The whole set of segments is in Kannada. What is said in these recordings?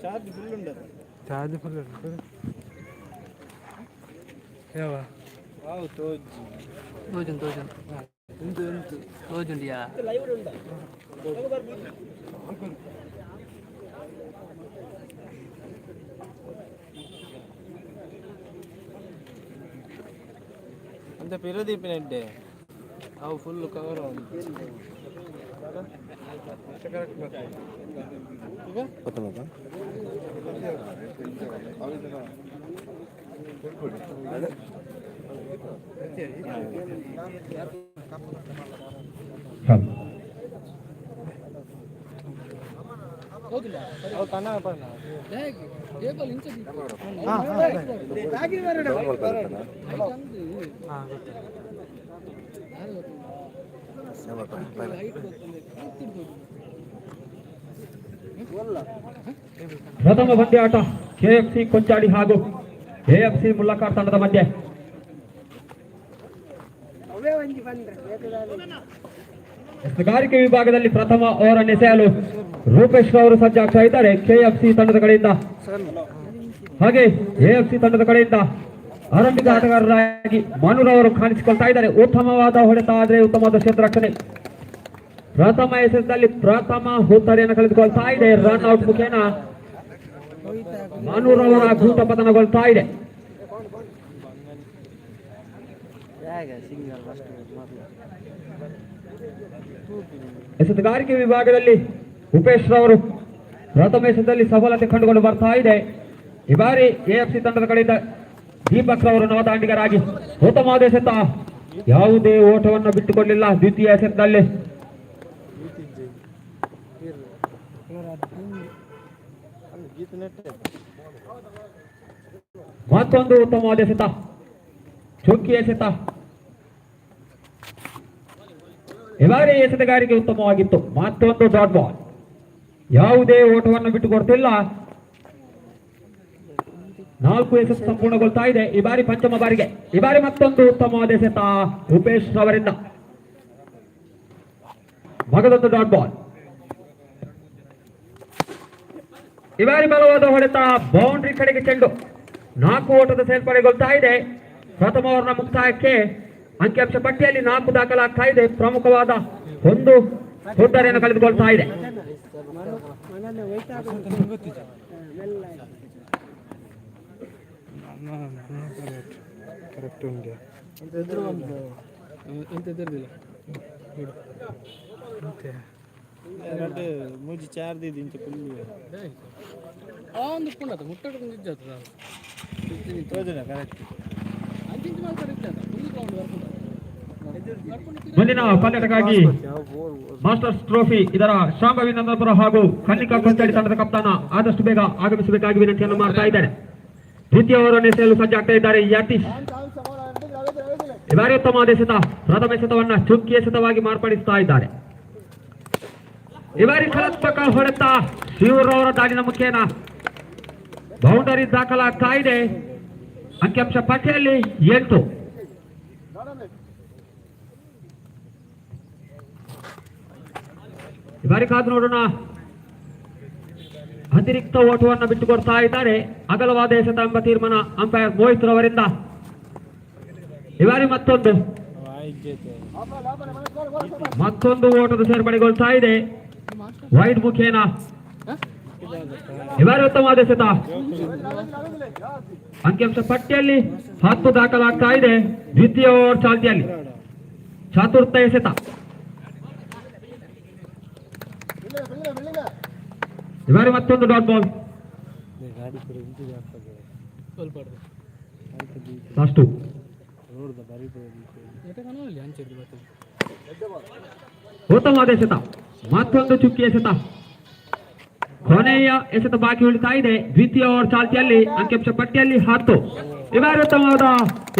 ಚಾರ್ಜ್ ಫುಲ್ ಯಾವ ತೋಜುಂಡಿಯಾ ಅಂತ ಪಿರದೀಪಿನಡ್ಡೆ ಅವು ಫುಲ್ ಕವರ್ ಪ್ರಥಮ ಪಂದ್ಯಾಟ ಕೆಎಫ್ಸಿ ಕೊಂಚಾಡಿ ಹಾಗೂ ಎಎಫ್ಸಿ ಮುಲ್ಲಕಾರ್ ತಂಡದ ಮಧ್ಯೆ. ಎಸೆಗಾರಿಕೆ ವಿಭಾಗದಲ್ಲಿ ಪ್ರಥಮ ಓವರ್ ಎಸೆಯಲು ರೂಪೇಶ್ ಅವರು ಸಜ್ಜಾಗ್ತಾ ಇದ್ದಾರೆ ಕೆಎಫ್ಸಿ ತಂಡದ ಕಡೆಯಿಂದ. ಹಾಗೆ ಎಎಫ್ಸಿ ತಂಡದ ಕಡೆಯಿಂದ ಆರಂಭಿಕ ಆಟಗಾರರಾಗಿ ಮನುರವರು ಕಾಣಿಸಿಕೊಳ್ತಾ ಇದ್ದಾರೆ. ಉತ್ತಮವಾದ ಹೊಡೆತ ಆದರೆ ಉತ್ತಮವಾದ ಕ್ಷೇತ್ರರಕ್ಷಣೆ. ಪ್ರಥಮ ಎಸೆತದಲ್ಲಿ ಪ್ರಥಮ ಹುತ್ತರಿಯನ್ನು ಕಳೆದುಕೊಳ್ತಾ ಇದೆ. ರನ್ ಔಟ್ ಮುಖೇನ ಮನುರವರ ಭೂತ ಪತನಗೊಳ್ತಾ ಇದೆ. ಎಸೆತಗಾರಿಕೆ ವಿಭಾಗದಲ್ಲಿ ಉಪೇಶ್ ರವರು ಪ್ರಥಮ ಎಸೆತದಲ್ಲಿ ಸಫಲತೆ ಕಂಡುಕೊಂಡು ಬರ್ತಾ ಇದೆ. ಈ ಬಾರಿ ಎಎಫ್ಸಿ ತಂಡದ ಕಡೆಯಿಂದ ದೀಪಕ್ ರವರು ನವದಾಂಡಿಗರಾಗಿ ಉತ್ತಮವಾದ ಎಸೆತ, ಯಾವುದೇ ಓಟವನ್ನು ಬಿಟ್ಟುಕೊಳ್ಳಿಲ್ಲ. ದ್ವಿತೀಯ ಎಸೆತದಲ್ಲಿ ಮತ್ತೊಂದು ಉತ್ತಮವಾದ ಎಸೆತ, ಚುಕ್ಕಿ ಎಸೆತ. ಈ ಬಾರಿ ಎಸೆತಗಾರಿಕೆ ಉತ್ತಮವಾಗಿತ್ತು. ಮತ್ತೊಂದು ಡಾಟ್ ಬಾಲ್, ಯಾವುದೇ ಓಟವನ್ನು ಬಿಟ್ಟುಕೊಡ್ತಿಲ್ಲ. 4 ಎಸೆತ ಸಂಪೂರ್ಣಗೊಳ್ತಾ ಇದೆ. ಈ ಬಾರಿ ಪಂಚಮ ಬಾರಿಗೆ ಈ ಬಾರಿ ಮತ್ತೊಂದು ಉತ್ತಮವಾದ ಎಸೆತ ರೂಪೇಶ್ ಅವರಿಂದ. ಮಗದೊಂದು ಡಾಟ್ ಬಾಲ್, ಈ ಬಾರಿ ಬಲವಾದ ಹೊಡೆತ, ಬೌಂಡ್ರಿ ಕಡೆಗೆ ಚೆಂಡು. 4 ಓಟದ ಸೇರ್ಪಡೆಗೊಳ್ತಾ ಇದೆ. ಪ್ರಥಮ ಓವರ್ನ ಮುಕ್ತಾಯಕ್ಕೆ ಅಂಕಿಅಂಶ ಪಟ್ಟಿಯಲ್ಲಿ 4 ದಾಖಲಾಗ್ತಾ ಇದೆ. ಪ್ರಮುಖವಾದ ಒಂದು ಹುದ್ದರಿಯನ್ನು ಕಳೆದುಕೊಳ್ತಾ ಇದೆ. ಮುಜಿ ಚಾರ್ ದಿಂತ ಮುಂದಿನ ಪಂದ್ಯಾಟಕ್ಕಾಗಿ ಮಾಸ್ಟರ್ಸ್ ಟ್ರೋಫಿ ಇದರ ಶಾಂಭವಿನಂದಪುರ ಹಾಗೂ ಕನ್ನಿಕಾ ಕೊಂಚಾಡಿ ತಂಡದ ಕಪ್ತಾನ ಆದಷ್ಟು ಬೇಗ ಆಗಮಿಸಬೇಕಾಗಿ ವಿನಂತಿಯನ್ನು ಮಾಡ್ತಾ ಇದ್ದಾರೆ. ದ್ವಿತೀಯ ಓವರ್ ಎಸೆಯಲು ಸಜ್ಜಾಗ್ತಾ ಇದ್ದಾರೆ ಯತೀಶ್. ಈ ಬಾರಿ ಉತ್ತಮವಾದ ಎಸೆತ, ಪ್ರಥಮ ಎಸೆತವನ್ನ ಚುಕ್ಕಿ ಎಸೆತವಾಗಿ ಮಾರ್ಪಡಿಸ್ತಾ ಇದ್ದಾರೆ. ಈ ಬಾರಿ ಕಲಾತ್ಮಕ ಹೊಡೆತ, ಶಿವರವರ ದಾಳಿನ ಮುಖೇನ ಬೌಂಡರಿ ದಾಖಲಾಗ್ತಾ ಇದೆ. ಅಂಕಿಅಂಶ ಪಟ್ಟಿಯಲ್ಲಿ 8. ಈ ಬಾರಿ ಕಾದು ನೋಡೋಣ. ಅತಿರಿಕ್ತ ಓಟವನ್ನು ಬಿಟ್ಟುಕೊಡ್ತಾ ಇದ್ದಾರೆ. ಅಗಲವಾದ ಎಸೆತ ಎಂಬ ತೀರ್ಮಾನ ಅಂಪೈರ್ ಮೋಹಿತ್ ರವರಿಂದ. ಈ ಬಾರಿ ಮತ್ತೊಂದು ಓಟದ ಸೇರ್ಪಡೆಗೊಳ್ತಾ ಇದೆ ವೈಡ್ ಮುಖೇನ. ಈ ಬಾರಿ ಉತ್ತಮವಾದ ಎಸೆತ, ಅಂಕಿಅಂಶ ಪಟ್ಟಿಯಲ್ಲಿ 10 ದಾಖಲಾಗ್ತಾ ಇದೆ. ದ್ವಿತೀಯ ಓವರ್ ಚಾಲ್ತಿಯಲ್ಲಿ ಚತುರ್ಥ ಎಸೆತ. ಈ ಬಾರಿ ಮತ್ತೊಂದು ಡಾಟ್ ಬಾಲ್, ಅಷ್ಟು ಉತ್ತಮವಾದ ಎಸೆತ, ಮತ್ತೊಂದು ಚುಕ್ಕಿ ಎಸೆತ. ಕೊನೆಯ ಎಸೆತ ಬಾಕಿ ಉಳಿತಾ ಇದೆ. ದ್ವಿತೀಯ ಓವರ್ ಚಾಲ್ತಿಯಲ್ಲಿ ಅಂಕಿಅಂಶ ಪಟ್ಟಿಯಲ್ಲಿ 10. ಈ ಬಾರಿ ಉತ್ತಮವಾದ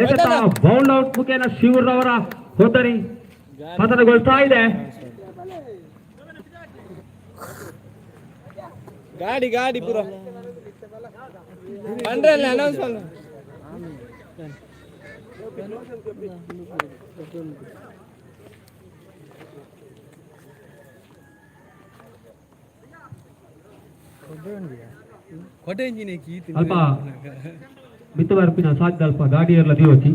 ಎಸೆತ, ಬೌಂಡ್ ಔಟ್ ಮುಖೇನ ಶಿವರವರ ಹೋದರಿ ಪತನಗೊಳ್ತಾ ಇದೆ. ಗಾಡಿ ಗಾಡಿ ಪೂರ ಬಂಡ್ರಲ್ಲಿ ಅನೌನ್ಸ್ ಮಾಡು. ಕೊಟ್ಟೆ ಇಂಜಿನ್ ಕೀತಿ ಅಲ್ಪ ಮಿತ್ತು ಬರ್ಪಿನ ಸಾಧ್ಯ ಅಲ್ಪ ಗಾಡಿ ಎಲ್ಲ ದಿವಸಿ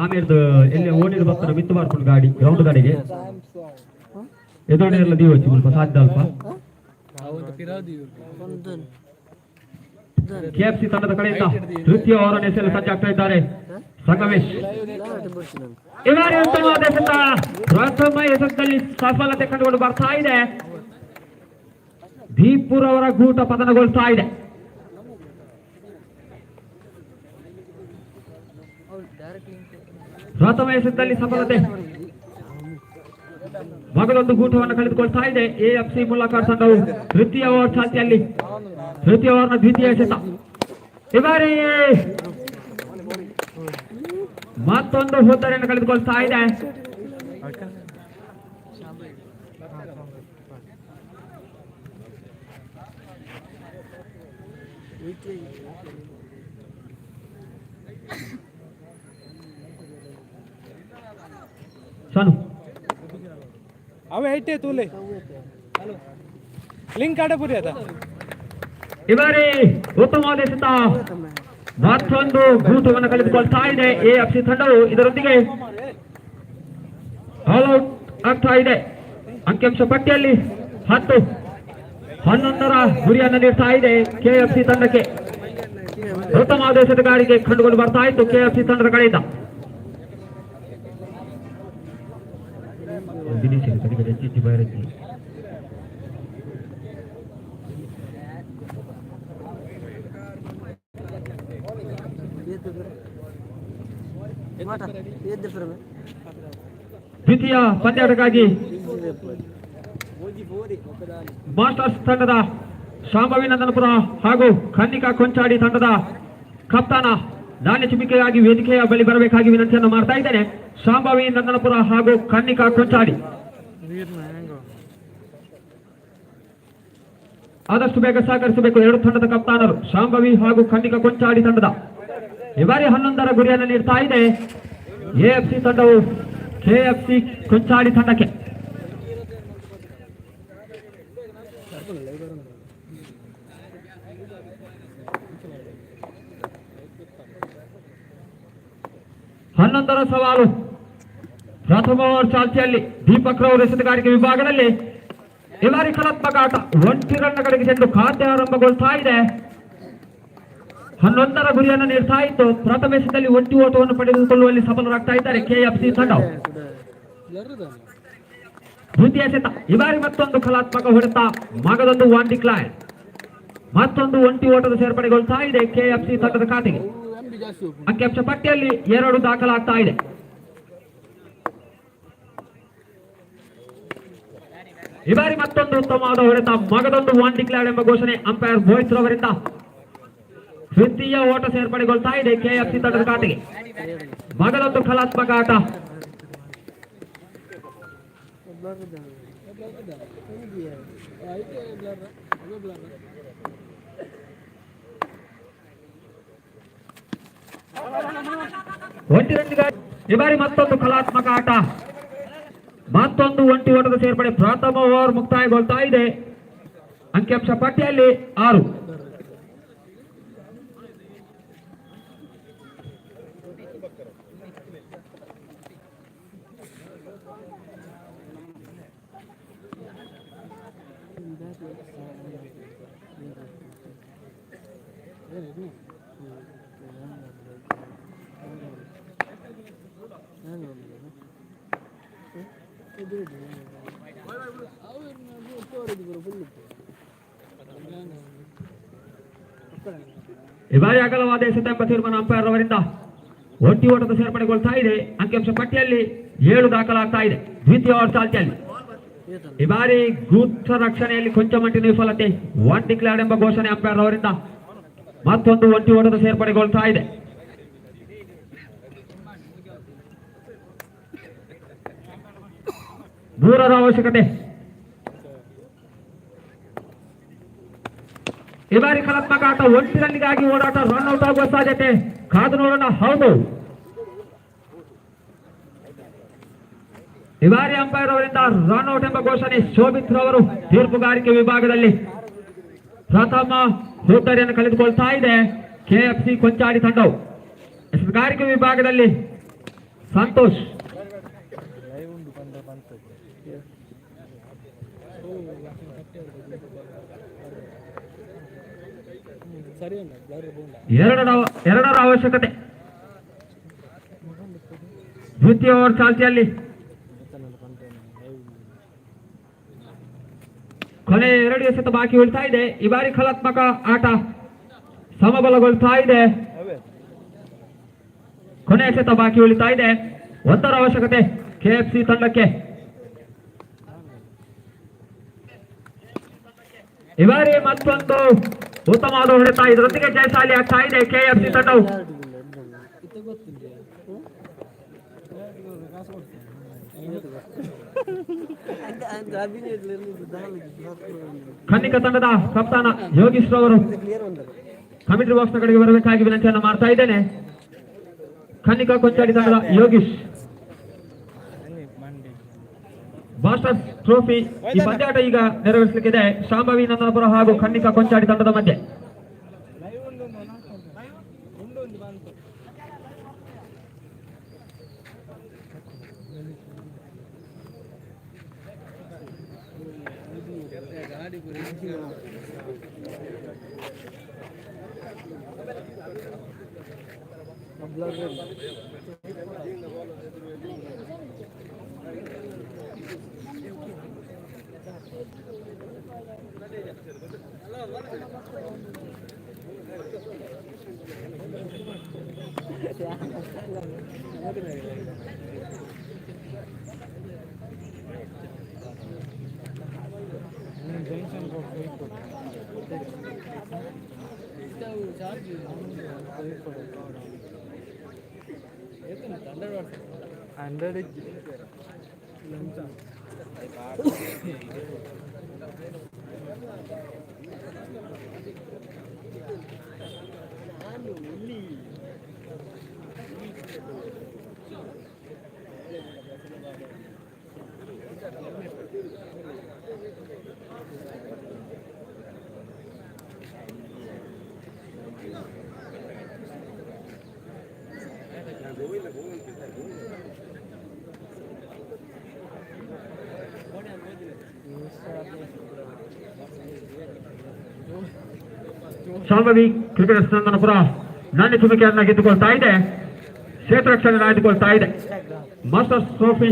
ಆಮೇಲೆ ಎಲ್ಲಿ ಓಣಿರು ಬರ್ತಾರೆ ಮಿತ್ತು ಬರ್ಕೊಂಡು ಗಾಡಿ ಗ್ರೌಂಡ್ ಗಾಡಿಗೆ ಎದುರು ಎಲ್ಲ ದಿವಸಿ ಸ್ವಲ್ಪ ಸಾಧ್ಯ ಅಲ್ಪ ಕೆಎಫ್ಸಿ ತಂಡದ ಕಡೆಯಿಂದ ತೃತೀಯ ಓವರನ್ನು ಎಸೆಯಲು ಸಜ್ಜಾಗ್ತಾ ಇದ್ದಾರೆ ಸಂಗಮೇಶ್. ಇವಾರಿ ಉತ್ತಮವಾದ ಎಸೆತ ಪ್ರಥಮ ಎಸೆತದಲ್ಲಿ ಸಫಲತೆ ಕಂಡುಕೊಂಡು ಬರ್ತಾ ಇದೆ. ದೀಪುರ್ ಅವರ ಗೂಟ ಪತನಗೊಳ್ತಾ ಇದೆ. ಪ್ರಥಮ ಎಸೆತದಲ್ಲಿ ಸಫಲತೆ ಮಗಳೊಂದು ಗೂಟವನ್ನು ಕಳೆದುಕೊಳ್ತಾ ಇದೆ. ಎಎಫ್ಸಿ ಮುಲ್ಲಕಾಡ್ ತಂಡವು ತೃತೀಯ ಓವರ್ ಚಾಲ್ತಿಯಲ್ಲಿ ತೃತೀಯ ಓವರ್ನ ದ್ವಿತೀಯ ಎಸೆತ. ಈ ಬಾರಿ ಮತ್ತೊಂದು ಹುದ್ದರೆಯನ್ನು ಕಳೆದುಕೊಳ್ತಾ ಇದೆ. ಸಾನು ಅವೆ ಐಟೆ ತೂಲೆ ಲಿಂಕ್ ಆಡ ಪುರಿ ಅದ ಈ ಬಾರಿ ಉತ್ತಮವಾದ ಎಸೆತ ಮತ್ತೊಂದು ಗೂಟವನ್ನು ಕಳೆದುಕೊಳ್ತಾ ಇದೆ ಎಎಫ್ಸಿ ತಂಡವು. ಇದರೊಂದಿಗೆ ಆಲ್ ಔಟ್ ಆಗ್ತಾ ಇದೆ. ಅಂಕಿಅಂಶ ಪಟ್ಟಿಯಲ್ಲಿ 10-11ರ ಗುರಿಯನ್ನು ನೀಡ್ತಾ ಇದೆ ಕೆಎಫ್ಸಿ ತಂಡಕ್ಕೆ. ಉತ್ತಮವಾದ ಎಸೆತಗಾರಿಕೆ ಕಂಡುಕೊಂಡು ಬರ್ತಾ ಇತ್ತು ಕೆಎಫ್ಸಿ ತಂಡದ ಕಡೆಯಿಂದ. ದ್ವಿತೀಯ ಪಂದ್ಯಾಟಕ್ಕಾಗಿ ಮಾಸ್ಟರ್ಸ್ ತಂಡದ ಶಾಂಭವಿ ನಂದನಪುರ ಹಾಗೂ ಖನ್ನಿಕಾ ಕೊಂಚಾಡಿ ತಂಡದ ಕಪ್ತಾನ ನಾಣ್ಯ ಚಿಮ್ಮಿಕೆಗಾಗಿ ವೇದಿಕೆಯ ಬಳಿ ಬರಬೇಕಾಗಿ ವಿನಂತಿಯನ್ನು ಮಾಡ್ತಾ ಇದ್ದೇನೆ. ಶಾಂಭವಿ ನಂದನಪುರ ಹಾಗೂ ಖನ್ನಿಕಾ ಕೊಂಚಾಡಿ ಆದಷ್ಟು ಬೇಗ ಸಹಕರಿಸಬೇಕು. ಎರಡು ತಂಡದ ಕಪ್ತಾನರು ಶಾಂಭವಿ ಹಾಗೂ ಖನ್ನಿಕಾ ಕೊಂಚಾಡಿ ತಂಡದ ಈ ಬಾರಿ 11ರ ಗುರಿಯನ್ನು ನೀಡ್ತಾ ಇದೆ ಎಎಫ್ಸಿ ತಂಡವು ಕೆಎಫ್ಸಿ ಕೊಂಚಾಡಿ ತಂಡಕ್ಕೆ. ಹನ್ನೊಂದರ ಸವಾಲು ಪ್ರಥಮ ಓವರ್ ಚಾಲ್ತಿಯಲ್ಲಿ ದೀಪಕ್ ರವರು ಎಸೆತಗಾರಿಕೆ ವಿಭಾಗದಲ್ಲಿ ಈ ಬಾರಿ ಕಲಾತ್ಮಕ ಆಟ 1 ರನ್ ಕಡೆಗೆ ಚೆಂಡು ಖಾತೆ ಆರಂಭಗೊಳ್ತಾ ಇದೆ. 11ರ ಗುರಿಯನ್ನು ನೀಡ್ತಾ ಇತ್ತು. ಪ್ರಥಮ ಎಸೆತದಲ್ಲಿ 1 ಓಟವನ್ನು ಪಡೆದುಕೊಳ್ಳುವಲ್ಲಿ ಸಫಲರಾಗ್ತಾ ಇದ್ದಾರೆ ಕೆಎಫ್ಸಿ ತಂಡ. ದ್ವಿತೀಯ ಎಸೆತ ಈ ಬಾರಿ ಮತ್ತೊಂದು ಕಲಾತ್ಮಕ ಹೊಡೆತ ಮಗದೊಂದು 1 ಡಿಕ್ಲೈನ್. ಮತ್ತೊಂದು 1 ಓಟದ ಸೇರ್ಪಡೆಗೊಳ್ತಾ ಇದೆ ಕೆಎಫ್ಸಿ ತಂಡದ ಖಾತೆಗೆ. ಅಂಕಿಅಂಶ ಪಟ್ಟಿಯಲ್ಲಿ 2 ದಾಖಲಾಗ್ತಾ ಇದೆ. ಈ ಬಾರಿ ಮತ್ತೊಂದು ಉತ್ತಮವಾದ ಹೊಡೆತ ಮಗದೊಂದು 1 ಡಿಕ್ಲೇರ್ಡ್ ಎಂಬ ಘೋಷಣೆ ಅಂಪೈರ್ ಬೋಯ್ಸ್ ರವರಿಂದ. ದ್ವಿತೀಯ ಓಟ ಸೇರ್ಪಡೆಗೊಳ್ತಾ ಇದೆ ಕೆಎಫ್ಸಿ ತಂಡದ ಖಾತೆಗೆ. ಮಗದೊಂದು ಕಲಾತ್ಮಕ ಆಟ. ಈ ಬಾರಿ ಮತ್ತೊಂದು ಕಲಾತ್ಮಕ ಆಟ. ಮತ್ತೊಂದು 1 ಓಟದ ಸೇರ್ಪಡೆ. ಪ್ರಥಮ ಓವರ್ ಮುಕ್ತಾಯಗೊಳ್ತಾ ಇದೆ. ಅಂಕಿಅಂಶ ಪಟ್ಟಿಯಲ್ಲಿ 6. ಈ ಬಾರಿ ಅಗಲವಾದ ಎಸೆತ ಎಂಬ ತೀರ್ಮಾನ ಅಂಪೈರ್ ಅವರಿಂದ 1 ಓಟದ ಸೇರ್ಪಡೆಗೊಳ್ತಾ ಇದೆ. ಅಂಕಿಅಂಶ ಪಟ್ಟಿಯಲ್ಲಿ 7 ದಾಖಲಾಗ್ತಾ ಇದೆ. ದ್ವಿತೀಯ ಓವರ್ ಚಾಲ್ತಿಯಲ್ಲಿ ಈ ಬಾರಿ ಗೂಟ ರಕ್ಷಣೆಯಲ್ಲಿ ಕೊಂಚ ಮಟ್ಟಿನ ವಿಫಲತೆ. 1 ಡಿಕ್ಲೇರ್ಡ್ ಎಂಬ ಘೋಷಣೆ ಅಂಪೈರ್ ಅವರಿಂದ. ಮತ್ತೊಂದು 1 ಓಟದ ಸೇರ್ಪಡೆಗೊಳ್ತಾ ಇದೆ. ಮೂರರ ಅವಶ್ಯಕತೆ. ಈ ಬಾರಿ ಕಲಾತ್ಮಕ ಆಟ. 1 ರನ್ನಿಗಾಗಿ ಓಡಾಟ. ರನ್ ಔಟ್ ಆಗುವ ಸಾಧ್ಯತೆ ಕಾದು ನೋಡೋಣ. ಹೌದು, ಈ ಬಾರಿ ಅಂಪೈರ್ ಅವರಿಂದ ರನ್ ಔಟ್ ಎಂಬ ಘೋಷಣೆ. ಶೋಭಿತ್ ರವರು ತೀರ್ಪುಗಾರಿಕೆ ವಿಭಾಗದಲ್ಲಿ ಪ್ರಥಮ ಜವಾಬ್ದಾರಿಯನ್ನು ಕಳೆದುಕೊಳ್ತಾ ಇದೆ ಕೆಎಫ್ಸಿ ಕೊಂಚಾಡಿ ತಂಡವು. ಎಸ್ಗಾರಿಕೆ ವಿಭಾಗದಲ್ಲಿ ಸಂತೋಷ್ ಎರಡರ ಅವಶ್ಯಕತೆ. ದ್ವಿತೀಯ ಓವರ್ ಚಾಲ್ತಿಯಲ್ಲಿ ಕೊನೆ 2 ಎಸೆತ ಬಾಕಿ ಉಳಿತಾ ಇದೆ. ಈ ಬಾರಿ ಕಲಾತ್ಮಕ ಆಟ ಸಮಬಲಗೊಳ್ತಾ ಇದೆ. ಕೊನೆ ಎಸೆತ ಬಾಕಿ ಉಳಿತಾ ಇದೆ. 1ರ ಅವಶ್ಯಕತೆ ಕೆಎಫ್ಸಿ ತಂಡಕ್ಕೆ. ಈ ಬಾರಿ ಮತ್ತೊಂದು ಉತ್ತಮವಾದ ಹೊಡೆತ, ಇದರೊಂದಿಗೆ ಜಯಶಾಲಿ ಆಗ್ತಾ ಇದೆ ಕೆಎಫ್ಸಿ ತಂಡವು. ಖಂಡಿಕ ತಂಡದ ಕಪ್ತಾನ ಯೋಗೀಶ್ ರವರು ಕಮಿಟಿ ಬಾಕ್ಸ್ ನ ಕಡೆಗೆ ಬರಬೇಕಾಗಿ ವಿನಂತಿಯನ್ನು ಮಾಡ್ತಾ ಇದ್ದೇನೆ. ಖಂಡಿಕ ಕೊಂಚಾಡಿ ತಂಡದ ಯೋಗೀಶ್. ಮಾಸ್ಟರ್ಸ್ ಟ್ರೋಫಿ ಈ ಪಂದ್ಯಾಟ ಈಗ ನೆರವೇರಿಸಲಿಕ್ಕಿದೆ ಶಾಂಭವಿ ನಂದನಪುರ ಹಾಗೂ ಖಂಡಿಕ ಕೊಂಚಾಡಿ ತಂಡದ ಮಧ್ಯೆ. ಶಾಂಭವಿ ಕ್ರಿಕೆಟರ್ಸ್ ನಂದನಪುರ ನಾಣ್ಯ ಚುಮಕಿಯನ್ನು ಗೆದ್ದುಕೊಳ್ತಾ ಇದೆ. ಕ್ಷೇತ್ರ ರಕ್ಷಣೆ ಆಯ್ದುಕೊಳ್ತಾ ಇದೆ. ಮಾಸ್ಟರ್ಸ್ ಟ್ರೋಫಿ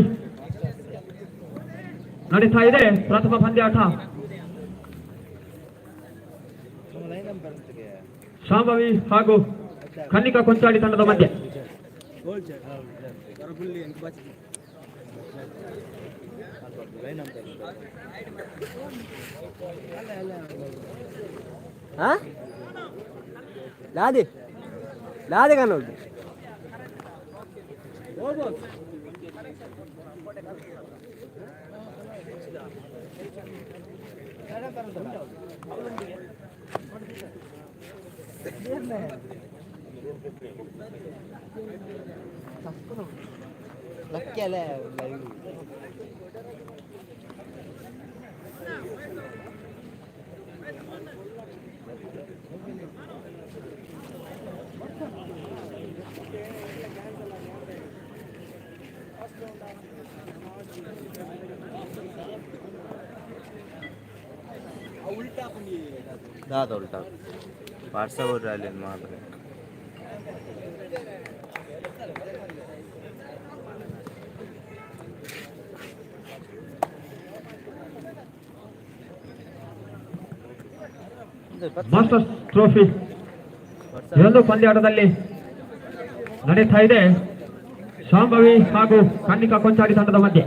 ನಡೀತಾ ಇದೆ. ಪ್ರಥಮ ಪಂದ್ಯಾಟ ಶಾಂಭವಿ ಹಾಗೂ ಖಂಡಿಕ ಕೊಂಚಾಡಿ ತಂಡದ ಮಧ್ಯೆ. లాదే కనొద్దు లక్కేలే दादा उल्टा व्हाट्सएप और रैली मात्र ಮಾಸ್ಟರ್ಸ್ ಟ್ರೋಫಿ ಇದೊಂದು ಪಂದ್ಯಾಟದಲ್ಲಿ ನಡೀತಾ ಇದೆ. ಶಾಂಭವಿ ಹಾಗೂ ಖಂಡಿಕ ಕೊಂಚಾಡಿ ತಂಡದ ಮಧ್ಯೆ.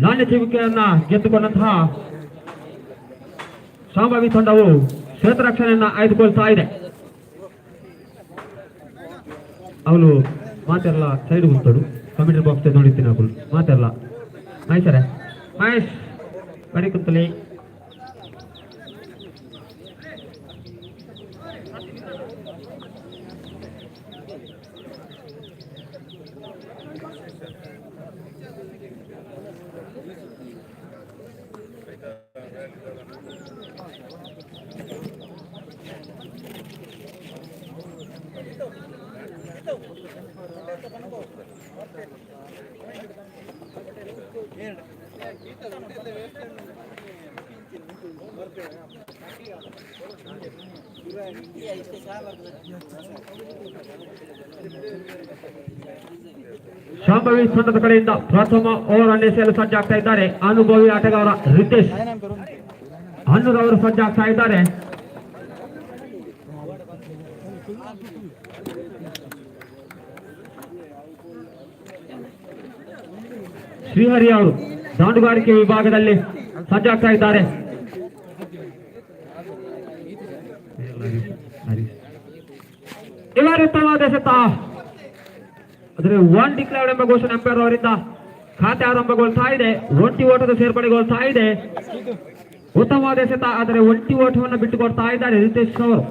ನಾಣ್ಯ ಚೀವಿಕೆಯನ್ನ ಗೆದ್ದುಕೊಂಡಂತಹ ಶಾಂಭವಿ ತಂಡವು ಕ್ಷೇತ್ರ ರಕ್ಷಣೆಯನ್ನ ಆಯ್ದುಕೊಳ್ತಾ ಇದೆ. ಅವಳು ಮಾತೆಲ್ಲ ಸೈಡ್ ಕುಂತಡು ಕಮಿಟಿ ಬಾಕ್ಸ್ ನೋಡಿದ್ದೀನಿ ಅವಳು ಮಾತೆಲ್ಲ ಮಹೇಶರೇ ಮಹೇಶ್ ಬರೀ ಕುಂತಲಿ ಶಾಂಭವಿ ತಂಡದ ಕಡೆಯಿಂದ ಪ್ರಥಮ ಓವರ್ ಅನ್ನು ಎಸೆಯಲು ಸಜ್ಜಾಗ್ತಾ ಇದ್ದಾರೆ ಅನುಭವಿ ಆಟಗಾರ ರಿತೇಶ್ ಅನ್ನೂರವರು ಸಜ್ಜಾಗ್ತಾ ಇದ್ದಾರೆ. ಶ್ರೀಹರಿ ಅವರು ದಾಂಡುಗಾರಿಕೆ ವಿಭಾಗದಲ್ಲಿ ಸಜ್ಜಾಗ್ತಾ ಇದ್ದಾರೆ. ಇವರು ಉತ್ತಮವಾದ ಎಸೆತ ಆದರೆ ಒನ್ ಡಿಕ್ಲೇರ್ಡ್ ಎಂಬ ಘೋಷಣೆ ಅಂಪೈರ್ ಅವರಿಂದ ಖಾತೆ ಆರಂಭಗೊಳ್ತಾ ಇದೆ. ಒಂಟಿ ಓಟದ ಸೇರ್ಪಡೆಗೊಳ್ತಾ ಇದೆ. ಉತ್ತಮವಾದ ಎಸೆತ ಆದರೆ ಒಂಟಿ ಓಟವನ್ನು ಬಿಟ್ಟುಕೊಡ್ತಾ ಇದ್ದಾರೆ ರಿತೇಶ್ ಅವರು.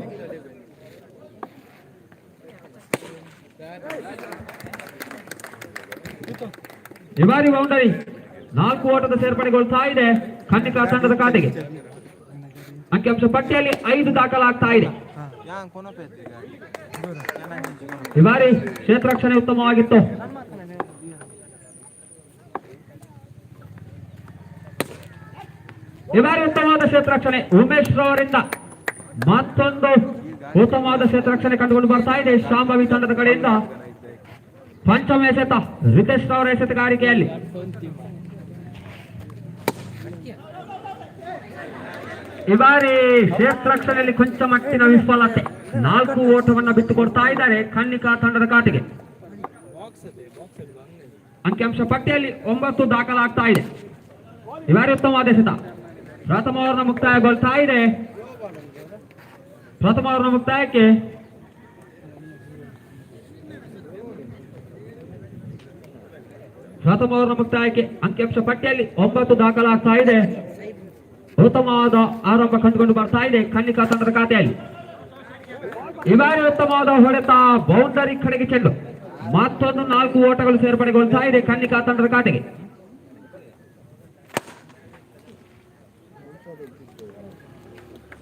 ಈ ಬಾರಿ ಬೌಂಡರಿ 4 ಓಟದ ಸೇರ್ಪಡೆಗೊಳ್ತಾ ಇದೆ ಕನ್ನಿಕಾ ತಂಡದ ಖಾತೆಗೆ. ಅಂಕಿಅಂಶ ಪಟ್ಟಿಯಲ್ಲಿ 5 ದಾಖಲಾಗ್ತಾ ಇದೆ. ಈ ಬಾರಿ ಕ್ಷೇತ್ರ ರಕ್ಷಣೆ ಉತ್ತಮವಾಗಿತ್ತು. ಈ ಬಾರಿ ಉತ್ತಮವಾದ ಕ್ಷೇತ್ರ ರಕ್ಷಣೆ ಉಮೇಶ್ ರವರಿಂದ ಮತ್ತೊಂದು ಉತ್ತಮವಾದ ಕ್ಷೇತ್ರ ರಕ್ಷಣೆ ಕಂಡುಕೊಂಡು ಬರ್ತಾ ಇದೆ ಶಾಂಭವಿ ತಂಡದ ಕಡೆಯಿಂದ. ಪಂಚಮ ಎಸೆತ ರಿತೇಶ್ ರವರ ಎಸೆತಗಾರಿಕೆಯಲ್ಲಿ. ಈ ಬಾರಿ ಕ್ಷೇತ್ರ ರಕ್ಷಣೆಯಲ್ಲಿ ಕೊಂಚ ಮಟ್ಟಿನ ವಿಫಲತೆ. 4 ಓಟವನ್ನು ಬಿಟ್ಟುಕೊಡ್ತಾ ಇದ್ದಾರೆ ಕನ್ನಿಕಾ ತಂಡದ ಖಾತೆಗೆ. ಅಂಕಿಅಂಶ ಪಟ್ಟಿಯಲ್ಲಿ 9 ದಾಖಲಾಗ್ತಾ ಇದೆ. ಈ ಬಾರಿ ಉತ್ತಮವಾದ ಎಸೆತ. ಪ್ರಥಮ ಓವರ್ನ ಮುಕ್ತಾಯಗೊಳ್ತಾ ಇದೆ. ಪ್ರಥಮ ಓವರ್ನ ಮುಕ್ತಾಯಕ್ಕೆ ಅಂಕಿಅಂಶ ಪಟ್ಟಿಯಲ್ಲಿ 9 ದಾಖಲಾಗ್ತಾ ಇದೆ. ಉತ್ತಮವಾದ ಆರಂಭ ಕಂಡುಕೊಂಡು ಬರ್ತಾ ಇದೆ ಕನ್ನಿಕಾ ತಂಡದ ಖಾತೆಯಲ್ಲಿ. ಈ ಬಾರಿ ಉತ್ತಮವಾದ ಹೊಡೆತ ಬೌಂಡರಿ ಕಡೆಗೆ ಚೆಂಡು. ಮತ್ತೊಂದು 4 ಓಟಗಳು ಸೇರ್ಪಡೆಗೊಳ್ತಾ ಇದೆ ಕನ್ನಿಕಾ ತಂಡದ ಖಾತೆಗೆ.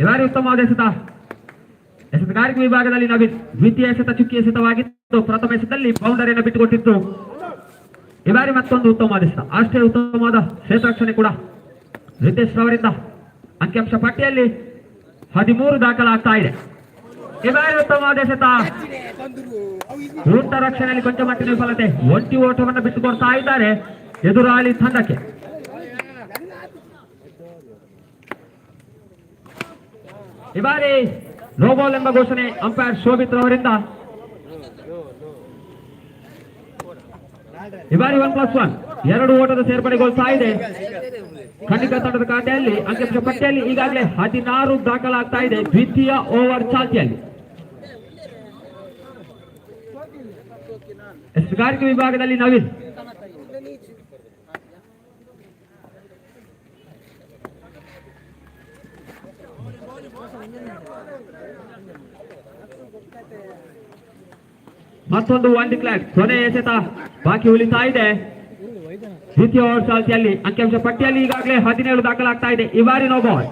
ಈ ಬಾರಿ ಉತ್ತಮವಾದ ಎಸೆತಗಾರಿಕೆ ವಿಭಾಗದಲ್ಲಿ ನವೀನ್ ದ್ವಿತೀಯ ಎಸೆತ ಚುಕ್ಕಿ ಎಸೆತವಾಗಿತ್ತು. ಪ್ರಥಮ ಎಸೆತದಲ್ಲಿ ಬೌಂಡರಿಯನ್ನು ಬಿಟ್ಟುಕೊಟ್ಟಿತ್ತು. ಈ ಬಾರಿ ಮತ್ತೊಂದು ಉತ್ತಮವಾದ ಎಸೆತ. ಅಷ್ಟೇ ಉತ್ತಮವಾದ ಕ್ಷೇತ್ರ ರಕ್ಷಣೆ ಕೂಡ ರಿತೇಶ್ ರವರಿಂದ. ಅಂಕಿಅಂಶ ಪಟ್ಟಿಯಲ್ಲಿ 13 ದಾಖಲಾಗ್ತಾ ಇದೆ. ಈ ಬಾರಿ ಉತ್ತಮವಾದ ಎಸೆತ. ಊಟ ರಕ್ಷಣೆಯಲ್ಲಿ ಕೊಂಚ ಮಟ್ಟಿನ ವಿಫಲತೆ. ಒಂಟಿ ಓಟವನ್ನು ಬಿಟ್ಟುಕೊಡ್ತಾ ಇದ್ದಾರೆ ಎದುರಾಳಿ ತಂಡಕ್ಕೆ. ಈ ಬಾರಿ ನೋ ಬಾಲ್ ಎಂಬ ಘೋಷಣೆ ಅಂಪೈರ್ ಶೋಭಿತ್ ರವರಿಂದ. ಈ ಬಾರಿ 1+1 2 ಓಟದ ಸೇರ್ಪಡೆಗೊಳ್ತಾ ಇದೆ ಕನ್ನಿಕಾ ತಂಡದ ಖಾತೆಯಲ್ಲಿ. ಅಂಕಿಅಂಶ ಪಟ್ಟಿಯಲ್ಲಿ ಈಗಾಗಲೇ 16 ದಾಖಲಾಗ್ತಾ ಇದೆ ದ್ವಿತೀಯ ಓವರ್ ಚಾಲ್ತಿಯಲ್ಲಿ. ಎಸೆತಗಾರಿಕೆ ವಿಭಾಗದಲ್ಲಿ ನವೀನ್ ಮತ್ತೊಂದು 1 ಡಿಕ್ಲೇರ್ಡ್. ಕೊನೆ ಎಸೆತ ಬಾಕಿ ಉಳಿತಾ ಇದೆ ದ್ವಿತೀಯ ಓವರ್ ಚಾಲ್ತಿಯಲ್ಲಿ. ಅಂಕಿಅಂಶ ಪಟ್ಟಿಯಲ್ಲಿ ಈಗಾಗಲೇ 17 ದಾಖಲಾಗ್ತಾ ಇದೆ. ಈ ಬಾರಿ ನೋ ಬಾಲ್.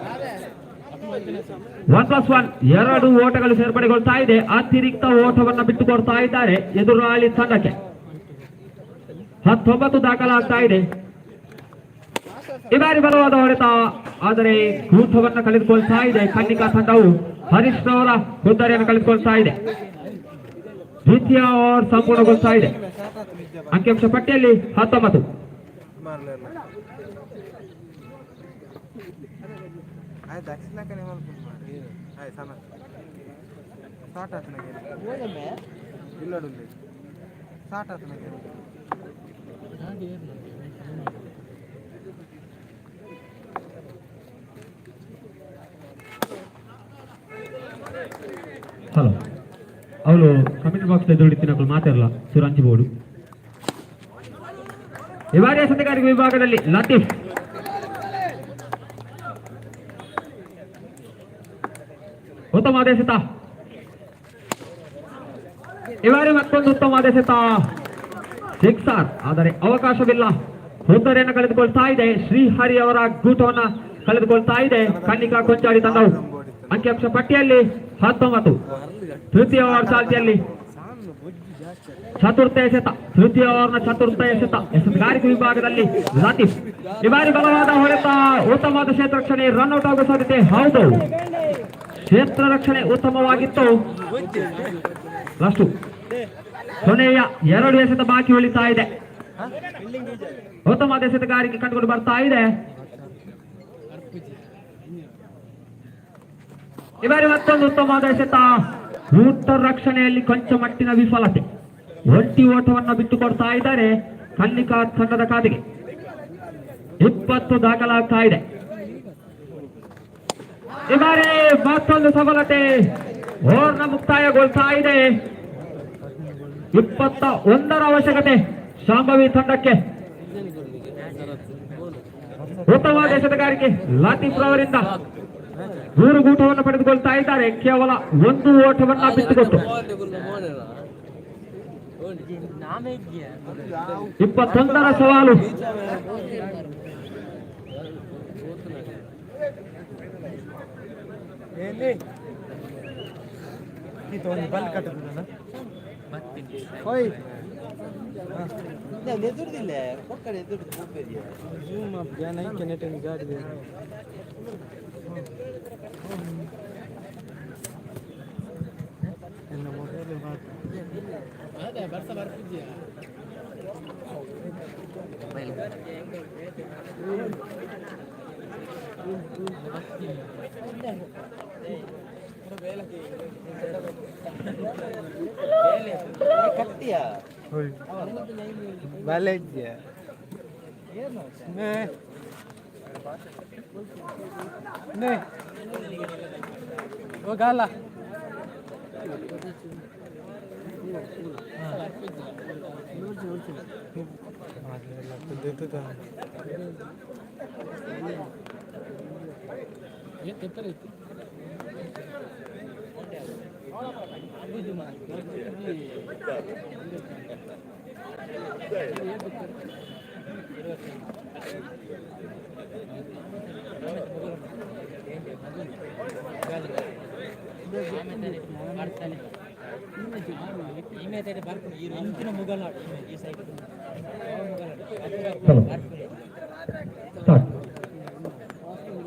1+1 2 ಓಟಗಳು ಸೇರ್ಪಡೆಗೊಳ್ತಾ ಇದೆ. ಅತಿರಿಕ್ತ ಓಟವನ್ನು ಬಿಟ್ಟುಕೊಡ್ತಾ ಇದ್ದಾರೆ ಎದುರಾಳಿ ತಂಡಕ್ಕೆ. 19 ದಾಖಲಾಗ್ತಾ ಇದೆ. ಈ ಬಾರಿ ಬಲವಾದ ಹೊಡೆತ ಆದರೆ ಕೂಟವನ್ನು ಕಳೆದುಕೊಳ್ತಾ ಇದೆ ಕನ್ನಿಕಾ ತಂಡವು. ಹರೀಶ್ ರವರ ಹುದ್ದರಿಯನ್ನು ಕಳೆದುಕೊಳ್ತಾ ಇದೆ. ದ್ವಿತೀಯ ಓವರ್ ಸಂಪೂರ್ಣಗೊಳ್ತಾ ಇದೆ. ಅಂಕಿಅಂಶ ಪಟ್ಟಿಯಲ್ಲಿ 19. ಹಲೋ ಅವಳು ಕಮೆಂಟ್ ಬಾಕ್ಸ್ ಎದುರುಳಿತಿನ ಮಾತಾಡಲ್ಲ ಸುರಂಚಿಬೋಡು. ಈ ಬಾರಿ ಎಸೆತಗಾರಿಕೆ ವಿಭಾಗದಲ್ಲಿ ಲತೀಫ್ ಉತ್ತಮವಾದ ಎಸೆತ. ಈ ಬಾರಿ ಮತ್ತೊಂದು ಉತ್ತಮವಾದ ಎಸೆತ. 6 ಆದರೆ ಅವಕಾಶವಿಲ್ಲ. ಹುದ್ದರಿಯನ್ನು ಕಳೆದುಕೊಳ್ತಾ ಇದೆ. ಶ್ರೀಹರಿ ಅವರ ಗೂಟವನ್ನು ಕಳೆದುಕೊಳ್ತಾ ಇದೆ ಕನ್ನಿಕಾ ಕೊಂಚಾಡಿ ತಂಡವು. ಅಂಕಿಅಂಶ ಪಟ್ಟಿಯಲ್ಲಿ 19 ತೃತೀಯ ಓವರ್ ಚಾಲ್ತಿಯಲ್ಲಿ ಚತುರ್ಥ ಎಸೆತ, ತೃತೀಯ ಓವರ್ನ ಚತುರ್ಥ ಎಸೆತ ಎಸೆತಗಾರಿಕೆ ವಿಭಾಗದಲ್ಲಿ ಲತೀಫ್ ಈ ಬಾರಿ ಬಲವಾದ ಹೊಡೆತ, ಉತ್ತಮವಾದ ಕ್ಷೇತ್ರ ರಕ್ಷಣೆ, ರನ್ಔಟ್ ಆಗುವ ಸಾಧ್ಯತೆ. ಹೌದು, ಕ್ಷೇತ್ರ ರಕ್ಷಣೆ ಉತ್ತಮವಾಗಿತ್ತು. ಲಾಸ್ಟು ಕೊನೆಯ 2 ಎಸೆತ ಬಾಕಿ ಉಳಿತಾ ಇದೆ. ಉತ್ತಮವಾದ ಎಸೆತಗಾರಿಕೆ ಕಂಡುಕೊಂಡು ಬರ್ತಾ ಇದೆ. ಈ ಬಾರಿ ಮತ್ತೊಂದು ಉತ್ತಮವಾದ ಎಸೆತ, ಊಟ ರಕ್ಷಣೆಯಲ್ಲಿ ಕೊಂಚ ಮಟ್ಟಿನ ವಿಫಲತೆ. ಒಂಟಿ ಓಟವನ್ನ ಬಿಟ್ಟುಕೊಡ್ತಾ ಇದ್ದಾರೆ ಕನ್ನಿಕಾ ತಂಡದ ಖಾತೆಗೆ. 20 ದಾಖಲಾಗ್ತಾ ಇದೆ. ಈ ಬಾರಿ ಮತ್ತೊಂದು ಸಫಲತೆ, ಓವರ್ನ ಮುಕ್ತಾಯಗೊಳ್ತಾ ಇದೆ. 21ರ ಅವಶ್ಯಕತೆ ಶಾಂಭವಿ ತಂಡಕ್ಕೆ. ಉತ್ತಮವಾದ ಎಸೆತಗಾರಿಕೆ ಲತೀಫ್ ರವರಿಂದ 3 ಗೂಟವನ್ನು ಪಡೆದುಕೊಳ್ತಾ ಇದ್ದಾರೆ. ಕೇವಲ 1 ಓಟವನ್ನ ಬಿಟ್ಟುಕೊಟ್ಟು 21ರ ಸವಾಲು. ಹೋಗಲ್ಲ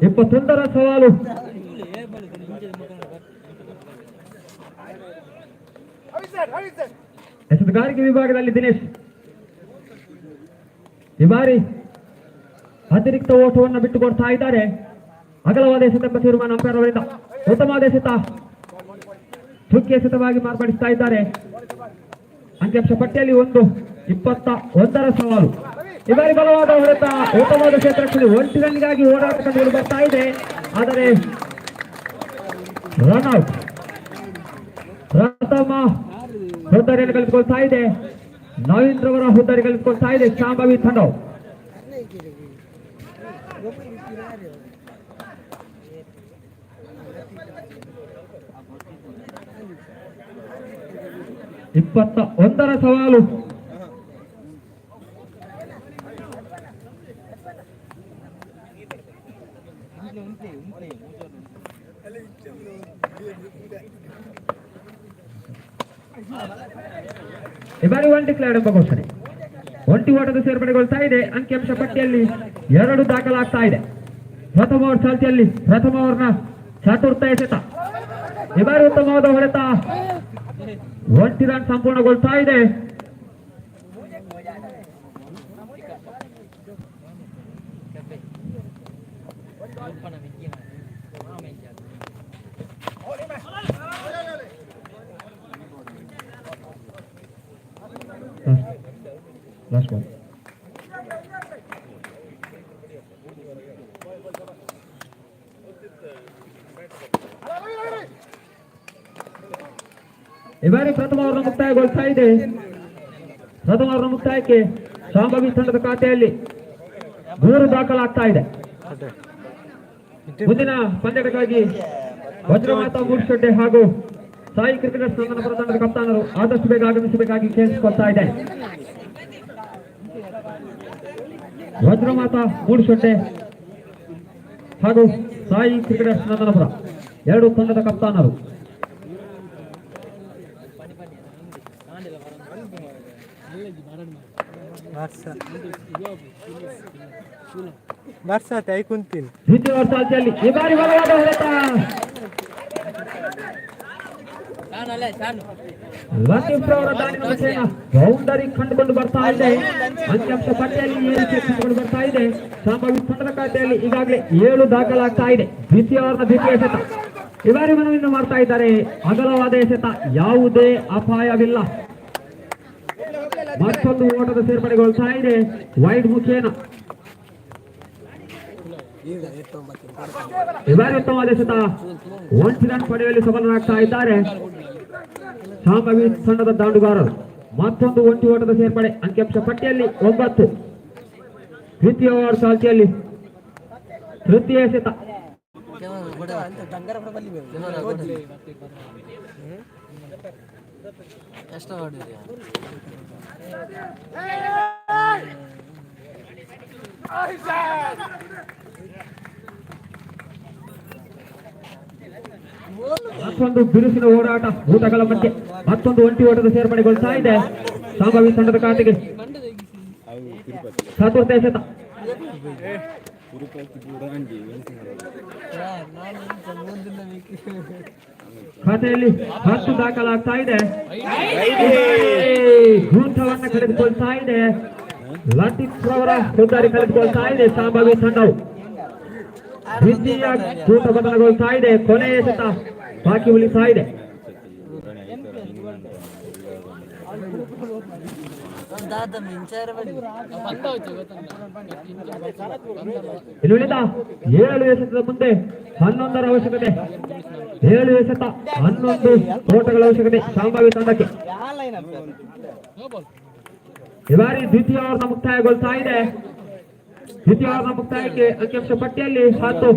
ಇಪ್ಪತ್ತೊಂದರ ಸವಾಲು. ಎಸೆತಗಾರಿಕೆ ವಿಭಾಗದಲ್ಲಿ ದಿನೇಶ್ ಈ ಬಾರಿ ಅತಿರಿಕ್ತ ಓಟವನ್ನು ಬಿಟ್ಟುಕೊಡ್ತಾ ಇದ್ದಾರೆ. ಅಗಲವಾದ ಎಸೆತ ತೀರ್ಮಾನ ಅಂಪೈರ್ ಅವರಿಂದ. ಉತ್ತಮವಾದ ಎಸೆತ ಚುಕ್ಕಿ ಎಸೆತವಾಗಿ ಮಾರ್ಪಡಿಸ್ತಾ ಇದ್ದಾರೆ. ಅಂಕಿಅಂಶ ಪಟ್ಟಿಯಲ್ಲಿ 21ರ ಸವಾಲು. ಈ ಬಾರಿ ಬಲವಾದ ಹೊಡೆತ, ಉತ್ತಮವಾದ ಕ್ಷೇತ್ರ ರಕ್ಷಣೆ, 1 ರನ್ಗಾಗಿ ಓಡಾಟ ಕಂಡು ಬರ್ತಾ ಇದೆ. ಆದರೆ ರನ್ಔಟ್. ಪ್ರಥಮ ಹುದ್ದಾರಿಯನ್ನು ಕಳೆದುಕೊಳ್ತಾ ಇದೆ. ನವೀಂದ್ರವರ ಹುದ್ದಾರಿ ಕಳೆದುಕೊಳ್ತಾ ಇದೆ ಶಾಂಭವಿ ತಂಡ. ಇಪ್ಪತ್ತೊಂದರ ಸವಾಲು. ಈ ಬಾರಿ 1 ಡಿಕ್ಲೇರ್ಡ್ ಎಂಬ ಘೋಷಣೆ. 1 ಓಟದ ಸೇರ್ಪಡೆಗೊಳ್ತಾ ಇದೆ. ಅಂಕಿಅಂಶ ಪಟ್ಟಿಯಲ್ಲಿ 2 ದಾಖಲಾಗ್ತಾ ಇದೆ. ಪ್ರಥಮ ಓವರ್ ಚಾಲ್ತಿಯಲ್ಲಿ ಪ್ರಥಮ ಓವರ್ನ ಚತುರ್ಥ ಎಸೆತ. ಈ ಬಾರಿ ಉತ್ತಮವಾದ ಹೊಡೆತ, 1 ರನ್ ಸಂಪೂರ್ಣಗೊಳ್ತಾ ಇದೆ. Last one. ಈ ಬಾರಿ ಪ್ರಥಮ ಓವರ್ನ ಮುಕ್ತಾಯಗೊಳ್ತಾ ಇದೆ. ಪ್ರಥಮ ಓವರ್ನ ಮುಕ್ತಾಯಕ್ಕೆ ಶಾಂಭವಿ ತಂಡದ ಖಾತೆಯಲ್ಲಿ 3 ದಾಖಲಾಗ್ತಾ ಇದೆ. ಮುಂದಿನ ಪಂದ್ಯಗಳಿಗಾಗಿ ವಜ್ರಮಾತಾ ಮೂರ್ಶೆಡ್ಡೆ ಹಾಗೂ ಸಾಯಿ ಕ್ರಿಕೆಟರ್ಸ್ ನಂದನಪುರ ತಂಡದ ಕಪ್ತಾನರು ಆದಷ್ಟು ಬೇಗ ಆಗಮಿಸಬೇಕಾಗಿ ಕೇಳಿಸಿಕೊಳ್ತಾ ಇದ್ದಾರೆ. ವಜ್ರಮಾತಾ ಮೂರ್ಶೆಡ್ಡೆ ಹಾಗೂ ಸಾಯಿ ಕ್ರಿಕೆಟರ್ಸ್ ನಂದನಪುರ 2 ತಂಡದ ಕಪ್ತಾನರು. Barça te aikuntin. ದ್ವಿತೀಯ ಓವರ್ ಚಾಲ್ತಿಯಲ್ಲಿ ಈ ಬಾರಿ ಬಲವಾದ ಹೊಡೆತ. ಲತೀಫ್ ಅವರ ದಾಳಿನ ಮುಖೇನ ಬೌಂಡರಿ ಕಂಡುಕೊಂಡು ಬರ್ತಾ ಇದೆ. ಅಂಕಿಅಂಶ ಪಟ್ಟಿಯಲ್ಲಿ 7 ಕಂಡುಕೊಂಡು ಬರ್ತಾ ಇದೆ. ಸಂಭಾವ್ಯ ತಂಡದ ಖಾತೆಯಲ್ಲಿ ಈಗಾಗಲೇ 7 ದಾಖಲಾಗ್ತಾ ಇದೆ. ದ್ವಿತೀಯ ಓವರ್ನ ದ್ವಿತೀಯ ಎಸೆತ ಈ ಬಾರಿ ಮನವಿಯನ್ನು ಮಾಡ್ತಾ ಇದ್ದಾರೆ. ಅಗಲವಾದ ಎಸೆತ, ಯಾವುದೇ ಅಪಾಯವಿಲ್ಲ. ಮತ್ತೊಂದು ಓಟದ ಸೇರ್ಪಡೆಗೊಳ್ತಾ ಇದೆ ವೈಡ್ ಮುಖೇನ. ಈ ಬಾರಿ ಉತ್ತಮವಾದ ಎಸೆತ, 1 ರನ್ ಪಡೆಯುವಲ್ಲಿ ಸಫಲರಾಗ್ತಾ ಇದ್ದಾರೆ ಸಂಭಾವ್ಯ ತಂಡದ ದಾಂಡುಗಾರರು. ಮತ್ತೊಂದು ಒಂಟಿ ಓಟದ ಸೇರ್ಪಡೆ, ಅಂಕಿಅಂಶ ಪಟ್ಟಿಯಲ್ಲಿ 9. ದ್ವಿತೀಯ ಓವರ್ ಚಾಲ್ತಿಯಲ್ಲಿ ತೃತೀಯ ಎಸೆತ. ಮತ್ತೊಂದು ಬಿರುಸಿನ ಓಡಾಟ ಊಟಗಳ ಮಧ್ಯೆ ಮತ್ತೊಂದು ಒಂಟಿ ಓಟದ ಸೇರ್ಪಡೆಗೊಳ್ತಾ ಇದೆ ಸಂಭಾವ್ಯ ತಂಡದ ಖಾತೆಗೆ. ಚತುರ್ಥ ಎಸೆತ, ಖಾತೆಯಲ್ಲಿ 10 ದಾಖಲಾಗ್ತಾ ಇದೆ. ಗೂಟವನ್ನು ಕಳೆದುಕೊಳ್ತಾ ಇದೆ. ಲತೀಫ್ ಅವರ ಹುದ್ದಾರಿ ಕಳೆದುಕೊಳ್ತಾ ಇದೆ ಸಂಭಾವ್ಯ ತಂಡವು. ದ್ವಿತೀಯ ಕೂಟ ಬದಲಾಗೊಳ್ತಾ ಇದೆ. ಕೊನೆಯ ಎಸೆತ ಬಾಕಿ ಉಳಿತಾ ಇದೆ. ಇನ್ನುಳಿದ 7 ಎಸೆತದ ಮುಂದೆ 11ರ ಅವಶ್ಯಕತೆ. 7 ಎಸೆತ 11 ಓಟಗಳ ಅವಶ್ಯಕತೆ ಸಂಭಾವ್ಯ ತಂಡಕ್ಕೆ. ಈ ಬಾರಿ ದ್ವಿತೀಯ ಓವರ್ನ ಮುಕ್ತಾಯಗೊಳ್ತಾ ಇದೆ. ದ್ವಿತೀಯ ಓವರ್ನ ಮುಕ್ತಾಯಕ್ಕೆ ಅಂಕಿಅಂಶ ಪಟ್ಟಿಯಲ್ಲಿ 10.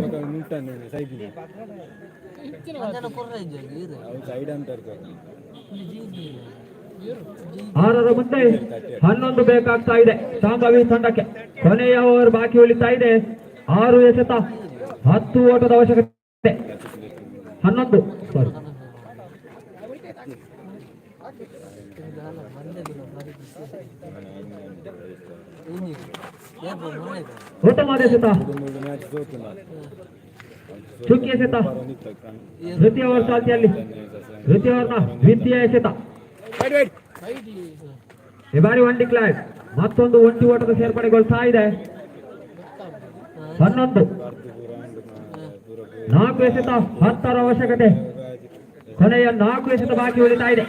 6ರ ಮುಂದೆ 11 ಬೇಕಾಗ್ತಾ ಇದೆ ಸಂಭಾವ್ಯ ತಂಡಕ್ಕೆ. ಕೊನೆಯ ಓವರ್ ಬಾಕಿ ಉಳಿತಾ ಇದೆ. 6 ಎಸೆತ 10 ಓಟದ ಅವಶ್ಯಕತೆ. 11 ಉತ್ತಮವಾದ ಎಸೆತ, ಚುಕ್ಕಿ ಎಸೆತ. ದ್ವಿತೀಯ ಓವರ್ ಚಾಲ್ತಿಯಲ್ಲಿ ದ್ವಿತೀಯ ಓವರ್ನ ದ್ವಿತೀಯ ಎಸೆತ. ಈ ಬಾರಿ 1 ಡಿಕ್ಲೇರ್ಡ್. ಮತ್ತೊಂದು ಒಂಟಿ ಓಟದ ಸೇರ್ಪಡೆಗೊಳ್ತಾ ಇದೆ. 11 4 ಎಸೆತ 10ರ ಅವಶ್ಯಕತೆ. ಕೊನೆಯ 4 ಎಸೆತ ಬಾಕಿ ಉಳಿತಾ ಇದೆ.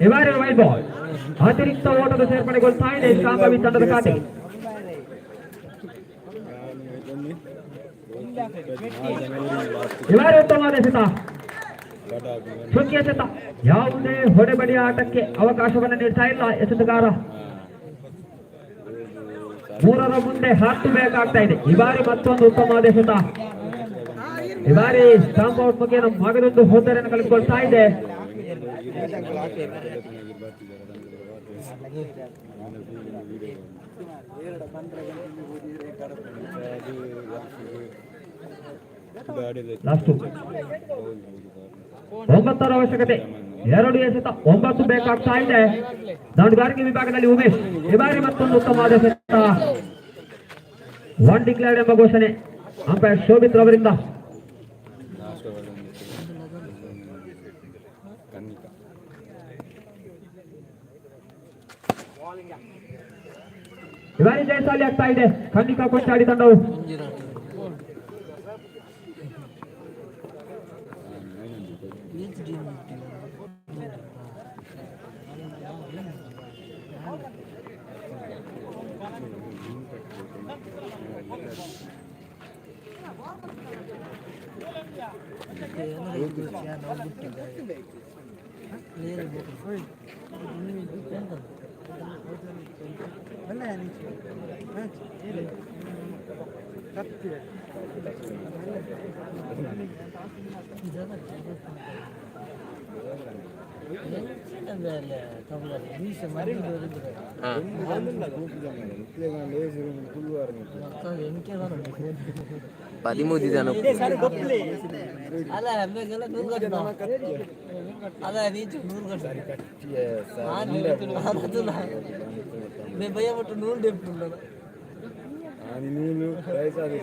ಈ ಬಾರಿ ವೈಡ್ ಬಾಲ್, ಅತಿರಿಕ್ತ ಓಟದ ಸೇರ್ಪಡೆಗೊಳ್ತಾ ಇದೆ ಸಂಭಾವ್ಯ ತಂಡದ ಖಾತೆ. ಈ ಬಾರಿ ಉತ್ತಮವಾದ ಎಸೆತ, ಚುಕ್ಕಿ ಎಸೆತ. ಯಾವುದೇ ಹೊಡೆಬಡಿಯ ಆಟಕ್ಕೆ ಅವಕಾಶವನ್ನು ನೀಡ್ತಾ ಇಲ್ಲ ಎಸೆತಗಾರ. 3ರ ಮುಂದೆ 10 ಬೇಕಾಗ್ತಾ ಇದೆ. ಈ ಬಾರಿ ಮತ್ತೊಂದು ಉತ್ತಮವಾದ ಎಸೆತ. ಈ ಬಾರಿ ಸ್ಟಾಂಪ್ ಔಟ್ ಬಗ್ಗೆ ನಮ್ಮ ಮಗದೊಂದು ಹೋದರೆಯನ್ನು ಕಳೆದುಕೊಳ್ತಾ ಇದೆ. ಲಾಸ್ಟ್ 9ರ ಅವಶ್ಯಕತೆ. 2 ಎಸೆತ 9 ಬೇಕಾಗ್ತಾ ಇದೆ ದಾಂಡುಗಾರಿಕೆ ವಿಭಾಗದಲ್ಲಿ ಉಮೇಶ್. ಈ ಬಾರಿ ಮತ್ತೊಂದು ಉತ್ತಮವಾದ ಎಸೆತ. 1 ಡಿಕ್ಲೇರ್ಡ್ ಎಂಬ ಘೋಷಣೆ ಅಂಪೈರ್ ಶೋಭಿತ್ ಅವರಿಂದ. ಈ ಬಾರಿ ಜಯಶಾಲಿ ಆಗ್ತಾ ಇದೆ ಖಂಡಿಕಾ ಕೊಂಚಾಡಿ ತಂಡವು. పదిమూడు జనం ಅಲ್ಲ ನಮಗೆಲ್ಲ 100 ಗಂಟೆ ಅಲ್ಲ ನೀಚು 100 ಗಂಟೆ నేను భయపట్టు నూనె తెప్పుకున్నాను అని నీళ్ళు రైస్ అది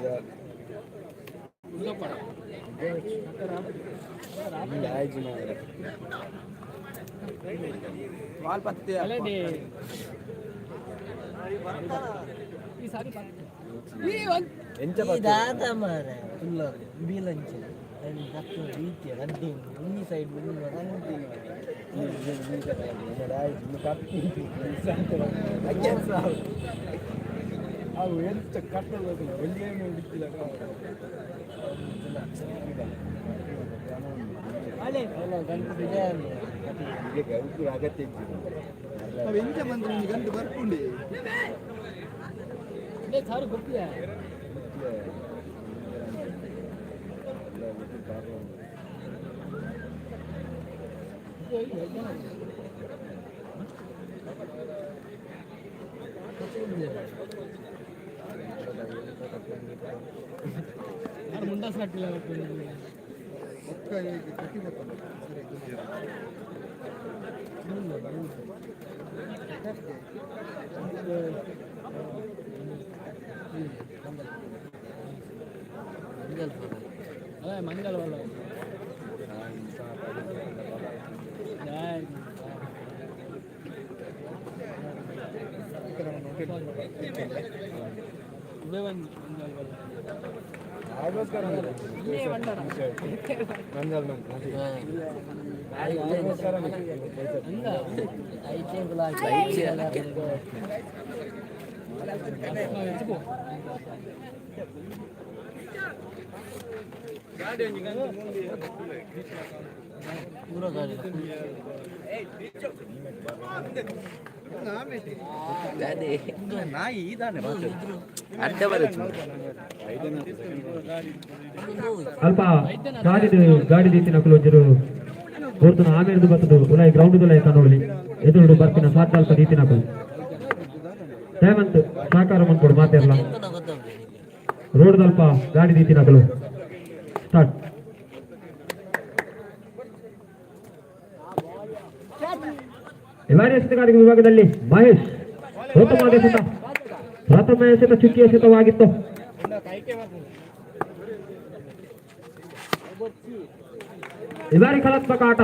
ಇದಾದ ಮಾರ ಫುಲ್ ಬೀಲಂಚೆ ರೀತಿಯ ಗಡ್ಡೆ ಈ ಸೈಡ್ ಅವು ಎಂತ ಕಟ್ಟಬೇಕು ಎಲ್ಲಿಯೇನು ಹಿಡಿತಿಲ್ಲ ಅಗತ್ಯ ಅವು ಎಂತ ಬಂದ್ರೆ ಗಂಟು ಬರ್ಕೊಂಡಿ ಸಾರು ಗೊತ್ತಿಲ್ಲ ಮುಂಡಾಸ್ ಕಟ್ಟಿಲ್ಲ ಮಂಗಲ್ ವಲ್ಲ पूरा गाड़ी ಅಲ್ಪ ಗಾಡಿ ರೀತಿನ ಕುಲೋಜರು ಹೊರತು ಆಮೇಲೆ ಬರ್ತದು ಉಲಾಯಿ ಗ್ರೌಂಡ್ ಲೈಕ ನೋಡಿ ಎದುರು ಬರ್ತಿನ ಸಾಕು ಅಲ್ಪ ರೀತಿನ ಕುಲು ಹೇಮಂತ್ ಸಹಕಾರ ಮಾಡ್ಕೊಡು ಮಾತಾಡಲ್ಲ ರೋಡ್ ಅಲ್ಪ ಗಾಡಿ ರೀತಿನ ಕುಲು ಸ್ಟಾರ್ಟ್ ಎಸೆತಗಾರಿಕೆ ವಿಭಾಗದಲ್ಲಿ ಮಹೇಶ್ ಉತ್ತಮವಾದ ಎಸೆತ ಪ್ರಥಮ ಎಸೆತ ಚುಕ್ಕಿ ಎಸೆತವಾಗಿತ್ತು ಈ ಬಾರಿ ಕಲಾತ್ಮಕ ಆಟ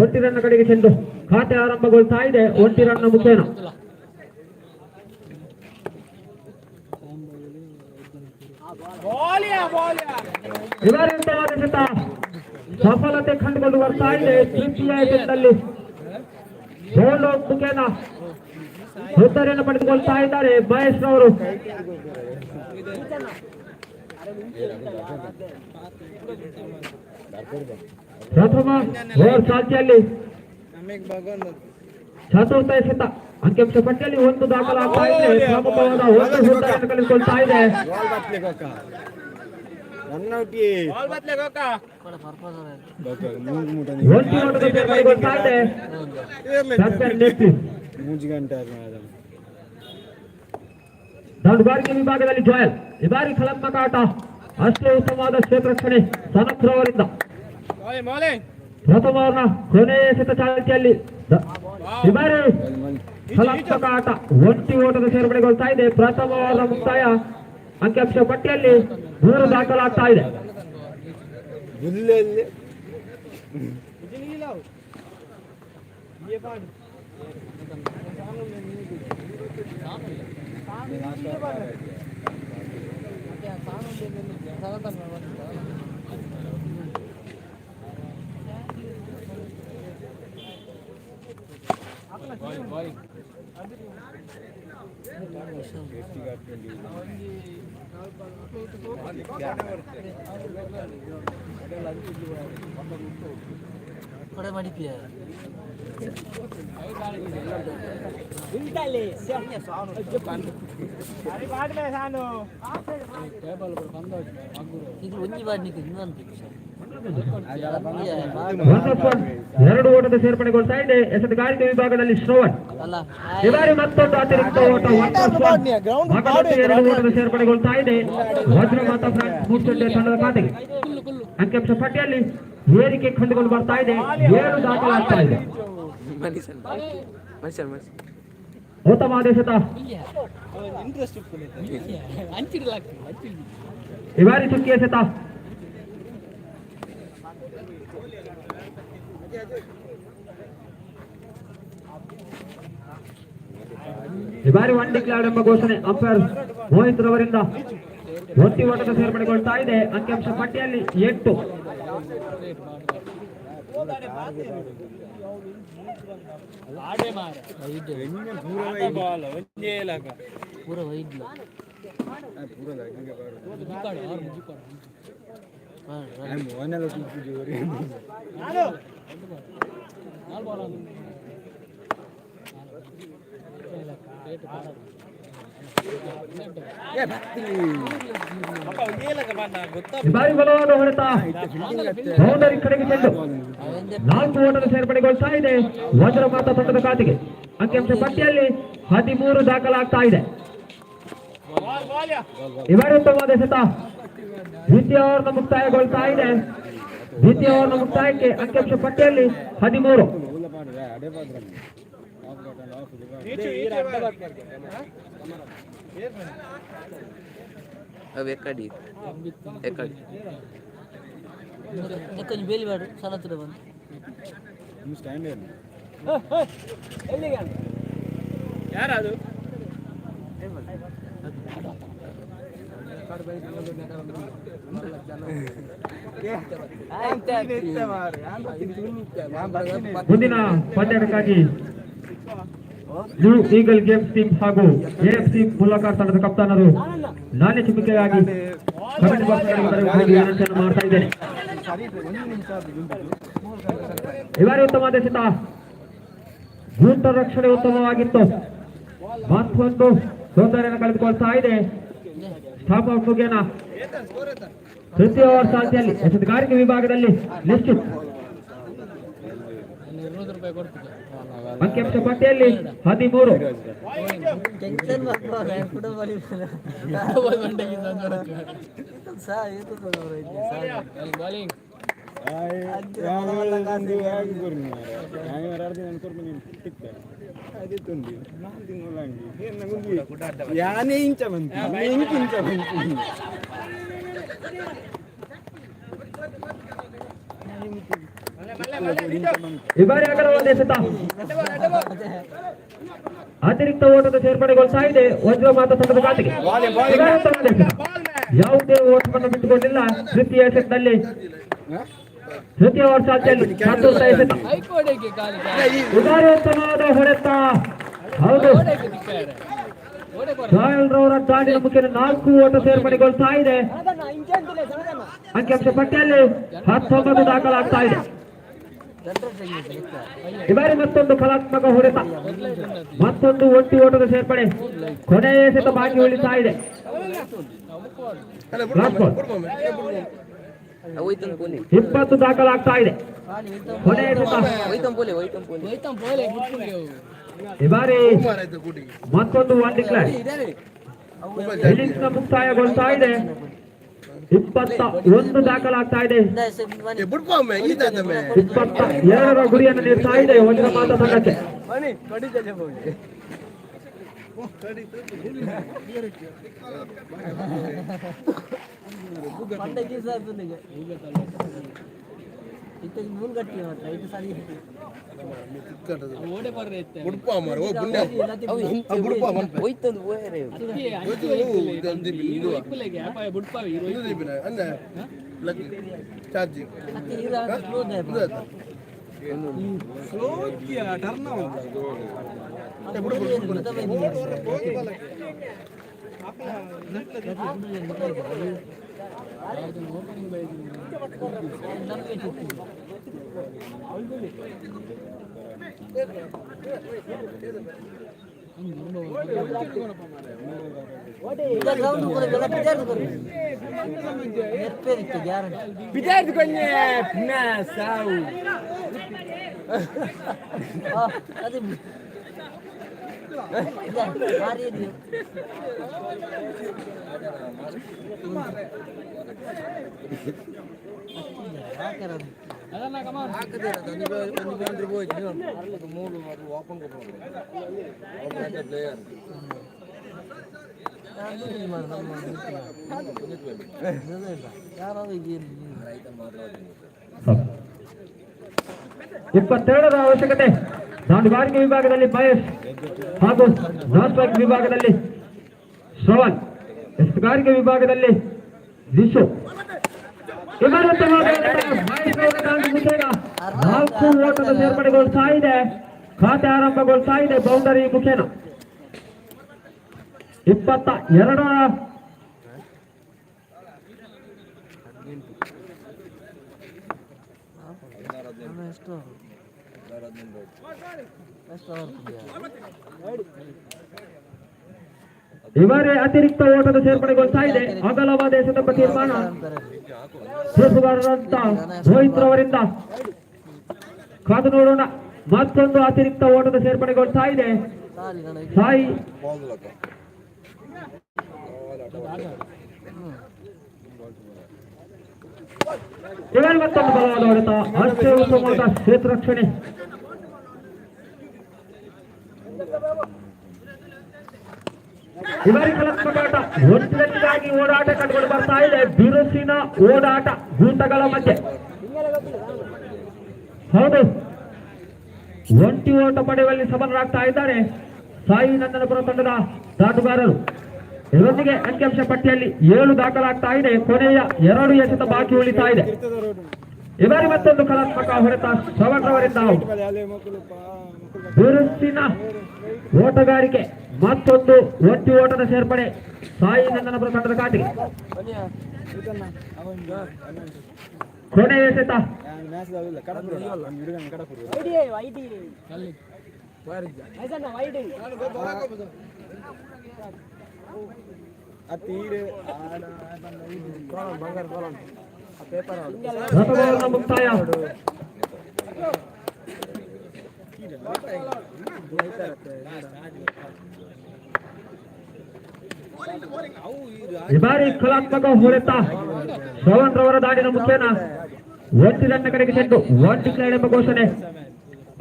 1 ರನ್ನ ಕಡೆಗೆ ಚೆಂಡು ಖಾತೆ ಆರಂಭಗೊಳ್ತಾ ಇದೆ 1 ರನ್ನ ಮುಖೇನ ಈ ಬಾರಿ ಉತ್ತಮವಾದ ಎಸೆತ ಸಫಲತೆ ಕಂಡುಕೊಂಡು ಬರ್ತಾ ಇದೆ ತೃತೀಯ ಎಸೆತದಲ್ಲಿ ಗೋಲ್ ಮುಖೇನ ಉತ್ತರವನ್ನು ಪಡೆದುಕೊಳ್ತಾ ಇದ್ದಾರೆ ಮಹೇಶ್ ರವರು ಪ್ರಥಮ ಓವರ್ ಚಾಲ್ತಿಯಲ್ಲಿ ಚತುರ್ಥ ಎಸೆತ ಅಂಕಿಅಂಶ ಪಟ್ಟಿಯಲ್ಲಿ 1 ದಾಖಲಾಗ್ತಾ ಇದೆ ಪ್ರಮುಖವಾದ 1 ಉತ್ತರವನ್ನು ಕಳೆದುಕೊಳ್ತಾ ಇದೆ ದಂಡುಗಾರಿಕೆ ವಿಭಾಗದಲ್ಲಿ ಜೋಯಲ್ ಈ ಬಾರಿ ಕಲಾತ್ಮಕ ಆಟ ಅಷ್ಟೇ ಉತ್ತಮವಾದ ಕ್ಷೇತ್ರ ರಕ್ಷಣೆ ಸನತ್ ರವರಿಂದ ಪ್ರಥಮ ಕೊನೆಯ ಎಸೆತ ಚಾಲ್ತಿಯಲ್ಲಿ ಈ ಬಾರಿ ಕಲಾತ್ಮಕ ಆಟ 1 ಓಟದ ಸೇರ್ಪಡೆಗೊಳ್ತಾ ಇದೆ ಪ್ರಥಮ ಓವರ್ನ ಮುಕ್ತಾಯ ಅಂಕಿಅಂಶ ಪಟ್ಟಿಯಲ್ಲಿ 3 ದಾಖಲಾಗ್ತಾ ಇದೆ ಕೊಡೆ ಮಾಡಿದ್ಯಾ ಇದು ಒಂಜಿ ಬಾರಿ ಇನ್ನೊಂದು ಎರಡು ಓಟದ ಸೇರ್ಪಡೆಗೊಳ್ತಾ ಇದೆ ಎಸೆತಗಾರಿಕೆ ವಿಭಾಗದಲ್ಲಿ ಶ್ರವಣ್. ಈ ಬಾರಿ ಮತ್ತೊಂದು ಅತಿರಿಕ್ತ ಓಟ ಎರಡು ಓಟದ ಸೇರ್ಪಡೆಗೊಳ್ತಾ ಇದೆ ವಜ್ರಮಾತ ಫ್ರಾನ್ಸ್ ಮೂರ್ಚೊಡ್ಡೆ ತಂಡದ ಖಾತೆಗೆ. ಅಂಕಿಅಂಶ ಪಟ್ಟಿಯಲ್ಲಿ ಏರಿಕೆ ಕಂಡುಕೊಂಡು ಬರ್ತಾ ಇದೆ, 7 ದಾಖಲಾಗ್ತಾ ಇದೆ. ಉತ್ತಮ ಎಸೆತ ಈ ಬಾರಿ ಚುಕ್ಕಿ ಎಸೆತ. ಈ ಬಾರಿ 1 ಡಿಕ್ಲೇರ್ಡ್ ಎಂಬ ಘೋಷಣೆ ಅಂಪೈರ್ ಮೋಹಿತ್ ರವರಿಂದ. ಒತ್ತಿ ಓಟದ ಸೇರ್ಪಡೆಗೊಳ್ತಾ ಇದೆ ಅಂಕಿಅಂಶ ಪಟ್ಟಿಯಲ್ಲಿ 8. ಬಾರಿ ಬಲವಾದ ಹೊಡೆತ, ಬೌಂಡರಿ ಕಡೆಗೆ ಚೆಂಡು. 4 ಓಟದ ಸೇರ್ಪಡೆಗೊಳ್ತಾ ಇದೆ ವಜ್ರಮಾತ ತಂಡದ ಖಾತೆಗೆ. ಅಂಕಿಅಂಶ ಪಟ್ಟಿಯಲ್ಲಿ 13 ದಾಖಲಾಗ್ತಾ ಇದೆ. ಈ ಬಾರಿ ಉತ್ತಮವಾದ ಎಸೆತ. ದ್ವಿತೀಯ ಓವರ್ನ ಮುಕ್ತಾಯಗೊಳ್ತಾ ಇದೆ. ದ್ವಿತೀಯ ಓವರ್ನ ಮುಕ್ತಾಯಕ್ಕೆ ಅಂಕಿಅಂಶ ಪಟ್ಟಿಯಲ್ಲಿ 13. अब एकड़ी ಬೇಲಿ ಬಾಡು ಸಲತ್ರ ಬಂದು ಯಾರದು ಮುಂದಿನ ಪಂದ್ಯಕ್ಕಾಗಿ ನ್ಯೂ ಈಗಲ್ ಗೇಮ್ಸ್ ಟೀಮ್ ಹಾಗೂ ಎಎಫ್ಸಿ ಮುಲ್ಲಕಾರ್ ತಂಡದ ಕಪ್ತಾನರು ನಾಣ್ಯ ಚಿಮ್ಮಿಕೆಯಾಗಿ ಕಮೆಂಟ್ ಬಾಕ್ಸ್ ಮಾಡ್ತಾ ಇದ್ದೇನೆ. ಈ ಬಾರಿ ಉತ್ತಮವಾದ ಎಸೆತ. ಗೂಟ ರಕ್ಷಣೆ ಉತ್ತಮವಾಗಿತ್ತು. ಮತ್ತೊಂದು ಸೌಂದರ್ಯನ ಕಳೆದುಕೊಳ್ತಾ ಇದೆ ಸ್ಟಾಪ್ ಔಟ್ ಮುಗೇನ. ತೃತೀಯ ಓವರ್ ಸಾಧ್ಯದಲ್ಲಿ ಎಸೆತಗಾರಿಕೆ ವಿಭಾಗದಲ್ಲಿ ನಿಶ್ಚಿತ್. ಅಂಕಿಅಂಶ ಪಟ್ಟಿಯಲ್ಲಿ 13. ಈ ಬಾರಿ ಅಗಲವಾದ ಎಸೆತ. ಅತಿರಿಕ್ತ ಓಟದ ಸೇರ್ಪಡೆಗೊಳ್ತಾ ಇದೆ ವಜ್ರಮಾತ ತಂಡದ ಖಾತೆಗೆ. ಯಾವುದೇ ಓಟವನ್ನು ಬಿಟ್ಟುಕೊಂಡಿಲ್ಲ ತೃತೀಯ ಸೆಟ್ನಲ್ಲಿ. ತೃತೀಯ ಓವರ್ ಸಾಧ್ಯದಲ್ಲಿ ಮತ್ತೊಂದು ಎಸೆತ. ಉದಾಹರಣವಾದ ಹೊಡೆತ. ಹೌದು, ರಾಯಲ್ ರವರ ದಾಳಿಯ ಮುಖ್ಯ 4 ಓಟ ಸೇರ್ಪಡೆಗೊಳ್ತಾ ಇದೆ. ಅಂಕಿಅಂಶ ಪಟ್ಟಿಯಲ್ಲಿ 19 ದಾಖಲಾಗ್ತಾ ಇದೆ. ಈ ಬಾರಿ ಮತ್ತೊಂದು ಕಲಾತ್ಮಕ ಹೊಡೆತ, ಮತ್ತೊಂದು ಒಂಟಿ ಓಟದ ಸೇರ್ಪಡೆ. ಕೊನೆಯ ಎಸೆತ ಬಾಕಿ ಉಳಿತಾ ಇದೆ. 20 ದಾಖಲಾಗ್ತಾ ಇದೆ. ಕೊನೆಯ ಎಸೆತ. ಈ ಬಾರಿ ಮತ್ತೊಂದು 1 ಡಿಕ್ಲೇರ್. ಇನ್ನಿಂಗ್ಸ್ನ ಮುಕ್ತಾಯಗೊಳ್ತಾ ಇದೆ. 21 ದಾಖಲಾಗ್ತಾ ಇದೆ. 22ರ ಗುರಿಯನ್ನು ನೀಡ್ತಾ ಇದೆ ವಜ್ರಮಾತ ತಂಡಕ್ಕೆ. ಗ್ರೌಂಡ್ ಕೂಡ ಬೆಲ್ಲ ಬಿದ್ದಾರ್ದು ಬರು ನೆರ್ಪೇರಿತ್ತು ಗ್ಯಾರಂಟಿ ಬಿದ್ದಾರ್ದು ಕೊನ್ನೆ ನಾ ಸಾವು ಅದು ಭಾರಿ ಇದೆ ಇಪ್ಪತ್ತೆರಡರ ಅವಶ್ಯಕತೆ. ದಾಂಡುಗಾರಿಕೆ ವಿಭಾಗದಲ್ಲಿ ಮಹೇಶ್ ಹಾಗೂ ನಾನ್ ಸ್ಟ್ರೈಕ್ ವಿಭಾಗದಲ್ಲಿ ಶ್ರವಣ್, ಎಸ್ತುಗಾರಿಕೆ ವಿಭಾಗದಲ್ಲಿ ದಿಶು. ನಾಲ್ಕು ಓಟದ ಸೇರ್ಪಡೆಗೊಳ್ತಾ ಇದೆ. ಖಾತೆ ಆರಂಭಗೊಳ್ತಾ ಇದೆ ಬೌಂಡರಿ ಮುಖೇನ. 22ರ ಇವರೇ ಅತಿರಿಕ್ತ ಓಟದ ಸೇರ್ಪಡೆಗೊಳ್ತಾ ಇದೆ. ಅಗಲವಾದ ಎಸೆತ ತೀರ್ಮಾನ ಸೇರ್ಪುಗಾರರಂತ ರೋಹಿತ್ ರವರಿಂದ. ಕಾದು ನೋಡೋಣ. ಮತ್ತೊಂದು ಅತಿರಿಕ್ತ ಓಟದ ಸೇರ್ಪಡೆಗೊಳ್ತಾ ಇದೆ. ಸಾಯಿ ಇವರ ಮತ್ತೊಂದು ಬಲವಾದ ಹೊಡೆತ. ಅಷ್ಟೇ ಉತ್ತಮವಾದ ಕ್ಷೇತ್ರ ರಕ್ಷಣೆ. ಇವರಿ ಕಲಾತ್ಮಕ ಆಟ. ಒಂಟಿಗಾಗಿ ಓಡಾಟ ಕಂಡುಕೊಂಡು ಬರ್ತಾ ಇದೆ. ಬಿರುಸಿನ ಓಡಾಟ ಗೂಟಗಳ ಮಧ್ಯೆ. ಹೌದು, ಒಂಟಿ ಓಟ ಪಡೆಯುವಲ್ಲಿ ಸಮರ್ಥರಾಗ್ತಾ ಇದ್ದಾರೆ ಸಾಯಿ ನಂದನಪುರ ತಂಡದ ದಾಟುಗಾರರು. ಇದರೊಂದಿಗೆ ಅಂಕಿಅಂಶ ಪಟ್ಟಿಯಲ್ಲಿ 7 ದಾಖಲಾಗ್ತಾ ಇದೆ. ಕೊನೆಯ 2 ಎಸೆತ ಬಾಕಿ ಉಳಿತಾ ಇದೆ. ಇವರಿ ಮತ್ತೊಂದು ಕಲಾತ್ಮಕ ಹೊಡೆತ ಶ್ರವಣ್ ರವರಿಂದ. ಬಿರುಸಿನ ಓಟಗಾರಿಕೆ. ಮತ್ತೊಂದು ಒಂಟಿ ಓಟದ ಸೇರ್ಪಡೆ ಸಾಯಿ ನಂದನಪುರ ತಂಡದ ಖಾತೆಗೆ. ಕೊನೆಯ ಎಸೆತ ಮುಕ್ತಾಯ. ಈ ಬಾರಿ ಕಲಾತ್ಮಕ ಹೊಡೆತ ಶ್ರವಣ್ ರವರ ದಾಡಿನ ಮುಖೇನ ಒಂಟಿ ರನ್ನ ಕಡೆಗೆ ಚೆಂಡು. ಒಂಟಿ ಕ್ಲೈಡ್ ಎಂಬ ಘೋಷಣೆ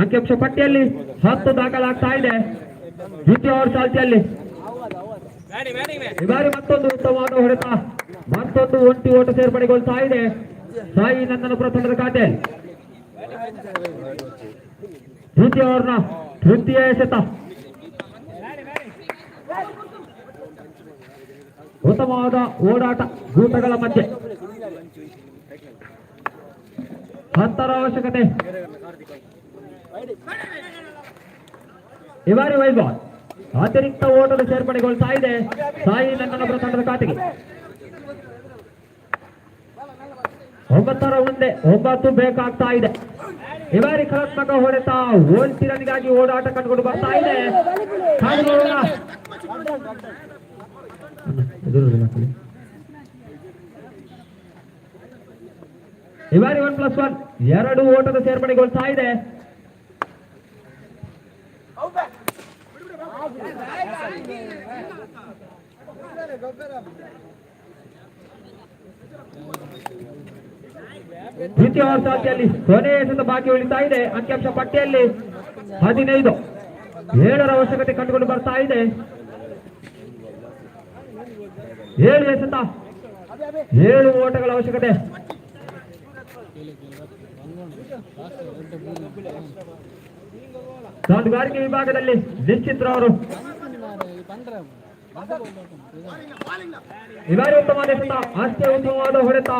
ಅಂಕಿಅಂಶ ಪಟ್ಟಿಯಲ್ಲಿ 10 ದಾಖಲಾಗ್ತಾ ಇದೆ. ದ್ವಿತೀಯ ಓವರ್ ಚಾಲ್ತಿಯಲ್ಲಿ ಈ ಬಾರಿ ಮತ್ತೊಂದು ಉತ್ತಮವಾದ ಹೊಡೆತ. ಮತ್ತೊಂದು ಒಂಟಿ ಓಟ ಸೇರ್ಪಡೆಗೊಳ್ತಾ ಇದೆ ಸಾಯಿ ನಂದನಪುರ ತಂಡದ ಖಾತೆಯಲ್ಲಿ. ದ್ವಿತೀಯ ಓವರ್ನ ತೃತೀಯ ಎಸೆತ. ಉತ್ತಮವಾದ ಓಡಾಟ ಗೂಟಗಳ ಮಧ್ಯೆ. 10ರ ಅವಶ್ಯಕತೆ. ಈ ಬಾರಿ ವೈಭವ್ ಅತಿರಿಕ್ತ ಓಟದ ಸೇರ್ಪಡೆಗೊಳ್ತಾ ಇದೆ ಸಾಯಿ ನಂದನಪುರ ತಂಡದ ಖಾತೆಗೆ. 9ರ ಮುಂದೆ 9 ಬೇಕಾಗ್ತಾ ಇದೆ. ಈ ಬಾರಿ ಕಲಾತ್ಮಕ ಹೊಡೆತ. ಒಂಟಿ ರನ್ನಿಗಾಗಿ ಓಡಾಟ ಕಂಡುಕೊಂಡು ಬರ್ತಾ ಇದೆ. ಈ ಬಾರಿ 1+1 2 ಓಟದ ಸೇರ್ಪಡೆಗೊಳ್ತಾ ಇದೆ. ದ್ವಿತೀಯ ಓವರ್ ಚಾಲ್ತಿಯಲ್ಲಿ ಕೊನೆಯ ಎಸೆತ ಬಾಕಿ ಉಳಿತಾ ಇದೆ. ಅಂಕಿಅಂಶ ಪಟ್ಟಿಯಲ್ಲಿ 15. 7ರ ಅವಶ್ಯಕತೆ ಕಂಡುಕೊಂಡು ಬರ್ತಾ ಇದೆ. 7 ಎಸೆತ 7 ಓಟಗಳ ಅವಶ್ಯಕತೆ. ದಾಂಡುಗಾರಿಕೆ ವಿಭಾಗದಲ್ಲಿ ನಿಶ್ಚಿತ್ ಅವರು ಈ ಬಾರಿ ಉತ್ತಮವಾದ ಎಸೆತ. ಅಷ್ಟೇ ಉತ್ತಮವಾದ ಹೊಡೆತ.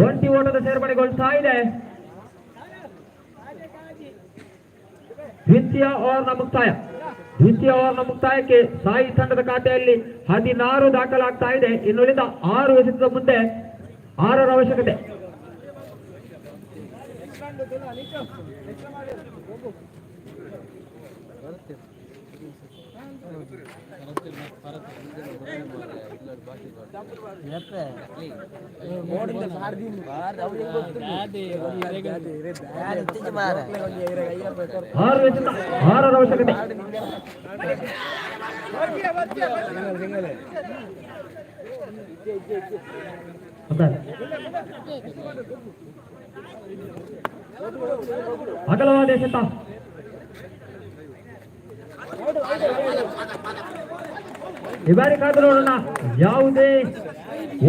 ಒಂಟಿ ಓಟದ ಸೇರ್ಪಡೆಗೊಳ್ತಾ ಇದೆ. ದ್ವಿತೀಯ ಓವರ್ನ ಮುಕ್ತಾಯ. ದ್ವಿತೀಯ ಓವರ್ನ ಮುಕ್ತಾಯಕ್ಕೆ ಸಾಯಿ ತಂಡದ ಖಾತೆಯಲ್ಲಿ 16 ದಾಖಲಾಗ್ತಾ ಇದೆ. ಇನ್ನುಳಿದ 6 ಎಸೆತದ ಮುಂದೆ 6ರ ಅವಶ್ಯಕತೆ. ಆರು ಎಸೆತ, 6ರ ಅವಶ್ಯಕತೆ. ಅಗಲವಾದ ಎಸೆತ. ಈ ಬಾರಿ ಕಾದು ನೋಡೋಣ, ಯಾವುದೇ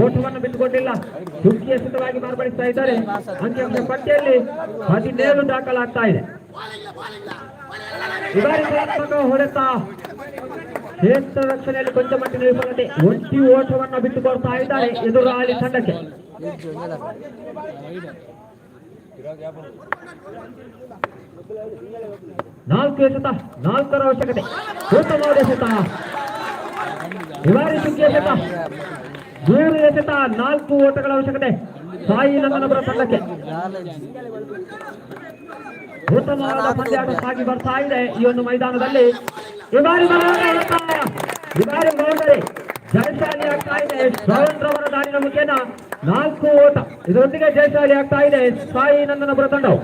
ಓಟವನ್ನು ಬಿಟ್ಟುಕೊಂಡಿಲ್ಲ. ಸುಖಿ ಎಸೆತವಾಗಿ ಮಾರ್ಪಡಿಸ್ತಾ ಇದ್ದಾರೆ. ಅಂತಿಮ ಪಟ್ಟಿಯಲ್ಲಿ 17 ದಾಖಲಾಗ್ತಾ ಇದೆ. ಈ ಬಾರಿ ಹೊಡೆತ ಕ್ಷೇತ್ರ ರಕ್ಷಣೆಯಲ್ಲಿ ಕೊಂಚ ಮಟ್ಟಿನ ವಿಫಲತೆ. ಒಂಟಿ ಓಟವನ್ನು ಬಿಟ್ಟುಕೊಡ್ತಾ ಇದ್ದಾರೆ ಎದುರಾಳಿ ತಂಡಕ್ಕೆ. 4 ಎಸೆತ, 4ರ ಅವಶ್ಯಕತೆ. ಉತ್ತಮವಾದ ಎಸೆತ. ಈ ಬಾರಿ ಸುಖಿ ಎಸೆತ. 3 ಎಸೆತ, 4 ಓಟಗಳ ಅವಶ್ಯಕತೆ ಸಾಯಿ ನಂದನಪುರ ತಂಡಕ್ಕೆ. ಉತ್ತಮವಾದ ಪಂದ್ಯಾಟ ಸಾಗಿ ಬರ್ತಾ ಇದೆ ಈ ಒಂದು ಮೈದಾನದಲ್ಲಿ. ಈ ಬಾರಿ ಬೌಂಡರಿ ಜಯಶಾಲಿ ಆಗ್ತಾ ಇದೆ. ಶ್ರವಣ್ ರವರ ದಾರಿನ ಮುಖೇನ 4 ಓಟ. ಇದರೊಂದಿಗೆ ಜಯಶಾಲಿ ಆಗ್ತಾ ಇದೆ ಸಾಯಿ ನಂದನಪುರ ತಂಡವು.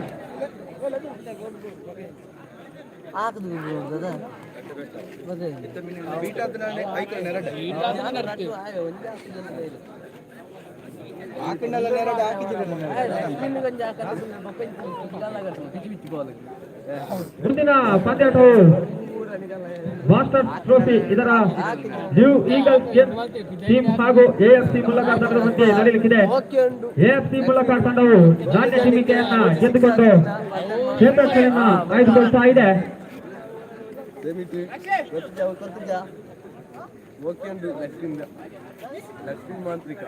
ಮುಂದಿನ ಪಂದ್ಯಾಟವು ಮಾಸ್ಟರ್ಸ್ ಟ್ರೋಫಿ. ಇದರ ನ್ಯೂ ಈಗಲ್ಸ್ ಟೀಮ್ ಹಾಗೂ ಎಎಫ್ಸಿ ಮುಲ್ಲಕಾಡ್ ತಂಡದ ಮಧ್ಯೆ ನಡೆಯಲಿಕ್ಕಿದೆ. ಎಎಫ್ಸಿ ಮುಲ್ಲಕಾಡ್ ತಂಡವು ನಾಣ್ಯ ಚಿಮ್ಮಿಕೆಯನ್ನ ಗೆದ್ದುಕೊಂಡು ಕ್ಷೇತ್ರಕ್ಷೆಯನ್ನು ಆಯ್ದುಕೊಳ್ತಾ ಇದೆ. ಲಕ್ಷ್ಮೀ ಮಾಂತ್ರಿಕ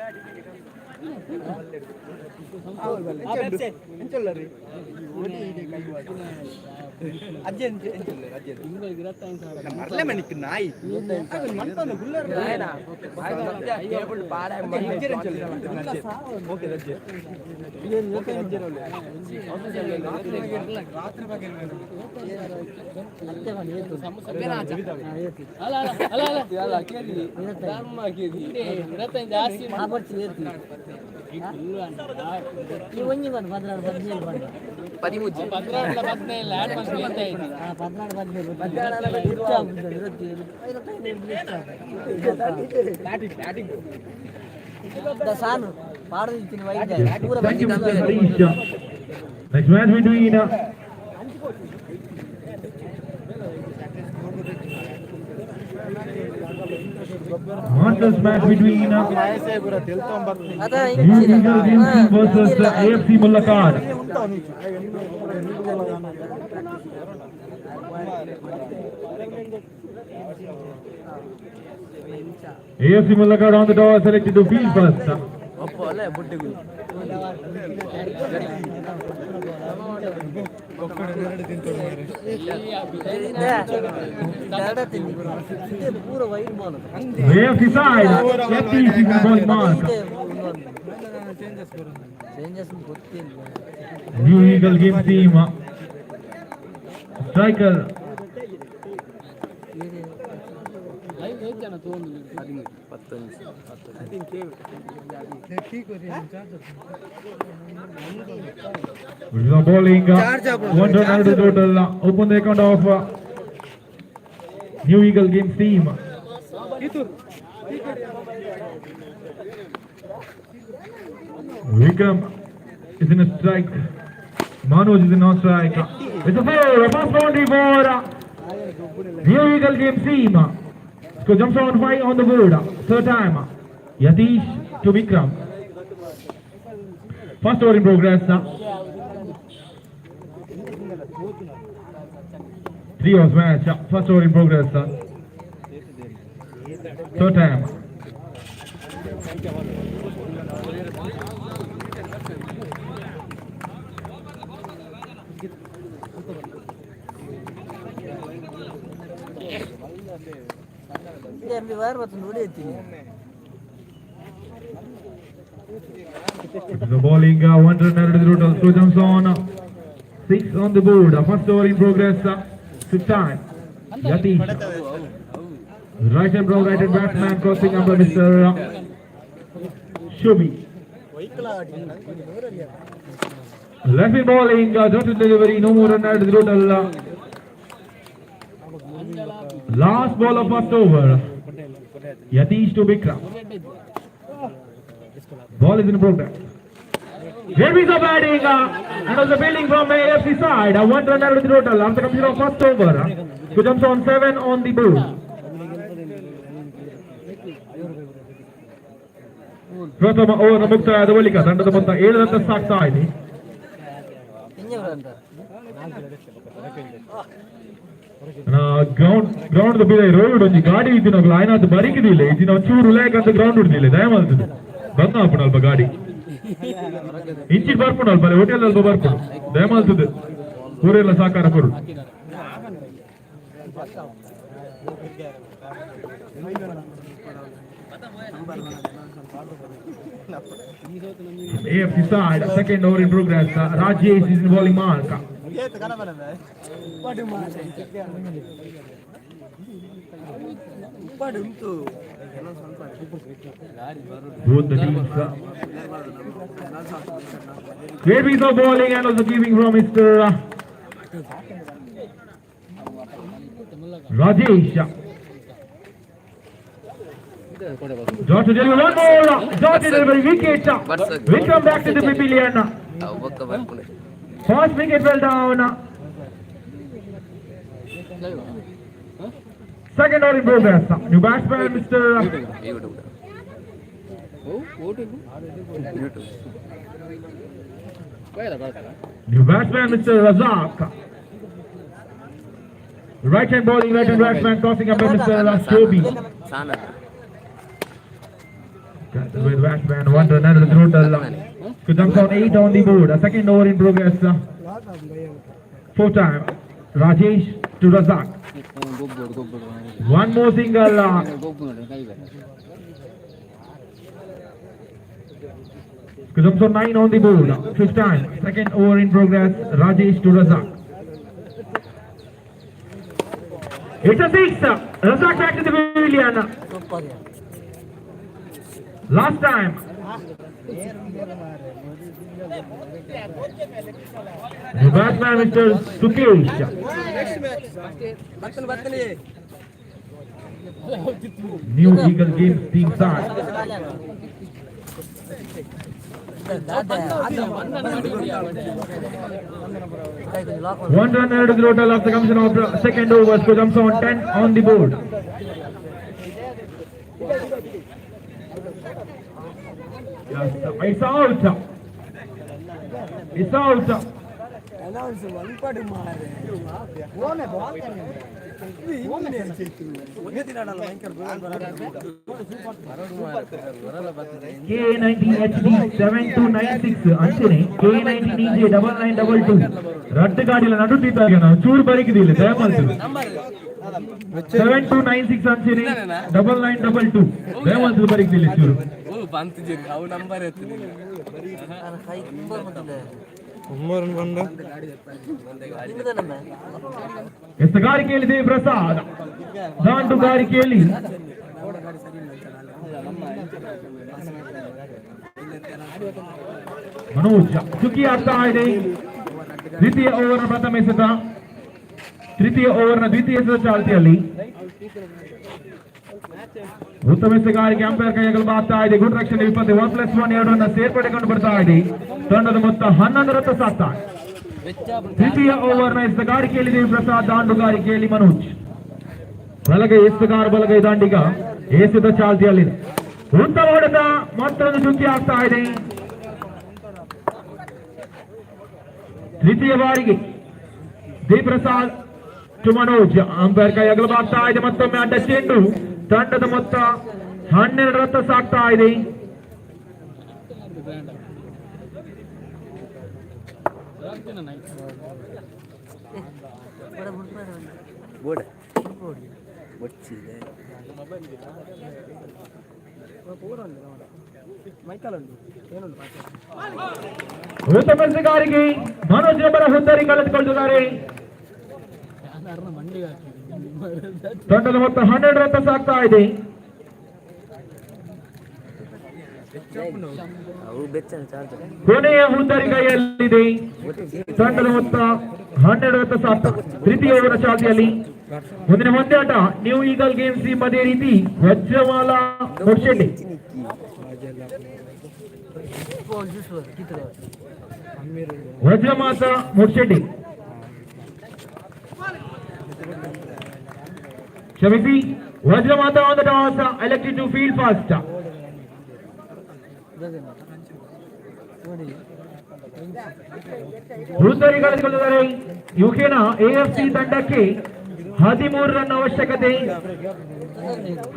Next match between Monsters match between New Eagle Games Team versus the AFC Mullakad. AFC Mullakad on the door, selected to field first. AFC side, FTC ball mark. New Eagle Games Team striker. Bowling 100 total. Open the account of New Eagle Games Team. Vikram is in a strike. Manoj is in non-strike. It's a 4. A pass boundary for New Eagle Games Team. Score jumps on 5 on the board. Third time. Yatish to Vikram. First over in progress. 3 overs match. First over in progress. Third time. The bowling 100 total. Two jumps on 6 on the board. First over in progress. 6 time. Yatish. Right and wrong, right and batsman crossing number Mr. Shubi. Left in bowling, dot to delivery, no more run at the total. Last ball of first over. Yatish to Bikram. Ball is in progress. Here we go batting, and was the fielding from the AFC side. One run out of the total after completion of first over. Who jumps on 7 on the board. ಪ್ರಥಮ ಓವರ್ ಮುಕ್ತಾಯದ ಬಳಿಕ ತಂಡದ ಮೊತ್ತ 7 ರನ್ ಸಾಗ್ತಾ ಇದೆ. ಗ್ರೌಂಡ್ ಬೀದ ರೋಡ್ ಒಂಜಿ ಗಾಡಿ ಇದ್ದಿನ ಆಯ್ನಾದ್ ಬರಿಕಿದಿಲ್ಲ ಇದಿನ ಒಂಚೂರು ಉಲೇಕ ಅಂತ ಗ್ರೌಂಡ್ ಉಡ್ದಿಲ್ಲ ದಯಮಾಲ್ತದೆ ಬಂದ ಹಾಪುಣ ಅಲ್ಪ ಗಾಡಿ ಇಂಚಿಟ್ ಬರ್ಪುಣ ಅಲ್ಪ ಹೋಟೆಲ್ ಅಲ್ಪ ಬರ್ಪುಣ ದಯಮಾಲ್ತದೆ ಊರೆಲ್ಲ ಸಾಕಾರ ಕೊಡು. AFC side, second over in progress. Rajesh is in bowling mark. Both the teams. Great piece of bowling and also giving from Mr. Rajesh. George to deliver one more. George to deliver wicket. Vikram back to the pavilion. First wicket fell down. Second over in progress. New batsman Mr. New batsman Mr. Razak. Right hand bowling, right hand batsman crossing up by Mr. Shobi. With batsman, 1 run under the total. Jumps on 8 on the board. A second over in progress. 4 time. Rajesh to Razak. One more single. Jumps on 9 on the board. 5th time. Second over in progress. Rajesh to Razak. It's a 6. Razak back to the pavilion. Last time. The batsman Mr. Sukesh. New Eagle Games team start. One run ahead of the total of the completion of the second over. So jumps on 10 on the board. Yes, it's out. It's out. K19HD 7296 ಅಂಚನೆ K19EJ 9922 ರದ್ದು ಗಾಡಿಲ ನಡುತ್ತಿದ್ದಾಗ ನಾವು ಚೂರು ಬರಿಕಿದಿಲ್ಲ ದಯಮಾಡ್ತೀವಿ 7296 ಅಂಚನೆ 9922 ದಯಮಾಡ್ತೀವಿ ಬರಿಕಿದಿಲ್ಲ ಚೂರು ಬಂತು ಜಿ ಅವು ನಂಬರ್ ಎತ್ತಿಲ್ಲ ಎಸ್ತಗಾರಿಕೆಯಲ್ಲಿ ದೇವ್ ಪ್ರಸಾದ್ ದಾಂಡುಗಾರಿಕೆಯಲ್ಲಿ ಮನೋಜ್ ಚುಕ್ಕಿ ಆಗ್ತಾ ಇದೆ. ದ್ವಿತೀಯ ಓವರ್ನ ಪ್ರಥಮ ಎಸೆತ, ತೃತೀಯ ಓವರ್ನ ದ್ವಿತೀಯ ಎಸೆತ ಚಾಲ್ತಿಯಲ್ಲಿ ಉತ್ತಮ ಎಸೆಗಾರಿಕೆ ಅಂಪೈರ್ ಕೈಗಳು ಆಗ್ತಾ ಇದೆ. ಗುಡ್ ರಕ್ಷಣೆ ವಿಪತ್ತು 1+1 2 ಸೇರ್ಪಡೆಗೊಂಡು ಬರ್ತಾ ಇದೆ. ತಂಡದ ಮೊತ್ತ 11 ರನ್ ಸಾಕ್ತಾ. ತೃತೀಯ ಓವರ್ನ ಎಸೆಗಾರಿಕೆಯಲ್ಲಿ ದೇವಿ ಪ್ರಸಾದ್, ದಾಂಡುಗಾರಿಕೆಯಲ್ಲಿ ಮನೋಜ್. ಬಲಗೈ ಎಸೆಗಾರ ಬಲಗೈ ದಾಂಡಿಗ ಎಸೆದ ಚಾಲ್ತಿಯಲ್ಲಿದೆ. ಉತ್ತಮ ಹೊಡೆತ, ಮತ್ತೊಂದು ಚುಕ್ಕಿ ಆಗ್ತಾ ಇದೆ. ತೃತೀಯ ಬಾರಿಗೆ ದೇವಿ ಪ್ರಸಾದ್ ಟು ಮನೋಜ್, ಅಂಪೈರ್ ಕೈ ಅಗಲವಾಗ್ತಾ ಇದೆ. ಮತ್ತೊಮ್ಮೆ ಅಡ್ಡ ಚೆಂಡು, ತಂಡದ ಮೊತ್ತ 12 ರನ್ ಸಾಕ್ತಾ ಇದೆ. ಉತ್ತಮ ಎಸೆಗಾರಿಕೆ, ಮನೋಜ್ ರವರ ಹುದ್ದರಿ ಕಳೆದುಕೊಳ್ಳುತ್ತಾರೆ. ತಂಡದ ಮೊತ್ತ 12 ರತ್ತ ಸಾಗ್ತಾ ಇದೆ. ಕೊನೆಯ ಹುದ್ದರಿ ಕೈಯಲ್ಲಿದೆ. ತಂಡದ ಮೊತ್ತ 12 ರತ್ತ ಸಾಗ್ತಾ. ತೃತೀಯ ಓವರ್ ಚಾಲ್ತಿಯಲ್ಲಿ ಮುಂದಿನ ಪಂದ್ಯಾಟ ನ್ಯೂ ಈಗಲ್ ಗೇಮ್ಸ್ ಟೀಮ್ ಅದೇ ರೀತಿ ವಜ್ರಮಾಲಾ ಮುಡ್ಶೆಟ್ಟಿ. ವಜ್ರಮಾತಾ ಮುಡ್ಶೆಟ್ಟಿ, ಕ್ಷಮಿಸಿ, Vajramata on the toss, elected to field first. ಹುದ್ದರಿ ಗಳಿಸಿಕೊಂಡಿದ್ದಾರೆ. ಯುಕೆನ ಎಎಫ್ಸಿ ತಂಡಕ್ಕೆ 13 ರನ್ ಅವಶ್ಯಕತೆ.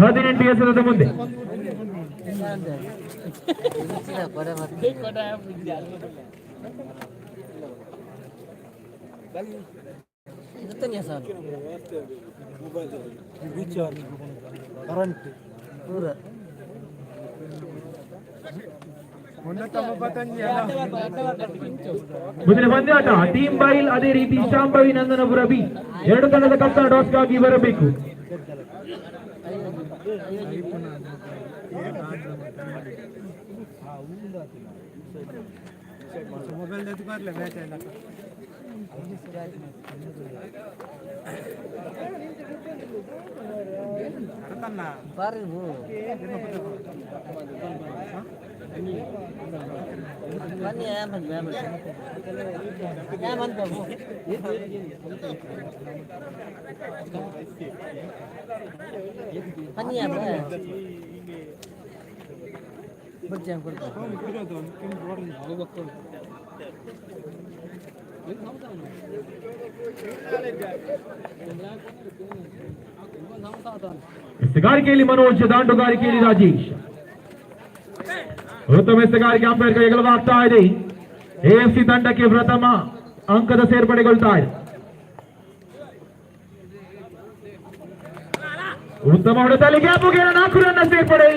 18 ಎಸೆತದ ಮುಂದೆ. ಮುಂದಿನ ಪಂದ್ಯಾಟ ಟೀಮ್ ಬೈಲ್ ಅದೇ ರೀತಿ ಶಾಂಭವಿ ನಂದನಪುರ ಬಿ. ಎರಡು ತಂಡದ ಕಪ್ತಾನ ಟಾಸ್ಗಾಗಿ ಬರಬೇಕು. ಎಸೆಗಾರಿಕೆಯಲ್ಲಿ ಮನೋಜ್, ದಾಂಡುಗಾರಿಕೆಯಲ್ಲಿ ರಾಜೇಶ್. ಉತ್ತಮ ಎಸೆಗಾರಿಕೆ ಅಂಪೈರ್ ಕೈಗೊಳ್ಳಲಾಗ್ತಾ ಇದೆ. ಎಎಫ್ಸಿ ತಂಡಕ್ಕೆ ಪ್ರಥಮ ಅಂಕದ ಸೇರ್ಪಡೆಗೊಳ್ತಾ ಇದೆ. ಉತ್ತಮ ಹೊಡೆತಲ್ಲಿ ಗ್ಯಾಪ್ಗೆ 4 ರನ್ನ ಸೇರ್ಪಡೆ.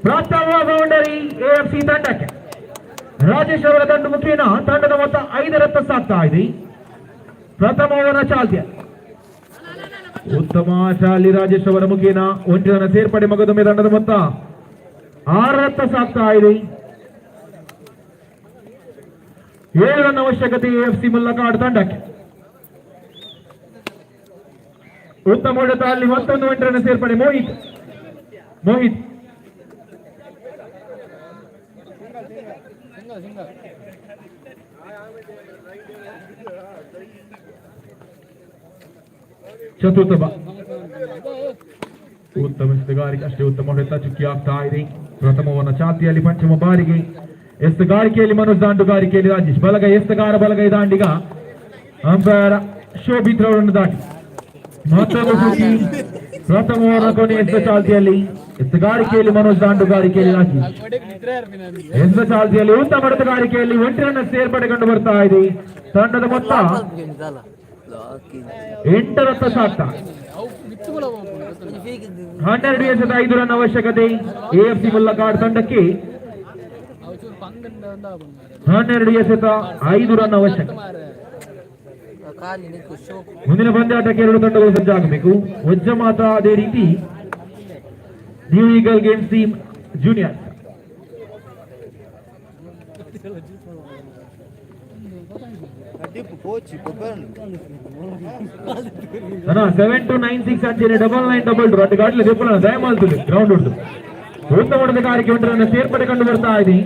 ಪ್ರಥಮ ಬೌಂಡರಿ ಎಎಫ್ಸಿ ತಂಡಕ್ಕೆ. ರಾಜೇಶ್ ಅವರ ದಂಡು ಮುಖೇನ ತಂಡದ ಮೊತ್ತ 5 ರತ್ತ ಸಾಗ್ತಾ ಇದೆ. ಪ್ರಥಮ ಓವರ್ ಚಾಲ್ತಿಯ ಉತ್ತಮ ಶಾಲಿ ರಾಜೇಶ್ ಅವರ ಮುಖೇನ 1 ರನ್ನ ಸೇರ್ಪಡೆ. ಮಗದೊಮ್ಮೆ ತಂಡದ ಮೊತ್ತ 6 ರತ್ತ ಸಾಗ್ತಾ ಇದೆ. 7 ರನ್ ಅವಶ್ಯಕತೆ ಎಎಫ್ಸಿ ಮುಲ್ಲಕಾಡ್ ತಂಡಕ್ಕೆ. ಉತ್ತಮ ಹೊಡೆತ, ಅಲ್ಲಿ ಮತ್ತೊಂದು 1 ರನ್ ಸೇರ್ಪಡೆ. ಮೋಹಿತ್ ಚತುರ್ಥ ಉತ್ತಮ ಎಸೆಗಾರಿಕೆ, ಅಷ್ಟೇ ಉತ್ತಮ ಹೊಡೆತ, ಚುಕ್ಕಿ ಆಗ್ತಾ ಇದೆ. ಪ್ರಥಮವನ್ನ ಚಾತಿಯಲ್ಲಿ ಪಂಚಮ ಬಾರಿಗೆ ಎಸೆಗಾರಿಕೆಯಲ್ಲಿ ಮನೋಜ್, ದಾಂಡುಗಾರಿಕೆಯಲ್ಲಿ ರಾಜೇಶ್. ಬಲಗೈ ಎಸೆಗಾರ, ಬಲಗೈ ದಾಂಡಿಗ. ಅಂಪೈರ್ ಶೋಭಿತ್ ರವರನ್ನು ದಾಟಿ ಮತ್ತೊಂದು ಚುಕ್ಕಿ. ಪ್ರಥಮ ಓವರ್ ಕೊನೆಯ ಎಸೆ ಚಾಲ್ತಿಯಲ್ಲಿ ಎಸೆಗಾರಿಕೆಯಲ್ಲಿ ಮನೋಜ್, ದಾಂಡುಗಾರಿಕೆಯಲ್ಲಿ ರಾಜೇಶ್. ಎಸೆ ಚಾಲ್ತಿಯಲ್ಲಿ ಉತ್ತಮ ಹೊಡೆತಗಾರಿಕೆಯಲ್ಲಿ 1 ರನ್ ಸೇರ್ಪಡೆ ಕಂಡು ಬರ್ತಾ ಇದೆ. ತಂಡದ ಮೊತ್ತ 8 ರತ್ತ ಸಾಗ್ತಾ. 12 ಎಸೆತ 5 ರನ್ ಅವಶ್ಯಕತೆ ಎಎಫ್ಸಿ ಮುಲ್ಲಕಾಡ್ ತಂಡಕ್ಕೆ. 12 ಎಸೆತ 5 ರನ್ ಅವಶ್ಯಕ. ಮುಂದಿನ ಪಂದ್ಯಾಟಕ್ಕೆ 2 ತಂಡಗಳು ಸಜ್ಜಾಗಬೇಕು. ವಜ್ರಮಾತಾ ಅದೇ ರೀತಿ new Eagle Games team junior. 7296 ಅಂಚೆನೆ 9992 ಅಡ್ಡ ಗಾಡ್ಲೆ ದೇಪಲ ದಯಮಾಲ್ತುಲಿ ಗ್ರೌಂಡ್ ಉಡ್ದು ಉತ್ತಮ ಹೊಡೆತಗಾರಿಕೆ 1 ರನ್ನ ಸೇರ್ಪಡೆ ಕಂಡು ಬರ್ತಾ ಇದೆ.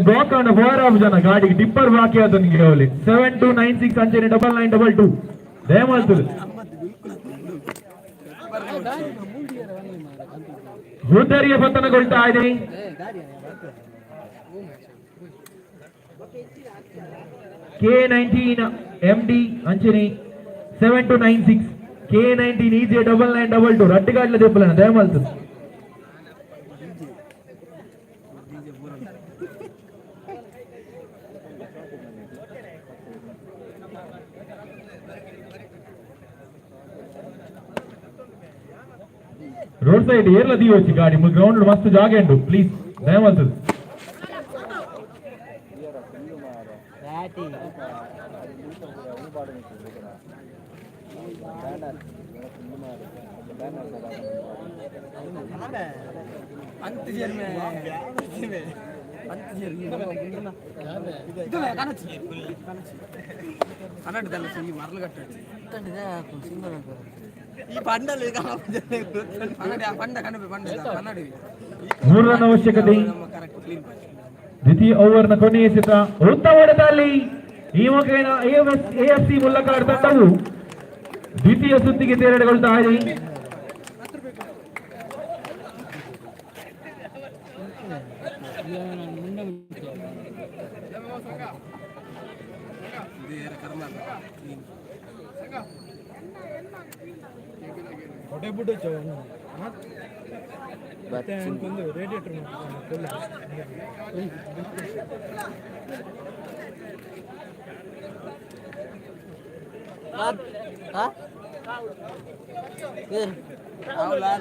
ಬ್ಲಾಕ್ ಆನ್ ಫೋರ್ ಆಫ್ ಜನ ಗಾಡಿಗೆ ಟಿಪ್ಪರ್ ಬಾಕಿ ಆದ ನಿಮಗೆ ಅವಲಿ 7296 ಅಂಚೆನೆ 9992 ದಯಮಾಲ್ತುಲಿ ಹುದ್ದರಿಯ ಪತನಗೊಳ್ತಾ ಇದೆ. K19 MD ಅಂಚನೆ 7296 K19 EJ 9992 ರಟ್ಟಿಗಾಡ್ಲ ದೆಪ್ಪಲನ ದಯಮಾಲ್ತು रोड साइड ಏರ್ಲ ದಿಯೋಚಿ ಗಾಡಿ ಗ್ರೌಂಡ್ ಮಸ್ತ್ ಜಾಗ ಉಂಟು ಪ್ಲೀಸ್ ದಯಮಾಲ್ತು ಬ್ಯಾಟಿ ಅಂತ ಜರ್ಮೆ కన్నడ ఈ మరలు కట్టచ్చు ఈ పండలు పండ కనపి పండ కన్నడి ಮೂರು ರನ್ ಅವಶ್ಯಕತೆ ಕರೆಕ್ಟ್ ಕ್ಲೀನ್ ದ್ವಿತೀಯ ಓವರ್ನ ಕೊನೆಯ ಎಸೆತ ಉತ್ತಮ ಹೊಡೆತದಲ್ಲಿ ಈ ಮುಖೇನ AFC ಮುಲ್ಲಕಾಡ್ ತಂಡವು ದ್ವಿತೀಯ ಸುತ್ತಿಗೆ ತೇರೆಗೊಳ್ತಾ ಇದೆ.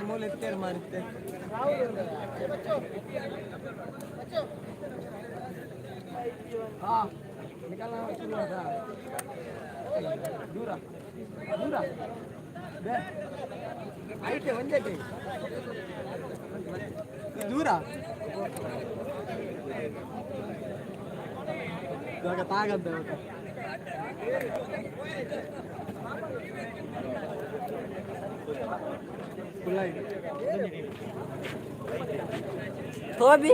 ಮೂಲ ಎತ್ತೇರು ಮಾರುತ್ತೆ ದೂರ ದೂರ ಐತೆ ಒಂದೇ ದೂರ ತಾಗಂತ ತೋಬಿ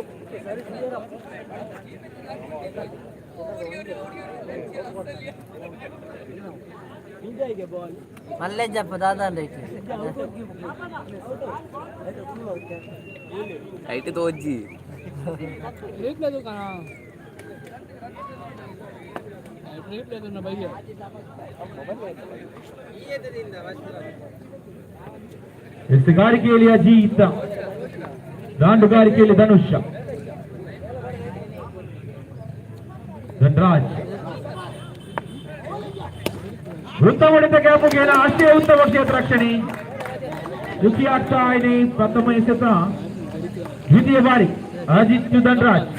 మళ్ళీ చెప్ప దాదా అయితే తోజీ లేదు కదా లేదు నా భయ్య इस गाड़ी के लिए अजीत दांडू गाड़ी के लिए धनुष धनराज उत्तम ಹೊಡೆತ ಗ್ಯಾಪ್ ಗೆಲ್ಲ ಅಷ್ಟೇ ಉತ್ತಮ ಕ್ಷೇತ್ರ ರಕ್ಷಣೆ ದುಃಖಿ ಆಗ್ತಾ ಇದೆ ಪ್ರಥಮ ಎಸೆತ ದ್ವಿತೀಯ ಬಾರಿ ಅಜಿತ್ ಧನರಾಜ್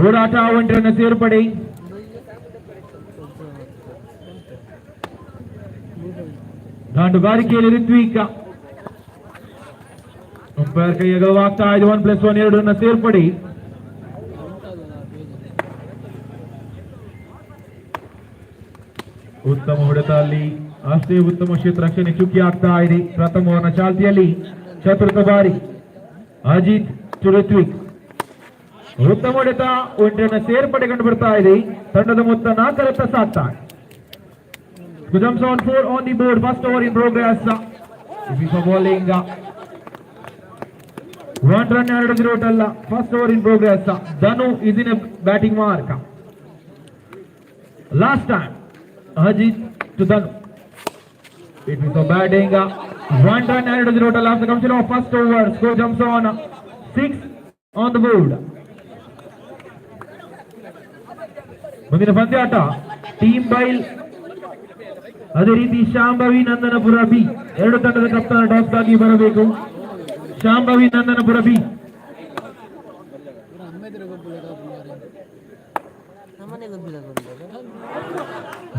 ಹೋರಾಟ ಒಂಟರನ್ನ ಸೇರ್ಪಡೆ ದಾಂಡುಗಾರಿಕೆಯಲ್ಲಿ ಋತ್ವಿಕ ಅಂಪೈರ್ ಕೈ ಅಗಲವಾಗ್ತಾ ಇದೆ 1+1 ಎರಡನ್ನ ಸೇರ್ಪಡೆ ಉತ್ತಮ ಹೊಡೆತ ಅಲ್ಲಿ ಅಷ್ಟೇ ಉತ್ತಮ ಕ್ಷೇತ್ರ ರಕ್ಷಣೆ ಚುಕ್ಕಿ ಆಗ್ತಾ ಇದೆ ಪ್ರಥಮವನ್ನ ಚಾಲ್ತಿಯಲ್ಲಿ ಚತುರ್ಥ ಬಾರಿ ಅಜಿತ್ ಋತ್ವಿಕ್ ಉತ್ತಮ ಹೊಡೆತ ಒಂಟರನ್ನ ಸೇರ್ಪಡೆ ಕಂಡು ಬರ್ತಾ ಇದೆ ತಂಡದ ಮೊತ್ತ 4ರತ್ತ ಸಾಗ್ತಾ ಇದೆ. Jumps on 4 on the board. First over in progress. If you are bowling, 1 run 2 total. First over in progress. Danu is in a batting mark. Last time, Ajit to Danu. It is a batting. 1 run 2 total. After completion of first over, score jumps on 6 on the board. ಮುಂದಿನ ಪಂದ್ಯಾಟ ಟೀಮ್ ಬೈಲ್ ಅದೇ ರೀತಿ ಶಾಂಭವಿ ನಂದನಪುರ ಬಿ ಎರಡು ತಂಡದ ಕಪ್ತಾನ ಟಾಸ್ ಆಗಿ ಬರಬೇಕು. ಶಾಂಭವಿ ನಂದನಪುರ ಬಿ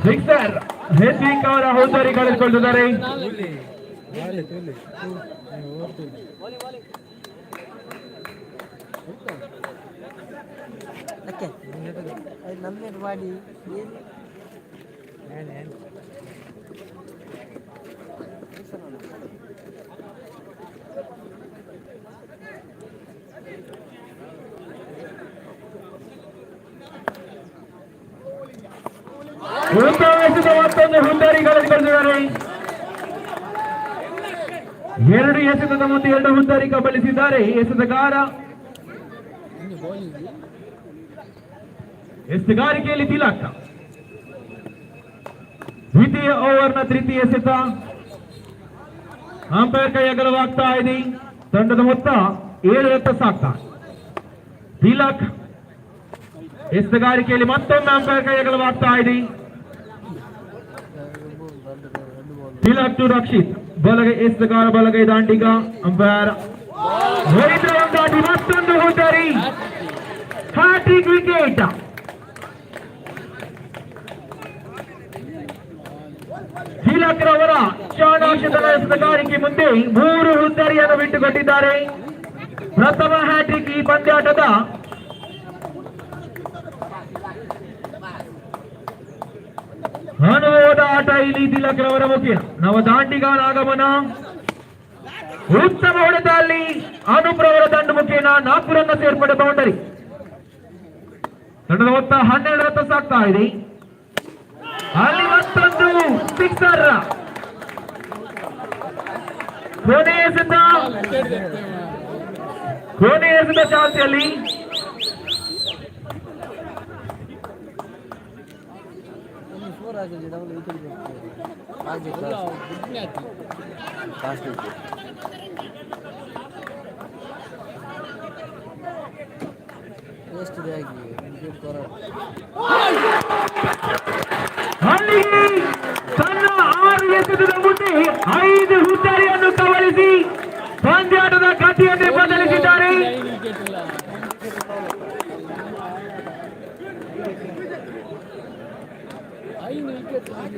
ಸಿಕ್ಸರ್ ಹೆಸ್ವಿಂಗ್ ಅವರ ಹೌದಾರಿ ಕಳೆದುಕೊಳ್ಳುತ್ತಾರೆ. ನಮ್ಮೇಲೆ ಮಾಡಿ ಮತ್ತೊಂದು ಹುಂದಾರಿ ಕಳೆದುಕೊಳ್ಳುತ್ತಿದ್ದಾರೆ. 2 ಎಸೆತದ ಮುಂದೆ 2 ಹುಂದಾರಿ ಕಬಳಿಸಿದ್ದಾರೆ. ಎಸೆತಗಾರಿಕೆಯಲ್ಲಿ ತಿಲಕ್. ದ್ವಿತೀಯ ಓವರ್ನ ತೃತೀಯ ಎಸೆತ ಅಂಪೈರ್ ಕೈ ಅಗಲವಾಗ್ತಾ ಇದೆ. ತಂಡದ ಮೊತ್ತ 7ರತ್ತ ಸಾಗ್ತಾ ತಿಲಕ್. ಎಸೆತಗಾರಿಕೆಯಲ್ಲಿ ಮತ್ತೊಮ್ಮೆ ಅಂಪೈರ್ ಕೈ ಅಗಲವಾಗ್ತಾ ಇದೆ. ತಿಲಕ್ ಟು ರಕ್ಷಿತ್ ಬಲಗೈ ಎಸೆತಗಾರ ಬಲಗೈ ದಾಂಡಿಗ ಅಂಪೈರ್ ದಾಟಿ ಮತ್ತೊಂದು ಹುಂದಾರಿ ಹ್ಯಾಟ್ರಿಕ್ ವಿಕೆಟ್. ತಿಲಕ್ ರವರ ಚಾಣಾಕ್ಷದ ಎಸೆತಗಾರಿಕೆ ಮುಂದೆ 3 ಹುದ್ದರಿಯನ್ನು ಬಿಟ್ಟುಕೊಟ್ಟಿದ್ದಾರೆ. ಪ್ರಥಮ ಹ್ಯಾಟ್ರಿಕ್ ಈ ಪಂದ್ಯಾಟದ ಅನುಭವದ ಆಟ ಇಲ್ಲಿ ತಿಲಕ್ ರವರ ಮುಖ್ಯ. ನವ ದಾಂಡಿಗಾರ ಆಗಮನ, ಉತ್ತಮ ಹೊಡೆತ ಅಲ್ಲಿ ಅನುಪ್ರವರ ದಂಡು ಮುಖೇನ 4 ರನ್ನ ಸೇರ್ಪಡೆ ಬೌಂಡರಿ. ತಂಡದ ಮೊತ್ತ 12 ರತ್ತ ಸಾಕ್ತಾ ಇದೆ. ಅಲ್ಲಿ ಮತ್ತೊಂದು ಸಿಕ್ಸರ್. ಕೊನೆ ಎಸೆತ ಚಾಲ್ತಿಯಲ್ಲಿ ಫೋರ್ ಆಗಿದೆ ಡಬಲ್ ವಿಕೆಟ್ ಆಗಿದೆ ಲಾಸ್ಟ್ ವಿಕೆಟ್. ಎಷ್ಟು ಆಗಿ ವಿಕೆಟ್ ಕೊರ ಅಲ್ಲಿಗೆ ತನ್ನ 6 ಎಸೆತದ ಮುಂದೆ 5 ಹುದ್ದರಿಯನ್ನು ಕವಲಿಸಿ ಪಂದ್ಯಾಟದ ಗತಿಯನ್ನೇ ಬದಲಿಸಿದ್ದಾರೆ.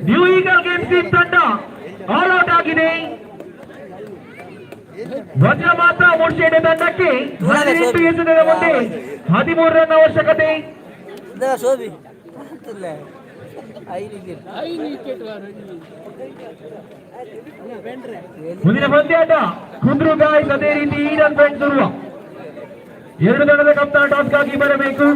ನ್ಯೂ ಈಗಲ್ ಗೇಮ್ಸ್ ಟೀಮ್ ತಂಡ ಆಲ್ ಔಟ್ ಆಗಿದೆ. ವಜ್ರಮಾತ ಮುರ್ಷೇಡೆ ತಂಡಕ್ಕೆ 18 ಎಸೆತದ ಮುಂದೆ 13 ರನ್ ಅವಶ್ಯಕತೆ. ಶೋಭಿ ಅಂತಿಲ್ಲ 5 ವಿಕೆಟ್. ಮುಂದಿನ ಪಂದ್ಯಾಟ ಕುಂದ್ರು ಗಾಯ್ಸ್ ಅದೇ ರೀತಿ ಈಡನ್ ಬೆಂಡ್ ದುರ್ವ. 2 ತಂಡದ ಕಪ್ತಾನ ಟಾಸ್ಗಾಗಿ ಬರಬೇಕು.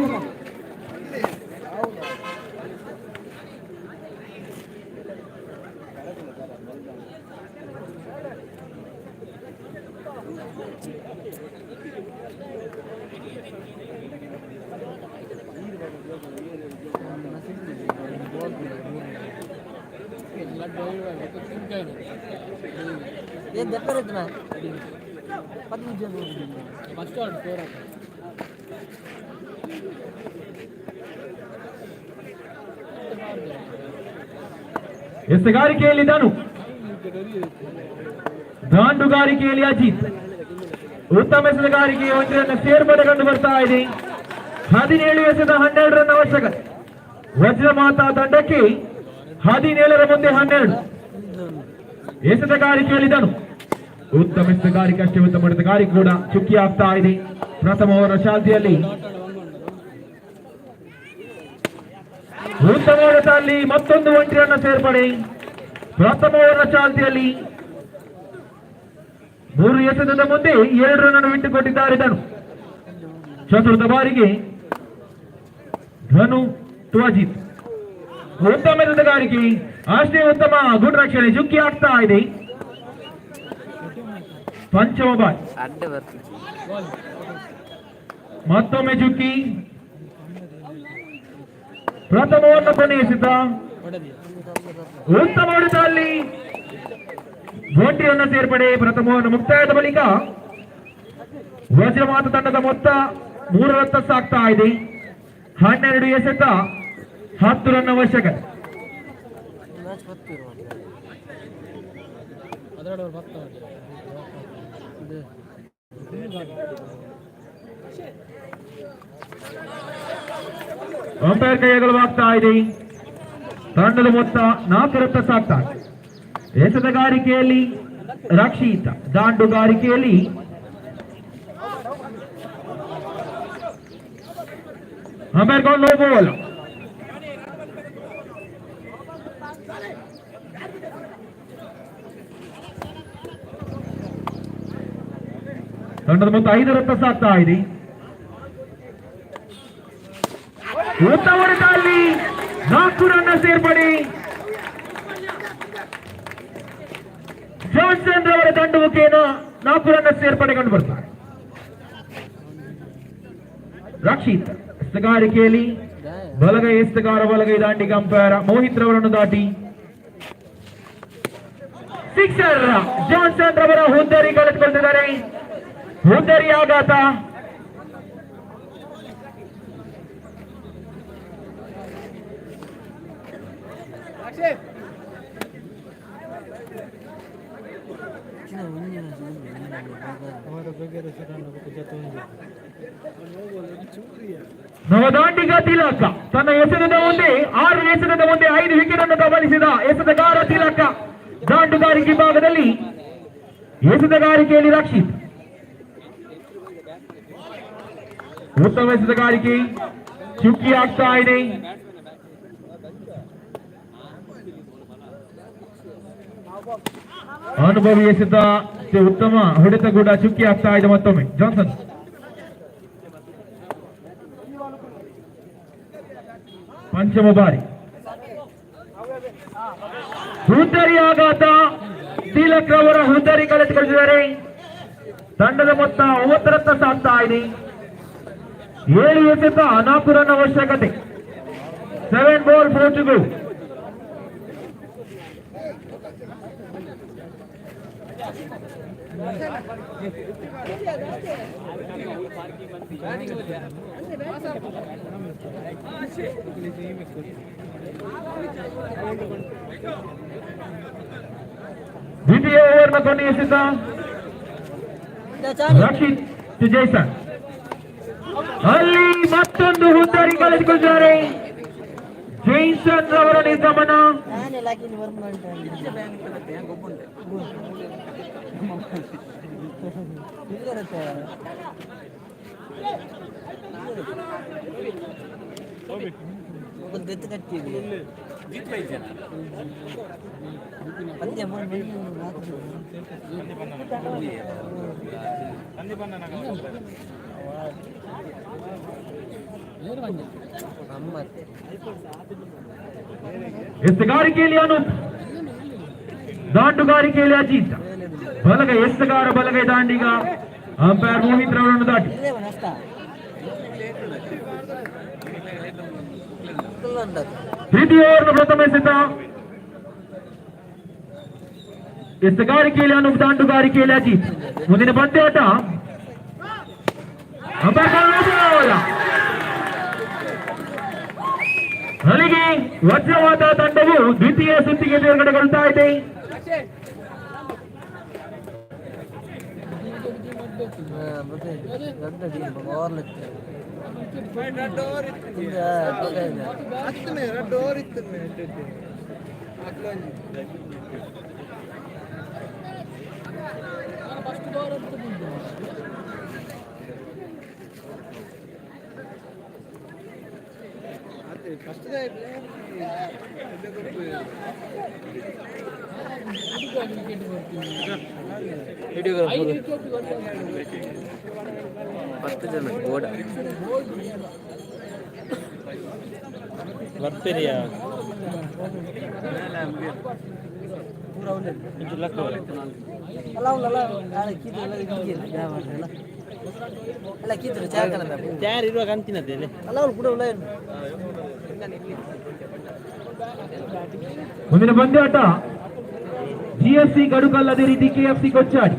ಏನ್ ದಪ್ಪರಿದ್ನ 10 ನಿಮಿಷ ಫಸ್ಟ್ ಔಟ್ ಸ್ಕೋರ್ ಎಸೆಗಾರಿಕೆಯಲ್ಲಿ ಧನು, ದಾಂಡುಗಾರಿಕೆಯಲ್ಲಿ ಅಜಿತ್. ಉತ್ತಮ ಎಸೆಗಾರಿಕೆ 1 ರನ್ ಸೇರ್ಪಡೆ ಕಂಡು ಬರ್ತಾ ಇದೆ. 17 ಎಸೆದ 12 ರನ್ ಅವಶ್ಯಕತೆ. ವಜ್ರಮಾತಾ ತಂಡಕ್ಕೆ 17ರ ಮುಂದೆ 12. ಎಸೆತಗಾರಿಕೆಯಲ್ಲಿ ಧನು, ಉತ್ತಮ ಎಸೆತಗಾರಿಕೆ ಅಷ್ಟೇ ಉತ್ತಮ ಎಸೆತಗಾರಿಕೆ ಕೂಡ ಚುಕ್ಕಿ ಆಗ್ತಾ ಇದೆ. ಪ್ರಥಮ ಓವರ್ ಚಾಲ್ತಿಯಲ್ಲಿ ಉತ್ತಮ ಹೊಡೆತದಲ್ಲಿ ಮತ್ತೊಂದು 1 ರನ್ ಸೇರ್ಪಡೆ. ಪ್ರಥಮ ಓವರ್ ಚಾಲ್ತಿಯಲ್ಲಿ 3 ಎಸೆತದ ಮುಂದೆ 2 ರನ್ ಅನ್ನು ಬಿಟ್ಟುಕೊಟ್ಟಿದ್ದಾರೆ ಧನು. ಚತುರ್ಥ ಬಾರಿಗೆ ಧನು ಟು ಅಜಿತ್. ಉತ್ತಮ ಎಸೆತಗಾರಿಕೆ ಅಷ್ಟೇ ಉತ್ತಮ ಗುಡ್ ರಕ್ಷಣೆ ಚುಕ್ಕಿ ಆಗ್ತಾ ಇದೆ. ಪಂಚಮ ಬಾಲ್ ಅಡ್ಡ ಬರ್ತದೆ ಮತ್ತೊಮ್ಮೆ ಚುಕ್ಕಿ. ಪ್ರಥಮ ಓವರ್ನ ಕೊನೆ ಎಸೆತ ಉತ್ತಮ ಹೊಡೆತ ಅಲ್ಲಿ 20 ರನ್ ಸೇರ್ಪಡೆ. ಪ್ರಥಮ ಓವರ್ ಮುಕ್ತಾಯದ ಬಳಿಕ ವಜ್ರಮಾತ ತಂಡದ ಮೊತ್ತ 3 ರತ್ತ ಸಾಕ್ತಾ ಇದೆ. 12 ಎಸೆತ 10 ರನ್ ಅವಶ್ಯಕತೆ. ಮ್ಯಾಚ್ 10 ಇರುವ ಅದರೊಳಗೆ ಭಕ್ತ ಅಂಪೈರ್ ಕೈಗೊಳ್ಳಲಾಗ್ತಾ ಇದೆ. ತಂಡದ ಮೊತ್ತ 4 ರತ್ತ ಸಾಕ್ತಾ ಇದೆ. ಎಸೆತಗಾರಿಕೆಯಲ್ಲಿ ರಕ್ಷಿತ, ದಾಂಡುಗಾರಿಕೆಯಲ್ಲಿ ಅಂಪೈರ್ ಕೌಂಟ್ ನೋ ಬಾಲ್. ತಂಡದ ಮೊತ್ತ 5 ರತ್ತ ಸಾಕ್ತಾ ಇದೆ. ಉತ್ತಮ ಹೊಡೆತ ಅಲ್ಲಿ 4 ರನ್ ಸೇರ್ಪಡೆ. ಜಾನ್ಸನ್ ರವರ ದಂಡು ಮುಖೇನ 4 ರನ್ ಸೇರ್ಪಡೆ ಕಂಡು ಬರ್ತಾರೆ. ರಕ್ಷಿತ್ ಎಸೆಗಾರಿಕೆಯಲ್ಲಿ ಬಲಗೈ ಎಸೆಗಾರ ಬಲಗೈ ದಾಂಡಿಗೆ ಅಂಪೈರ್ ಮೋಹಿತ್ ರವರನ್ನು ದಾಟಿ ಸಿಕ್ಸರ್. ಜಾನ್ಸನ್ ರವರ ಹುದ್ದರಿ ಕಳೆದುಕೊಂಡಿದ್ದಾರೆ. ಹುದ್ದರಿ ಆಘಾತ. ಅವರ ಬಗ್ಗೆ ನವದಾಂಡಿಗ ತಿಲಕ ತನ್ನ ಎಸೆತದ ಮುಂದೆ 6 ಎಸೆತದ ಮುಂದೆ 5 ವಿಕೆಟ್ ಅನ್ನು ಕಬಳಿಸಿದ ಎಸೆತಗಾರ ತಿಲಕ. ದಾಂಡುಗಾರಿಕೆ ಭಾಗದಲ್ಲಿ ಎಸೆತಗಾರಿಕೆಯಲ್ಲಿ ರಕ್ಷಿತ್ ಉತ್ತಮ ಎಸೆತಗಾರಿಕೆ ಚುಕ್ಕಿ ಆಗ್ತಾ ಇದೆ. ಅನುಭವಿ ಎಸೆತ ಉತ್ತಮ ಹೊಡೆತ ಕೂಡ ಚುಕ್ಕಿ ಆಗ್ತಾ ಇದೆ. ಮತ್ತೊಮ್ಮೆ ಜಾನ್ಸನ್ ಪಂಚಮ ಬಾರಿ ಹುದ್ದರಿ ಆಘಾತ. ತಿಲಕ್ ರವರ ಹುದ್ದರಿ ಕಳೆದುಕೊಂಡಿದ್ದಾರೆ. ತಂಡದ ಮೊತ್ತ 9 ರತ್ತ ಸಾಗ್ತಾ ಇದೆ. 7 ಎಸೆತ 4 ರನ್ ಅವಶ್ಯಕತೆ. 7 ಬಾಲ್ 4 to go. ದ್ವಿತೀಯ ಓವರ್ನ ಕೊನೆಯ ಎಸೆತ ರಕ್ಷಿತ್ ಜೈಸನ್. ಅಲ್ಲಿ ಮತ್ತೊಂದು ಹುದ್ದರಿ ಕಳೆದುಕೊಂಡಿದ್ದಾರೆ. ಜೈಸನ್ ಅವರ ನಿರ್ಗಮನ. ಬೆತ್ತು ಕಟ್ಟಿದೆ ಪಂದ್ಯ ಎಸೆಗಾರಿಕೆಯಲ್ಲಿ ಅನೂಪ್, ದಾಂಡುಗಾರಿಕೆಯಲ್ಲಿ ಅಜಿತ್. ಬಲಗೈ ಎಸೆಗಾರ ಬಲಗೈ ದಾಂಡಿಗ ಅಂಪೈರ್ ಮೋಹಿತ್ ರವರನ್ನು ದಾಟಿ. ತೃತೀಯ ಓವರ್ನ ಪ್ರಥಮ ಎಸೆತ ಎಸೆಗಾರಿಕೆಯಲ್ಲಿ ಅನೂಪ್, ದಾಂಡುಗಾರಿಕೆಯಲ್ಲಿ ಅಜಿತ್. ಮುಂದಿನ ಪಂದ್ಯಾಟ ಅಲ್ಲಿಗೆ ವಜ್ರವಾದ ತಂಡವು ದ್ವಿತೀಯ ಸುತ್ತಿಗೆ ತೇರ್ಗಡೆಗೊಳ್ತಾ ಇದೆ. ಫಸ್ಟ್ ಜನ ಗೋಡ ಬರ್ತೀರಿಯಾ ಅಲ್ಲ ಕಿದ್ರು ಚಾರ್ ಇರುವಾಗ ಅಂತಿನದ್ದೇನೆ ಅಲ್ಲ ಅವ್ರು ಕೂಡ ಉಲ್ಲ ಮುಂದಿನ ಪಂದ್ಯಾಟ ಜಿಎಫ್ಸಿ ಗಡುಕಲ್, ಅದೇ ರೀತಿ ಕೆಎಫ್ಸಿ ಕೊಚ್ಚಾಡಿ.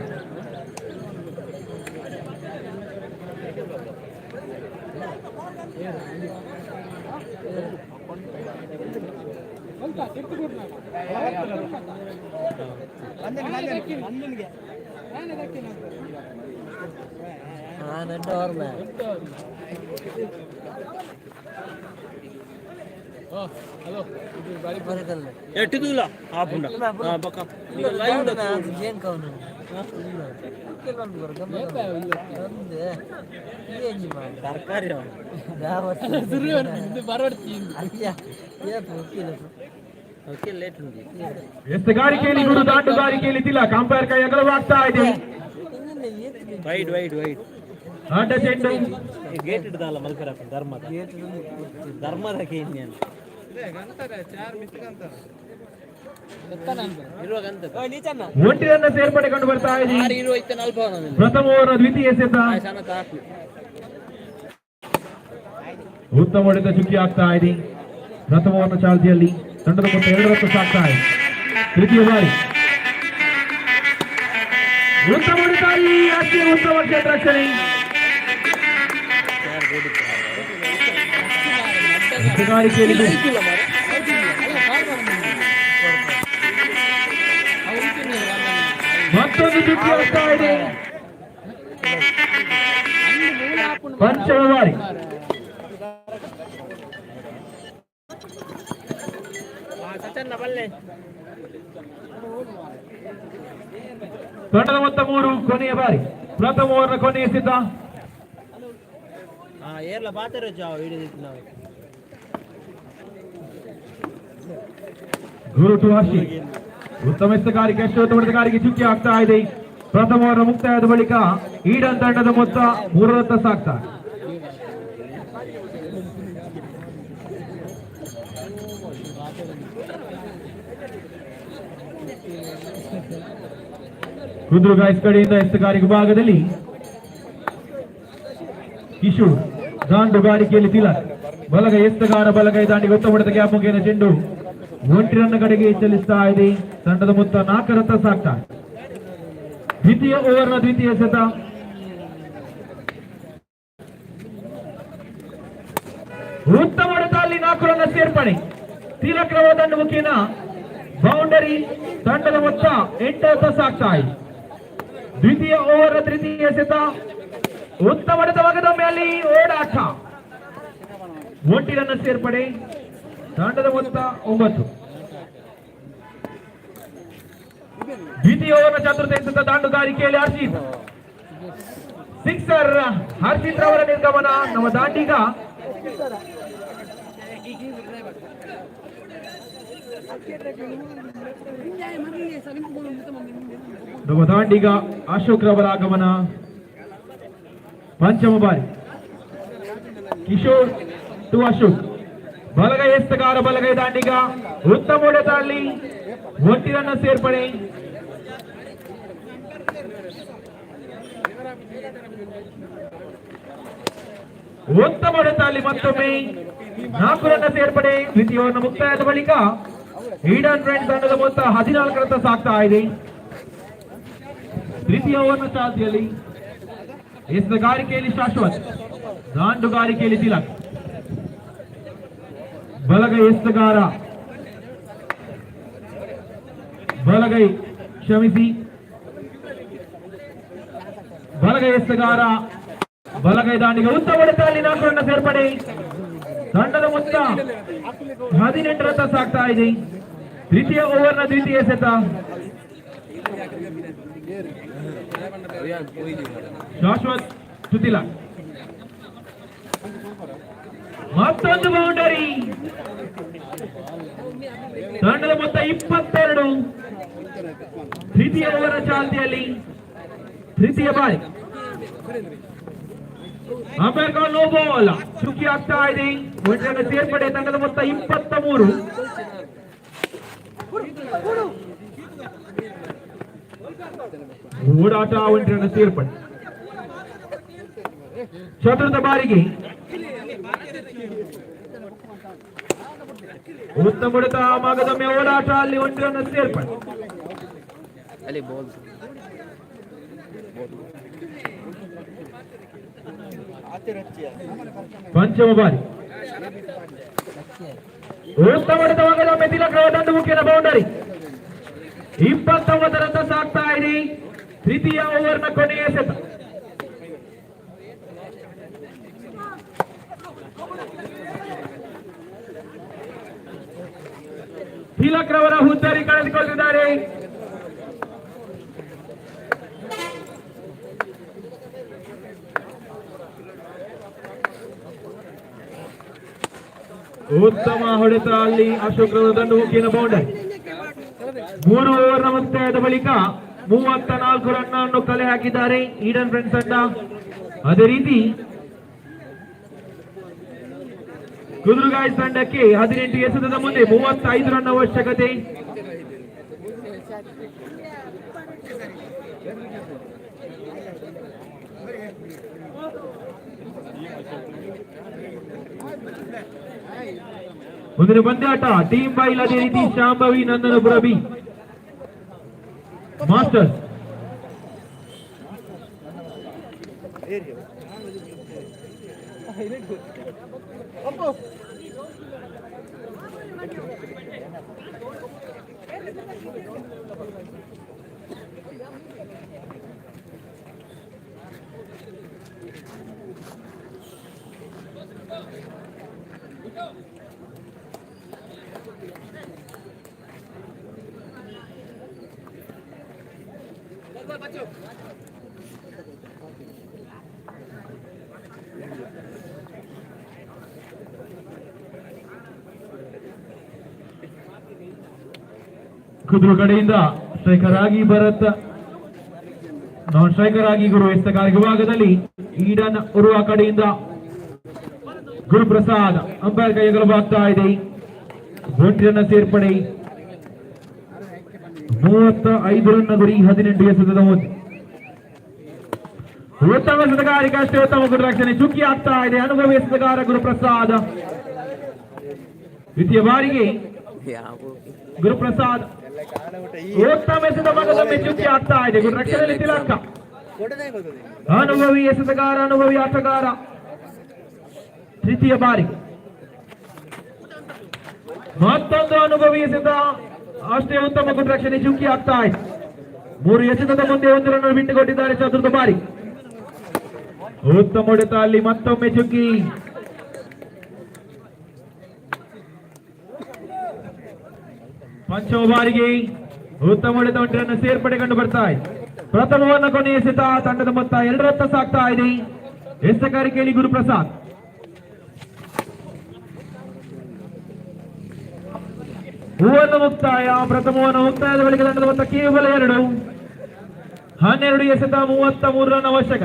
ಎಸೆಗಾರಿಕೆಯಲ್ಲಿ ಗುರು, ದಾಂಡುಗಾರಿಕೆಯಲ್ಲಿ ತಿಲಕ್. ಅಂಪೈರ್ ಕೈ ಅಗಲವಾಗ್ತಾ ಇದೆ. ವೈಡ್ ವೈಡ್ ವೈಡ್ ಆಟ ಚೆಂಡು ಗೇಟ್ ಇಡ್ದಲ್ಲ ಮಲ್ಕರಪ್ಪ ಧರ್ಮದ ಧರ್ಮದ ಕೇನ್ಯನ್ ಒಂಟಿರನ್ನ ಸೇರ್ಪಡೆ ಕಂಡು ಬರ್ತಾ ಇದೆ. ಪ್ರಥಮ ಓವರ್ ದ್ವಿತೀಯ ಎಸೆತ ಉತ್ತಮ ಹೊಡೆತ ಚುಕ್ಕಿ ಆಗ್ತಾ ಇದೆ. ಪ್ರಥಮ ಓವರ್ನ ಚಾಲ್ತಿಯಲ್ಲಿ ತಂಡದ ಮೊತ್ತ 2 ರತ್ತು ಸಾಗ್ತಾ ಇದೆ. ತೃತೀಯ ಬಾರಿ ಉತ್ತಮ ಹೊಡೆತ, ಅತಿ ಉತ್ತಮ ಕ್ಷೇತ್ರ ರಕ್ಷಣೆ. ಎಸೆಗಾರಿಕೆಯಲ್ಲಿ ಮತ್ತೊಂದು ಚುಕ್ಕಿ ಆಗ್ತಾ ಇದೆ. ಪಂಚಮ ಬಾರಿ ಚಂದ ಬಲ್ಲೆ ತಂಡದ ಮೊತ್ತ 3 ಕೊನೆಯ ಬಾರಿ ಪ್ರಥಮ ಓವರ್ನ ಕೊನೆಯ ಸಿದ್ಧ ಏರ್ಲ ಬಾತರು ಜಾವ ಹಿಡಿದಿತ್ತು ನಾವು ಗುರು ಟು ಹರ್ಷಿ ಉತ್ತಮ ಎತ್ತಗಾರಿಕೆ ಅಶ್ವತ್ಥ ಹೊಡೆತಗಾರಿಕೆ ಚುಕ್ಕಿ ಆಗ್ತಾ ಇದೆ ಪ್ರಥಮ ಓವರ್ ಮುಕ್ತಾಯದ ಬಳಿಕ ಈಡನ್ ತಂಡದ ಮೊತ್ತ 3 ರತ್ತ ಸಾಕ್ತಾ ಕುದ್ರು ಗಾಯ್ಸ್ ಕಡೆಯಿಂದ ಎತ್ತಗಾರಿಕೆ ಭಾಗದಲ್ಲಿ ಕಿಶೋರ್ ದಾಂಡುಗಾರಿಕೆಯಲ್ಲಿ ತಿಲಕ್ ಬಲಗೈ ಎತ್ತಗಾರ ಬಲಗೈ ದಾಂಡಿಗೆ ಉತ್ತಮ ಹೊಡೆತ ಗ್ಯಾಪ್ ಮುಗಿನ ಚೆಂಡು 1 ರನ್ ಕಡೆಗೆ ಚಲಿಸ್ತಾ ಇದೆ ತಂಡದ ಮೊತ್ತ 4 ರತ್ತ ಸಾಕ್ತಾ ದ್ವಿತೀಯ ಓವರ್ನ ದ್ವಿತೀಯ ಸೆತ ಉತ್ತಮ ಹೊಡೆತ ಅಲ್ಲಿ 4 ರನ್ ಸೇರ್ಪಡೆ ತಿಲಕ್ ರವ ದಂಡು ಮುಖೇನ ಬೌಂಡರಿ ತಂಡದ ಮೊತ್ತ 8 ರತ್ತ ಸಾಕ್ತಾ ಇದೆ ದ್ವಿತೀಯ ಓವರ್ ತೃತೀಯ ಸೆತ ಉತ್ತಮ ಹೊಡೆತವಾಗದ ಮೇಲೆ ಓಡಾಟ 1 ರನ್ ಸೇರ್ಪಡೆ ತಂಡದ ಮೊತ್ತ 9 ದ್ವಿತೀಯ ಓವರ್ನ ಚತುರ್ಥ ಎಸೆತ ದಾಂಡುಗಾರಿಕೆಯಲ್ಲಿ ಹರ್ಷಿತ್ ಸಿಕ್ಸರ್ ಹರ್ಷಿತ್ ರವರ ನಿರ್ಗಮನ ನಮ್ಮ ದಾಂಡಿಗ ನಮ್ಮ ದಾಂಡಿಗ ಅಶೋಕ್ ರವರ ಆಗಮನ ಪಂಚಮ ಬಾರಿ ಕಿಶೋರ್ ಟು ಅಶೋಕ್ ಬಲಗೈ ಎಸ್ತಗಾರ ಬಲಗೈ ದಾಂಡಿಗ ಉತ್ತಮ ಹೊಡೆತ ಅಲ್ಲಿ 1 ರನ್ ಸೇರ್ಪಡೆ ಉತ್ತಮ ಹೊಡೆತ ಅಲ್ಲಿ ಮತ್ತೊಮ್ಮೆ 4 ರನ್ ಸೇರ್ಪಡೆ ದ್ವಿತೀಯ ಓವರ್ನ ಮುಕ್ತಾಯದ ಬಳಿಕ ಈಡನ್ ಫ್ರೆಂಡ್ಸ್ ತಂಡದ ಮೊತ್ತ 14 ರತ್ತ ಸಾಕ್ತಾ ಇದೆ ತೃತೀಯ ಓವರ್ನ ಚಾಲ್ತಿಯಲ್ಲಿ ಎಸೆತಗಾರಿಕೆಯಲ್ಲಿ ಶಾಶ್ವತ್ ದಾಂಡುಗಾರಿಕೆಯಲ್ಲಿ ತಿಲಕ್ ಬಲಗೈ ಎಸೆತಗಾರ ಬಲಗೈ ಕ್ಷಮಿಸಿ ಬಲಗೈ ಎಸೆತಗಾರ ಬಲಗೈ ದಾಂಡಿಗೆ ಉತ್ತಮ ಹೊಡೆತ ಅಲ್ಲಿ 4 ರನ್ ಸೇರ್ಪಡೆ ತಂಡದ ಮೊತ್ತ 18 ರತ್ತ ಸಾಕ್ತಾ ಇದೆ ತೃತೀಯ ಓವರ್ನ ದ್ವಿತೀಯ ಸೆತ ಶಾಶ್ವತ್ ಸುತಿಲ ಮತ್ತೊಂದು ಬೌಂಡರಿ ತಂಡದ ಮೊತ್ತ 22 ತೃತೀಯ ಓವರ್ ಚಾಲ್ತಿಯಲ್ಲಿ ತೃತೀಯ ಬಾರಿ ಅಂಪೈರ್ ಕಾಲ್ ನೋ ಬಾಲ್ ಚುಕ್ಕಿ ಆಗ್ತಾ ಇದೆ 1 ರನ್ ಸೇರ್ಪಡೆ ತಂಡದ ಮೊತ್ತ 23 ಓಡಾಟ 1 ರನ್ ಸೇರ್ಪಡೆ ಚತುರ್ಥ ಬಾರಿಗೆ ಉತ್ತಮ ಹೊಡೆತ ಮಗದೊಮ್ಮೆ ಓಡಾಟ ಅಲ್ಲಿ 1 ರನ್ ಸೇರ್ಪಡೆ ಪಂಚಮ ಬಾರಿ ಉತ್ತಮ ಹೊಡೆತ ಮಗದೊಮ್ಮೆ ತಿಲಕ್ ರವ ದಂಡು ಮುಖ್ಯನ ಬೌಂಡರಿ 29 ರತ್ತ ಸಾಕ್ತಾ ಇದೆ ತೃತೀಯ ಓವರ್ನ ಕೊನೆಯ ಸೆತ ತಿಲಕ್ ರವರ ಹುದ್ದಾರಿ ಕಳೆದುಕೊಂಡಿದ್ದಾರೆ ಉತ್ತಮ ಹೊಡೆತ ಅಲ್ಲಿ ಅಶೋಕ್ ರವರ ದಂಡು ಮುಖೇನ ಬೌಂಡರಿ 3 ಓವರ್ನ ಮುಕ್ತಾಯದ ಬಳಿಕ 34 ರನ್ ಅನ್ನು ಕಲೆ ಹಾಕಿದ್ದಾರೆ ಈಡನ್ ಫ್ರೆಂಡ್ಸ್ ತಂಡ ಅದೇ ರೀತಿ ಕುದುರುಗಾಯ್ಸ್ ತಂಡಕ್ಕೆ 18 ಎಸೆತದ ಮುಂದೆ 35 ರನ್ ಅವಶ್ಯಕತೆ ಮುಂದಿನ ಪಂದ್ಯಾಟ ಟೀಮ್ ಬೈಲ್ ಅದೇ ರೀತಿ ಶಾಂಭವಿ ನಂದನಪುರ ಬಿ ಮಾಸ್ಟರ್ಸ್ ಕುದುರು ಕಡೆಯಿಂದ ಸ್ಟ್ರೈಕರ್ ಆಗಿ ಭರತ್, ನಾನ್ ಸ್ಟ್ರೈಕರ್ ಆಗಿ ಗುರು ಎಸ್ತಗಾರ ವಿಭಾಗದಲ್ಲಿ ಈಡನ್ ಉರುವ ಕಡೆಯಿಂದ ಗುರುಪ್ರಸಾದ್ ಅಂಪೈರ್ ಕೈಗೊಳ್ಳಲಾಗ್ತಾ ಇದೆ. ಒಂಟಿ ರನ್ ಸೇರ್ಪಡೆ, 35 ರನ್ ಗುರಿ, 18 ಎಸೆತದ ಒಂದು. ಉತ್ತಮ ಎಸೆತಗಾರಿಕೆ ಅಷ್ಟೇ ಉತ್ತಮ ಗುರುರಕ್ಷಣೆ ಚುಕ್ಕಿ ಆಗ್ತಾ ಇದೆ. ಅನುಭವಿ ಎಸೆತಗಾರ ಗುರುಪ್ರಸಾದ್, ದ್ವಿತೀಯ ಬಾರಿಗೆ ಗುರುಪ್ರಸಾದ್ ಉತ್ತಮ ಎಸೆತ ಭಾಗದೊಮ್ಮೆ ಚುಕ್ಕಿ ಆಗ್ತಾ ಇದೆ. ಗುರುರಕ್ಷಣೆಯಲ್ಲಿ ತಿಲಕ, ಅನುಭವಿ ಎಸೆತಗಾರ, ಅನುಭವಿ ಆಟಗಾರ, ತೃತೀಯ ಬಾರಿ ಮತ್ತೊಂದು ಅನುಭವಿ ಎಸೆತ ಅಷ್ಟೇ ಉತ್ತಮ ಗುರುರಕ್ಷಣೆ ಚುಕ್ಕಿ ಆಗ್ತಾ ಇದೆ. 3 ಎಸೆತದ ಮುಂದೆ 1 ರನ್ ಬಿಟ್ಟುಕೊಟ್ಟಿದ್ದಾರೆ. ಚತುರ್ಥ ಬಾರಿ ಉತ್ತಮ ಹೊಡೆತ, ಅಲ್ಲಿ ಮತ್ತೊಮ್ಮೆ ಚುಕ್ಕಿ. ಪಂಚಮ ಬಾರಿಗೆ ಉತ್ತಮ ಹೊಡೆತ, 1 ರನ್ ಸೇರ್ಪಡೆ ಕಂಡು ಬರ್ತಾ ಇದೆ. ಪ್ರಥಮವನ್ನು ಕೊನೆಯ ಎಸೆತ, ತಂಡದ ಮೊತ್ತ 2 ರತ್ತ ಸಾಗ್ತಾ ಇದೆ. ಎಸೆತಗಾರಿಕೆಯಲ್ಲಿ ಗುರುಪ್ರಸಾದ್. ಹೂವನ್ನು ಮುಕ್ತಾಯ, ಪ್ರಥಮವನ್ನು ಮುಕ್ತಾಯದ ಬಳಿಕ ತಂಡದ ಮೊತ್ತ ಕೇವಲ 2. 12 ಎಸೆತ, 33 ರನ್ ಅವಶ್ಯಕ.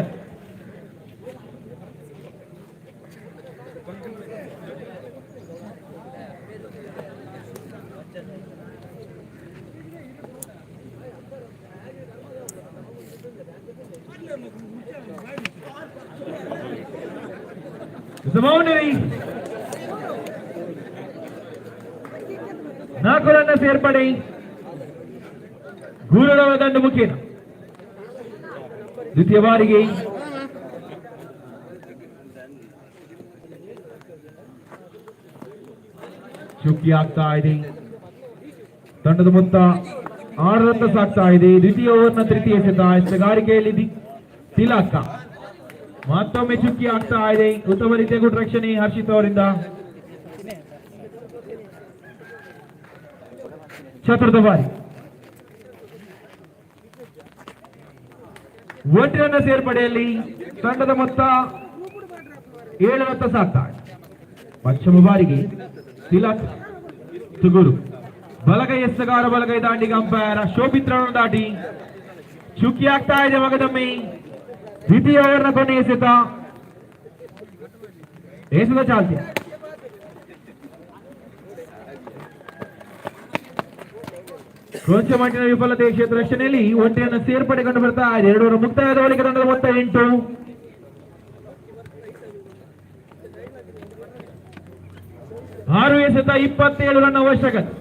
ಬೌಂಡರಿ, 4 ರನ್ ಸೇರ್ಪಡೆ, ಗೂರಡವ ದಂಡು ಮುಖೇನ. ದ್ವಿತೀಯ ಬಾರಿಗೆ ಚುಕ್ಕಿ ಆಗ್ತಾ ಇದೆ. ತಂಡದ ಮೊತ್ತ 6 ರನ್ ಸಾಗ್ತಾ ಇದೆ. ದ್ವಿತೀಯ ಓವರ್ನ ತೃತೀಯ ಎಸೆತ, ಎಸೆತಗಾರಿಕೆಯಲ್ಲಿ ತಿಲಕ. ಮತ್ತೊಮ್ಮೆ ಚುಕ್ಕಿ ಆಗ್ತಾ ಇದೆ. ಉತ್ತಮ ರೀತಿಯ ಗುಡ್ ರಕ್ಷಣೆ ಹರ್ಷಿತ್ ಅವರಿಂದ. ಚತುರ್ಥ ಬಾರಿ 1 ರನ್ ಸೇರ್ಪಡೆಯಲ್ಲಿ ತಂಡದ ಮೊತ್ತ 7 ರನ್ ಸಾಗ್ತಾ ಇದೆ. ಪಂಚಮ ಬಾರಿಗೆ ತಿಲಕ್ ತುಗುರು, ಬಲಗೈ ಎಸೆತಗಾರ, ಬಲಗೈ ದಾಂಡಿಗ ಅಂಪೈರ್ ಶೋಭಿತ್ ರನ್ ದಾಟಿ ಚುಕ್ಕಿ ಆಗ್ತಾ ಇದೆ. ಮಗದೊಮ್ಮೆ ದ್ವಿತೀಯ ಓವರ್ನ ಕೊನೆಯ ಎಸೆತ, ಎಸೆತ ಚಾಲ್ತಿ. ಕೊಂಚ ಮಟ್ಟಿನ ವಿಫಲತೆ ಕ್ಷೇತ್ರ ರಕ್ಷಣೆಯಲ್ಲಿ 1 ರನ್ ಸೇರ್ಪಡೆ ಕಂಡು ಬರ್ತಾ ಇದೆ. 2 ಓವರ್ ಮುಕ್ತಾಯದ ಬಳಿಕ ತಂಡದ ಮೊತ್ತ 8. 6 ಎಸೆತ, 27 ರನ್ ಅವಶ್ಯಕತೆ.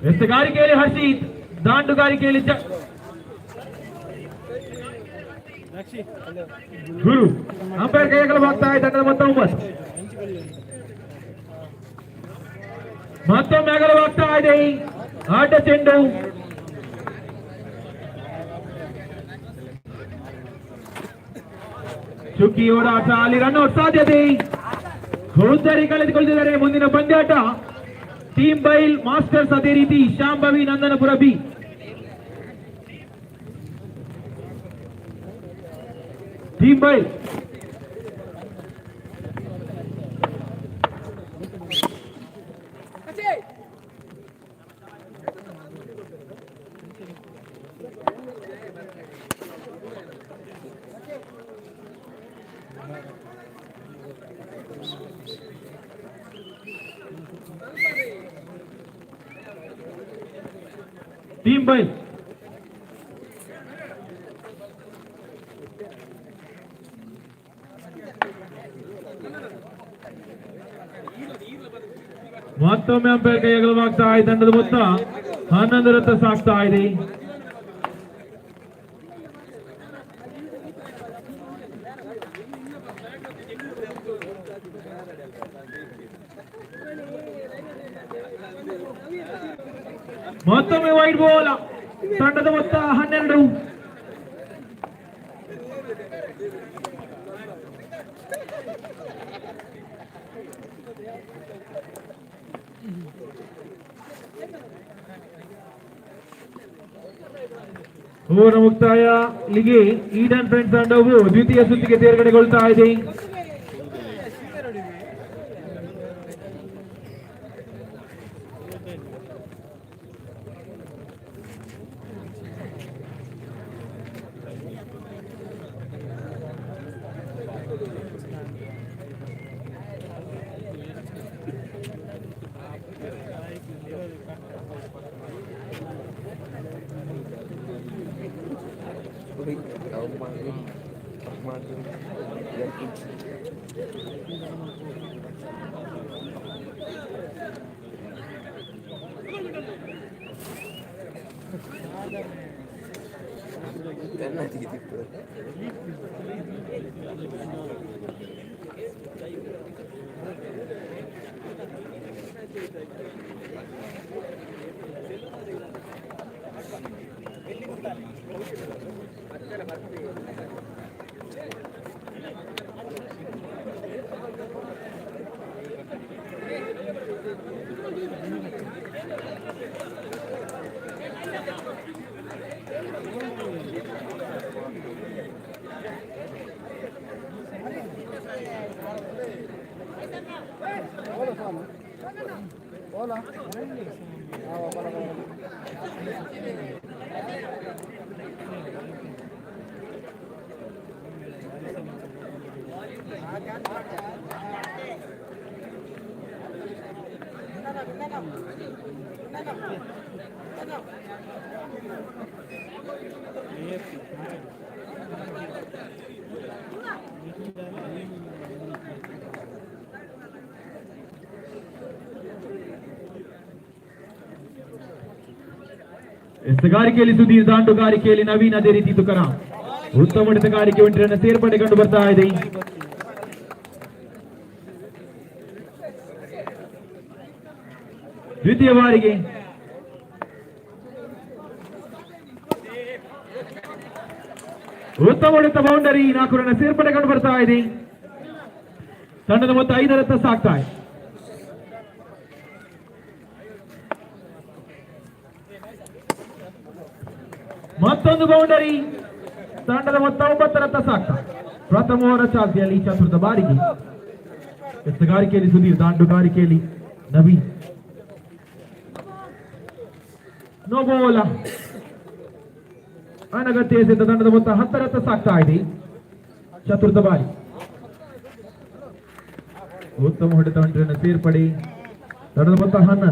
ಎಸೆತಗಾರಿಕೆಯಲ್ಲಿ ಹರ್ಷಿತ್, ದಾಂಡುಗಾರಿಕೆಯಲ್ಲಿ ಗುರು ಅಂಪೈರ್ ಕೈಗೊಳ್ಳಲಾಗ್ತಾ ಇದೆ. ತಂಡದ ಮೊತ್ತ 9. ಮತ್ತೊಮ್ಮೆ ಅಗಲವಾಗ್ತಾ ಇದೆ. ಆಟ ಚೆಂಡು, ಚುಕ್ಕಿ ಓಡಾಟ, ಅಲ್ಲಿ ರನ್ಔಟ್ ಸಾಧ್ಯತೆ. ಗೌಂದರಿ ಕಳೆದುಕೊಳ್ಳುತ್ತಿದ್ದಾರೆ. ಮುಂದಿನ ಪಂದ್ಯಾಟ ಟೀಮ್ ಬೈಲ್ ಮಾಸ್ಟರ್ಸ್, ಅದೇ ರೀತಿ ಶಾಂಭವಿ ನಂದನಪುರ ಬಿ. ಟೀಮ್ ಬೈಲ್ ಟೀಮ್ ಬೈಲ್ ಮತ್ತೊಮ್ಮೆ ಅಂಪೈರ್ ಕೈಗೊಳ್ಳಲಾಗ್ತಾ ಇದೆ. ತಂಡದ ಮೊತ್ತ 11 ರನ್ ಸಾಗ್ತಾ ಇದೆ. ಮತ್ತೊಮ್ಮೆ ವೈಡ್ ಬಾಲ್, ತಂಡದ ಮೊತ್ತ 12. ಓವರ್ ಮುಕ್ತಾಯ. ಇಲ್ಲಿಗೆ ಈಡನ್ ಫ್ರೆಂಡ್ಸ್ ತಂಡವು ದ್ವಿತೀಯ ಸುತ್ತಿಗೆ ತೇರ್ಗಡೆಗೊಳ್ತಾ ಇದೆ. ಎಸೆಗಾರಿಕೆಯಲ್ಲಿ ಸುಧೀರ್, ದಾಂಡುಗಾರಿಕೆಯಲ್ಲಿ ನವೀನ್, ಅದೇ ರೀತಿ ತುಕಾರಾಮ್. ಉತ್ತಮ ಎಸೆಗಾರಿಕೆ ಒಂಟರನ್ನ ಸೇರ್ಪಡೆ ಕಂಡು ಬರ್ತಾ ಇದೆ. ದ್ವಿತೀಯ ಬಾರಿಗೆ ಉತ್ತಮ ಬೌಂಡರಿ, 4 ರನ್ನ ಸೇರ್ಪಡೆ ಕಂಡು ಬರ್ತಾ ಇದೆ. ತಂಡದ ಮೊತ್ತ 5 ರತ್ತ ಸಾಗ್ತಾ ಇದೆ. ಮತ್ತೊಂದು ಬೌಂಡರಿ, ತಂಡದ ಮೊತ್ತ 9 ರತ್ತ ಸಾಗ್ತಾ. ಪ್ರಥಮ ಓವರ್ ಚಾಲ್ತಿಯಲ್ಲಿ ಚತುರ್ಥ ಬಾರಿಗೆ ಎಸೆಗಾರಿಕೆಯಲ್ಲಿ ಸುಧೀರ್, ದಾಂಡುಗಾರಿಕೆಯಲ್ಲಿ ನವೀನ್. ನೋ ಬಾಲ್, ಅನಗತ್ಯ ಎಸೆತ. ತಂಡದ ಮೊತ್ತ 10 ರತ್ತ ಸಾಗ್ತಾ ಇದೆ. ಚತುರ್ಥ ಬಾರಿ ಉತ್ತಮ ಹೊಡೆತ, ಒಂಟರನ್ನ ಸೇರ್ಪಡೆ. ತಂಡದ ಮೊತ್ತ 11.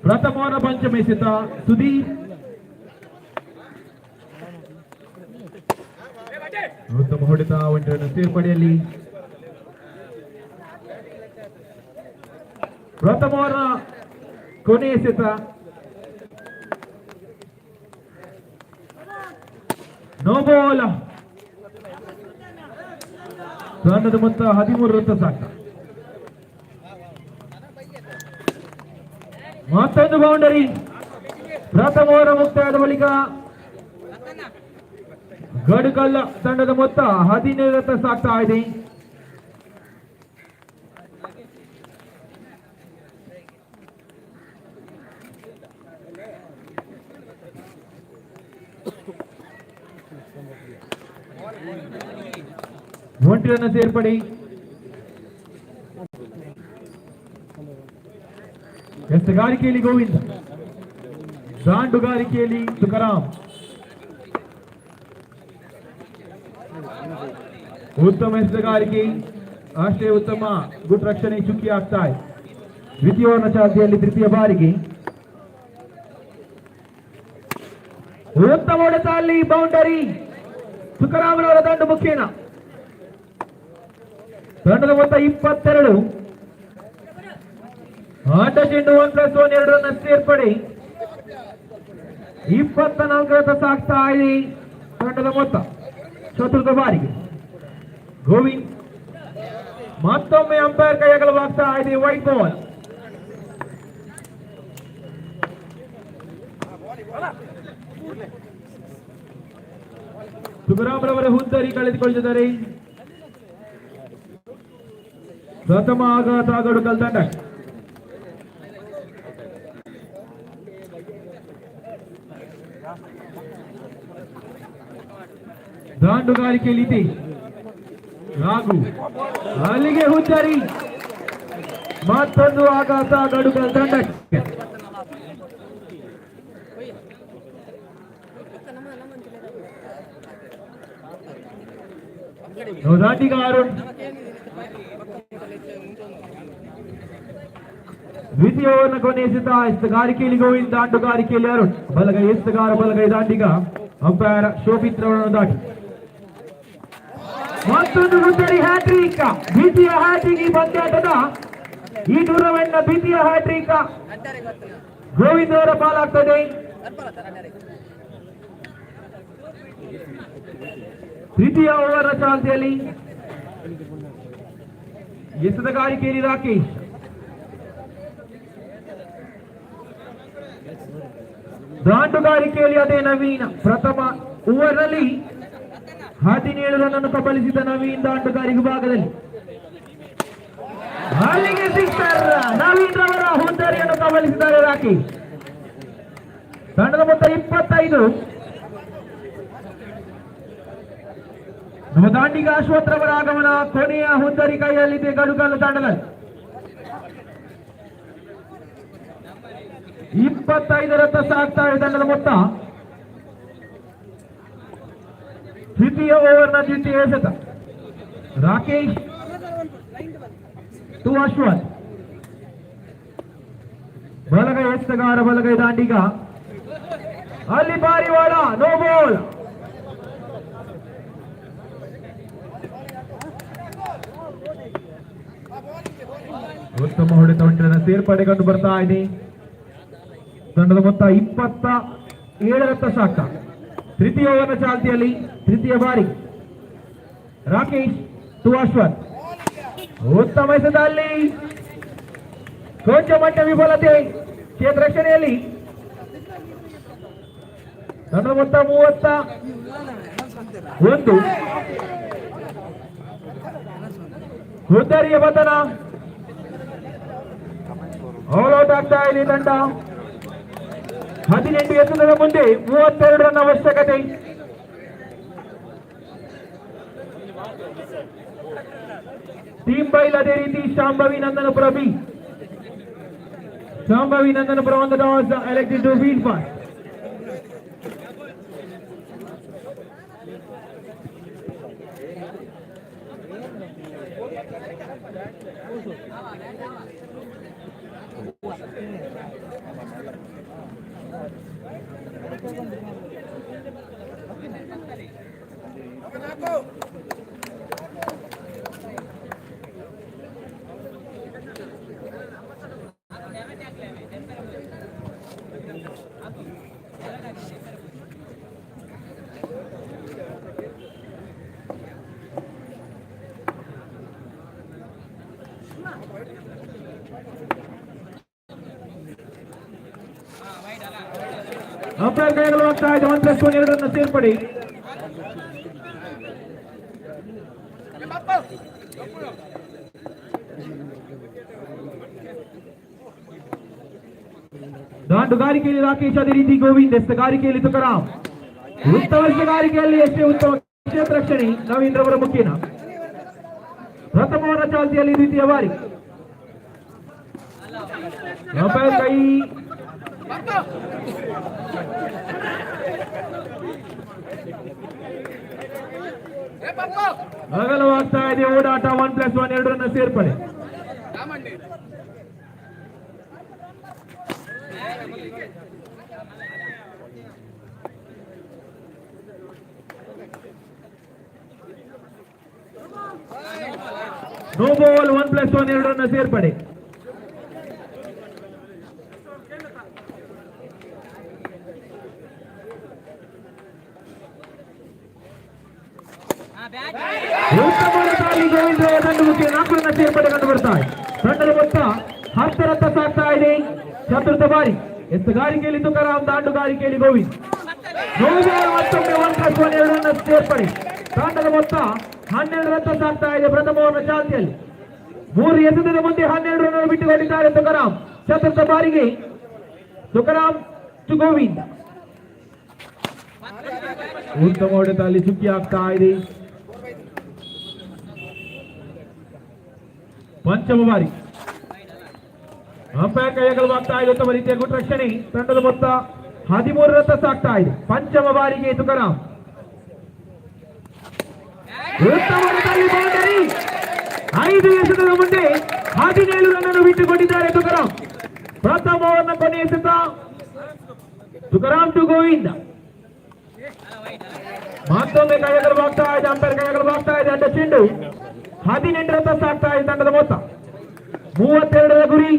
ಪ್ರಥಮ ಓವರ್ ಪಂಚಮ ಎಸೆತ ಸುಧೀರ್, ಉತ್ತಮ ಹೊಡೆತ, ಒಂಟರನ್ನ ಸೇರ್ಪಡೆಯಲ್ಲಿ. ಪ್ರಥಮ ಓವರ್ ಕೊನೆ ಎಸೆತ ನೋ ಬಾಲ್. ತಂಡದ ಮೊತ್ತ 13 ರತ್ತ ಸಾಗ್ತಾ. ಮತ್ತೊಂದು ಬೌಂಡರಿ. ಪ್ರಥಮ ಓವರ್ ಮುಕ್ತಾಯದ ಬಳಿಕ ಗಡುಕಲ್ಲ. ತಂಡದ ಮೊತ್ತ 17 ರತ್ತ ಸಾಗ್ತಾ ಇದೆ. ಒಂಟರನ್ನ ಸೇರ್ಪಡೆ. ಎಸೆಗಾರಿಕೆಯಲ್ಲಿ ಗೋವಿಂದ, ದಾಂಡುಗಾರಿಕೆಯಲ್ಲಿ ತುಕಾರಾಮ್. ಉತ್ತಮ ಎಸೆಗಾರಿಕೆ, ಅಷ್ಟೇ ಉತ್ತಮ ಗುಡ್ ರಕ್ಷಣೆ ಚುಕ್ಕಿ ಆಗ್ತಾ ಇದೆ. ದ್ವಿತೀಯ ಓವರ್ನ ಚಾಲ್ತಿಯಲ್ಲಿ ತೃತೀಯ ಬಾರಿಗೆ ಉತ್ತಮ ಹೊಡೆತ, ಅಲ್ಲಿ ಬೌಂಡರಿ. ತುಕಾರಾಮ್ರವರ ದಂಡು ಮುಖೇನ. ತಂಡದ ಮೊತ್ತ 22. ಆಟ ಚೆಂಡು 1+1 2 ರನ್ನ ಸೇರ್ಪಡೆ. 24 ರತ್ತ ಸಾಗ್ತಾ ಇದೆ ತಂಡದ ಮೊತ್ತ. ಚತುರ್ಥ ಬಾರಿಗೆ ಗೋವಿಂದ್. ಮತ್ತೊಮ್ಮೆ ಅಂಪೈರ್ ಕೈ ಅಗಲವಾಗ್ತಾ ಇದೆ. Wide ball. ತುಕಾರಾಮ್ರವರ ಹುದ್ದರಿ ಕಳೆದುಕೊಳ್ಳುತ್ತಿದ್ದಾರೆ. ಪ್ರಥಮ ಆಘಾತ ಗಡುಕಲ್ ತಂಡ. ದಾಂಡುಗಾರಿಕೆಯಲ್ಲಿದೆ ರಾಘು ಅಲ್ಲಿಗೆ ಹುಚ್ಚರಿ ಮತ್ತೊಂದು ಆಘಾತ ಗಡುಗಲ್ ತಂಡಕ್ಕೆ. ದಾಂಡಿಗ ಅರುಣ್ ದ್ವಿತೀಯ ಓವರ್ನ ಕೊನೆಯಿಸಿದ ಎಸ್ತಗಾರಿಕೆಯಲ್ಲಿ ಗೋವಿಂದ್, ದಾಂಡುಗಾರಿಕೆಯಲ್ಲಿ ಅರುಣ್. ಬಲಗೈ ಎಸ್ತಗಾರ, ಬಲಗೈ ದಾಂಡಿಗ. ಅಂಪೈರ್ ಶೋಭಿತ್ ರವರನ್ನು ದಾಟಿ ಮತ್ತೊಂದು ಹುದ್ದರಿ ಹ್ಯಾಟ್ರಿಕ್. ದ್ವಿತೀಯ ಹ್ಯಾಟ್ರಿಕ್ ಈ ಪಂದ್ಯಾಟದ, ಈ ಟೂರ್ನಮೆಂಟ್ ನ ದ್ವಿತೀಯ ಹ್ಯಾಟ್ರಿಕ್ ಗೋವಿಂದ್ ಅವರ ಪಾಲಾಗ್ತದೆ. ತೃತೀಯ ಓವರ್ ಚಾಲ್ತಿಯಲ್ಲಿ ಎಸೆತಗಾರಿಕೆಯಲ್ಲಿ ರಾಕೇಶ್. ದಾಂಡುಗಾರಿಕೆಯಲ್ಲಿ ಅದೇ ನವೀನ್. ಪ್ರಥಮ ಓವರ್ನಲ್ಲಿ 17 ರನ್ ಕಬಳಿಸಿದ ನವೀನ್ ದಾಂಡುಗಾರಿಕೆ ಭಾಗದಲ್ಲಿ. ಅಲ್ಲಿಗೆ ಸಿಕ್ಸರ್. ನವೀನ್ ರವರ ಹುದ್ದರಿಯನ್ನು ಕಬಳಿಸಿದ್ದಾರೆ ರಾಕೇಶ್. ತಂಡದ ಮೊತ್ತ 25. ನಮ್ಮ ದಾಂಡಿಗ ಅಶ್ವಥ್ ರವರ ಆಗಮನ. ಕೊನೆಯ ಹುದ್ದರಿ ಕೈಯಲ್ಲಿದೆ ಗಡುಗಲ್ಲು ತಂಡದಲ್ಲಿ. 25 ಸಾಗ್ತಾ ಇದೆ ತಂಡದ ಮೊತ್ತ. ದ್ವಿತೀಯ ಓವರ್ನ ದ್ವಿತೀಯ ಎಸೆತ ರಾಕೇಶ್ ಟು ಅಶ್ವಥ್. ಬಲಗೈ ಎಸೆತಗಾರ, ಬಲಗೈ ದಾಂಡಿಗ. ಅಲ್ಲಿ ಬಾರಿವಾಳ, ನೋ ಬಾಲ್. ಉತ್ತಮ ಹೊಡೆತ ಹೊಂಟಿನ ಸೇರ್ಪಡೆ ಕಂಡು ಬರ್ತಾ ಇದೆ. ತಂಡದ ಮೊತ್ತ 27 ಸಾಕ. ತೃತೀಯ ಓವರ್ನ ಚಾಲ್ತಿಯಲ್ಲಿ ತೃತೀಯ ಬಾರಿ ರಾಕೇಶ್ ಟು ಅಶ್ವಥ್. ಉತ್ತಮ ಎಸೆತದಲ್ಲಿ ಕೊಂಚ ಮಟ್ಟ ವಿಫಲತೆ ಕ್ಷೇತ್ರ ರಕ್ಷಣೆಯಲ್ಲಿ. ತಂಡದ ಮೊತ್ತ 31. ಹುದ್ದರಿಯ ಪತನ. ಆಲ್ ಔಟ್ ಆಗ್ತಾ ಇದೆ ತಂಡ. 18 ಎಸೆತದ ಮುಂದೆ 32 ರನ್ ಅವಶ್ಯಕತೆ. ಟೀಮ್ ಬೈಲ್ ಅದೇ ರೀತಿ Shambhavi Nandanapura B. Shambhavi Nandanapura on the toss, elected to field pass. Umpire ಕೈಗಳು ಆಗ್ತಾ ಇದೆ. 1+1 ಎರಡನ್ನ ಸೇರ್ಪಡೆ. ದಾಂಡುಗಾರಿಕೆಯಲ್ಲಿ ರಾಕೇಶ್, ಅದೇ ರೀತಿ ಗೋವಿಂದ್. ಎಸೆತಗಾರಿಕೆಯಲ್ಲಿ ತುಕಾರಾಮ್. ಉತ್ತಮ ಎಸೆತಗಾರಿಕೆಯಲ್ಲಿ ಎಷ್ಟೇ ಉತ್ತಮ ಕ್ಷೇತ್ರ ರಕ್ಷಣೆ ನವೀನ್ ರವರ ಮುಖೇನ. ಪ್ರಥಮವರ ಚಾಲ್ತಿಯಲ್ಲಿ ದ್ವಿತೀಯ ಬಾರಿ ಅಂಪೈರ್ ಕೈ ಅಗಲವಾಗ್ತಾ ಇದೆ. ಓಡಾಟ 1+1 ಎರಡರನ್ನ ಸೇರ್ಪಡೆ. No ball. 1+1 ಎರಡರನ್ನ ಸೇರ್ಪಡೆ. ನಾಲ್ಕರನ್ನ ಸೇರ್ಪಡೆ ಕಂಡು ಬರ್ತಾರೆ. ತಂಡದ ಮೊತ್ತ 10 ಸಾಗ್ತಾ ಇದೆ. ಚತುರ್ಥ ಬಾರಿ ಎಸೆತಗಾರಿಕೆಯಲ್ಲಿ ತುಕಾರಾಮ್, ದಾಂಡುಗಾರಿಕೆಯಲ್ಲಿ ಗೋವಿಂದ್. ಮತ್ತೊಮ್ಮೆ 1+1 ಎರಡರನ್ನ ಸೇರ್ಪಡೆ. ತಂಡದ ಮೊತ್ತ 12 ಸಾಗ್ತಾ ಇದೆ. ಪ್ರಥಮ ಓವರ್ನ ಚಾಲ್ತಿಯಲ್ಲಿ 3 ಎಸೆತದ ಮುಂದೆ 12 ರನ್ ಬಿಟ್ಟುಕೊಂಡಿದ್ದಾರೆ ತುಕಾರಾಮ್. ಚತುರ್ಥ ಬಾರಿಗೆ ತುಕಾರಾಮ್ ಟು ಗೋವಿಂದ್. ಉತ್ತಮ ಹೊಡೆತ ಅಲ್ಲಿ ಚುಕ್ಕಿ ಆಗ್ತಾ ಇದೆ. ಪಂಚಮ ಬಾರಿ ಅಂಪೈರ್ ಕೈಯಗಲವಾಗ್ತಾ ಇದೆ. ಉತ್ತಮ ರೀತಿಯ ಗುಡ್ ರಕ್ಷಣೆ. ತಂಡದ ಮೊತ್ತ 13 ರನ್ ಸಾಗ್ತಾ ಇದೆ. ಪಂಚಮ ಬಾರಿಗೆ ತುಕಾರಾಮ್. ಉತ್ತಮ ಹೊಡೆತದಲ್ಲಿ ಬೌಂಡರಿ. 5 ಎಸೆತದ ಮುಂದೆ 17 ರನ್ ಅನ್ನು ಬಿಟ್ಟುಕೊಂಡಿದ್ದಾರೆ ತುಕಾರಾಮ್. ಪ್ರಥಮ ಓವರ್ನ ಕೊನೆಯ ಎಸೆತ ತುಕಾರಾಮ್ ಟು ಗೋವಿಂದ. ಮತ್ತೊಮ್ಮೆ ಕೈಯಗಲವಾಗ್ತಾ ಇದೆ. ಅಂಪೈರ್ ಕೈಯಗಲವಾಗ್ತಾ ಇದೆ. ಅಡ್ಡ ಚೆಂಡು. 18 ರನ್ ಸಾಗ್ತಾ ಇದೆ ತಂಡದ ಮೊತ್ತ. 32ರ ಗುರಿ.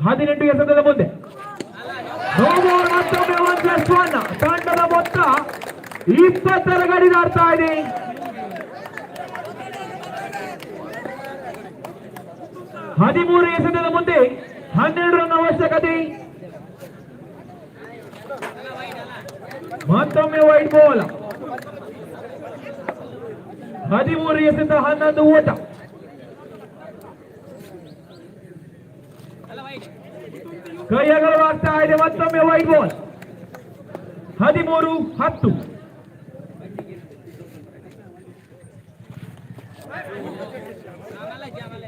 18 ಎಸೆತದ ಮುಂದೆ ಮತ್ತೊಮ್ಮೆ 1+1. ತಂಡದ ಮೊತ್ತ 20ರ ಗಡಿ ದಾಟ್ತಾ ಇದೆ. 13 ಎಸೆತದ ಮುಂದೆ 12 ರನ್ ಅವಶ್ಯಕತೆ. ಮತ್ತೊಮ್ಮೆ ವೈಟ್ ಬಾಲ್. 13 ಎಸೆತ 11 ಓಟ. ಕೈಯಗಲವಾಗ್ತಾ ಇದೆ. ಮತ್ತೊಮ್ಮೆ ವೈಟ್ ಬಾಲ್. 13-10.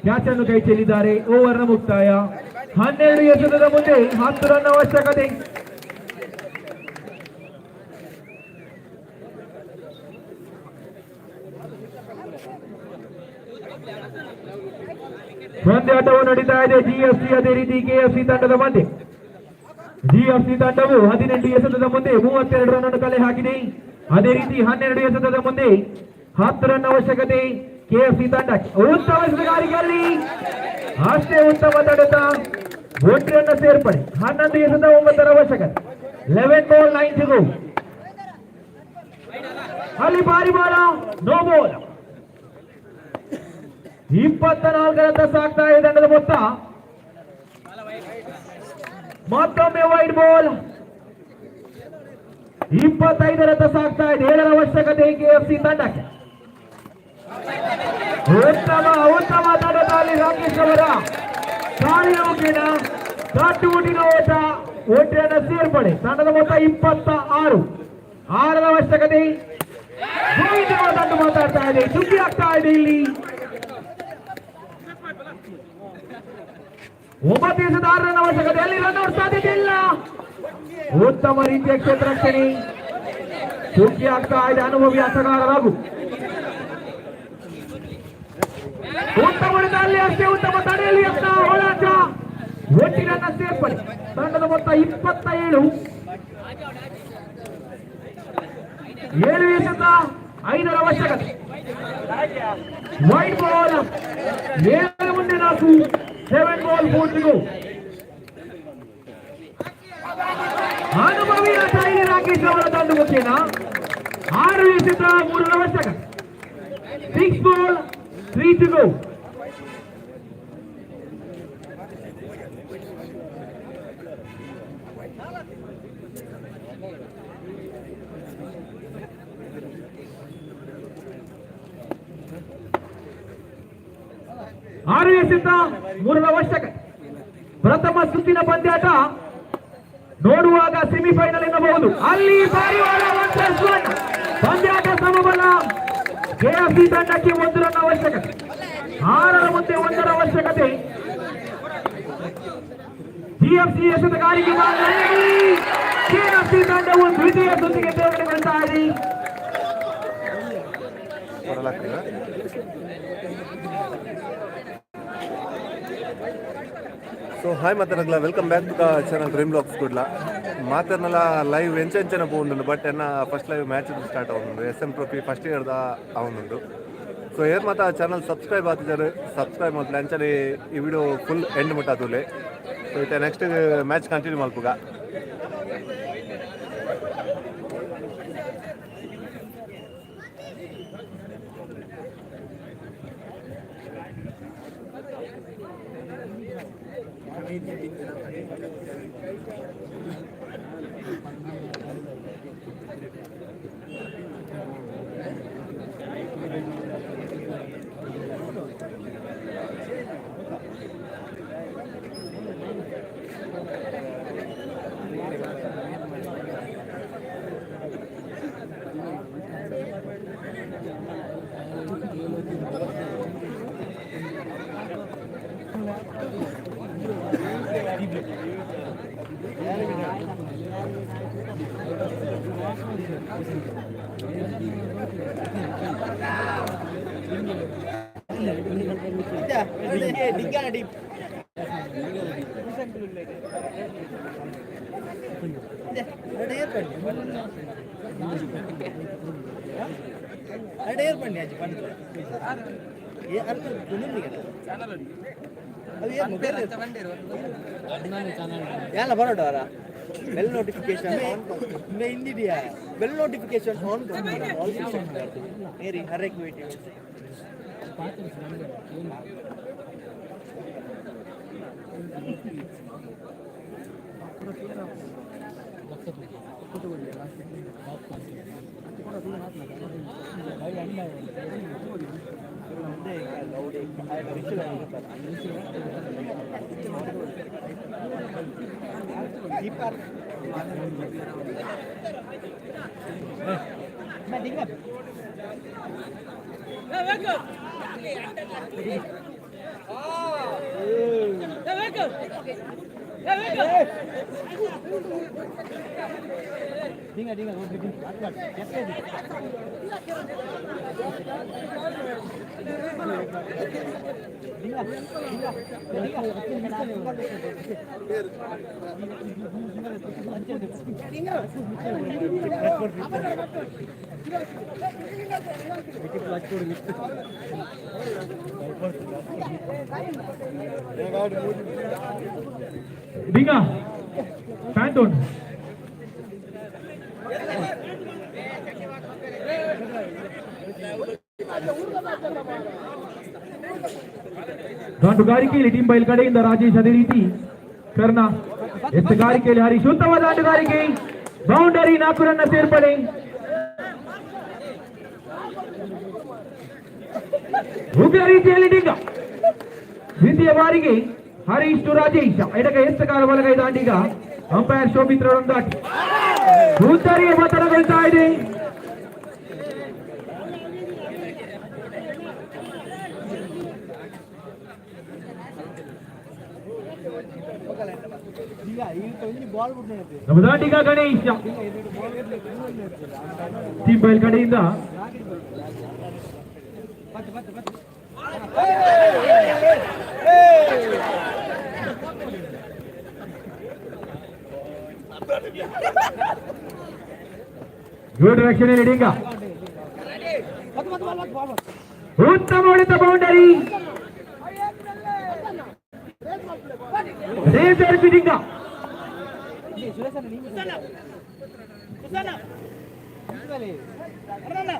ಕ್ಯಾಚ್ ಅನ್ನು ಕೈ ಚೆಲ್ಲಿದ್ದಾರೆ. ಓವರ್ನ ಮುಕ್ತಾಯ. 12 ಎಸೆತದ ಮುಂದೆ 10 ರನ್ ಅವಶ್ಯಕತೆ. ಪಂದ್ಯಾಟವು ನಡೀತಾ ಇದೆ. ಜಿಎಫ್ಸಿ ಅದೇ ರೀತಿ ಕೆಎಫ್ಸಿ ತಂಡದ ಮಧ್ಯೆ. ಜಿಎಫ್ಸಿ ತಂಡವು 18 ಎಸೆತದ ಮುಂದೆ 32 ರನ್ ಅನ್ನು ಕಲೆ ಹಾಕಿದೆ. ಅದೇ ರೀತಿ 12 ಎಸೆತದ ಮುಂದೆ 10 ರನ್ ಅವಶ್ಯಕತೆ ಕೆಎಫ್ಸಿ ತಂಡಕ್ಕೆ. ಉತ್ತಮ ಎಸೆತಗಾರಿಕೆಯಲ್ಲಿ ಅಷ್ಟೇ ಉತ್ತಮ ತಡೆತ. 1 ರನ್ ಸೇರ್ಪಡೆ. 11 ಎಸೆತ 9 ಅವಶ್ಯಕತೆ. 11 ಬಾಲ್ 9 to go. ಅಲ್ಲಿ ಬಾರಿ ಬಾಲ. No ball. 24 ರನ್ ಸಾಗ್ತಾ ಇದೆ ತಂಡದ ಮೊತ್ತ. ಮತ್ತೊಮ್ಮೆ ವೈಟ್ ಬಾಲ್. 25 ರನ್ ಸಾಗ್ತಾ ಇದೆ. 7 ಅವಶ್ಯಕತೆ ಕೆಎಫ್ಸಿ ತಂಡಕ್ಕೆ. ಉತ್ತಮ ತಂಡದಲ್ಲಿ ರಾಕೇಶ್ ಅವರ ಕಾಲಿನ ಮುಖೇನ ತಟ್ಟುಮುಟ್ಟಿನ ಓಟ. 1 ರನ್ ಸೇರ್ಪಡೆ. ತಂಡದ ಮೊತ್ತ 26. 6 ಅವಶ್ಯಕತೆ. ತಂಡ ಮಾತಾಡ್ತಾ ಇದೆ. ಸುದ್ದಿ ಆಗ್ತಾ ಇದೆ ಇಲ್ಲಿ. 9 ಎಸೆತ 6 ರನ್ ಅವಶ್ಯಕತೆ. ಅಲ್ಲಿ ರನ್ಔಟ್ ಸಾಧ್ಯತೆ ಇಲ್ಲ. ಉತ್ತಮ ರೀತಿಯ ಕ್ಷೇತ್ರ ರಕ್ಷಣೆ. ಸುದ್ದಿ ಆಗ್ತಾ ಇದೆ. ಅನುಭವಿ ಆಟಗಾರ ರಘು. ಉತ್ತಮ ಅಲ್ಲಿ ಅಷ್ಟೇ ಉತ್ತಮ ತಡೆಯಲ್ಲಿ ಹೋರಾಟ. 1 ರನ್ ಸೇರ್ಪಡೆ. ತಂಡದ ಮೊತ್ತ 27. 7 ಎಸೆತ 5 ಅವಶ್ಯಕತೆ. White ball. 7 ಮುಂದೆ 4. 7 ಬಾಲ್ 4 to go. ಅನುಭವಿ ಆಟ ಇಲ್ಲಿ ರಾಕೇಶ್ ಅವರ ತಂಡ ಮುಖೇನ 6 ಎಸೆತ 3 ಅವಶ್ಯಕತೆ. 6 ಬಾಲ್ 3 to go. ಆರು ಎಸೆತ 3 ಅವಶ್ಯಕತೆ. ಪ್ರಥಮ ಸುತ್ತಿನ ಪಂದ್ಯಾಟ ನೋಡುವಾಗ ಸೆಮಿಫೈನಲ್ ಎನ್ನಬಹುದು. ಅಲ್ಲಿ ಭಾರಿ 1+1. ಪಂದ್ಯಾಟ ಸಮಬಲ. ಕೆಎಫ್ಸಿ ತಂಡಕ್ಕೆ 1 ರನ್ ಅವಶ್ಯಕತೆ. 6 ಮುಂದೆ 1 ಅವಶ್ಯಕತೆ. ಜಿಎಫ್ಸಿ ಎಸೆತಗಾರಿಕೆ ಕೆಎಫ್ಸಿ ತಂಡವು ದ್ವಿತೀಯ ಸುತ್ತಿಗೆ ತೇರ್ಗಡೆಗೊಳ್ತಾ ಇದೆ. ಸೊ ಹಾಯ್ ಮಾತಾಡಲ್ಲ, welcome back to the channel Dream Blogs ಕೂಡಲ ಮಾತಾಡಲ್ಲ ಲೈವ್ ಎಂಚೆಂಚನ പോകുന്നുണ്ട്. ಬಟ್ ಎನ್ನ ಫಸ್ಟ್ ಲೈವ್ ಮ್ಯಾಚ್ ಸ್ಟಾರ್ಟ್ ಆಗುന്നുണ്ട്. SM ಟ್ರೋಫಿ ಫಸ್ಟ್ ಇಯರ್ದ ಆಗುന്നുണ്ട്. ಸೊ ಏರ್ ಮಾತಾ ಚಾನಲ್ ಸಬ್ಸ್ಕ್ರೈಬ್ ಆಗ್ತಿದ್ದಾರೆ. ಸಬ್ಸ್ಕ್ರೈಬ್ ಮಾಡ್ತಾರೆ ಅಂಚನೆ ಈ ವಿಡಿಯೋ ಫುಲ್ ಎಂಡ್ ಮುಟ್ಟಾತುಲೆ. ಸೊ ಇತ್ತೆ ನೆಕ್ಸ್ಟ್ ಮ್ಯಾಚ್ ಕಂಟಿನ್ಯೂ ಮಲ್ಪುಗ. ಎಲ್ಲ ಬರೋಡವರ ಬೆಲ್ ನೋಟಿಫಿಕೇಶನ್ ಹಿಂದಿದೆಯಾ ಬೆಲ್ ನೋಟಿಫಿಕೇಶನ್ ಆನ್ ಮೇರಿ हर एक वीडियो Binga, Pantone. ದಾಂಡುಗಾರಿಕೆಯಲ್ಲಿ ಟೀಮ್ ಬೈಲ್ ಕಡೆಯಿಂದ ರಾಜೇಶ್ ಅದೇ ರೀತಿ ಕರ್ಣ ಎತ್ತುಗಾರಿಕೆಯಲ್ಲಿ ಹರೀಶ್ ಉತ್ತಮ ದಾಂಡುಗಾರಿಕೆ ಬೌಂಡರಿ 4 ರನ್ನ ಸೇರ್ಪಡೆ ಉಗ್ರ ರೀತಿಯಲ್ಲಿ ಡಿಂಗ ದ್ವಿತೀಯ ಬಾರಿಗೆ ಹರೀಶ್ ಟು ರಾಜೇಶ್ ಎಡಗೈ ಎತ್ತಗಾರ ಬಲಗೈ ದಾಂಡಿಗ ಅಂಪೈರ್ ಶೋಭಿತ್ ದಾಟಿ ಉತ್ತರಿಗೆ ಪತನಗೊಳ್ತಾ ಇದೆ ನಮ್ಮ ದಾಂಡಿಗ ಗಣೇಶ್ ಟೀಮ್ ಬೈಲ್ ಕಡೆಯಿಂದ ಗುಡ್ ರಕ್ಷಣೆ ಡಿಂಗ ಉತ್ತಮ ಹೊಡೆತ ಬೌಂಡರಿ ಡಿಂಗ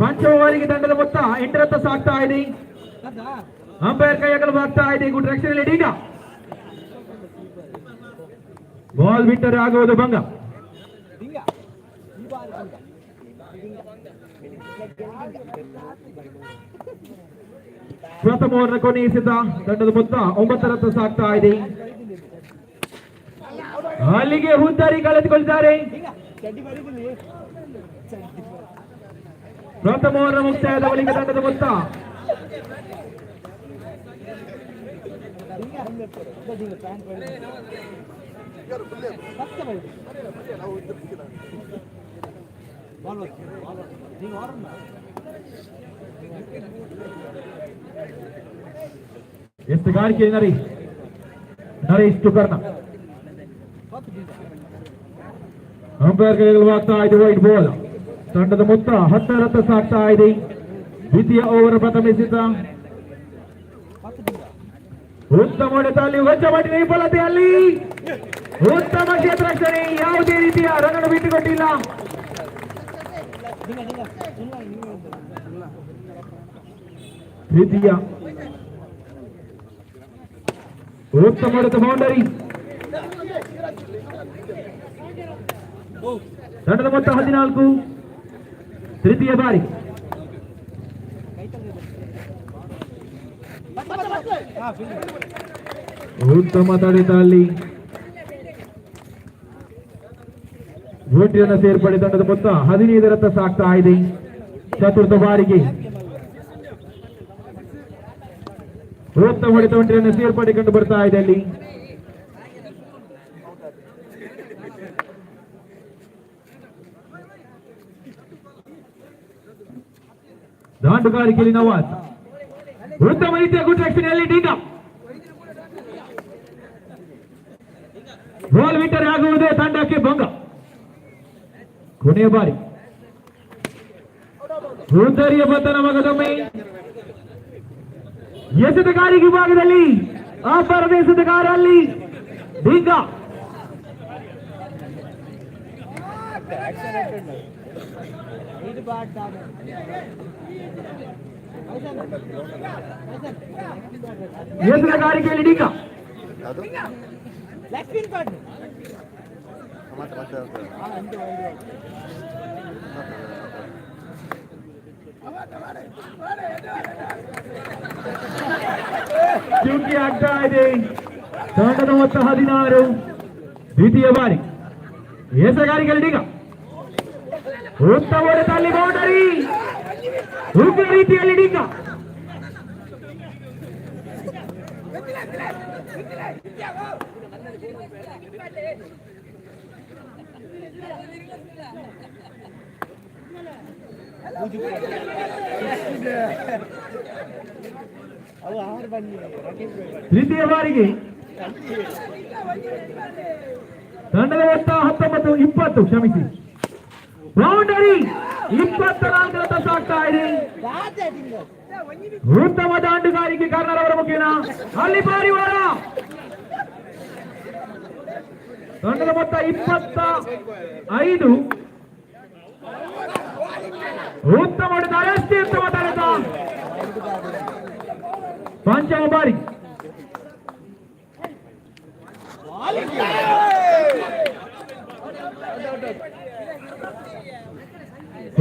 ಪಂಚ ಓವರಿಗೆ ದಂಡದ ಮೊತ್ತ 8 ರತ್ತ ಸಾಗ್ತಾ ಇದೆ ಅಂಪೈರ್ ಕೈಯಗಲು ಆಗ್ತಾ ಇದೆ ಗುಡ್ ರಕ್ಷಣೆ ಡಿಂಗ ಬಾಲ್ ಬಿಟ್ಟರೆ ಆಗುವುದು ಭಂಗ ಪ್ರಥಮ ಓವರ್ ಕೊನೆಯಿಸಿದ ತಂಡದ ಮೊತ್ತ 9 ರತ್ತ ಸಾಗ್ತಾ ಇದೆ ಅಲ್ಲಿಗೆ ಹುದ್ದಾರಿ ಕಳೆದುಕೊಳ್ತಾರೆ ಪ್ರಥಮ ಓವರ್ ಮುಕ್ತಾಯದ ಬಳಿಕ ತಂಡದ ಮೊತ್ತ ಎತ್ತುಗಾರಿಕೆ ನರೇಶ್ ಟುಕರ್ನ ಅಂಪೈರ್ ಕೈಗೊಳ್ಳುವಾಗ್ತಾ ಇದೆ ವೈಟ್ ಬಾಲ್ ತಂಡದ ಮೊತ್ತ 10 ರತ್ತ ಸಾಗ್ತಾ ಇದೆ ದ್ವಿತೀಯ ಓವರ್ ಪ್ರಥಮಿಸಿದ ಉತ್ತಮ ಹೊಡೆತ ಅಲ್ಲಿ ವಜ್ರಮಟ್ಟಿನ ವಿಫಲತೆಯಲ್ಲಿ ಉತ್ತಮ ಕ್ಷೇತ್ರ ರಕ್ಷಣೆ ಯಾವುದೇ ರೀತಿಯ ರನ್ ಬಿಟ್ಟುಕೊಟ್ಟಿಲ್ಲ ದ್ವಿತೀಯ ಉತ್ತಮ ಹೊಡೆತ ಬೌಂಡರಿ ತಂಡದ ಮೊತ್ತ 14 ತೃತೀಯ ಬಾರಿ ಉತ್ತಮ ತಡೆತ ಅಲ್ಲಿ ಓಟಿಯನ್ನು ಸೇರ್ಪಡೆ ತಂಡದ ಮೊತ್ತ 15 ರತ್ತ ಸಾಗ್ತಾ ಇದೆ ಚತುರ್ಥ ಬಾರಿಗೆ ಉತ್ತಮ ಹೊಡೆತ ಒಂಟಿಯನ್ನು ಸೇರ್ಪಡೆ ಕಂಡು ಬರ್ತಾ ಇದೆ ಅಲ್ಲಿ ದಾಂಡುಗಾರಿಕೆಯಲ್ಲಿ ನವಾಜ್ ಉತ್ತಮ ರೀತಿಯ ಗುಡ್ ರಕ್ಷಣೆಯಲ್ಲಿ ಡೀಗಾ ಬಾಲ್ ವಿಟರ್ ಆಗುವುದೇ ತಂಡಕ್ಕೆ ಭಂಗ. ಕೊನೆಯ ಬಾರಿ ಉತ್ತರಿಯ ಪತನ ಮಗದೊಮ್ಮೆ ಎಸೆತಗಾರಿ ವಿಭಾಗದಲ್ಲಿ ಅಪರದ ಎಸೆತಗಾರ ಅಲ್ಲಿ ಡೀಗಾ ಎಸೆತಗಾರಿಕೆಯಲ್ಲಿ ಡೀಗಾ ಅದು ಮತ್ತೆ ಚುಕ್ಕಿ ಆಗ್ತಾ ಇದೆ. ತಂಡದ ಮೊತ್ತ 16. ದ್ವಿತೀಯ ಬಾರಿ ಎಸೆಗಾರಿಕೆಯಲ್ಲಿ ಡೀಗಾ ಉತ್ತಮ ಹೊಡೆತಲ್ಲಿ ಬೌಂಡರಿ ಉಗ್ರ ರೀತಿಯಲ್ಲಿ ಡೀಗಾ ದ್ವಿತೀಯ ಬಾರಿಗೆ ತಂಡದ ಮೊತ್ತ 19-20 ಕ್ಷಮಿಸಿ ಬೌಂಡರಿ 24 ಸಾಗ್ತಾ ಇದೆ. ಉತ್ತಮ ದಾಂಡುಗಾರಿಕೆ ಕಾರ್ನರ್ ಮುಖೇನ ಅಲ್ಲಿ ಬಾರಿ ವಾರ ತಂಡದ ಮೊತ್ತ 25. ಉತ್ತಮ ಹೊಡೆತ ಅಷ್ಟೇ ಉತ್ತಮ ತಡೆತ ಪಂಚಮ ಬಾರಿ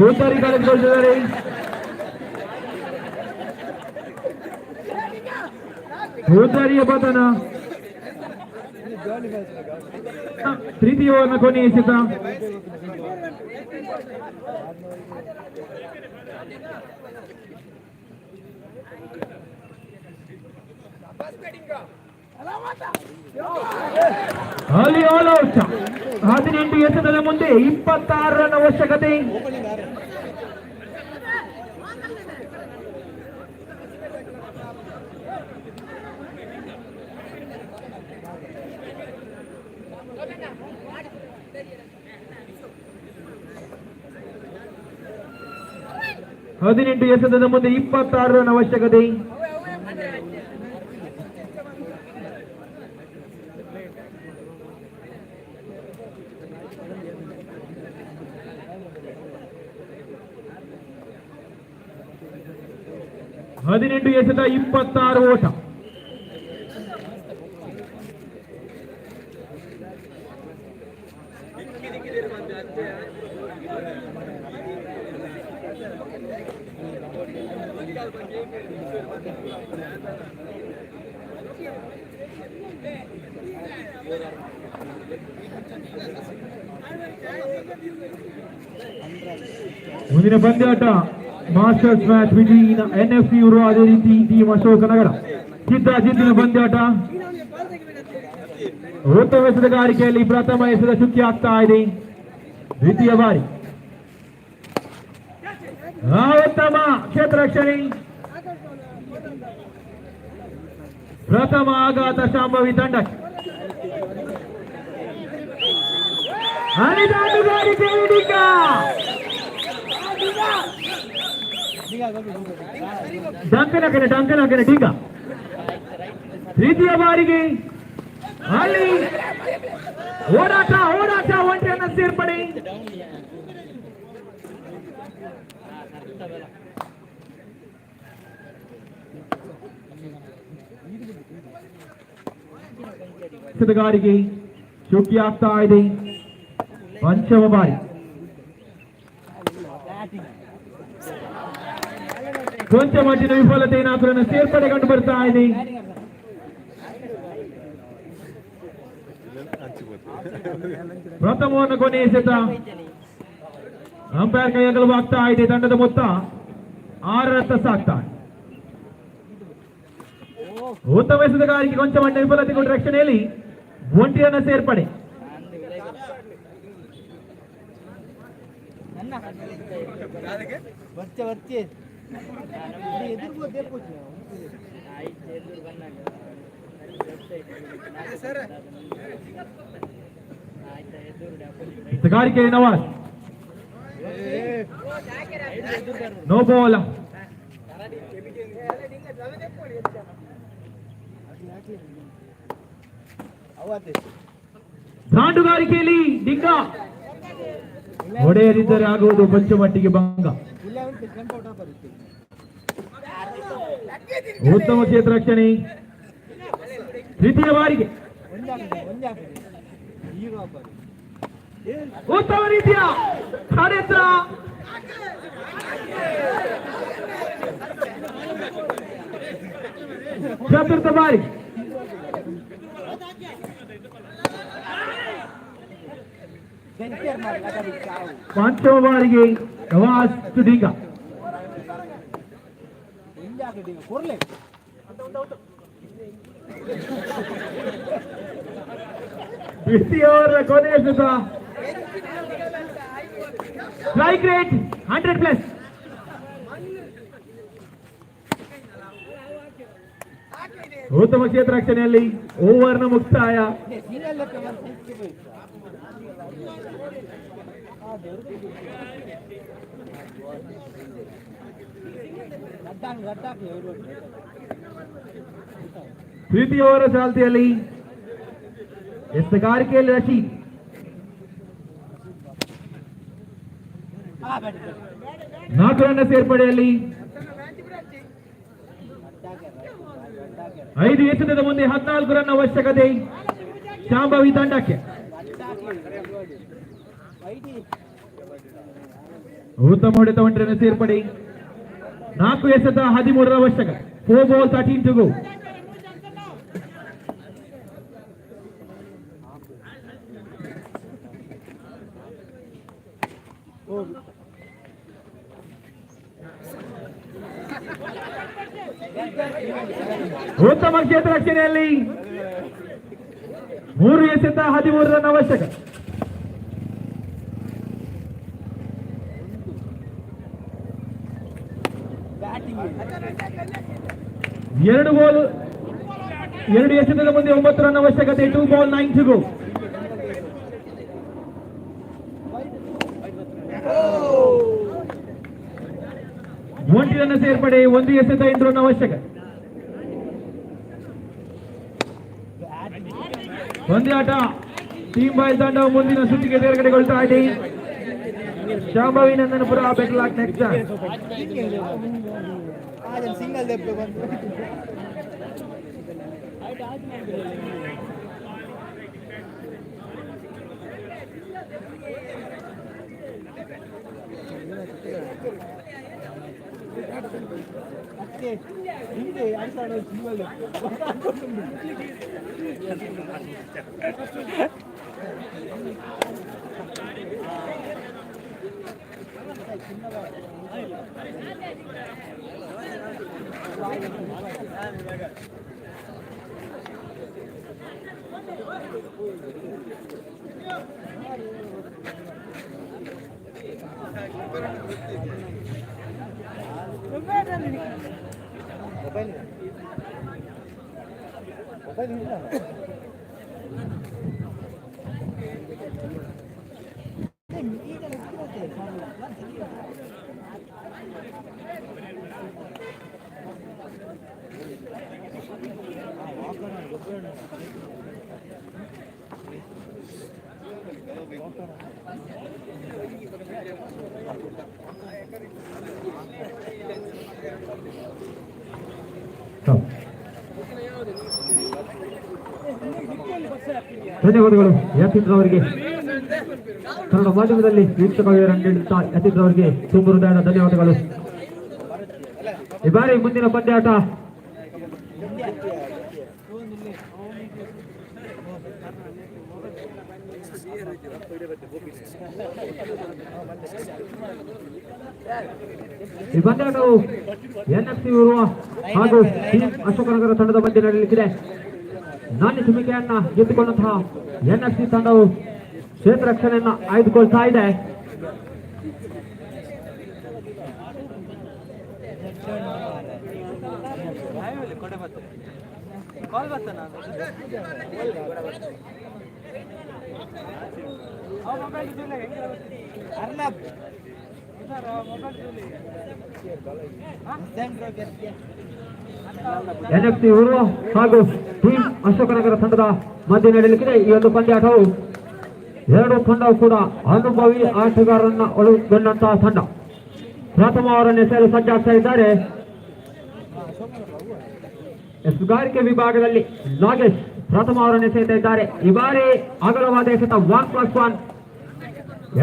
ಉತ್ತರಿ ಕಳೆದುಕೊಳ್ತಿದ್ದಾರೆ. ಉತ್ತರಿಯ ಪತನ. ತೃತೀಯ ಓವರ್ನ ಕೊನೆಯ ಎಸೆತ. ಅಲ್ಲಿ ಆಲ್ ಔಟ್. 18 ಎಸೆತದ ಮುಂದೆ 26 ರನ್ ಅವಶ್ಯಕತೆ. ಹದಿನೆಂಟು ಎಸೆತದ ಮುಂದೆ 26 ರನ್ ಅವಶ್ಯಕತೆ. ಹದಿನೆಂಟು ಎಸೆತ 26 ಓಟ. ಮುಂದಿನ ಪಂದ್ಯಾಟ ಮಾಸ್ಟರ್ಸ್ ಮ್ಯಾಚ್ ಬಿಟ್ವೀನ್ NFC ಇವರು ಅದೇ ರೀತಿ ಟೀಮ್ ಅಶೋಕನಗರ. ಜಿದ್ದಿನ ಪಂದ್ಯಾಟ. ಉತ್ತಮ ಎಸೆತಗಾರಿಕೆಯಲ್ಲಿ ಪ್ರಥಮ ಎಸೆತ ಚುಕ್ಕಿ ಆಗ್ತಾ ಇದೆ. ದ್ವಿತೀಯ ಬಾರಿ ಉತ್ತಮ ಕ್ಷೇತ್ರ ರಕ್ಷಣೆ. ಪ್ರಥಮ ಆಘಾತ ಶಾಂಭವಿ ತಂಡಕ್ಕೆ. ಡಂಕನ ಡೀಗ ತೃತೀಯ ಬಾರಿಗೆ ಅಲ್ಲಿ ಓಡಾಟ ಒಂಟೆಯನ್ನ ಸೇರ್ಪಡೆ. ಎಸೆತಗಾರಿಗೆ ಚುಕ್ಕಿ ಆಗ್ತಾ ಇದೆ. ಪಂಚಮ ಬಾರಿ ಕೊಂಚ ಮಟ್ಟಿನ ವಿಫಲತೆ ಏನಾದರೂ ಸೇರ್ಪಡೆ ಕಂಡು ಬರ್ತಾ ಇದೆ. ಪ್ರಥಮವನ್ನು ಕೊನೆಯ ಎಸೆತ ಅಂಪೈರ್ ಕೈಯಗಲವಾಗ್ತಾ ಇದೆ. ತಂಡದ ಮೊತ್ತ 6 ರನ್ ಸಾಗ್ತಾ ಇದೆ. ಉತ್ತಮ ಎಸೆತಗಾರಿಕೆ ಕೊಂಚ ಮಟ್ಟಿನ ವಿಫಲತೆ ಕೊಂಡ ರಕ್ಷಣೆಯಲ್ಲಿ ಒಂಟಿಯನ್ನ ಸೇರ್ಪಡೆ. Sagarike Nawaz. No ball. ದಾಂಡುಗಾರಿಕೆಯಲ್ಲಿ ಡಿಂಗ ಹೊಡೆಯದಿದ್ದರೆ ಆಗುವುದು ಕೊಂಚ ಮಟ್ಟಿಗೆ ಭಂಗ. ಉತ್ತಮ ಕ್ಷೇತ್ರ ರಕ್ಷಣೆ ದ್ವಿತೀಯ ಬಾರಿಗೆ ಉತ್ತಮ ರೀತಿಯ ಕಾರ್ಯತ್ರ ಚತುರ್ಥ ಬಾರಿ ಪಂಚಮ ಬಾರಿಗೆ ನವಾಜ್ ಡಿಂಗ ದ್ವಿತೀಯ ಓವರ್ ಕೊನೆಯ ಸುತ್ತ ಸ್ಟ್ರೈಕ್ ರೇಟ್ 100+. ಉತ್ತಮ ಕ್ಷೇತ್ರ ರಕ್ಷಣೆಯಲ್ಲಿ ಓವರ್ನ ಮುಕ್ತಾಯ. ತೃತೀಯ ಓವರ್ ಚಾಲ್ತಿಯಲ್ಲಿ ಎಸ್ತಗಾರಿಕೆಯಲ್ಲಿ ರಶೀದ್, 4 ರನ್ನ ಸೇರ್ಪಡೆಯಲ್ಲಿ 5 ಎಸೆತದ ಮುಂದೆ 14 ರನ್ ಅವಶ್ಯಕತೆ ಶಾಂಭವಿ ತಂಡಕ್ಕೆ. ಉತ್ತಮ ಹೊಡೆತ 1 ರನ್ ಸೇರ್ಪಡೆ, 4 ಎಸೆತ 13 ಅವಶ್ಯಕ. 4 ball 13 to go. ಉತ್ತಮ ಕ್ಷೇತ್ರ ರಕ್ಷಣೆಯಲ್ಲಿ 3 ಎಸೆತ 13 ರನ್ ಅವಶ್ಯಕ. ಎರಡು ಬಾಲ್ 2 ಎಸೆತದ ಮುಂದೆ 9 ರನ್ ಅವಶ್ಯಕತೆ. 2 ball 9 to go. ಒಂಟಿ ರನ್ ಸೇರ್ಪಡೆ, 1 ಎಸೆತ 8 ರನ್ ಅವಶ್ಯಕ. ಪಂದ್ಯಾಟ ಟೀಮ್ ಬಾಯ್ ತಂಡವು ಮುಂದಿನ ಸುತ್ತಿಗೆ ತೇರ್ಗಡೆಗೊಳ್ತಾ ಇದೆ. Shambhavi Nandanapura better luck next. Single ದೆಬ್ಬೆ ಬಂತು. ಹಿಂದೆ 2000 ಸಿಂಗಲ್ ಧನ್ಯವಾದಗಳು ಯತೀಂದ್ರ ಅವರಿಗೆ. ಕನ್ನಡ ಮಾಧ್ಯಮದಲ್ಲಿ ವೀಕ್ಷಕರಿಗೆ ನೀಡುತ್ತಾ ಯತೀಂದ್ರ ಅವರಿಗೆ ತುಂಬ ಹೃದಯದ ಧನ್ಯವಾದಗಳು. ಈ ಬಾರಿ ಮುಂದಿನ ಪಂದ್ಯಾಟ ಈ ಪಂದ್ಯಾಟವು NFC ಊರುವ ಹಾಗೂ ಟೀಮ್ ಅಶೋಕನಗರ ತಂಡದ ಮಧ್ಯೆ ನಡೆಯಲಿದೆ. ನಾಣ್ಯ ಸುಮಿಕೆಯನ್ನ ಗೆದ್ದುಕೊಂಡಂತಹ NFC ತಂಡವು ಕ್ಷೇತ್ರ ರಕ್ಷಣೆಯನ್ನ ಆಯ್ದುಕೊಳ್ತಾ ಇದೆ. ಅರ್ನಬ್ ಎನ್ಎಫ್ಸಿ ಉರ್ವ ಹಾಗೂ ಟೀಮ್ ಅಶೋಕನಗರ ತಂಡದ ಮಧ್ಯೆ ನಡೆಯಲಿಕ್ಕಿದೆ ಈ ಒಂದು ಪಂದ್ಯಾಟವು. ಎರಡು ತಂಡವು ಕೂಡ ಅನುಭವಿ ಆಟಗಾರರನ್ನ ಒಳಗೊಂಡಂತಹ ತಂಡ. ಪ್ರಥಮ ಅವರನ್ನು ಎಸೆಯಲು ಸಜ್ಜಾಗ್ತಾ ಇದ್ದಾರೆ. ಎಸುಗಾರಿಕೆ ವಿಭಾಗದಲ್ಲಿ ನಾಗೇಶ್ ಪ್ರಥಮ ಅವರನ್ನು ಎಸೆಯುತ್ತಾ ಇದ್ದಾರೆ. ಈ ಬಾರಿ ಅಗಲವಾದ ಎಸೆತ 1+1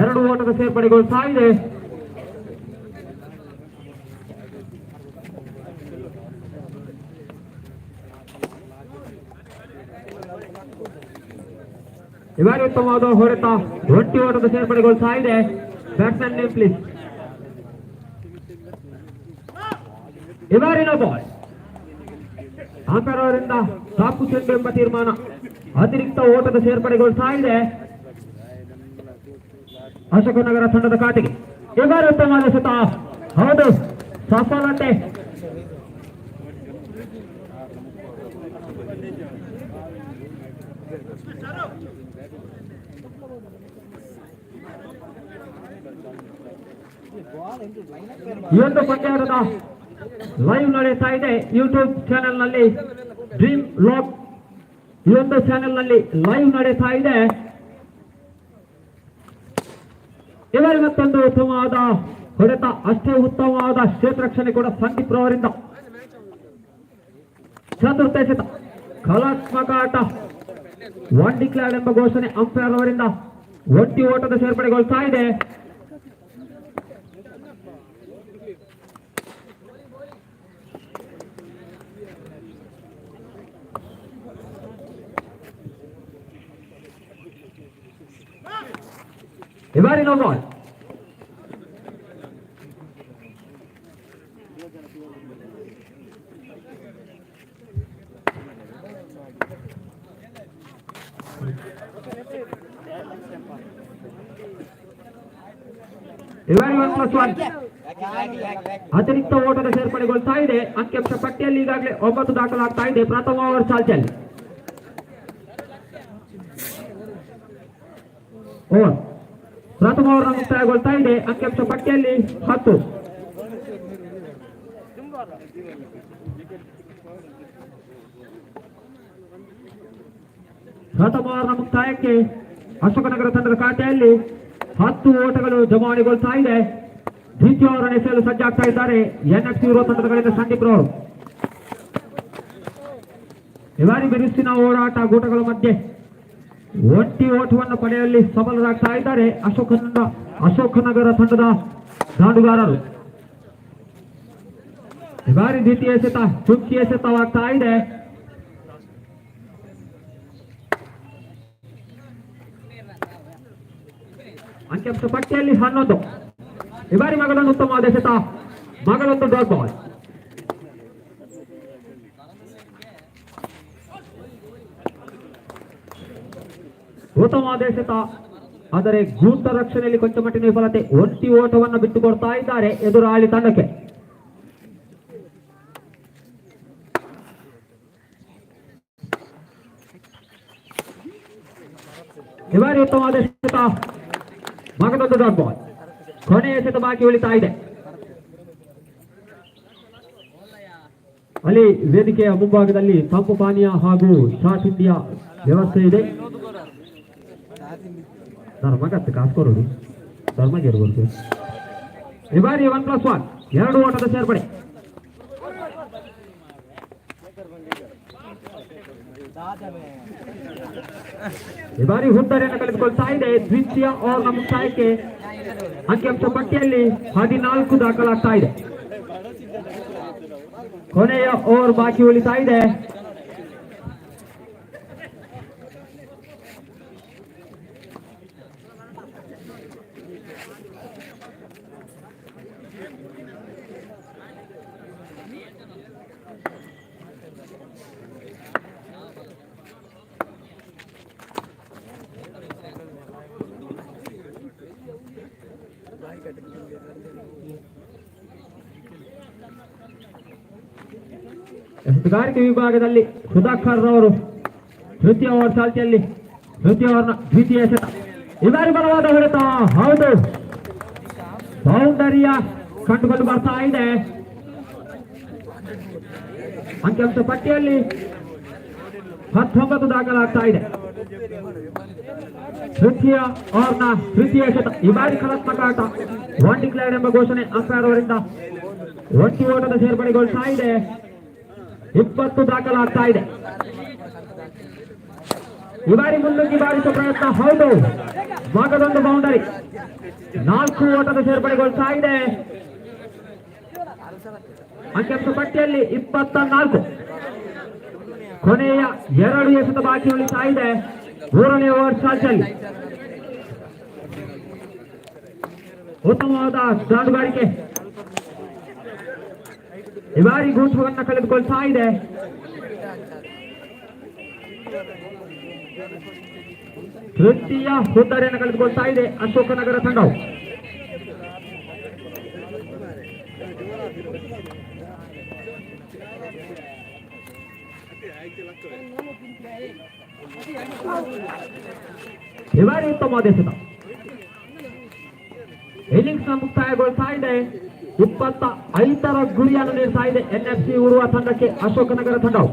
ಎರಡು ಓಟದ ಸೇರ್ಪಡೆಗೊಳ್ತಾ ಇದೆ. ಈ ಬಾರಿ ಉತ್ತಮವಾದ ಹೊಡೆತ ಒಂಟಿ ಓಟದ ಸೇರ್ಪಡೆಗೊಳ್ತಾ ಇದೆ. Batsman name please. ಈ ಬಾರಿನ ಬಾಲ್ ಅಂಪೈರ್ ಅವರಿಂದ ಸಾಕು ಚೆಂಡು ಎಂಬ ತೀರ್ಮಾನ. ಅತಿರಿಕ್ತ ಓಟದ ಸೇರ್ಪಡೆಗೊಳ್ತಾ ಇದೆ ಅಶೋಕನಗರ ತಂಡದ ಖಾತೆಗೆ. ಈ ಬಾರಿ ಉತ್ತಮವಾದ ಎಸೆತ, ಹೌದು ಸಫಲತೆ. ಈ ಒಂದು ಪಂದ್ಯಾಟದ ಲೈವ್ ನಡೆಯುತ್ತಾ ಇದೆ ಯೂಟ್ಯೂಬ್ ಚಾನೆಲ್ ನಲ್ಲಿ. ಡ್ರೀಮ್ ಲಾಗ್ ಈ ಒಂದು ಚಾನೆಲ್ ನಲ್ಲಿ ಲೈವ್ ನಡೆಯುತ್ತಾ ಇದೆ. ಇವರಿಗೆ ಮತ್ತೊಂದು ಉತ್ತಮವಾದ ಹೊಡೆತ, ಅಷ್ಟೇ ಉತ್ತಮವಾದ ಕ್ಷೇತ್ರ ರಕ್ಷಣೆ ಕೂಡ ಸಂದೀಪ್ ರವರಿಂದ. ಚತುರ್ಥ ಎಸೆತ, ಕಲಾತ್ಮಕ ಆಟ, ಒನ್ ಡಿಕ್ಲೇರ್ಡ್ ಎಂಬ ಘೋಷಣೆ ಅಂಪೈರ್ ಅವರಿಂದ. ಒಂಟಿ ಓಟದ ಸೇರ್ಪಡೆಗೊಳ್ತಾ ಇದೆ. ಈ ಬಾರಿ ನೋ ಬಾಲ್. ಈ ಬಾರಿ 1+1 ಅತಿರಿಕ್ತ ಓಟದ ಸೇರ್ಪಡೆಗೊಳ್ತಾ ಇದೆ. ಅಂಕಿಅಂಶ ಪಟ್ಟಿಯಲ್ಲಿ ಈಗಾಗಲೇ 9 ದಾಖಲಾಗ್ತಾ ಇದೆ. ಪ್ರಥಮ ಓವರ್ ಚಾಲ್ತಿಯಲ್ಲಿ ಓವರ್ ಪ್ರಥಮ ಓವರ್ ಮುಕ್ತಾಯಗೊಳ್ತಾ ಇದೆ. ಅಂಕಿಅಂಶ ಪಟ್ಟಿಯಲ್ಲಿ 10. ಪ್ರಥಮ ಓವರ್ನ ಮುಕ್ತಾಯಕ್ಕೆ ಅಶೋಕನಗರ ತಂಡದ ಖಾತೆಯಲ್ಲಿ 10 ಓಟಗಳು ಜಮಾವಣೆಗೊಳ್ತಾ ಇದೆ. ದ್ವಿತೀಯ ಓವರ್ ಎಸೆಯಲು ಸಜ್ಜಾಗ್ತಾ ಇದ್ದಾರೆ ಎನ್ಎಫ್ಸಿ ಯುವ ತಂಡದ ಕಡೆಯಿಂದ ಸಂದೀಪ್ ರವರು. ಈ ಬಾರಿ ಬಿರುಸಿನ ಓಡಾಟ ಗೂಟಗಳ ಮಧ್ಯೆ ಒಂಟಿ ಓಟವನ್ನು ಪಡೆಯುವಲ್ಲಿ ಸಫಲರಾಗ್ತಾ ಇದ್ದಾರೆ ಅಶೋಕನಗರ ತಂಡದ ದಾಂಡುಗಾರರು. ಈ ಬಾರಿ ದ್ವಿತೀಯ ಎಸೆತ ಚುಕ್ಕಿ ಎಸೆತವಾಗ್ತಾ ಇದೆ. ಅಂಕಿಅಂಶ ಪಟ್ಟಿಯಲ್ಲಿ 11. ಈ ಬಾರಿ ಮಗಳೊಂದು ಉತ್ತಮವಾದ ಎಸೆತ, ಮಗಳೊಂದು ಡಾಟ್ ಬಾಲ್. ಉತ್ತಮವಾದ ಎಸೆತ, ಆದರೆ ಗೂಟ ರಕ್ಷಣೆಯಲ್ಲಿ ಕೊಂಚ ಮಟ್ಟಿನ ವಿಫಲತೆ. ಒಂಟಿ ಓಟವನ್ನು ಬಿಟ್ಟುಕೊಡ್ತಾ ಇದ್ದಾರೆ ಎದುರಾಳಿ ತಂಡಕ್ಕೆ. ಈ ಬಾರಿ ಉತ್ತಮವಾದ ಎಸೆತ, ಮಗದೊಂದು ಡಾಟ್ ಬಾಲ್. ಕೊನೆಯ ಎಸೆತ ಬಾಕಿ ಉಳಿತಾ ಇದೆ. ಅಲ್ಲಿ ವೇದಿಕೆಯ ಮುಂಭಾಗದಲ್ಲಿ ತಂಪು ಪಾನೀಯ ಹಾಗೂ ಚಹಾ ತಿಂಡಿಯ ವ್ಯವಸ್ಥೆ ಇದೆ. ಧರ್ಮಗತ್ತೆ ಕಾಸ್ಕೋರು ಧರ್ಮಗೆ ಇರ್ಬೋದು. ಈ ಬಾರಿ 1+1 ಎರಡು ಓಟದ ಸೇರ್ಪಡೆ. ಈ ಬಾರಿ ಹುದ್ದರೆಯನ್ನು ಕಳೆದುಕೊಳ್ತಾ ಇದೆ. ದ್ವಿತೀಯ ಓವರ್ನ ಮುಕ್ತಾಯಕ್ಕೆ ಅಂಕಿಅಂಶ ಪಟ್ಟಿಯಲ್ಲಿ 14 ದಾಖಲಾಗ್ತಾ ಇದೆ. ಕೊನೆಯ ಓವರ್ ಬಾಕಿ ಉಳಿತಾ ಇದೆ. ಎತ್ತುಗಾರಿಕೆ ವಿಭಾಗದಲ್ಲಿ ಸುಧಾಕರ್ ರವರು ತೃತೀಯ ಓವರ್ ಚಾಲ್ತಿಯಲ್ಲಿ ತೃತೀಯ ಓವರ್ನ ದ್ವಿತೀಯ ಎಸೆತ. ಈ ಬಾರಿ ಬಲವಾದ ಹೊಡೆತ, ಹೌದು, ಸೌಂದರ್ಯ ಕಂಡುಕೊಂಡು ಬರ್ತಾ ಇದೆ. ಅಂಕಿಅಂಶ ಪಟ್ಟಿಯಲ್ಲಿ 19 ದಾಖಲಾಗ್ತಾ ಇದೆ. ತೃತೀಯ ಓವರ್ನ ತೃತೀಯ ಎಸೆತ. ಈ ಬಾರಿ ಕಲಾತ್ಮಕ ಆಟ, ಒನ್ ಡಿಕ್ಲೇರ್ಡ್ ಎಂಬ ಘೋಷಣೆ ಅಂಪೈರ್ ಅವರಿಂದ. ಒಂಟಿ ಓಟದ ಸೇರ್ಪಡೆಗೊಳ್ತಾ ಇದೆ. 20 ದಾಖಲಾಗ್ತಾ ಇದೆ. ಈ ಬಾರಿ ಮುನ್ನುಗ್ಗಿ ಬಾರಿಸುವ ಪ್ರಯತ್ನ, ಹೌದು, ಭಾಗದೊಂದು ಬೌಂಡರಿ. 4 ಓಟದ ಸೇರ್ಪಡೆಗೊಳ್ತಾ ಇದೆ. ಅಂಕಿಅಂಶ ಪಟ್ಟಿಯಲ್ಲಿ 24. ಕೊನೆಯ 2 ಎಸೆತ ಬಾಕಿ ಉಳಿತಾ ಇದೆ 3ನೇ ಓವರ್ ಚಾಲ್ತಿಯಲ್ಲಿ. ಉತ್ತಮವಾದ ದಾಂಡುಗಾರಿಕೆ. ಈ ಬಾರಿ ಗೂಟವನ್ನು ಕಳೆದುಕೊಳ್ತಾ ಇದೆ. ತೃತೀಯ ಹುದ್ದರಿಯನ್ನು ಕಳೆದುಕೊಳ್ತಾ ಇದೆ ಅಶೋಕನಗರ ತಂಡವು. ಈ ಬಾರಿ ಉತ್ತಮವಾದ ಎಸೆತ. ಇನ್ನಿಂಗ್ಸ್ ಮುಕ್ತಾಯಗೊಳ್ತಾ ಇದೆ. 25ರ ಗುರಿಯನ್ನು ನೀಡ್ತಾ ಇದೆ ಎನ್ಎಫ್ಸಿ ಉರುವ ತಂಡಕ್ಕೆ ಅಶೋಕನಗರ ತಂಡವು.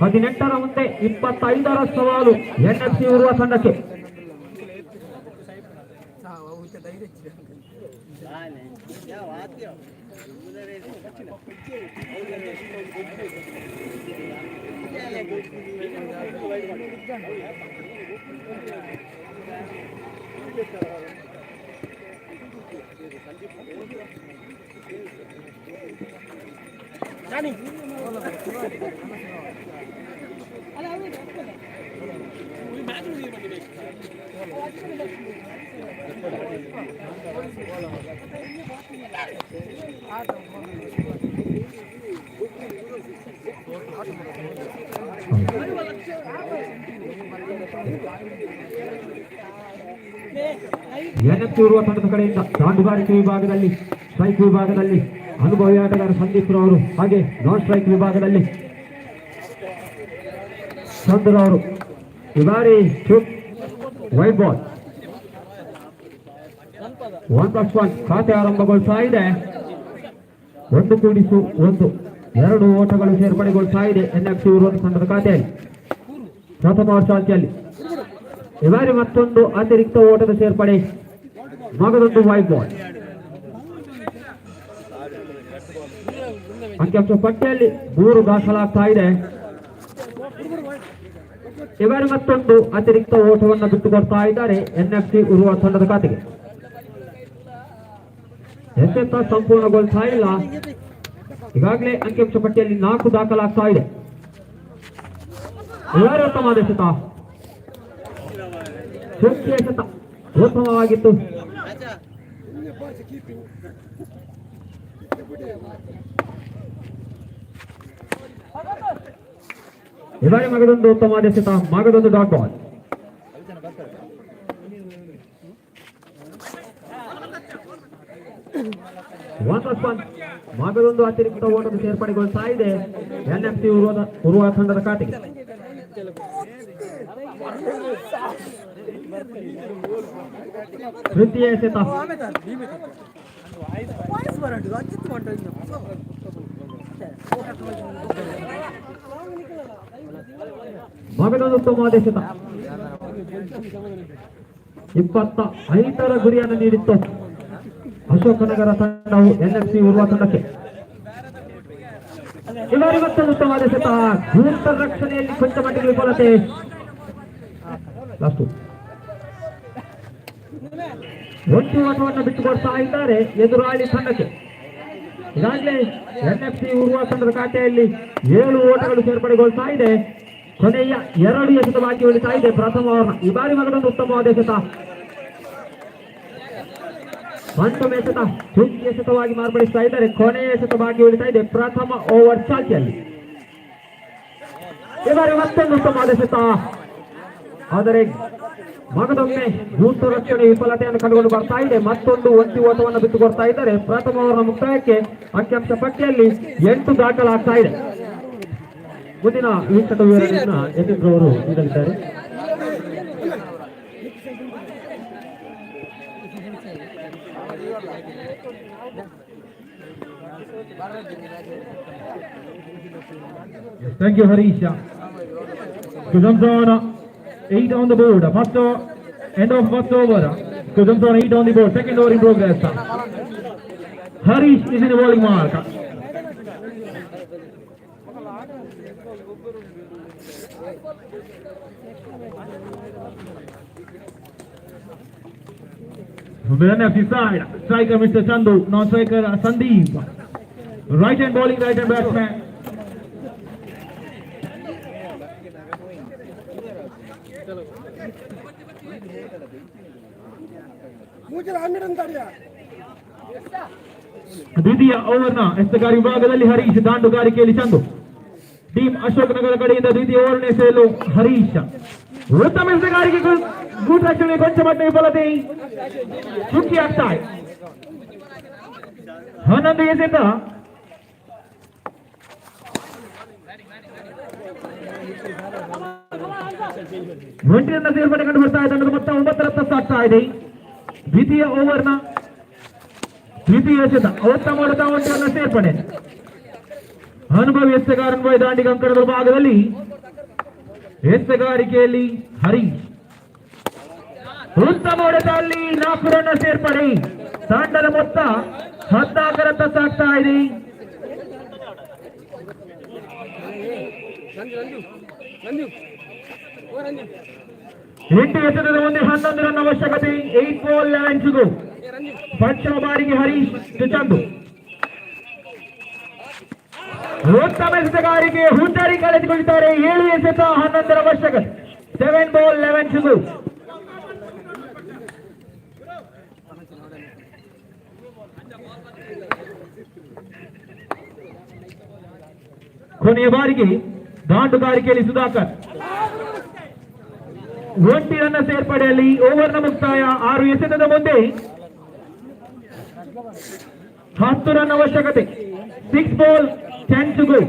ಹದಿನೆಂಟರ ಮುಂದೆ 25ರ ಸವಾಲು ಎನ್ಎಫ್ಸಿ ಉರುವ ತಂಡಕ್ಕೆ. ಎನ್ಎಫ್ಸಿ ಉರುವ ತಂಡದ ಕಡೆಯಿಂದ ದಾಂಡುಗಾರಿಕೆ ವಿಭಾಗದಲ್ಲಿ, ಸ್ಟ್ರೈಕ್ ವಿಭಾಗದಲ್ಲಿ ಅನುಭವಿ ಆಟಗಾರ ಸಂದೀಪ್ ರವರು, ಹಾಗೆ ನಾನ್ ಸ್ಟ್ರೈಕ್ ವಿಭಾಗದಲ್ಲಿ ಚಂದ್ರ ಅವರು. ಈ ಬಾರಿ ವೈಟ್ ಬಾಲ್ 1+1 ಖಾತೆ ಆರಂಭಗೊಳ್ತಾ ಇದೆ. 1+1 2 ಓಟಗಳು ಸೇರ್ಪಡೆಗೊಳ್ತಾ ಇದೆ ಎನ್ಎಫ್ಸಿ ಉರುವ ತಂಡದ ಖಾತೆಯಲ್ಲಿ ಪ್ರಥಮ ಓವರ್ ಚಾಲ್ತಿಯಲ್ಲಿ. ಈ ಬಾರಿ ಮತ್ತೊಂದು ಅತಿರಿಕ್ತ ಓಟದ ಸೇರ್ಪಡೆ, ಮಗದೊಂದು ವೈಟ್ ಬಾಲ್. ಅಂಕಿಅಂಶ ಪಟ್ಟಿಯಲ್ಲಿ 3 ದಾಖಲಾಗ್ತಾ ಇದೆ. ಈ ಬಾರಿ ಮತ್ತೊಂದು ಅತಿರಿಕ್ತ ಓಟವನ್ನು ಬಿಟ್ಟುಕೊಡ್ತಾ ಇದ್ದಾರೆ ಎನ್ಎಫ್ಸಿ ಉರುವ ತಂಡದ ಖಾತೆಗೆ. ಎಸೆತ ಸಂಪೂರ್ಣಗೊಳ್ತಾ ಇಲ್ಲ. ಈಗಾಗಲೇ ಅಂಕಿಅಂಶ ಪಟ್ಟಿಯಲ್ಲಿ 4 ದಾಖಲಾಗ್ತಾ ಇದೆ. ಇವರು ಉತ್ತಮವಾದ ಎಸೆತ, ಸೂಕ್ಷ್ಮ ಎಸೆತ ಉತ್ತಮವಾಗಿತ್ತು. ಈ ಬಾರಿ ಮಗದೊಂದು ಉತ್ತಮವಾದ ಎಸೆತ, ಮಗದೊಂದು ಡಾಟ್ ಬಾಲ್. ಮಗದೊಂದು ಅತಿರಿಕ್ತ ಓಟದ ಸೇರ್ಪಡೆಗೊಳ್ತಾ ಇದೆ ಎನ್ಎಫ್ಸಿ ಉರುವ ತಂಡದ ಖಾತೆಗೆ. ತೃತೀಯ ಎಸೆತ, ಮಗದೊಂದು ಉತ್ತಮವಾದ ಎಸೆತ. 25ರ ಗುರಿಯನ್ನು ನೀಡಿತ್ತು ಅಶೋಕನಗರ ತಂಡವು ಎನ್ಎಫ್ಸಿ ಉರುವ ತಂಡಕ್ಕೆ. ಇವರಿಗೆ ಮತ್ತೊಂದು ಉತ್ತಮವಾದ ಎಸೆತ, ಗೂಟ ರಕ್ಷಣೆಯಲ್ಲಿ ಕೊಂಚ ಮಟ್ಟಿಗೆ ವಿಫಲತೆ. ಲಾಸ್ಟು ಒಂಟಿ ಓಟವನ್ನು ಬಿಟ್ಟುಕೊಡ್ತಾ ಇದ್ದಾರೆ ಎದುರಾಳಿ ತಂಡಕ್ಕೆ. ಈಗಾಗಲೇ ಎನ್ಎಫ್ಸಿ ಉರುವ ತಂಡದ ಖಾತೆಯಲ್ಲಿ 7 ಓಟಗಳು ಸೇರ್ಪಡೆಗೊಳ್ತಾ ಇದೆ. ಕೊನೆಯ 2 ಎಸೆತ ಬಾಕಿ ಉಳಿತಾ ಇದೆ ಪ್ರಥಮ ಓವರ್ನ. ಈ ಬಾರಿ ಮಗದೊಂದು ಉತ್ತಮವಾದ ಎಸೆತ, ಮತ್ತೊಮ್ಮೆ ಎಸೆತ ಸೂಚಿ ಎಸೆತವಾಗಿ ಮಾರ್ಪಡಿಸ್ತಾ ಇದ್ದಾರೆ. ಕೊನೆಯ ಎಸೆತ ಬಾಕಿ ಉಳಿತಾ ಇದೆ ಪ್ರಥಮ ಓವರ್ ಚಾಲ್ತಿಯಲ್ಲಿ. ಈ ಬಾರಿ ಮತ್ತೊಂದು ಉತ್ತಮವಾದ ಎಸೆತ, ಆದರೆ ಮಗದೊಮ್ಮೆ ಗೂಸು ರಕ್ಷಣೆ ವಿಫಲತೆಯನ್ನು ಕಂಡುಕೊಂಡು ಬರ್ತಾ ಇದೆ. ಮತ್ತೊಂದು ಒಂಟಿ ಓಟವನ್ನು ಬಿಟ್ಟುಕೊಡ್ತಾ ಇದ್ದಾರೆ. ಪ್ರಥಮ ಓವರ್ನ ಮುಕ್ತಾಯಕ್ಕೆ ಅಂಕಿಅಂಶ ಪಟ್ಟಿಯಲ್ಲಿ 8 ದಾಖಲಾಗ್ತಾ ಇದೆ. ಮುಂದಿನ ವೀಕ್ಷಕ ವಿವರಣೆಯನ್ನ ಯತೀಂದ್ರ ಅವರು ನೀಡಲಿದ್ದಾರೆ. Thank you, Harish. Kuzamson 8 on the board. First end of first over. Kuzamson 8 on the board. Second over in progress. Harish is in the bowling mark. From the left side, striker Mr. Chandu, non-striker Sandeep. Right hand bowling, right hand batsman. ದ್ವಿತೀಯ ಓವರ್ನ ಎಸೆಗಾರ ವಿಭಾಗದಲ್ಲಿ ಹರೀಶ್, ದಾಂಡುಗಾರಿಕೆಯಲ್ಲಿ ಚಂದು. ಟೀಮ್ ಅಶೋಕ್ ನಗರ ಕಡೆಯಿಂದ ದ್ವಿತೀಯ ಓವರ್ನ ಎಸೆಯಲು ಹರೀಶ್. ಉತ್ತಮ ಎಸೆಗಾರಿಕೆ, ಗೂಟ್ ರಕ್ಷಣೆ ಕೊಂಚ ಮಟ್ಟ ವಿಫಲತೆ, ಚುಕ್ಕಿ ಆಗ್ತಾ ಇದೆ. 11 ಎಸೆತ ಒಂಟಿಯನ್ನ ಸೇರ್ಪಡೆ ಕಂಡು ಬರ್ತಾ ಇದೆ. ಮೊತ್ತ 9 ರತ್ತ ಸಾಗ್ತಾ ಇದೆ. ದ್ವಿತೀಯ ಓವರ್ನ ದ್ವಿತೀಯ ಎಸೆತ ಉತ್ತಮ ಹೊಡೆತ, ಒಂಟಿಯನ್ನ ಸೇರ್ಪಡೆ. ಅನುಭವಿ ಎಸೆಗಾರ ದಾಂಡಿಗ ಅಂಕಣದ ಭಾಗದಲ್ಲಿ ಎಸೆಗಾರಿಕೆಯಲ್ಲಿ ಹರೀಶ್. ಉತ್ತಮ ಹೊಡೆತ, ಅಲ್ಲಿ 4 ರನ್ನ ಸೇರ್ಪಡೆ. ತಂಡದ ಮೊತ್ತ 14 ರತ್ತ ಸಾಗ್ತಾ ಇದೆ. ಎಂಟು ಎಸೆತದ ಮುಂದೆ 11 ರನ್ ಅವಶ್ಯಕತೆ. 8 ಬಾಲ್ 11 to go. ಪಂಚಮ ಬಾರಿಗೆ ಹರೀಶ್ ಚಂದು. ಉತ್ತಮ ಎಸೆಗಾರಿಕೆ, ಹುಂಡಾರಿ ಕಳೆದುಕೊಂಡಿದ್ದಾರೆ. 7 ಎಸೆತ 11 ಅವಶ್ಯಕತೆ. 7 ಬಾಲ್ 11 to go. ಕೊನೆಯ ಬಾರಿಗೆ ದಾಂಡುಗಾರಿಕೆಯಲ್ಲಿ ಸುಧಾಕರ್. ಒಂಟಿ ರನ್ನ ಸೇರ್ಪಡೆಯಲ್ಲಿ ಓವರ್ನ ಮುಕ್ತಾಯ. 6 ಎಸೆತದ ಮುಂದೆ 10 ರನ್ ಅವಶ್ಯಕತೆ. 6 ball 10 to go.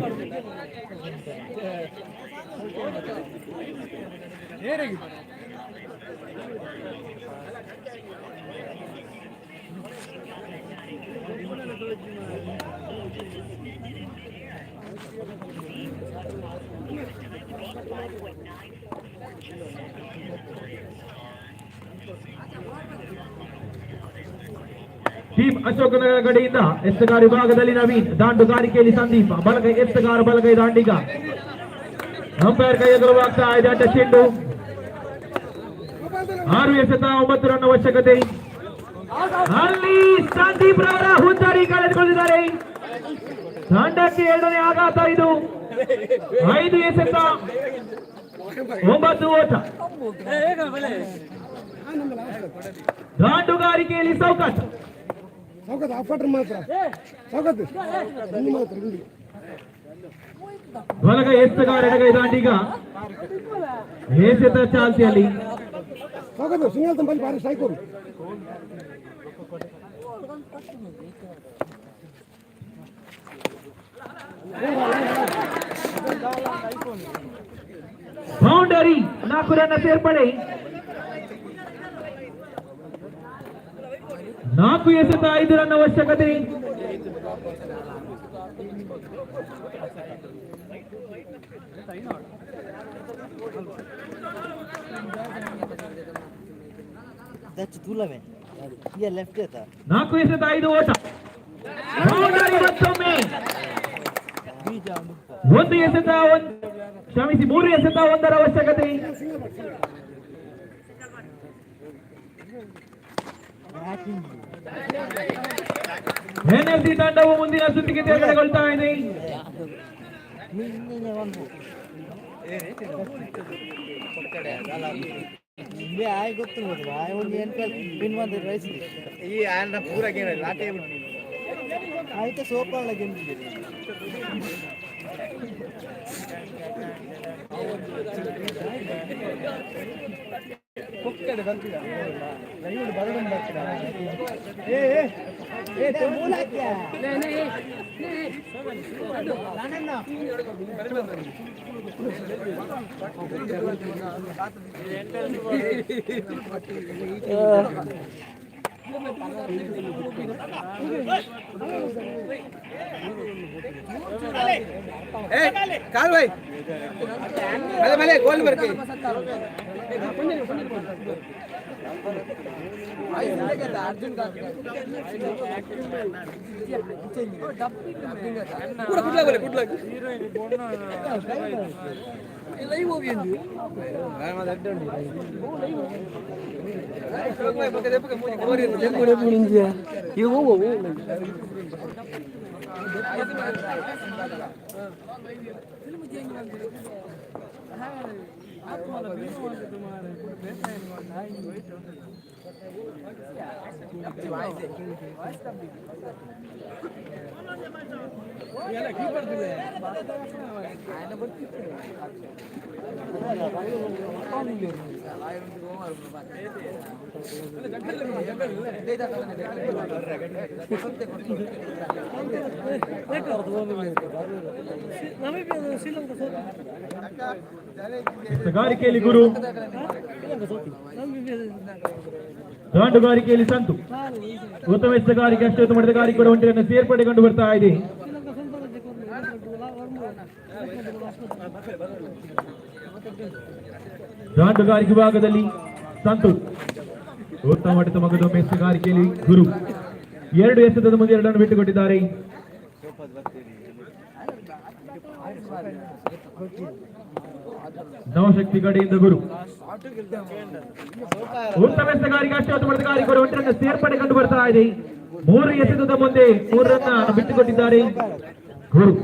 Team Ashok Nagar ಕಡೆಯಿಂದ ಎಸೆಗಾರ ವಿಭಾಗದಲ್ಲಿ ನವೀನ್, ದಾಂಡುಗಾರಿಕೆಯಲ್ಲಿ ಸಂದೀಪ್. ಬಲಗೈ ಎಸೆಗಾರ, ಬಲಗೈ ದಾಂಡಿಗ. ಅಂಪೈರ್ ಕೈ ಎದುರುವಾಗ್ತಾ ಇದೆ. ಅಡ್ಡ ಚೆಂಡು. 6 ಎಸೆತ 9 ರನ್ ಅವಶ್ಯಕತೆ. ಅಲ್ಲಿ ಸಂದೀಪ್ ರವರ ಹುಂಜಾರಿ ಕಳೆದುಕೊಂಡಿದ್ದಾರೆ. ತಂಡಕ್ಕೆ 2ನೇ ಆಘಾತ ಇದು. 5 ಎಸೆತ 9 ಓಟ. ದಾಂಡುಗಾರಿಕೆಯಲ್ಲಿ ಸೌಕತ್. ಬಲಗೈ ಎಸೆಗಾರ, ಎಡಗೈ ದಾಂಡಿಗ. ಎಸೆತ ಚಾಲ್ತಿಯಲ್ಲಿ. ಬೌಂಡರಿ, 4 ರನ್ನ ಸೇರ್ಪಡೆ. 4 ಎಸೆತ 5 ರನ್ ಅವಶ್ಯಕತೆ. ನಾಲ್ಕು ಎಸೆತ 5 ಓಟ. ಬೌಂಡರಿ ಮತ್ತೊಮ್ಮೆ. 1 ಎಸೆತ 3 ಎಸೆತ 1 ಅವಶ್ಯಕತೆ. ಎನ್ಎಫ್ಸಿ ತಂಡವು ಮುಂದಿನ ಸುತ್ತಿಗೆ ತೇರ್ಗಡೆಗೊಳ್ತಾ ಇದೆ. ಆಯ್ತು ಸೋಪಾಳ ಕೊಕ್ಕಡೆ ಬಂದಿಲ್ಲ ಲೈವ್ ಬರಡಂ ಬರ್ತಿಲ್ಲ ಏ ಏ ಏ ತೋ ಮೂಲಕ್ಕೆ ನಾನನ್ನ काल भाई भले भले गोल भर के अर्जुन का पूरा गुड लक बोले गुड लक लाइव हो भी है मैं मत अड्डा भाई पकड़े पकड़े मुझे गोरी देखो मुझे ये वो ಎಸಗಾರಿಕೆಯಲ್ಲಿ ಗುರು, ದಾಂಡುಗಾರಿಕೆಯಲ್ಲಿ ಸಂತು. ಉತ್ತಮ ಎಸಗಾರಿಕೆ ಅಷ್ಟೇ ಉತ್ತಮ ಎಸಗಾರಿಕೆ ಕೂಡ ಒಂಟಿಯನ್ನು ಸೇರ್ಪಡೆಗೊಂಡು ಬರ್ತಾ ಇದೆ. ದಾಂಡುಗಾರಿಕೆ ವಿಭಾಗದಲ್ಲಿ ಸಂತು ಉತ್ತಮ ಮಟ್ಟದ ಮಗದೊಮ್ಮೆ ಎಸಗಾರಿಕೆಯಲ್ಲಿ ಗುರು 2 ಎಸೆತದ ಮುಂದೆ 2 ಬಿಟ್ಟುಕೊಟ್ಟಿದ್ದಾರೆ. ನವಶಕ್ತಿ ಕಡೆಯಿಂದ ಗುರು ಉತ್ತಮ ಎಸೆಗಾರಿಕೆ ಅಷ್ಟೇ ಉತ್ತಮ ಎಸೆಗಾರಿಕೆ ಕೂಡ ಒಂಟರನ್ನ ಸೇರ್ಪಡೆ ಕಂಡು ಬರ್ತಾ ಇದೆ. 3 ಎಸೆತದ ಮುಂದೆ 3 ರನ್ನ ಬಿಟ್ಟುಕೊಟ್ಟಿದ್ದಾರೆ ಗುರು.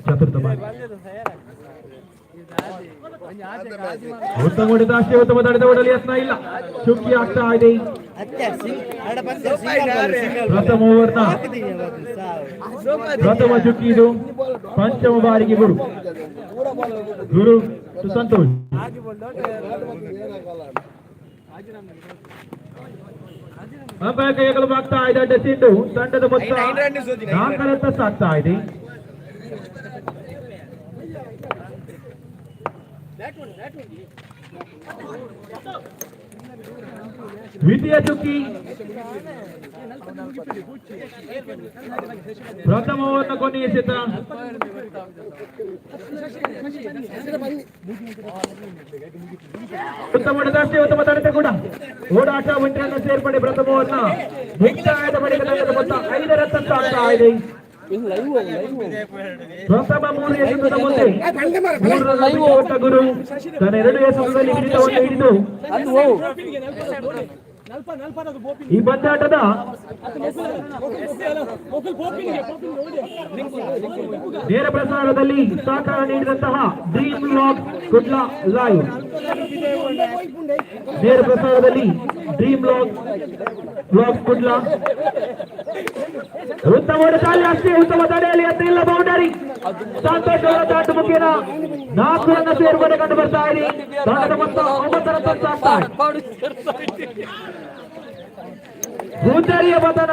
ಚತುರ್ಥ ಬಾರಿ ಉತ್ತಮ ಹೊಡೆತ ಅಷ್ಟೇ ಉತ್ತಮ ತಡೆದ ಹೊಡೆಯಲು ಯತ್ನ ಇಲ್ಲ. ಚುಕ್ಕಿ ಆಗ್ತಾ ಇದೆ. ಪ್ರಥಮ ಓವರ್ನ ಪ್ರಥಮ ಚುಕ್ಕಿ ಇದು. ಪಂಚಮ ಬಾರಿಗೆ ಗುರು ಗುರು ಸಂತೋಷ್. ಅಂಪೈರ್ ಕೈಗಳು ಆಗ್ತಾ ಇದೆ. ಡೆಸಿಂಡು ತಂಡದ ಮೊತ್ತ 4 ರನ್ ಸಾಗ್ತಾ ಇದೆ. ದ್ವಿತೀಯ ಚುಕ್ಕಿ ಪ್ರಥಮ ಓವರ್ನ ಕೊನೆಯ ಎಸೆತ. ಉತ್ತಮ ಹೊಡೆದಾಷ್ಟೇ ಉತ್ತಮ ತಡೆತ ಕೂಡ ಓಡಾಟ ಒಂಟರನ್ನ ಸೇರ್ಪಡೆ. ಪ್ರಥಮ ಓವರ್ನ ಮುಕ್ತಾಯದ ಬಳಿಕ ತಂಡದ ಮೊತ್ತ 5 ರನ್ ಆಗ್ತಾ ಇದೆ. ಪ್ರಥಮ 3 ಎಸೆತದ ಮುಂದೆ 3 ರನ್ ಕೊಟ್ಟ ಗುರು ತನ್ನ 2 ಎಸೆತದಲ್ಲಿ ಹಿಡಿತವನ್ನು ಹಿಡಿದು ಈ ಬಂದಾಟದ ನೇರ ಪ್ರಸಾರದಲ್ಲಿ ಸಹಕಾರ ನೀಡಿದಂತಹ ಡ್ರೀಮ್ ಲಾಗ್ ಕುಡ್ಲ ಲೈವ್ ನೇರ ಪ್ರಸಾರದಲ್ಲಿ ಡ್ರೀಮ್ ಲಾಗ್ ಕುಡ್ಲ ಉತ್ತಮ ಹೊಡೆತಾಲಿ ಅಷ್ಟೇ ಉತ್ತಮ ತಡೆಯಲ್ಲಿ ಅತ್ತಿಲ್ಲ. ಬೌಂಡರಿ ಸಂತೋಷ್ ಅವರ ದಾಟು ಮುಖೇನ 4 ರನ್ ಸೇರ್ಪಡೆ ಕಂಡು ಬರ್ತಾ ಇದೆ. ತಂಡದ ಮೊತ್ತ 9 ರನ್ ಆಗ್ತಾ ಇದೆ. ಭೂತಾರಿಯ ಪತನ.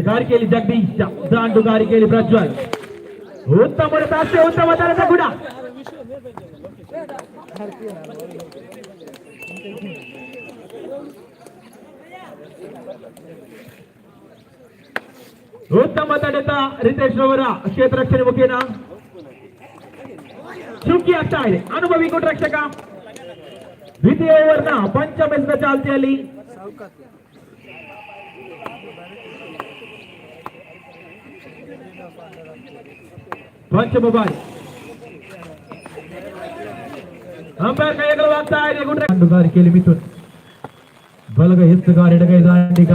ಗಾರಿಕೆಯಲ್ಲಿ ಜಗದೀಶ್, ದಾಂಡುಗಾರಿಕೆಯಲ್ಲಿ ಪ್ರಜ್ವಲ್. ಉತ್ತಮ ಹೊಡೆತ ಉತ್ತಮ ತರದ ಗುಣ. ಉತ್ತಮ ತಡೆತ ರಿತೇಶ್ ರವರ ಕ್ಷೇತ್ರ ರಕ್ಷಣೆ ಮುಖೇನ ಚುಕ್ಕಿ ಆಗ್ತಾ ಇದೆ. ಅನುಭವಿ ಕೊಟ್ಟ ರಕ್ಷಕ. ದ್ವಿತೀಯ ಓವರ್ನ ಪಂಚಮ ಎಸೆತ ಚಾಲ್ತಿಯಲ್ಲಿ ಪಂಚಮ ಬಾರಿ ಅಂಪೈರ್ ಕೈಗೊಳ್ಳುವಾಗ್ತಾ ಇದೆ ದಾಂಡುಗಾರಿಕೆಯಲ್ಲಿ ಮಿಥುನ್ ಬಲಗ ಎತ್ತುಗಾರ ಎಡಗೈ ದಾಂಡಿಗ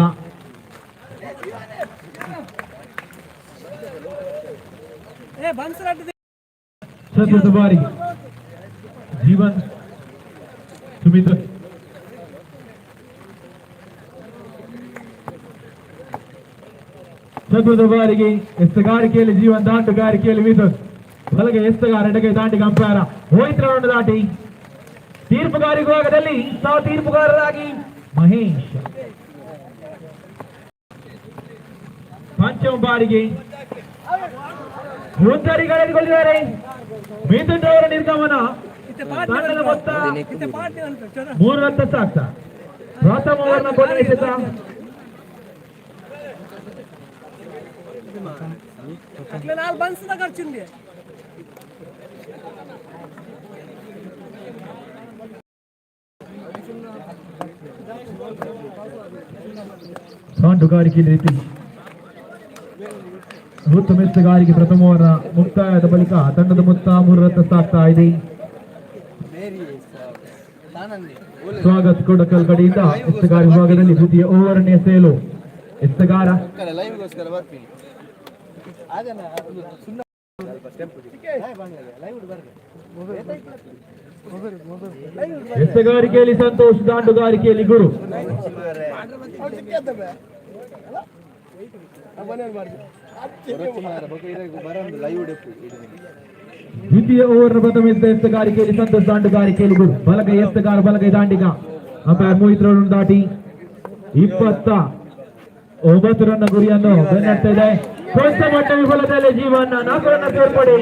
ಚತುರ್ಥ ಬಾರಿಗೆ ಜೀವನ್ ಸುಮಿತ್ರ ಚತುರ್ಥ ಬಾರಿಗೆ ಎತ್ತುಗಾರಿಕೆಯಲ್ಲಿ ಜೀವನ್ ದಾಂಡುಗಾರಿಕೆಯಲ್ಲಿ ಮಿಥುನ್ ಬಲಗೆ ಎಸ್ತಗಾರ ಎಡಗೈ ದಾಂಡಿಗ ಅಂಪೈರ ಹೋಯ್ತು ರೌಂಡ್ ದಾಟಿ ತೀರ್ಪುಗಾರ ವಿಭಾಗದಲ್ಲಿ ಸಹ ತೀರ್ಪುಗಾರರಾಗಿ ಮಹೇಶ್ ಪಂಚಮ ಬಾರಿಗೆ ಮುಂಚರಿ ಕಳೆದುಕೊಂಡಿದ್ದಾರೆ ಮಿಥುನ್ ಅವರ ನಿರ್ಗಮನ ತಂಡದ ಮೊತ್ತ 3 ರತ್ತ ಸಾಕ್ತ ಪ್ರಥಮ ಓವರ್ನ ಕೊನೆಯ ಎಸೆತ ದಾಂಡುಗಾರಿಕೆ ರೀತಿ ಉತ್ತಮ ಎತ್ತುಗಾರಿಕೆ ಪ್ರಥಮ ಓವರ್ ಮುಕ್ತಾಯದ ಬಳಿಕ ತಂಡದ ಮೊತ್ತ 3 ರತ್ತ ಸಾಕ್ತಾ ಇದೆ. ಸ್ವಾಗತ್ ಕೊಡಕಲ್ ಕಡೆಯಿಂದ ಎತ್ತುಗಾರ ವಿಭಾಗದಲ್ಲಿ ದ್ವಿತೀಯ ಓವರ್ನೇ ಸೇಲು ಎತ್ತುಗಾರ ಎತ್ತುಗಾರಿಕೆಯಲ್ಲಿ ಸಂತೋಷ್ ದಾಂಡುಗಾರಿಕೆಯಲ್ಲಿ ಗುರು ದ್ವಿತೀಯ ಓವರ್ ಪ್ರಥಮ ಎತ್ತುಗಾರಿಕೆಯಲ್ಲಿ ಸಂತೋಷ್ ದಾಂಡುಗಾರಿಕೆಯಲ್ಲಿ ಗುರು ಬಲಗೈ ಎತ್ತುಗಾರ ಬಲಗೈ ದಾಂಡಿಗ ಅಂಪೈರ್ ಮೋಹಿತ್ ರೌಂಡ್ ದಾಟಿ 29 ರನ್ನ ಗುರಿಯನ್ನು ಬೆನ್ನಟ್ತಾ ಇದೆ. ಕೊಂಚ ಮಟ್ಟ ವಿಫಲದಲ್ಲಿ ಜೀವನ 4 ರನ್ನ ಸೇರ್ಪಡೆ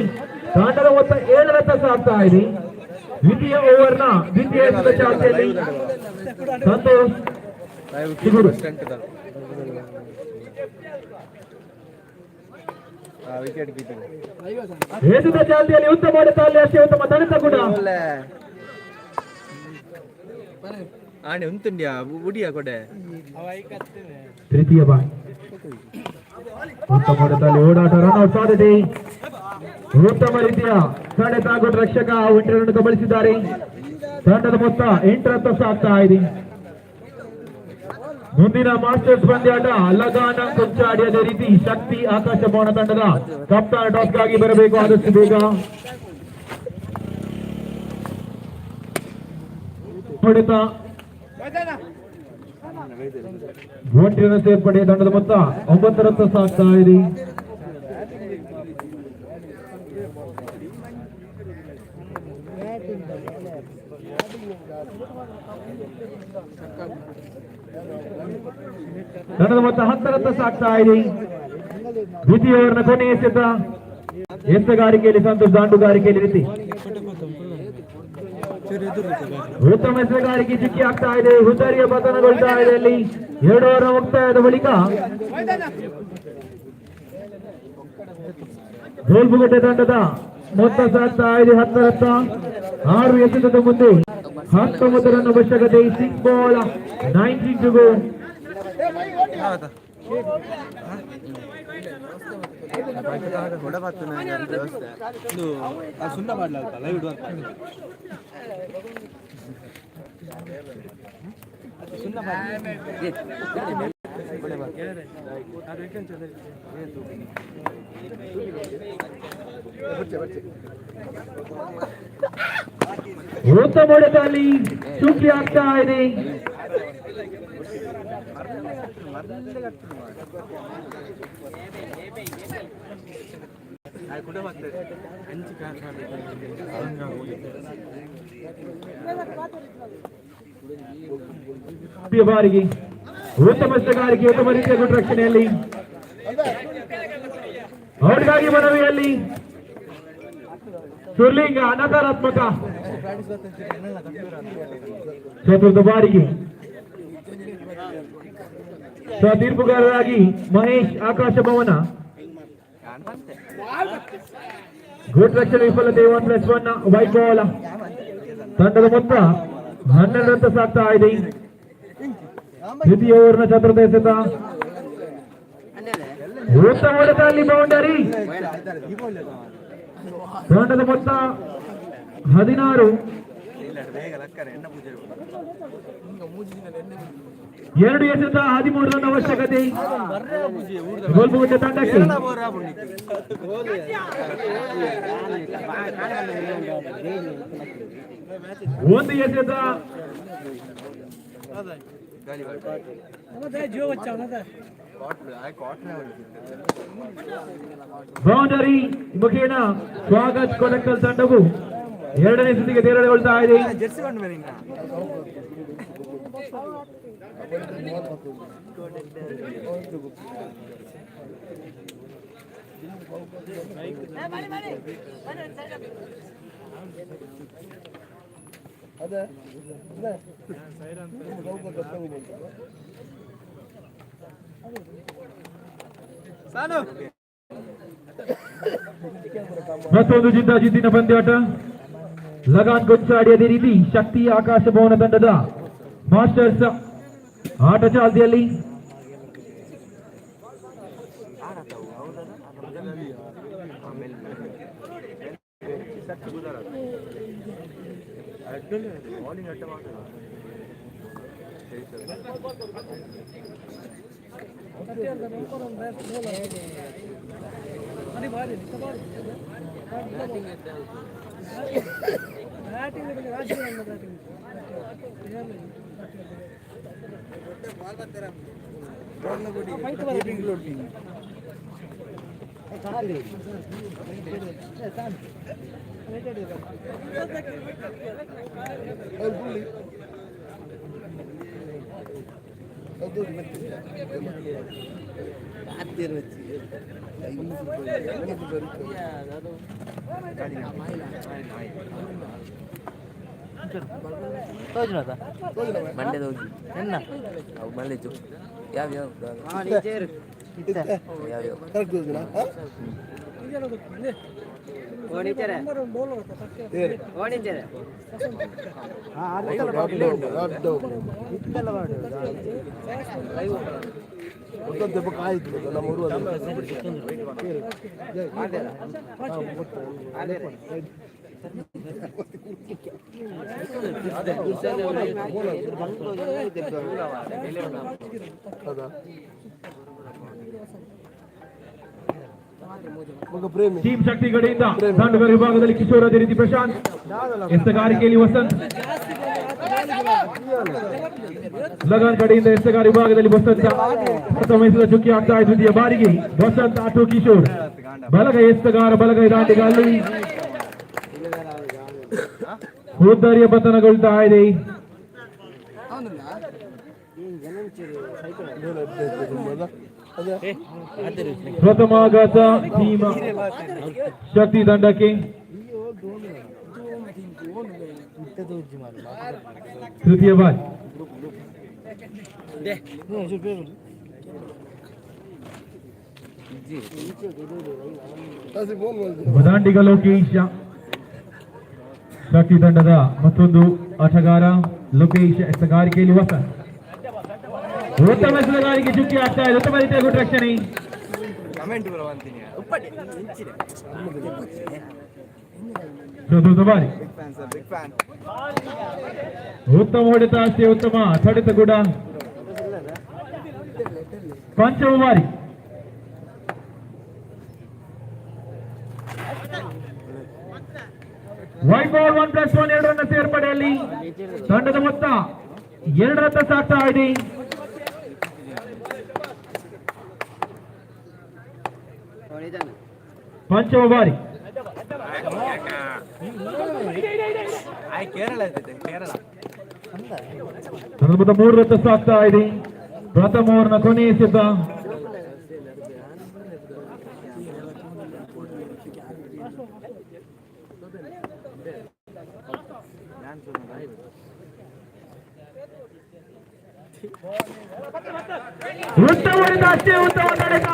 ತಂಡದ ಮೊತ್ತ 7 ರತ್ತ ಸಾಗ್ತಾ ಇದೆ. ದ್ವಿತೀಯ ಓವರ್ನ ದ್ವಿತೀಯ ಚಾಲ್ತಿಯಲ್ಲಿ ಸಂತೋಷ್ ಗುರು ಹೇತುದ ಚಾಲ್ತಿಯಲ್ಲಿ ಉತ್ತಮ ಮಾಡುತ್ತಾರೆ ಅಷ್ಟೇ ಉತ್ತಮ ತಡೆತ ಕೂಡ ತೃತೀಯ ಬಾರಿ ಉತ್ತಮ ಮಾಡುತ್ತಾರೆ ಓಡಾಟ ರನ್ಔಟ್ ಸಾಧ್ಯತೆ ಉತ್ತಮ ರೀತಿಯ ತಡೆತ ರಕ್ಷಕ ವಿಂಟರನ್ನು ಗಮನಿಸಿದ್ದಾರೆ. ತಂಡದ ಮೊತ್ತ 8 ರತ್ತ ಸಾಗ್ತಾ ಇದೆ. ಮುಂದಿನ ಮಾಸ್ಟರ್ಸ್ ಪಂದ್ಯಾಟ ಲಗಾನ ಕೊಂಚಾಡಿ ಅದೇ ರೀತಿ ಶಕ್ತಿ ಆಕಾಶ ಭವನ ತಂಡದ ಕಪ್ತಾನ್ ಟಾಸ್ಗಾಗಿ ಬರಬೇಕು ಆದಷ್ಟು ಬೇಗ. ಹೊಡೆತ ಒಂಟಿನ ಸೇರ್ಪಡೆ ತಂಡದ ಮೊತ್ತ 9 ರತ್ತ ಸಾಗ್ತಾ ಇದೆ. ತಂಡದ ಮೊತ್ತ 10 ರತ್ತ ಸಾಗ್ತಾ ಇದೆ. ದ್ವಿತೀಯ ಓವರ್ನ ಕೊನೆಯ ಎಸೆತ ಎತ್ತುಗಾರಿಕೆಯಲ್ಲಿ ಸಂತೋಷ್ ದಾಂಡುಗಾರಿಕೆಯಲ್ಲಿ ರೀತಿ ಉತ್ತಮ ಎತ್ತುಗಾರಿಕೆ ಚಿಕ್ಕಿ ಆಗ್ತಾ ಇದೆ. ಹುದ್ದರಿಯ ಪತನಗೊಳ್ತಾ ಇದೆ. ಅಲ್ಲಿ 2 ಓವರ್ ಮುಕ್ತಾಯದ ಬಳಿಕ ಗೋಲ್ಬುಗಟ್ಟೆ ತಂಡದ ಮೊತ್ತ ಸಾಗ್ತಾ ಇದೆ 10 ರತ್ತ 6 ಎಸೆತದ ಮುಂದೆ 19 ರನ್ ಅವಶ್ಯಕತೆ. 6 ಬಾಲ್ 19 ಟು ಗೋ. ಉತ್ತಮ ಹೊಡೆತದಲ್ಲಿ ಚುಕ್ಕಿ ಆಗ್ತಾ ಇದೆ. ಬಾರಿಗೆ ಉತ್ತಮ ಎತ್ತುಗಾರಿಕೆ ಉತ್ತಮ ರೀತಿಯ ಗುಡ್ ರಕ್ಷಣೆಯಲ್ಲಿ ಔಟ್ಗಾಗಿ ಮನವಿಯಲ್ಲಿ ಸುರ್ಲಿಂಗ ನಕಾರಾತ್ಮಕ. ಚತುರ್ಥ ಬಾರಿಗೆ ತೀರ್ಪುಗಾರರಾಗಿ ಮಹೇಶ್ ಆಕಾಶ ಭವನ. ಗುಡ್ ರಕ್ಷಣೆ ವಿಫಲತೆ 1+1 ವೈಟ್ ಬಾಲ್. ತಂಡದ ಮೊತ್ತ 12 ರತ್ತ ಸಾಗ್ತಾ ಇದೆ. ದ್ವಿತೀಯ ಓವರ್ನ ಚತುರ್ಥ ಎಸೆತ ಉತ್ತಮ ಹೊಡೆತದಲ್ಲಿ ಬೌಂಡರಿ. ತಂಡದ ಮೊತ್ತ 16 2 ಎಸೆತ 13 ರನ್ ಅವಶ್ಯಕತೆ ಗೋಲ್ಬುಗುಡ್ಡ ತಂಡಕ್ಕೆ. ಒಂದು ಎಸೆತ ಬೌಂಡರಿ ಮುಖೇನ ಸ್ವಾಗತ್ ಕೊಡಕಲ್ ತಂಡವು 2ನೇ ಸುತ್ತಿಗೆ ತೇರಡೆಗೊಳ್ತಾ ಇದೆ. ಮತ್ತೊಂದು ಜಿದ್ದಾಜಿದ್ದಿನ ಪಂದ್ಯಾಟ. ಲಗಾನ್ ಗೊಂಚಾಡಿ ಅದೇ ರೀತಿ ಶಕ್ತಿ ಆಕಾಶ ಭವನ ತಂಡದ ಮಾಸ್ಟರ್ಸ್ ಆಟ ಚಾಲ್ತಿಯಲ್ಲಿ. ಮಂಡ್ಯದ ಹೋಗಿ ಅವು ಮಲ್ಲಿದ್ದು ಯಾವ್ಯಾವ ಟೀಮ್ ಶಕ್ತಿ ಕಡೆಯಿಂದ ದಾಂಡುಗರ ವಿಭಾಗದಲ್ಲಿ ಕಿಶೋರ್ ಅದೇ ರೀತಿ ಪ್ರಶಾಂತ್, ಎಸ್ತಗಾರಿಕೆಯಲ್ಲಿ ವಸಂತ್, ಲಗಾನ್ ಕಡೆಯಿಂದ ಎಸ್ತಗಾರ ವಿಭಾಗದಲ್ಲಿ ವಸಂತ ಪ್ರಥಮಿಸಿದ ಚುಕ್ಕಿ ಆಗ್ತಾ ಇದೆ. ದ್ವಿತೀಯ ಬಾರಿಗೆ ವಸಂತ್ ಆಟೋ ಕಿಶೋರ್, ಬಲಗೈ ಎಸ್ತಗಾರ, ಬಲಗೈ ದಾಂಡಿಗ ಅಲ್ಲಿ ಉದ್ದರಿಯ ಪತನಗೊಳ್ತಾ ಇದೆ. ಪ್ರಥಮಾಘಾತ ಟೀಮ್ ಶಕ್ತಿ ತಂಡಕ್ಕೆ. ತೃತೀಯ ಬಾರಿ ದಾಂಡಿಗ ಲೋಕೇಶ ಶಕ್ತಿ ತಂಡದ ಮತ್ತೊಂದು ಆಟಗಾರ ಲೋಕೇಶ್ ಎಸ್ತಗಾರಿಕೆಯಲ್ಲಿ ವಸಂತ್. ಉತ್ತಮ ಎಸೆಗಾರಿಕೆ ಚುಕ್ಕಿ ಆಗ್ತಾ ಇದೆ. ಉತ್ತಮ ರೀತಿಯ ಗುಡ್ ರಕ್ಷಣೆ. ಚತುರ್ಥ ಬಾರಿ ಉತ್ತಮ ಹೊಡೆತ, ಅಷ್ಟೇ ಉತ್ತಮ ತಡೆತ ಕೂಡ. ಪಂಚಮ ಬಾರಿ ವೈಟ್ ಬಾಲ್ 1+1 2 ರನ್ನ ಸೇರ್ಪಡೆಯಲ್ಲಿ ತಂಡದ ಮೊತ್ತ 2 ರತ್ತ ಸಾಕ್ತಾ ಇದೆ. ಪಂಚಮ ಬಾರಿ ತಂಡದ ಮೊತ್ತ 3 ರತ್ತ ಸಾಕ್ತಾ ಇದೆ. ಪ್ರಥಮ ಓವರ್ನ ಕೊನೆಯ ಎಸೆತ. ಉತ್ತಮ ಹೊಡೆತ, ಅಷ್ಟೇ ಉತ್ತಮ ತಡೆತ.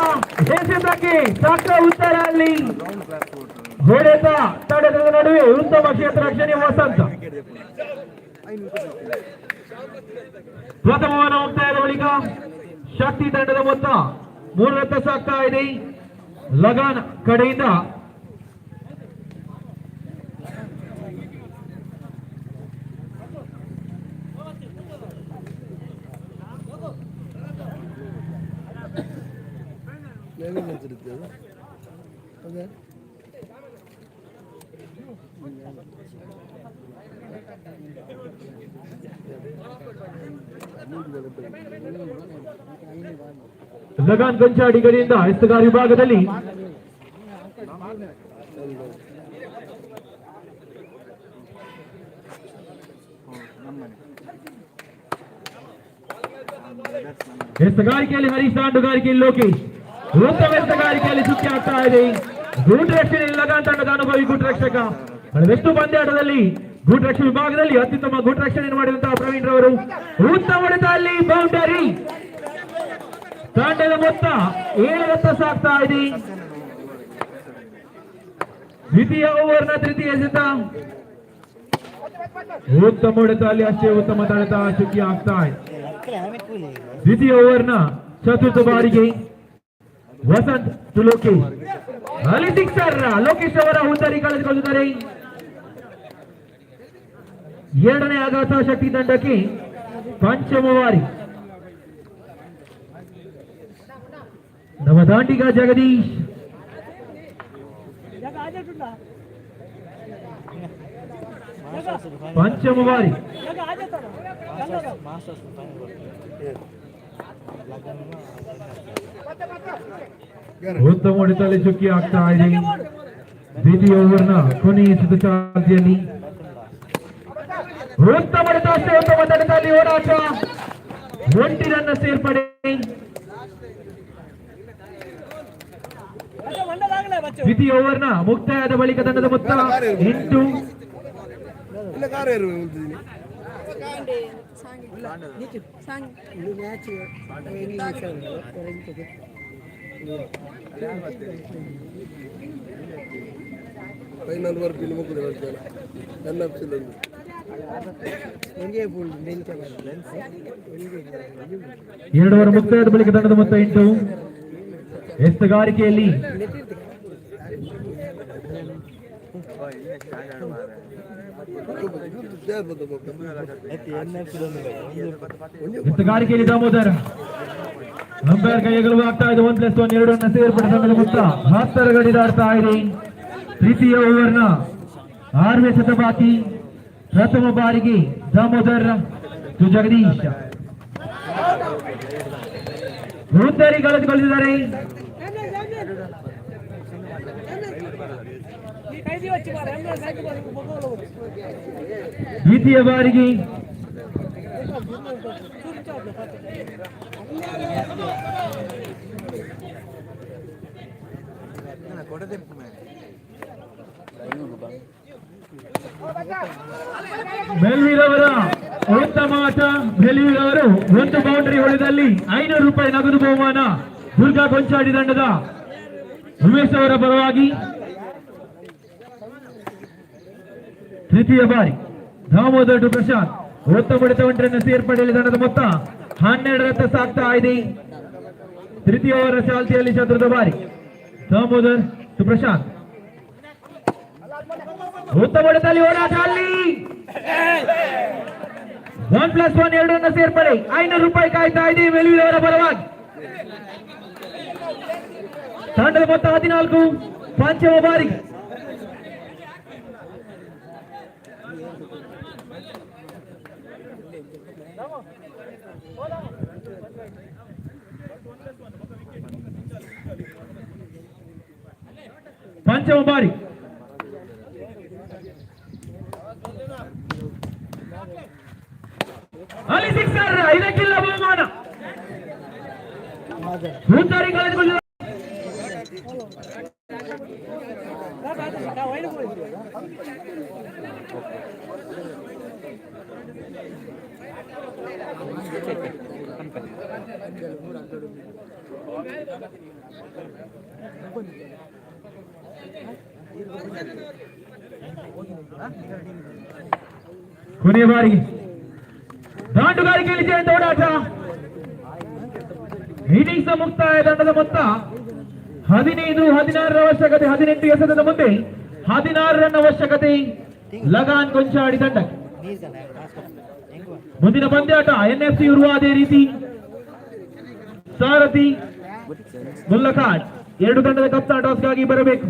ಎಸೆತಕ್ಕೆ ತಕ್ಕ ಉತ್ತರ ಅಲ್ಲಿ. ಹೊಡೆತ ತಡೆತದ ನಡುವೆ ಉತ್ತಮ ಕ್ಷೇತ್ರ ರಕ್ಷಣೆ ವಸಂತ. ಪ್ರಥಮ ಓವರ್ ಮುಕ್ತಾಯದ ಬಳಿಕ ಶಕ್ತಿ ತಂಡದ ಮೊತ್ತ 3 ರತ್ತ ಸಾಕ್ತಾ ಇದೆ. ಲಗಾನ್ ಕಡೆಯಿಂದ ಲಗಾನ್ ಗೊಂಚಾಡಿ ಗಡಿಯಿಂದ ಎಸ್ತಗಾರ್ ವಿಭಾಗದಲ್ಲಿ ಎಸ್ತಗಾರಿಕೆಯಲ್ಲಿ ಹರೀಶ್, ದಾಂಡುಗಾರಿಕೆಯಲ್ಲಿ ಲೋಕೇಶ್. ಉತ್ತಮ ಎಸ್ತಗಾರಿಕೆಯಲ್ಲಿ ಚುಕ್ಕಿ ಆಗ್ತಾ ಇದೆ. ಗೂಟ್ ರಕ್ಷಣೆಯಲ್ಲಿ ಲಗಾನ್ ತಂಡದ ಅನುಭವಿ ಗೂಟ್ ರಕ್ಷಕ. ಕಳೆದೆಷ್ಟು ಪಂದ್ಯಾಟದಲ್ಲಿ ಗೂಟ್ ರಕ್ಷಣೆ ವಿಭಾಗದಲ್ಲಿ ಅತ್ಯುತ್ತಮ ಗೂಟ್ ರಕ್ಷಣೆಯನ್ನು ಮಾಡಿದಂತಹ ಪ್ರವೀಣ್ ರವರು ಉತ್ತಮ ಹೊಡೆತ, ಅಲ್ಲಿ ಬೌಂಡರಿ. ತಂಡದ ಮೊತ್ತ 7 ಸಾಗ್ತಾ ಇದೆ. ದ್ವಿತೀಯ ಓವರ್ನ ತೃತೀಯ ಎಸೆತ. ಉತ್ತಮ ಹೊಡೆತ, ಅಲ್ಲಿ ಅಷ್ಟೇ ಉತ್ತಮ ತಡೆತ, ಚುಕ್ಕಿ ಆಗ್ತಾ ಇದೆ. ದ್ವಿತೀಯ ಓವರ್ನ ಚತುರ್ಥ ಬಾರಿಗೆ ವಸಂತ್ ಟು ಲೋಕೇಶ್. ಅಲ್ಲಿ ಸಿಕ್ಸರ್. ಲೋಕೇಶ್ ಅವರ ಹುದ್ದರಿ ಕಳೆದುಕೊಂಡಿದ್ದಾರೆ. ಎರಡನೇ ಆಘಾತ ಶಕ್ತಿ ತಂಡಕ್ಕೆ ಪಂಚಮ ಬಾರಿ. ನವದಾಂಡಿಗ ಜಗದೀಶ್ ಪಂಚಮ ಬಾರಿ. ಉತ್ತಮ ಹೊಡೆತಲ್ಲಿ ಚುಕ್ಕಿ ಆಗ್ತಾ ಇದೆ. ದ್ವಿತೀಯ ಓವರ್ನ ಕೊನೆಯ ಚಾಲ್ತಿಯಲ್ಲಿ ಉತ್ತಮ ಹೊಡೆತ, ಅಷ್ಟೇ ಉತ್ತಮ ತಡೆತಲ್ಲಿ ಹೋರಾಟ, ಒಂಟಿ ರನ್ನ ಸೇರ್ಪಡೆ. ದ್ವಿತೀಯ ಓವರ್ನ ಮುಕ್ತಾಯದ ಬಳಿಕ ತಂಡದ ಮೊತ್ತ 8. ಫೈನಲ್ ವರ್ಕ್ ಎರಡು ಓವರ್ ಮುಕ್ತಾಯದ ಬಳಿಕ ತಂಡದ ಮೊತ್ತ 8. ಎಸ್ತಗಾರಿಕೆಯಲ್ಲಿ ಎತ್ತಗಾರಿಕೆಯಲ್ಲಿ ದಾಮೋದರ್. ಅಂಪೈರ್ ಕೈಗಳು ಆಗ್ತಾ ಇದೆ. 1+1 2 ಸೇರ್ಪಡೆ. ತಂಡದ ಮೊತ್ತ 10 ಗಡಿ ದಾಡ್ತಾ ಇದೆ. ತೃತೀಯ ಓವರ್ನ 6ನೇ ಎಸೆತ ಬಾಕಿ. ಪ್ರಥಮ ಬಾರಿಗೆ ದಾಮೋದರ್ ಟು ಜಗದೀಶ್. ಹುದ್ದರಿ ಕಳೆದುಕೊಂಡಿದ್ದಾರೆ. ದ್ವಿತೀಯ ಬಾರಿಗೆ ಮೆಲ್ವಿಲ್ ಅವರ ಉತ್ತಮ ಆಟ. ಮೆಲ್ವಿಲ್ ಅವರು ಒಂದು ಬೌಂಡರಿ ಹೊಡೆದಲ್ಲಿ 500 ರೂಪಾಯಿ ನಗದು ಬಹುಮಾನ ದುರ್ಗಾ ಗೊಂಚಾಡಿ ತಂಡದ ಉಮೇಶ್ ಅವರ ಪರವಾಗಿ. ತೃತೀಯ ಬಾರಿ ದಾಮೋದರ್ ಟು ಪ್ರಶಾಂತ್. ಉತ್ತಮ ಹೊಡೆತ, ಒಂಟರನ್ನು ಸೇರ್ಪಡೆಯಲ್ಲಿ ತಂಡದ ಮೊತ್ತ 12 ಸಾಗ್ತಾ ಇದೆ. ತೃತೀಯ ಓವರ್ ಚಾಲ್ತಿಯಲ್ಲಿ ಚತುರ್ಥ ಬಾರಿ ದಾಮೋದರ್ ಟು ಪ್ರಶಾಂತ್. ಉತ್ತಮ ಹೊಡೆತಲ್ಲಿ ಹೋರಾಟ, ಅಲ್ಲಿ 1+1 2 ಸೇರ್ಪಡೆ. 500 ರೂಪಾಯಿ ಕಾಯ್ತಾ ಇದೆ ಮೆಲ್ವಿಲ್ ಅವರ ಪರವಾಗಿ. ತಂಡದ ಮೊತ್ತ 14. ಪಂಚಮ ಬಾರಿಗೆ ಅಲ್ಲಿ ಸಿಕ್ಸರ್. ಇದಕ್ಕಿಲ್ಲ ಬಹುಮಾನ. ಹುದ್ದರಿ ಕಳೆದುಕೊಂಡಿದ್ದಾರೆ. ಕೊನೆಯ ಬಾರಿಗೆ ದಾಂಡುಗಾರಿಕೆಯಲ್ಲಿ ಜಯಂತ ಓಡಾಟ. ಇನ್ನಿಂಗ್ಸ್ ಮುಕ್ತಾಯ. ತಂಡದ ಮೊತ್ತ 15, 16 ಅವಶ್ಯಕತೆ. 18 ಎಸೆತದ ಮುಂದೆ 16 ರನ್ ಅವಶ್ಯಕತೆ ಲಗಾನ್ ಗೊಂಚಾಡಿ ತಂಡಕ್ಕೆ. ಮುಂದಿನ ಪಂದ್ಯಾಟ NFC ಇರುವ ಅದೇ ರೀತಿ ಸಾರಥಿ ಮುಲ್ಲಕಾಡ್ ಎರಡು ತಂಡದ ಕಪ್ತಾನ ಟಾಸ್ಗಾಗಿ ಬರಬೇಕು.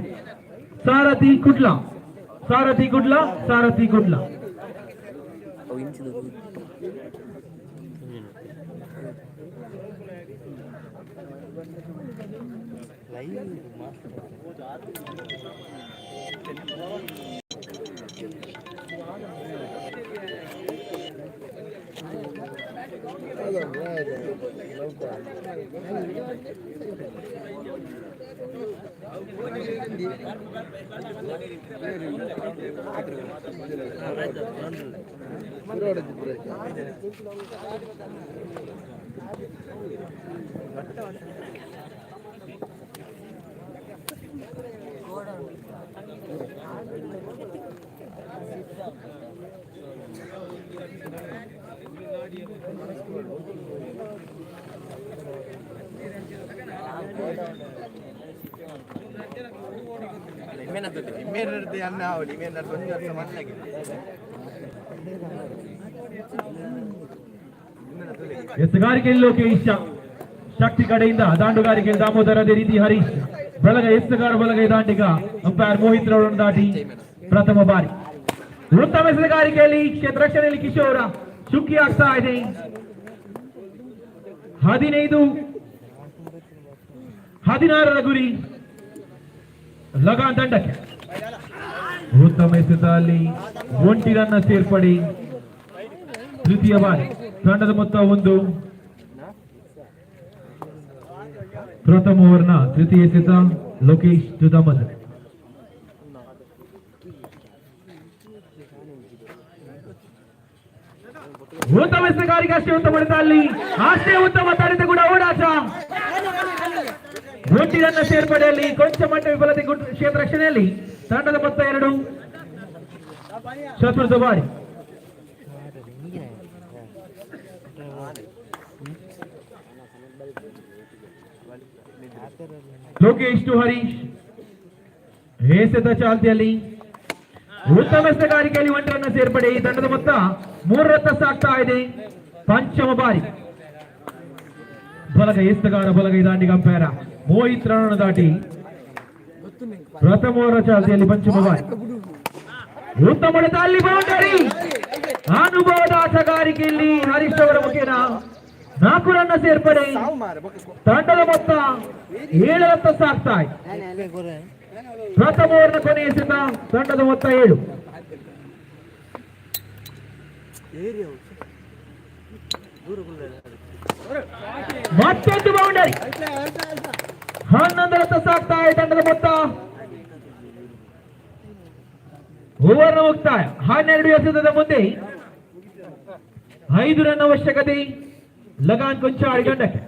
ಸಾರಥಿ ಕುಡ್ಲ, ಸಾರಥಿ ಕುಡ್ಲ, ಸಾರಥಿ ಕುಡ್ಲ. ಎತ್ತುಗಾರಿಕೆಯಲ್ಲಿ ಲೋಕೇಶ, ಶಕ್ತಿ ಕಡೆಯಿಂದ ದಾಂಡುಗಾರಿಕೆಯಲ್ಲಿ ದಾಮೋದರ, ಅದೇ ರೀತಿ ಹರೀಶ್. ಬಲಗ ಎತ್ತುಗಾರ ಬಲಗ ದಾಂಡಿಗ ಅಂಪೈರ್ ಮೋಹಿತ್ ರವರನ್ನು ದಾಟಿ ಪ್ರಥಮ ಬಾರಿ. ಉತ್ತಮ ಎಸೆಗಾರಿಕೆಯಲ್ಲಿ ಕ್ಷೇತ್ರ ರಕ್ಷಣೆಯಲ್ಲಿ ಕಿಶೋರ ಶುಕ್ಕಿ ಆಗ್ತಾ ಇದೆ. 15-16 ಗುರಿ. ಲಗಾನ್ ದಂಡಕ್ಕೆ. ಉತ್ತಮ ಎಸೆತ ಅಲ್ಲಿ ಒಂಟಿ ರನ್ನ ಸೇರ್ಪಡೆ. ತೃತೀಯ ಬಾರಿ. ತಂಡದ ಮೊತ್ತ 1. ಪ್ರಥಮ ಓವರ್ನ ತೃತೀಯ ಎಸೆತ ಲೋಕೇಶ್ ತುದಾಮದ್. ಉತ್ತಮ ಎಸೆಗಾರಿಕೆ, ಅಷ್ಟೇ ಉತ್ತಮ ಹೊಡೆತ ಅಲ್ಲಿ, ಅಷ್ಟೇ ಉತ್ತಮ ತಡೆದ ಕೂಡ ಓಡಾಟ. ಒಂಟಿ ರನ್ನ ಸೇರ್ಪಡೆಯಲ್ಲಿ ಕೊಂಚ ಮಟ್ಟ ವಿಫಲತೆ ಕ್ಷೇತ್ರ ರಕ್ಷಣೆಯಲ್ಲಿ. ತಂಡದ ಮೊತ್ತ 2. ಚತುರ್ಥ ಬಾರಿ. ಲೋಕೇಶ್ ಟು ಹರೀಶ್. ಎಸೆತ ಚಾಲ್ತಿಯಲ್ಲಿ ಉತ್ತಮ ಎಸೆಗಾರಿಕೆಯಲ್ಲಿ ಒಂಟರನ್ನ ಸೇರ್ಪಡೆ. ಈ ತಂಡದ ಮೊತ್ತ 3 ಸಾಗ್ತಾ ಇದೆ. ಪಂಚಮ ಬಾರಿ. ಬಲಗ ಎಸ್ತಗಾರ ಬಲಗೈ ದಾಂಡಿಗ ಅಂಪೈರ ಮೋಹಿತ್ ರನ್ನ ದಾಟಿ ಪ್ರಥಮ ಓವರ್ ಚಾಲ್ತಿಯಲ್ಲಿ ಪಂಚಮ ಬಾರಿ. ಉತ್ತಮ ಹೊಡೆತ ಅಲ್ಲಿ ಬೌಂಡರಿ. ಅನುಭವದ ಆಟಗಾರಿಕೆಯಲ್ಲಿ ಹರೀಶ್ ಅವರ ಮುಖೇನ 4 ರನ್ನ ಸೇರ್ಪಡೆ. ತಂಡದ ಮೊತ್ತ 7 ಸಾಗ್ತಾ ಇದೆ. ಪ್ರಥಮ ಓವರ್ನ ಕೊನೆಯ ಎಸೆತ. ತಂಡದ ಮೊತ್ತ 7. ಮತ್ತೊಂದು ಬೌಂಡರಿ. 11 ಸಾಗ್ತಾ ಇದೆ. ತಂಡದ ಮೊತ್ತ. ಓವರ್ನ ಮುಕ್ತಾಯ. 12 ಎಸೆತದ ಮುಂದೆ 5 ರನ್ ಅವಶ್ಯಕತೆ. ಲಗಾನ್ ಕೊಂಚ ಅಡಿಗಂಡಕ್ಕೆ.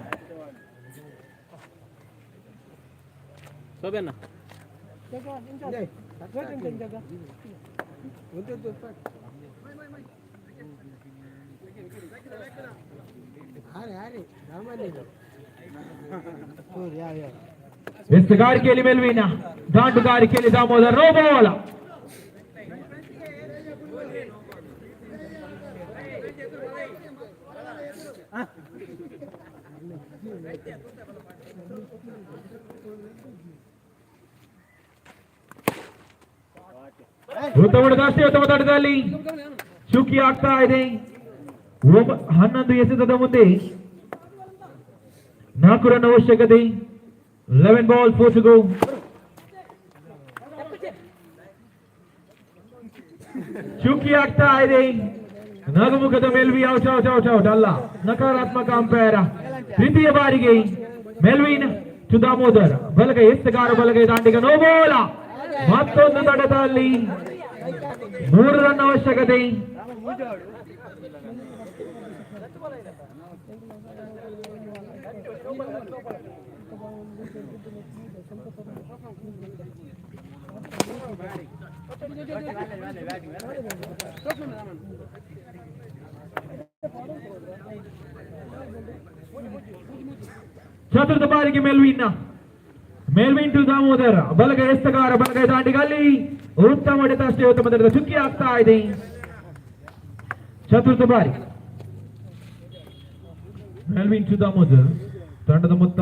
ಎಸ್ತುಗಾರಿಕೆಯಲ್ಲಿ ಮೆಲ್ವಿನ, ದಾಂಡುಗಾರಿಕೆಯಲ್ಲಿ ದಾಮೋದರ್. No ball. ಉತ್ತಮ ತಟದಲ್ಲಿ ಶುಕಿ ಆಗ್ತಾ ಇದೆ. 11 ಎಸೆತದ ಮುಂದೆ 4 ರನ್ ಅವಶ್ಯಕತೆ. 11 ಬಾಲ್ 4 to go. ಶುಕಿ ಆಗ್ತಾ ಇದೆ. ನಗುಮುಖದ ಮೆಲ್ವಿ ಔಟ್ ಔಟ್ ಔಟ್ ಔಟ್ ಅಲ್ಲ, ನಕಾರಾತ್ಮಕ ಅಂಪೈರ್. ತೃತೀಯ ಬಾರಿಗೆ ಮೆಲ್ವಿನ್ ಟು ದಾಮೋದರ್. ಬಲಗೈ ಎತ್ತಗಾರ ಬಲಗೈ ದಾಂಡಿಗ. No ball. ಮತ್ತೊಂದು ತಡೆದಲ್ಲಿ 3 ರನ್ ಅವಶ್ಯಕತೆ. ಚತುರ್ಥ ಬಾರಿಗೆ ಮೆಲ್ವಿನ್ ಟು ದಾಮೋದರ್. ಬಲಗೈ ಎಸ್ತಗಾರ ಬಲಗೈ ದಾಂಡಿಗ. ಅಲ್ಲಿ ಉತ್ತಮ ಹೊಡೆತ, ಅಷ್ಟೇ ಉತ್ತಮ ತಡೆದ. ಚುಕ್ಕಿ ಆಗ್ತಾ ಇದೆ. ಚತುರ್ಥ ಬಾರಿ. Melvin to Damodar. ತಂಡದ ಮೊತ್ತ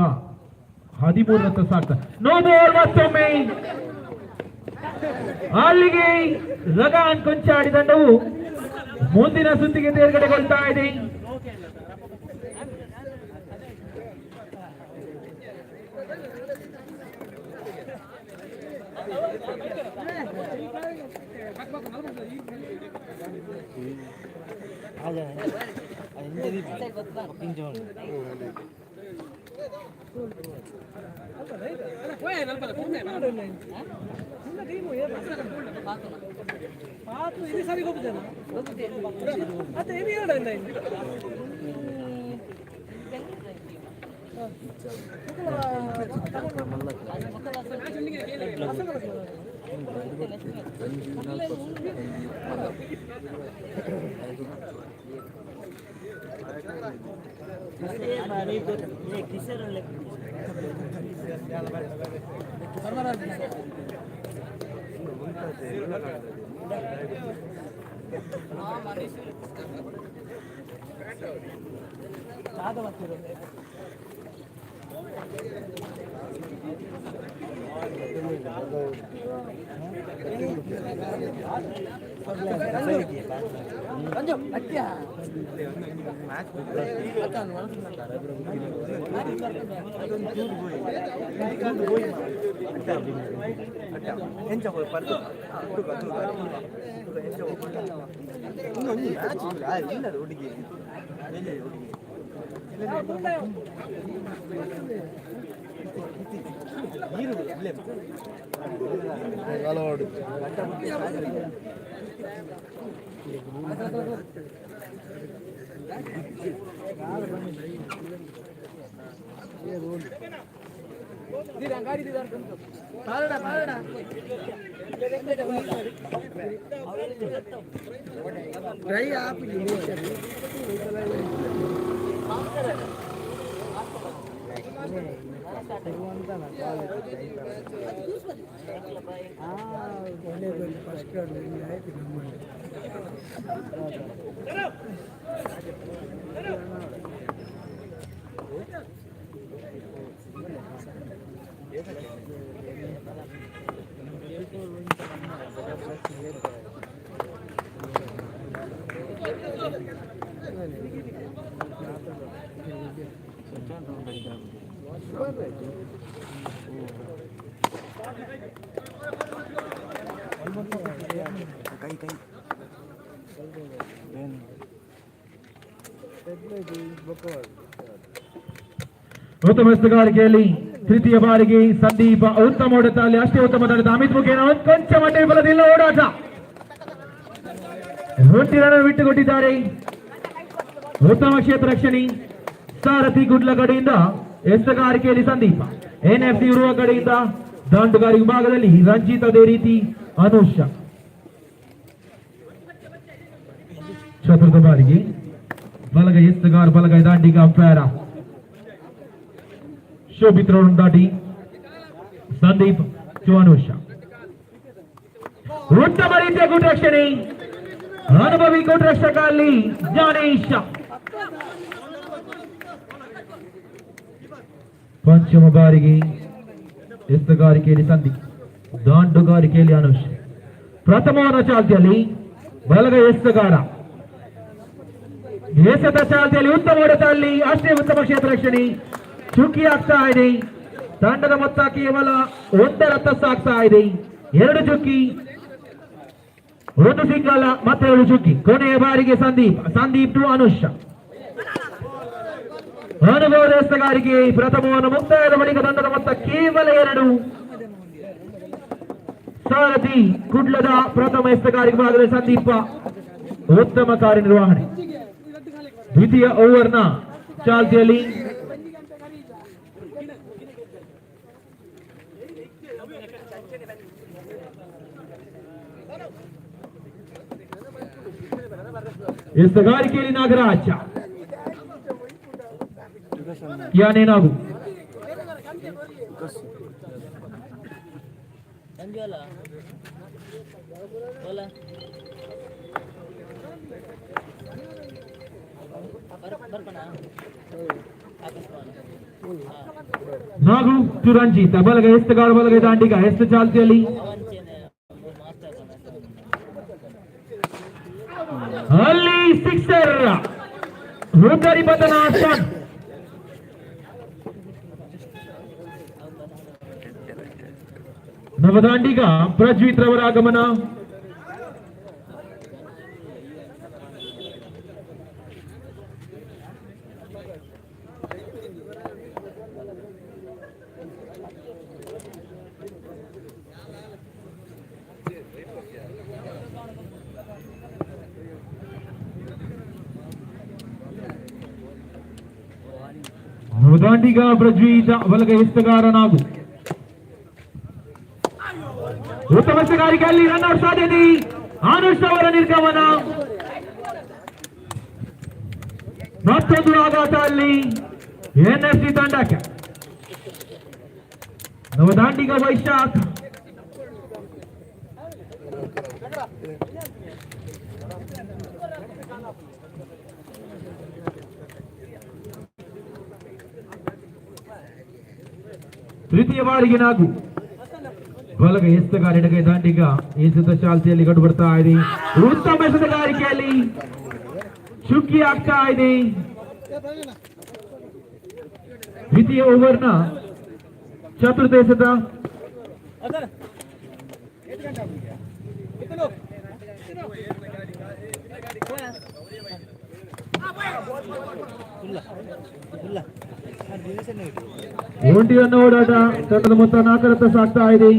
13ರತ್ತ ಸಾಕ್ತ ನೋ ಬಾಲ್ ಮತ್ತೊಮ್ಮೆ ಅಲ್ಲಿಗೆ ಲಗಾನ್ ಕೊಂಚಾಡಿ ತಂಡವು ಮುಂದಿನ ಸುತ್ತಿಗೆ ತೇರ್ಗಡೆಗೊಳ್ತಾ ಇದೆ. ಉತ್ತಮ ಎಸ್ತುಗಾರಿಕೆಯಲ್ಲಿ ತೃತೀಯ ಬಾರಿಗೆ ಸಂದೀಪ ಉತ್ತಮ ಹೊಡೆತ, ಅಲ್ಲಿ ಅಷ್ಟೇ ಉತ್ತಮ ತಡೆದ ಅಮಿತ್ ಮುಖೇನ ಕೊಂಚ ಮಟ್ಟ ವಿಫಲದಿಲ್ಲ ಓಡಾಟ. ರನ್ ಬಿಟ್ಟುಕೊಟ್ಟಿದ್ದಾರೆ. ಉತ್ತಮ ಕ್ಷೇತ್ರ ರಕ್ಷಣೆ ಸಾರಥಿ ಗುಡ್ಲ ಕಡೆಯಿಂದ ಎಸ್ತುಗಾರಿಕೆಯಲ್ಲಿ ಸಂದೀಪ, ಎನ್ಎಫ್ಸಿ ಇರುವ ಕಡೆಯಿಂದ ದಾಂಡುಗಾರಿ ವಿಭಾಗದಲ್ಲಿ ರಂಜಿತ್, ಅದೇ ರೀತಿ ಅನುಷ. ಚತುರ್ಥ ಬಾರಿಗೆ ಬಲಗೈ ಎಸ್ತುಗಾರ್, ಬಲಗೈ ದಾಂಡಿಗ ಅಂಪೈರ ಶೋಭಿತ್ ರೋಡ್ ದಾಟಿ ಸಂದೀಪ್ ಚುವನುಷ. ಉತ್ತಮ ರೀತಿಯ ಗುಡ್ ರಕ್ಷಣೆ, ಅನುಭವಿ ಗುಡ್ ರಕ್ಷಕ ಅಲ್ಲಿ ಜಾನೇಶ. ಪಂಚಮ ಬಾರಿಗೆ ಎಸ್ತುಗಾರಿಕೆಯಲ್ಲಿ ಸಂದೀಪ್, ದಾಂಡುಗಾರಿಕೆಯಲ್ಲಿ ಅನುಷ್. ಪ್ರಥಮವನ ಚಾಲ್ತಿಯಲ್ಲಿ ಬಲಗೈ ಎಸ್ತುಗಾರ, ಎಸೆತ ಚಾಲ್ತಿಯಲ್ಲಿ ಉತ್ತಮ ಹೊಡೆತ, ಅಲ್ಲಿ ಅಷ್ಟೇ ಉತ್ತಮ ಕ್ಷೇತ್ರ ರಕ್ಷಣೆ. ಚುಕ್ಕಿ ಆಗ್ತಾ ಇದೆ. ತಂಡದ ಮೊತ್ತ ಕೇವಲ 1 ರತ್ತ ಸಾಗ್ತಾ ಇದೆ. 2 ಚುಕ್ಕಿ, 1 ಸಿಂಗಲ್ ಮತ್ತೆ 7 ಚುಕ್ಕಿ. ಕೊನೆಯ ಬಾರಿಗೆ ಸಂದೀಪ್ ಟು ಅನುಷ. ಅನುಭವದ ಎಸ್ತುಗಾರಿಕೆ ಪ್ರಥಮವನ್ನು ಮುಕ್ತಾಯದ ಬಳಿಕ ತಂಡದ ಮೊತ್ತ ಕೇವಲ 2. ಸಾರಥಿ ಕುಡ್ಲದ ಪ್ರಥಮ ಎಸ್ತುಗಾರಿಕೆ ಭಾಗದಲ್ಲಿ ಸಂದೀಪ ಉತ್ತಮ ಕಾರ್ಯನಿರ್ವಹಣೆ. ದ್ವಿತೀಯ ಓವರ್ನ ಚಾಲ್ತಿಯಲ್ಲಿ ಎಸ್ತುಗಾರಿಕೆಯಲ್ಲಿ ನಾಗರಾಜ. ಯಾನೇನಾಗು ಬರ್ಪಣ ನಾಗು ಟು ರಂಜಿತ್ ಬಲಗ ಎಷ್ಟು ಗಾಳ ಬಲಗ ದಾಂಡಿಗ ಎಷ್ಟು ಚಾಲ್ತಿಯಲ್ಲಿ ಅಲ್ಲಿ ಸಿಕ್ಸರ್ ರೋಟರಿ ಬದನ ಸ್ಟಾರ್ಟ್ ನವದಾಂಡಿಗ ಪ್ರಜ್ವೀತ್ ರವರ ಆಗಮನ ನವದಾಂಡಿಗ ಪ್ರಜ್ವೀತ ಬಲಗ ಎಸ್ತಗಾರ ನಾಗು ಉತ್ತಮ ಎಸ್ತಗಾರಿಕೆಯಲ್ಲಿ ರನ್ನರ್ ಸಾಧ್ಯತೆ ಆನುಷ್ ಅವರ ನಿರ್ಗಮನ ಮತ್ತೊಂದು ಆಘಾತ ಅಲ್ಲಿ ಎನ್ಎಫ್ಸಿ ತಂಡಕ್ಕೆ ನವದಾಂಡಿಗ ವೈಶಾಖ್ ತೃತೀಯ ಬಾರಿಗೆ ನಾಗು ಬಲಗ ಎಸ್ತಗಾರಿಕೆ ದಾಂಡಿಗ ಎಸೆತ ಚಾಲ್ತಿಯಲ್ಲಿ ಕಂಡು ಬರ್ತಾ ಇದೆ ಉತ್ತಮ ಎಸೆತಗಾರಿಕೆಯಲ್ಲಿ ಚುಕ್ಕಿ ಆಗ್ತಾ ಇದೆ ದ್ವಿತೀಯ ಓವರ್ನ ಚತುರ್ಥ ಎಸೆತ ಒಂಟಿಯನ್ನು ಓಡಾಟ ತಂಡದ ಮೊತ್ತ 4 ಸಾಗ್ತಾ ಇದೆ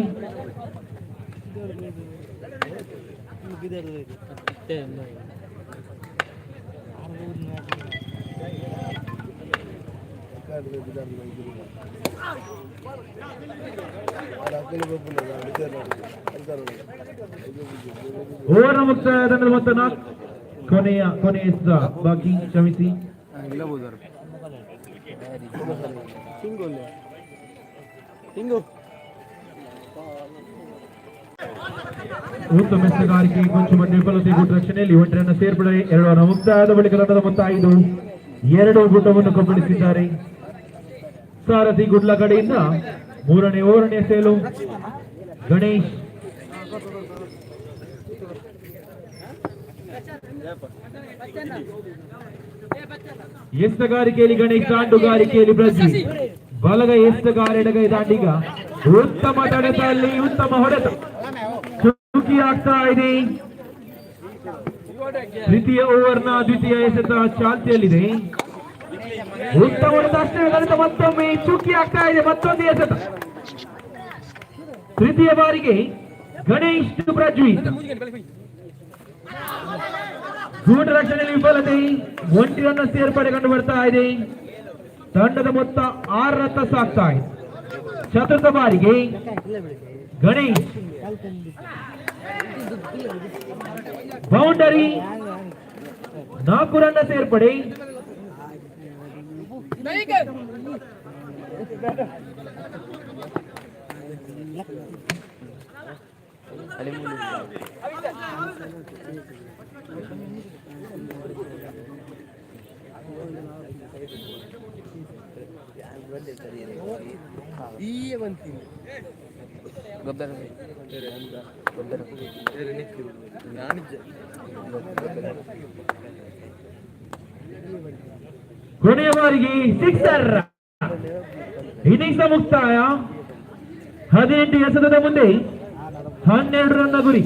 ಓವರ್ನ ಮುಕ್ತ ತಂಡದ ಮೊತ್ತ 4 ಕೊನೆಯ ಬಾಕಿ ಕ್ಷಮಿಸಿ ಉತ್ತಮ ಎಸೆಗಾರಿಕೆ ಕೊಂಚ ನಿರ್ಬಲತೆ ಗುಡ್ ರಕ್ಷಣೆಯಲ್ಲಿ ಒಂಟರನ್ನ ಸೇರ್ಪಡೆ 2 ರನ್ ಮುಕ್ತಾಯದ ಬಳಿಕ ತಂಡದ ಮೊತ್ತ 5 2 ಗುಡ್ಡವನ್ನು ಕಬಳಿಸಿದ್ದಾರೆ ಸಾರಥಿ ಗುಡ್ಲ ಕಡೆಯಿಂದ 3ನೇ ಓವರ್ನೇ ಸೇಲು ಗಣೇಶ್ ಎಸ್ತಗಾರಿಕೆಯಲ್ಲಿ ಗಣೇಶ್ ದಾಂಡುಗಾರಿಕೆಯಲ್ಲಿ ಬ್ರಜಿ ಬಲಗ ಎಸ್ತಗಾರ ಎಡಗೈ ದಾಂಡಿಗ ಉತ್ತಮ ತಡೆತ ಅಲ್ಲಿ ಉತ್ತಮ ಹೊಡೆತ ಚುಕ್ಕಿ ಆಗ್ತಾ ಇದೆ ದ್ವಿತೀಯ ಓವರ್ನ ದ್ವಿತೀಯ ಎಸೆತ ಚಾಲ್ತಿಯಲ್ಲಿದೆ ಉತ್ತಮ ಹೊಡೆತ ಅಷ್ಟೇ ಮತ್ತೊಮ್ಮೆ ಚುಕ್ಕಿ ಆಗ್ತಾ ಇದೆ ಮತ್ತೊಂದು ಎಸೆತ ತೃತೀಯ ಬಾರಿಗೆ ಗಣೇಶ್ ಪ್ರಜ್ವೀತ್ ಗೂಢ ರಕ್ಷಣೆಯಲ್ಲಿ ವಿಫಲತೆ ಒಂಟಿರನ್ನ ಸೇರ್ಪಡೆ ಕಂಡು ಬರ್ತಾ ಇದೆ ತಂಡದ ಮೊತ್ತ 6 ರತ್ತ ಸಾಗ್ತಾ ಇದೆ ಚತುರ್ಥ ಬಾರಿಗೆ ಗಣೇಶ್ ಬೌಂಡರಿ 4 ರನ್ನ ಸೇರ್ಪಡೆ ಕೊನೆಯ ಬಾರಿಗೆ ಸಿಕ್ಸರ್ ಇನ್ನಿಂಗ್ಸ್ ಮುಕ್ತಾಯ 18 ಎಸೆತದ ಮುಂದೆ 12 ರನ್ನ ಗುರಿ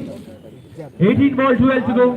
18 ಬಾಲ್ 12 ಗೋ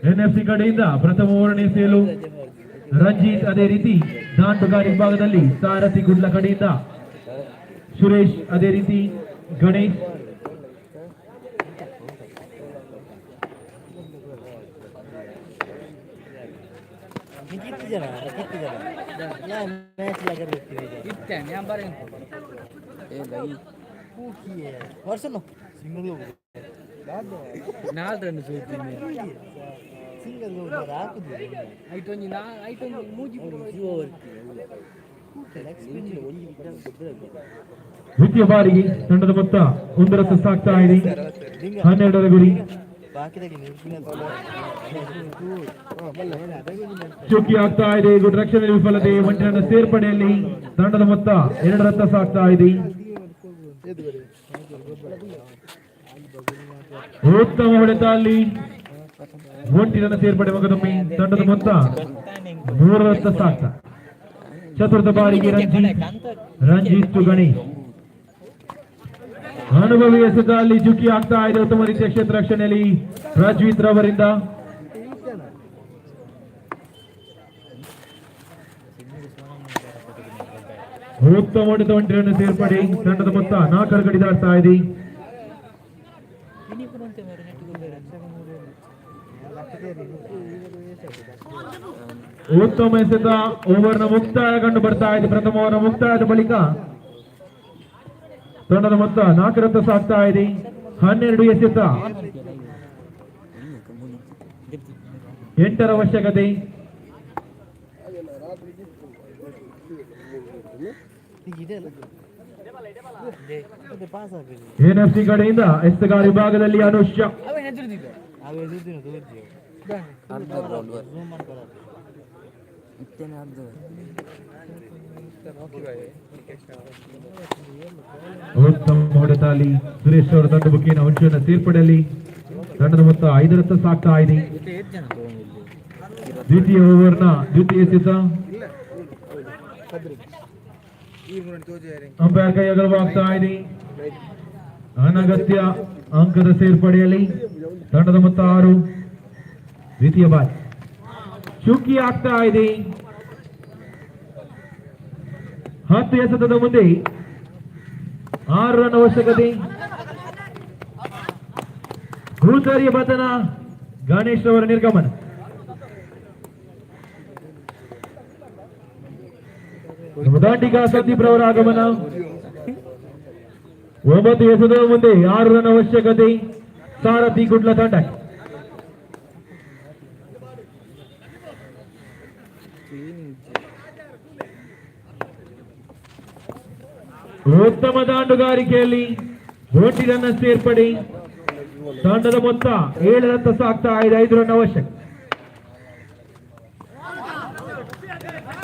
ಎನ್ಎಫ್ಸಿ ಕಡೆಯಿಂದ ಪ್ರಥಮ ಓವರ್ ಎಸೆಯಲು ರಂಜಿತ್, ಅದೇ ರೀತಿ ದಾಂಡುಗಾರಿ ವಿಭಾಗದಲ್ಲಿ ಸಾರಥಿ ಗುಡ್ಲ ಕಡೆಯಿಂದ ಸುರೇಶ್, ಅದೇ ರೀತಿ ಗಣೇಶ್. ದ್ವಿತೀಯ ಬಾರಿಗೆ ತಂಡದ ಮೊತ್ತ 1 ರತ್ತ ಸಾಗ್ತಾ ಇದೆ. 12ರ ಗುರಿ. ಚುಕ್ಕಿ ಆಗ್ತಾ ಇದೆ. ಗುಡ್ ರಕ್ಷಣೆ ವಿಫಲತೆ. ಒಂಟಿನ ಸೇರ್ಪಡೆಯಲ್ಲಿ ತಂಡದ ಮೊತ್ತ 2 ರತ್ತ ಸಾಗ್ತಾ ಇದೆ. ಉತ್ತಮ ಹೊಡೆತ ಅಲ್ಲಿ. ಒಂಟಿನ ಸೇರ್ಪಡೆ ಮಗದೊಮ್ಮೆ ತಂಡದ ಮೊತ್ತ 3 ರತ್ತ ಸಾಗ್ತಾ. ಚತುರ್ಥ ಬಾರಿಗೆ ರಂಜಿತ್ ಗಣೇಶ್ ಅನುಭವಿ ಎಸೆತ ಅಲ್ಲಿ ಚುಕ್ಕಿ ಆಗ್ತಾ ಇದೆ. ಉತ್ತಮ ರೀತಿಯ ಕ್ಷೇತ್ರ ರಕ್ಷಣೆಯಲ್ಲಿ ರಾಜ್ವೀತ್ ರವರಿಂದ. ಉತ್ತಮ ಹೊಡೆತ. ಒಂಟಿನ ಸೇರ್ಪಡೆ ತಂಡದ ಮೊತ್ತ 4 ಗಡಿ ದಾಟ್ತಾ ಇದೆ. ಉತ್ತಮ ಎಸೆತ. ಓವರ್ನ ಮುಕ್ತಾಯ ಕಂಡು ಬರ್ತಾ ಇದೆ. ಪ್ರಥಮ ಓವರ್ನ ಮುಕ್ತಾಯದ ಬಳಿಕ ತಂಡದ ಮೊತ್ತ 4 ರತ್ತ ಸಾಗ್ತಾ ಇದೆ. 12 ಎಸೆತ. 8ರ ಅವಶ್ಯಕತೆ. ಎನ್ಎಫ್ಸಿ ಕಡೆಯಿಂದ ಎಸ್ತಗಾರ್ ವಿಭಾಗದಲ್ಲಿ ಅನುಷ್. ಉತ್ತಮ ಹೊಡೆತ ಅಲ್ಲಿ ಸುರೇಶ್ ಅವರ ತಂಡ ಬುಕ್ಕಿನ ವಂಶನ ಸೇರ್ಪಡೆಯಲ್ಲಿ ತಂಡದ ಮೊತ್ತ 5 ರತ್ತ ಸಾಗ್ತಾ ಇದೆ. ದ್ವಿತೀಯ ಓವರ್ನ ದ್ವಿತೀಯ ಎಸೆತ. ಅಂಪೈರ್ ಕೈ ಅಗಲವಾಗ್ತಾ ಇದೆ. ಅನಗತ್ಯ ಅಂಕದ ಸೇರ್ಪಡೆಯಲ್ಲಿ ತಂಡದ ಮೊತ್ತ 6. ದ್ವಿತೀಯ ಬಾರಿ ಚುಕ್ಕಿ ಆಗ್ತಾ ಇದೆ. 10 ಎಸೆತದ ಮುಂದೆ 6 ರನ್ ಅವಶ್ಯಕತೆ. ಭೂತಾರಿಯ ಪತನ. ಗಣೇಶ್ ಅವರ ನಿರ್ಗಮನ. ದಾಂಡಿಗ ಸಂದೀಪ್ ರವರ ಆಗಮನ. 9 ಎಸೆತದ ಮುಂದೆ 6 ರನ್ ಅವಶ್ಯಕತೆ ಸಾರಥಿ ಗುಡ್ಲ ತಂಡ. ಉತ್ತಮ ದಾಂಡುಗಾರಿಕೆಯಲ್ಲಿ ಒಂಟಿನ ಸೇರ್ಪಡೆ ತಂಡದ ಮೊತ್ತ 7 ರತ್ತ ಸಾಗ್ತಾ ಇದೆ. 5 ರನ್ ಅವಶ್ಯಕ.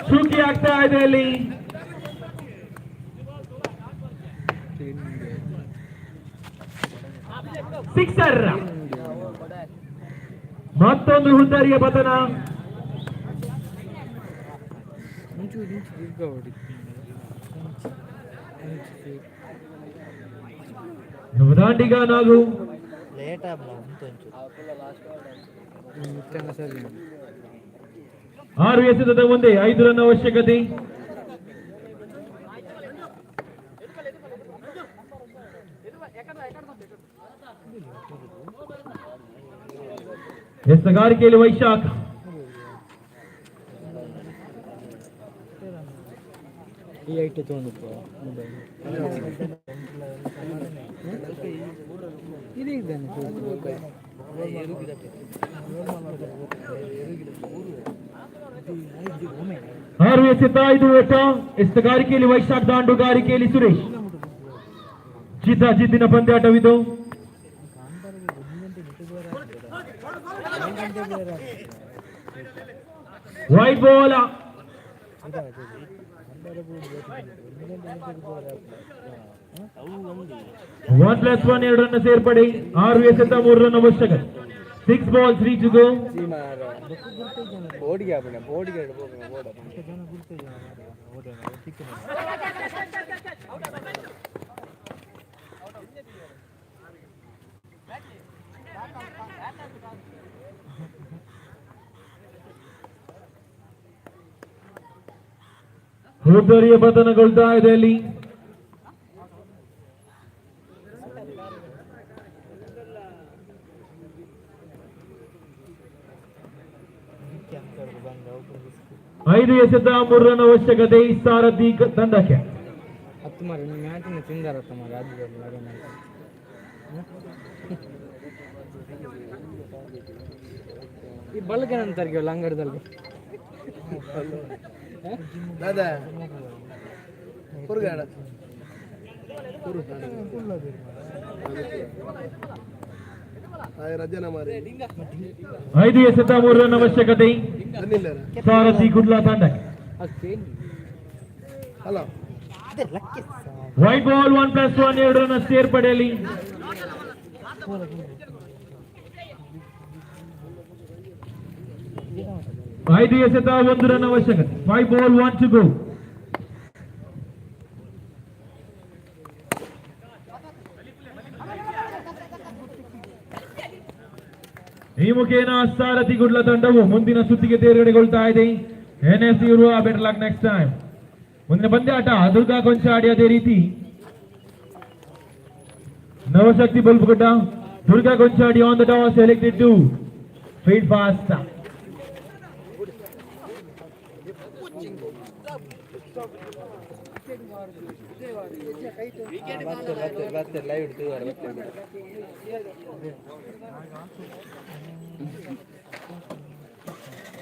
ಚುಕ್ಕಿ ಆಗ್ತಾ ಇದೆ ಅಲ್ಲಿ. ಸಿಕ್ಸರ್. ಮತ್ತೊಂದು ಹುದ್ದಾರಿಯ ಪತನ. ದಾಂಡಿಗ ನಾಗು 6 ಎಸೆತದ ಮುಂದೆ 5 ರನ್ ಅವಶ್ಯಕತೆ. ಎಸಗಾರಿಕೆಯಲ್ಲಿ ವೈಶಾಖ್. ಆರು ಎಸೆತ 5 ಓಟ. ಎಸಗಾರಿಕೆಯಲ್ಲಿ ವೈಶಾಖ್, ದಾಂಡುಗಾರಿಕೆಯಲ್ಲಿ ಸುರೇಶ್. ಜಿದ್ದಿನ ಪಂದ್ಯಾಟವಿದು. Wide ball. 1+1 2 ರನ್ ಸೇರ್ಪಡೆ 6 ಎಸೆತ 3 ರನ್ ಅವಶ್ಯಕ 6 balls 3 to go. ಬೋಡಿಗೆ ಆಪಣ ಬೋಡಿಗೆ ಬೋಡ ಹೋದರಿಯ ಪತನಗೊಳ್ತಾ ಇದೆ ಅಲ್ಲಿ. ಐದು ಎಸೆತ 3 ರನ್ ಅವಶ್ಯಕತೆ ಸಾರಥಿ ತಂಡಕ್ಕೆ. 10 ಮಾರ ಮ್ಯಾಚಿನ ತಿಂದಾರತ್ತ ಮಾರ ಈ ಬಲ್ಗೆ ಅಂತಾರ್ಗೆ ಲಂಗಡದಲ್ಲಿ ದಾದಾ ಕುರುಗಾಡ 5 ಎಸೆತ 3 ರನ್ ಅವಶ್ಯಕತೆ ಸಾರಥಿ ಗುಡ್ಲಾ ತಂಡಕ್ಕೆ. White ball 1+1 2 run ಸೇರ್ಪಡೆಯಲ್ಲಿ. 5 ಎಸೆತ 1 ರನ್ ಅವಶ್ಯಕತೆ 5 ball 1 to go. ಈ ಮುಖೇನ ಸಾರಥಿ ಗುಡ್ಲ ತಂಡವು ಮುಂದಿನ ಸುತ್ತಿಗೆ ತೇರ್ಗಡೆಗೊಳ್ತಾ ಇದೆ. NSC ಇರುವ ಬೆಟರ್ ಲಕ್ ನೆಕ್ಸ್ಟ್ ಟೈಮ್. ಮುಂದಿನ ಪಂದ್ಯಾಟ ದುರ್ಗಾ ಕೊಂಚಾಡಿ ಅದೇ ರೀತಿ Navashakti Balbugudda. Durga Konchadi on the toss selected to field first. Live ಇಡ್ತೀವಿ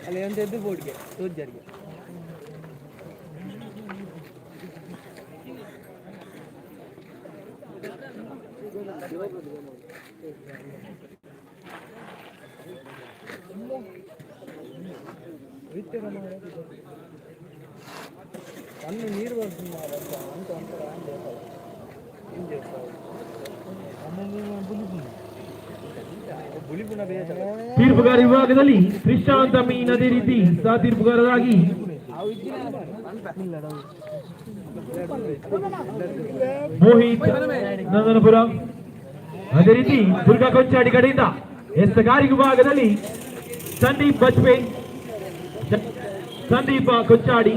ಅಲ್ಲಿ ಒಂದು ಎದ್ದು ಬೋರ್ಡ್ಗೆ ಸೋಜರ್ಗೆ అన్ని నీరు పడుతున్నారు అంత అంత ఏం చేస్తావు ತೀರ್ಪುಗಾರ ವಿಭಾಗದಲ್ಲಿ ಶ್ರೀಶಾಂತ ಮೀನ್ ಅದೇ ರೀತಿ ಸಹ ತೀರ್ಪುಗಾರರಾಗಿ ಮೋಹಿತ್ ನಂದನಪುರ. ಅದೇ ರೀತಿ ದುರ್ಗಾ ಕೊಂಚಾಡಿ ಕಡೆಯಿಂದ ಎಸ್ತಗಾರಿ ವಿಭಾಗದಲ್ಲಿ ಸಂದೀಪ್ ಬಜ್ಪೆ, ಸಂದೀಪ ಕೊಂಚಾಡಿ.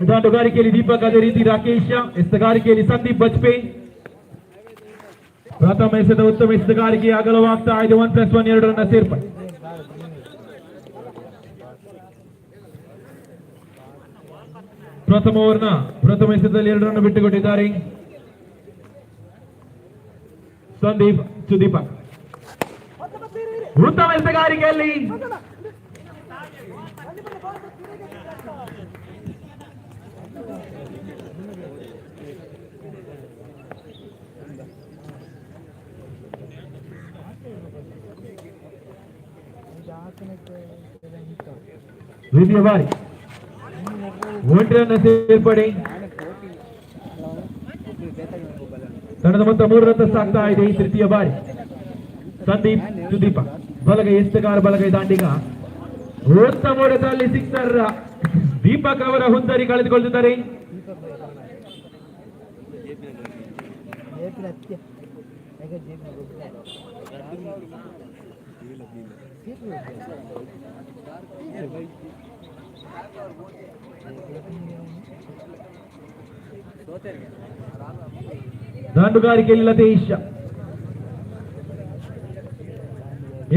ದಾಟುಗಾರಿಕೆಯಲ್ಲಿ ದೀಪಕ್, ಅದೇ ರೀತಿ ರಾಕೇಶ್, ಎಸ್ತಗಾರಿಕೆಯಲ್ಲಿ ಸಂದೀಪ್ ಬಜ್ಪೆ. ಪ್ರಥಮ ಎಸೆದ ಉತ್ತಮ ಎಸೆತಗಾರಿಕೆ ಅಗಲವಾಗ್ತಾ ಇದೆ. 1+1 2 ರನ್ ಸೇರ್ಪಡೆ. ಪ್ರಥಮ ಓವರ್ನ ಪ್ರಥಮ ಎಸೆತದಲ್ಲಿ 2 ರನ್ ಬಿಟ್ಟುಕೊಟ್ಟಿದ್ದಾರೆ ಸಂದೀಪ್ ಸುದೀಪಕ್. ಉತ್ತಮ ಎಸೆತಗಾರಿಕೆಯಲ್ಲಿ ದ್ವಿತೀಯ ಬಾರಿ 1 ರನ್ ಸೇರ್ಪಡೆ. ತಂಡದ ಮೊತ್ತ 3 ರನ್ ಸಾಗ್ತಾ ಇದೆ. ತೃತೀಯ ಬಾರಿ ಸಂದೀಪ್ ಸುದೀಪ ಬಲಗೈ ಎಸ್ತಗಾರ, ಬಲಗೈ ದಾಂಡಿಗ. ಉತ್ತಮ ಹೊಡೆತದಲ್ಲಿ ಸಿಕ್ಸರ್. ದೀಪಕ್ ಅವರ ಹುಂದರಿ ಕಳೆದುಕೊಳ್ಳುತ್ತಿದ್ದಾರೆ. ದಾಂಡುಗಾರಿಕೆಯಲ್ಲಿ ಲತೇಶ್,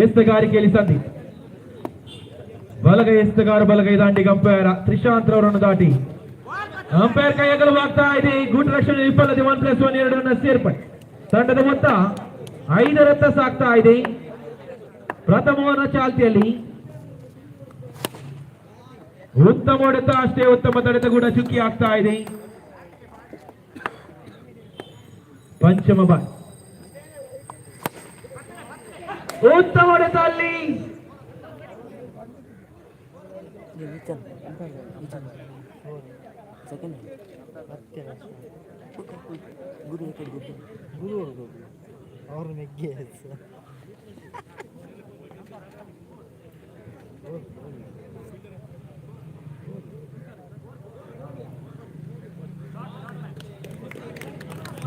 ಎಸ್ತಗಾರಿಕೆಯಲ್ಲಿ ಸಂದೀಪ್. ಬಲಗೈ ಎಸ್ತಗಾರ, ಬಲಗೈ ದಾಂಡಿಗ. ಅಂಪೈರ್ ತ್ರಿಶಾಂತ್ ಅವರನ್ನು ದಾಟಿ ಅಂಪೈರ್ ಕೈಯಗಳು ಆಗ್ತಾ ಇದೆ. ಗೂಟ ರಕ್ಷಣೆ ವಿಫಲತೆ 1+1 2 ರನ್ನ ಸೇರ್ಪಡೆ. ತಂಡದ ಮೊತ್ತ 5 ರತ್ತ ಸಾಗ್ತಾ ಇದೆ. ಪ್ರಥಮ ಓವರ್ನ ಚಾಲ್ತಿಯಲ್ಲಿ ಉತ್ತಮ ಹೊಡೆತ, ಅಷ್ಟೇ ಉತ್ತಮ ತಡೆತ ಕೂಡ ಚುಕ್ಕಿ ಆಗ್ತಾ ಇದೆ. ಪಂಚಮ ಬಾಲ್ ಉತ್ತಮ ಹೊಡೆತ ಅಲ್ಲಿ ಅವ್ರ ಮೆಗ್ಗೆ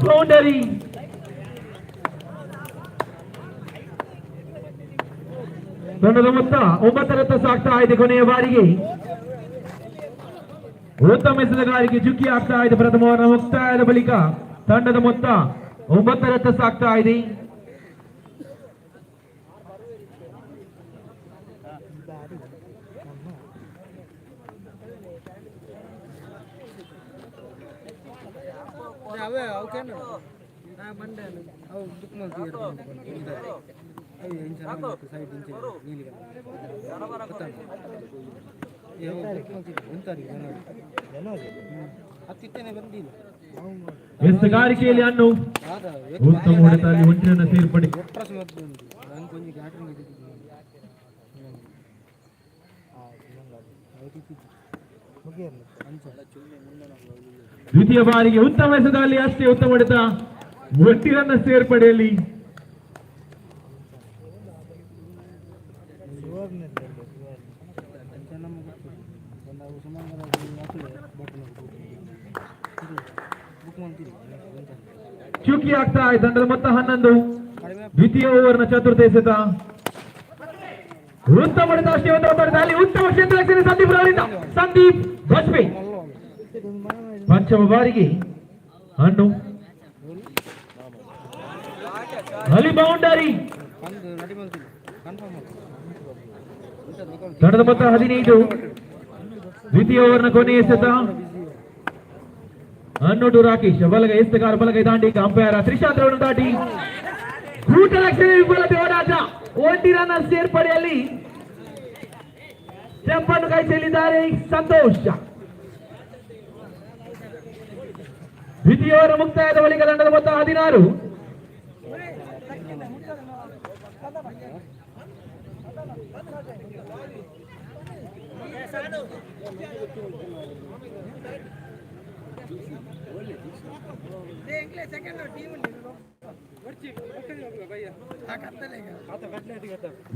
ಬೌಂಡರಿ. ತಂಡದ ಮೊತ್ತ 9 ರತ್ತ ಸಾಗ್ತಾ ಇದೆ. ಕೊನೆಯ ಬಾರಿಗೆ ಉತ್ತಮ ಎಸೆತಗಾರಿಕೆ ಚುಕ್ಕಿ ಆಗ್ತಾ ಇದೆ. ಪ್ರಥಮ ಓವರ್ನ ಮುಕ್ತಾಯದ ಬಳಿಕ ತಂಡದ ಮೊತ್ತ 9 ರತ್ತ ಸಾಗ್ತಾ ಇದೆ. ಅವೇ ಅವಕೇನು ನಾ ಮಂಡೆ ಅವು ಬುಕ್ ಮಾಡ್ತೀವಿ ಅವು ಇಂಚ ಸೈಡ್ ಇಂಚ ನೀಲಿ ಹತ್ತಿತ್ತೇನೆ ಬಂದಿಲ್ಲ ಎಸೆತಗಾರಿಕೆಯಲ್ಲಿ ಅನ್ನು ಉತ್ತಮ ಹೊಡೆತದಲ್ಲಿ ಒಂಟಿನ ಸೇರ್ಪಡೆ. ಒಟ್ರಸ್ ಮದ್ದು ಉಂಟು ನಾನು ಕೊಂಚ ಗ್ಯಾಟ್ರಿಂಗ್ ದ್ವಿತೀಯ ಬಾರಿಗೆ ಉತ್ತಮ ಎಸೆತದಲ್ಲಿ ಅಷ್ಟೇ ಉತ್ತಮ ಹೊಡೆತ, ಒಟ್ಟಿನ ಸೇರ್ಪಡೆಯಲ್ಲಿ ಚುಕ್ಕಿ ಆಗ್ತಾ ಇದೆ. ತಂಡದ ಮೊತ್ತ 11. ದ್ವಿತೀಯ ಓವರ್ನ ಚತುರ್ಥ ಎಸೆತ ಉತ್ತಮ ಹೊಡೆತ, ಅಷ್ಟೇ ಉತ್ತಮ ಹೊಡೆತ ಅಲ್ಲಿ ಉತ್ತಮ ಕ್ಷೇತ್ರ ರಕ್ಷಣೆ ಸಂದೀಪ್ ರವರಿಂದ ಸಂದೀಪ್ ಬಸ್ಪೆ. ಪಂಚಮ ಬಾರಿಗೆ ಹಣ್ಣು ಅಲ್ಲಿ ಬೌಂಡರಿ. ತಂಡದ ಮೊತ್ತ 15. ದ್ವಿತೀಯ ಓವರ್ನ ಕೊನೆಯ ಎಸೆತ ಹನ್ನೊಂದು ರಾಕೇಶ್ ಬಲಗೈ ಎಸೆತಗಾರ ಬಲಗೈ ದಾಂಡಿ ಅಂಪೈರ್ ತ್ರಿಶಾಂತ್ ರವರನ್ನು ದಾಟಿ ಗೂಟ ರಕ್ಷಣೆ ವಿಫಲತೆ. ಹೋರಾಟ ಒಂಟಿ ರನ್ನ ಸೇರ್ಪಡೆಯಲ್ಲಿ ಚೆಂಪನ್ನು ಕೈ ಚೆಲ್ಲಿದ್ದಾರೆ ಸಂತೋಷ್. ದ್ವಿತೀಯ ಓವರ್ ಮುಕ್ತಾಯದ ಬಳಿಕ ತಂಡದ ಮೊತ್ತ 16.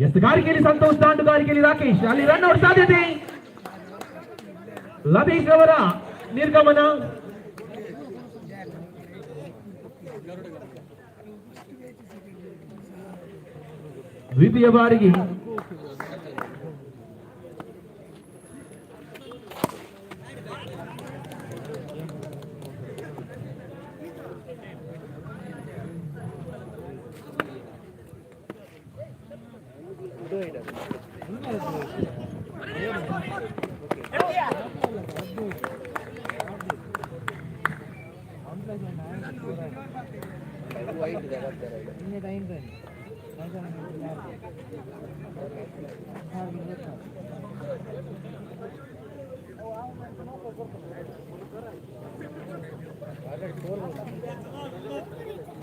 ಎಸೆಗಾರಿಕೆಯಲ್ಲಿ ಸಂತೋಷ್, ದಾಂಡುಗಾರಿಕೆಯಲ್ಲಿ ರಾಕೇಶ್. ಅಲ್ಲಿ ರನ್ಔಟ್ ಸಾಧ್ಯತೆ. ಲತೀಶ್ ಅವರ ನಿರ್ಗಮನ. ದ್ವಿತೀಯ ಬಾರಿಗೆ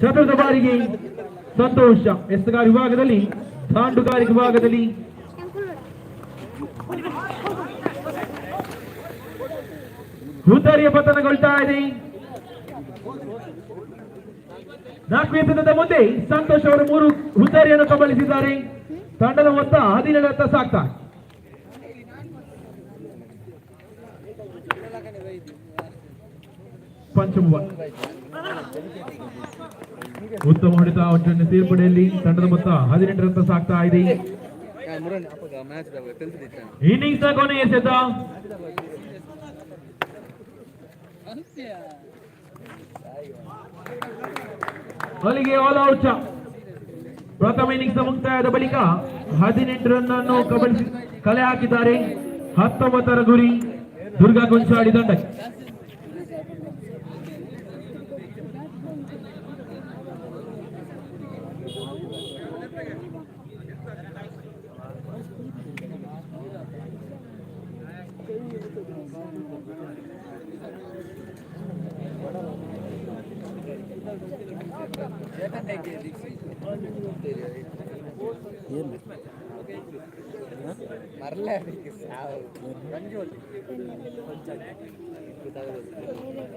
ಚತುರ್ಥ ಬಾರಿಗೆ ಸಂತೋಷ ಎಸೆಗಾರ ವಿಭಾಗದಲ್ಲಿ, ದಾಂಡುಗಾರಿಕೆ ವಿಭಾಗದಲ್ಲಿ ಹುದ್ದಾರಿಯ ಪತನಗೊಳ್ತಾ ಇದೆ. 4 ಎಸೆತದ ಮುಂದೆ ಸಂತೋಷ್ ಅವರು 3 ಹುದ್ದಾರಿಯನ್ನು ಕಬಳಿಸಿದ್ದಾರೆ. ತಂಡದ ಮೊತ್ತ 17 ರತ್ತ ಸಾಗ್ತಾ. ಪಂಚಮ ಬಾಲ್ ಉತ್ತಮ ಹೊಡೆತ, ಒಟ್ಟಿನ ಸೇರ್ಪಡೆಯಲ್ಲಿ ತಂಡದ ಮೊತ್ತ 18 ರತ್ತ ಸಾಗ್ತಾ ಇದೆ. ಇನ್ನಿಂಗ್ಸ್ ಕೊನೆಯ ಎಸೆತ ಅಲ್ಲಿಗೆ ಆಲ್ ಔಟ್. ಪ್ರಥಮ ಇನ್ನಿಂಗ್ಸ್ ಮುಕ್ತಾಯದ ಬಳಿಕ 18 ರನ್ ಅನ್ನು ಕಲೆ ಹಾಕಿದ್ದಾರೆ. 19ರ ಗುರಿ ದುರ್ಗಾ ಗೊಂಚಾಡಿ ತಂಡಕ್ಕೆ.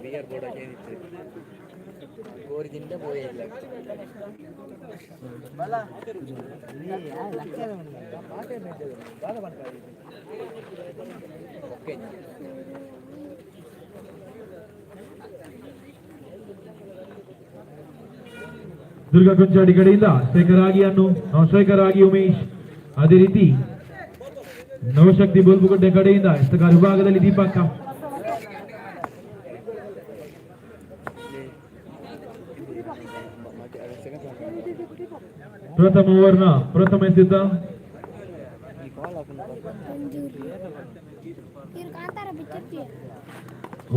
బియర్ బోర్డు కోరి తింటే పోయేది ఓకే ದುರ್ಗಾ ಕೊಂಚಾಡಿ ಕಡೆಯಿಂದ ಸ್ಟ್ರೈಕರ್ ಆಗಿ ಸ್ಟ್ರೈಕರ್ ಆಗಿ ಉಮೇಶ್, ಅದೇ ರೀತಿ ನವಶಕ್ತಿ ಬೋಲ್ಬುಗುಡ್ಡೆ ಕಡೆಯಿಂದ ಎಸ್ತಗಾರ ವಿಭಾಗದಲ್ಲಿ ದೀಪಕ್ಕ. ಪ್ರಥಮ ಓವರ್ನ ಪ್ರಥಮ ಎಸೆತ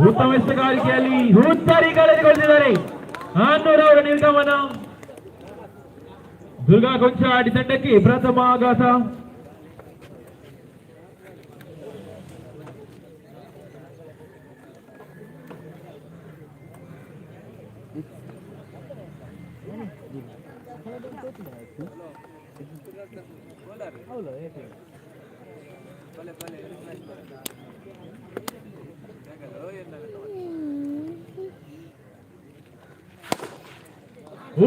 ಉತ್ತಮ ಎಸೆಗಾರಿಕೆಯಲ್ಲಿ ಹುತ್ತರಿ ಕಳೆದುಕೊಂಡಿದ್ದಾರೆ. 400 ಅವರ ನಿರ್ಗಮನ. ದುರ್ಗಾ ಕೊಂಚಾಡಿ ತಂಡಕ್ಕೆ ಪ್ರಥಮ ಆಘಾತ.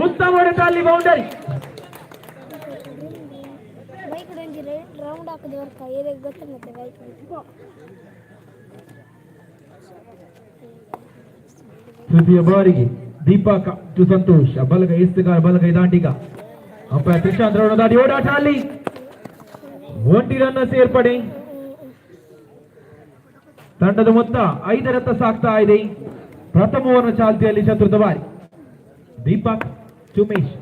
ಉತ್ತಮ ಹೊಡೆತ, ಅಲ್ಲಿ ಬೌಂಡರಿ. ರೌಂಡ್ ಹಾಕಿದವ್ರ ಕೈಯಲ್ಲಿ ಗೊತ್ತಿರುತ್ತೆ ಬೈಕ್. ತೃತೀಯ ಬಾರಿಗೆ ದೀಪಕ್ ಟು ಸಂತೋಷ್, ಬಲಗೈ ಎಸ್ತುಗಾರ ಬಲಗೈ ದಾಂಡಿಗ. ಅಂಪೈರ್ ಪ್ರಶಾಂತ್ ರವರ ದಾಡಿ ಓಡಾಟ, ಅಲ್ಲಿ ಒಂಟಿ ರನ್ನ ಸೇರ್ಪಡೆ. ತಂಡದ ಮೊತ್ತ 5ರತ್ತ ಸಾಗ್ತಾ ಇದೆ. ಪ್ರಥಮ ಓವರ್ನ ಚಾಲ್ತಿಯಲ್ಲಿ ಚತುರ್ಥ ಬಾರಿ Deepak to Umesh.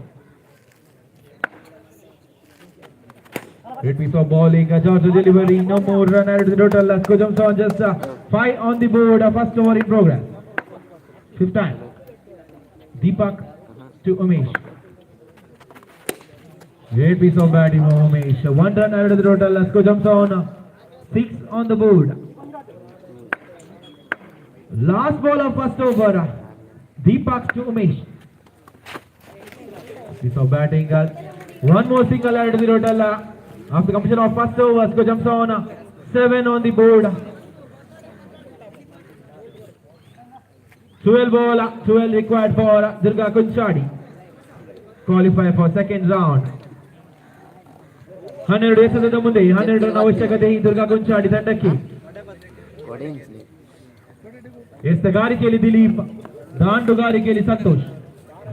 Great piece of bowling, a Georgia delivery, no more run added to the total. Lasko jumps on, just 5 on the board, a first over in progress. Fifth time, Deepak to Umesh. Great piece of batting from Umesh, 1 run added to the total. Lasko jumps on, 6 on the board. Last ball of first over, Deepak to Umesh. Piece of batting, one more single added to the total. After completion of first over, Lasko jumps on, 7 on the board. 12 ball, 12 required for Durga Konchadi. Qualify for second round. 12 ಎಸೆತದ ಮುಂದೆ 12 ರನ್ ಅವಶ್ಯಕತೆ ದುರ್ಗಾ ಕೊಂಚಾಡಿ ತಂಡಕ್ಕೆ. ಎಸ್ತಗಾರಿಕೆಯಲ್ಲಿ ದಿಲೀಪ್, ದಾಂಡುಗಾರಿಕೆಯಲ್ಲಿ ಸಂತೋಷ್.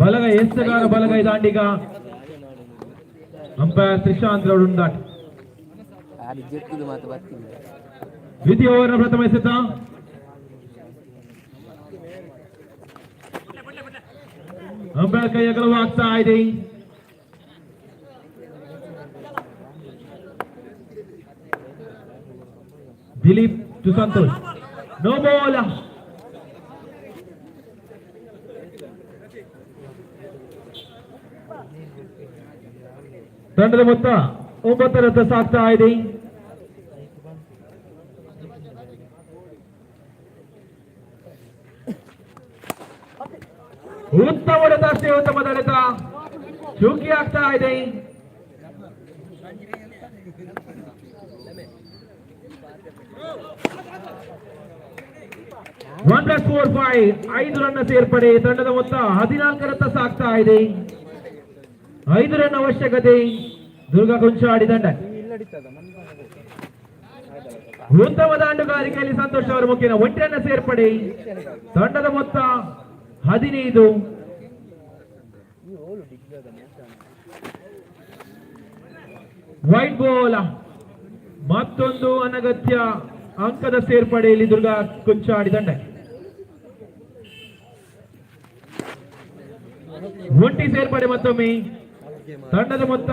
ಬಲಗೈ ಎಸ್ತಗಾರ ಬಲಗೈ ದಾಂಡಿಗ. ಅಂಪೈರ್ ತ್ರಿಶಾಂತ್ ರವರು ದಾಟ. ದ್ವಿತೀಯ ಓವರ್ನ ಪ್ರಥಮ ಎಸೆತ. ಅಂಪೈರ್ ಕೈ ಅಗಲವಾಗ್ತಾ ಇದೆ. Dilip to Santosh, no ball. ತಂಡದ ಮೊತ್ತ 9ರತ್ತ ಸಾಗ್ತಾ ಇದೆ. ಉತ್ತಮ ಹೊಡೆತ, ಅಷ್ಟೇ ಉತ್ತಮ ಹೊಡೆತ, ಚೂಕಿ ಆಗ್ತಾ ಇದೆ. 1 + 4 5, 5 ರನ್ನ ಸೇರ್ಪಡೆ. ತಂಡದ ಮೊತ್ತ 14ರತ್ತ ಸಾಗ್ತಾ ಇದೆ. 5 ರನ್ ಅವಶ್ಯಕತೆ ದುರ್ಗಾ ಕೊಂಚಾಡಿ ತಂಡ. ಉತ್ತಮ ದಾಂಡುಗಾರಿಕೆಯಲ್ಲಿ ಸಂತೋಷ್ ಅವರ ಮುಖ್ಯನ 1 ರನ್ನ ಸೇರ್ಪಡೆ. ತಂಡದ ಮೊತ್ತ 15. ವೈಟ್ ಬಾಲ್, ಮತ್ತೊಂದು ಅನಗತ್ಯ ಅಂಕದ ಸೇರ್ಪಡೆಯಲ್ಲಿ ದುರ್ಗಾ ಕೊಂಚಾಡಿ ತಂಡ. ಒಂಟಿ ಸೇರ್ಪಡೆ ಮತ್ತೊಮ್ಮೆ. ತಂಡದ ಮೊತ್ತ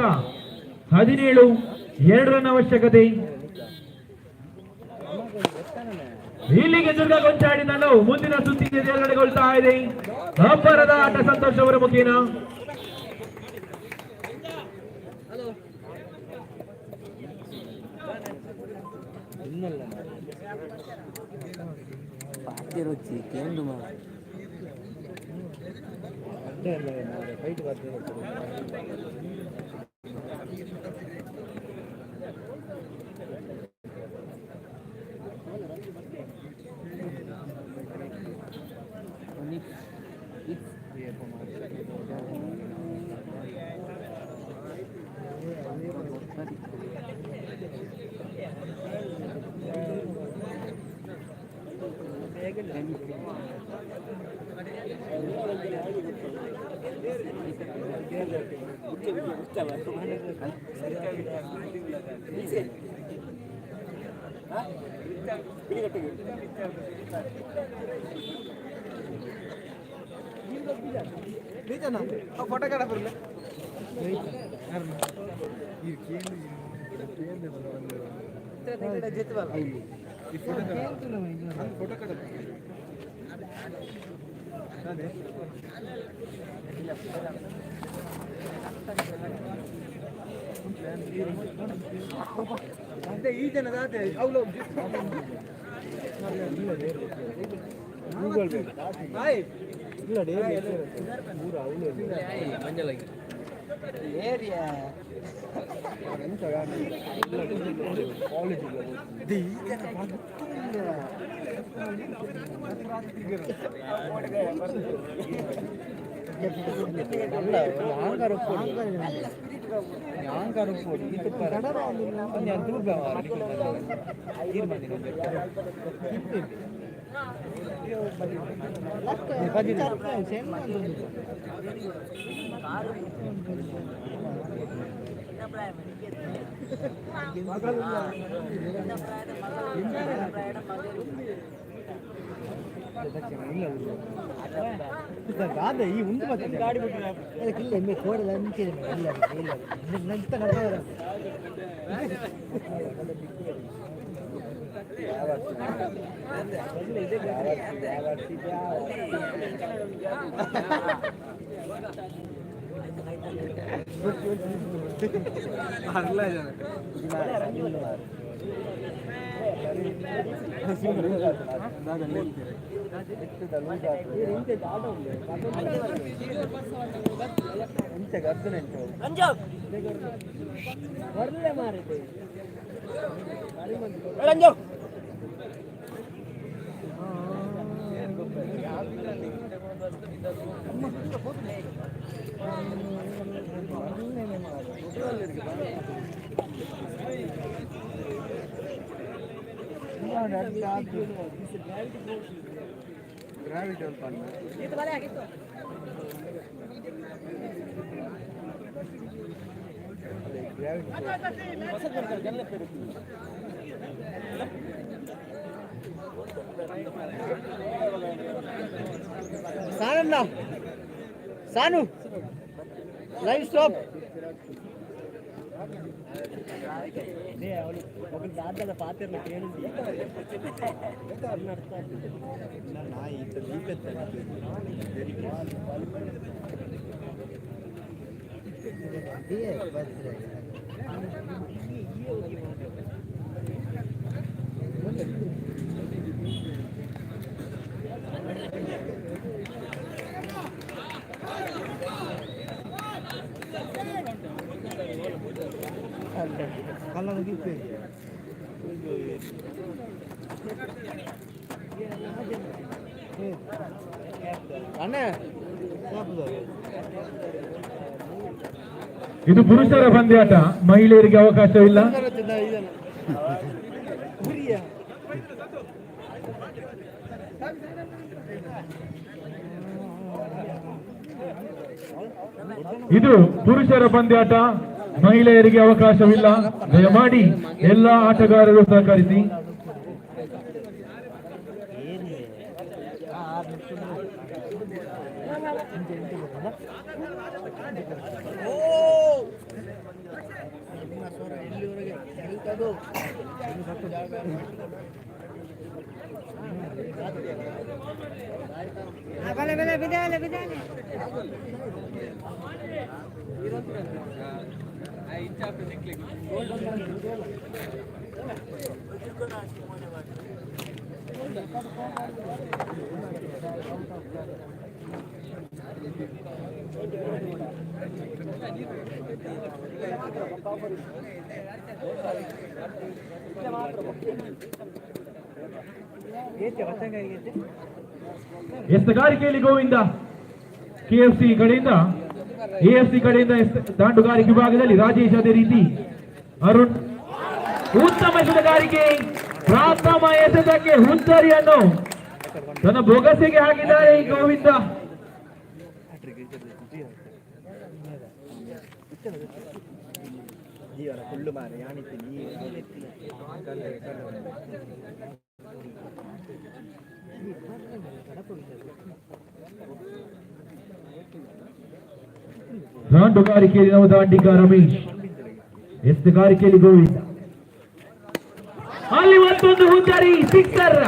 17, 2 ರನ್ ಅವಶ್ಯಕತೆ. ಇಲ್ಲಿಗೆ ದುರ್ಗ ಗೊಂಚಾಡಿ ತಂಡವು ಮುಂದಿನ ಸುತ್ತಿಗೆ ತೇರ್ಗಡೆಗೊಳ್ತಾ ಇದೆ. ಅಬ್ಬರದ ಆಟ ಸಂತೋಷ್ ಅವರ ಮುಖೇನ. ಫೋಟೋ ಕಾಡ ಬರಲ್ಲ ಫೋಟೋ ಕಾಡ ಅದೇ అంటే ఈ జన దాతే అవులో గూగుల్ పే ಹಾಯ್ ಇಲ್ಲ ಡೇರಿ ಮೂರು ಅವಳು ಮಂಜಲಾಗಿ ಏರಿಯಾ ಎಂತ ಕಾಲೇಜ್ ದಿ ಅಲ್ಲ ಆಂಗಾರ ಆಂಗಾರ ಇದು ഞാൻ ദൂര ಕಾದೆ ಈ ಉಂಟು ಮತ್ತೆ ಗಾಡಿ ಬಿಟ್ಟರೆ ಅದಕ್ಕಿಲ್ಲ ಎಮ್ಮೆ ಕೋಡಲ್ಲ ಅಂತಿದೆ ಇಲ್ಲ ಇಲ್ಲ ನಂತ ನಡೆದವರ ಗ್ರಾವಿಟಿ ಸಾನಣ್ಣ ಸಾನು ಲೈವ್ ಸ್ಟಾಪ್ ದಾದದ ಪಾತ್ರ ಕೇಳಿದ್ವಿ ಇದು ಪುರುಷರ ಪಂದ್ಯಾಟ, ಮಹಿಳೆಯರಿಗೆ ಅವಕಾಶವಿಲ್ಲ. ಇದು ಪುರುಷರ ಪಂದ್ಯಾಟ, ಮಹಿಳೆಯರಿಗೆ ಅವಕಾಶವಿಲ್ಲ. ದಯಮಾಡಿ ಎಲ್ಲ ಆಟಗಾರರು ಸಹಕರಿಸಿ. ಎಸ್ತಗಾರಿಕೆಯಲ್ಲಿ ಗೋವಿಂದ ಕೆಎಫ್ಸಿ ಕಡೆಯಿಂದ ಎಎಫ್ಸಿ ಕಡೆಯಿಂದ ದಾಂಡುಗಾರಿಕೆ ವಿಭಾಗದಲ್ಲಿ ರಾಜೇಶ್, ಅದೇ ರೀತಿ ಅರುಣ್. ಉತ್ತಮ ಎಸೆತಗಾರಿಕೆ, ಪ್ರಥಮ ಎಸೆತಕ್ಕೆ ಹುಂಚರಿಯನ್ನು ತನ್ನ ಬೊಗಸೆಗೆ ಹಾಕಿದ್ದಾರೆ ಗೋವಿಂದ. ದಾಂಡುಗಾರಿಕೆಯಲ್ಲಿ ನಾವು ದಾಂಡಿಗ ರಮೇಶ್, ಎಸ್ತಗಾರಿಕೆಯಲ್ಲಿ ಗೋವಿಂದ. ಅಲ್ಲಿ ಮತ್ತೊಂದು ಹುಂಜರಿ ಸಿಕ್ಸರ್.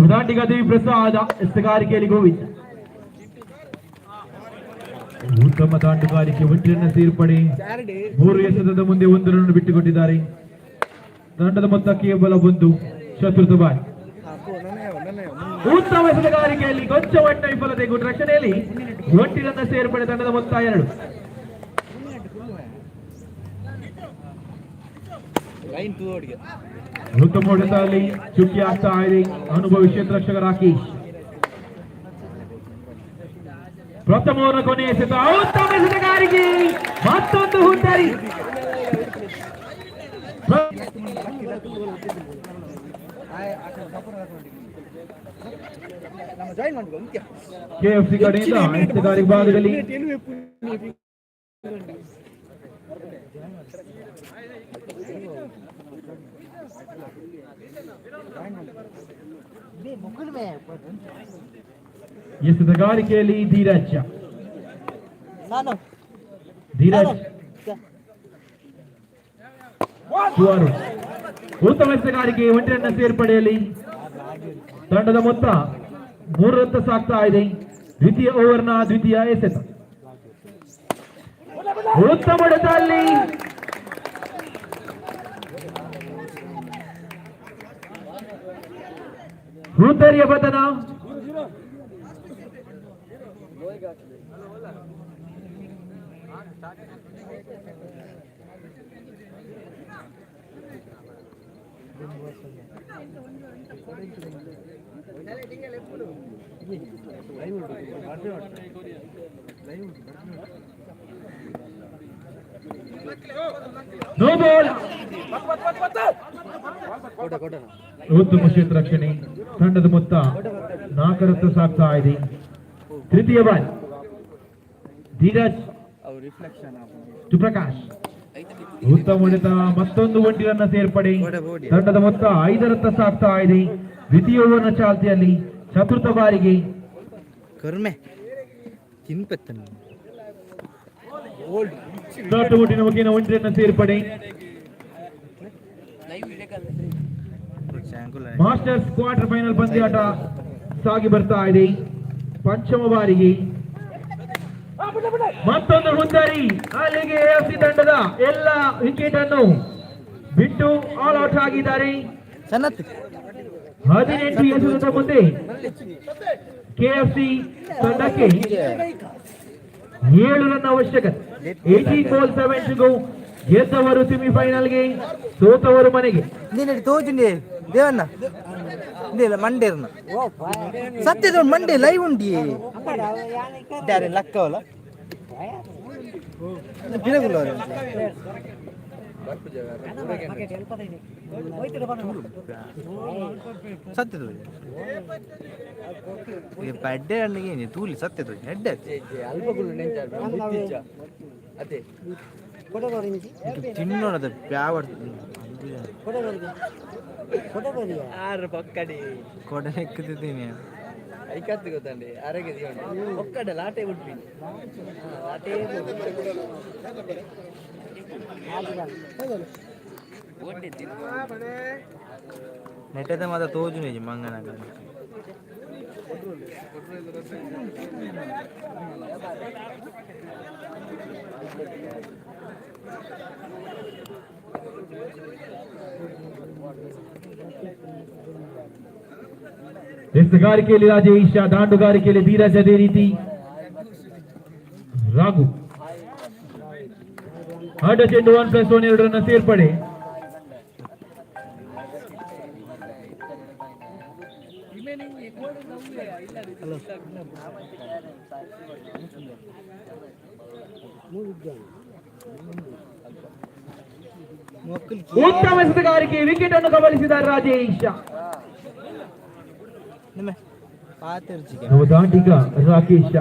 ದಾಂಡಿಗ ದೇವಿ ಪ್ರಸಾದ, ಎಸ್ತಗಾರಿಕೆಯಲ್ಲಿ ಗೋವಿಂದ. ಉತ್ತಮ ದಾಂಡುಗಾರಿಕೆ, ಒಂಟಿರನ್ನ ಸೇರ್ಪಡೆ. 3 ಎಸೆತದ ಮುಂದೆ 1 ರನ್ ಬಿಟ್ಟುಕೊಟ್ಟಿದ್ದಾರೆ. ತಂಡದ ಮೊತ್ತ ಕೇವಲ 1 ಚತುರ್ಥ ಬಾರಿ. ಉತ್ತಮ ಎಸೆತಗಾರಿಕೆಯಲ್ಲಿ ಕೊಂಚ ಒಟ್ಟ ವಿಫಲತೆ, ಗುಡ್ ರಕ್ಷಣೆಯಲ್ಲಿ ಒಂಟಿರನ್ನ ಸೇರ್ಪಡೆ. ತಂಡದ ಮೊತ್ತ 2. ಉತ್ತಮ ಹೊಡೆತದಲ್ಲಿ ಚುಕ್ಕಿ ಆಗ್ತಾ ಇದೆ ಅನುಭವಿ ಕ್ಷೇತ್ರ ರಕ್ಷಕ ರಾಕೇಶ್. ಪ್ರಥಮವರ ಕೊನೆ ಎಸೆತ, ಉತ್ತಮ ಎಸೆತಗಾರಿಕೆ, ಮತ್ತೊಂದು ಹುಂಜರಿ. ಕೆಎಫ್ಸಿ ಕಡೆಯಿಂದ ಎಸೆತಗಾರಿಕೆ ಭಾಗದಲ್ಲಿ ಎಸೆತಗಾರಿಕೆಯಲ್ಲಿ ಧೀರಜ್ ಸುವರು. ಉತ್ತಮ ಎಸೆತಗಾರಿಕೆ, ಒಂಟಿರನ್ನ ಸೇರ್ಪಡೆಯಲ್ಲಿ ತಂಡದ ಮೊತ್ತ 3 ರತ್ತ ಸಾಗ್ತಾ ಇದೆ. ದ್ವಿತೀಯ ಓವರ್ನ ದ್ವಿತೀಯ ಎಸೆತ. ಉತ್ತಮ ಹೊಡೆತದಲ್ಲಿ ಹುಂಜರಿಯ ಪತನ. No ball. ಉತ್ತಮ ಕ್ಷೇತ್ರ ರಕ್ಷಣೆ. ತಂಡದ ಮೊತ್ತ 4 ರತ್ತ ಸಾಗ್ತಾ ಇದೆ. ತೃತೀಯ ಬಾಲ್ ಧೀರಜ್ ಟು ಪ್ರಕಾಶ್. ಉತ್ತಮ ಹೊಡೆತ, ಮತ್ತೊಂದು ಒಂಟಿರನ್ನ ಸೇರ್ಪಡೆ. ತಂಡದ ಮೊತ್ತ 5 ರತ್ತ ಸಾಗ್ತಾ ಇದೆ. ದ್ವಿತೀಯ ಓವರ್ನ ಚಾಲ್ತಿಯಲ್ಲಿ ಚತುರ್ಥ ಬಾರಿಗೆ ಒಟ್ಟಿನ ಮುಖೇನ ಒಂಟಿರನ್ನ ಸೇರ್ಪಡೆ. ಮಾಸ್ಟರ್ಸ್ ಕ್ವಾರ್ಟರ್ ಫೈನಲ್ ಪಂದ್ಯಾಟ ಸಾಗಿ ಬರ್ತಾ ಇದೆ. ಪಂಚಮ ಬಾರಿಗೆ ಮತ್ತೊಂದು ಹುಂಜರಿ. ಅಲ್ಲಿಗೆ ಎಎಫ್ಸಿ ತಂಡದ ಎಲ್ಲ ವಿಕೆಟ್ ಅನ್ನು ಬಿಟ್ಟು ಆಲ್ ಔಟ್ ಆಗಿದ್ದಾರೆ. 18 ಎಸೆತದ ಮುಂದೆ ಕೆಎಫ್ಸಿ ತಂಡಕ್ಕೆ 7 ರನ್ ಅವಶ್ಯಕತೆ. 18 balls 7 to go. ಗೆದ್ದವರು ಸೆಮಿಫೈನಲ್ಗೆ, ಸೋತವರು ಮನೆಗೆ. ದೇವಣ್ಣ ಮಂಡೇ ಸತ್ಯದ ಮಂಡೇ ಲೈವ್ ಉಂಡಿ ಲಕ್ಕವಲ್ಲ सत्य तो ये बड्डे अण्ಣಿಗೆ ನೀ ತೂಲಿ ಸತ್ಯ तो ಹೆಡ್ಡೆ ಅಲ್ಪಗುಳು ನೆಂಚಾರ ಅದೇ ತಿನ್ನೋಣದ ಪ್ಯಾವ ಆರು ಪಕ್ಕಡಿ ಕೊಡೆ ಎಕ್ಕುತ್ತಿದ್ದೀನಿ ಐಕತ್ತು ಗೊತ್ತಂడి ಆರೋಗ್ಯ ದಿವಂడి ಒಕ್ಕಡ ಲಾಟೆ ಬಿಟ್ವಿ ಲಾಟೆ ನೆಟ್ಟದ ಮಾತ ತೋಜು ನಿಜ ಮಂಗನಾಗ ಎಸ್ತುಗಾರಿಕೆಯಲ್ಲಿ ರಾಜೇಶ, ದಾಂಡುಗಾರಿಕೆಯಲ್ಲಿ ಧೀರಜ್, ಅದೇ ರೀತಿ ರಾಘು. ಆಟ ಚೆಂಡು 1+1 ಎರಡರನ್ನ ಸೇರ್ಪಡೆ. ಉತ್ತಮ ಎಸೆತಗಾರಿಕೆ, ವಿಕೆಟ್ ಅನ್ನು ಕಬಳಿಸಿದ್ದಾರೆ ರಾಜೇಶ. ದಾಂಡಿಗ ರಾಕೇಶ,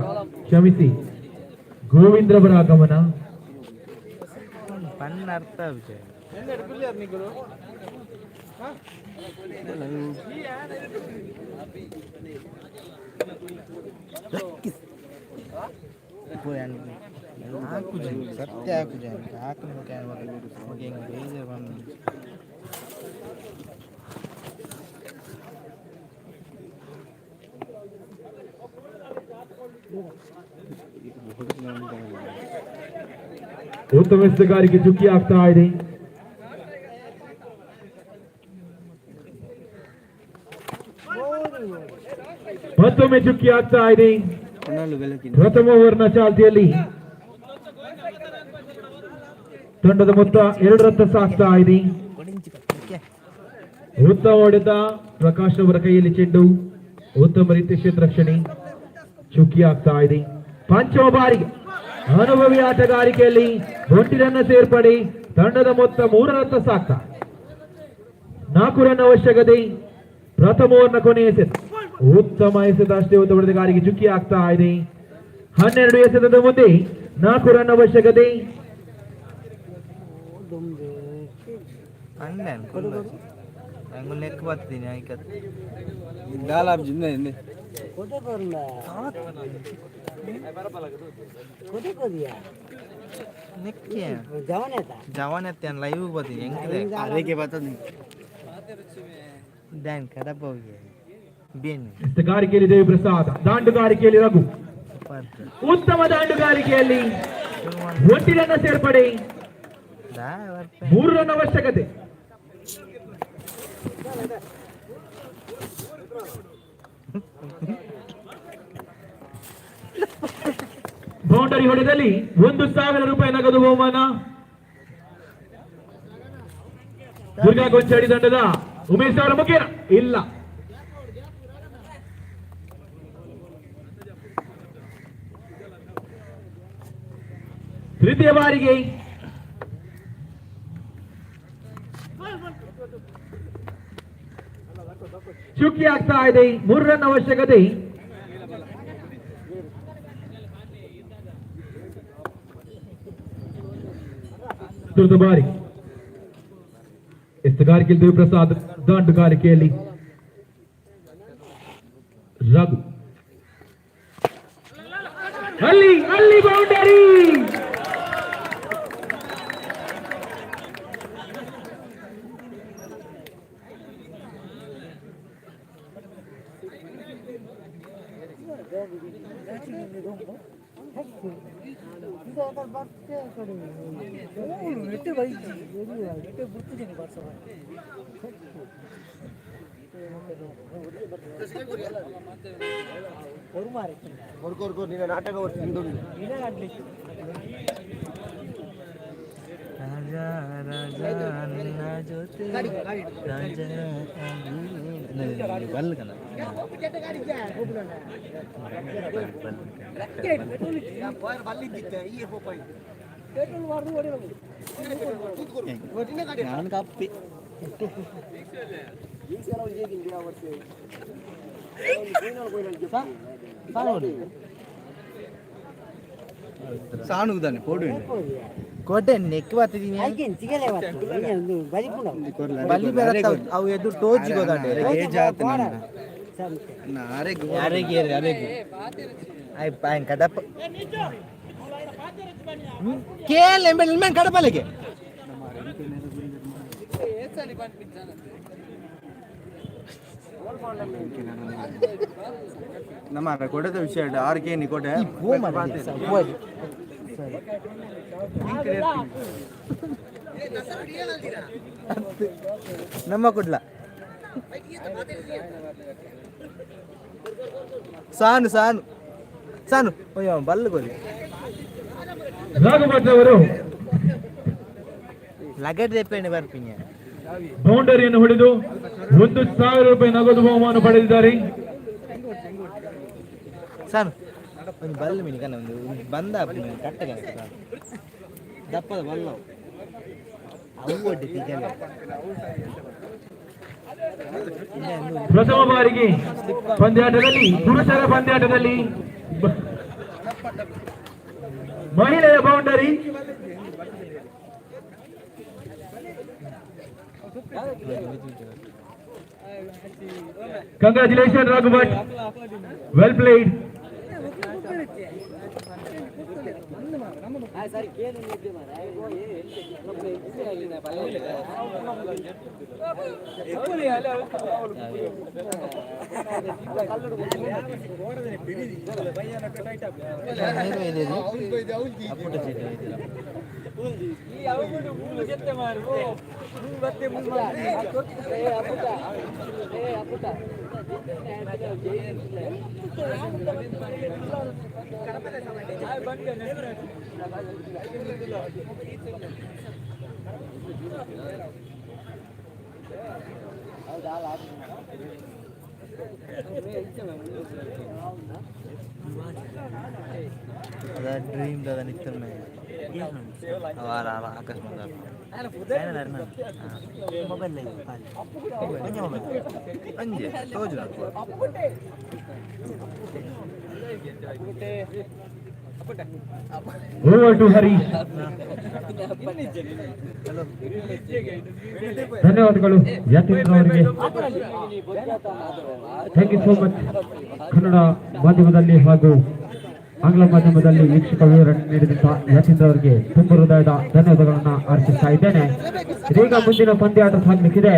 ಕ್ಷಮಿಸಿ, ಗೋವಿಂದ್ರವರ ಆಗಮನ. ಪನ್ನ ಅರ್ಥ ವಿಷಯ ಸತ್ಯ ಉತ್ತಮ ಎಸೆತಗಾರಿಕೆ ಚುಕ್ಕಿ ಆಗ್ತಾ ಇದೆ. ಮತ್ತೊಮ್ಮೆ ಚುಕ್ಕಿ ಆಗ್ತಾ ಇದೆ. ಪ್ರಥಮ ಓವರ್ನ ಚಾಲ್ತಿಯಲ್ಲಿ ತಂಡದ ಮೊತ್ತ 2 ರತ್ತ ಸಾಗ್ತಾ ಇದೆ. ಉತ್ತಮ ಹೊಡೆತ ಪ್ರಕಾಶ್ ಅವರ ಕೈಯಲ್ಲಿ ಚೆಂಡು, ಉತ್ತಮ ರೀತಿಯ ಕ್ಷೇತ್ರ ರಕ್ಷಣೆ. ಚುಕ್ಕಿ ಆಗ್ತಾ ಇದೆ. ಪಂಚಮ ಬಾರಿಗೆ ಅನುಭವಿ ಆಟಗಾರಿಕೆಯಲ್ಲಿ 1 ರನ್ ಸೇರ್ಪಡೆ. ತಂಡದ ಮೊತ್ತ 3 ರತ್ತ ಸಾಗ್ತಾ. 4 ರನ್ ಅವಶ್ಯಕತೆ. ಪ್ರಥಮ ಓವರ್ನ ಕೊನೆಯ ಎಸೆತ. ಉತ್ತಮ ಎಸೆತ, ಅಷ್ಟೇ ಉತ್ತಮ ಹೊಡೆತಗಾರಿಕೆ. ಚುಕ್ಕಿ ಆಗ್ತಾ ಇದೆ. 12 ಎಸೆತದ ಮುಂದೆ 4 ರನ್ ಅವಶ್ಯಕತೆ. ಲೆಕ್ಕ ಬರ್ತೀನಿ ಜವಾನ್ ಲೈವ್ ಬರ್ತೀನಿ ಹೆಂಗಿದೆ ಆರೋಗ್ಯ ಬರ್ತದೆ ಡ್ಯಾನ್ ಖರಾಬ್ ಹೋಗಿ ಎಸೆತಗಾರಿಕೆಯಲ್ಲಿ ದೇವಿ ಪ್ರಸಾದ್, ದಾಂಡುಗಾರಿಕೆಯಲ್ಲಿ ರಘು. ಉತ್ತಮ ದಾಂಡುಗಾರಿಕೆಯಲ್ಲಿ 1 ರನ್ ಸೇರ್ಪಡೆ. 3 ರನ್ ಅವಶ್ಯಕತೆ. ಬೌಂಡರಿ ಹೊಡೆದಲ್ಲಿ 1,000 ರೂಪಾಯಿ ನಗದು ಬಹುಮಾನ. ದುರ್ಗಾ ಗೊಂಚಾಡಿ ತಂಡದ ಉಮೇಶ್ ಅವರ ಮುಖೇನ ಇಲ್ಲ. ತೃತೀಯ ಬಾರಿಗೆ ಚುಕ್ಕಿ ಆಗ್ತಾ ಇದೆ. 3 ರನ್ ಅವಶ್ಯಕತೆ. ಚತುರ್ಥ ಬಾರಿ ಎಸೆತಗಾರಿಕೆಯಲ್ಲಿ ದೇವಪ್ರಸಾದ್, ದಾಂಡುಗಾರಿಕೆಯಲ್ಲಿ ರಘು. ಅಲ್ಲಿ ಬೌಂಡರಿ. ನಾಟಕ ರಾಜಾ ರಾಜಾ ನಿನ್ನ ಜೊತೆ ರಾಜಾ ಬಲ್ಗನ ನಾನು ಕಪ್ಪಿ ಸಾಣುದಾನೆ ಪೋಡು ಕೋಟೆ ನೆಕ್ ಬರ್ತಿದೀನಿ ಬಲ್ಲಿ ಬರತ್ತ ಅವು ಎದ್ದು ಟೋಜಿ ಗೋದಾಂಡೆ ಏಜ್ ಆತ ನಾರೆಗೆ ಯಾರೆಗೆ ಯಾರೆಗೆ ಐ ಪಾಯಂ ಕಡಪ ಕೇಲ್ ಎಂಬೆಲ್ ಮೆನ್ ಕಡಪಲೆಗೆ ನಮ್ಮ ಕೊಡದ ವಿಷಯ ಆರ್ಕೆ ನೀ ಕೊಟ್ಟೆ ನಮ್ಮ ಕೊಡ್ಲ ಸಾನು ಸಾನು ಸಾನು ಅಯ್ಯೋ ಬಲ್ಲು ಗೋಲಿ ರಾಘಭಟ್ ಅವರು ಲಗಡ್ ದೆಪ್ಪೆಣ್ಣೆ ಬರ್ತೀನಿ ಬೌಂಡರಿಯನ್ನು ಹೊಡೆದು 1,000 ರೂಪಾಯಿ ನಗದು ಬಹುಮಾನ ಪಡೆದಿದ್ದಾರೆ. ಸಾನು ಒಂದು ಬಲ್ಲು ಮೀನು ಕನ್ನ ಒಂದು ಬಂದ ಕಟ್ಟಗ ದಪ್ಪದ ಬಲ್ಲ ಅವು ಒಡ್ಡಿ ತಿಗಲ್ಲ ಪ್ರಥಮ ಬಾರಿಗೆ ಪಂದ್ಯಾಟದಲ್ಲಿ ಪುರುಷರ ಪಂದ್ಯಾಟದಲ್ಲಿ ಮಹಿಳೆಯ boundary Congratulations, Raghuvat. Well played. Dream दादा नित्य में आवारा अकस्मात मोबाइल ले अंजे तोज Over to Harish. ಧನ್ಯವಾದಗಳು ಯತೀಂದ್ರ ಅವರಿಗೆ. Thank you so much. Kannada ಮಾಧ್ಯಮದಲ್ಲಿ ಹಾಗೂ ಆಂಗ್ಲ ಮಾಧ್ಯಮದಲ್ಲಿ ವೀಕ್ಷಕ ವಿವರಣೆ ನೀಡಿದಂತಹ ಯತೀಂದ್ರ ಅವರಿಗೆ ತುಂಬ ಹೃದಯದ ಧನ್ಯವಾದಗಳನ್ನು ಅರ್ಪಿಸ್ತಾ ಇದ್ದೇನೆ. ಇದೀಗ ಮುಂದಿನ ಪಂದ್ಯಾಟ ಸಾಗಲಿಕ್ಕಿದೆ.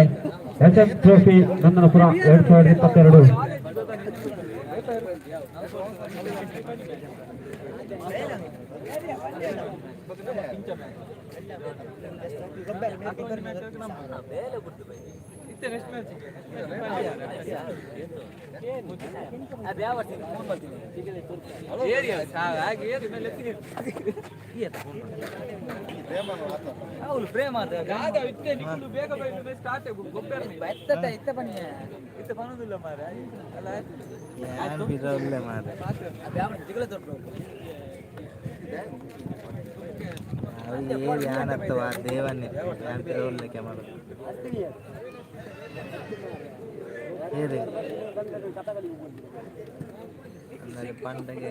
SM trophy ನಂದನಪುರ 2022. ದೇವನ್ನೇ పండగ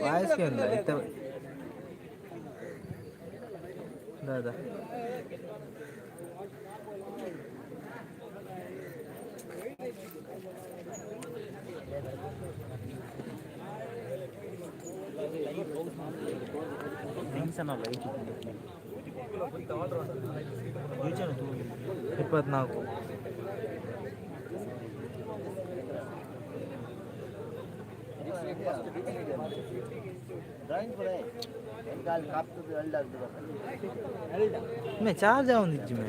వాయిస్కి ఉందా ఇంత దాదా ಇಪ್ಪತ್ನಾಲ್ಕು मैं चार्ज ఉంది మే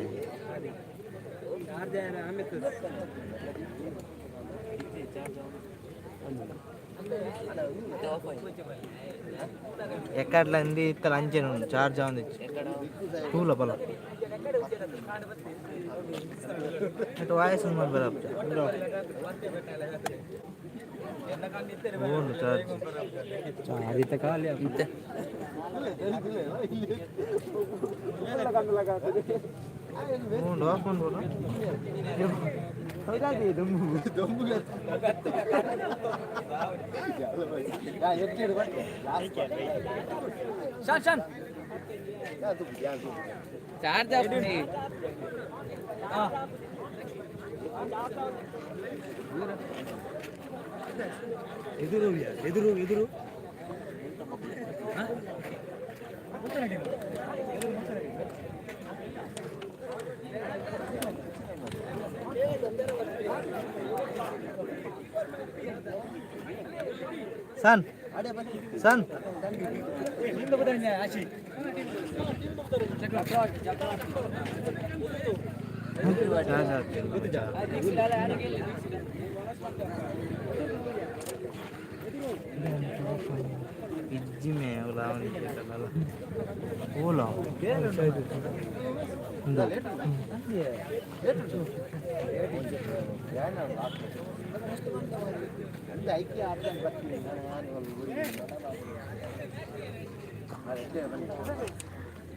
ఎక్కట్లా ఉంది ఇట్లా లంచన్ ఉంది చార్జ్ ఉంది టూ లోపల అటు వాయిస్ ఉంది బరాబర్ ಚಾರ್ಜ್ ಖಾಲಿ ಆಗುತ್ತೆ ಚಾರ್ಜ್ ಎದುರು ಎದುರು ಎದುರು ಸನ್ ಸನ್ इज्जिमे लावणी ओला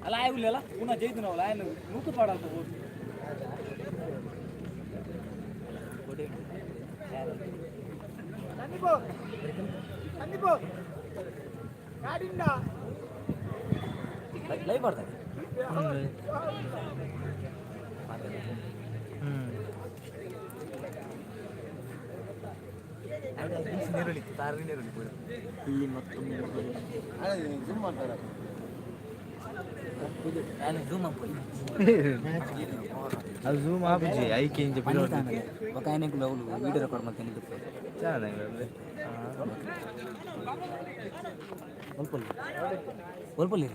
ಅಲ್ಲ ಆಗಿಲ್ಲ ಪುನಃ ಜೈತು ನಾವು ಲೈನ್ ಮುಕ್ಕು ಪಾಡಲ್ಲ ಲೈವ್ ಮಾಡ್ತಾರೆ ನೀರುಳ್ಳಿ ತಾರಿ ನೀರುಳ್ಳಿ ಕೂಡ ಇಲ್ಲಿ ಮತ್ತೊಮ್ಮೆ ಜೂಮ್ ಮಾಡ್ತಾರೆ ಅದು ಜೂಮ್ ಆಪಿಜಿ ಐಕೆ ಇಂಚ ఒక ఆయనకు లవ్లు వీడియో రికార్డ్ ಮಾಡ್ತೀನಿ ಚೆನ್ನಾಗಿ ಒಲ್ಪಲ್ಲಿ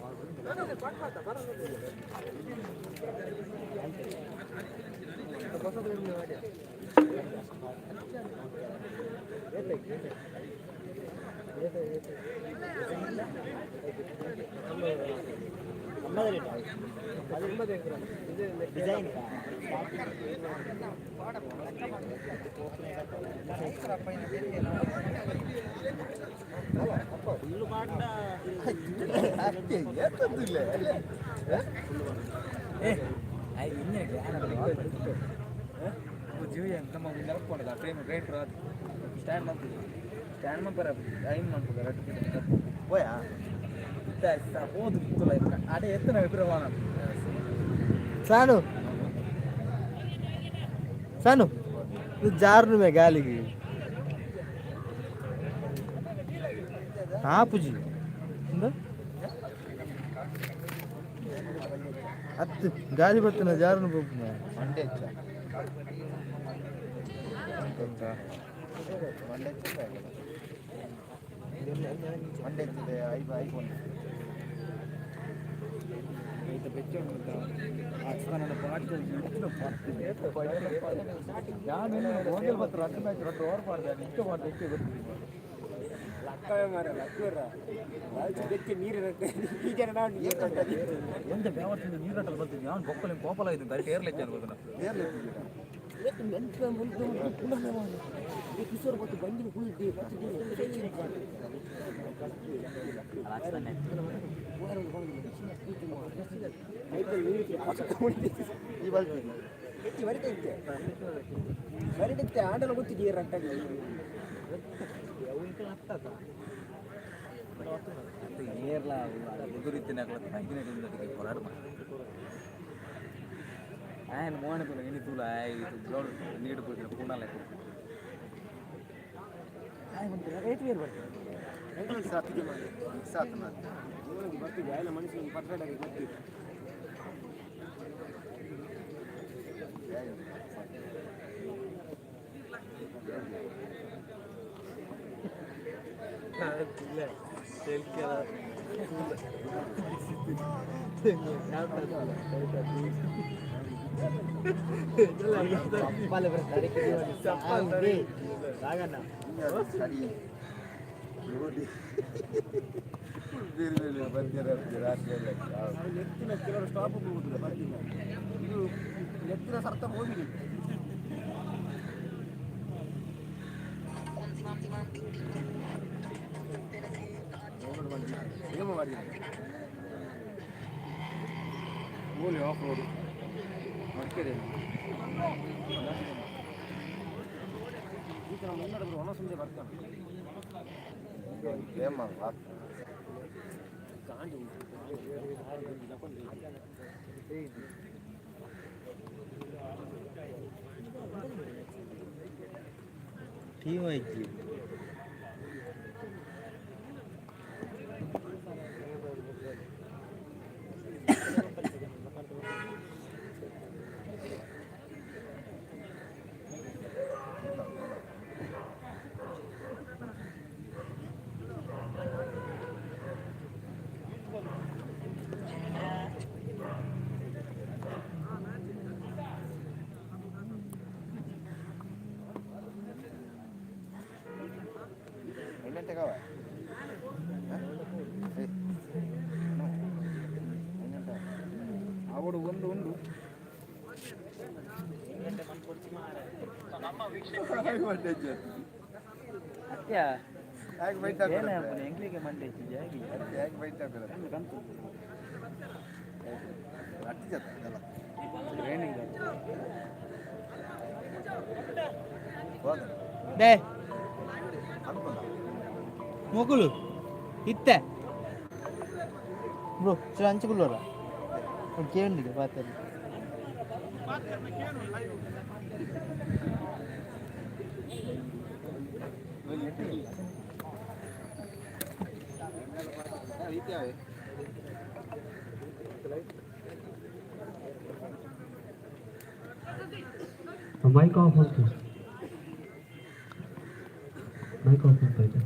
ಡಿಸೈನ್ जीव ನಮ್ಮ ನೆನಪುಕೊಂಡದ ಫ್ರೇಮ್ ಗ್ರೇಟ್ ಸ್ಟ್ಯಾಂಡ್ ಮಾಡ್ತೀವಿ ಸ್ಟ್ಯಾಂಡ್ ಮಾಡ್ತಾರೆ ಟೈಮ್ ಮಾಡ್ತಾರೆ పోయా పోదు అడే ఎత్తున విప్రవాణం సాను సాను నువ్వు జారునుమే గాలికి ఆపుజీ అత్తు గాలి పడుతున్న జారును పోతున్నా అంటే ఎంత బేవర్తుంది నీరు అట్టలు పడుతుంది అవును బొక్కలు కోపలు అవుతుంది కరెక్ట్ ఏర్లేదు అనుకుంటున్నా ಆಂಡಲ ಗೊತ್ತಿದ್ದೀರ ಏರ್ಲ ಎದುರಿತ್ತಿನ ಹೋರಾಟ ఆయన మోహన్ ఎన్ని తూల బ్లౌడ్ నీడు పోయిన పూనాలు రేట్ వేరు పడుతుంది ಬರ್ತೀವಿ ఆయన ಮನುಷ್ಯನಿಗೆ ಪರ್ಫೆಕ್ಟಾಗಿ ಬರ್ತೀವಿ ನೆತ್ತಿನ ಕೆಲವರು ಸ್ಟಾಪ್ ಹೋಗುದಿಲ್ಲ ಬರ್ತಿಲ್ಲ ಇದು ನೆತ್ತಿನ ಸರ್ತ ಹೋಗಿ ಗೋಲಿ ಆಫ್ ರೋಡ್ ಮಡಿಕೇರಿ ಈ ಥರ ಮುನ್ನಡೆದ್ರು ಒಣ ಸಂಜೆ ಬರ್ತಾನೆ ಟೀಮ್ ಐತಿ ಅವಡು ಒಂದು ಉಂಡು ಎಂಗ್ಲಿಗೆ ಮಂಡೆ మొగులు ఇత్తే బ్రో అంచుకున్నారా ఇంకేంటి పాత్ర ಮೈಕ್ ಆಫ್ ಅಂತ ಮೈಕ್ ಆಫ್ ಅಂತ ಇದೆ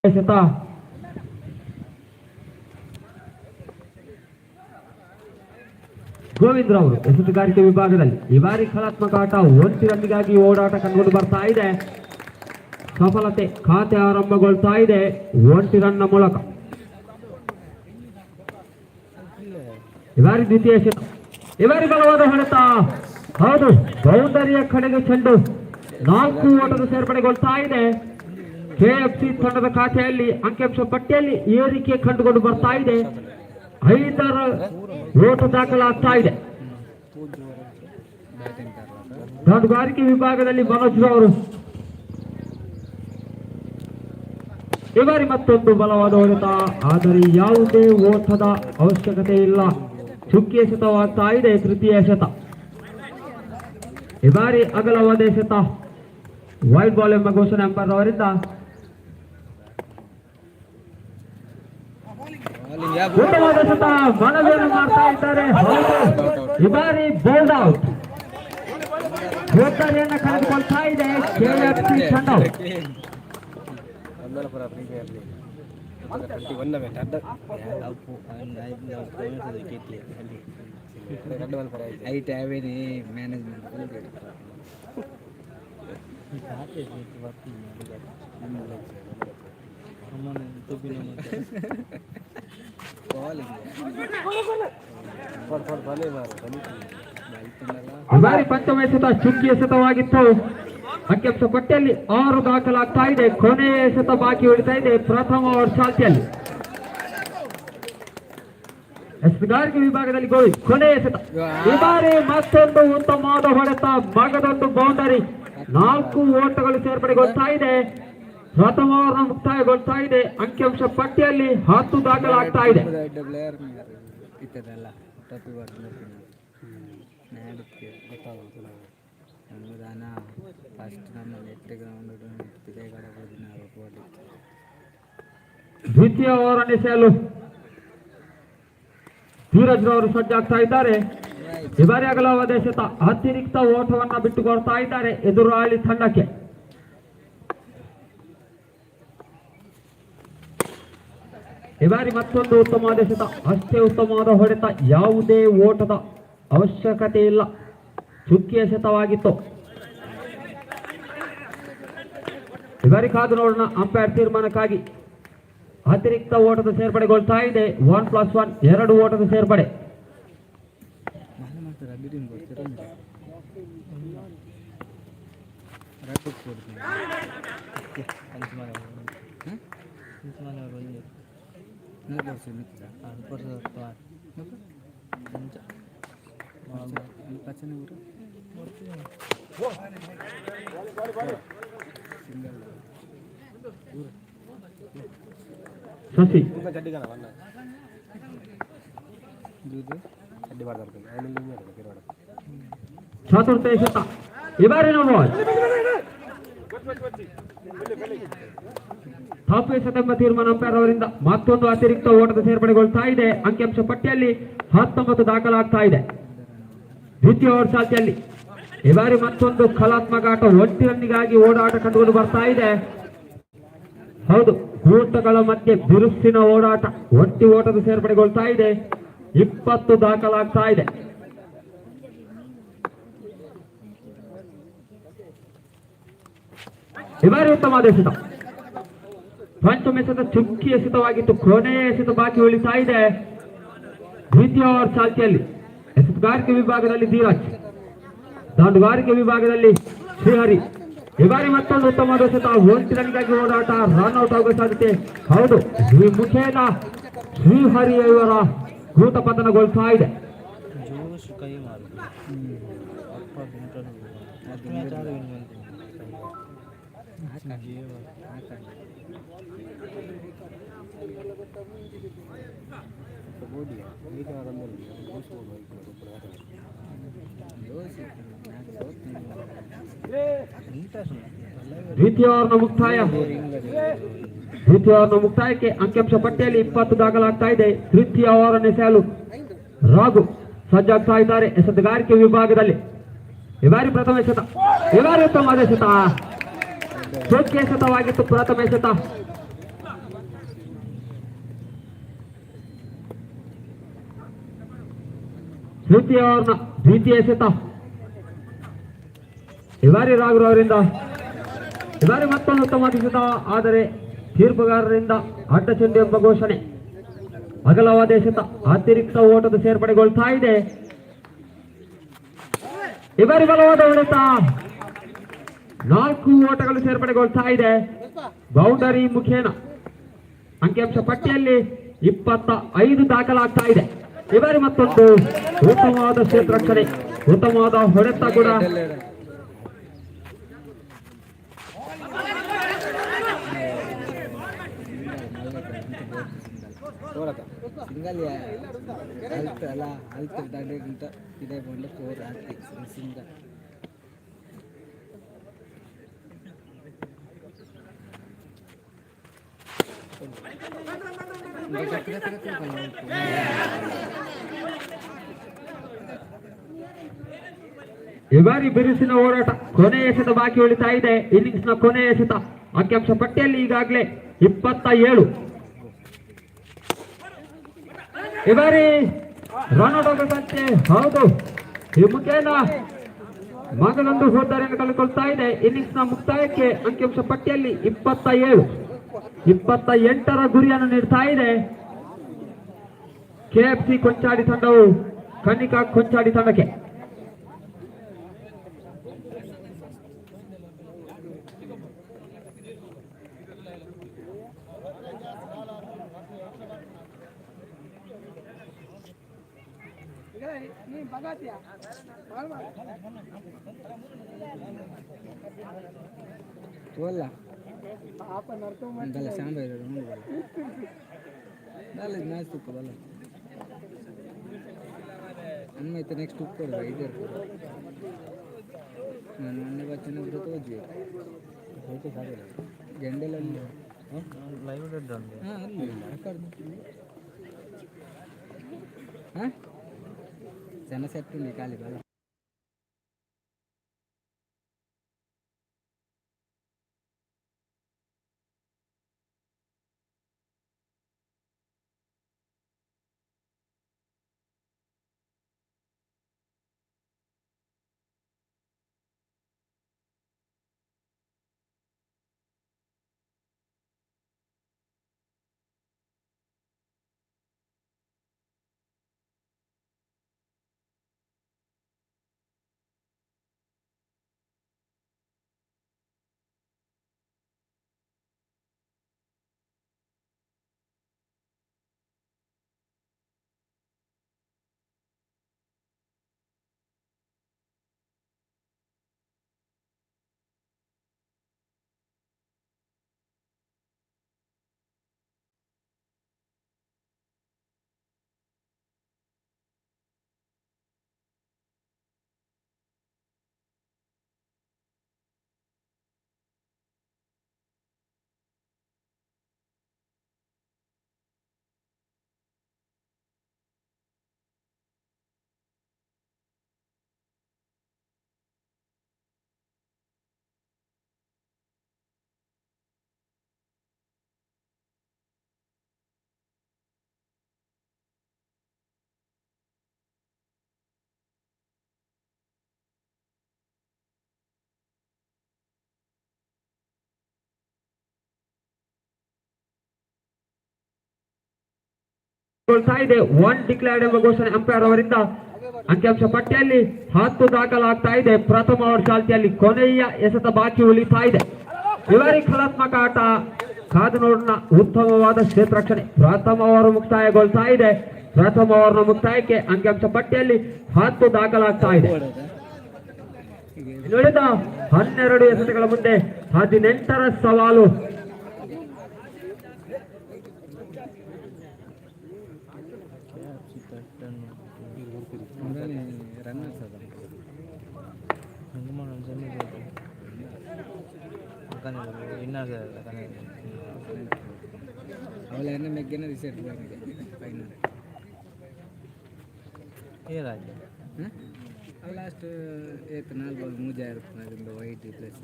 ಎಸೆತ ಗೋವಿಂದ್ರ ಅವರು ಎಸೆತಗಾರಿಕೆ ವಿಭಾಗದಲ್ಲಿ ಈ ಬಾರಿ ಕಲಾತ್ಮಕ ಆಟ 1 ರನ್ನಿಗಾಗಿ ಓಡಾಟ ಕಂಡುಕೊಂಡು ಬರ್ತಾ ಇದೆ. ಸಫಲತೆ ಖಾತೆ ಆರಂಭಗೊಳ್ತಾ ಇದೆ 1 ರನ್ನ ಮೂಲಕ. ಈ ಬಾರಿ ದ್ವಿತೀಯ ಎಸೆತ, ಈ ಬಾರಿ ಬಲವಾದ ಹೊಡೆತ, ಹೌದು ಬೌಂಡರಿಯ ಕಡೆಗೆ ಚೆಂಡು 4 ಓಟದ ಸೇರ್ಪಡೆಗೊಳ್ತಾ ಇದೆ. ಕೆಎಫ್ಸಿ ತಂಡದ ಖಾತೆಯಲ್ಲಿ ಅಂಕಿಅಂಶ ಪಟ್ಟಿಯಲ್ಲಿ ಏರಿಕೆ ಕಂಡುಕೊಂಡು ಬರ್ತಾ ಇದೆ. 5 ಓಟ ದಾಖಲಾಗ್ತಾ ಇದೆ. ದಾಟುಗಾರಿಕೆ ವಿಭಾಗದಲ್ಲಿ ಮನೋಜ್ ಅವರು ಈ ಬಾರಿ ಮತ್ತೊಂದು ಬಲವಾದ ಹೊಡೆತ, ಆದರೆ ಯಾವುದೇ ಓಟದ ಅವಶ್ಯಕತೆ ಇಲ್ಲ. ಚುಕ್ಕಿ ಎಸೆತವಾಗ್ತಾ ಇದೆ ತೃತೀಯ ಎಸೆತ. ಈ ಬಾರಿ ಅಗಲವಾದ ಎಸೆತ, ವೈಡ್ ಬಾಲ್ ಎಂಬ ಘೋಷಣೆ ಅಂಪೈರ್ ಅವರಿಂದ. ಉತ್ತಮವಾದ ಎಸೆತ, ಮನವಿಯನ್ನು ಮಾಡ್ತಾ ಇದ್ದಾರೆ. ಈ ಬಾರಿ ಬೌಲ್ಡ್ ಔಟ್. ಜವಾಬ್ದಾರಿಯನ್ನು ಕಳೆದುಕೊಳ್ತಾ ಇದೆ ಕೆಎಫ್ಸಿ ತಂಡ. ಈ ಬಾರಿ ಪಂಚಮ ಎಸೆತ ಚುಕ್ಕಿ ಎಸೆತವಾಗಿತ್ತು. ಅಂಕಿಅಂಶ ಪಟ್ಟಿಯಲ್ಲಿ 6 ದಾಖಲಾಗ್ತಾ ಇದೆ. ಕೊನೆಯ ಎಸೆತ ಬಾಕಿ ಉಳಿತಾ ಇದೆ ಪ್ರಥಮ ಓವರ್ ಚಾಲ್ತಿಯಲ್ಲಿ. ಎಸೆತಗಾರಿಕೆ ವಿಭಾಗದಲ್ಲಿ ಗೋವಿಂದ್ ಕೊನೆಯ ಎಸೆತ. ಈ ಬಾರಿ ಮತ್ತೊಂದು ಉತ್ತಮವಾದ ಹೊಡೆತ, ಮಗದೊಂದು ಬೌಂಡರಿ, 4 ಓಟಗಳು ಸೇರ್ಪಡೆಗೊಳ್ತಾ ಇದೆ. ಪ್ರಥಮ ಓವರ್ನ ಮುಕ್ತಾಯಗೊಳ್ತಾ ಇದೆ. ಅಂಕಿಅಂಶ ಪಟ್ಟಿಯಲ್ಲಿ 10 ದಾಖಲಾಗ್ತಾ ಇದೆ. ದ್ವಿತೀಯ ಓವರ್ ಎಸೆಯಲು ಧೀರಜ್ ಅವರು ಸಜ್ಜಾಗ್ತಾ ಇದ್ದಾರೆ. ಈ ಬಾರಿ ಅಗಲವಾದ ಎಸೆತ, ಅತಿರಿಕ್ತ ಓಟವನ್ನ ಬಿಟ್ಟುಕೊಡ್ತಾ ಇದ್ದಾರೆ ಎದುರಾಳಿ ತಂಡಕ್ಕೆ. ಈ ಬಾರಿ ಮತ್ತೊಂದು ಉತ್ತಮವಾದ ಎಸೆತ, ಅಷ್ಟೇ ಉತ್ತಮವಾದ ಹೊಡೆತ, ಯಾವುದೇ ಓಟದ ಅವಶ್ಯಕತೆ ಇಲ್ಲ. ಚುಕ್ಕಿ ಎಸೆತವಾಗಿತ್ತು. ಈ ಬಾರಿ ಕಾದು ನೋಡೋಣ ಅಂಪೈರ್ ತೀರ್ಮಾನಕ್ಕಾಗಿ. ಅತಿರಿಕ್ತ ಓಟದ ಸೇರ್ಪಡೆಗೊಳ್ತಾ ಇದೆ. 1+1 2 ಓಟದ ಸೇರ್ಪಡೆ. ಶಶಿ ಚತುರ್ಥ ಎಸೆತ, ಈ ಬಾರಿ ಬಾಲ್ ಟಾಪ್ ಎಸೆತ ಎಂಬ ತೀರ್ಮಾನ ಅಂಪೈರ್ ಅವರಿಂದ. ಮತ್ತೊಂದು ಅತಿರಿಕ್ತ ಓಟದ ಸೇರ್ಪಡೆಗೊಳ್ತಾ ಇದೆ. ಅಂಕಿಅಂಶ ಪಟ್ಟಿಯಲ್ಲಿ 19 ದಾಖಲಾಗ್ತಾ ಇದೆ. ದ್ವಿತೀಯ ಓವರ್ ಚಾಲ್ತಿಯಲ್ಲಿ ಈ ಬಾರಿ ಮತ್ತೊಂದು ಕಲಾತ್ಮಕ ಆಟ, 1 ರನ್ನಿಗಾಗಿ ಓಡಾಟ ಕಂಡುಕೊಂಡು ಬರ್ತಾ ಇದೆ. ಹೌದು, ಕೂಟಗಳ ಮಧ್ಯೆ ಬಿರುಸಿನ ಓಡಾಟ, 1 ಓಟದ ಸೇರ್ಪಡೆಗೊಳ್ತಾ ಇದೆ. 20 ದಾಖಲಾಗ್ತಾ ಇದೆ. ಈ ಬಾರಿ ಉತ್ತಮವಾದ ಎಸೆತ, ಪಂಚಮ ಎಸೆತ ಚುಕ್ಕಿ ಎಸೆತವಾಗಿತ್ತು. ಕೊನೆಯ ಎಸೆತ ಬಾಕಿ ಉಳಿತಾ ಇದೆ. ದ್ವಿತೀಯ ಓವರ್ ಚಾಲ್ತಿಯಲ್ಲಿ ಎಸೆತಗಾರಿಕೆ ವಿಭಾಗದಲ್ಲಿ ಧೀರಜ್, ದಾಂಡುಗಾರಿಕೆ ವಿಭಾಗದಲ್ಲಿ ಶ್ರೀಹರಿ. ಈ ಬಾರಿ ಮತ್ತೊಂದು ಉತ್ತಮವಾದ ಎಸೆತ, 1 ರನ್ಗಾಗಿ ಓಡಾಟ, ರನ್ ಔಟ್ ಆಗುವ ಸಾಧ್ಯತೆ. ಹೌದು, ಈ ಮುಖೇನ ಶ್ರೀಹರಿ ಇವರ ಕೂಟ ಪತನಗೊಳ್ತಾ ಇದೆ. ದ್ವಿತೀಯ ಓವರ್ನ ಮುಕ್ತಾಯಕ್ಕೆ ಅಂಕಿಅಂಶ ಪಟ್ಟಿಯಲ್ಲಿ 20 ದಾಖಲಾಗ್ತಾ ಇದೆ. ತೃತೀಯ ಓವರ್ ಎಸೆಯಲು ರಾಘು ಸಜ್ಜಾಗ್ತಾ ಇದ್ದಾರೆ ಎಸೆತಗಾರಿಕೆ ವಿಭಾಗದಲ್ಲಿ. ಈ ಬಾರಿ ಪ್ರಥಮ ಎಸೆತ, ಈ ಬಾರಿ ಉತ್ತಮವಾದ ಎಸೆತ, ಚುಕ್ಕಿ ಎಸೆತವಾಗಿತ್ತು ಪ್ರಥಮ ಎಸೆತ. ಶ್ರುತಿ ಅವರನ್ನ ದ್ವಿತೀಯ ಎಸೆತ ಈ ಬಾರಿ ರಾಘು ಅವರಿಂದ ಈ ಬಾರಿ ಮತ್ತೊಂದು ಉತ್ತಮವಾದ ಎಸೆತ, ಆದರೆ ತೀರ್ಪುಗಾರರಿಂದ ಅಡ್ಡ ಚೆಂಡು ಎಂಬ ಘೋಷಣೆ. ಅಗಲವಾದ ಎಸೆತ, ಅತಿರಿಕ್ತ ಓಟದ ಸೇರ್ಪಡೆಗೊಳ್ತಾ ಇದೆ. ಈ ಬಾರಿ ಬಲವಾದ ಹೊಡೆತ, 4 ಓಟಗಳು ಸೇರ್ಪಡೆಗೊಳ್ತಾ ಇದೆ. ಬೌಂಡರಿ ಮುಖೇನ ಅಂಕಿಅಂಶ ಪಟ್ಟಿಯಲ್ಲಿ 25 ದಾಖಲಾಗ್ತಾ ಇದೆ. ಈ ಬಾರಿ ಮತ್ತೊಂದು ಉತ್ತಮವಾದ ಕ್ಷೇತ್ರರಕ್ಷಣೆ, ಉತ್ತಮವಾದ ಹೊಡೆತ ಕೂಡ. ಸಿಂಗಲ್ ಅಲ್ಲ ಅಲ್ತ ದಂಡೆಗಿಂತ ಇದೇ ಬಂದು 4 ಆಗ್ತಿ ಸಿಂಗಲ್. ಈ ಬಾರಿ ಬಿರುಸಿನ ಹೋರಾಟ, ಕೊನೆಯ ಎಸೆತ ಬಾಕಿ ಉಳಿತಾ ಇದೆ. ಇನ್ನಿಂಗ್ಸ್ ನ ಕೊನೆಯ ಎಸೆತ, ಅಂಕಿಅಂಶ ಪಟ್ಟಿಯಲ್ಲಿ ಈಗಾಗಲೇ 27. ಈ ಬಾರಿ ರನ್ ಔಟ್ ಸಂಖ್ಯೆ, ಹೌದು, ಈ ಮುಖೇನ ಮಗನೊಂದು ಹೋದಾರಿಯನ್ನು ಕಳೆದುಕೊಳ್ತಾ ಇದೆ. ಇನ್ನಿಂಗ್ಸ್ ನ ಮುಕ್ತಾಯಕ್ಕೆ ಅಂಕಿಅಂಶ ಪಟ್ಟಿಯಲ್ಲಿ 27. 28ರ ಗುರಿಯನ್ನು ನೀಡ್ತಾ ಇದೆ ಕೆಎಫ್ಸಿ ಕೊಂಚಾಡಿ ತಂಡವು ಕನ್ನಿಕಾ ಕೊಂಚಾಡಿ ತಂಡಕ್ಕೆ. बोला शाम ಮ್ಯಾಚ್ ತುಕ್ಕಲ್ಲ ಅನ್ಮೈತೆ ನೆಕ್ಸ್ಟ್ ಉಕ್ಕೊಡುವ ಇದೆ ನಾನು ಮೊನ್ನೆ ಬಚ್ಚನ ಬಿಟ್ಟು ಹೋದ್ವಿ ಹೋಯ್ತು ಸಾಕು ಗೆಂಡೆಲಲ್ಲಿ ಲೈವ್ ಹಾಂ ಹಾಂ ಜನ ಸೆಟ್ಟು ಖಾಲಿ ಬರ ಇದೆ. 1 ಡಿಕ್ಲೇರ್ಡ್ ಎಂಬ ಘೋಷಣೆ ಅಂಪೈರ್ ಅವರಿಂದ. ಅಂಕಿಅಂಶ ಪಟ್ಟಿಯಲ್ಲಿ 10 ದಾಖಲಾಗ್ತಾ ಇದೆ. ಪ್ರಥಮ ಓವರ್ ಚಾಲ್ತಿಯಲ್ಲಿ ಕೊನೆಯ ಎಸೆತ ಬಾಕಿ ಉಳಿತಾ ಇದೆ. ಇವರಿ ಕಲಾತ್ಮಕ ಆಟ ಕಾದು ನೋಡೋಣ. ಉತ್ತಮವಾದ ಕ್ಷೇತ್ರರಕ್ಷಣೆ. ಪ್ರಥಮ ಓವರ್ ಮುಕ್ತಾಯಗೊಳ್ತಾ ಇದೆ. ಪ್ರಥಮ ಓವರ್ನ ಮುಕ್ತಾಯಕ್ಕೆ ಅಂಕಿಅಂಶ ಪಟ್ಟಿಯಲ್ಲಿ 10 ದಾಖಲಾಗ್ತಾ ಇದೆ. ಉಳಿದ 12 ಎಸೆತಗಳ ಮುಂದೆ 18ರ ಸವಾಲು. ಅವಳ ಎಣ್ಣೆ ಮೆಗ್ಗೆನ ರಿಸೆಟ್ ಬಂದಿದೆ ಫೈನಲ್ ಅವು ಲಾಸ್ಟ್ ಏತ್ 4 ಬಾಲ್ ಮೂಜಾ ಇರುತ್ತೆ ಅದರಿಂದ ವೈಟ್ ಪ್ಲಸ್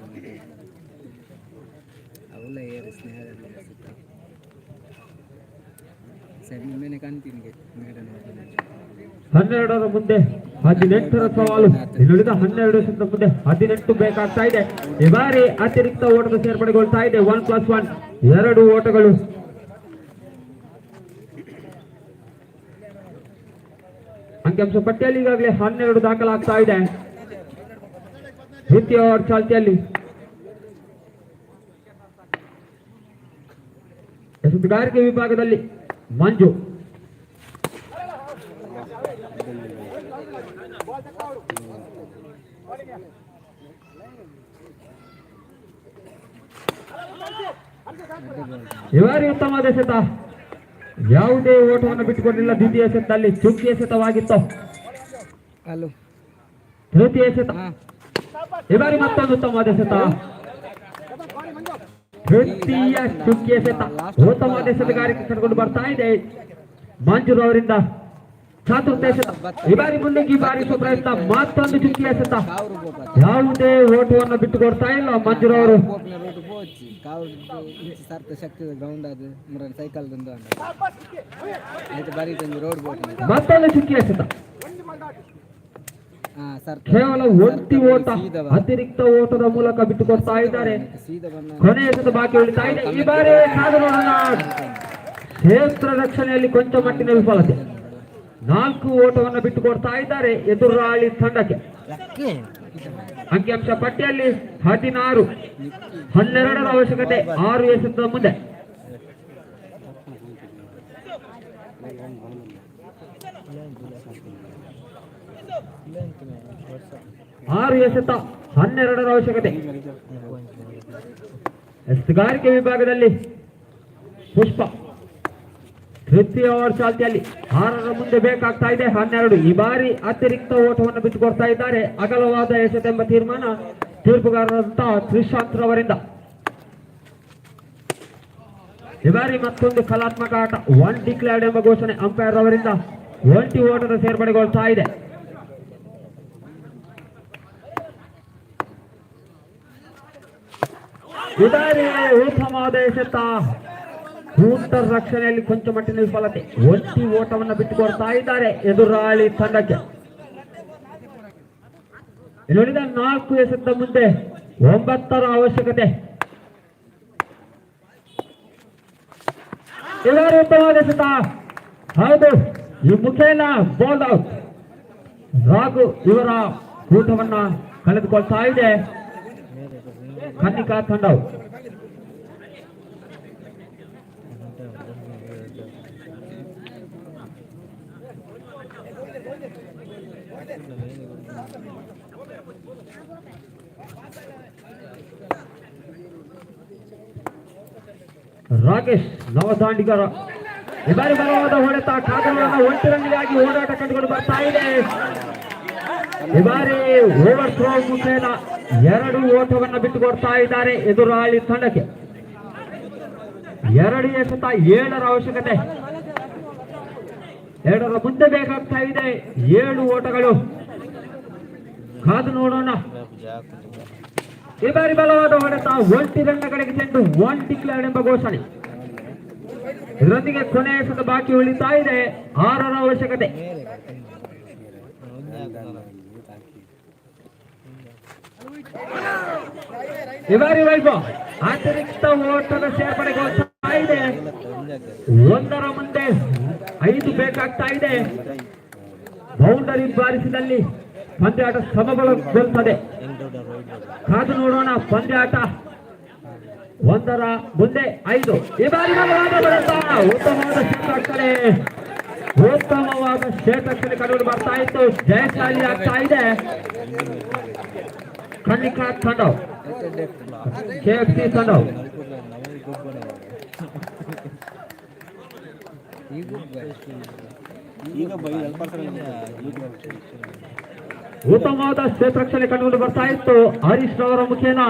ಅವಳ ಏರು ಸ್ನೇಹ ಸೆಮಿ ಮೇಲೆ ಕಾಣ್ತೀನಿ ಮೇಡಮ್ 12ರ ಮುಂದೆ 18ರ ಸವಾಲು. ಇನ್ನುಳಿದ 12 ಎಸೆತ ಮುಂದೆ 18 ಬೇಕಾಗ್ತಾ ಇದೆ. ಈ ಬಾರಿ ಅತಿರಿಕ್ತ ಓಟದ ಸೇರ್ಪಡೆಗೊಳ್ತಾ ಇದೆ. 1+1 2 ಓಟಗಳು. ಅಂಕಿಅಂಶ ಪಟ್ಟಿಯಲ್ಲಿ ಈಗಾಗಲೇ 12 ದಾಖಲಾಗ್ತಾ ಇದೆ. ದ್ವಿತೀಯ ಓವರ್ ಚಾಲ್ತಿಯಲ್ಲಿ ಎಸೆತಗಾರಿಕೆ ವಿಭಾಗದಲ್ಲಿ ಮಂಜು, ಇವಾರಿ ಉತ್ತಮವಾದ ಎಸೆತ, ಯಾವುದೇ ಓಟವನ್ನು ಬಿಟ್ಟುಕೊಂಡಿಲ್ಲ. ದ್ವಿತೀಯ ಎಸೆತದಲ್ಲಿ ಚುಕ್ಕಿ ಎಸೆತವಾಗಿತ್ತು. ಹಲೋ ತೃತೀಯ ಎಸೆತ, ಈ ಬಾರಿ ಮತ್ತೊಂದು ಉತ್ತಮವಾದ ಎಸೆತ, ತೃತೀಯ ಚುಕ್ಕಿ ಎಸೆತ. ಉತ್ತಮವಾದ ಎಸೆತಗಾರಿಕೆ ಕಟ್ಕೊಂಡು ಬರ್ತಾ ಇದೆ ಮಂಜೂರ್ ಅವರಿಂದ. ಚತುರ್ಥ ಎಸೆತ, ಈ ಬಾರಿ ಮುನ್ನುಗ್ಗಿ ಬಾರಿಸುವ ಪ್ರಯತ್ನ, ಮತ್ತೊಂದು ಚುಕ್ಕಿ ಎಸೆತ. ಯಾವುದೇ ಓಟವನ್ನು ಬಿಟ್ಟುಕೊಡ್ತಾ ಇಲ್ಲ ಮಂಜೂರ್ ಅವರು. ಮತ್ತೊಂದು ಚುಕ್ಕಿ ಎಸೆತ, ಕೇವಲ ಒಂಟಿ ಓಟ, ಅತಿರಿಕ್ತ ಓಟದ ಮೂಲಕ ಬಿಟ್ಟುಕೊಡ್ತಾ ಇದ್ದಾರೆ. ಕೊನೆಯ ಎಸೆತ ಬಾಕಿ ಉಳಿತಾ ಇದೆ. ಈ ಬಾರಿ ಕ್ಷೇತ್ರ ರಕ್ಷಣೆಯಲ್ಲಿ ಕೊಂಚ ಮಟ್ಟಿನ ವಿಫಲತೆ. 4 ಓಟವನ್ನು ಬಿಟ್ಟುಕೊಡ್ತಾ ಇದ್ದಾರೆ ಎದುರಾಳಿ ತಂಡಕ್ಕೆ. ಅಂಕಿಅಂಶ ಪಟ್ಟಿಯಲ್ಲಿ 16, 12ರ ಅವಶ್ಯಕತೆ 6 ಎಸೆತದ ಮುಂದೆ. 6 ಎಸೆತ 12ರ ಅವಶ್ಯಕತೆ. ಎಸೆತಗಾರಿಕೆ ವಿಭಾಗದಲ್ಲಿ ಪುಷ್ಪ ತೃತೀಯ ಓವರ್ ಚಾಲ್ತಿಯಲ್ಲಿ 6ರ ಮುಂದೆ ಬೇಕಾಗ್ತಾ ಇದೆ 12. ಈ ಬಾರಿ ಅತಿರಿಕ್ತ ಓಟವನ್ನು ಬಿಟ್ಟುಕೊಡ್ತಾ ಇದ್ದಾರೆ. ಅಗಲವಾದ ಎಸೆತ ಎಂಬ ತೀರ್ಮಾನ ತೀರ್ಪುಗಾರರಂತಹ ತ್ರಿಶಾಂತ್ ರವರಿಂದ. ಈ ಬಾರಿ ಮತ್ತೊಂದು ಕಲಾತ್ಮಕ ಆಟ, 1 ಡಿಕ್ಲೇರ್ಡ್ ಎಂಬ ಘೋಷಣೆ ಅಂಪೈರ್ ಅವರಿಂದ. ಒಂಟಿ ಓಟದ ಸೇರ್ಪಡೆಗೊಳ್ತಾ ಇದೆ. ಇದಾರೆ ಉತ್ತಮವಾದ ಎಸೆತ, ಕೂಟರ್ ರಕ್ಷಣೆಯಲ್ಲಿ ಕೊಂಚ ಮಟ್ಟಿನ ವಿಫಲತೆ. ಒಂಟಿ ಓಟವನ್ನು ಬಿಟ್ಟುಕೊಡ್ತಾ ಇದ್ದಾರೆ ಎದುರಾಳಿ ತಂಡಕ್ಕೆ. ಇನ್ನುಳಿದ 4 ಎಸೆತ ಮುಂದೆ 9ರ ಅವಶ್ಯಕತೆ. ಇವರು ಉತ್ತಮವಾದ ಎಸೆತ, ಹೌದು, ಈ ಮುಖೇನ ಬಾಲ್ ಔಟ್. ರಾಘು ಇವರ ಕೂಟವನ್ನ ಕಳೆದುಕೊಳ್ತಾ ಇದೆ ಕನ್ನಿಕಾ ತಂಡವು. ರಾಕೇಶ್ ನವದಾಂಡಿಗರ ಈ ಬಾರಿ ಬಲವಾದ ಹೊಡೆತ, ಕಾಗಲವನ್ನು 1 ರನ್ನಿಗಾಗಿ ಓಡಾಟ ಕಂಡುಕೊಂಡು ಬರ್ತಾ ಇದೆ. ಈ ಬಾರಿ ಓವರ್ ಥ್ರೋ ಮುಖೇನ 2 ಓಟವನ್ನು ಬಿಟ್ಟುಕೊಡ್ತಾ ಇದ್ದಾರೆ ಎದುರಾಳಿ ತಂಡಕ್ಕೆ. 2 ಎಸೆತ 7ರ ಅವಶ್ಯಕತೆ. 2ರ ಮುಂದೆ ಬೇಕಾಗ್ತಾ ಇದೆ 7 ಓಟಗಳು. ಕಾದು ನೋಡೋಣ. ಈ ಬಾರಿ ಬಲವಾದ ಹೊಡೆತ, 1 ರನ್ನ ಕಡೆಗೆ ಚೆಂಡು, 1 ಡಿಕ್ಲೇರ್ಡ್ ಎಂಬ ಘೋಷಣೆ. ಇದರೊಂದಿಗೆ ಕೊನೆಯ ಎಸೆತ ಬಾಕಿ ಉಳಿತಾ ಇದೆ 6ರ ಅವಶ್ಯಕತೆ. ಈ ಬಾರಿ ವೈಭವ್ ಅತಿರಿಕ್ತ ಓಟದ ಸೇರ್ಪಡೆಗೊಳ್ತಾ ಇದೆ. 1ರ ಮುಂದೆ 5 ಬೇಕಾಗ್ತಾ ಇದೆ. ಬೌಂಡರಿ ಬಾರಿಸಿದಲ್ಲಿ ಪಂದ್ಯಾಟ ಸಮಗೊಳ್ಳುತ್ತದೆ. ಕಾದು ನೋಡೋಣ. ಪಂದ್ಯಾಟ 1ರ ಮುಂದೆ 5. ಈ ಬಾರಿ ಉತ್ತಮವಾದ ಕ್ಷೇತ್ರಕ್ಷಣೆ, ಉತ್ತಮವಾದ ಕ್ಷೇತ್ರಕ್ಷಣೆ ಕಂಡು ಬರ್ತಾ ಇತ್ತು. ಜಯಶಾಲಿ ಆಗ್ತಾ ಇದೆ ಕನ್ನಿಕಾ ತಂಡವ್, ಕೆಎಫ್ಸಿ ತಂಡವ್. ಉತ್ತಮವಾದ ಕ್ಷೇತ್ರಕ್ಷಣೆ ಕಂಡು ಬರ್ತಾ ಇತ್ತು ಹರೀಶ್ ರವರ ಮುಖೇನ.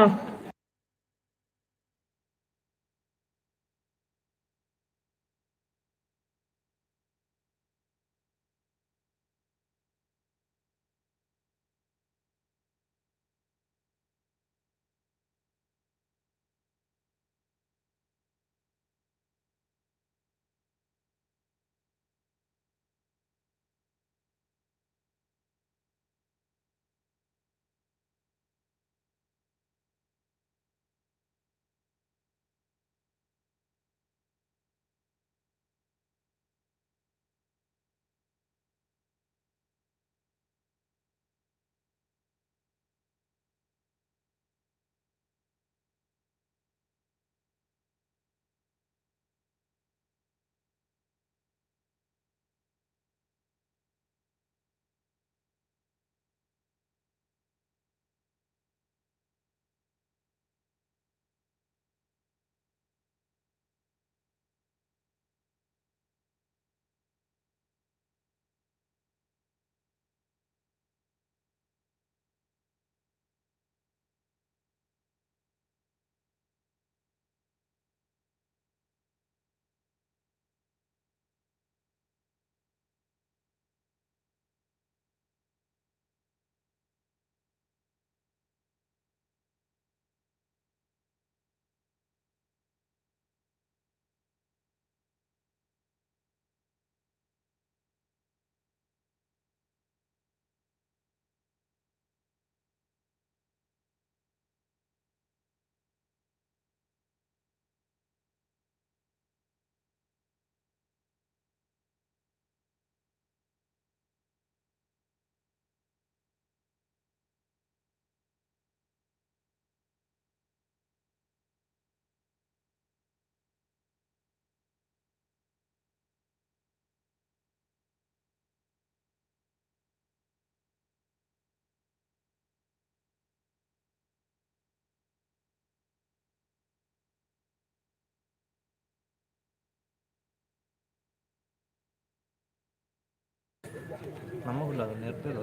ನಮಗಿಲ್ಲ ಅದು ನೆರ್ತಿಲ್ಲ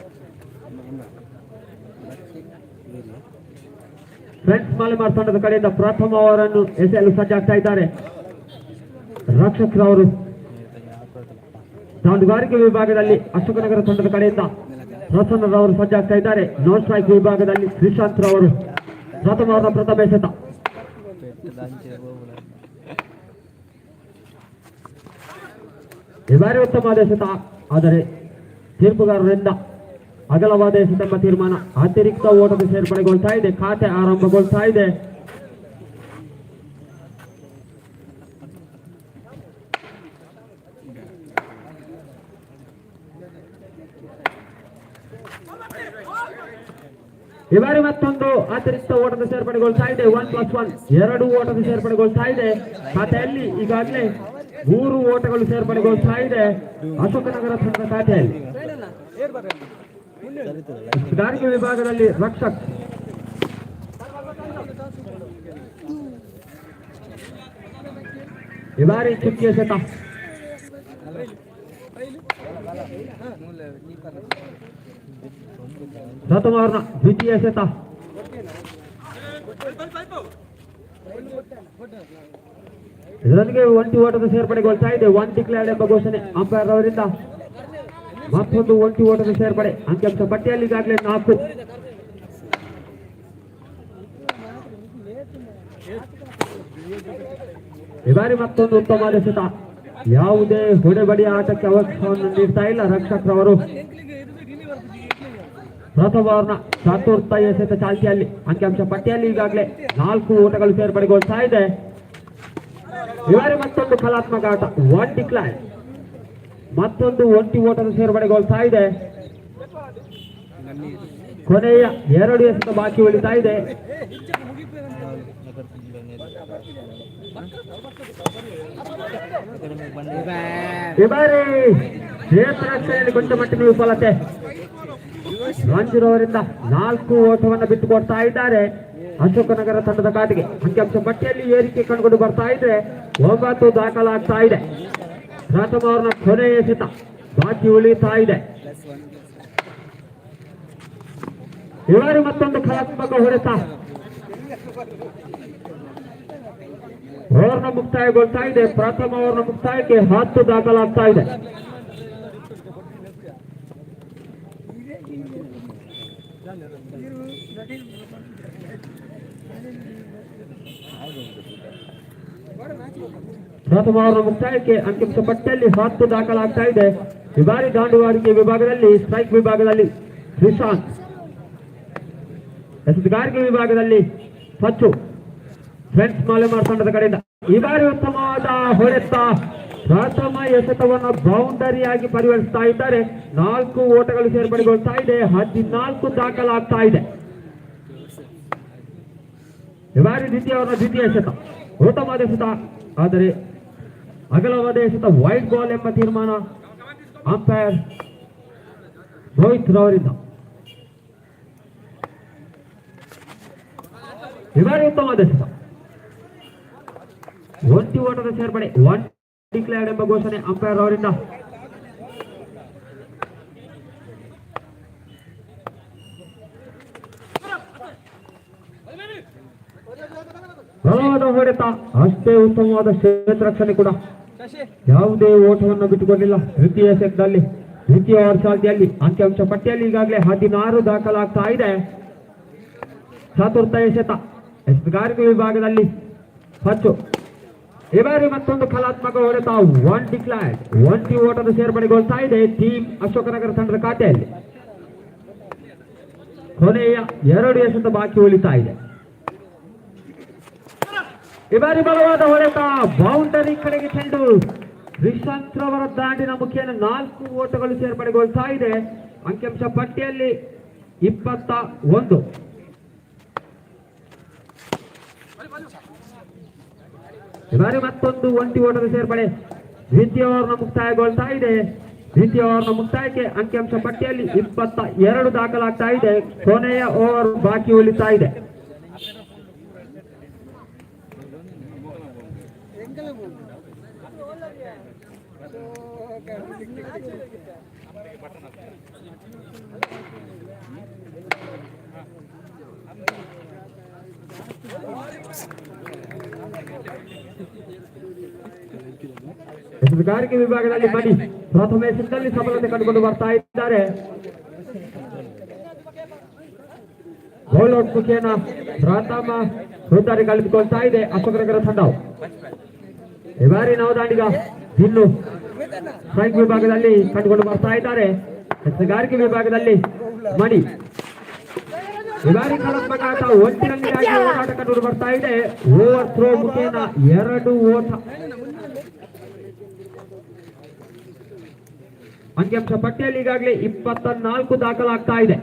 ಫ್ರೆಂಡ್ಸ್ ಮಾಲೆಮಾರ್ ತಂಡದ ಕಡೆಯಿಂದ ಪ್ರಥಮ ಓವರನ್ನು ಎಸೆಯಲು ಸಜ್ಜಾಗ್ತಾ ಇದ್ದಾರೆ ರಕ್ಷಕರವರು. ದಾಂಡುಗಾರಿಕೆ ವಿಭಾಗದಲ್ಲಿ ಅಶೋಕನಗರ ತಂಡದ ಕಡೆಯಿಂದ ಪ್ರಸನ್ನರವರು ಸಜ್ಜಾಗ್ತಾ ಇದ್ದಾರೆ. ನಾನ್ ಸ್ಟ್ರೈಕ್ ವಿಭಾಗದಲ್ಲಿ ಶ್ರೀಶಾಂತ್ ರವರು ಪ್ರಥಮ ಓವರ್ನ ಪ್ರಥಮ ಎಸೆತ. ಈ ಬಾರಿ ಉತ್ತಮವಾದ ಎಸೆತ, ಆದರೆ ತೀರ್ಪುಗಾರರಿಂದ ಅಗಲವಾದ ಎಸೆತೆಂಬ ತೀರ್ಮಾನ. ಅತಿರಿಕ್ತ ಓಟದ ಸೇರ್ಪಡೆಗೊಳ್ತಾ ಇದೆ, ಖಾತೆ ಆರಂಭಗೊಳ್ತಾ ಇದೆ. ಈ ಬಾರಿ ಮತ್ತೊಂದು ಅತಿರಿಕ್ತ ಓಟದ ಸೇರ್ಪಡೆಗೊಳ್ತಾ ಇದೆ. 1+1 2 ಓಟದ ಸೇರ್ಪಡೆಗೊಳ್ತಾ ಇದೆ. ಖಾತೆಯಲ್ಲಿ ಈಗಾಗಲೇ 3 ಓಟಗಳು ಸೇರ್ಪಡೆಗೊಳ್ತಾ ಇದೆ ಅಶೋಕನಗರ ತಂಡದ ಖಾತೆಯಲ್ಲಿ. ಗಾರಿಕೆ ವಿಭಾಗದಲ್ಲಿ ರಕ್ಷಕ್ ಈ ಬಾರಿ ಚುಕ್ಕಿ ಎಸೆತ. ಪ್ರಥಮ ಓವರ್ನ ದ್ವಿತೀಯ ಎಸೆತ. ಇದರೊಂದಿಗೆ ಒಂಟಿ ಓಟದ ಸೇರ್ಪಡೆಗೊಳ್ತಾ ಇದೆ. 1 ಡಿಕ್ಲೇರ್ಡ್ ಎಂಬ ಘೋಷಣೆ ಅಂಪೈರ್ ಅವರಿಂದ. ಮತ್ತೊಂದು ಒಂಟಿ ಓಟದ ಸೇರ್ಪಡೆ. ಅಂಕಿಅಂಶ ಪಟ್ಟಿಯಲ್ಲಿ ಈಗಾಗಲೇ 4. ಈ ಬಾರಿ ಮತ್ತೊಂದು ಉತ್ತಮವಾದ ಎಸೆತ. ಯಾವುದೇ ಹೊಡೆಬಡಿಯ ಆಟಕ್ಕೆ ಅವಕಾಶವನ್ನು ನೀಡ್ತಾ ಇಲ್ಲ ರಕ್ಷಕರವರು. ಪ್ರಥಮ ಓವರ್ನ ಚತುರ್ಥ ಎಸೆತ ಚಾಲ್ತಿಯಲ್ಲಿ. ಅಂಕಿಅಂಶ ಪಟ್ಟಿಯಲ್ಲಿ ಈಗಾಗಲೇ 4 ಓಟಗಳು ಸೇರ್ಪಡೆಗೊಳ್ತಾ ಇದೆ. ಈ ಬಾರಿ ಮತ್ತೊಂದು ಕಲಾತ್ಮಕ ಆಟ. 1 ಡಿಕ್ಲೇರ್ಡ್. ಮತ್ತೊಂದು ಒಂಟಿ ಓಟದ ಸೇರ್ಪಡೆಗೊಳ್ತಾ ಇದೆ. ಕೊನೆಯ 2 ಎಸೆತ ಬಾಕಿ ಉಳಿತಾ ಇದೆ. ಈ ಬಾರಿ ಕ್ಷೇತ್ರ ಕೊಂಚ ಮಟ್ಟಿನ ವಿಫಲತೆ. ರಂಜಿರವರಿಂದ 4 ಓಟವನ್ನು ಬಿಟ್ಟುಕೊಡ್ತಾ ಇದ್ದಾರೆ ಅಶೋಕನಗರ ತಂಡದ ಖಾತೆಗೆ. ಅಂಕಿಅಂಶ ಪಟ್ಟಿಯಲ್ಲಿ ಏರಿಕೆ ಕಂಡುಕೊಂಡು ಬರ್ತಾ ಇದೆ. 9 ದಾಖಲಾಗ್ತಾ ಇದೆ. ಪ್ರಥಮ ಓವರ್ನ ಕೊನೆಯ ಎಸೆತ ಬಾಕಿ ಉಳಿತಾ ಇದೆ. ಇವರು ಮತ್ತೊಂದು ಕಲಾತ್ಮಕ ಹೊಡೆತ. ಓವರ್ನ ಮುಕ್ತಾಯಗೊಳ್ತಾ ಇದೆ. ಪ್ರಥಮ ಓವರ್ನ ಮುಕ್ತಾಯಕ್ಕೆ 10 ದಾಖಲಾಗ್ತಾ ಇದೆ. ಪ್ರಥಮ ಓವರ್ನ ಮುಕ್ತಾಯಕ್ಕೆ ಅಂಕಿಅಂಶ ಪಟ್ಟಿಯಲ್ಲಿ 10 ದಾಖಲಾಗ್ತಾ ಇದೆ. ಈ ಬಾರಿ ದಾಂಡುಗಾರಿಕೆ ವಿಭಾಗದಲ್ಲಿ ಸ್ಟ್ರೈಕ್ ವಿಭಾಗದಲ್ಲಿ ಶ್ರೀಶಾಂತ್, ಎಸೆತಗಾರಿಕೆ ವಿಭಾಗದಲ್ಲಿ ಸಚ್ಚು ಫ್ರೆಂಡ್ಸ್ ಮಾಲೆಮಾರ್ ತಂಡದ ಕಡೆಯಿಂದ. ಈ ಬಾರಿ ಉತ್ತಮವಾದ ಹೊಡೆತ. ಪ್ರಥಮ ಎಸೆತವನ್ನು ಬೌಂಡರಿಯಾಗಿ ಪರಿವರ್ತಿಸ್ತಾ ಇದ್ದಾರೆ. 4 ಓಟಗಳು ಸೇರ್ಪಡೆಗೊಳ್ತಾ ಇದೆ. 14 ದಾಖಲಾಗ್ತಾ ಇದೆ. ಈ ಬಾರಿ ದ್ವಿತೀಯ ಎಸೆತ. ಉತ್ತಮವಾದ ಎಸೆತ, ಆದರೆ ಅಗಲವಾದ ಎಸೆತ. ವೈಡ್ ಬಾಲ್ ಎಂಬ ತೀರ್ಮಾನ ಅಂಪೈರ್ ರೋಹಿತ್ ರವರಿಂದ. ಈ ಬಾರಿ ಉತ್ತಮವಾದ ಎಸೆತ. ಒಂಟಿ ಓಟದ ಸೇರ್ಪಡೆ. 1 ಡಿಕ್ಲೇರ್ಡ್ ಎಂಬ ಘೋಷಣೆ ಅಂಪೈರ್ ಅವರಿಂದ. ಬಲವಾದ ಹೊಡೆತ, ಅಷ್ಟೇ ಉತ್ತಮವಾದ ಕ್ಷೇತ್ರ ರಕ್ಷಣೆ ಕೂಡ. ಯಾವುದೇ ಓಟವನ್ನು ಬಿಟ್ಟುಕೊಂಡಿಲ್ಲ ದ್ವಿತೀಯ ಸೆಟ್ನಲ್ಲಿ. ದ್ವಿತೀಯ ಓವರ್ ಚಾಲ್ತಿಯಲ್ಲಿ ಅಂಕಿಅಂಶ ಪಟ್ಟಿಯಲ್ಲಿ ಈಗಾಗಲೇ 16 ದಾಖಲಾಗ್ತಾ ಇದೆ. ಚತುರ್ಥ ಎಸೆತ ಎಸೆತಗಾರಿಕೆ ವಿಭಾಗದಲ್ಲಿ ಸಚ್ಚು. ಈ ಬಾರಿ ಮತ್ತೊಂದು ಕಲಾತ್ಮಕ ಹೊಡೆತ. 1 ಡಿಕ್ಲೇರ್ಡ್. ಒಂಟಿ ಓಟದ ಸೇರ್ಪಡೆಗೊಳ್ತಾ ಇದೆ ಟೀಮ್ ಅಶೋಕನಗರ ತಂಡದ ಖಾತೆಯಲ್ಲಿ. ಕೊನೆಯ 2 ಎಸೆತ ಬಾಕಿ ಉಳಿತಾ ಇದೆ. ಈ ಬಾರಿ ಬಲವಾದ ಹೊಡೆತ. ಬೌಂಡರಿ ಕಡೆಗೆ ಚೆಂಡು. ಶ್ರೀಶಾಂತ್ ರವರ ದಾಂಡಿನ ಮುಖೇನ 4 ಓಟಗಳು ಸೇರ್ಪಡೆಗೊಳ್ತಾ ಇದೆ. ಅಂಕಿಅಂಶ ಪಟ್ಟಿಯಲ್ಲಿ 21. ಈ ಬಾರಿ ಮತ್ತೊಂದು ಒಂಟಿ ಓಟದ ಸೇರ್ಪಡೆ. ದ್ವಿತೀಯ ಓವರ್ನ ಮುಕ್ತಾಯಗೊಳ್ತಾ ಇದೆ. ದ್ವಿತೀಯ ಓವರ್ನ ಮುಕ್ತಾಯಕ್ಕೆ ಅಂಕಿಅಂಶ ಪಟ್ಟಿಯಲ್ಲಿ 22 ದಾಖಲಾಗ್ತಾ ಇದೆ. ಕೊನೆಯ ಓವರ್ ಬಾಕಿ ಉಳಿತಾ ಇದೆ. ಎಸೆತಗಾರಿಕೆ ವಿಭಾಗದಲ್ಲಿ ಮಣಿ ಪ್ರಥಮ ಎಸೆತದಲ್ಲಿ ಸಫಲತೆ ಕಂಡುಕೊಂಡು ಬರ್ತಾ ಇದ್ದಾರೆ. ಗೋಲ್ಔಟ್ ಮುಖೇನ ಪ್ರಥಮ ಹುದ್ದಾರಿ ಕಳೆದುಕೊಳ್ತಾ ಇದೆ ಅಶೋಕನಗರ ತಂಡವು. ಈ ಬಾರಿ ನವದಾಂಡಿಗ ಇನ್ನು ಸ್ಟ್ರೈಕ್ ವಿಭಾಗದಲ್ಲಿ ಕಂಡುಕೊಂಡು ಬರ್ತಾ ಇದ್ದಾರೆ. ಎಸೆತಗಾರಿಕೆ ವಿಭಾಗದಲ್ಲಿ ಮಣಿ ಈ ಬಾರಿ ಕಳಾತ್ಮಕ ಆಟ ಒಂಟಿನಲ್ಲಿ ಓಡಾಟ ಕಂಡುಕೊಂಡು ಬರ್ತಾ ಇದೆ. ಓವರ್ ಥ್ರೋ ಮುಖೇನ 2 ಓಟ. ಅಂಕಿಅಂಶ ಪಟ್ಟಿಯಲ್ಲಿ ಈಗಾಗಲೇ 24 ದಾಖಲಾಗ್ತಾ ಇದೆ.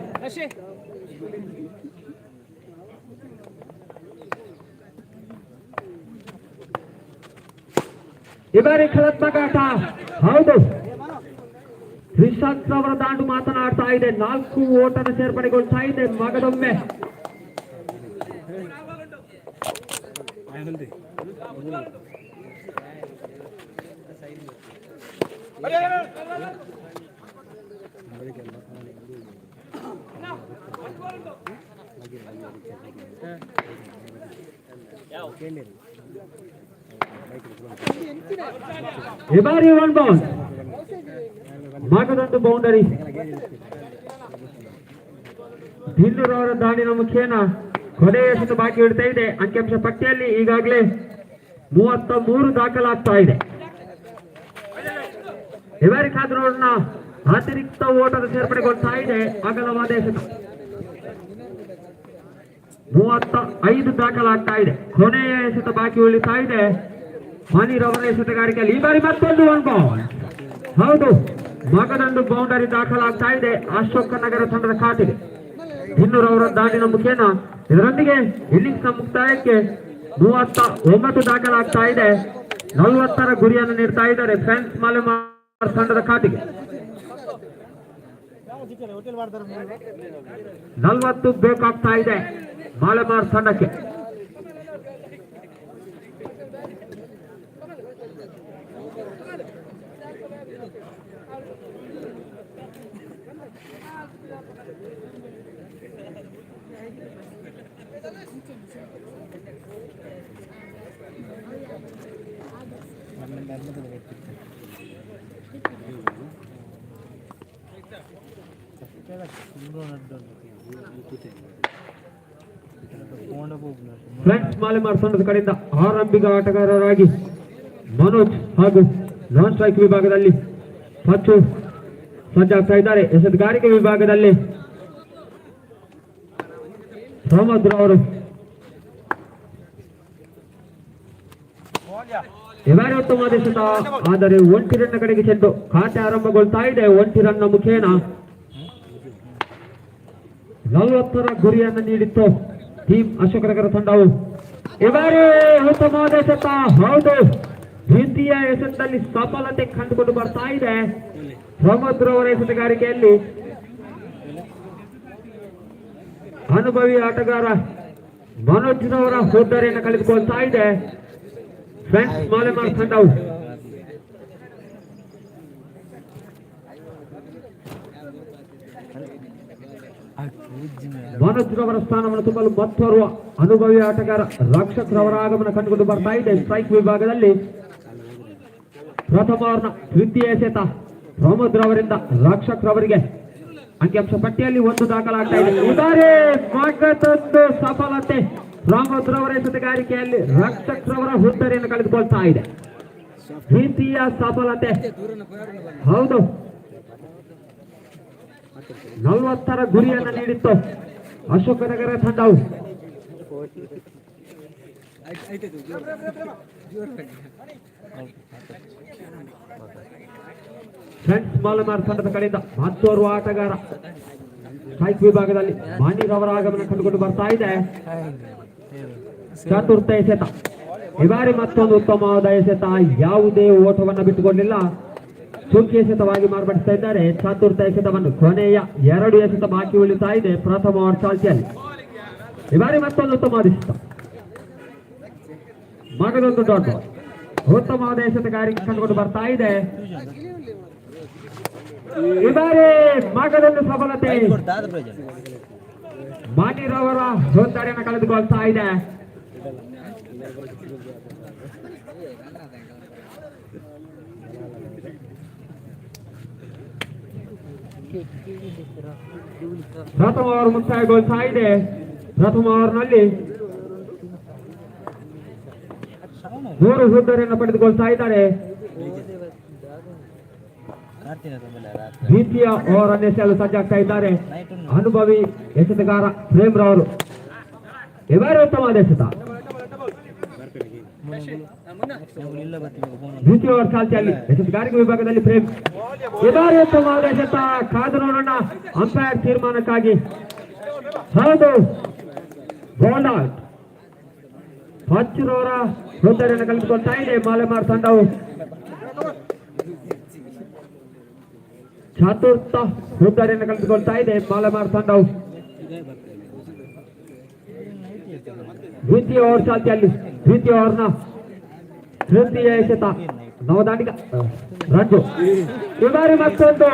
ಈ ಬಾರಿ ಕಳಾತ್ಮಕ ಆಟ ಹೌದು. ರಿಷಾದ್ ಅವರ ದಾಂಡು ಮಾತನಾಡ್ತಾ ಇದೆ. 4 ಓಟನ ಸೇರ್ಪಡೆಗೊಳ್ತಾ ಇದೆ. ಮಗದೊಮ್ಮೆ ಈ ಬಾರಿ 1 ಬೌಲ್ ಮಗದೊಂದು ಬೌಂಡರಿ. ದಿಲ್ಲೂರವರ ದಾಳಿನ ಮುಖೇನ ಕೊನೆಯ ಎಸೆತ ಬಾಕಿ ಉಳಿತಾ ಇದೆ. ಅಂಕಿಅಂಶ ಪಟ್ಟಿಯಲ್ಲಿ ಈಗಾಗಲೇ 33 ದಾಖಲಾಗ್ತಾ ಇದೆ. ಈ ಬಾರಿ ಕಾದು ನೋಡೋಣ. ಅತಿರಿಕ್ತ ಓಟದ ಸೇರ್ಪಡೆಗೊಳ್ತಾ ಇದೆ. ಅಗಲವಾದ ಎಸೆತ 35 ದಾಖಲಾಗ್ತಾ ಇದೆ. ಕೊನೆಯ ಎಸೆತ ಬಾಕಿ ಉಳಿತಾ ಇದೆ. ಮಣಿರವರ ಎಸೆತಗಾರಿಕೆಯಲ್ಲಿ ಈ ಬಾರಿ ಮತ್ತೊಂದು 1 ಬೌಲ್ ಹೌದು. ಮಗದೊಂದು ಬೌಂಡರಿ ದಾಖಲಾಗ್ತಾ ಇದೆ ಅಶೋಕನಗರ ತಂಡದ ಖಾತೆಗೆ. ಇನ್ನೂರವರ ದಾಳಿನ ಮುಖೇನ ಇದರೊಂದಿಗೆ ಇನ್ನಿಂಗ್ಸ್ ಮುಕ್ತಾಯಕ್ಕೆ 39 ದಾಖಲಾಗ್ತಾ ಇದೆ. 40ರ ಗುರಿಯನ್ನು ನೀಡ್ತಾ ಇದ್ದಾರೆ ಫ್ರೆಂಡ್ಸ್ ಮಾಲೆಮಾರ್ ತಂಡದ ಖಾತೆಗೆ. 40 ಬೇಕಾಗ್ತಾ ಇದೆ ಮಾಲೆಮಾರ್ ತಂಡಕ್ಕೆ. ಫ್ರೆಂಡ್ಸ್ ಮಾಲೆಮಾರ್ ತಂಡದ ಕಡೆಯಿಂದ ಆರಂಭಿಕ ಆಟಗಾರರಾಗಿ ಮನೋಜ್ ಹಾಗೂ ನಾನ್ ಸ್ಟ್ರೈಕ್ ವಿಭಾಗದಲ್ಲಿ ಪಚ್ಚು ಸಜ್ಜಾಗ್ತಾ ಇದ್ದಾರೆ. ಎಸೆತಗಾರಿಕೆ ವಿಭಾಗದಲ್ಲಿ ಸಮುದ್ರ ಅವರು ಇವಾರಿ ಉತ್ತಮ ಎಸೆತ. ಆದರೆ 1 ರನ್ನ ಕಡೆಗೆ ಚೆಂಡು ಖಾತೆ ಆರಂಭಗೊಳ್ತಾ ಇದೆ. 1 ರನ್ನ ಮುಖೇನ 40ರ ಗುರಿಯನ್ನು ನೀಡಿತ್ತು ಟೀಮ್ ಅಶೋಕನಗರ ತಂಡವು. ಈ ಬಾರಿ ಉತ್ತಮವಾದ ಎಸೆತ ಹೌದು. ದ್ವಿತೀಯ ಎಸೆತದಲ್ಲಿ ಸಫಲತೆ ಕಂಡುಕೊಂಡು ಬರ್ತಾ ಇದೆ. ಸಮುದ್ರ ಅವರ ಎಸೆತಗಾರಿಕೆಯಲ್ಲಿ ಅನುಭವಿ ಆಟಗಾರ ಮನೋಜ್ನವರ ಹುದ್ದರಿಯನ್ನು ಕಳೆದುಕೊಳ್ತಾ ಇದೆ ಫ್ರೆಂಡ್ಸ್ ಮಾಲೆಮಾರ್ ತಂಡವು. ಮನೋಜ್ರವರ ಸ್ಥಾನವನ್ನು ತುಂಬಲು ಮತ್ತೋರ್ವ ಅನುಭವಿ ಆಟಗಾರ ರಕ್ಷಕ್ರವರ ಆಗಮನ ಕಂಡುಕೊಂಡು ಬರ್ತಾ ಇದೆ. ಸ್ಟ್ರೈಕ್ ವಿಭಾಗದಲ್ಲಿ ಪ್ರಥಮ ಓವರ್ನ ದ್ವಿತೀಯ ಎಸೆತ ಪ್ರಮೋದ್ ರವರಿಂದ ರಕ್ಷಕ್ರವರಿಗೆ. ಅಂಕಿಅಂಶ ಪಟ್ಟಿಯಲ್ಲಿ 1 ದಾಖಲಾಗ್ತಾ ಇದೆ. ಇದಾರೆ ಮಗದೊಂದು ಸಫಲತೆ. ಪ್ರಮೋದ್ ರವರ ಎಸೆತಗಾರಿಕೆಯಲ್ಲಿ ರಕ್ಷಕ್ರವರ ಹುದ್ದರಿಯನ್ನು ಕಳೆದುಕೊಳ್ತಾ ಇದೆ. ದ್ವಿತೀಯ ಸಫಲತೆ ಹೌದು. 40ರ ಗುರಿಯನ್ನು ನೀಡಿತ್ತು ಅಶೋಕನಗರ ತಂಡವು. ಫ್ರೆಂಡ್ಸ್ ಮಾಲೆಮಾರ್ ತಂಡದ ಕಡೆಯಿಂದ ಮತ್ತೋರ್ವ ಆಟಗಾರ ಸ್ಟ್ರೈಕ್ ವಿಭಾಗದಲ್ಲಿ ಮಾಣಿರವರ ಆಗಮನ ಕಂಡುಕೊಂಡು ಬರ್ತಾ ಇದೆ. ಚತುರ್ಥ ಎಸೆತ. ಈ ಬಾರಿ ಮತ್ತೊಂದು ಉತ್ತಮವಾದ ಎಸೆತ. ಯಾವುದೇ ಓಟವನ್ನು ಬಿಟ್ಟುಕೊಂಡಿಲ್ಲ. ಸೂಕ್ಷ್ಮ ಎಸೆತವಾಗಿ ಮಾರ್ಪಡಿಸ್ತಾ ಇದ್ದಾರೆ ಚತುರ್ಥ ಎಸೆತವನ್ನು. ಕೊನೆಯ 2 ಎಸೆತ ಬಾಕಿ ಉಳಿತಾ ಇದೆ ಪ್ರಥಮ ಓವರ್ ಚಾಲ್ತಿಯಲ್ಲಿ. ಈ ಬಾರಿ ಮತ್ತೊಂದು ಉತ್ತಮವಾದ ಎಸೆತ. ಮಗದೊಂದು ಡಾಟ್ ಬಾಲ್. ಉತ್ತಮವಾದ ಎಸೆತಗಾರಿಕೆ ಕಂಡುಕೊಂಡು ಬರ್ತಾ ಇದೆ ಈ ಬಾರಿ ಮಾರ್ಗದಲ್ಲಿ ಸಫಲತೆ ಕೊಡ್ತಾದ ಪ್ರಯೋಜನ ಮಾನಿರವರ ಜವಾಬ್ದಾರಿಯನ್ನು ಕಳೆದುಕೊಳ್ತಾ ಇದೆ. ಪ್ರಥಮ ಓವರ್ ಮುಕ್ತಾಯಗೊಳ್ತಾ ಇದೆ. ಪ್ರಥಮ ಓವರ್ನಲ್ಲಿ 3 ಹುದ್ದರಿಯನ್ನು ಪಡೆದುಕೊಳ್ತಾ ಇದ್ದಾರೆ. ದ್ವಿತೀಯ ಓವರ್ ಅನ್ನು ಎಸೆಯಲು ಸಜ್ಜಾಗ್ತಾ ಇದ್ದಾರೆ ಅನುಭವಿ ಎಸೆತಗಾರ ಪ್ರೇಮ್ ರವರು. ಇವರು ಉತ್ತಮವಾದ ಎಸೆತ. ದ್ವಿತೀಯ ಓವರ್ ಚಾಲ್ತಿಯಲ್ಲಿ ಎಸೆತಗಾರಿಕೆ ವಿಭಾಗದಲ್ಲಿ ಪ್ರೇಮ್. ಇವರು ಉತ್ತಮವಾದ ಎಸೆತ. ಕಾದು ನೋಡೋಣ ಅಂಪೈರ್ ತೀರ್ಮಾನಕ್ಕಾಗಿ. ಹೌದು, ಬಾಲ್ ಔಟ್. ಪಚ್ಚುರವರ ಹುದ್ದರಿಯನ್ನು ಕಳೆದುಕೊಳ್ತಾ ಇದೆ ಮಾಲೆಮಾರ್ ತಂಡವು. ಚತುರ್ಥ ಹುದ್ದರಿಯನ್ನು ಕಳೆದುಕೊಳ್ತಾ ಇದೆ ಮಾಲೆಮಾರ್ ತಂಡವು. ದ್ವಿತೀಯ ಓವರ್ ಚಾಲ್ತಿಯಲ್ಲಿ ದ್ವಿತೀಯ ಓವರ್ನ ತೃತೀಯ ಎಸೆತ ನವದಾಂಡಿಗ ರಂಜು. ಈ ಬಾರಿ ಮತ್ತೊಂದು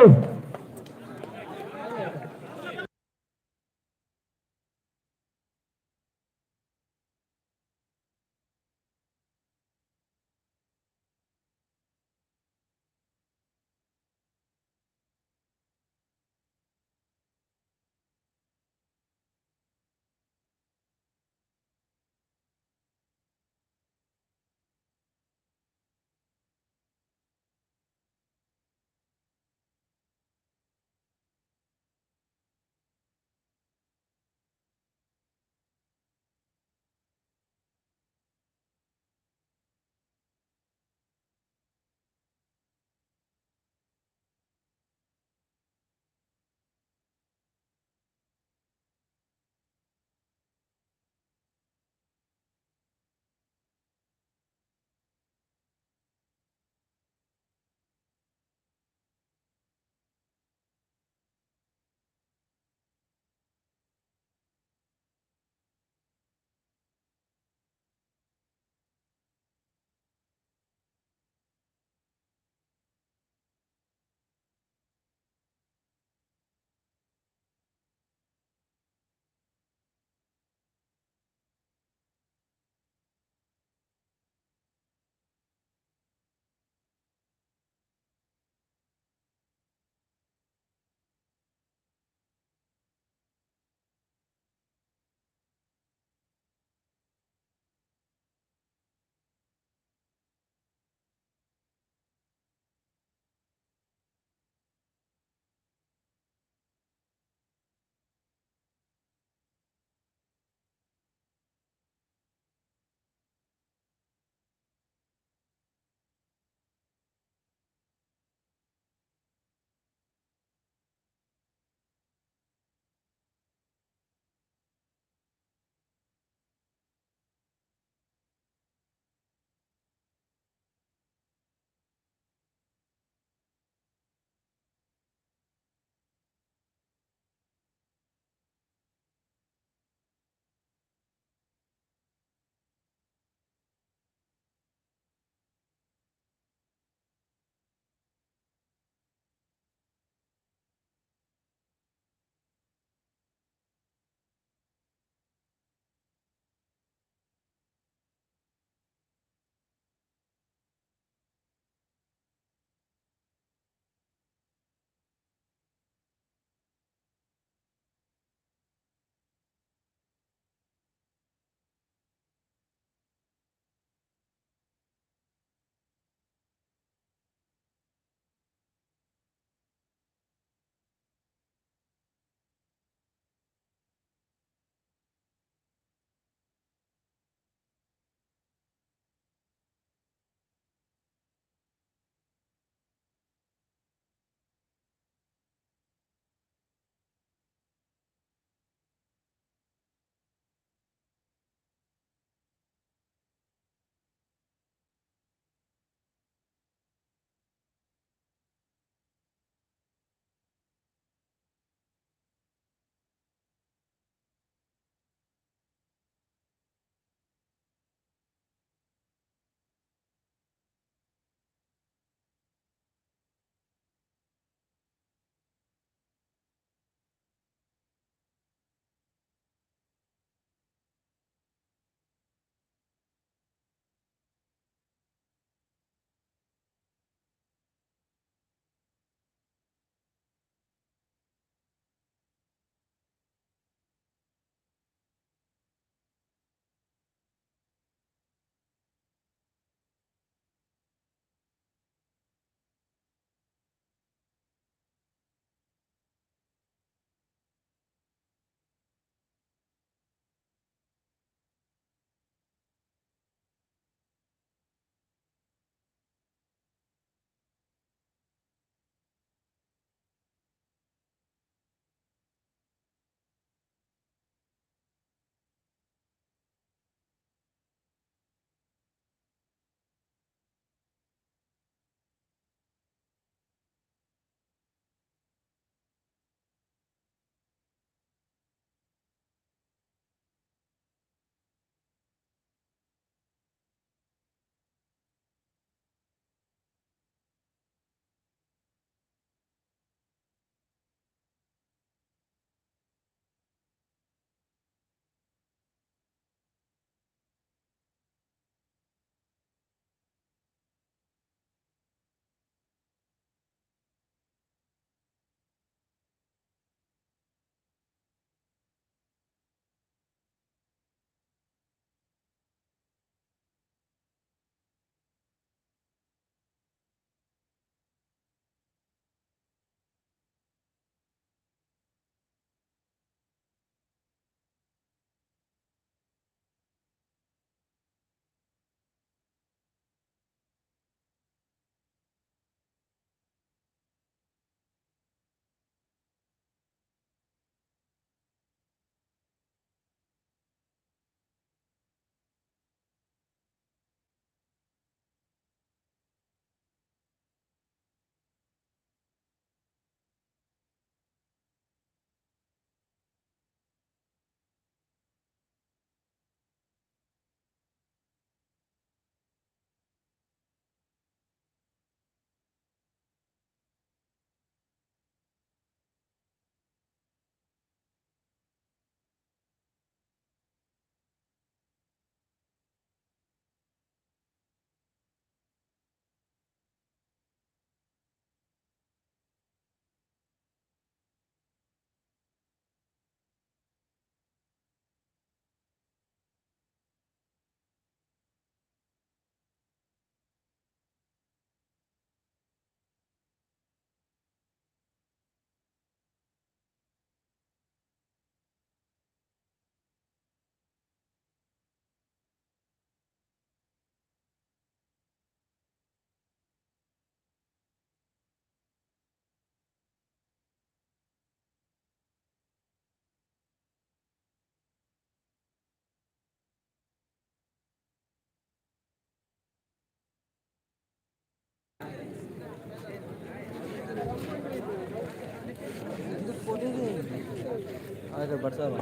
ಆದ್ರೆ ಬರ್ತಾರೆ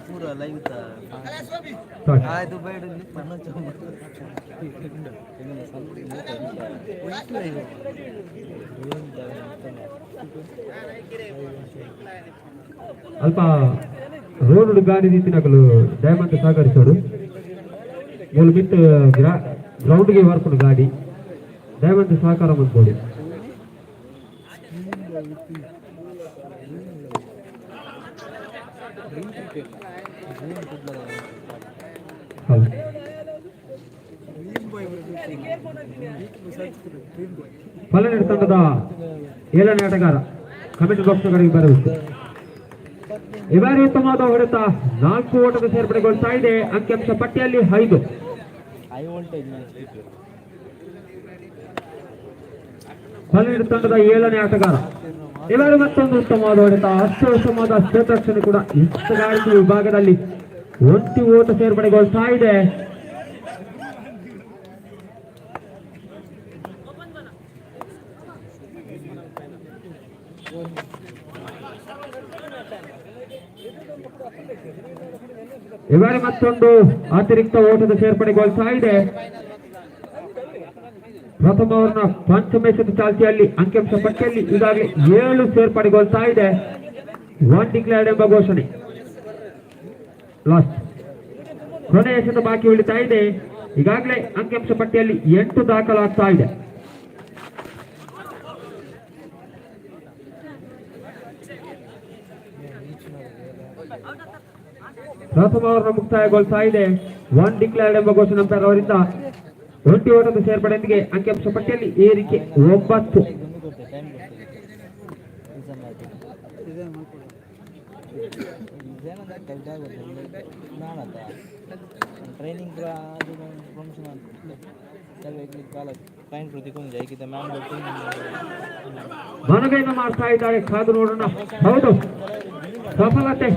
ಪೂರ ಲೈವ್ ಆಯ್ತು ಬೇಡ ಅಲ್ಪ ರೋಡ್ ಗಾಡಿ ರೀತಿನಾಗಲು ದಯಮಂತ ಸಹಕರಿಸೋಡು ಮೂಲ ಬಿಟ್ಟು ಗ್ರೌಂಡ್ಗೆ ಬರ್ಕೊಂಡು ಗಾಡಿ ದಯಮಂತ ಸಹಕಾರ ಮಾಡ್ಕೊಳ್ಳಿ. ಫಲನೀಡ ತಂಡದ 7ನೇ ಆಟಗಾರ ಕಮಿಟಿ ಬಾಕ್ಸ್ಗಳಿಗೆ ಬರಬೇಕು. ಈ ಬಾರಿ ಉತ್ತಮವಾದ ಹೊಡೆತ 4 ಓಟದ ಸೇರ್ಪಡೆಗೊಳ್ತಾ ಇದೆ. ಅಂಕಿಅಂಶ ಪಟ್ಟಿಯಲ್ಲಿ 5. ಫಲನೀಡ ತಂಡದ 7ನೇ ಆಟಗಾರ ಈ ಬಾರಿ ಮತ್ತೊಂದು ಉತ್ತಮವಾದ ಹೊಡೆತ. ಅತ್ಯುತ್ತಮವಾದ ಕ್ಷೇತ್ರರಕ್ಷಣೆ ಕೂಡ ಎತ್ತಗಾರಿಕೆ ವಿಭಾಗದಲ್ಲಿ 1 ಓಟ ಸೇರ್ಪಡೆಗೊಳ್ತಾ ಇದೆ. ಈ ಬಾರಿ ಮತ್ತೊಂದು ಅತಿರಿಕ್ತ ಓಟದ ಸೇರ್ಪಡೆಗೊಳ್ತಾ ಇದೆ. ಪ್ರಥಮ ಓವರ್ನ ಪಂಚಮೇಶದ ಚಾಲ್ತಿಯಲ್ಲಿ ಅಂಕಿಅಂಶ ಪಟ್ಟಿಯಲ್ಲಿ ಈಗಾಗಲೇ 7 ಸೇರ್ಪಡೆಗೊಳ್ತಾ ಇದೆ. 1 ಡಿಕ್ಲೇರ್ಡ್ ಎಂಬ ಘೋಷಣೆ. ಲಾಸ್ಟ್ ಕೊನೆಯ ಎಸೆತ ಬಾಕಿ ಉಳಿತಾ ಇದೆ. ಈಗಾಗಲೇ ಅಂಕಿಅಂಶ ಪಟ್ಟಿಯಲ್ಲಿ 8 ದಾಖಲಾಗ್ತಾ ಇದೆ. ಪ್ರಥಮ ಓವರ್ನ ಮುಕ್ತಾಯಗೊಳ್ತಾ ಇದೆ. 1 ಡಿಕ್ಲೇರ್ಡ್ ಎಂಬ ಘೋಷಣೆ ಅಂಪೈರ್ ಅವರಿಂದ 20 ಓಟದ ಸೇರ್ಪಡೆಯೊಂದಿಗೆ ಅಂಕಿಅಂಶ ಪಟ್ಟಿಯಲ್ಲಿ ಏರಿಕೆ 9. ಟ್ರೈನಿಂಗ್ ಮನವಿಯನ್ನು ಮಾಡ್ತಾ ಇದ್ದಾರೆ. ಕಾದು ನೋಡೋಣ. ಹೌದು, ಸಫಲತೆ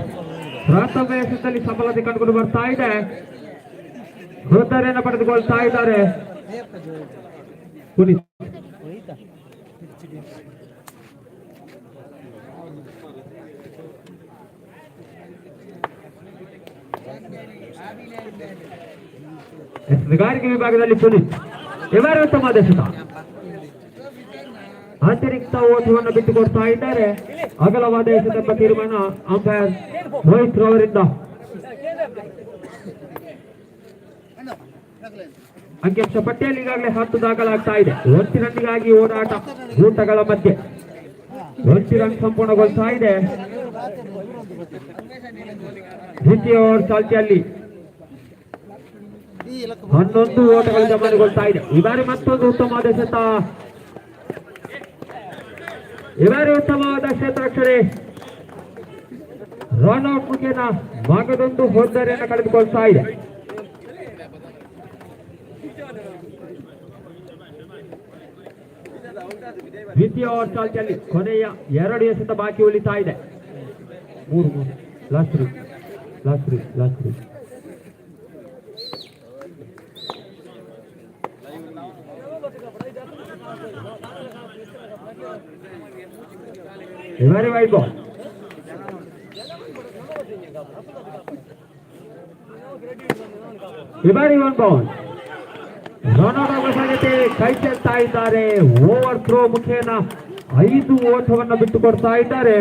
ಪ್ರಥಮ ಎಸೆತದಲ್ಲಿ ಸಫಲತೆ ಕಂಡುಕೊಂಡು ಬರ್ತಾ ಇದೆ. ವೃದ್ಧರೆಯನ್ನು ಪಡೆದುಕೊಳ್ತಾ ಇದ್ದಾರೆ. ಪುನೀತ್ ಎಸೆತಗಾರಿಕೆ ವಿಭಾಗದಲ್ಲಿ ಪುನೀತ್ ಇವರ ಉತ್ತಮ ಎಸೆತ. ಅತಿರಿಕ್ತ ಓಟವನ್ನು ಬಿಟ್ಟುಕೊಡ್ತಾ ಇದ್ದಾರೆ. ಅಗಲವಾದ ಎಸೆತ ತೀರ್ಮಾನ ಅಂಪೈರ್ ಮೋಹಿತ್ ರವರಿಂದ. ಅಂಕಿಅಂಶ ಪಟ್ಟಿಯಲ್ಲಿ ಈಗಾಗಲೇ 10 ದಾಖಲಾಗ್ತಾ ಇದೆ. 1 ರನ್ನಿಗಾಗಿ ಓಡಾಟ ಗೂಟಗಳ ಮಧ್ಯೆ 1 ರನ್ ಸಂಪೂರ್ಣಗೊಳ್ತಾ ಇದೆ. ದ್ವಿತೀಯ ಓವರ್ ಚಾಲ್ತಿಯಲ್ಲಿ 11 ಓಟಗಳು ಜಮಾನೆಗೊಳ್ತಾ ಇದೆ. ಈ ಬಾರಿ ಮತ್ತೊಂದು ಉತ್ತಮವಾದ ಎಸೆತ. ಈ ಬಾರಿ ಉತ್ತಮವಾದ ಕ್ಷೇತ್ರರಕ್ಷಣೆ. ರನ್ಔಟ್ ಮುಖೇನ ಭಾಗದೊಂದು ಹೋದ್ದರೆಯನ್ನು ಕಳೆದುಕೊಳ್ತಾ ಇದೆ. ದ್ವಿತೀಯ ಓವರ್ ಚಾಲ್ತಿಯಲ್ಲಿ ಕೊನೆಯ 2 ಎಸೆತ ಬಾಕಿ ಉಳಿತಾ ಇದೆ. 3 ಲಾಸ್ಟ್ 3. Very wide ball. ಈ ಬಾರಿ 1 ಬೌಲ್. ರನ್ಔಟ್ ಆಗುವ ಸಾಧ್ಯತೆ ಕೈ ಚೆಲ್ತಾ ಇದ್ದಾರೆ. ಓವರ್ ಥ್ರೋ ಮುಖೇನ 5 ಓಟವನ್ನು ಬಿಟ್ಟುಕೊಡ್ತಾ ಇದ್ದಾರೆ.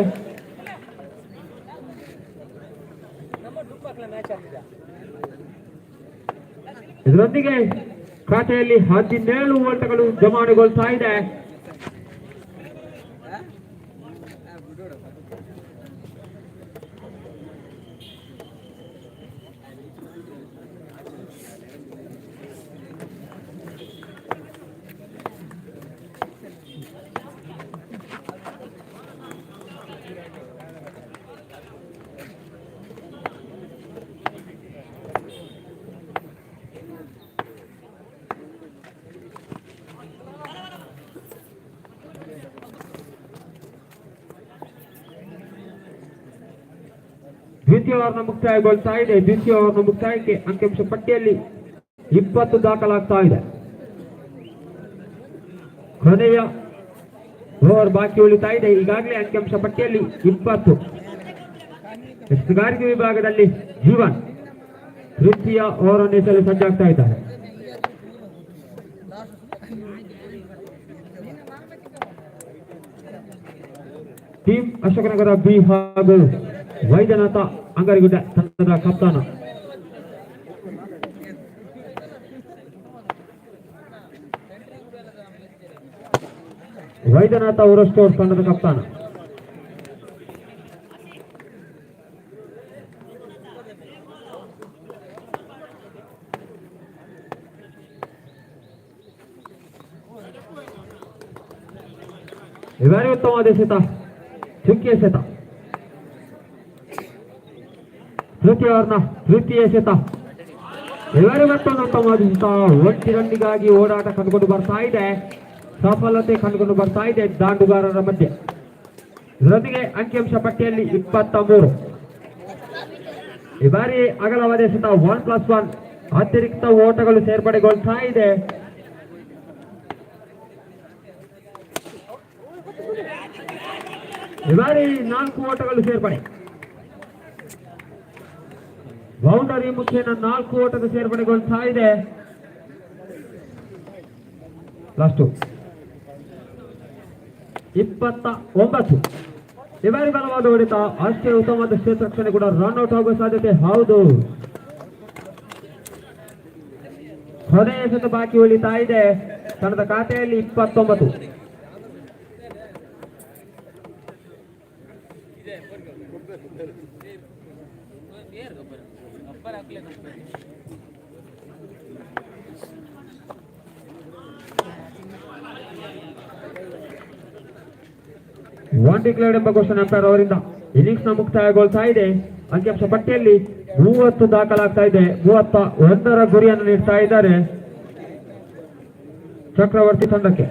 ಇದರೊಂದಿಗೆ ಖಾತೆಯಲ್ಲಿ 17 ಓಟಗಳು ಜಮಾವಣೆಗೊಳ್ತಾ ಇದೆ. ದ್ವಿತೀಯ ಓವರ್ನ ಮುಕ್ತಾಯಗೊಳ್ತಾ ಇದೆ. ದ್ವಿತೀಯ ಓವರ್ನ ಮುಕ್ತಾಯಕ್ಕೆ ಅಂಕಿಅಂಶ ಪಟ್ಟಿಯಲ್ಲಿ 20 ದಾಖಲಾಗ್ತಾ ಇದೆ. ಕೊನೆಯ ಓವರ್ ಬಾಕಿ ಉಳಿತಾ ಇದೆ. ಈಗಾಗಲೇ ಅಂಕಿಅಂಶ ಪಟ್ಟಿಯಲ್ಲಿ 20. ಎತ್ತುಗಾರಿಕೆ ವಿಭಾಗದಲ್ಲಿ ಜೀವನ್ ತೃತೀಯ ಓವರ್ ಅನ್ನು ಎಸೆಯಲು ಸಜ್ಜಾಗ್ತಾ ಇದ್ದಾರೆ. ಟೀಮ್ ಅಶೋಕನಗರ ಬಿ ಹಾಗೂ ವೈದ್ಯನಾಥ ಅಂಗರಿಗುಡ್ಡ ತಂಡದ ಕಪ್ತಾನ. ವೈದ್ಯನಾಥ ಊರಸ್ಟೋರ್ ತಂಡದ ಕಪ್ತಾನ. ಇವಾರಿ ಉತ್ತಮವಾದ ಎಸೆತ, ಚುಕ್ಕಿ ಎಸೆತ. ತೃತೀಯ ಓವರ್ನ ತೃತೀಯ ಎಸೆತ. ಇವಾರಿ ಮತ್ತೊಂದು ಉತ್ತಮವಾದ ಎಸೆತ. 1 ರನ್ನಿಗಾಗಿ ಓಡಾಟ ಕಂಡುಕೊಂಡು ಬರ್ತಾ ಇದೆ. ಸಫಲತೆ ಕಂಡುಕೊಂಡು ಬರ್ತಾ ಇದೆ ದಾಂಡುಗಾರರ ಮಧ್ಯೆ. ಇದರೊಂದಿಗೆ ಅಂಕಿಅಂಶ ಪಟ್ಟಿಯಲ್ಲಿ 23. ಈ ಬಾರಿ ಅಗಲವಾದ ಎಸೆತ 1+1 ಅತಿರಿಕ್ತ ಓಟಗಳು ಸೇರ್ಪಡೆಗೊಳ್ತಾ ಇದೆ. ಈ ಬಾರಿ 4 ಓಟಗಳು ಸೇರ್ಪಡೆ. ಬೌಂಡರಿ ಮುಖೇನ 4 ಓಟದ ಸೇರ್ಪಡೆಗೊಳ್ತಾ ಇದೆ. ಲಾಸ್ಟ್ 29. ಈ ಬಾರಿ ಬಲವಾದ ಹೊಡೆತ, ಅಷ್ಟೇ ಉತ್ತಮವಾದ ಕ್ಷೇತ್ರ ರಕ್ಷಣೆ ಕೂಡ ರನ್ಔಟ್ ಆಗುವ ಸಾಧ್ಯತೆ. ಹೌದು, ಕೊನೆಯ ಎಸೆತ ಬಾಕಿ ಉಳಿತಾ ಇದೆ ತಂಡದ ಖಾತೆಯಲ್ಲಿ 29. ಒನ್ ಡಿಕ್ಲೇರ್ಡ್ ಎಂಬ ಕ್ವಶನ್ ಅಂಪೈರ್ ಅವರಿಂದ ಇನ್ನಿಂಗ್ಸ್ ನ ಮುಕ್ತಾಯಗೊಳ್ತಾ ಇದೆ. ಅಂಕಿಅಂಶ ಪಟ್ಟಿಯಲ್ಲಿ 30 ದಾಖಲಾಗ್ತಾ ಇದೆ. 31ರ ಗುರಿಯನ್ನು ನೀಡ್ತಾ ಇದ್ದಾರೆ ಚಕ್ರವರ್ತಿ ತಂಡಕ್ಕೆ.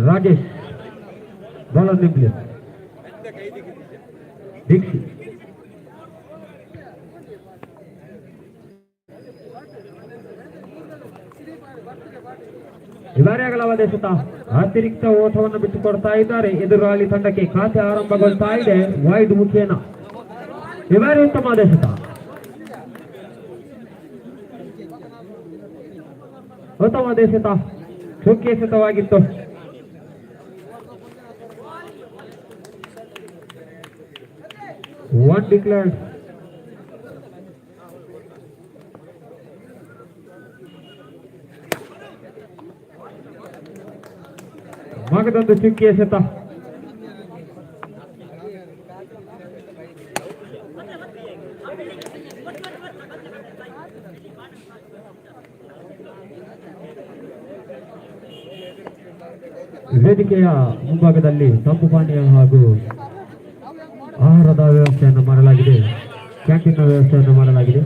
ರಾಜೇಶ್ ಬೌಲರ್ ನಿಂಬಲಿ ದೀಕ್ಷಿ ಇವಾರಿ ಅಗಲವಾದ ಎಸೆತ, ಅತಿರಿಕ್ತ ಓಟವನ್ನು ಬಿಟ್ಟುಕೊಡ್ತಾ ಇದ್ದಾರೆ ಎದುರಾಳಿ ತಂಡಕ್ಕೆ. ಖಾತೆ ಆರಂಭಗೊಳ್ತಾ ಇದೆ ವೈಡ್ ಮುಖೇನ. ಇವಾರಿ ಉತ್ತಮವಾದ ಎಸೆತ, ಉತ್ತಮವಾದ ಎಸೆತ, ಚುಕ್ಕಿ ಎಸೆತವಾಗಿತ್ತು. One declared. ಮಗದೊಂದು ಚುಕ್ಕಿ ಎಸೆತ. ವೇದಿಕೆಯ ಮುಂಭಾಗದಲ್ಲಿ ತಂಪು ಪಾನೀಯ ಹಾಗೂ ಆಹಾರದ ವ್ಯವಸ್ಥೆಯನ್ನು ಮಾಡಲಾಗಿದೆ, ಕ್ಯಾಂಟೀನ್ ವ್ಯವಸ್ಥೆಯನ್ನು ಮಾಡಲಾಗಿದೆ.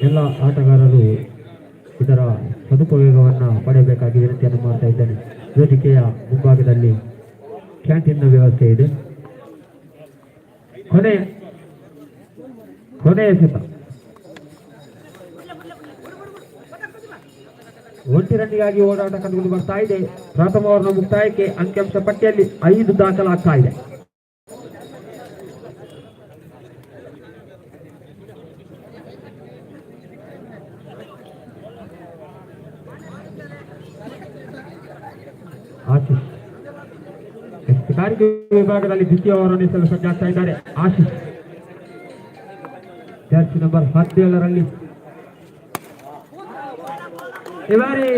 ಎಲ್ಲ ಆಟಗಾರರು ಇದರ ಸದುಪಯೋಗವನ್ನು ಪಡೆಯಬೇಕಾಗಿ ವಿನಂತಿಯನ್ನು ಮಾಡ್ತಾ ಇದ್ದೇನೆ. ವೇದಿಕೆಯ ಮುಂಭಾಗದಲ್ಲಿ ಕ್ಯಾಂಟೀನ್ ವ್ಯವಸ್ಥೆ ಇದೆ. ಕೊನೆಯ ಎಸೆತ ಒಂಟಿ ರನ್ನಿಗಾಗಿ ಓಡಾಟ ಕಂಡುಕೊಂಡು ಬರ್ತಾ ಇದೆ. ಪ್ರಥಮ ಓವರ್ನ ಮುಕ್ತಾಯಕ್ಕೆ ಅಂಕಿಅಂಶ ಪಟ್ಟಿಯಲ್ಲಿ 5 ದಾಖಲಾಗ್ತಾ ಇದೆ. ಆಶೀಶ್ ಕಾರಿಗೆ ವಿಭಾಗದಲ್ಲಿ ದ್ವಿತೀಯ ಓವರ್ ಎಸೆಯಲು ಸಜ್ಜಾಗ್ತಾ ಇದ್ದಾರೆ. ಆಶೀಶ್ ಜರ್ಸಿ ನಂಬರ್ 17ರಲ್ಲಿ ಈ ಬಾರಿ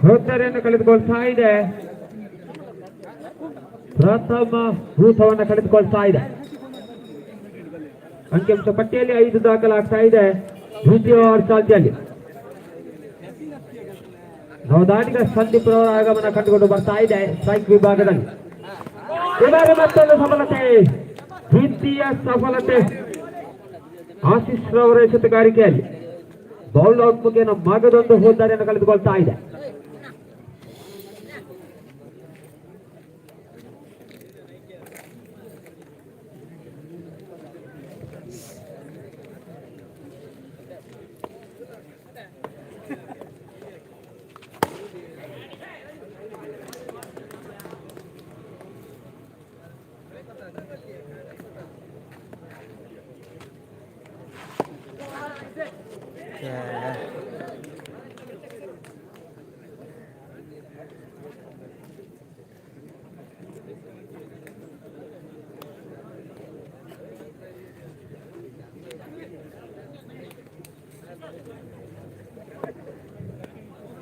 ಹೋಗ್ತಾರೆಯನ್ನು ಕಳೆದುಕೊಳ್ತಾ ಇದೆ. ಪ್ರಥಮ ಭೂತವನ್ನು ಕಳೆದುಕೊಳ್ತಾ ಇದೆ. ಅಂಕಿಅಂಶ ಪಟ್ಟಿಯಲ್ಲಿ 5 ದಾಖಲಾಗ್ತಾ ಇದೆ. ದ್ವಿತೀಯ ಓವರ್ ಚಾಲ್ತಿಯಲ್ಲಿ ನವದಾಟಿಗ ಸಂದೀಪ್ ರವರ ಆಗಮನ ಕಂಡುಕೊಂಡು ಬರ್ತಾ ಇದೆ. ಸ್ಟ್ರೈಕ್ ವಿಭಾಗದಲ್ಲಿ ಈ ಬಾರಿ ಮತ್ತೊಂದು ಸಫಲತೆ, ದ್ವಿತೀಯ ಸಫಲತೆ ಆಶೀಶ್ ರವರ ಎಸೆತಗಾರಿಕೆಯಲ್ಲಿ. ಬೌಲ್ ಔಟ್ ಮುಖೇನ ಮಗದೊಂದು ಹೋದಾರಿಯನ್ನು ಕಳೆದುಕೊಳ್ತಾ ಇದೆ.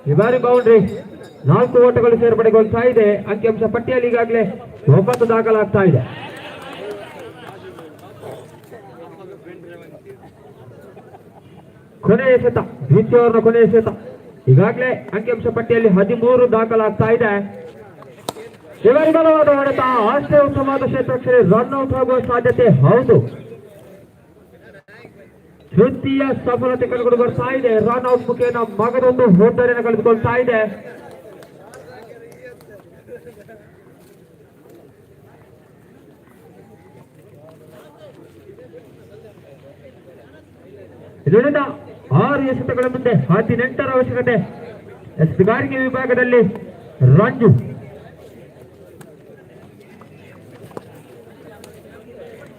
ಈ ಬಾರಿ ಬೌಂಡ್ರಿ 4 ಓಟಗಳು ಸೇರ್ಪಡೆಗೊಳ್ತಾ ಇದೆ. ಅಂಕಿಅಂಶ ಪಟ್ಟಿಯಲ್ಲಿ ಈಗಾಗಲೇ 9 ದಾಖಲಾಗ್ತಾ ಇದೆ. ಕೊನೆಯ ಎಸೆತ, ದ್ವಿತೀಯ ಓವರ್ನ ಕೊನೆಯ ಎಸೆತ. ಈಗಾಗಲೇ ಅಂಕಿಅಂಶ ಪಟ್ಟಿಯಲ್ಲಿ 13 ದಾಖಲಾಗ್ತಾ ಇದೆ. ಈ ಬಾರಿ ಬಲವಾದ ಹೊಡೆತ, ಅಷ್ಟೇ ಉತ್ತಮವಾದ ಕ್ಷೇತ್ರಕ್ಷಣೆ, ರನ್ ಔಟ್ ಆಗುವ ಸಾಧ್ಯತೆ ಹೌದು. ತೃತೀಯ ಸಫಲತೆ ಕಂಡುಕೊಂಡು ಬರ್ತಾ ಇದೆ. ರನ್ ಔಟ್ ಮುಖೇನ ಮಗದೊಂದು ಹೋದಾರಿಯನ್ನು ಕಳೆದುಕೊಳ್ತಾ ಇದೆ. ಇದರಿಂದ 6 ಎಸೆತಗಳ ಮುಂದೆ 18ರ ಅವಶ್ಯಕತೆ. ಎಸೆತಗಾರಿಕೆ ವಿಭಾಗದಲ್ಲಿ ರಂಜು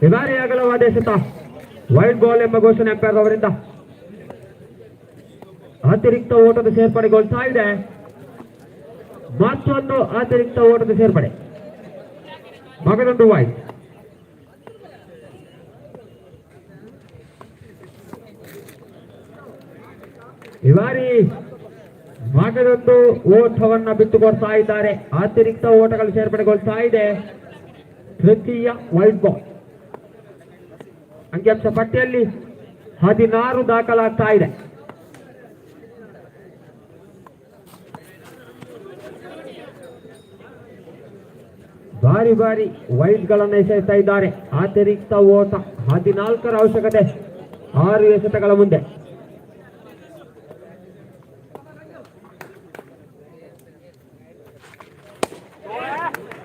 ಈ ಬಾರಿ ಅಗಲವಾದ ಎಸೆತ, ವೈಡ್ ಬಾಲ್ ಎಂಬ ಘೋಷಣೆ ಅಂಪೈರ್ ಅವರಿಂದ. ಅತಿರಿಕ್ತ ಓಟದ ಸೇರ್ಪಡೆಗೊಳ್ತಾ ಇದೆ. ಮತ್ತೊಂದು ಅತಿರಿಕ್ತ ಓಟದ ಸೇರ್ಪಡೆ, ಮಗದೊಂದು ವೈಡ್. ಈ ಬಾರಿ ಮಗದೊಂದು ಓಟವನ್ನ ಬಿಟ್ಟುಕೊಡ್ತಾ ಇದ್ದಾರೆ. ಅತಿರಿಕ್ತ ಓಟಗಳು ಸೇರ್ಪಡೆಗೊಳ್ತಾ ಇದೆ. ತೃತೀಯ ವೈಡ್ ಬಾಲ್. ಅಂಕಿಅಂಶ ಪಟ್ಟಿಯಲ್ಲಿ 16 ದಾಖಲಾಗ್ತಾ ಇದೆ. ಬಾರಿ ಬಾರಿ ವೈಡ್ ಗಳನ್ನು ಎಸೆಯುತ್ತಾ ಇದ್ದಾರೆ. ಅತಿರಿಕ್ತ ಓಟ 14ರ ಅವಶ್ಯಕತೆ 6 ಎಸೆತಗಳ ಮುಂದೆ.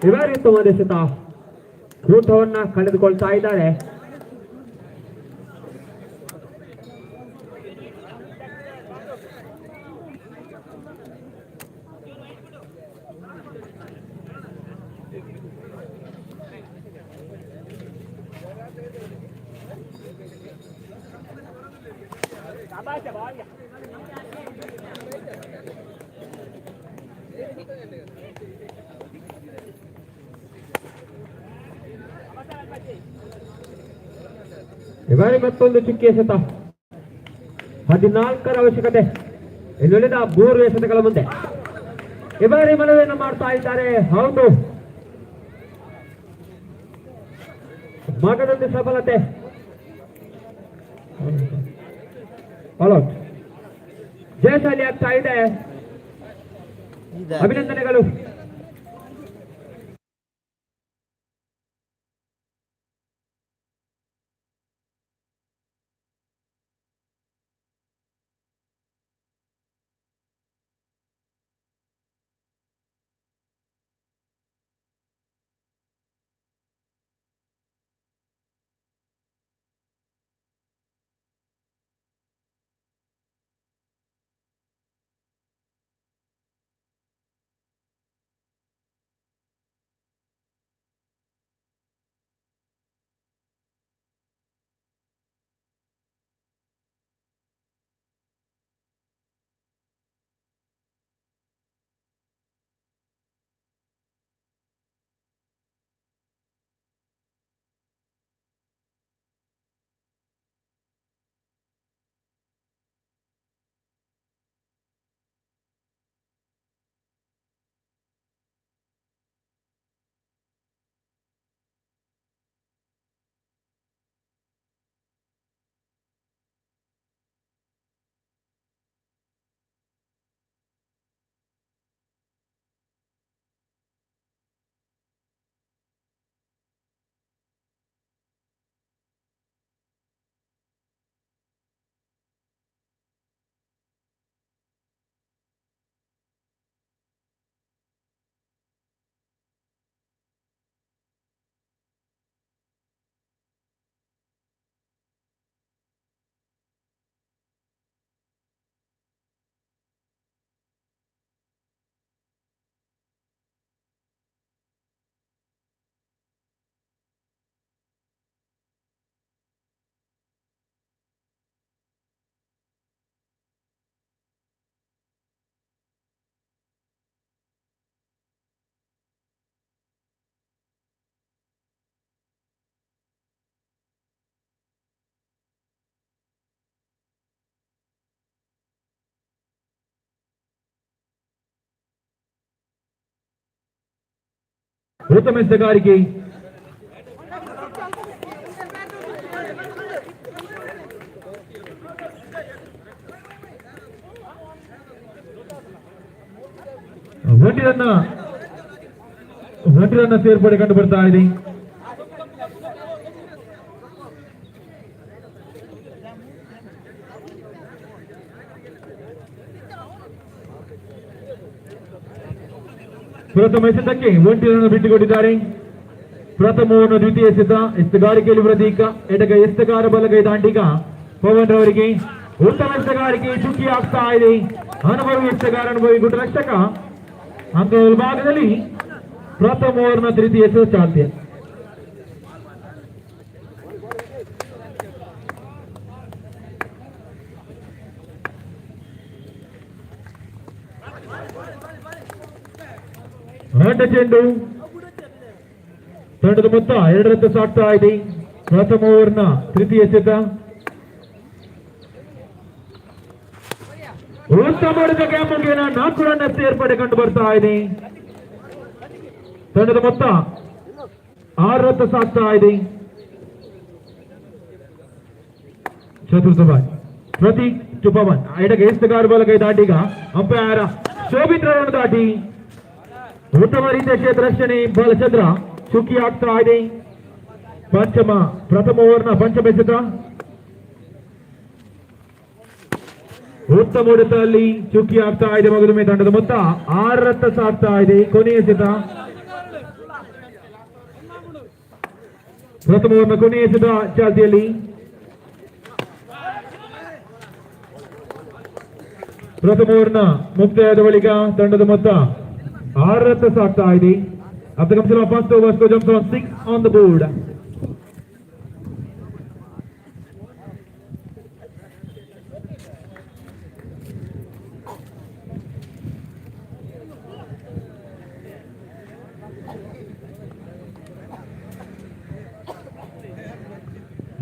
ಈ ಬಾರಿ ಉತ್ತಮವಾದ ಎಸೆತ, ಕೂಟವನ್ನ ಕಳೆದುಕೊಳ್ತಾ ಇದ್ದಾರೆ. ಈ ಬಾರಿ ಮತ್ತೊಂದು ಚುಕ್ಕಿ ಎಸೆತ, 14ರ ಅವಶ್ಯಕತೆ. ಇನ್ನುಳಿದ 3 ಎಸೆತಗಳ ಮುಂದೆ. ಈ ಬಾರಿ ಮನವಿಯನ್ನು ಮಾಡ್ತಾ ಇದ್ದಾರೆ. ಹೌದು, ಮಗದೊಂದು ಸಫಲತೆ. ಜಯಶಾಲಿ ಆಗ್ತಾ ಇದೆ. ಅಭಿನಂದನೆಗಳು. ಉತ್ತಮ ಎಸೆಗಾರಿಕೆ. ಒಂಟಿ ರನ್ನ ಸೇರ್ಪಡೆ ಕಂಡು ಬರ್ತಾ ಇದೆ. ಪ್ರಥಮ ಎಸೆತಕ್ಕೆ ಒಂಟಿ ರನ್ ಬಿಟ್ಟುಕೊಟ್ಟಿದ್ದಾರೆ. ಪ್ರಥಮವನ್ನು ದ್ವಿತೀಯ ಎಸೆತ ಎಸ್ತಗಾರಿಕೆಯಲ್ಲಿ ಪ್ರತೀಕ, ಎಡಗೈ ಎಸ್ತಗಾರ ಬಲಗೈ ದಾಂಡಿಗ ಪವನ್ ರವರಿಗೆ ಉತ್ತಮ ಎಸ್ತಗಾರಿಕೆ ಚುಕ್ಕಿ ಆಗ್ತಾ ಇದೆ. ಅನುಭವಿ ಎಸ್ತಗಾರ, ಅನುಭವಿ ಗುಡ್ ರಕ್ಷಕ. ಅಂಕ ಭಾಗದಲ್ಲಿ ಪ್ರಥಮ ಓವರ್ನ ತೃತೀಯ ಎಸೆತ ಚಾಲ್ತಿ. ಅಡ್ಡ ಚೆಂಡು ತಂಡದ ಮೊತ್ತ 2 ರತ್ತ ಸಾಕ್ತಾ ಇದೆ. ಪ್ರಥಮ ಓವರ್ನ ತೃತೀಯ ಎಸೆತ. ಉತ್ತಮ ಕ್ಯಾಮುಗೆನ 4 ರನ್ ಸೇರ್ಪಡೆ ಕಂಡು ಬರ್ತಾ ಇದೆ. ತಂಡದ ಮೊತ್ತ 6 ರತ್ತ ಸಾಕ್ತಾ ಇದೆ. ಚತುರ್ಥ ಬಾರಿ ಪ್ರತೀಕ್ ಟು ಪವನ್, ಎಡಗೆ ಎಸ್ತಗಾರ ಬಲಗೈ ದಾಟಿಗ ಅಂಪೈರ್ ಶೋಭಿತ್ ರವರನ್ನು ದಾಟಿ ಉತ್ತಮ ರೀತಿಯ ಕ್ಷೇತ್ರ ರಕ್ಷಣೆ ಬಾಲಚಂದ್ರ ಚುಕ್ಕಿ ಆಗ್ತಾ ಇದೆ. ಪ್ರಥಮ ಓವರ್ನ ಪಂಚಮ ಎಸೆತ. ಉತ್ತಮ ಹೊಡೆತದಲ್ಲಿ ಚುಕ್ಕಿ ಆಗ್ತಾ ಇದೆ. ಮಗದೊಮ್ಮೆ ತಂಡದ ಮೊತ್ತ 6 ರತ್ತ ಸಾಗ್ತಾ ಇದೆ. ಕೊನೆಯ ಎಸೆತ. ಪ್ರಥಮ ಓವರ್ನ ಕೊನೆಯ ಎಸೆತ ಚಾಲ್ತಿಯಲ್ಲಿ. ಪ್ರಥಮ ಓವರ್ನ ಮುಕ್ತಾಯದ ಬಳಿಕ ತಂಡದ ಮೊತ್ತ 6 ರತ್ತ ಸಾಗ್ತಾ ಇದೆ. After comes the first over, score jumps on 6 on the board.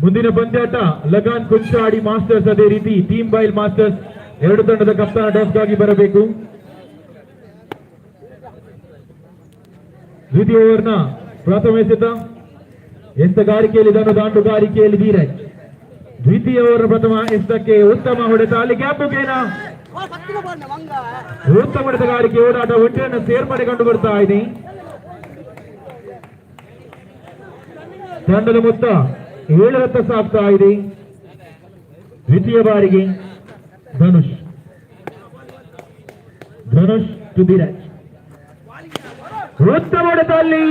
ಮುಂದಿನ ಪಂದ್ಯಾಟ ಲಗಾನ್ ಕುಂಚಾಡಿ ಮಾಸ್ಟರ್ಸ್. ಅದೇ ರೀತಿ ಟೀಮ್ ಬೈಲ್ ಮಾಸ್ಟರ್ಸ್. ಎರಡು ತಂಡದ ಕಪ್ತಾನ ಟಾಸ್ಗಾಗಿ ಬರಬೇಕು. ದ್ವಿತೀಯ ಓವರ್ನ ಪ್ರಥಮ ಎಸೆತ ಎಸೆತಗಾರಿಕೆಯಲ್ಲಿ ದಾಂಡುಗಾರಿಕೆಯಲ್ಲಿ ಧೀರಜ್. ದ್ವಿತೀಯ ಓವರ್ ಪ್ರಥಮ ಎಸೆತಕ್ಕೆ ಉತ್ತಮ ಹೊಡೆತ, ಅಲ್ಲಿ ಗ್ಯಾಪ್ ಗೇನ, ಉತ್ತಮ ಹೊಡೆತಗಾರಿಕೆ, ಓಡಾಟ, ಒಂಟೆಯನ್ನು ಸೇರ್ಪಡೆ ಕಂಡು ಬರ್ತಾ ಇದೆ. ತಂಡದ ಮೊತ್ತ 7 ರತ್ತ ಸಾಗ್ತಾ ಇದೆ. ದ್ವಿತೀಯ ಬಾರಿಗೆ ಧನುಷ್ ಟು ಧೀರಜ್. ಉತ್ತಮ ಹೊಡೆತ, ಅಲ್ಲಿ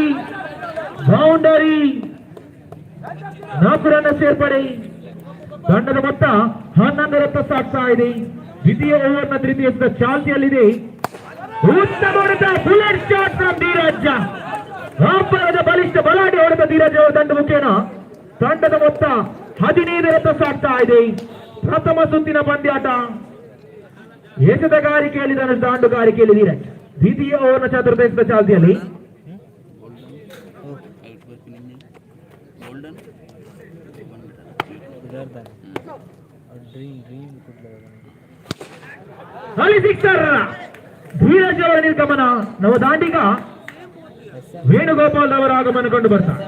ಬೌಂಡರಿ, 4 ರನ್ ಸೇರ್ಪಡೆ. ತಂಡದ ಮೊತ್ತ 11 ರತ್ತ ಸಾಗ್ತಾ ಇದೆ. ದ್ವಿತೀಯ ಓವರ್ನ ತೃತೀಯ ಎಸೆತ ಚಾಲ್ತಿಯಲ್ಲಿದೆ. ಉತ್ತಮ ಹೊಡೆತ, ಬುಲೆಟ್ ಶಾಟ್ ಫ್ರಮ್ ಧೀರಜ್. ಅಬ್ಬರದ ಬಲಿಷ್ಠ ಬಲಾಢ್ಯ ಹೊಡೆತ ಧೀರಜ್ ಅವರ ದಂಡ ಮುಖೇನ ತಂಡದ ಮೊತ್ತ 15 ರತ್ತ ಸಾಗ್ತಾ ಇದೆ. ಪ್ರಥಮ ಸುತ್ತಿನ ಪಂದ್ಯಾಟ. ಎಸೆತಗಾರಿಕೆಯಲ್ಲಿ ದಾಂಡುಗಾರಿಕೆಯಲ್ಲಿ ಧೀರಜ್. ದ್ವಿತೀಯ ಓವರ್ನ ಚತುರ್ಥ ಎಸೆತ ಚಾಲ್ತಿಯಲ್ಲಿ. ಅಲ್ಲಿ ಸಿಕ್ಸರ್. ಧೀರಜ್ ಅವರ ನಿರ್ಗಮನ. ನವದಾಂಡಿಗ ವೇಣುಗೋಪಾಲ್ ಅವರ ಆಗಮನ ಕಂಡು ಬರ್ತಾರೆ.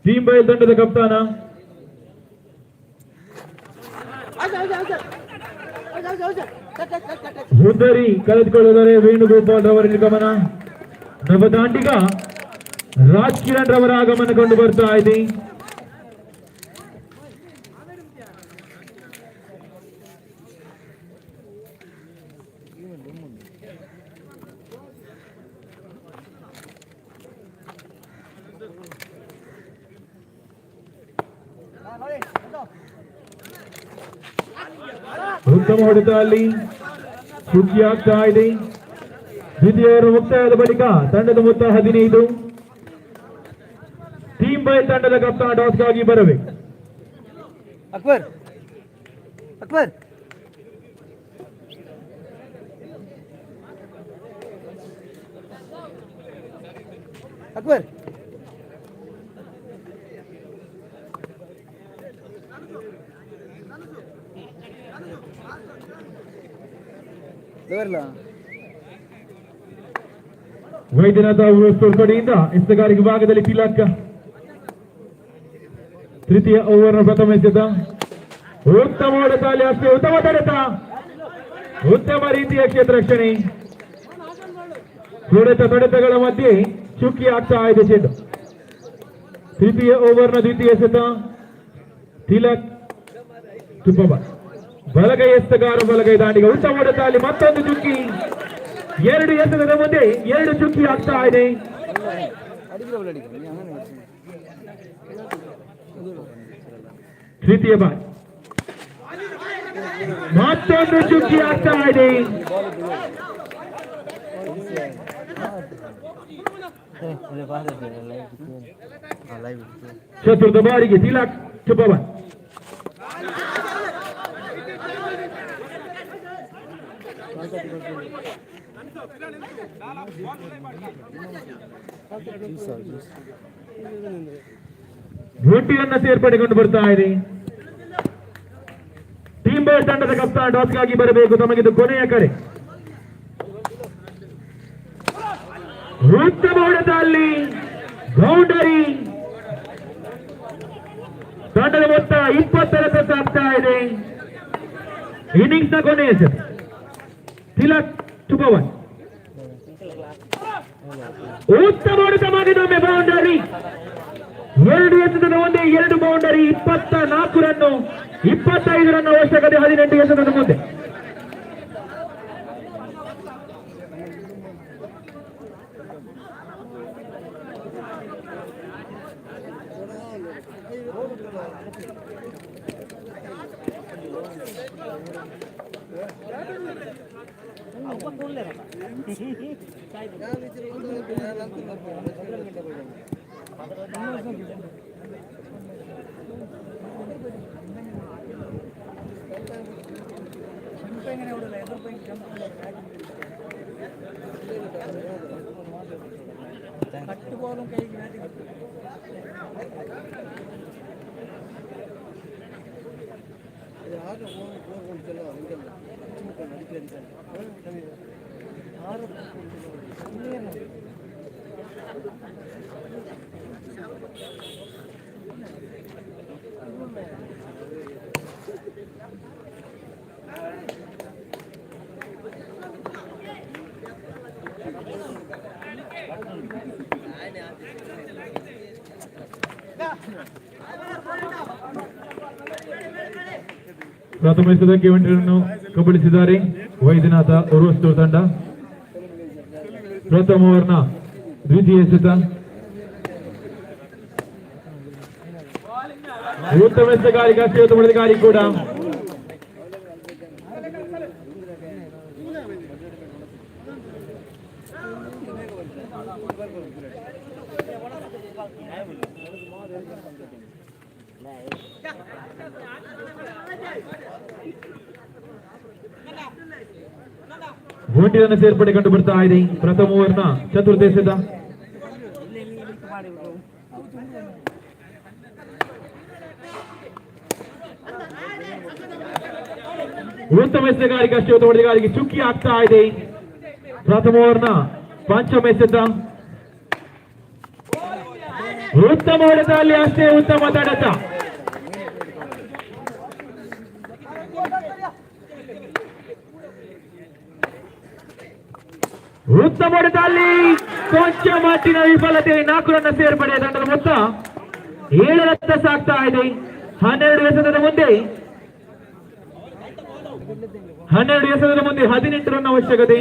ಟೀಮ್ ಬಯಲ್ ತಂಡದ ಕಪ್ತಾನ ಹುದ್ದರಿ ಕಳೆದುಕೊಳ್ಳುತ್ತಾರೆ. ವೇಣುಗೋಪಾಲ್ ರವರ ನಿರ್ಗಮನ. ನವದಾಂಡಿಗ ರಾಜ್ ಕಿರಣ್ ರವರ ಆಗಮನ ಕಂಡು ಬರ್ತಾ ಇದೆ. ಉತ್ತಮ ಹೊಡೆತ, ಅಲ್ಲಿ ಸುದ್ದಿ ಆಗ್ತಾ ಇದೆ. ದ್ವಿತೀಯ ಓವರ್ ಮುಕ್ತಾಯದ ಬಳಿಕ ತಂಡದ ಮೊತ್ತ 15. ಟೀಮ್ ಬಯಲ್ ತಂಡದ ಕಪ್ತಾನ ಟಾಸ್ಗಾಗಿ ಬರಬೇಕು. ಅಕ್ಬರ್ ವೈದ್ಯನಾಥ ಕಡೆಯಿಂದ ಎಸೆತಗಾರಿಕೆ ಭಾಗದಲ್ಲಿ ತಿಲಕ್. ತೃತೀಯ ಓವರ್ನ ಪ್ರಥಮ ಎಸೆತ. ಉತ್ತಮ ಹೊಡೆತ, ಅಲ್ಲಿ ಅಷ್ಟೇ ಉತ್ತಮ ತಡೆತ, ಉತ್ತಮ ರೀತಿಯ ಕ್ಷೇತ್ರ ರಕ್ಷಣೆ. ತೊಡೆತಗಳ ಮಧ್ಯೆ ಚುಕ್ಕಿ ಆಗ್ತಾ ಇದೆ ಚೆಂಡು. ತೃತೀಯ ಓವರ್ನ ದ್ವಿತೀಯ ಎಸೆತ. ತಿಲಕ್ ತುಪ್ಪಬ ಬಲಗೈ ಎಸೆತಗಾರ, ಬಲಗೈ ದಾಂಡಿಗ, ಉತ್ತಮ ಹೊಡೆತ, ಅಲ್ಲಿ ಮತ್ತೊಂದು ಚುಕ್ಕಿ. 2 ಎಸೆತದ ಮುಂದೆ 2 ಚುಕ್ಕಿ ಆಗ್ತಾ ಇದೆ. ತೃತೀಯ ಬಾರಿ ಮತ್ತೊಂದು ಚುಕ್ಕಿ ಆಗ್ತಾ ಇದೆ. ಚತುರ್ಥ ಬಾರಿಗೆ ತಿಲಕ್ ತುಪ್ಪಬ. ಭೂಟಿಯನ್ನ ಸೇರ್ಪಡೆಗೊಂಡು ಬರ್ತಾ ಇದೆ. ಟೀಮ್ ಬಯಲ್ ತಂಡದ ಕಪ್ತಾನ ಟಾಸ್ಗಾಗಿ ಬರಬೇಕು. ತಮಗಿದು ಕೊನೆಯ ಕರೆ. ಉತ್ತಮ ಹೊಡೆತ, ಅಲ್ಲಿ ಬೌಂಡರಿ. ತಂಡದ ಮೊತ್ತ 20 ರತ್ತ ಸಾಗ್ತಾ ಇದೆ. ಇನ್ನಿಂಗ್ಸ್ ನ ಕೊನೆಯ ಎಸೆತ. ತಿಲಕ್ ತುಪವನ್. ಉತ್ತಮ ಹೊಡೆತ, ಮಗದೊಮ್ಮೆ ಬೌಂಡರಿ. 2 ಎಸೆತದ ಮುಂದೆ 2 ಬೌಂಡರಿ. 24 ರನ್ನು, 25 ರನ್ ಅವಶ್ಯಕತೆ 18 ಎಸೆತದ ಮುಂದೆ. കട്ടുപോലും കൈക്ക് ಪ್ರಥಮ ಎಸೆತ ಗೆವೆಂಟರನ್ನು ಕಬಳಿಸಿದ್ದಾರೆ ವೈದ್ಯನಾಥ ಉರ್ವಸ್ತೂರ್ ತಂಡ. ಪ್ರಥಮ ಓವರ್ನ ದ್ವಿತೀಯ ಎಸೆತ ಉತ್ತಮ ಎಸೆತಗಾರಿಗ ಶ್ರೀಯುತ ಮುರಳಿಗಾರಿ ಕೂಡ ಒಂಟಿರನ್ನ ಸೇರ್ಪಡೆ ಕಂಡು ಬರ್ತಾ ಇದೆ. ಪ್ರಥಮ ಓವರ್ನ ಚತುರ್ಥ ಎಸೆತ ಉತ್ತಮ ಎಸೆತಗಾರಿಕೆ ಶ್ರೀಯುತ ಹೊಡೆಗಾರಿಗೆ ಚುಕ್ಕಿ ಆಗ್ತಾ ಇದೆ. ಪ್ರಥಮ ಓವರ್ನ ಪಂಚಮ ಎಸೆತ ಉತ್ತಮ ಹೊಡೆತ, ಅಲ್ಲಿ ಅಷ್ಟೇ ಉತ್ತಮ ತಡೆತ. ಉತ್ತಮ ಹೊಡೆತ, ಅಲ್ಲಿ ಕೊಂಚ ಮಟ್ಟಿನ ವಿಫಲತೆ. 4 ರನ್ನ ಸೇರ್ಪಡೆ. ತಂಡದ ಮೊತ್ತ 7 ರತ್ತ ಸಾಗ್ತಾ ಇದೆ. 12 ಎಸೆತದ ಮುಂದೆ 18 ರನ್ ಅವಶ್ಯಕತೆ.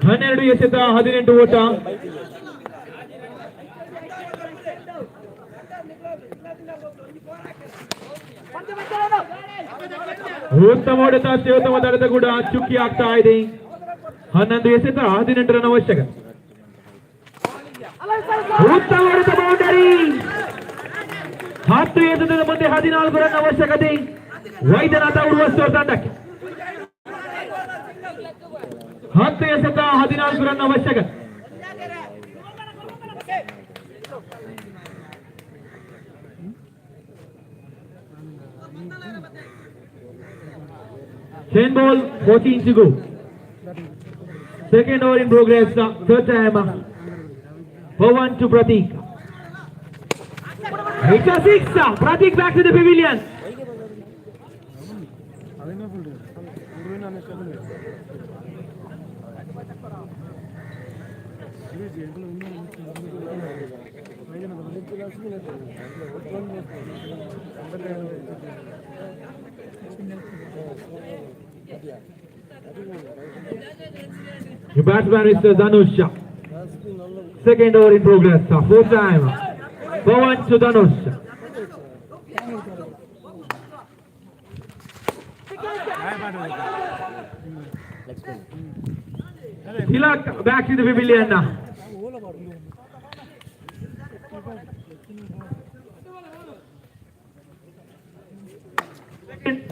ಹನ್ನೆರಡು ಎಸೆತ 18 ಓಟ. ಉತ್ತಮ ಹೊಡೆತ, ಅತ್ಯುತ್ತಮ ತಡೆತ ಕೂಡ ಚುಕ್ಕಿ ಆಗ್ತಾ ಇದೆ. 11 ಎಸೆತ 18 ರನ್ ಅವಶ್ಯಕ. ಉತ್ತಮ ಹೊಡೆತ, ಬೌಂಡರಿ. 10 ಎಸೆತದ ಮುಂದೆ 14 ರನ್ ಅವಶ್ಯಕತೆ ವೈದ್ಯನಾಥ ಉರ್ವಸ್ತೂರ್ ತಂಡಕ್ಕೆ. 10 ಎಸೆತ 14 ರನ್ ಅವಶ್ಯಕ. Ten ball, 14 to go. Second over in progress. Third time. For 1 to Pratik. It's a 6. Pratik back to the pavilion. The batsman is Dhanush. Second over in progress. Fourth time. For 1 to Dhanush. Tilak back to the pavilion.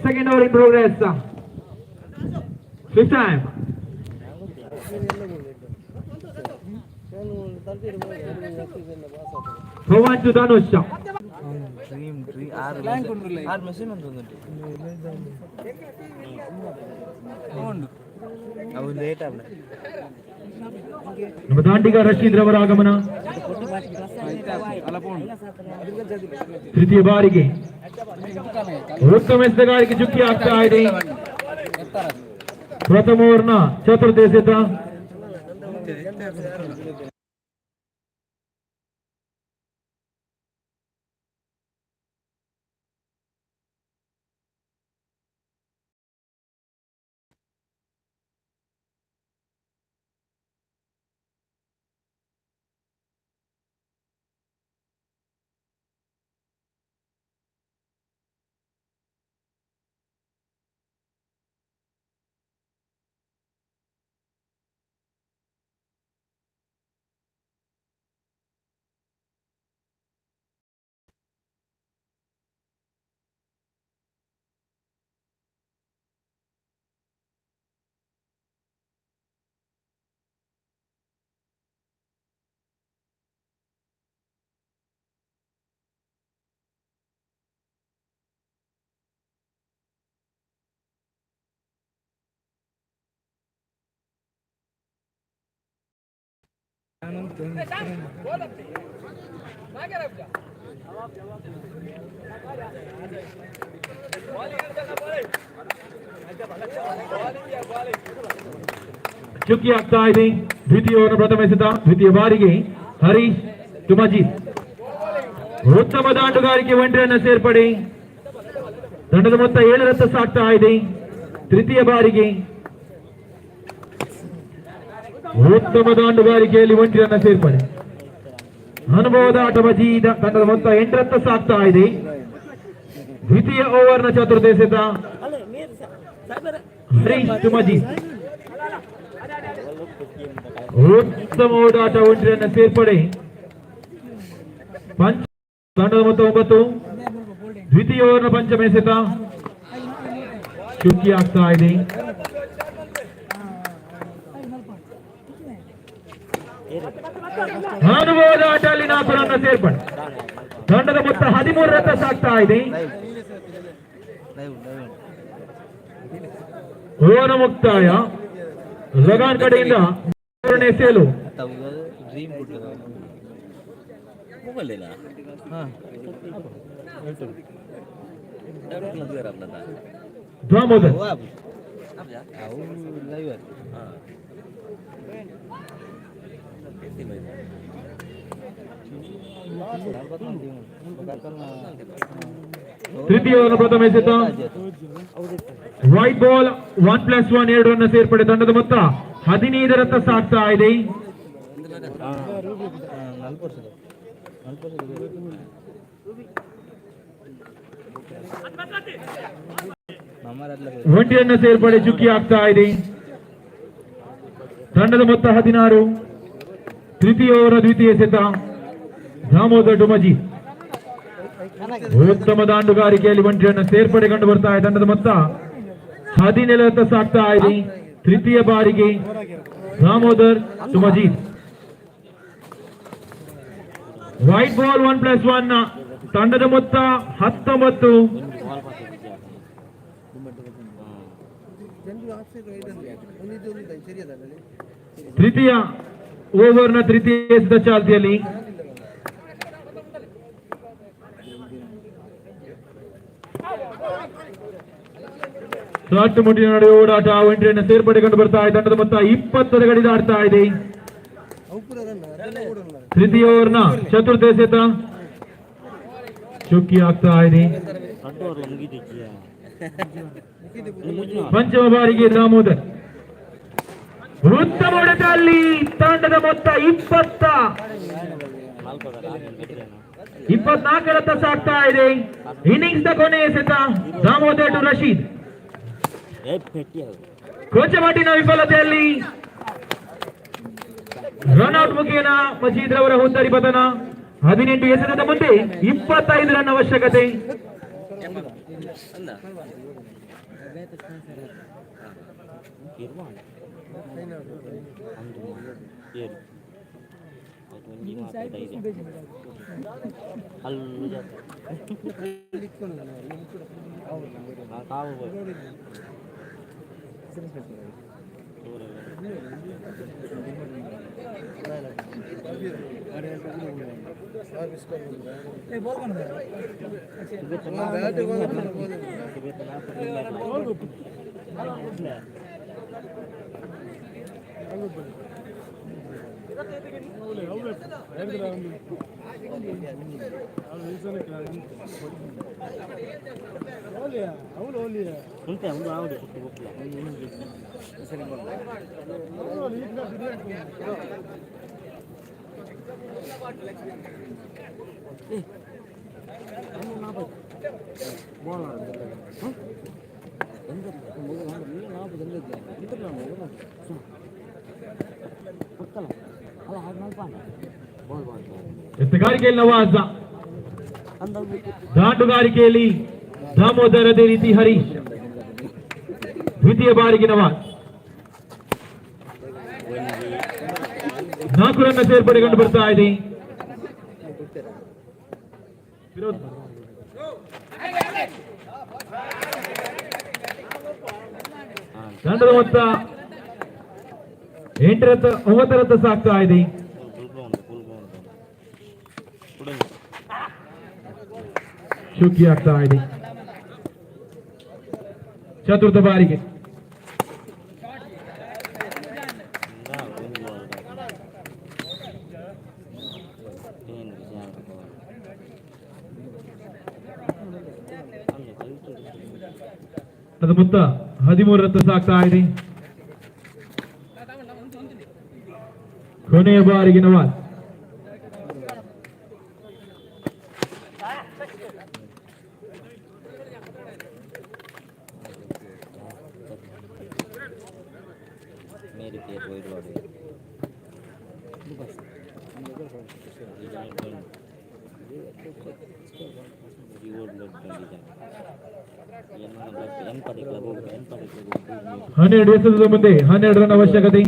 Second over in progress. Fifth time. For 1 to Dhanush. ನಮ್ಮ ದಾಂಡಿಗ ರಶೀದ್ ರವರ ಆಗಮನ. ತೃತೀಯ ಬಾರಿಗೆ ಉತ್ತಮ ಎಸೆತಗಾರಿಕೆ ಚುಕ್ಕಿ ಆಗ್ತಾ ಇದೆ. ಪ್ರಥಮ ಓವರ್ನ ಚತುರ್ಥ ಎಸೆತ ಚುಕ್ಕಿ ಆಗ್ತಾ ಇದೆ. ದ್ವಿತೀಯವನ್ನು ಪ್ರಥಮ ಎಸೆತ ದ್ವಿತೀಯ ಬಾರಿಗೆ ಹರೀಶ್ ತುಮಜಿ. ಉತ್ತಮ ದಾಂಡುಗಾರಿಕೆ ಒಂಟೆಯನ್ನ ಸೇರ್ಪಡೆ. ದಂಡದ ಮೊತ್ತ 7 ರತ್ತ ಸಾಗ್ತಾ ಇದೆ. ತೃತೀಯ ಬಾರಿಗೆ ಉತ್ತಮ ದಾಂಡುಗಾರಿಕೆಯಲ್ಲಿ ಒಂಟಿಯನ್ನ ಸೇರ್ಪಡೆ. ಅನುಭವದ ಟಮಜಿ. ದಂಡದ ಮೊತ್ತ 8 ರತ್ತ ಸಾಗ್ತಾ ಇದೆ. ದ್ವಿತೀಯ ಓವರ್ನ ಚತುರ್ಥ ಎಸೆತ ಹರೀಶ್ ತುಮಜಿ. ಉತ್ತಮ ಓಡಾಟ ಒಂಟಿಯನ್ನ ಸೇರ್ಪಡೆ. ದಂಡದ ಮೊತ್ತ 9. ದ್ವಿತೀಯ ಓವರ್ನ ಪಂಚಮ ಎಸೆತ ಚುಕ್ಕಿ ಆಗ್ತಾ ಇದೆ. ಅನುಭವದ ಆಟ ಅಲ್ಲಿ 4 ರನ್ನ ಸೇರ್ಪಡೆ. ದಂಡದ ಮೊತ್ತ 13 ರತ್ತ ಸಾಗ್ತಾ ಇದೆ. ಓವರ ಮುಕ್ತಾಯ. ಲಗಾನ್ ಕಡೆಯಿಂದ 3ನೇ ಸೇಲು. ದಾಮೋದರ್ ತೃತೀಯ ಪ್ರಥಮ ಎಸೆತ ವೈಟ್ ಬಾಲ್ 1+1 2 ರನ್ನ ಸೇರ್ಪಡೆ. ದಂಡದ ಮೊತ್ತ 15 ರತ್ತ ಸಾಗ್ತಾ ಇದೆ. ಒಂಟಿಯನ್ನ ಸೇರ್ಪಡೆ ಚುಕ್ಕಿ ಆಗ್ತಾ ಇದೆ. ದಂಡದ ಮೊತ್ತ 16. ತೃತೀಯ ಓವರ್ ದ್ವಿತೀಯ ಎಸೆತ ದಾಮೋದರ್ ಡುಮಜಿ. ಉತ್ತಮ ದಾಂಡುಗಾರಿಕೆಯಲ್ಲಿ ಒಂಟಿಯನ್ನ ಸೇರ್ಪಡೆ ಕಂಡು ಬರ್ತಾ ಇದೆ. ದಂಡದ ಮೊತ್ತ 17 ರತ್ತ ಸಾಗ್ತಾ ಇದೆ. ತೃತೀಯ ಬಾರಿಗೆ ದಾಮೋದರ್ ಡುಮಜಿ. ವೈಟ್ ಬಾಲ್ 1+1 ತಂಡದ ಮೊತ್ತ 19. ತೃತೀಯ ಓವರ್ನ ತೃತೀಯ ಎಸೆತ ಚಾಲ್ತಿಯಲ್ಲಿ. ಮುಟ್ಟಿನ ನಡುವೆ ಓಡಾಟ ಒಂಟಿಯನ್ನ ಸೇರ್ಪಡೆ ಕಂಡು ಬರ್ತಾ ಇದೆ. ದಂಡದ ಮೊತ್ತ 20 ಗಡಿ ದಾಡ್ತಾ ಇದೆ. ತೃತೀಯ ಓವರ್ನ ಚತುರ್ಥ ಎಸೆತ ಚುಕ್ಕಿ ಆಗ್ತಾ ಇದೆ. ಪಂಚಮ ಬಾರಿಗೆ ದಾಮೋದರ್. ಉತ್ತಮ ಹೊಡೆತ ಅಲ್ಲಿ. ತಂಡದ ಮೊತ್ತ 24 ರತ್ತ ಸಾಗ್ತಾ ಇದೆ. ಇನ್ನಿಂಗ್ಸ್ ನ ಕೊನೆಯ ಎಸೆತ ದಾಮೋದರ್ ಟು ರಶೀದ್. ಕೋಚಮಾಟಿನ ವಿಫಲತೆಯಲ್ಲಿ ರನ್ಔಟ್ ಮುಖೇನ ಮಜೀದ್ ರವರ ಹುದ್ದರಿ ಪತನ. 18 ಎಸೆತದ ಮುಂದೆ 25 ರನ್ ಅವಶ್ಯಕತೆ. ಎತ್ತುಗಾರಿಕೆಯಲ್ಲಿ ನವಾಜ, ದಾಂಡುಗಾರಿಕೆಯಲ್ಲಿ ದಾಮೋದರ್, ಅದೇ ರೀತಿ ಹರೀಶ್. ದ್ವಿತೀಯ ಬಾರಿಗೆ ನವಾಜ್ 4 ರನ್ನ ಸೇರ್ಪಡೆ ಕಂಡು ಬರ್ತಾ ಇದೆ. ದಂಡದ ಮೊತ್ತ 9 ರತ್ತ ಸಾಗ್ತಾ ಇದೆ. ಚುಕ್ಕಿ ಆಗ್ತಾ ಇದೆ. ಚತುರ್ಥ ಬಾರಿಗೆ ಅದು ಮೊತ್ತ 13 ರನ್ ಸಾಗ್ತಾ ಇದೆ. ಕೊನೆಯ ಬಾರಿಗೆ ನವಾಜ್ ಹನ್ನೆರಡು ಎಸೆತದ ಮುಂದೆ 12 ರನ್ ಅವಶ್ಯಕತೆ.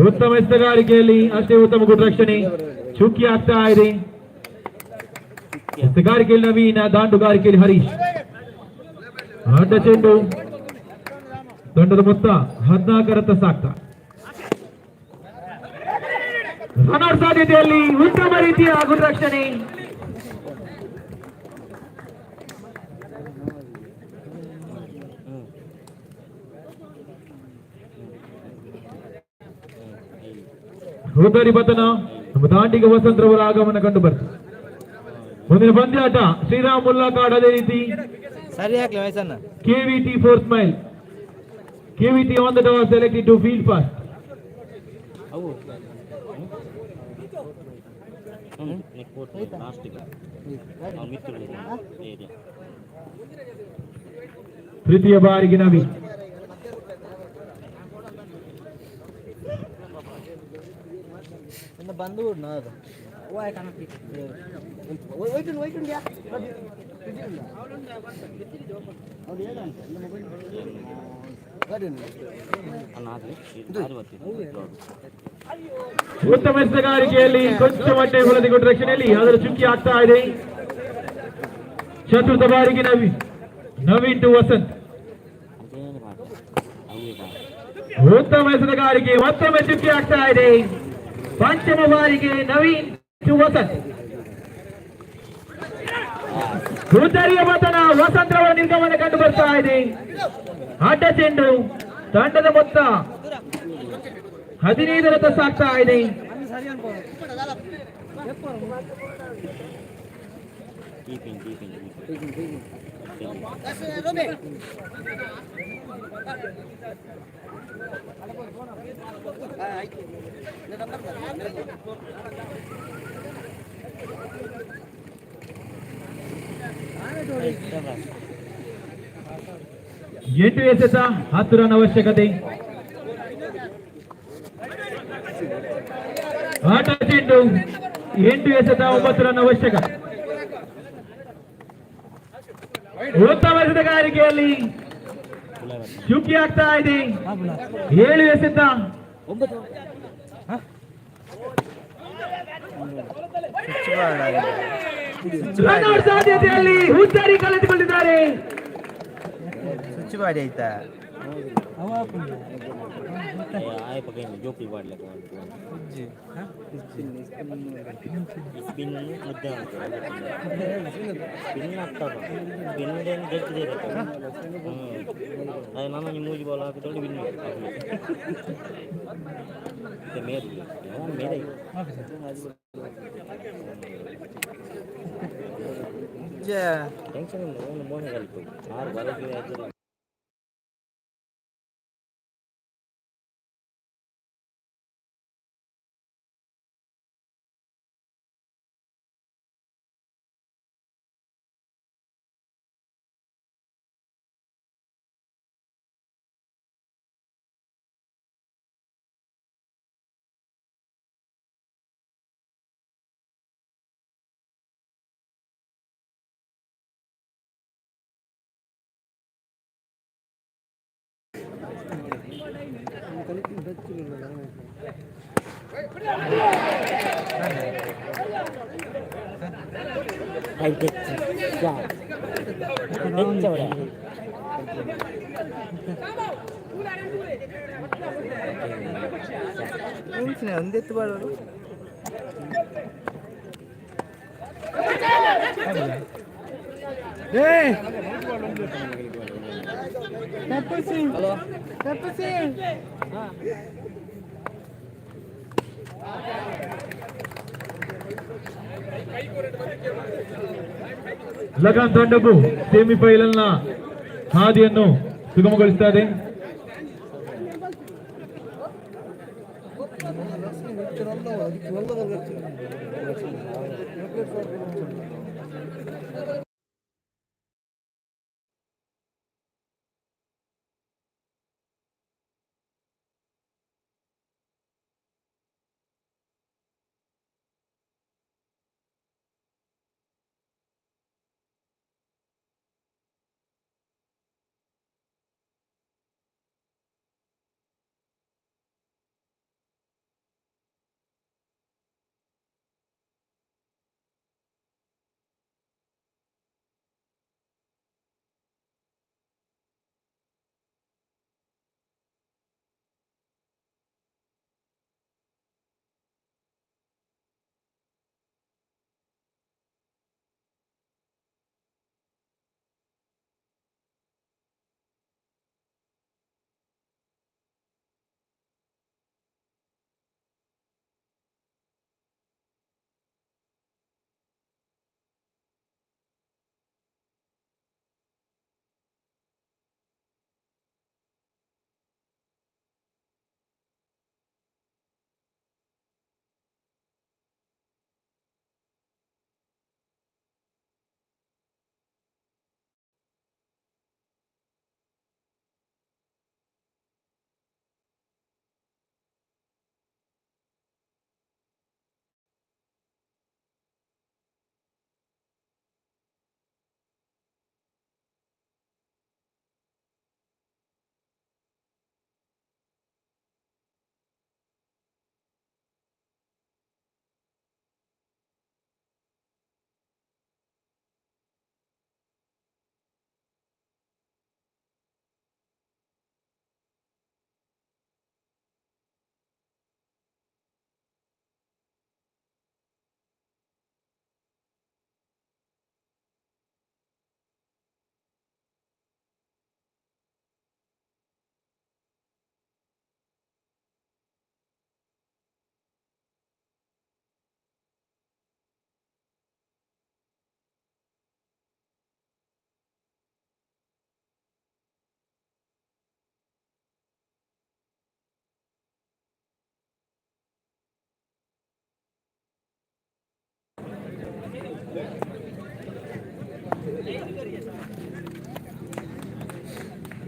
ಉತ್ತಮ ಎಸೆಗಾರಿಕೆಯಲ್ಲಿ ಅಷ್ಟೇ ಉತ್ತಮ ಗುಡ್ ರಕ್ಷಣೆ. ಚುಕ್ಕಿ ಆಗ್ತಾ ಇದೆ. ಎಸೆಗಾರಿಕೆಯಲ್ಲಿ ನವೀನ, ದಾಂಡುಗಾರಿಕೆಯಲ್ಲಿ ಹರೀಶ್. ಅಡ್ಡ ಚೆಂಡು, ದಂಡದ ಮೊತ್ತ 14 ರನ್ ಸಾಕ್ತಾ. ರನ್ಔಟ್ ಸಾಧ್ಯತೆಯಲ್ಲಿ ಉತ್ತಮ ರೀತಿಯ ಗುಡ್ ರಕ್ಷಣೆ. ರೋದರಿ ಬದನ ನಮ್ಮ ದಾಂಡಿಗೆ ವಸಂತರವರ ಆಗಮನ ಕಂಡು ಬರ್ತದೆ. ಮುಂದಿನ ಪಂದ್ಯಾಟ ಶ್ರೀರಾಮ್ ಮುಲ್ಲಾಕಾಡ್, ಅದೇ ರೀತಿ ಸರಿ ಹಾಕ್ಲಿ ವಯಸ್ಸನ್ನ KVT 4 Smile. KVT on the tower selected to field first. ಅವು ತೃತೀಯ ಬಾರಿಗೆ ನವೀನ್. ಬಂದು ಅದು ಉತ್ತಮ ಎಸೆಗಾರಿಕೆಯಲ್ಲಿ ಕೊಂಚ ಮಟ್ಟೆ ಹೊಲದಿ ಗುಡ್ ರಕ್ಷಣೆಯಲ್ಲಿ ಅದರ ಚುಕ್ಕಿ ಆಗ್ತಾ ಇದೆ. ಚತುರ್ಥ ಬಾರಿಗೆ ನವೀನ್ ಟು ವಸಂತ್. ಉತ್ತಮ ಎಸೆಗಾರಿಕೆ, ಮತ್ತೊಮ್ಮೆ ಚುಕ್ಕಿ ಆಗ್ತಾ ಇದೆ. ಪಂಚಮ ಬಾರಿಗೆ ನವೀನ್ ಟು ವಸಂತ್. ಉತ್ತರಿಯ ಮತನ ವಸಂತರವರ ನಿರ್ಗಮನ ಕಂಡು ಬರ್ತಾ ಇದೆ. ಅಡ್ಡ ಚೆಂಡು, ತಂಡದ ಮೊತ್ತ 15 ರನ್ ಸಾಗ್ತಾ ಇದೆ. ಎಂಟು ಎಸೆತ 10 ರನ್ ಅವಶ್ಯಕತೆ. ಆಟ ಚೆಂಡು, 8 ಎಸೆತ 9 ರನ್ ಅವಶ್ಯಕತೆ. ಉತ್ತಮ ಎಸೆಗಾರಿಕೆಯಲ್ಲಿ ಚುಕ್ಕಿ ಆಗ್ತಾ ಇದೆ. 7 ಎಸೆತ 9 ರನ್ಔಟ್ ಸಾಧ್ಯತೆಯಲ್ಲಿ ಹುದ್ದಾರಿ ಕಳೆದುಕೊಂಡಿದ್ದಾರೆ. ಸ್ವಿಚ್ ಮಾಡಿ ಆಯ್ತಾ ಮೂಜಿ ಬಾಲ್ ಹಾಕಿದ್ರೆ ವಿನ್ ಮೇಲೆ ಟೆನ್ಷನ್ ಇಲ್ಲ, ಮೋನೆ ಕಲಿತು 6 ಬಾಲ್ ಒಂದೆತ್ತು ಬಾಳೋರು ಲಗಾನ್ ತಂಡವು ಸೆಮಿಫೈನಲ್ ನ ಹಾದಿಯನ್ನು ಸುಗಮಗೊಳಿಸ್ತಾ ಇದೆ.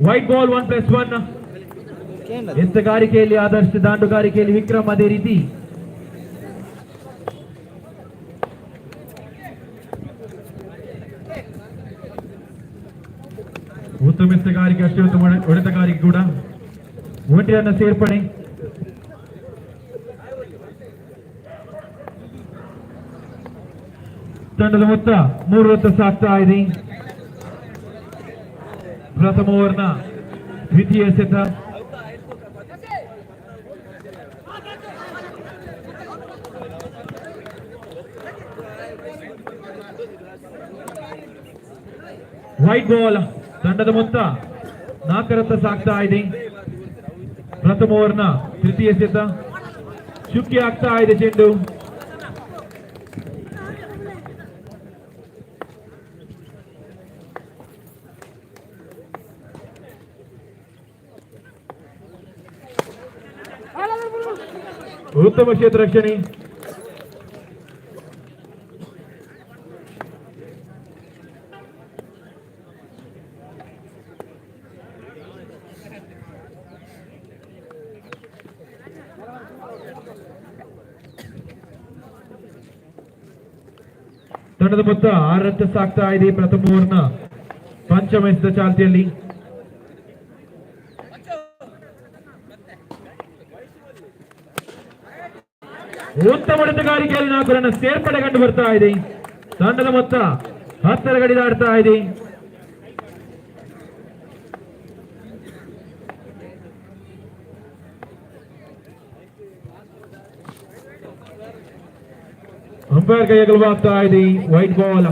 Wide ball 1+1. ಎತ್ತುಗಾರಿಕೆಯಲ್ಲಿ ಆದರ್ಶ, ದಾಂಡುಗಾರಿಕೆಯಲ್ಲಿ ವಿಕ್ರಮ್. ಅದೇ ರೀತಿ ಉತ್ತಮ ಎತ್ತುಗಾರಿಕೆ, ಅಷ್ಟೇ ಉತ್ತಮ ಹೊಡೆತಗಾರಿಕೆ ಕೂಡ. ಒಂಟಿಯನ್ನ ಸೇರ್ಪಡೆ. ತಂಡದ ಮೊತ್ತ 3 ರನ್ ಸಾಗ್ತಾ ಇದೆ. ಪ್ರಥಮ ಓವರ್ನ ದ್ವಿತೀಯ ಎಸೆತ. White ball. ತಂಡದ ಮೊತ್ತ 4 ರನ್ ಸಾಗ್ತಾ ಇದೆ. ಪ್ರಥಮ ಓವರ್ನ ತೃತೀಯ ಎಸೆತ. ಚುಕ್ಕಿ ಆಗ್ತಾ ಇದೆ ಚೆಂಡು. ಉತ್ತಮ ಕ್ಷೇತ್ರ ರಕ್ಷಣೆ. ತಂಡದ ಮೊತ್ತ 6 ರನ್ ಸಾಗ್ತಾ ಇದೆ. ಪ್ರಥಮ ಓವರ್ನ ಪಂಚಮ ಎಸೆತ ಚಾಲ್ತಿಯಲ್ಲಿ. ಉತ್ತಮ ಹೊಡೆತಗಾರಿಕೆಯಲ್ಲಿ 4 ರನ್ ಸೇರ್ಪಡೆ ಕಂಡು ಬರ್ತಾ ಇದೆ. ತಂಡದ ಮೊತ್ತ 10 ಗಡಿ ದಾಡ್ತಾ ಇದೆ. ಅಂಪೈರ್ ಕೈಯಗಲವಾಗ್ತಾ ಇದೆ. Wide ball.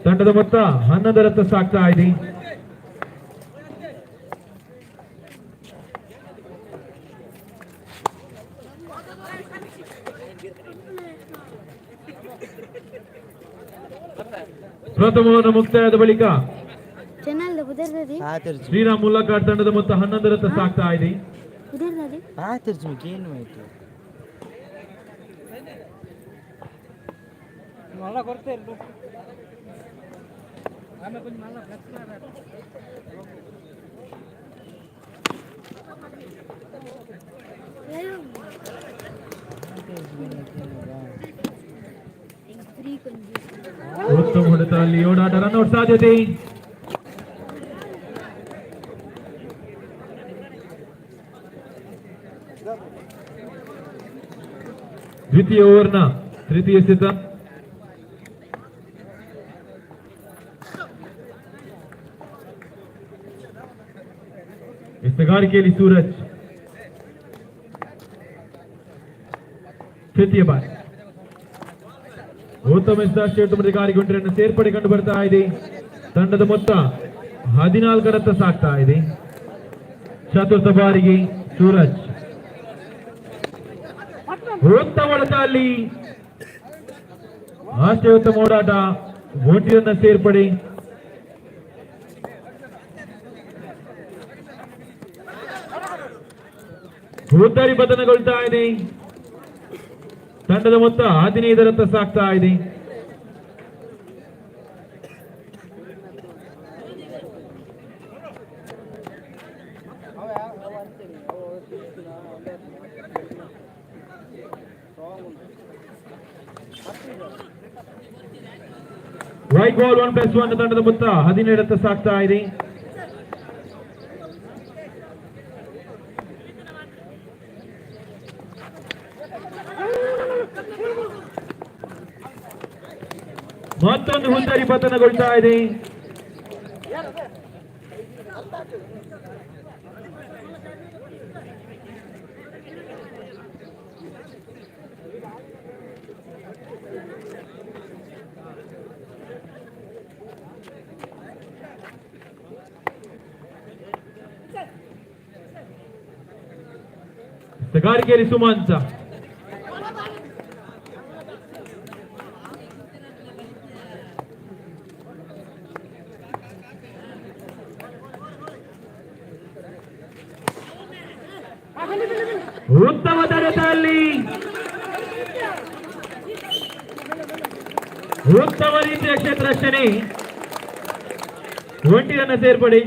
ತಂಡದ ಮೊತ್ತ 11 ರತ್ತ ಸಾಗ್ತಾ ಇದೆ. ಪ್ರಥಮವನ್ನು ಮುಕ್ತಾಯದ ಬಳಿಕ ಚಾನಲ್ ಉದರ್ನದಿ ಶ್ರೀರಾಮ್ ಮುಲ್ಲಕಾಡ್ ತಂಡದ ಮೊತ್ತ 11 ರತ್ತ ಸಾಗ್ತಾ ಇದೆ. ಉದರ್ನದಿ ಏನು ಆಯ್ತು మళ్ళా కొడితే ఆమె కొంచెం మళ్ళా ಉತ್ತಮ ಹೊಡೆತ ಅಲ್ಲಿ ಓಡಾಟ ರನ್ಔಟ್ ಸಾಧ್ಯತೆ. ದ್ವಿತೀಯ ಓವರ್ನ ತೃತೀಯ ಸಿದ್ಧ. ಎಸೆಗಾರಿಕೆಯಲ್ಲಿ ಸೂರಜ್ ತೃತೀಯ ಬಾರಿ ಉತ್ತಮ ಎಸೆತ ಗಾರಿಗೊಂಡರನ್ನು ಸೇರ್ಪಡೆ ಕಂಡು ಬರ್ತಾ ಇದೆ. ತಂಡದ ಮೊತ್ತ 14 ರತ್ತ ಸಾಗ್ತಾ ಇದೆ. ಚತುರ್ಥ ಬಾರಿಗೆ ಸೂರಜ್ ಉತ್ತಮ ಹೊಡೆತ ಅಲ್ಲಿ ಅಷ್ಟೇ ಉತ್ತಮ ಓಡಾಟ. ಒಂಟಿರನ್ನ ಸೇರ್ಪಡೆ. ಉತ್ತರಿ ಪತನಗೊಳ್ತಾ ಇದೆ. ತಂಡದ ಮೊತ್ತ 15 ರತ್ತ ಸಾಗ್ತಾ ಇದೆ. ವೈಟ್ ಬಾಲ್ 1+1 ತಂಡದ ಮೊತ್ತ 17 ರತ್ತ ಸಾಗ್ತಾ ಇದೆ. ಮತ್ತೊಂದು ಹುಂದರಿ ಪತನಗೊಳ್ತಾ ಇದೆ. ಸಗಾರಿಕೆಯಲ್ಲಿ ಸುಮಂತ ಉತ್ತಮ ತರದಲ್ಲಿ ಉತ್ತಮ ರೀತಿಯ ಕ್ಷೇತ್ರ ರಕ್ಷಣೆ. ಒಂಟಿರನ್ನ ಸೇರ್ಪಡೆ.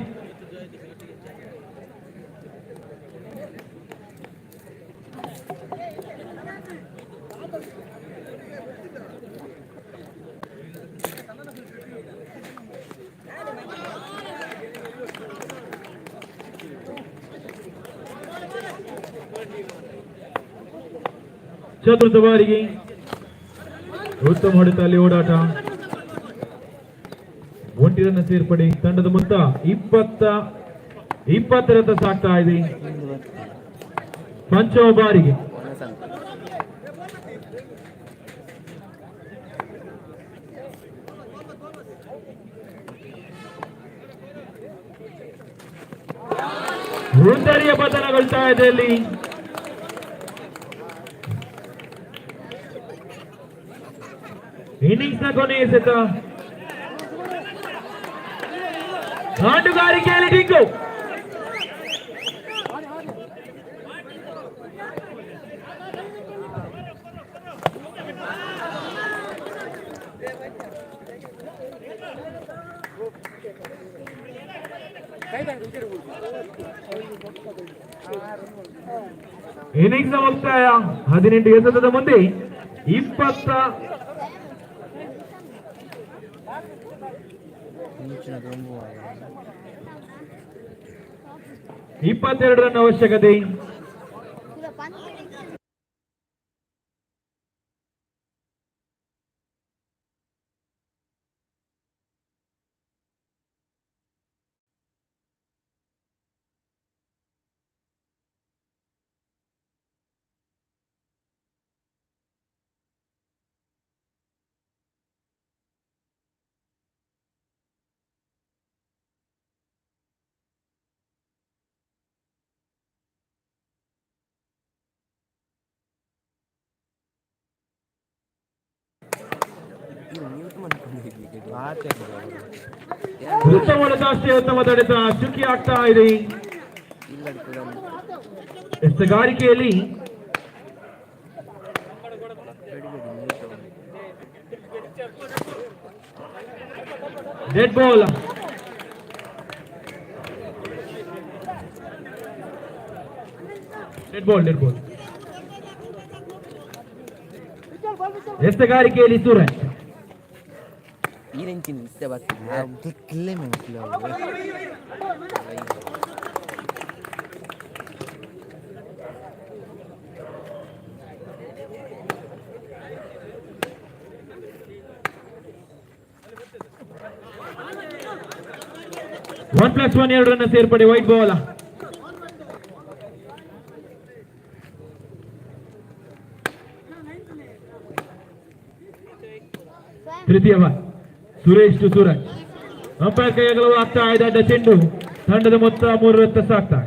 ಚತುರ್ಥ ಬಾರಿಗೆ ಉತ್ತಮ ಹೊಡೆತ ಅಲ್ಲಿ ಓಡಾಟ. ಒಂಟಿರನ್ನ ಸೇರ್ಪಡೆ. ತಂಡದ ಮೊತ್ತ 20 ರತ್ತ ಸಾಗ್ತಾ ಇದೆ. ಪಂಚಮ ಬಾರಿಗೆ ಹುಂದರಿಯ ಪತನಗೊಳ್ತಾ ಇದೆ ಅಲ್ಲಿ. ಇನ್ನಿಂಗ್ಸ್ ನ ಕೊನೆಯ ಎಸೆತ. ಆಟಗಾರಿಕೆಯಲ್ಲಿ ಡಿಂಗು. ಇನ್ನಿಂಗ್ಸ್ ನ ಮುಕ್ತಾಯ 18 ಎಸೆತದ ಮುಂದೆ 22 ರನ್ ಅವಶ್ಯಕತೆ. ಉತ್ತಮ ಹೊಡೆತ ಅಷ್ಟೇ ಉತ್ತಮ ತಡೆತ ಚುಕ್ಕಿ ಆಗ್ತಾ ಇದೆ ಎಸೆಗಾರಿಕೆಯಲ್ಲಿ. Dead ball. ಎಸೆಗಾರಿಕೆಯಲ್ಲಿ Suraj. One plus one 2 run ಸೇರ್ಪಡೆ. Wide ball. ತೃತೀಯ ball. Suresh to Suraj. Umpire ಕೈಗಳು ಆಗ್ತಾ ಇದೆ. ಅಡ್ಡ ಚೆಂಡು. ತಂಡದ ಮೊತ್ತ 3 ರನ್ ಸಾಕ್ತಾ.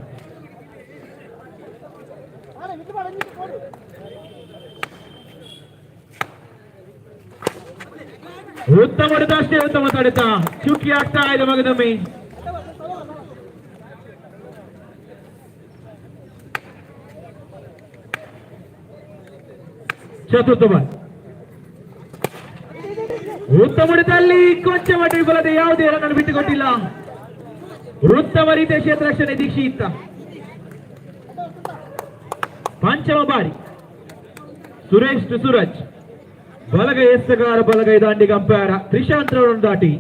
ಉತ್ತಮ ಹೊಡೆತ ಅಷ್ಟೇ ಉತ್ತಮ ತಡೆತ ಚುಕ್ಕಿ ಆಗ್ತಾ ಇದೆ ಮಗದೊಮ್ಮೆ. ಚತುರ್ಥ ಬಾಲ್. ಉತ್ತಮ ಹೊಡೆತಲ್ಲಿ ಕೊಂಚ ಮಟ್ಟಿಗೆ ಬಲದೆ ಯಾವುದೇ ರನ್ ಬಿಟ್ಟುಕೊಟ್ಟಿಲ್ಲ. ಉತ್ತಮ ರೀತಿಯ ಕ್ಷೇತ್ರ ರಕ್ಷಣೆ ದೀಕ್ಷಿತ. ಪಂಚಮ ಬಾರಿ. ಸುರೇಶ್ ಟು ಸೂರಜ್. ಬಲಗೈ ಎಸೆಗಾರ ಬಲಗೈ ದಾಂಡಿಗ ಅಂಪೈರ್ ತ್ರಿಶಾಂತ್ರವನ್ನು ದಾಟಿ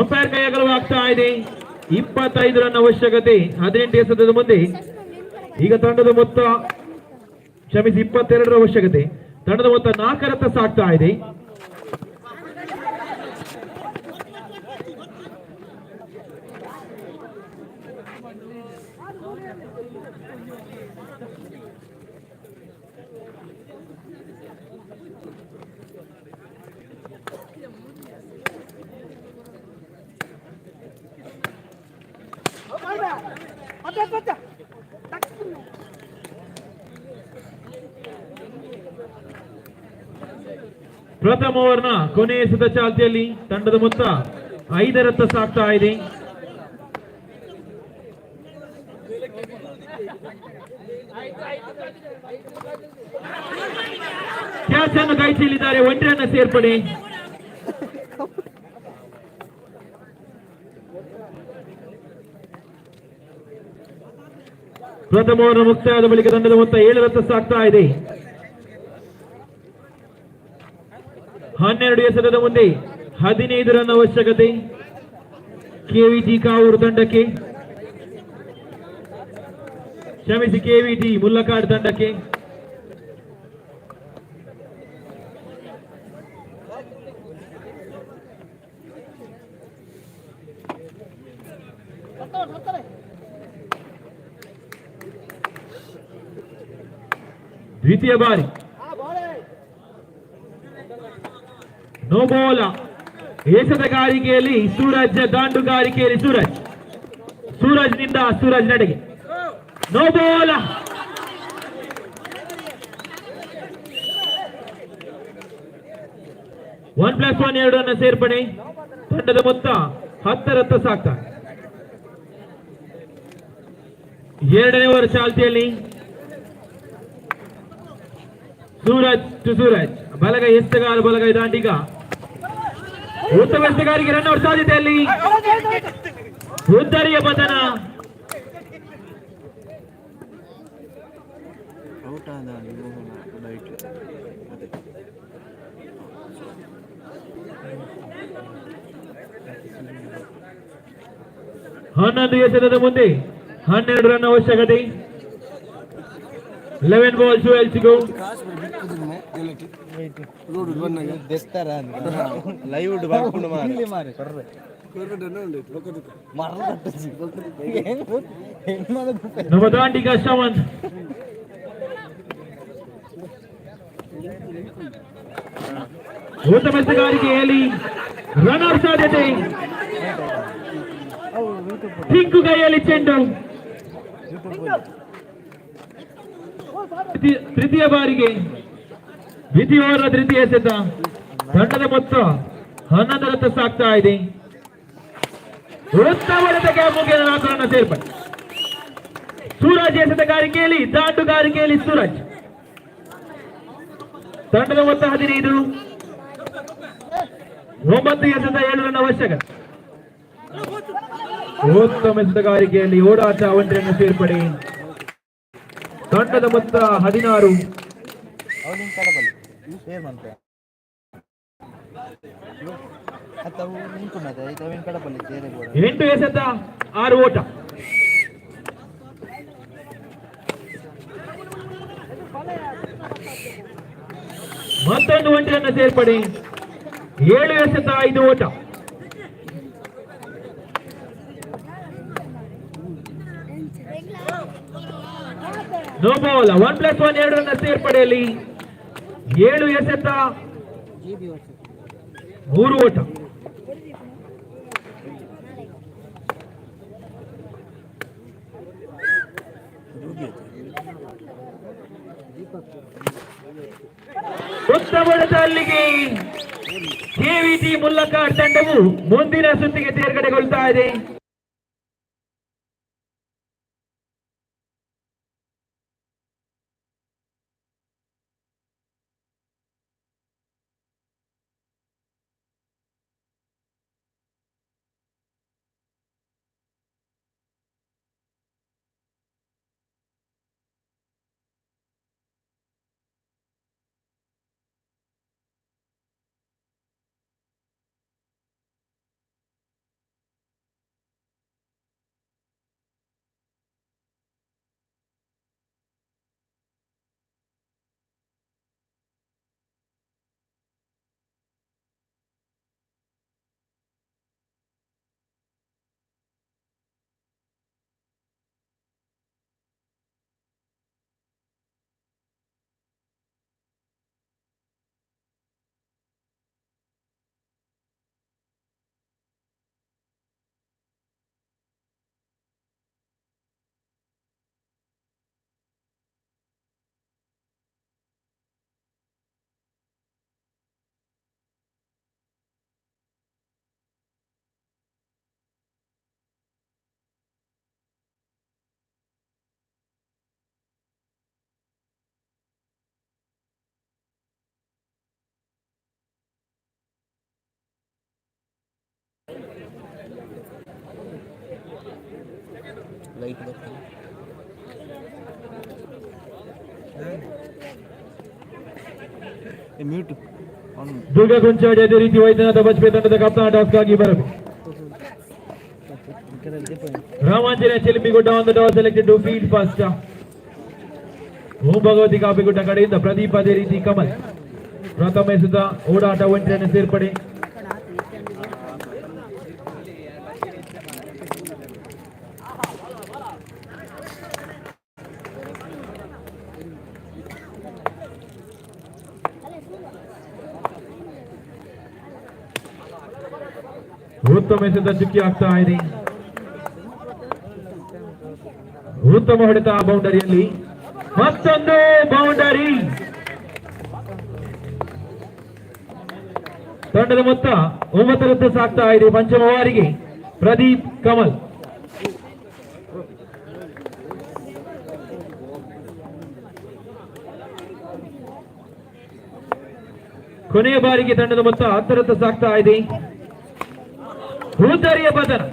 ಅಂಪೈರ್ ಕೈ ಅಗಲವಾಗ್ತಾ ಇದೆ. 25 ರನ್ ಅವಶ್ಯಕತೆ 18 ಎಸೆತದ ಮುಂದೆ. ಈಗ ತಂಡದ ಮೊತ್ತ 22 ಅವಶ್ಯಕತೆ. ತಂಡದ ಮೊತ್ತ 4 ರತ್ತ ಸಾಕ್ತಾ ಇದೆ. ಪ್ರಥಮ ಓವರ್ನ ಕೊನೆಯ ಎಸೆತ ಚಾಲ್ತಿಯಲ್ಲಿ ತಂಡದ ಮೊತ್ತ 5 ರತ್ತ ಸಾಕ್ತಾ ಇದೆ. ಕ್ಯಾಚ್ ಅನ್ನು ಕೈ ಚೆಲ್ಲಿದ್ದಾರೆ. 1 ರನ್ ಸೇರ್ಪಡೆ. ಪ್ರಥಮ ಓವರ್ ಮುಕ್ತಾಯದ ಬಳಿಕ ತಂಡದ ಮೊತ್ತ 7 ರತ್ತ ಸಾಕ್ತಾ ಇದೆ. 12 ಎಸೆತದ ಮುಂದೆ 15 ರನ್ ಅವಶ್ಯಕತೆ. ಕೆವಿಟಿ ಕಾವೂರು ತಂಡಕ್ಕೆ, ಕ್ಷಮಿಸಿ ಕೆವಿಟಿ ಮುಲ್ಲಕಾಡು ತಂಡಕ್ಕೆ. ದ್ವಿತೀಯ ಬಾರಿ. No ball. ಎಸೆತಗಾರಿಕೆಯಲ್ಲಿ ಸೂರಜ್, ದಾಂಡುಗಾರಿಕೆಯಲ್ಲಿ ಸೂರಜ್ ನಿಂದ ಸೂರಜ್ ನಡೆಗೆ. No ball. One plus one 2 run ಸೇರ್ಪಡೆ. ತಂಡದ ಮೊತ್ತ 10 ರತ್ತ ಸಾಕ್ತಾ. 2ನೇ ಓವರ್ ಚಾಲ್ತಿಯಲ್ಲಿ ಸೂರಜ್ ಟು ಸೂರಜ್. ಬಲಗೈ ಎಸೆಗಾರ ಬಲಗೈ ದಾಂಡಿಗ. ಉತ್ತಮ ಎಸೆಗಾರಿಗೆ ರನ್ ಔಟ್ ಸಾಧ್ಯತೆಯಲ್ಲಿ ಉದ್ದರಿಯ ಪತನ. ಹನ್ನೊಂದು ಎಸೆತದ ಮುಂದೆ 12 ರನ್ ಅವಶ್ಯಕತೆ. 11 balls to go. ನವದಾಂಡಿಗ ಶ್ರವಣ್. ಉತ್ತಮ ಎಸೆಗಾರಿಕೆಯಲ್ಲಿ ರನ್ ಔಟ್ ಸಾಧ್ಯತೆ. ಟಿಂಕು ಕೈಯಲ್ಲಿ ಚೆಂಡು. ತೃತೀಯ ಬಾರಿಗೆ ದ್ವಿತೀಯ ಓವರ್ನ ತೃತೀಯ ಎಸೆತ. ತಂಡದ ಮೊತ್ತ 11 ರತ್ತ ಸಾಗ್ತಾ ಇದೆ. ಉತ್ತಮ ಹೊಡೆತಕ್ಕೆ ಮುಗಿದ 4 ರನ್ ಸೇರ್ಪಡೆ. ಸೂರಜ್ ಎಸೆತಗಾರಿಕೆಯಲ್ಲಿ ದಾಂಡುಗಾರಿಕೆಯಲ್ಲಿ ಸೂರಜ್. ತಂಡದ ಮೊತ್ತ 15. 9 ಎಸೆತ 7 ರನ್ ಅವಶ್ಯಕತೆ. ಉತ್ತಮ ಎಸೆತಗಾರಿಕೆಯಲ್ಲಿ ಓಡಾಟ 1 ರನ್ ಸೇರ್ಪಡೆ. ತಂಡದ ಮೊತ್ತ 16. ಅವನಿಂಗ್ ಕಡಬಲ್ಲಿ ಸೇರ್ ಮಾಡ್ತಾರೆ ಅಥವಾ ನಿಂತ್ಕೊಂಡದ ಅವನ ಕಡಬಲ್ಲಿ ಸೇರೆ ಬೋಡ 8 ಎಸೆತ 6 ಓಟ. ಮತ್ತೊಂದು 1 ರನ್ ಸೇರ್ಪಡೆ. 7 ಎಸೆತ 5 ಓಟ. No ball. 1+1 2 ರನ್ ಸೇರ್ಪಡೆಯಲ್ಲಿ 7 ಎಸೆತ 3 ಓಟ. ಉತ್ತಮ ಹೊಡೆತ ಅಲ್ಲಿಗೆ ಕೆವಿಟಿ ಮುಲ್ಲಕಾಡ್ ತಂಡವು ಮುಂದಿನ ಸುತ್ತಿಗೆ ತೇರ್ಗಡೆಗೊಳ್ತಾ ಇದೆ. ಲೈಟ್ ಬರ್ತದೆ ಮ್ಯೂಟ್ ದುರ್ಗ ಗೊಂಚಾಡಿ ಅದೇ ರೀತಿ ವೈದ್ಯನಾಥ ಬಜ್ಪೆ ತಂಡದ ಕಪ್ತಾನ ಟಾಸ್ಕ್ ಆಗಿ ಬರಬೇಕು. ರಾಮಾಂಜನೇಯ ಚಿಲಿಪಿಗುಡ್ಡ ಒಂದು toss selected to field first. Om Bhagavati Kapigudda ಕಡೆಯಿಂದ ಪ್ರದೀಪ್ ಅದೇ ರೀತಿ ಕಮಲ್. ಪ್ರಥಮ ಎಸೆತ ಓಡಾಟ 1 ರನ್ ಸೇರ್ಪಡೆ. ಉತ್ತಮ ಎಸೆತ ಚುಕ್ಕಿ ಆಗ್ತಾ ಇದೆ. ಉತ್ತಮ ಹೊಡೆತ ಬೌಂಡರಿಯಲ್ಲಿ ಮತ್ತೊಂದು ಬೌಂಡರಿ. ತಂಡದ ಮೊತ್ತ 9 ರತ್ತ ಸಾಗ್ತಾ ಇದೆ. ಪಂಚಮ ಓವರಿಗೆ ಪ್ರದೀಪ್ ಕಮಲ್. ಕೊನೆಯ ಬಾರಿಗೆ ತಂಡದ ಮೊತ್ತ 10 ರತ್ತ ಸಾಗ್ತಾ ಇದೆ. ಭೂತರಿಯ ಪತನ.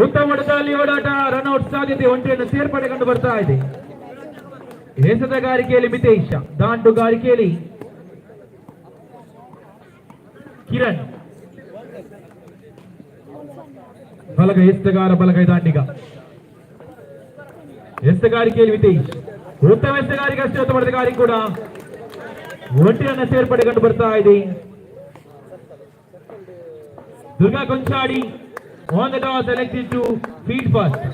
ಉತ್ತಮ ಹೊಡೆತದಲ್ಲಿ ಓಡಾಟ, ರನ್ಔಟ್ ಸಾಧ್ಯತೆ, 1 ರನ್ ಸೇರ್ಪಡೆ ಕಂಡು ಬರ್ತಾ ಇದೆ. ಎಸೆತಗಾರಿಕೆಯಲ್ಲಿ ಮಿತೇಶ್, ದಾಂಡುಗಾರಿಕೆಯಲ್ಲಿ ಕಿರಣ್. ಬಲಗ ಎಸ್ತಗಾರ ಬಲಗೈ ದಾಂಡಿಗ ಎಸ್ತಗಾರಿಕೆಯಲ್ಲಿ ವಿತೇಶ್ ಉತ್ತಮ ಎಸ್ತಗಾರಿಕೆ ಅಷ್ಟೇ ಉತ್ತಮ ಹೊಡೆತಗಾರಿಕೆ ಕೂಡ ಒಂಟಿಯನ್ನ ಸೇರ್ಪಡೆ ಕಂಡು ಬರ್ತಾ ಇದೆ. Durga Konchady on the toss selected to feed first.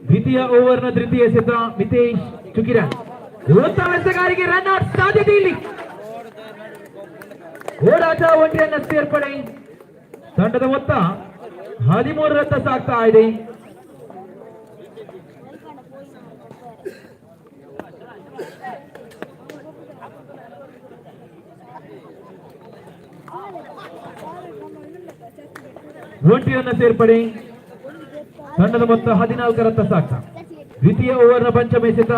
ದ್ವಿತೀಯ ಓವರ್ನ ತೃತೀಯ ಎಸೆತ ಮಿತೇಶ್ ಚುಕಿರಾ ಉತ್ತಮ ಎಸೆಗಾರಿಗೆ ರನ್ ಔಟ್ ಸಾಧ್ಯತೆ ಇಲ್ಲಿ. ಓಡಾಟ ಒಂಟಿಯನ್ನ ಸೇರ್ಪಡೆ ತಂಡದ ಮೊತ್ತ 13 ರತ್ತ ಸಾಗ್ತಾ ಇದೆ. ಒಂಟಿಯನ್ನ ಸೇರ್ಪಡೆ ತಂಡದ ಮೊತ್ತ 14 ರತ್ತ ಸಾಗ್ತಾ. ದ್ವಿತೀಯ ಓವರ್ನ ಪಂಚಮ ಎಸೆತ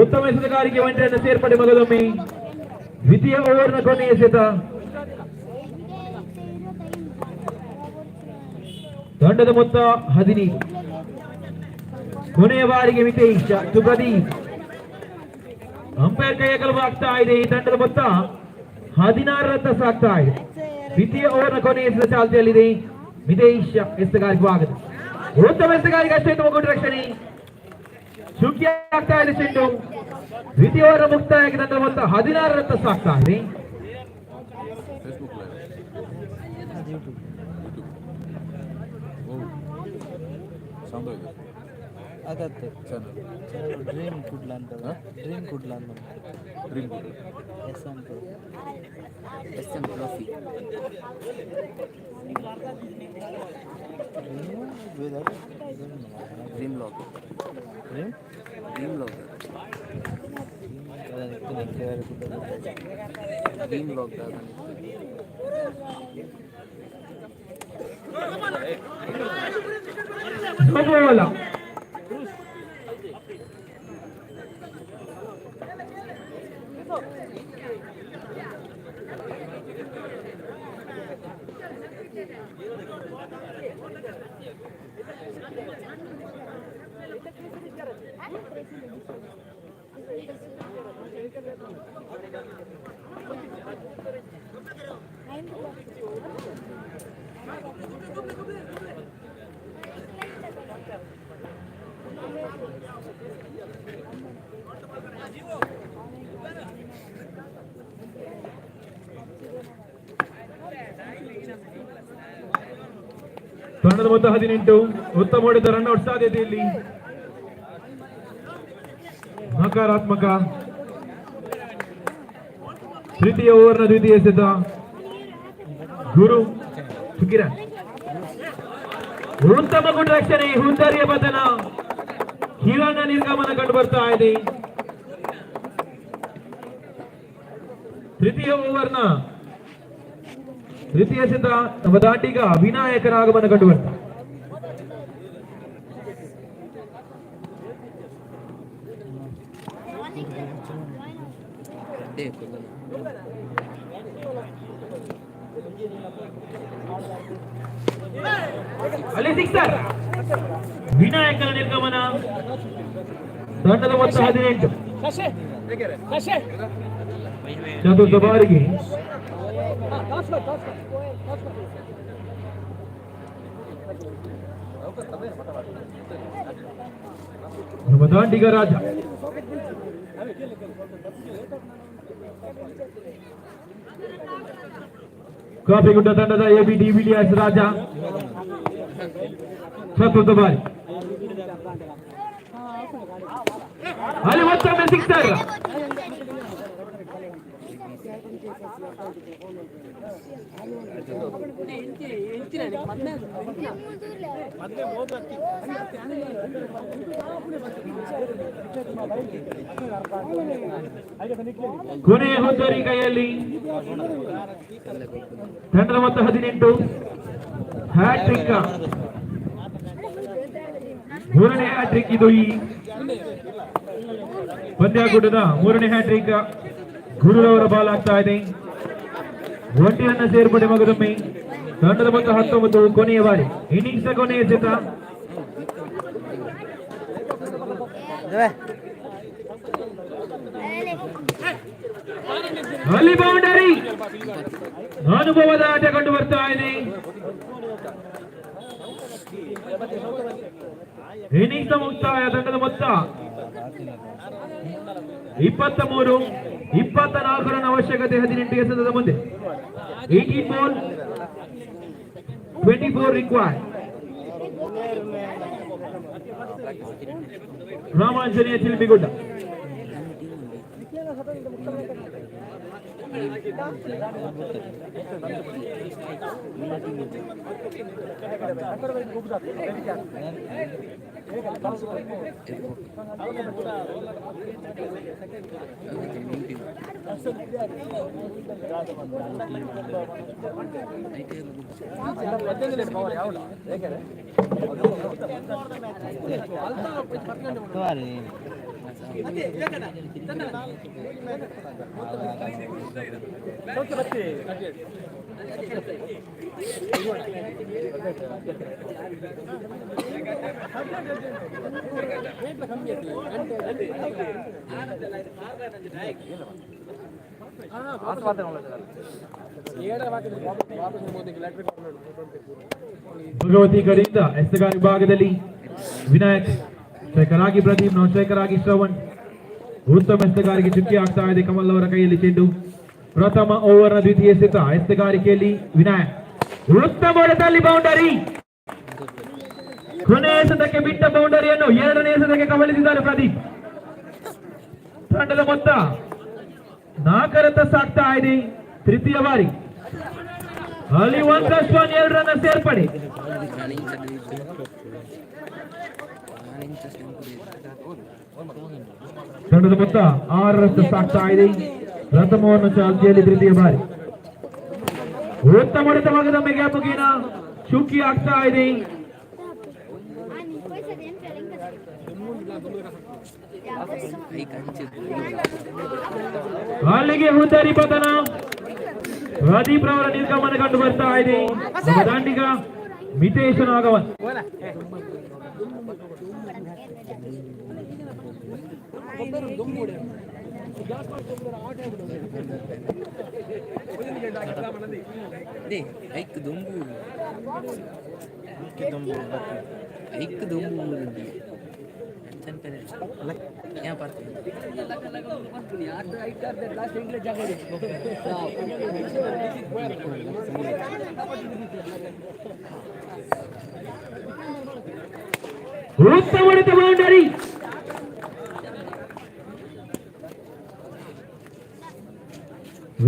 ಉತ್ತಮ ಎಸೆತಗಾರಿಕೆ ಒಂಟಿಯನ್ನ ಸೇರ್ಪಡೆ ಮಗದೊಮ್ಮೆ. ದ್ವಿತೀಯ ಓವರ್ನ ಕೊನೆಯ ಎಸೆತ ತಂಡದ ಮೊತ್ತ 15. ಕೊನೆಯ ಬಾರಿಗೆ ಮಿತೇಶ್ ಸುಪ್ರದೀಪ್ ಅಂಪೈರ್ ಕೈಯ ಆಗ್ತಾ ಇದೆ. ಈ ತಂಡದ ಮೊತ್ತ 16 ರತ್ತ ಸಾಗ್ತಾ ಇದೆ. ದ್ವಿತೀಯ ಓವರ್ನ ಕೊನೆಯ ಎಸೆತ ಚಾಲ್ತಿಯಲ್ಲಿದೆ. ಮಿತೇಶ್ ಎಸೆತಗಾರಿಕೆ ಆಗುತ್ತೆ. ಉತ್ತಮ ಎಸೆತಗಾರಿಕೆ ಅಷ್ಟೇ ತಗೊಂಡು ರಕ್ಷಣೆ ಸುಖಿ ಆಗ್ತಾ ಇದೆ ಚೆಂಡು. ದ್ವಿತೀಯ ಓವರ್ ಮುಕ್ತಾಯಕ್ಕೆ ತಂಡದ ಮೊತ್ತ 16 ರತ್ತ ಸಾಗ್ತಾ ಇದೆ. ಆಗತ್ತೆ ಡ್ರೀಮ್ ಕುಡ್ಲ ಅಂತ ಡ್ರೀಮ್ ಕುಡ್ಲ ಅಂತ SM trophy dream log dream log dream log ಹೋಗಲ್ಲ. ತಂಡದ ಮೊತ್ತ 18. ಉತ್ತಮ ಹೊಡೆದ ರನ್ಔಟ್ ಸಾಧ್ಯತೆಯಲ್ಲಿ ನಕಾರಾತ್ಮಕ. ತೃತೀಯ ಓವರ್ನ ದ್ವಿತೀಯ ಎಸೆತ ಗುರು ಸುಕಿರ ಉತ್ತಮ ಗುಡ್ ರಕ್ಷಣೆ. ಹುಂದರಿಯ ಪತನ ಹಿರಣ್ಣ ನಿರ್ಗಮನ ಕಂಡು ಬರ್ತಾ ಇದೆ. ತೃತೀಯ ಓವರ್ನ ದ್ವಿತೀಯ ಎಸೆತ ನಮ್ಮ ದಾಂಡಿಗ ವಿನಾಯಕನ ಆಗಮನ ಕಂಡು ಬರ್ತಾ. ಅಲ್ಲಿ ಸಿಕ್ಸರ್. ವಿನಾಯಕನ ನಿರ್ಗಮನ. ತಂಡದ ಮೊತ್ತ 18. ಚತುರ್ಥ ಬಾರಿಗೆ ನಮ್ಮ ದಾಂಡಿಗ ರಾಜ ಕಾಪಿಗುಡ್ಡ ತಂಡದ AB ಡಿವಿಲಿಯರ್ಸ್ ರಾಜ ಚತುರ್ಥ ಬಾರಿ. ಅಲ್ಲಿ ಮತ್ತೊಮ್ಮೆ ಸಿಕ್ಸರ್. ಕೊನೆಯ ಹುದ್ದರಿ ಕೈಯಲ್ಲಿ. ತಂಡದ ಮೊತ್ತ 18. ಹ್ಯಾಟ್ರಿಕ್. ಮೂರನೇ ಹ್ಯಾಟ್ರಿಕ್ ಇದು. ಈ ಪಂದ್ಯಾಕೂಟದ ಮೂರನೇ ಹ್ಯಾಟ್ರಿಕ್ ಗುರುರವರ ಬಾಲ್ ಆಗ್ತಾ ಇದೆ. ಒಂಟಿಯನ್ನ ಸೇರ್ಪಡೆ ಮಗದೊಮ್ಮೆ. ತಂಡದ ಮೊತ್ತ 19. ಕೊನೆಯ ಬಾರಿ ಇನ್ನಿಂಗ್ಸ್ ಕೊನೆಯ ಎಸೆತ. ಅಲ್ಲಿ ಬೌಂಡರಿ ಅನುಭವದ ಆಟ ಕಂಡು ಬರ್ತಾ ಇದೆ. ಇನ್ನಿಂಗ್ಸ್ ಮುಕ್ತಾಯ. ತಂಡದ ಮೊತ್ತ 23, 24 ರನ್ ಅವಶ್ಯಕತೆ. 18 ಎಸೆತದ ಮುಂದೆ 18 ಬಾಲ್ 24 ರಿಕ್ವೈರ್ಡ್. ರಾಮಾಂಜನೇಯ ಚಿಲ್ಮಿಗುಡ್ಡ. ಭಗವತಿ ಕಡೆಯಿಂದ ಎಸ್ತೆಗಾರ್ ವಿಭಾಗದಲ್ಲಿ ವಿನಾಯಕ್, ಸ್ಟ್ರೈಕರ್ ಆಗಿ ಪ್ರದೀಪ್, ನಾನ್ ಸ್ಟ್ರೈಕರ್ ಆಗಿ ಶ್ರವಣ್. ಉತ್ತಮ ಎಸ್ತೆಗಾರಿಗೆ ಚುಕ್ಕಿ ಆಗ್ತಾ ಇದೆ. ಕಮಲ್ ಅವರ ಕೈಯಲ್ಲಿ ಚೆಂಡು. ಪ್ರಥಮ ಓವರ್ನ ದ್ವಿತೀಯ ಎಸೆತ ಎಸ್ತೆಗಾರಿಕೆಯಲ್ಲಿ ವಿನಾಯಕ್. ಉತ್ತಮ ಹೊಡೆತದಲ್ಲಿ ಬೌಂಡರಿ. ಕೊನೆಯ ಎಸೆತಕ್ಕೆ ಬಿಟ್ಟ ಬೌಂಡರಿಯನ್ನು ಎರಡನೇ ಎಸೆತಕ್ಕೆ ಕಬಳಿಸಿದ್ದಾರೆ ಪ್ರದೀಪ್. ತಂಡದ ಮೊತ್ತ 4 ರತ್ತ ಸಾಗ್ತಾ ಇದೆ. ತೃತೀಯ ಬಾರಿ ಅಲ್ಲಿ 1+1 2 ರನ್ನ ಸೇರ್ಪಡೆ. ತಂಡದ ಮೊತ್ತ 6 ರತ್ತ ಸಾಗ್ತಾ ಇದೆ. ಪ್ರಥಮವನ್ನು ಚಾಲ್ತಿಯಲ್ಲಿ ತೃತೀಯ ಬಾರಿ. ಉತ್ತಮ ಹೊಡೆತವಾಗದ ಮೆಗಾಮುಗಿನ ಚುಕ್ಕಿ ಆಗ್ತಾ ಇದೆ. ಅಲ್ಲಿಗೆ ಹುದ್ದರಿ ಪತನ. ಪ್ರದೀಪ್ ರವರ ನಿರ್ಗಮನ ಕಂಡು ಬರ್ತಾ ಇದೆ. ದಾಂಡಿಗ ಮಿತೇಶ್ ನಾಗವನ್. ಉತ್ತಮ ಹೊಡೆತ ಬೌಂಡರಿ.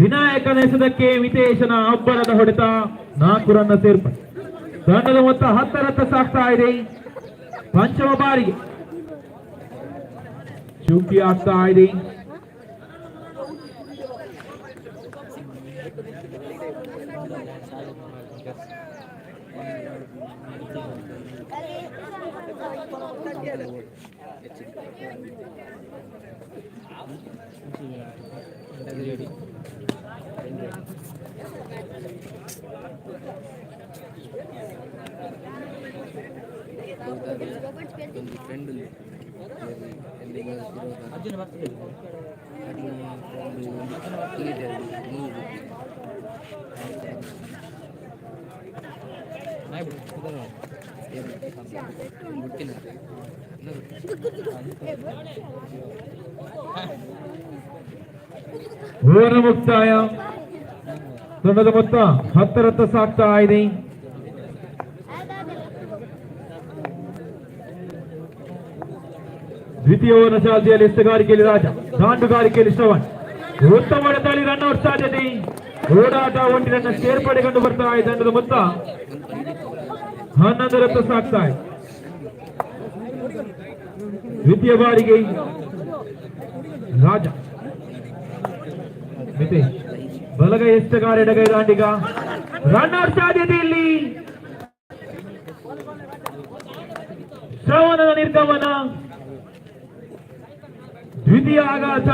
ವಿನಾಯಕನ ಎಸೆತಕ್ಕೆ ಮಿತೇಶನ ಅಬ್ಬರದ ಹೊಡೆತ. 4 ರನ್ನ ಸೇರ್ಪಡೆ. ತಂಡದ ಮೊತ್ತ 10 ರತ್ತ ಸಾಗ್ತಾ ಇದೆ. ಪಂಚಮ ಬಾರಿಗೆ ಚುಕ್ಕಿ ಆಗ್ತಾ ಇದೆ. ಓವರ್ ಮುಕ್ತಾಯ. ತಂಡದ ಮೊತ್ತ 10 ರತ್ತ ಸಾಗ್ತಾ ಇದೆ. ದ್ವಿತೀಯ ಓವರ್ನ ಚಾಲ್ತಿಯಲ್ಲಿ ಎಸೆಗಾರಿಕೆಯಲ್ಲಿ ರಾಜ, ದಾಂಡುಗಾರಿಕೆಯಲ್ಲಿ ಶ್ರವಣ್. ಉತ್ತಮ ಹೊಡೆತದಲ್ಲಿ ರನ್ಔಟ್ ಸಾಧ್ಯತೆ. ಓಡಾಟ ಒಂಟಿನ ಸೇರ್ಪಡೆ ಕಂಡು ಬರ್ತಾ ಇದೆ. ತಂಡದ ಮೊತ್ತ 11 ರತ್ತ ಸಾಗ್ತಾ ಇದೆ. ದ್ವಿತೀಯ ಬಾರಿಗೆ ರಾಜ, ಮಿತೇಶ್, ಬಲಗೈ ಎಷ್ಟಗಾರ, ಎಡಗೈ ದಾಂಡಿಗ. ರನ್ಔಟ್ ಸಾಧ್ಯತೆ ಇಲ್ಲಿ. ಶ್ರವಣದ ನಿರ್ಗಮನ. ದ್ವಿತೀಯ ಆಘಾತ.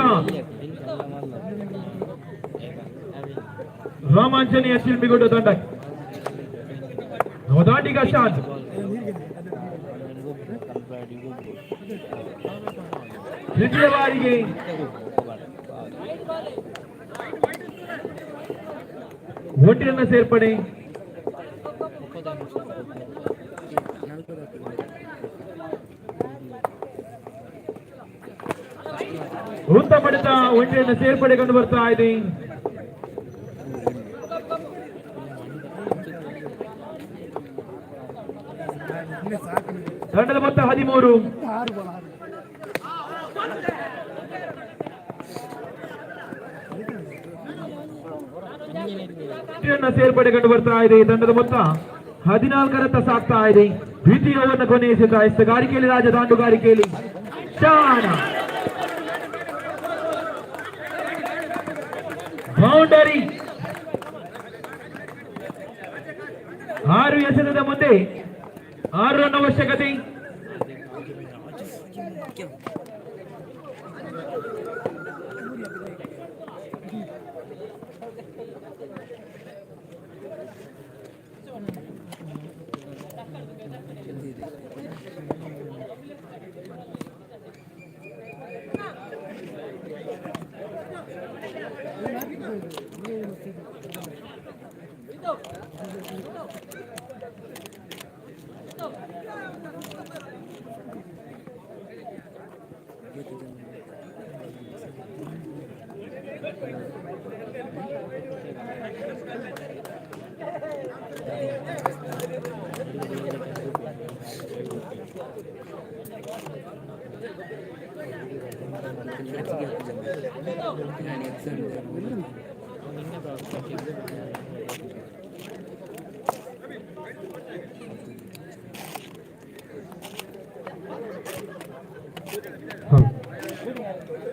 ರಾಮಾಂಜನೇಯ ಚಿಲ್ಮಿಗುಡ್ಡ ತಂಡ. ನವದಾಂಡಿಗ ಶಾಂತ್. ದ್ವಿತೀಯ ಬಾರಿಗೆ ಒಟ್ಟಿನ ಸೇರ್ಪಡೆ. ಉತ್ತಮ ಹೊಡೆತ, ಒಂಟಿನ ಸೇರ್ಪಡೆ ಕಂಡು ಬರ್ತಾ ಇದೆ. ತಂಡದ ಮೊತ್ತ 13. ಸೇರ್ಪಡೆ ಕಂಡು ಬರ್ತಾ ಇದೆ. ತಂಡದ ಮೊತ್ತ 14ರತ್ತ ಸಾಗ್ತಾ ಇದೆ. ದ್ವಿತೀಯ ಓವರ್ನ ಕೊನೆಯ ಎಸೆತ. ಎಸೆಗಾರಿಕೆಯಲ್ಲಿ ರಾಜ ದಾಂಡುಗಾರಿಕೆಯಲ್ಲಿ ಶಾಣ ಬೌಂಡರಿ. 6 ಎಸೆತದ ಮುಂದೆ 6 ರನ್ ಅವಶ್ಯಕತೆ.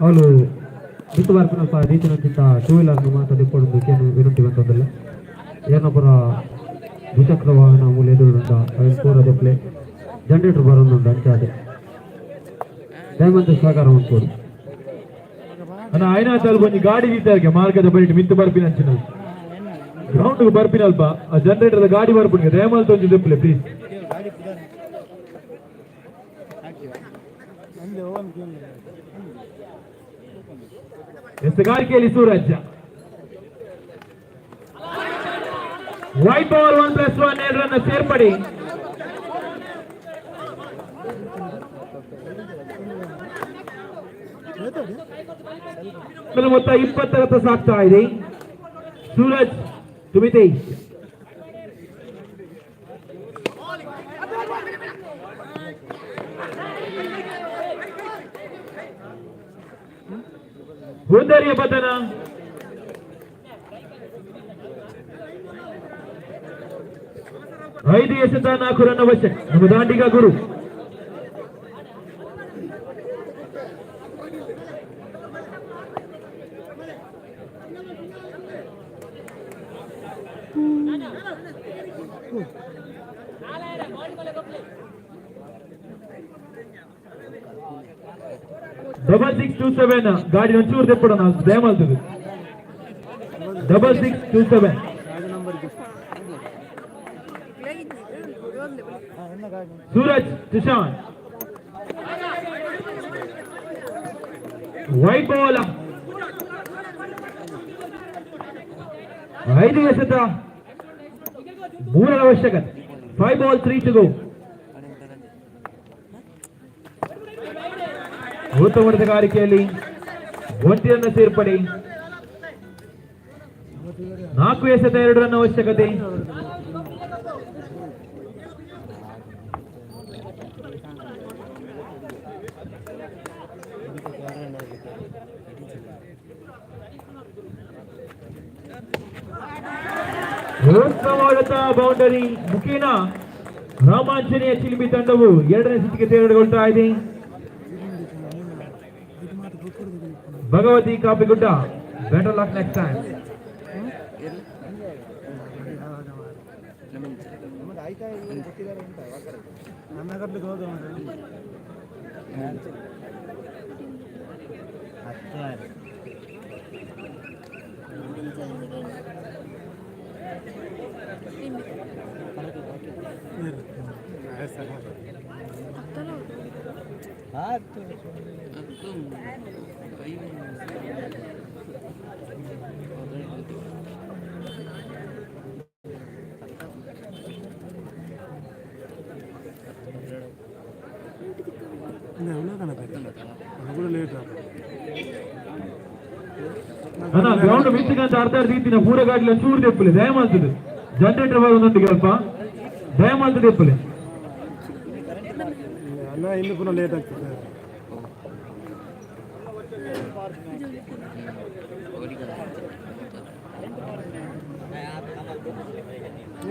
ಅವಳು ಬಿತ್ತು ಬಾರ್ಪಿನಪ್ಪ ರೀತಿನಂತಿದ್ದ ಟೂ ವೀಲರ್ನು ಮಾತ್ರ ತಿಕ್ಕೊಡೋದಕ್ಕೆ ವಿನಂತಿ ಬಂತಂದಿಲ್ಲ. ಏನೊಬ್ಬರ ದ್ವಿಚಕ್ರ ವಾಹನ ಮೂಲ ಎದುರುಂಡ ಪೂರದ ಪ್ಲೇ ಜನರೇಟರ್ ಬರೋದುಂಡು ಅಂಚಾದೆ ದಯಮಂತ ಸಹಕಾರ ಮಾಡ್ಕೊಡಿ. అయినా చాలు కొంచెం గాడి తీసారు మార్గద బయట మిత్తు బర్పిన గ్రౌండ్ కు బర్పినల్ప ఆ జనరేటర్ గాడి బర్పుని రేమల్తో చెప్పులే ప్లీజ్. ಎಸಗಾರಿಕೆಯಲ್ಲಿ ಸೂರಜ್. ವೈಟ್ ಬಾಲ್ 1+1 2 ರನ್ ಸೇರ್ಪಡೆ. ಮೊತ್ತ 20ರತ್ತ ಸಾಗ್ತಾ ಇದೆ. ಸೂರಜ್ ತುಮಿತೆ ಹೋದರಿಯ ಪತನ. ಐದು ಎಸೆತ 4 ರನ್ ಅವಶ್ಯ. ನಮ್ಮ ದಾಂಡಿಗ ಗುರು $6627 ಗಾಡಿ ಒಂಚೂರು ತೆಪ್ಪಡ ನಾವು ದಯಮಾಲ್ತದೆ. 6627 ಸೂರಜ್ ತುಷಾನ್. ವೈಟ್ ಬಾಲ್ 5 ಎಸೆತ 3 ಅವಶ್ಯಕತೆ. 5 ಬಾಲ್ 3 to go. ಉತ್ತಮ ಹೊಡೆತಗಾರಿಕೆಯಲ್ಲಿ 1 ರನ್ ಸೇರ್ಪಡೆ. 4 ಎಸೆತ 2 ರನ್ ಅವಶ್ಯಕತೆ. ಉತ್ತಮ ಹೊಡೆತ ಬೌಂಡರಿ ಮುಖೇನ ರೋಮಾಂಚನೀಯ ಚಿಲಿಮಿ ತಂಡವು 2ನೇ ಸುತ್ತಿಗೆ ತೇರ್ಗಡೆಗೊಳ್ತಾ ಇದೆ. Bhagavati Kapigudda, better luck next time. ಅಣ್ಣ ಗ್ರೌಂಡ್ ಮಿಂಚಿಗಂತ ಅರ್ಧ ರೀತಿನ ಪೂರ ಗಾಡಿಲ ಚೂರು ತೆಪ್ಪಲೆ ದಯಮಾಲ್ತದೆ ಜನರೇಟರ್ ಬರೋದೊಂದಿಗೆ ಅಲ್ಪ ದಯಮಾಲ್ತದೆ ತೆಪ್ಪಲೆ ಅಲ್ಲ ಇನ್ನು ಪುನಃ ಲೇಟ್ ಆಗ್ತದೆ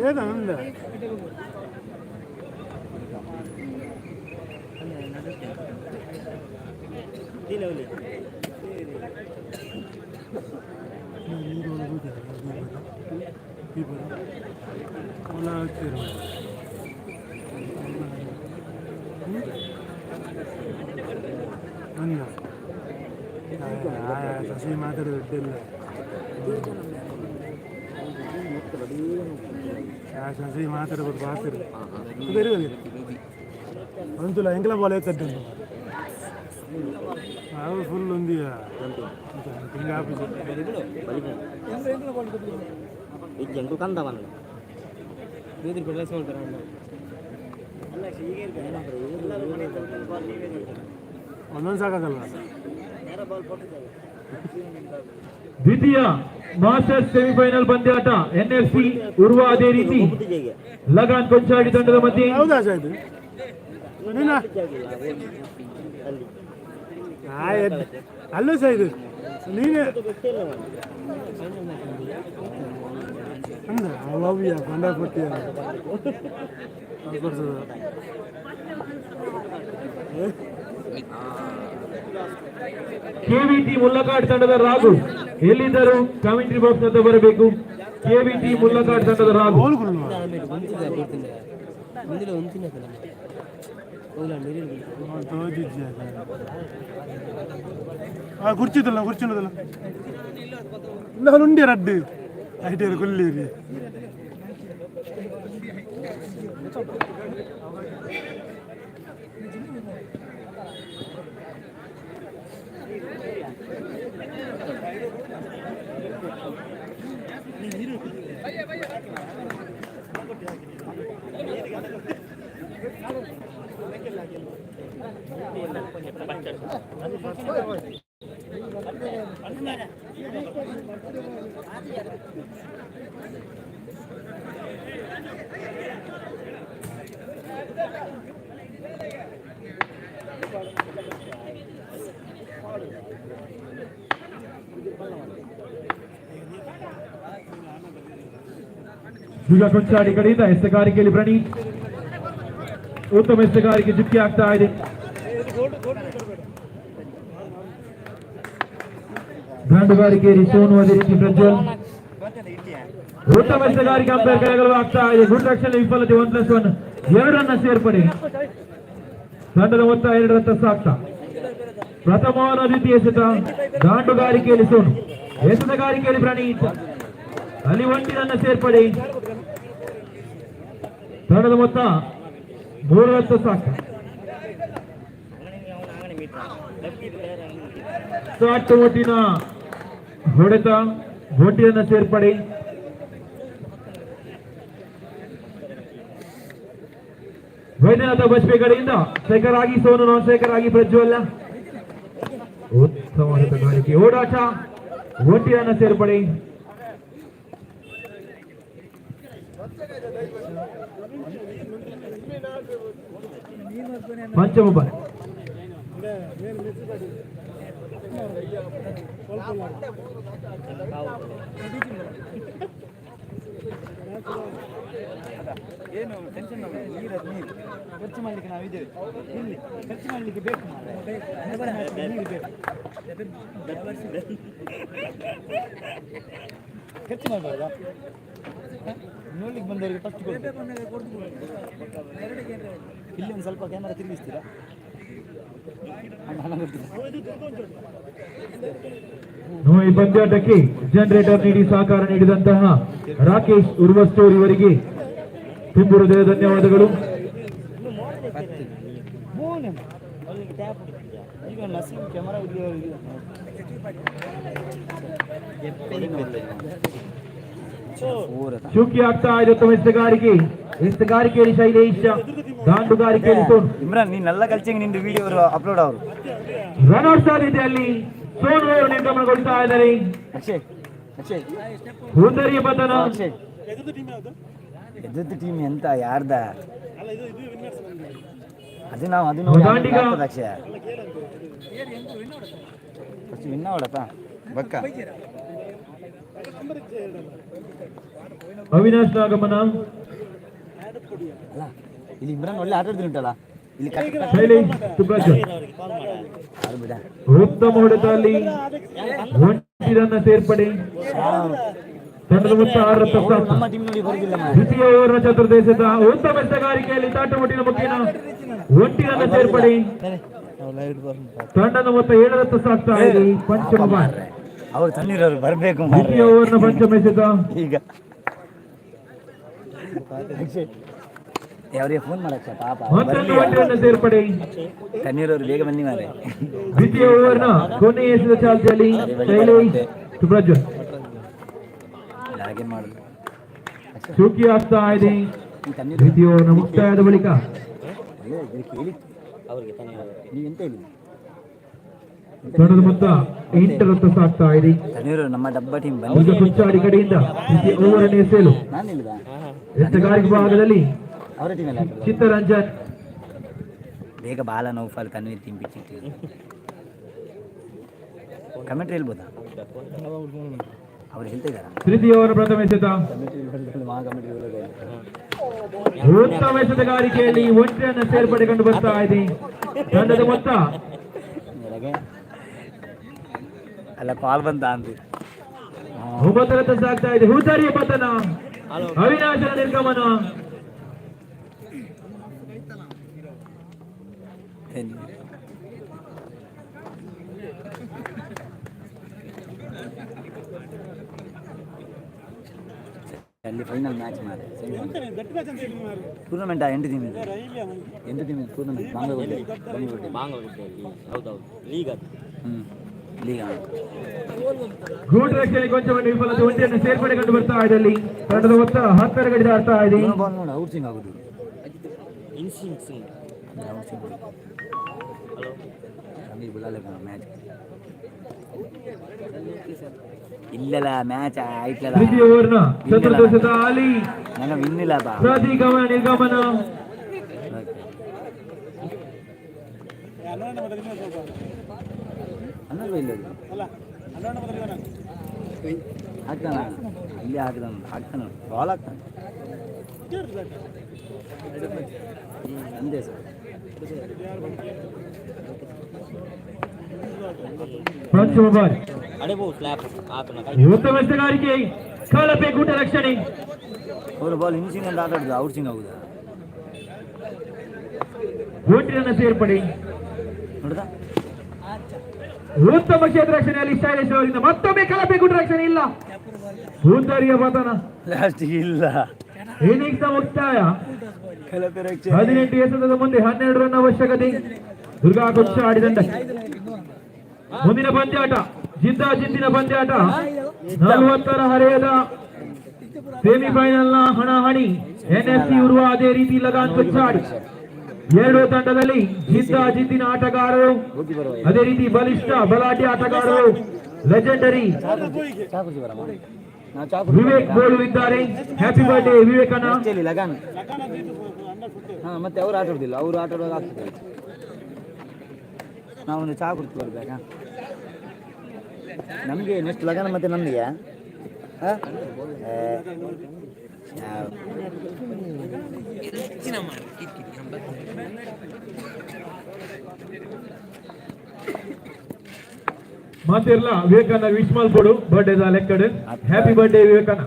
ಏದಂದ ಸಸಿ ಮಾತಾಡೋದಿಲ್ಲ ಸಸಿ ಮಾತಾಡಬಹುದು ಬಾಸಿರು ಅಂತಲ್ಲ ಎಂಕಲ ಬಾಲ್ ಎತ್ತದ್ದು ಅವು ಫುಲ್ ఉంది ಹಿಂಗ ಆಫೀಸ್ ಜಂಗು ಕಂದವನ್ನ ಬೇದಿರ್ ಬೆಳಸ ಹೇಳ್ತಾರೆ ಒಂದೊಂದು ಸಾಕಾಗಲ್ಲ ದ್ವಿತೀಯ ಮಾಸ್ಟರ್ಸ್ ಸೆಮಿಫೈನಲ್ ಪಂದ್ಯಾಟ ಎನ್ಎಫ್ಸಿ ಉರ್ವ ಅದೇ ರೀತಿ ಲಗಾನ್ ಕೊಂಚಾಡಿ ತಂಡದ ಮಧ್ಯೆ ಹೌದಾ ಇದು ಅಲ್ಲೂ ಸಹ ಇದು ನೀನೇ ಅಂದ ಅವ್ಯ ಬಂಡ ಕೊಟ್ಟಿಯ ಕೆವಿಟಿ ಮುಲ್ಲಕಾಡ್ ತಂಡದ ರಾಘು ಎಲ್ಲಿದ್ದರೂ ಕಾಮೆಂಟ್ರಿ ಬಾಕ್ಸ್ ಅಂತ ಬರಬೇಕು. ಕೆವಿಟಿ ಮುಲ್ಲಕಾಡ್ ತಂಡದ ರಾಘು ಕುರ್ಚಿದಲ್ಲ ಕುರ್ಚಿನದಲ್ಲ ಇಲ್ಲ ಉಂಡಿ ರಡ್ಡು ಐಟೇರು ಕೊಲ್ಲಿರಿ ಈಗ ಕೊಂಚಾಡಿ ಕಡೆಯಿಂದ ಎಸೆಗಾರಿಕೆಯಲ್ಲಿ ಪ್ರಣೀತ್ ಉತ್ತಮ ಎಸೆಗಾರಿಕೆ ಚುಕ್ಕಿ ಆಗ್ತಾ ಇದೆ. ದಾಂಡುಗಾರಿಕೆಯಲ್ಲಿ ಸೋನು ಅದೇ ರೀತಿ ಪ್ರಜ್ವಲ್ ಉತ್ತಮ ಎಸೆಗಾರಿಕೆ ಅಂಪೈರ್ ಕೈಗಳು ಆಗ್ತಾ ಇದೆ. ಗುಡ್ ರಕ್ಷಣೆ ವಿಫಲತೆ 1+1 2 ರನ್ನ ಸೇರ್ಪಡೆ. ತಂಡದ ಮೊತ್ತ 2 ರತ್ತ ಸಾಕ್ತಾ. ಪ್ರಥಮವಾದ ದ್ವಿತೀಯ ಎಸೆತ ದಾಂಡುಗಾರಿಕೆಯಲ್ಲಿ ಸೋನು, ಎಸೆತಗಾರಿಕೆಯಲ್ಲಿ ಪ್ರಣೀತ್ ಅಲ್ಲಿ 1 ರನ್ನ ಸೇರ್ಪಡೆ. ತಂಡದ ಮೊತ್ತ 3 ರತ್ತ ಸಾಕ್ತಾ. ಸಾಟು ಒಟ್ಟಿನ ಹೊಡೆತ, ಒಟ್ಟಿನ ಸೇರ್ಪಡೆ. ವೈದ್ಯನಾಥ ಬಸ್ಪೆ ಕಡೆಯಿಂದ ಶೇಖರ್ ಆಗಿ ಸೋನು, ನಾನ್ ಶೇಖರ್ ಆಗಿ ಪ್ರಜ್ವಲ್. ಉತ್ತಮ ಹೊಡೆತಗಾರಿಕೆ, ಓಡಾಟ, ಒಟ್ಟಿನ ಸೇರ್ಪಡೆ. ಪಂಚಮ ಬಾಲ್ ಏನು ಟೆನ್ಷನ್ ನೀರು ಖರ್ಚು ಮಾಡ್ಲಿಕ್ಕೆ ನಾವಿದ್ದೇವೆ, ಇಲ್ಲಿ ಖರ್ಚು ಮಾಡ್ಲಿಕ್ಕೆ ಬೇಕು, ನೀರು ಬೇಕು, ಖರ್ಚು ಮಾಡಬಾರ್ದಾ? ನೋಡ್ಲಿಕ್ಕೆ ಬಂದವರಿಗೆ ಫಸ್ಟ್ ಇಲ್ಲಿ ಒಂದು ಸ್ವಲ್ಪ ಕ್ಯಾಮರಾ ತಿರುಗಿಸ್ತೀರಾ? ಈ ಪಂದ್ಯಾಟಕ್ಕೆ ಜನರೇಟರ್ ನೀಡಿ ಸಹಕಾರ ನೀಡಿದಂತಹ ರಾಕೇಶ್ ಉರ್ವಸ್ತೂರ್ ಇವರಿಗೆ ತುಂಬು ಹೃದಯ ಧನ್ಯವಾದಗಳು. ಚುಕ್ಕಿ ಆಗ್ತಾ ಇದೆ ಉತ್ತಮ ಎಸೆಗಾರಿಕೆ. ಎಸ್ತುಗಾರಿಕೆಯಲ್ಲಿ ಶೈಲೇಶ್, ದಾಂಡುಗಾರಿಕೆಯಲ್ಲಿ ಸೋನು. ಇಮ್ರಾನ್ ನೀನೆಲ್ಲ ಕಲ್ಚಂಗೆ ನಿಂದು ವಿಡಿಯೋ ಅಪ್ಲೋಡ್ ಅವರು ರನ್ಔಟ್ ಸಾಧ್ಯತೆಯಲ್ಲಿ ಸೋನು ಅವರು ನಿರ್ಗಮನಗೊಳ್ತಾ ಇದ್ದಾರೆ. ಅಕ್ಷಯ್ ಅಕ್ಷಯ್ ಹೂಂದರಿಯ ಪತನ. ಅಕ್ಷಯ್ ಎದ್ದು ಟೀಮ್ ಎಂತ ಯಾರ್ದ ಅದು ನಾವು ಅದು ದಾಂಡಿಗ. ಅಕ್ಷಯ ವಿನ್ನ ಅವಡಪ್ಪ ಬಕ್ಕ ಅವಿನಾಶ್ ಆಗಮನ. ಅಲ್ಲ ಇಲ್ಲಿ ಇಮ್ರಾನ್ ಒಳ್ಳೆ ಆಟ ಆಡ್ತೀನಿ ಉಂಟಲ್ಲ ಇಲ್ಲಿ ಶೈಲೇಶ್ ಸುಬ್ರಾಜ್ ಅದು ಬಿಡ ಉತ್ತಮ ಹೊಡೆತದಲ್ಲಿ ಒಂಟಿರನ್ನ ಸೇರ್ಪಡೆ. ತಂಡದ ಮೊತ್ತ 6 ರನ್ ಸಾಕು. ನಮ್ಮ ಟೀಮ್ ನೋಡಿ ಬರುದಿಲ್ಲ ದ್ವಿತೀಯ ಓವರ್ನ ಚತುರ್ದೇಶದ ಉತ್ತಮ ಎಸೆಗಾರಿಕೆಯಲ್ಲಿ ತಾಟಮುಟ್ಟಿನ ಮುಖೇನ ಒಂಟಿರನ್ನ ಸೇರ್ಪಡೆ. ತಂಡದ ಮೊತ್ತ 7 ರನ್ ಸಾಕ್ತಾ ಇದೆ. ಪಂಚಮ ಬಾರ್. ಅವ್ರು ತಣ್ಣೀರವ್ರು ಬರ್ಬೇಕು ದ್ವಿತೀಯ ಓವರ್ನ ಪಂಚಮ ಎಸೆತ. ಈಗ ಅವ್ರಿಗೆ ಫೋನ್ ಮಾಡಕ್ಕ ಪಾಪ ಮತ್ತೊಂದು ಒಂಟಿರನ್ನ ಸೇರ್ಪಡೆ. ತಣ್ಣೀರವ್ರು ಬೇಗ ಬನ್ನಿ ಮಾರೆ. ದ್ವಿತೀಯ ಓವರ್ನ ಕೊನೆಯ ಎಸೆದ ಚಾಲ್ತಿಯಲ್ಲಿ ಶೈಲೇಶ್ ಸುಬ್ರಾಜ್ ಹಾಗೆ ಮಾಡುದು ಚೂಕಿ ಆಗ್ತಾ ಇದೆ. ಈ ತಣ್ಣೀರು ದ್ವಿತೀಯ ಓವರ್ನ ಮುಕ್ತಾಯದ ಬಳಿಕ ಕೇಳಿ ಅವ್ರಿಗೆ ನೀವೆಂತ ಹೇಳಿ ತಂಡದ ಮೊತ್ತ 8 ರನ್ ಸಾಕ್ತಾ ಇದೆ. ತಣ್ಣೀರು ನಮ್ಮ ಡಬ್ಬ ಟೀಮ್ ಈಗ ಬನ್ನಿ ಕುಚ್ಚಾಡಿ ಕಡೆಯಿಂದ ದ್ವಿತೀಯ ಓವರನ್ನು ಎಸೆಯಲು ನಾನು ಇಲ್ದ ಎತ್ತಗಾರಿಕೆ ಭಾಗದಲ್ಲಿ ಅವರ ಟೀಮಲ್ಲಿ ಚಿತ್ತರಂಜನ್ ಬೇಗ ಬಾಲ ನೌಫಾಲ್ ತನ್ವೀರ್ ಟೀಮ್ ಬಿಚ್ಚಿಟ್ಟು ಕಮೆಂಟ್ರಿ ಹೇಳ್ಬೋದಾ ಅವ್ರು ಹೇಳ್ತಾ ಇದ್ದಾರಾ ತೃತೀಯ ಓವರ್ ಪ್ರಥಮ ಎಸೆತ. ಉತ್ತಮ ಎಸೆತಗಾರಿಕೆಯಲ್ಲಿ ಒಂಟಿರನ್ನ ಸೇರ್ಪಡೆ ಕಂಡು ಬರ್ತಾ ಇದೆ. ತಂಡದ ಮೊತ್ತ ಅಲ್ಲ ಕಾಲ್ ಬಂತ ಅಂತ 9 ರನ್ ಸಾಗ್ತಾ ಇದೆ. ಹೂದಾರಿಯ ಪತನ. ಅವಿನಾಶನ ನಿರ್ಗಮನ. ಅಲ್ಲಿ ಫೈನಲ್ ಮ್ಯಾಚ್ ಮಾರೆ ಟೂರ್ನಮೆಂಟ್ 8 ಟೀಮ್ ಇದೆ 8 ಟೀಮ್ ಟೂರ್ನಮೆಂಟ್ ಲೀಗ್ ಗೂಡ್ ರಕ್ಷಣೆ ಕೊಂಚವನ್ನು ವಿಫಲತೆ. ಒಂಟಿಯನ್ನು ಸೇರ್ಪಡೆ ಕಂಡು ಬರ್ತಾ ಇದೆ. ಅಲ್ಲಿ ತಂಡದ ಮೊತ್ತ 10 ಗಡಿ ದಾಟ್ತಾ ಇದೆ. ಬಾಲ್ ನೋಡಿ ಔಟ್ ಸಿಂಗ್ ಆಗುದು ಮ್ಯಾಚ್ ಇಲ್ಲಲ್ಲ ಮ್ಯಾಚ್ ಆಯ್ತಲ್ಲ ತೃತೀಯ ಓವರ್ನ ಚತುರ್ದಶದ ಅಲ್ಲಿ ನನ್ನ ವಿನ್ನಿಲ್ಲ ಬಾ ಪ್ರತಿಗಮನ ನಿರ್ಗಮನ. ಅನ್ನಲ್ವ ಇಲ್ಲ ಆಗ್ತಾನ ಅಲ್ಲಿ ಆಗ್ತಾನ ಬಾಲ್ ಆಗ್ತಾನೆ ಅಂದೇ ಸರ್ ಪಂಚಮ ಬಾರಿ. ಉತ್ತಮ ಎಸೆಗಾರಿಕೆ ಕಳಪೆ ಗೂಟ ರಕ್ಷಣೆ. ಅವರು ಬಾಲ್ ಇನ್ಸಿಂಗ್ ಅಂತ ಆಟ ಆಡುದು ಔಟ್ ಸಿಂಗ್ ಆಗುದಾ ಒಂಟಿರನ್ನ ಸೇರ್ಪಡೆ. ನೋಡ್ದ ಉತ್ತಮ ಕ್ಷೇತ್ರ ರಕ್ಷಣೆಯಲ್ಲಿ ಶೈಲೇಶ್ ಅವರಿಂದ ಮತ್ತೊಮ್ಮೆ ಕಳಪೆ ಗೂಟ ರಕ್ಷಣೆ ಇಲ್ಲ. ಹೂದಾರಿಯ ಪತನ. ಲಾಸ್ಟ್ ಇಲ್ಲ ಇನ್ನಿಂಗ್ಸ್ ಮುಕ್ತಾಯ. ಕಳಪೆ ರಕ್ಷೆ 18 ಎಸೆತದ ಮುಂದೆ 12 ರನ್ ಅವಶ್ಯಕತೆ. ದುರ್ಗಾ ಕುಚ್ಚ ಆಡಿದಂಡ ಮುಂದಿನ ಪಂದ್ಯಾಟ ಜಿದ್ದಾಜಿದ್ದಿನ ಪಂದ್ಯಾಟ 40ರ ಹರೆಯದ ಸೆಮಿಫೈನಲ್ನ ಹಣಾಹಣಿ. ಎನ್ಎಫ್ಸಿ ಉರುವ ಅದೇ ರೀತಿ ಲಗಾನ್ ಕುಚ್ಚಾಡಿ. 2 ತಂಡದಲ್ಲಿ ಜಿದ್ದಾಜಿದ್ದಿನ ಆಟಗಾರರು, ಅದೇ ರೀತಿ ಬಲಿಷ್ಠ ಬಲಾಢ್ಯ ಆಟಗಾರರು, ಲೆಜೆಂಡರಿ ವಿವೇಕ್ ಬೋಳು ಇದ್ದಾರೆ. Happy birthday ವಿವೇಕನ. ಲಗಾನ್ ಮತ್ತೆ ಅವ್ರು ಆಟ ಆಡುದಿಲ್ಲ ಅವ್ರು ಆಟ ಆಡುವಾಗ ಆಗ್ತದೆ. ನಾವೊಂದು ಚಹಾ ಕುಡ್ತು ಬರ್ಬೇಕಾ ನಮಗೆ ನೆಕ್ಸ್ಟ್ ಲಗನ ಮತ್ತೆ ನಮಗೆ ಮಾತಿರ್ಲ ವಿವೇಕನ ವಿಶ್ಮಾಲ್ ಬೋಡು ಬರ್ಡೇ ಲೆಕ್ಕಡ್. ಹ್ಯಾಪಿ ಬರ್ಡೇ ವಿವೇಕನ.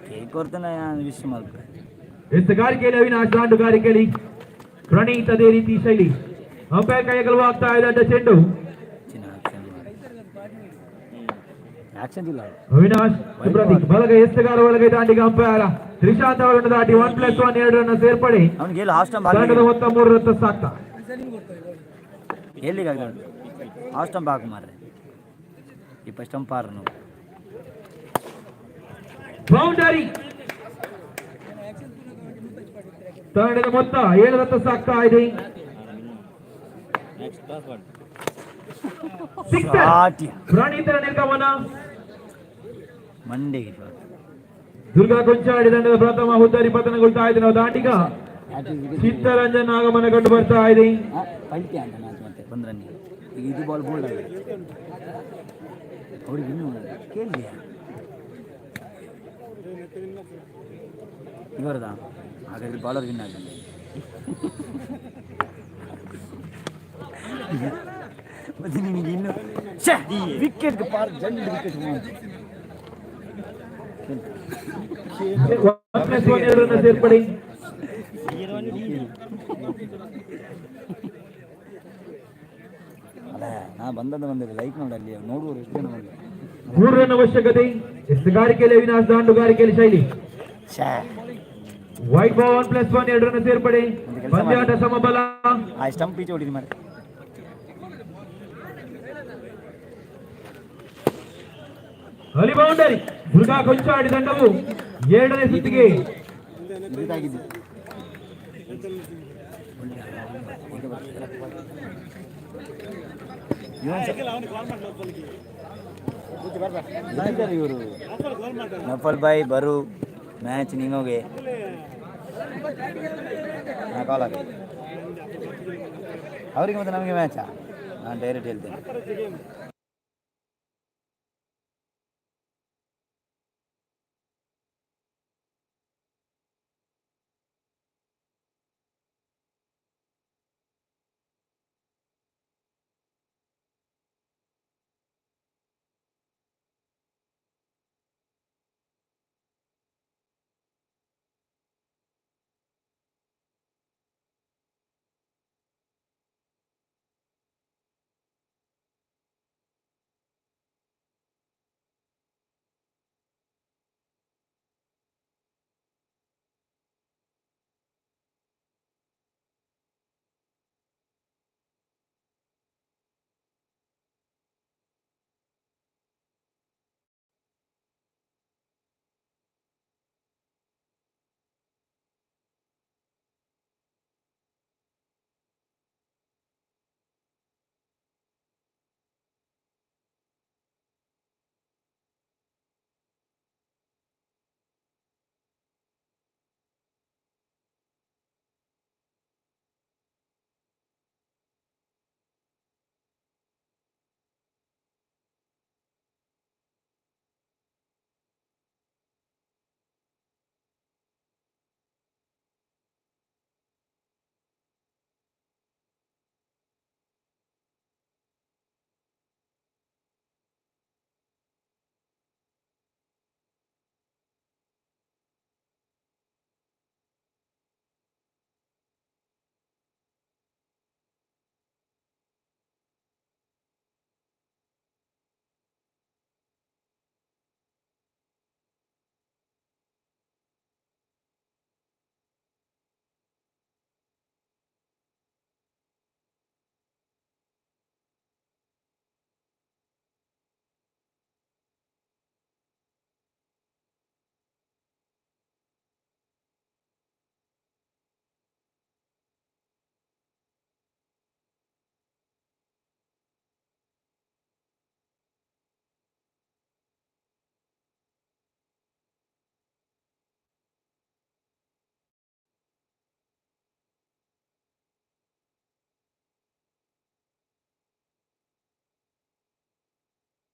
ಕೇಕ್ ಕೊಡ್ತಾನೆ ವಿಶ್ ಮಾಡ್ತಾರೆ. ಎಸೆಗಾರಿಕೆಯಲ್ಲಿ ಅವಿನಾಶ್, ದಾಂಡುಗಾರಿಕೆಯಲ್ಲಿ ಪ್ರಣೀತ್, ಅದೇ ರೀತಿ ಶೈಲಿ. ಅಂಪೈರ್ ಕೈಗಲ್ವಾಗ್ತಾ ಇದೆ ಚೆಂಡು. ಆಕ್ಷನ್ ಇಲ್ಲ ಅವಿನಾಶ್ ಪ್ರತೀಕ್ ಬಲಗೈ ಎಸೆಗಾರ ಒಳಗೈ ದಾಂಡಿಗೆ ಅಂಪೈರ್ ತ್ರಿಶಾಂತ್ ಅವರನ್ನು ದಾಟಿ 1+1 2 ರನ್ ಸೇರ್ಪಡೆ. ಅವನಿಗೆ ಲಾಸ್ಟ್ ತಂಡದ ಮೊತ್ತ 3 ರನ್ ಸಾಕ್ತಾ. ಎಲ್ಲಿಗೆ ಆಗ್ತದೆ ಆ ಸ್ಟಂಪ್ ಹಾಕು ಮಾರ್ರೆ ಇಪ್ಪ ಸ್ಟಂಪ್ ಆರು ನಾವು ಬೌಂಡರಿ ತಂಡದ ಮೊತ್ತ 7 ರತ್ತ ಸಾಕ್ತಾ ಇದೆ. ಪ್ರಣೀತರ ನಿರ್ಗಮನ ಮಂಡೆಗೆ ದುರ್ಗಾ ಕೊಂಚಾಡಿ ತಂಡದ ಪ್ರಥಮ ಹುದ್ದಾರಿ ಪತನಗೊಳ್ತಾ ಇದೆ. ನಾವು ದಾಂಡಿಗ ಚಿತ್ತರಂಜನ್ ಆಗಮನ ಕಂಡು ಬರ್ತಾ ಇದೆ. ಪಲ್ಟಿ ಅಂತ ಮ್ಯಾಚ್ ಮತ್ತೆ ಬಂದ್ರೆ ಈಗ ಇದು ಬಾಲ್ ಬೋಲ್ಡ್ ಆಗಿದೆ ಅವ್ರಿಗೆ ಇನ್ನೂ ಕೇಳಿದೆಯಾ ಇವರದ ಹಾಗಾದ್ರೆ ಬಾಲರ್ ವಿನ್ ಆಗಿದೆ. ಮತ್ತೆ ನಿನಗೆ ಇನ್ನು ವಿಕೆಟ್ ಪಾರ್ ಜಂಡ್ ವಿಕೆಟ್ ಸೇರ್ಪಡೆ ಅಲ್ಲ ನಾ ಬಂದಿದೆ ಲೈಕ್ ನೋಡಿ ಅಲ್ಲಿ ನೋಡುವರು ಎಷ್ಟು ಜನ ನೋಡಿ 3 ರನ್ ಅವಶ್ಯಕತೆ. ಎಸ್ತುಗಾರಿಕೆಯಲ್ಲಿ ಅವಿನಾಶ್, ದಾಂಡುಗಾರಿಕೆಯಲ್ಲಿ ಶೈಲಿ. ವೈಟ್ ಬಾಲ್ 1+1 2 ರನ್ ಸೇರ್ಪಡೆ. ಪಂದ್ಯಾಟ ಸಮಬಲ. ಆ ಸ್ಟಂಪ್ ಈಚೆ ಹೊಡಿರಿ ಮಾಡಿ ಅಲ್ಲಿ ಬೌಂಡರಿ. ದುರ್ಗಾ ಕೊಂಚಾಡಿ ತಂಡವು 2ನೇ ಸುತ್ತಿಗೆ ಇದಾಗಿದೆ. ಇವರು ನಫಲ್ ಬಾಯ್ ಬರು ಮ್ಯಾಚ್ ನಿಂಗೋಗೆ ಕಾಲ್ ಆಗ ಅವರಿಗೆ ಮತ್ತೆ ನಮಗೆ ಮ್ಯಾಚಾ ನಾನು ಡೈರೆಕ್ಟ್ ಹೇಳ್ತೇನೆ.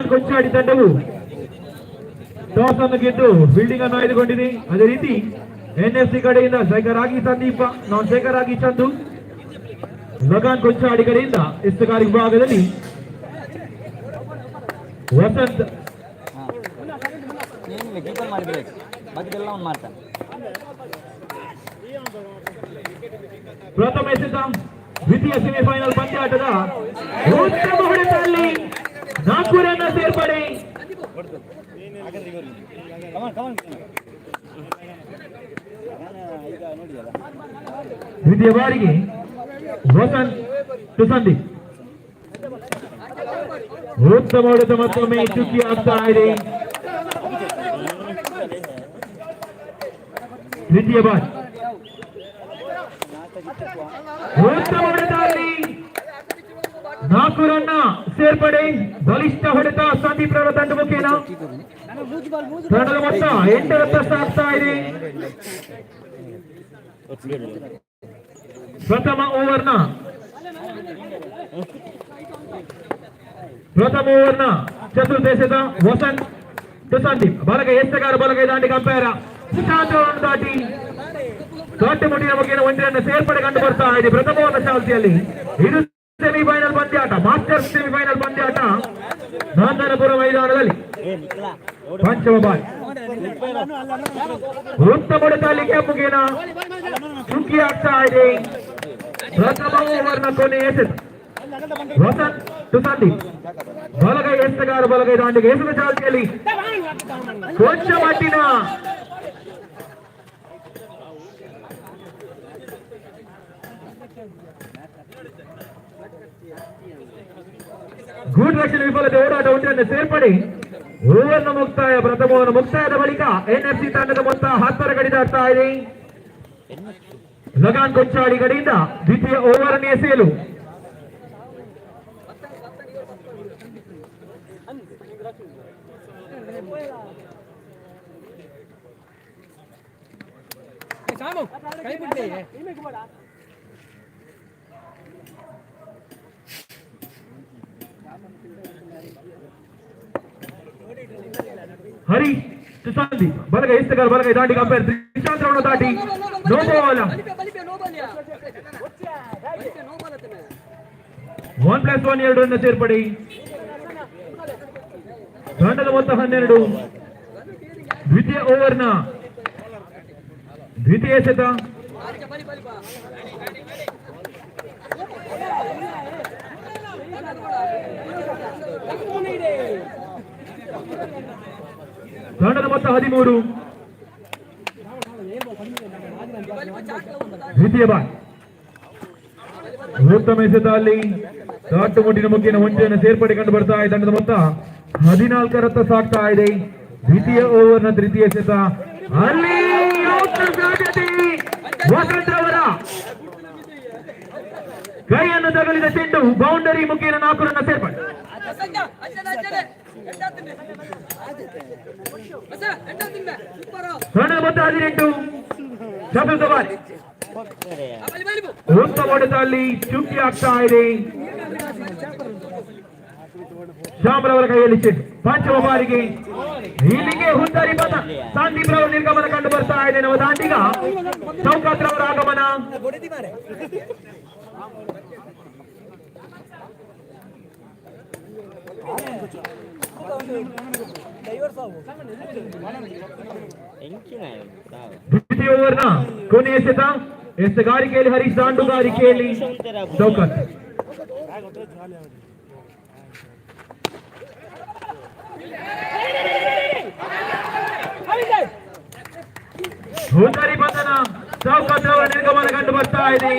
ಕೊಂಚಾಡಿ ತಂಡವು ಟಾಸ್ ಅನ್ನು ಗೆದ್ದು ಫೀಲ್ಡಿಂಗ್ ಅನ್ನು ಆಯ್ದುಕೊಂಡಿದೆ. ಅದೇ ರೀತಿ NFC ಕಡೆಯಿಂದ ಶೇಖರ್ ಆಗಿ ಸಂದೀಪ, ನಾನ್ ಶೇಖರ್ ಆಗಿ ಚಂದು, ಲಗಾನ್ ಕೊಂಚಾಡಿ ಕಡೆಯಿಂದ ಎಸ್ತುಗಾರಿ ವಿಭಾಗದಲ್ಲಿ ವಸಂತ್ ಪ್ರಥಮ ಎಸೆತ ದ್ವಿತೀಯ ಸೆಮಿಫೈನಲ್ ಪಂದ್ಯಾಟದ ಉತ್ತಮ ಹೊಡೆತದಲ್ಲಿ 4 ರನ್ ಸೇರ್ಪಡೆ. ದ್ವಿತೀಯ ಬಾರಿಗೆ ವಸಂತ್ ಟು ಸಂದೀಪ್. ಉತ್ತಮ ಹೊಡೆತ ಮತ್ತೊಮ್ಮೆ ಚುಕ್ಕಿ ಆಗ್ತಾ ಇದೆ. ದ್ವಿತೀಯ ಬಾಲ್ ಉತ್ತಮ ಹೊಡೆತ, ಅಲ್ಲಿ 4 ರನ್ನ ಸೇರ್ಪಡೆ. ಬಲಿಷ್ಠ ಹೊಡೆತ ಸಂದೀಪ್ ರವರ ತಂಡ ಮುಖೇನ ತಂಡದ ಮೊತ್ತ 8 ರನ್ನ ಆಗ್ತಾ ಇದೆ. ಪ್ರಥಮ ಓವರ್ನ ಚತುರ್ದೇಶದ ವಸಂತ್ ಸಂದೀಪ್ ಬಲಗೈ ಎಷ್ಟಗಾರ ಬಲಗೈ ದಾಂಡಿಗೆ ಅಂಪೈರ ಶಾಂತವನ್ನು ದಾಟಿ ದೊಡ್ಡ ಮುಟ್ಟಿನ ಮುಖೇನ ಒಂದರನ್ನು ಸೇರ್ಪಡೆ ಕಂಡು ಬರ್ತಾ ಇದೆ. ಪ್ರಥಮವಾದ ಚಾಲ್ತಿಯಲ್ಲಿ ಇದು ಸೆಮಿಫೈನಲ್ ಪಂದ್ಯಾಟ, ಮಾಸ್ಟರ್ಸ್ ಸೆಮಿಫೈನಲ್ ಪಂದ್ಯಾಟ ನಂದನಪುರ ಮೈದಾನದಲ್ಲಿ. ಪಂಚಮ ಬಾಲ್ ಉತ್ತಮ ಹೊಡೆತಲ್ಲಿ ಕೆಂಪುಗೇನ ಚುಕ್ಕಿ ಆಗ್ತಾ ಇದೆ. ಪ್ರಥಮ ಓವರ್ನ ಕೊನೆ ಎಸೆತ ವಸಂತ್ ಸಂದೀಪ್ ಬಲಗೈ ಎಸೆಗಾರ ಬಲಗೈ ದಾಂಡಿಗೆ ಎಸೆದ ಚಾಲ್ತಿಯಲ್ಲಿ ಕೊಂಚ ಮಟ್ಟಿನ ಗೂಡ್ ರಕ್ಷಣೆ ವಿಫಲತೆ, ಓಡಾಟ ಒಂದರನ್ನು ಸೇರ್ಪಡೆ. ಓವರ್ನ ಮುಕ್ತಾಯ, ಪ್ರಥಮವನ್ನು ಮುಕ್ತಾಯದ ಬಳಿಕ ಎನ್ಎಫ್ಸಿ ತಂಡದ ಮೊತ್ತ 10 ಗಡಿ ದಾಟ್ತಾ ಇದೆ. ಲಗಾನ್ ಕೊಂಚಾಡಿ ಗಡಿಯಿಂದ ದ್ವಿತೀಯ ಓವರ್ ಎಸೆಯಲು ಹರಿ ಸಂದೀಪ್ ಬಲಗೈ ಎಸ್ತಗಾರ ಬಲಗೈ ದಾಟಿ ಅಂಪೈರ್ ತ್ರಿಶಾಂತ್ರವನ್ನು ದಾಟಿ ನೋ ಬಾಲ್. 1+1 2 ರನ್ನ ಸೇರ್ಪಡೆ. ತಂಡದ ಮೊತ್ತ 12. ದ್ವಿತೀಯ ಓವರ್ನ ದ್ವಿತೀಯ ಎಸೆತ ತಂಡದ ಮೊತ್ತ 13. ದ್ವಿತೀಯ ಬಾಲ್ ಉತ್ತಮ ಎಸೆತ, ಅಲ್ಲಿ ದಾಟು ಮುಟ್ಟಿನ ಮುಖೇನ ಒಂಟೆಯನ್ನು ಸೇರ್ಪಡೆ ಕಂಡು ಬರ್ತಾ ಇದೆ. ತಂಡದ ಮೊತ್ತ 14 ರತ್ತ ಸಾಗ್ತಾ ಇದೆ. ದ್ವಿತೀಯ ಓವರ್ನ ತೃತೀಯ ಎಸೆತ, ಅಲ್ಲಿ ವಸಂತ್ ರವರ ಕೈಯನ್ನು ತಗಲಿದ ಚೆಂಡು ಬೌಂಡರಿ ಮುಖೇನ 4 ರನ್ನ ಸೇರ್ಪಡೆ. ತಂಡದ ಮೊತ್ತ 18. ಚತುರ್ಥ ಬಾರಿ ಉತ್ತಮ ಹೊಡೆತದಲ್ಲಿ ಚುಕ್ಕಿ ಆಗ್ತಾ ಇದೆ. ಶ್ಯಾಮರವರ ಕೈಯಲ್ಲಿ ಚೆಂಡು. ಪಂಚಮ ಬಾರಿಗೆ ಇಲ್ಲಿಗೆ ಹುಂದರಿ ಪದ ಸಂದೀಪ್ ರವರ ನಿರ್ಗಮನ ಕಂಡು ಬರ್ತಾ ಇದೆ. ನಮ್ಮ ದಾಂಡಿಗ ಚೌಕಾತ್ ರವರ ಆಗಮನ. ದ್ವಿತೀಯ ಓವರ್ನ ಕೊನೆ ಎಸೆತ. ಎಸೆಗಾರಿಕೆಯಲ್ಲಿ ಹರೀಶ್, ದಾಂಡುಗಾರಿಕೆಯಲ್ಲಿ ಚೌಕಾತ್. ಹುಂದರಿ ಬಂಧನ ಚೌಕಾತ್ ರವರ ನಿರ್ಗಮನ ಕಂಡು ಬರ್ತಾ ಇದೆ.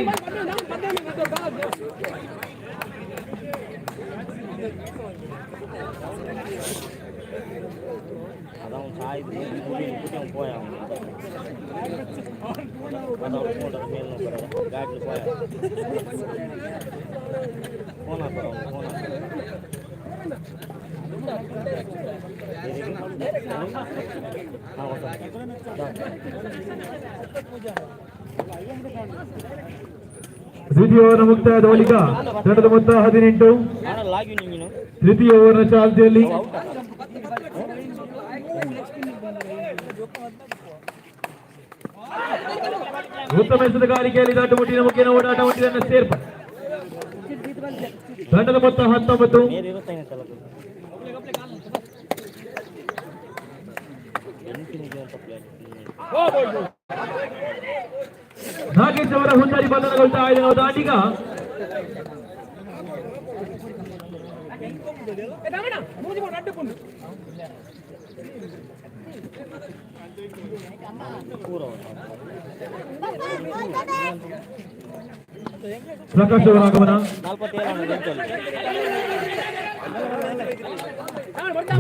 ದ್ವಿತೀಯ ಓವರ್ನ ಮುಕ್ತಾಯದ ಬಳಿಕ ತಂಡದ ಮೊತ್ತ 18. ತೃತೀಯ ಓವರ್ನ ಚಾಲ್ತಿಯಲ್ಲಿ ಉತ್ತಮ ಎಸೆತಗಾರಿಕೆಯಲ್ಲಿ ದಾಟು ಮುಟ್ಟಿನ ಮುಖೇನ ಓಡಾಟ ಒಂಟಿಯನ್ನು ಸೇರ್ಪಡೆ. ತಂಡದ ಮೊತ್ತ 19. ನಾಗೇಶ್ ಅವರ ಹುಂದರಿ ಬಂಧನಗೊಳ್ತಾ ಇದೆ. ನಾವು ದಾಂಡಿಗ ಪ್ರಕಾಶ್ ಅವರ ಆಗಮನ.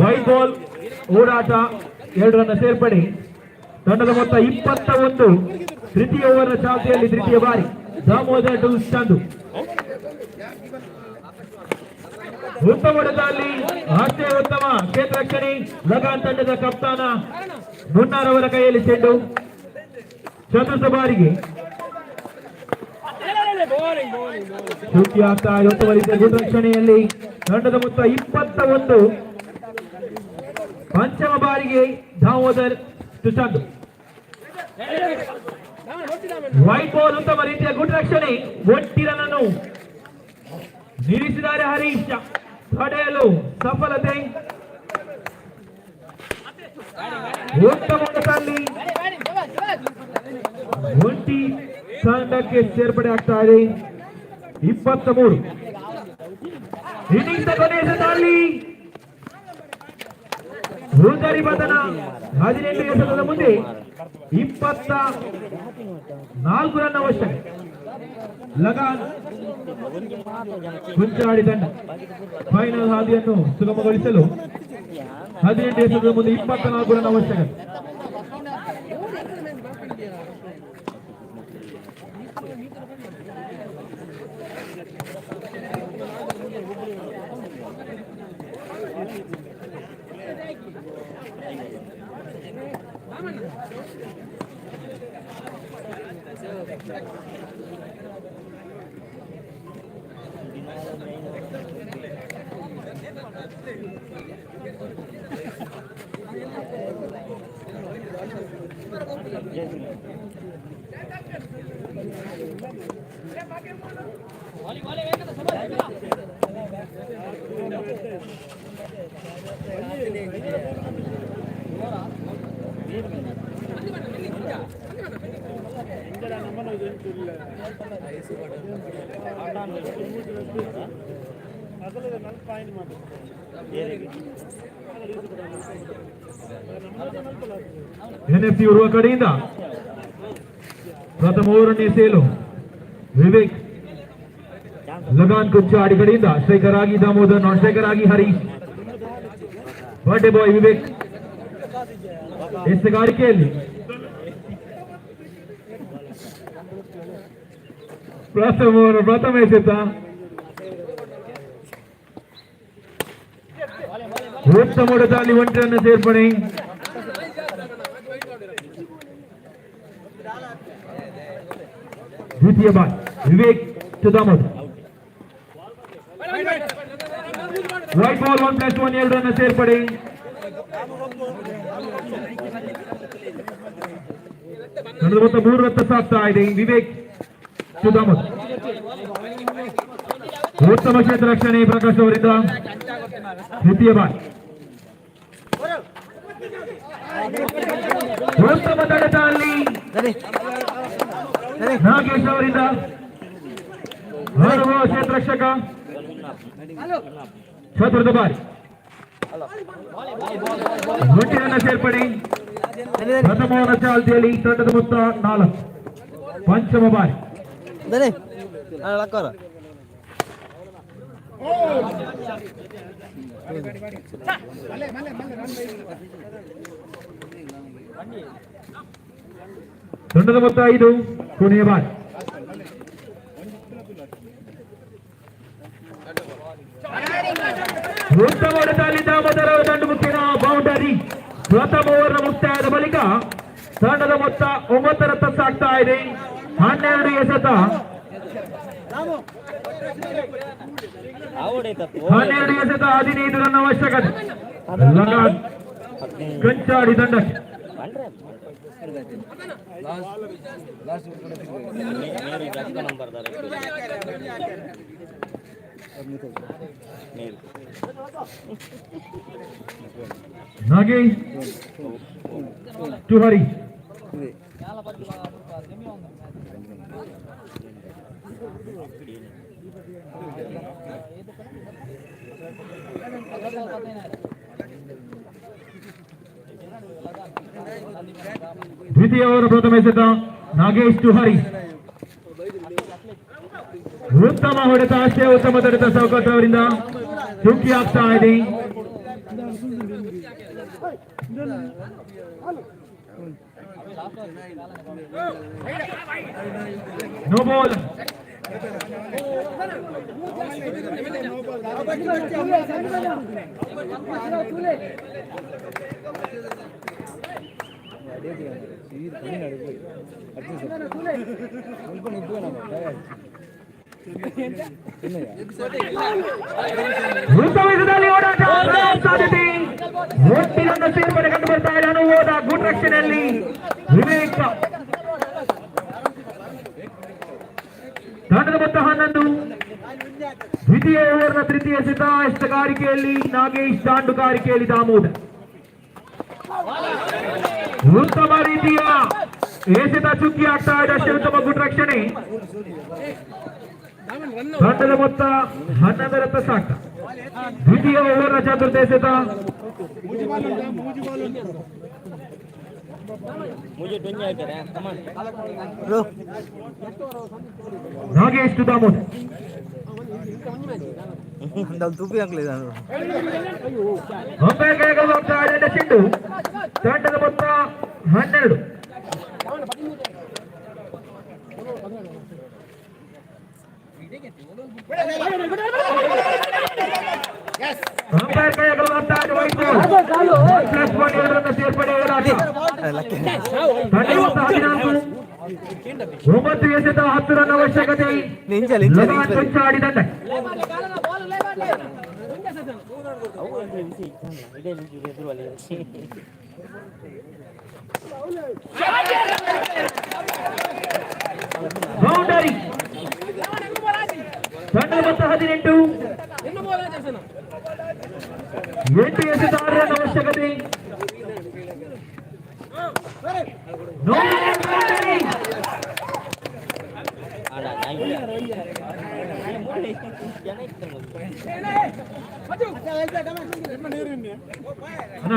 ವೈಟ್ ಬಾಲ್ ಓಡಾಟ 2 ರನ್ನ ಸೇರ್ಪಡೆ. ತಂಡದ ಮೊತ್ತ 21. ತೃತೀಯ ಓವರ್ ಚಾಲ್ತಿಯಲ್ಲಿ ತೃತೀಯ ಬಾರಿ ದಾಮೋದರ್ ಟು ಚಂದು. ಉತ್ತಮ ಹೊಡೆತದಲ್ಲಿ ಅಷ್ಟೇ ಉತ್ತಮ ಕ್ಷೇತ್ರಕ್ಷಣಿ. ಲಗಾನ್ ತಂಡದ ಕಪ್ತಾನ ಮುನ್ನಾರ್ ಅವರ ಕೈಯಲ್ಲಿ ಚೆಂಡು. ಚತುರ್ಥ ಬಾರಿಗೆ ಶೂಟಿ ಆಗ್ತಾ ಇರುವಂತಹ ಗುಡ್ ರಕ್ಷಣೆಯಲ್ಲಿ ತಂಡದ ಮೊತ್ತ 21. ಪಂಚಮ ಬಾರಿಗೆ Damodar to Chandu. Wide ball ಉತ್ತಮ ರೀತಿಯ ಗುಡ್ ರಕ್ಷಣೆ. 1 ರನ್ ಅನ್ನು ನಿಲ್ಲಿಸಿದ್ದಾರೆ ಹರೀಶ್. ಪಡೆಯಲು ಸಫಲತೆ. ಉತ್ತಮ ಹೊಡೆತದಲ್ಲಿ 1 ತಂಡಕ್ಕೆ ಸೇರ್ಪಡೆ ಆಗ್ತಾ ಇದೆ. 23 ಇನ್ನಿಂಗ್ಸ್ ಕೊನೆಯ ಎಸೆತದಲ್ಲಿ ರುಜರಿ ಬದನ 18 ಎಸೆತದ ಮುಂದೆ 24 ರನ್ ಅವಶ್ಯಕ. ಲಗಾನ್ ಕುಂಚಾಡಿ ತಂಡ ಫೈನಲ್ ಹಾದಿಯನ್ನು ಸುಗಮಗೊಳಿಸಲು 18 ಎಸೆತದ ಮುಂದೆ 24 ರನ್ ಅವಶ್ಯಕ. ಎನ್ಎಫ್ಸಿ ಉರುವ ಕಡೆಯಿಂದ ಪ್ರಥಮ ಓವರನ್ನೇ ಸೇಲು ವಿವೇಕ್. ಲಗಾನ್ ಕುಚ್ಚಾಡಿ ಕಡೆಯಿಂದ ಸ್ಟ್ರೈಕರ್ ಆಗಿ ದಾಮೋದರ್, ನಾನ್ ಸ್ಟ್ರೈಕರ್ ಆಗಿ ಹರೀಶ್. ಬರ್ಡೇ ಬಾಯ್ ವಿವೇಕ್ ಎಸೆಗಾರಿಕೆಯಲ್ಲಿ ಪ್ರಥಮ ಎಸೆತ. ಉತ್ತಮ ಹೊಡೆತದಲ್ಲಿ 1 ರನ್ ಸೇರ್ಪಡೆ. ದ್ವಿತೀಯ ball Vivek to Damodar. Wide ball 1+1 2 run ಸೇರ್ಪಡೆ. ತಂಡದ ಮೊತ್ತ 3 ರತ್ತ ಸಾಗ್ತಾ ಇದೆ. ವಿವೇಕ್ ಟು ದಾಮೋದರ್. ಉತ್ತಮ ಕ್ಷೇತ್ರ ರಕ್ಷಣೆ ಪ್ರಕಾಶ್ ಅವರಿಂದ. ದ್ವಿತೀಯ ಬಾಲ್ ಉತ್ತಮ ತಡೆತದಲ್ಲಿ ನಾಗೇಶ್ ಅವರಿಂದ. ಅನುಭವ ಕ್ಷೇತ್ರ ರಕ್ಷಕ. ಚತುರ್ಥ ಬಾರಿ 1 ರನ್ ಸೇರ್ಪಡೆ. ಪ್ರಥಮ ಚಾಲ್ತಿಯಲ್ಲಿ ತಂಡದ ಮೊತ್ತ 4. ಪಂಚಮ ಬಾರಿ ತಂಡದ ಮೊತ್ತ 5. ಕೊನೆಯ ಬಾರಿ ಉತ್ತಮ ಹೊಡೆತದಲ್ಲಿ ದಾಮೋದರ ದಂಡು ಮುತ್ತಿನ ಬೌಂಡರಿ. ಪ್ರಥಮ ಓವರ್ನ ಮುಕ್ತಾಯದ ಬಳಿಕ ತಂಡದ ಮೊತ್ತ 9 ರತ್ತ ಸಾಗ್ತಾ ಇದೆ. 12 ಎಸೆತ. 12 ಎಸೆತ 15 ರನ್ ಅವಶ್ಯಕತೆ. ಲಗಾನ್ ಕಂಚಾಡಿ ದಂಡಕ್ಕೆ. ನಾಗೇಶ್ ಟು ಹರಿ. ದ್ವಿತೀಯ ಓವರ್ ಪ್ರಥಮ ಎಸೆತ ನಾಗೇಶ್ ಟು ಹರಿ. ಉತ್ತಮ ಹೊಡೆತ ಅಷ್ಟೇ ಉತ್ತಮ ತಡೆತ ಸೌಕತ್ ಅವರಿಂದ ಚುಕ್ಕಿ ಆಗ್ತಾ ಇದೆ. No ball. ವೃತ್ತವಯಸ್ಸದಲ್ಲಿ ಓಡಾಟ ಸಾಧ್ಯತೆ ಒಟ್ಟಿನ ಸೇರ್ಪಡೆ ಕಂಡು ಬರ್ತಾ ಇದೆ. ಅನುವಾದ ಗುಡ್ ರಕ್ಷಣೆಯಲ್ಲಿ ವಿವೇಕ. ತಂಡದ ಮೊತ್ತ 11. ದ್ವಿತೀಯ ಓವರ್ನ ತೃತೀಯ ಎಸೆತ ಎಸೆತಗಾರಿಕೆಯಲ್ಲಿ ನಾಗೇಶ್, ದಾಂಡುಗಾರಿಕೆಯಲ್ಲಿ ದಾಮೋದರ್. ಉತ್ತಮ ರೀತಿಯ ಎಸೆತ ಚುಕ್ಕಿ ಆಗ್ತಾ ಇದೆ. ಅಷ್ಟೇ ಉತ್ತಮ ಗುಡ್ ರಕ್ಷಣೆ. ತಂಡದ ಮೊತ್ತ 11 ಸಾಕ. ದ್ವಿತೀಯ ಓವರ್ನ ಚತುರ್ಥ ಎಸೆತ ನಾಗೇಶ್ ಟು ದಾಮೋದರ್. ಅಂಪೈರ್ ಕೈಗೊಳ್ಳುವ ಚೆಂಡು. ತಂಡದ ಮೊತ್ತ 12. ಅಂಪೈರ್ ಕೈಗೊಳ್ಳುವಂತ +1 ಸೇರ್ಪಡೆ ಹೋರಾಟ. ತಂಡದ ಮೊತ್ತ 14. 9 ಎಸೆತ 10 ರನ್ ಅವಶ್ಯಕತೆ. ಕೊಂಚಾಡಿ ದಂಡ. ಬೌಂಡರಿ. ತಂಡದ ಮೊತ್ತ 18. 8 ಎಸೆತ 6 ರನ್ ಅವಶ್ಯಕತೆ.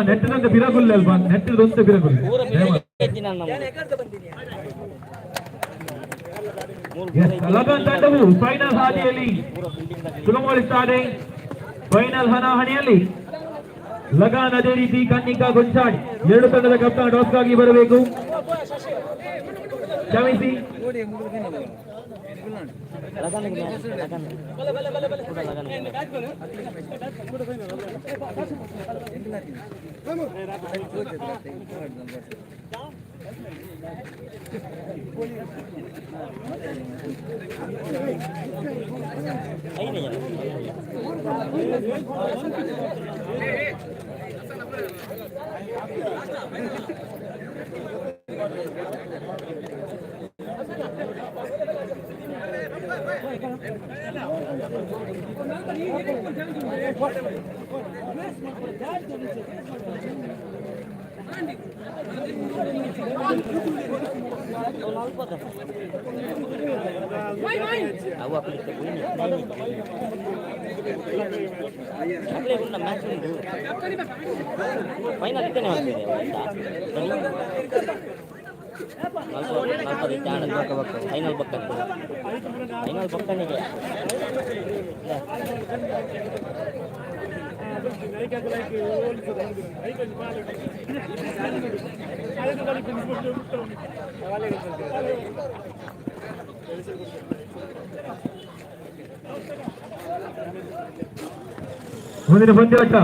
ನೆಟ್ಟಿನಂತ ಬಿರಗುಲ್ಲ ಅಲ್ವಾ? ನೆಟ್ಟಿದೊಂದು ಬಿರಗುಲ್ಲ. ಲಗನ್ ತಂಡವು ಫೈನಲ್ ಹಾದಿಯಲ್ಲಿ ಸುಗಮಗೊಳಿಸುತ್ತದೆ. ಫೈನಲ್ ಹಣಾಹಣಿಯಲ್ಲಿ ಲಗಾನ್ ಅದೇ ರೀತಿ ಕನ್ನಿಕಾ ಗೊಂಚಾಡಿ 2 ತಂಡದ ಕಪ್ತಾನ್ ಟಾಸ್ಗಾಗಿ ಬರಬೇಕು. ಕ್ಷಮಿಸಿ, ಫೈನಲ್ ಇದ್ದೇನೆ ಫೈನಲ್ ಬಕ್ಕನಿಗೆ ಮುಂದಿನ ಪಂದ್ಯಾಟ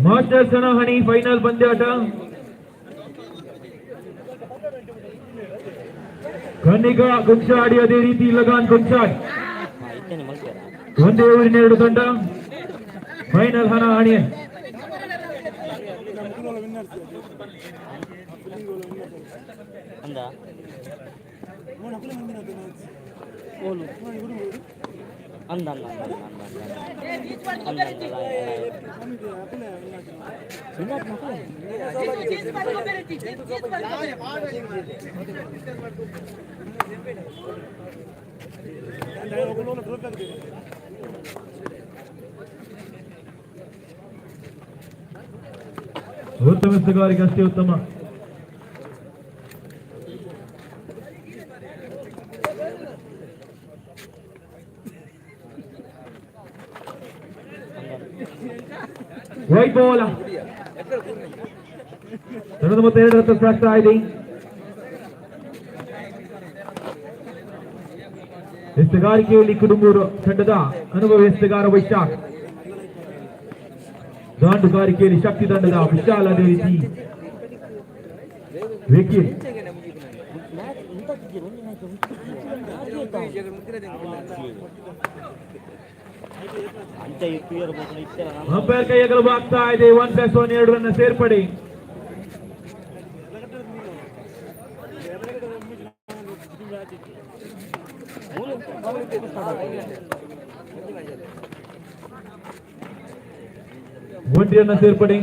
ಮಾಸ್ಟರ್ಸ್ ಹಣಾಹಣಿ ಫೈನಲ್ ಪಂದ್ಯಾಟ. ಕನ್ನಿಕಾ ಗೊಂಚಾಡಿ ಅದೇ ರೀತಿ ಲಗಾನ್ ಗೊಂಚಾಡಿ. ಒಂದೇ ಊರಿನ 2 ತಂಡ ಫೈನಲ್ ಹಣಾಹಣಿ. ಉತ್ತಮ ಎಸೆಗಾರಿಕೆ ಅಷ್ಟೇ ಉತ್ತಮ. ವೈಟ್ ಬಾಲ್ ತಂಡದ ಮೊತ್ತ 2 ರನ್ ಸಾಗ್ತಾ ಇದೆ. ಎಸೆಗಾರಿಕೆಯಲ್ಲಿ ಕುಡುಂಬೂರು ತಂಡದ ಅನುಭವಿ ಎಸೆಗಾರ ವೈಶಾಖ್, ದಾಂಡುಗಾರಿಕೆಯಲ್ಲಿ ಶಕ್ತಿ ತಂಡದ ವಿಶಾಲ ಅದೇ ರೀತಿ ವಿಕಿಟ್. ಅಂಪೈರ್ ಕೈಯಗಳು ಆಗ್ತಾ ಇದೆ. 1+1 2 ರನ್ ಸೇರ್ಪಡೆ. ಒಂಟಿಯನ್ನ ಸೇರ್ಪಡೆ.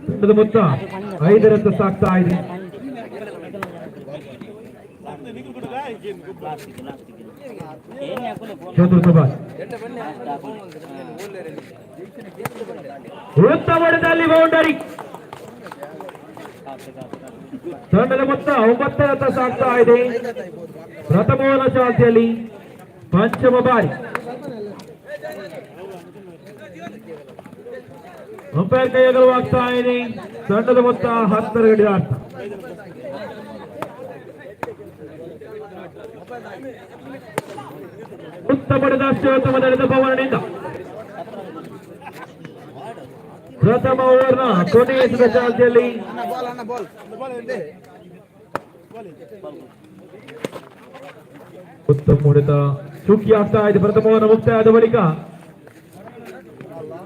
ತಂಡದ ಮೊತ್ತ 5 ರನ್ ಸಾಗ್ತಾ ಇದೆ. ಚತುರ್ಥ ಬಾಲ್ ಉತ್ತಮದಲ್ಲಿ ಬೌಂಡರಿ. ತಂಡದ ಮೊತ್ತ 9 ರನ್ ಸಾಗ್ತಾ ಇದೆ. ಪ್ರಥಮ ಓವರ್ ಚಾಲ್ತಿಯಲ್ಲಿ ಪಂಚಮ ಬಾರಿ. ಅಂಪೈರ್ ಕೈಗಳು ಆಗ್ತಾ ಇದೆ. ತಂಡದ ಮೊತ್ತ 10 ಗಡಿ ಆಟ. ಉತ್ತಮದ ಉತ್ತಮ ದಳದ ಭವನದಿಂದ ಪ್ರಥಮ ಓವರ್ನ ಕೊನೆಯ ಚಾಲ್ತಿಯಲ್ಲಿ ಉತ್ತಮ ಹೊಡೆತ ಚುಕ್ಕಿ ಆಗ್ತಾ ಇದೆ. ಪ್ರಥಮ ಓವರ್ ಮುಕ್ತಾಯದ ಬಳಿಕ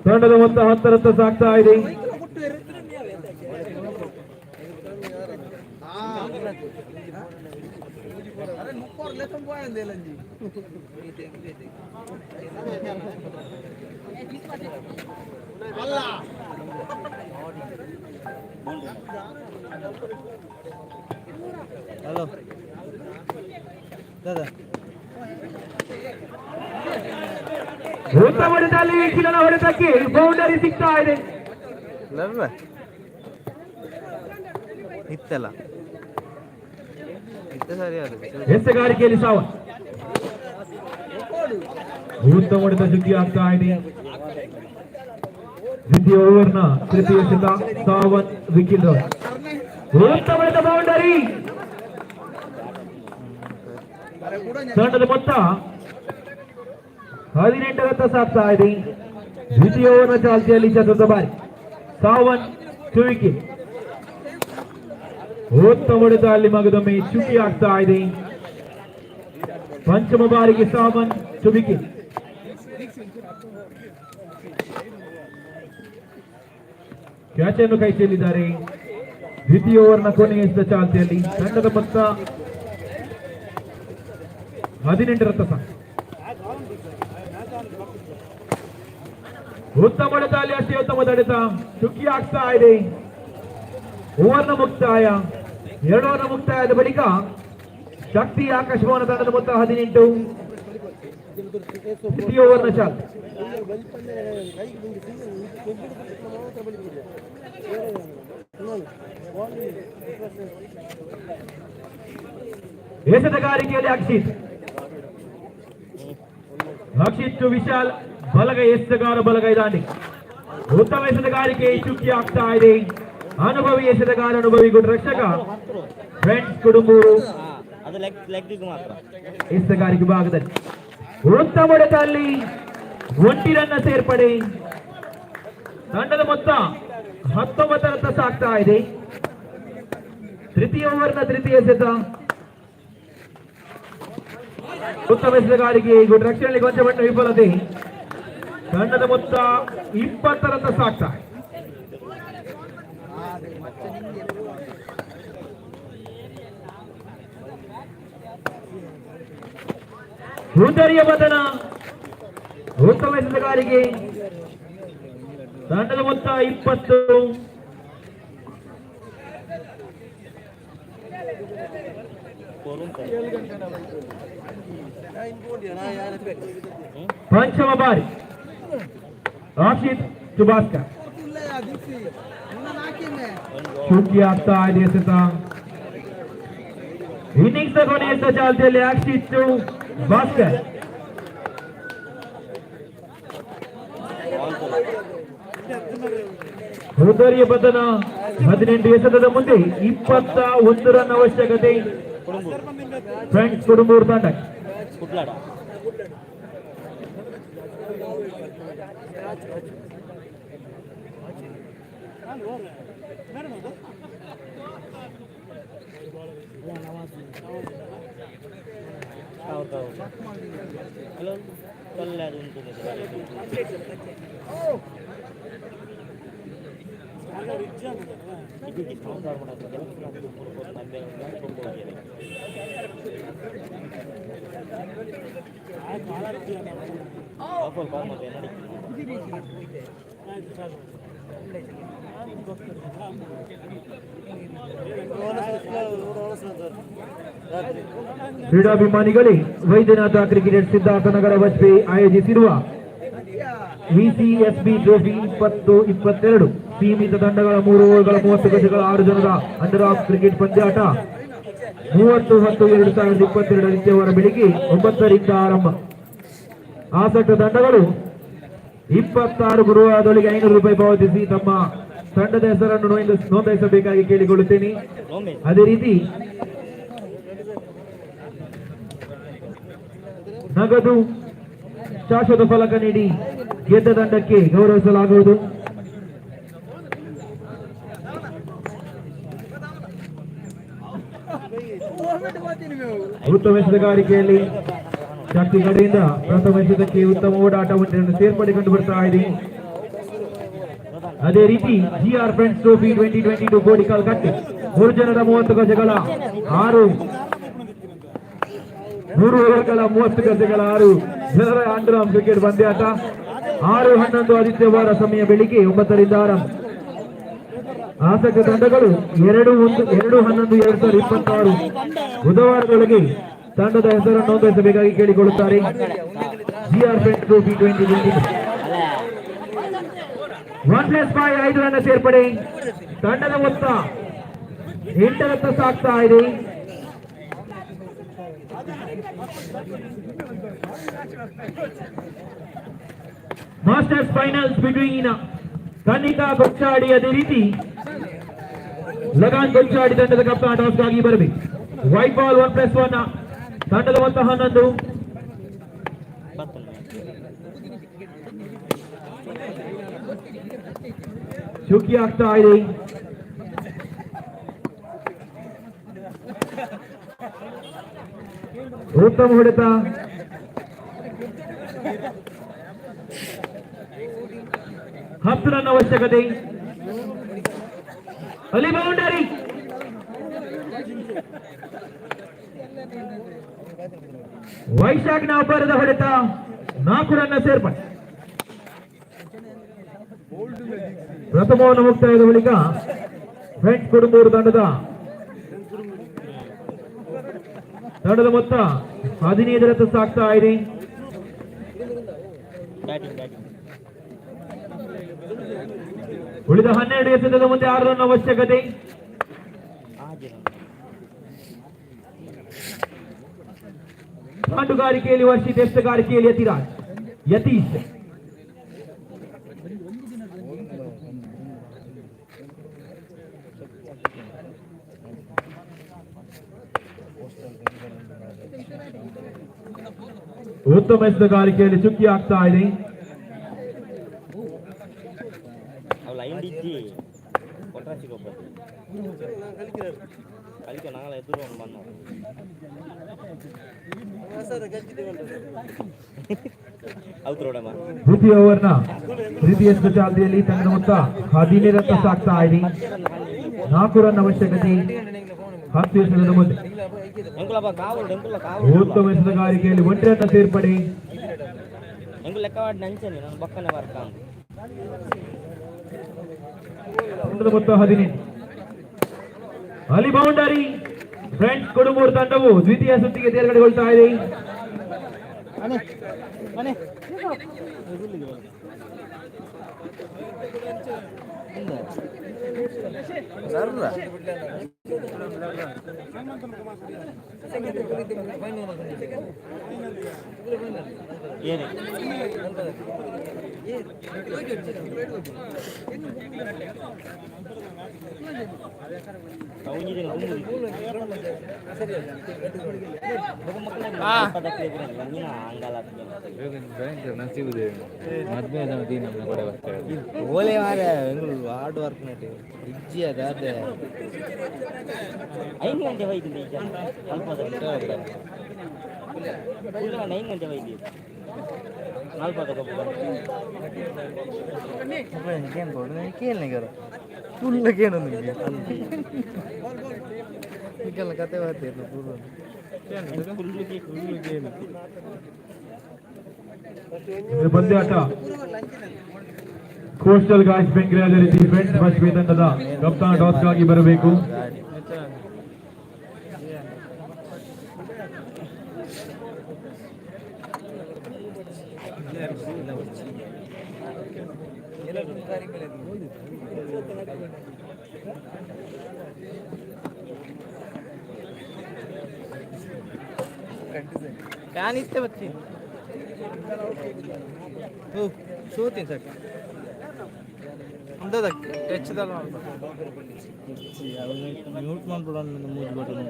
ತಂಡದ ಮೊತ್ತ 10 ರನ್ ಸಾಗ್ತಾ ಇದೆ. ಹಲೋ ದಾದಾ, ಉತ್ತಮ ಹೊಡೆತದಲ್ಲಿ ಕಿಲನ ಹೊಡೆತಕ್ಕೆ ಬೌಂಡರಿ ಸಿಗ್ತಾ ಇದೆ. ಇತ್ತಲ್ಲ ಸರಿ. ಎಸೆಗಾರಿಕೆಯಲ್ಲಿ ಸಾವನ್. ಉತ್ತಮ ಹೊಡೆತ ಸುದ್ದಿ ಆಗ್ತಾ ಇದೆ. ದ್ವಿತೀಯ ಓವರ್ನ ತೃತೀಯ ಎಸೆತ ಸಾವನ್ ವಿಕೆಟ್. ಉತ್ತಮ ಹೊಡೆತ ಬೌಂಡರಿ. ತಂಡದ ಮೊತ್ತ 18 ರನ್ ಸಾಗ್ತಾ ಇದೆ. ದ್ವಿತೀಯ ಓವರ್ನ ಚಾಲ್ತಿಯಲ್ಲಿ ಚತುರ್ಥ ಬಾರಿ ಸಾವನ್ 2 ವಿಕೆಟ್. ಉತ್ತಮ ಹೊಡೆತ ಅಲ್ಲಿ ಮಗದೊಮ್ಮೆ ಚುಕ್ಕಿ ಆಗ್ತಾ ಇದೆ. ಪಂಚಮ ಬಾರಿಗೆ ಸಾವನ್ 2 ವಿಕೆಟ್. ಕ್ಯಾಚ್ ಅನ್ನು ಕೈ ಚೆಲ್ಲಿದ್ದಾರೆ. ದ್ವಿತೀಯ ಓವರ್ನ ಕೊನೆಯ ಚಾಲ್ತಿಯಲ್ಲಿ ತಂಡದ ಮೊತ್ತ 18 ರನ್ ಸಾಕು. ಉತ್ತಮ ಹೊಡೆತ ಅಲ್ಲಿ ಅಷ್ಟೇ ಉತ್ತಮ ಹೊಡೆತ ಚುಕ್ಕಿ ಆಗ್ತಾ ಇದೆ. ಓವರ್ನ ಮುಕ್ತಾಯ 2 ಓವರ್ನ ಮುಕ್ತಾಯದ ಬಳಿಕ ಶಕ್ತಿ ಆಕಾಶಭವನ ತಂಡದ ಮೊತ್ತ 18. ದ್ವಿತೀಯ ಓವರ್ನ ಚಾಲ್. ಎಸೆತಗಾರಿಕೆಯಲ್ಲಿ ಅಕ್ಷಿತ್ ವಿಶಾಲ್ ಬಲಗೈ ಎಸೆತಗಾರ ಬಲಗೈ ದಾಂಡಿ. ಉತ್ತಮ ಎಸೆತಗಾರಿಕೆ ಚುಕ್ಕಿ ಆಗ್ತಾ ಇದೆ. ಅನುಭವಿ ಎಸೆತಗಾರ ಅನುಭವಿ ಗುಡ್ ರಕ್ಷಕ ಫ್ರೆಂಡ್ಸ್ ಕುಡುಂಬೂರು ಎಸೆತಗಾರಿಕೆ ಭಾಗದಲ್ಲಿ ಉತ್ತಮ ಹೊಡೆತ ಅಲ್ಲಿ 1 ರನ್ ಸೇರ್ಪಡೆ. ತಂಡದ ಮೊತ್ತ 19 ರನ್ ಸಾಗ್ತಾ ಇದೆ. ತೃತೀಯ ಓವರ್ನ ತೃತೀಯ ಎಸೆತ. ಉತ್ತಮ ಎಸೆತಗಾರಿಕೆ ಗುಡ್ ರಕ್ಷಣೆಯಲ್ಲಿ ಕೊಂಚ ಮಟ್ಟ ವಿಫಲತೆ. ತಂಡದ ಮೊತ್ತ 20 ರನ್ ಸಾಗ್ತಾ ಇದೆ. ಸುಂದರಿಯ ಬದನ ಉತ್ತಮ ಎಸೆತಗಾರಿಕೆ. ತಂಡದ ಮೊತ್ತ 20. ಪಂಚಮ ಬಾರಿ ಅಕ್ಷಿತ್ ಸುಭಾಸ್ಕರ್. ಶುಕಿ ಆಗ್ತಾ ಇದೆ ಎಸೆತ. ಇನ್ನಿಂಗ್ಸ್ ಕೊನೆಯ ಚಾಲ್ತಿಯಲ್ಲಿ ಆಕ್ಷಿತ್ತು ಬಾಸ್ಕೆಟ್. ಹೋದರಿಯ ಬದನ 18 ಎಸೆತದ ಮುಂದೆ 21 ರನ್ ಅವಶ್ಯಕತೆ ಫ್ರೆಂಡ್ಸ್ ಕುಡುಂಬೂರು ತಂಡ. ಕುಟ್ಲಾಡ ಹಲೋ ಕಲ್ಲಾರು ಕ್ರೀಡಾಭಿಮಾನಿಗಳೇ, ವೈದ್ಯನಾಥ ಕ್ರಿಕೆಟ್ ಸಿದ್ಧಾರ್ಥನಗರ ವಜ್ಪೆ ಆಯೋಜಿಸಿರುವ ವಿಸಿಎಸ್ಬಿ ಟ್ರೋಫಿ 2022 ಸೀಮಿತ ತಂಡಗಳ 3 ಓವರ್ಗಳ 30 ಗಜಗಳ 6 ಜನರ ಅಂಡರ್ ಆಫ್ ಕ್ರಿಕೆಟ್ ಪಂದ್ಯಾಟ 30-10-2022 ನಿತ್ಯವಾರ ಬೆಳಿಗ್ಗೆ 9 ರಿಂದ ಆರಂಭ. ಆಸಕ್ತ ತಂಡಗಳು 26 ಗುರುವಾರದೊಳಗೆ 500 ರೂಪಾಯಿ ಪಾವತಿಸಿ ತಮ್ಮ ತಂಡದ ಹೆಸರನ್ನು ನೋಂದಾಯಿಸಬೇಕಾಗಿ ಕೇಳಿಕೊಳ್ಳುತ್ತೇನೆ. ಅದೇ ರೀತಿ ನಗದು ಶಾಶ್ವತ ಫಲಕ ನೀಡಿ ಗೆದ್ದ ತಂಡಕ್ಕೆ ಗೌರವಿಸಲಾಗುವುದು. ಉತ್ತಮ ಎಸೆತಗಾರಿಕೆಯಲ್ಲಿ ಶಕ್ತಿ ಕಡೆಯಿಂದ ಪ್ರಥಮ ಎಸೆತಕ್ಕೆ ಉತ್ತಮ ಓಡಾಟ ಸೇರ್ಪಡೆ ಕಂಡು ಬರ್ತಾ ಇದೆ. ಅದೇ ರೀತಿ ಜಿಆರ್ ಫ್ರೆಂಡ್ಸ್ ಟ್ರೋಫಿ 2022 ಗೋಡಿಕಾಲ್ ಕಟ್ಟೆ 3 ಜನರ 30 ಗಜಗಳ 3 ಓವರ್ಗಳ 30 ಗಜಗಳ 6 ಜನರ ಅಂಡರ್ ಆರ್ಮ್ ಕ್ರಿಕೆಟ್ ಪಂದ್ಯಾಟ 6-11 ಆದಿತ್ಯವಾರ ಸಮಯ ಬೆಳಿಗ್ಗೆ 9 ರಿಂದ ಆರಂಭ. ಆಸಕ್ತ ತಂಡಗಳು 2-11-2026 ಬುಧವಾರದೊಳಗೆ ತಂಡದ ಹೆಸರನ್ನು ನೋಂದಾಯಿಸಬೇಕಾಗಿ ಕೇಳಿಕೊಳ್ಳುತ್ತಾರೆ. ಜಿಆರ್ ಫ್ರೆಂಡ್ಸ್ ಟ್ರೋಫಿ 2022 1+5 5 ರನ್ ಸೇರ್ಪಡೆ. ತಂಡದ ಮೊತ್ತ 8 ಸಾಗ್ತಾ ಇದೆ. ಮಾಸ್ಟರ್ಸ್ ಫೈನಲ್ಸ್ ಬಿಟ್ವೀನ್ ಕನ್ನಿಕಾ ಕೊಚ್ಚಾಡಿ ಅದೇ ರೀತಿ ಲಗಾನ್ ಕೊಚ್ಚಾಡಿ ತಂಡದ ಕಪ್ತಾನ್ ಟಾಸ್ ಆಗಿ ಬರಬೇಕು. ವೈಟ್ ಬಾಲ್ 1+1 ತಂಡದ ಮೊತ್ತ 11. ಶುಕಿ ಆಗ್ತಾ ಇದೆ. ಉತ್ತಮ ಹೊಡೆತ. ಹತ್ತು ರನ್ ಅವಶ್ಯಕತೆ. ಅಲ್ಲಿ ಬೌಂಡರಿ. ವೈಶಾಖ್ ಅಬ್ಬರದ ಹೊಡೆತ 4 ರನ್ ಸೇರ್ಪಡೆ. ಪ್ರಥಮವನ್ನು ಮುಕ್ತಾಯದ ಬಳಿಕ ಫ್ರೆಂಡ್ಸ್ ಕುಡುಂಬೂರು ತಂಡದ ಮೊತ್ತ 15 ರನ್ ಸಾಗ್ತಾ ಇದೆ. ಉಳಿದ 12 ಎಸೆತದ ಮುಂದೆ 6 ರನ್ ಅವಶ್ಯಕತೆ. ಪಾಟುಗಾರಿಕೆಯಲ್ಲಿ ವರ್ಷಿತ್, ಎಸೆತಗಾರಿಕೆಯಲ್ಲಿ ಯತೀಶ್. ಉತ್ತಮ ಎಸೆತಗಾರಿಕೆಯಲ್ಲಿ ಚುಕ್ಕಿ ಆಗ್ತಾ ಇದೆ. ದ್ವಿತೀಯ ಓವರ್ನ ತೃತೀಯ ಚಾಲ್ತಿಯಲ್ಲಿ ತಂಡದ ಮೊತ್ತ 15 ರನ್ ಸಾಗ್ತಾ ಇದೆ. 4 ರನ್ ಅವಶ್ಯಕತೆ. 10 ಎಸೆತದ ಮುಂದೆ ಉತ್ತಮ ಎಸೆತಗಾರಿಕೆಯಲ್ಲಿ 1 ರನ್ ಸೇರ್ಪಡೆ. ತಂಡದ ಮೊತ್ತ 15. ಅಲ್ಲಿ ಬೌಂಡರಿ. ಫ್ರೆಂಡ್ಸ್ ಕುಡುಂಬೂರು ತಂಡವು ದ್ವಿತೀಯ ಸುತ್ತಿಗೆ ತೇರ್ಗಡೆಗೊಳ್ತಾ ಇದೆ. ಏನು ಓಲೆ ಮಾರ ಬೆಂಗಳೂರು ಹಾರ್ಡ್ ವರ್ಕ್ ನಟಿ ಇಜ್ಜಿ ಅದಾದ 5 ಗಂಟೆ ಹೋಯ್ತಿದ್ದೆ ಈಗ ಸ್ವಲ್ಪ 9 ಗಂಟೆ ಹೋಯ್ತು 40 ಕೇಳಲಿಗಾರ ಫುಲ್ ಕೇಳು ಈಗೆಲ್ಲ ಕತೆ ಬರ್ತಿಲ್ಲ ಇದು ಪಂದ್ಯಾಟ ಕೋಸ್ಟಲ್ ಗಾಯ್ಸ್ ಬೆಂಗ್ರೆ ಅದೇ ರೀತಿ ಫ್ರೆಂಡ್ಸ್ ಬಸ್ ತಂಡದ ಕಪ್ತಾನ ಟಾಸ್ಗಾಗಿ ಬರಬೇಕು. ಕಾಣಿಸ್ತೇ ಬರ್ತೀನಿ ಸೋತೀನಿ ಸರ್ ಅಂದದಕ್ಕೆ ಹೆಚ್ಚದಲ್ಲ ಮ್ಯೂಟ್ ಮಾಡ್ಬಿಡೋ ಮೂರು ಬಟನ್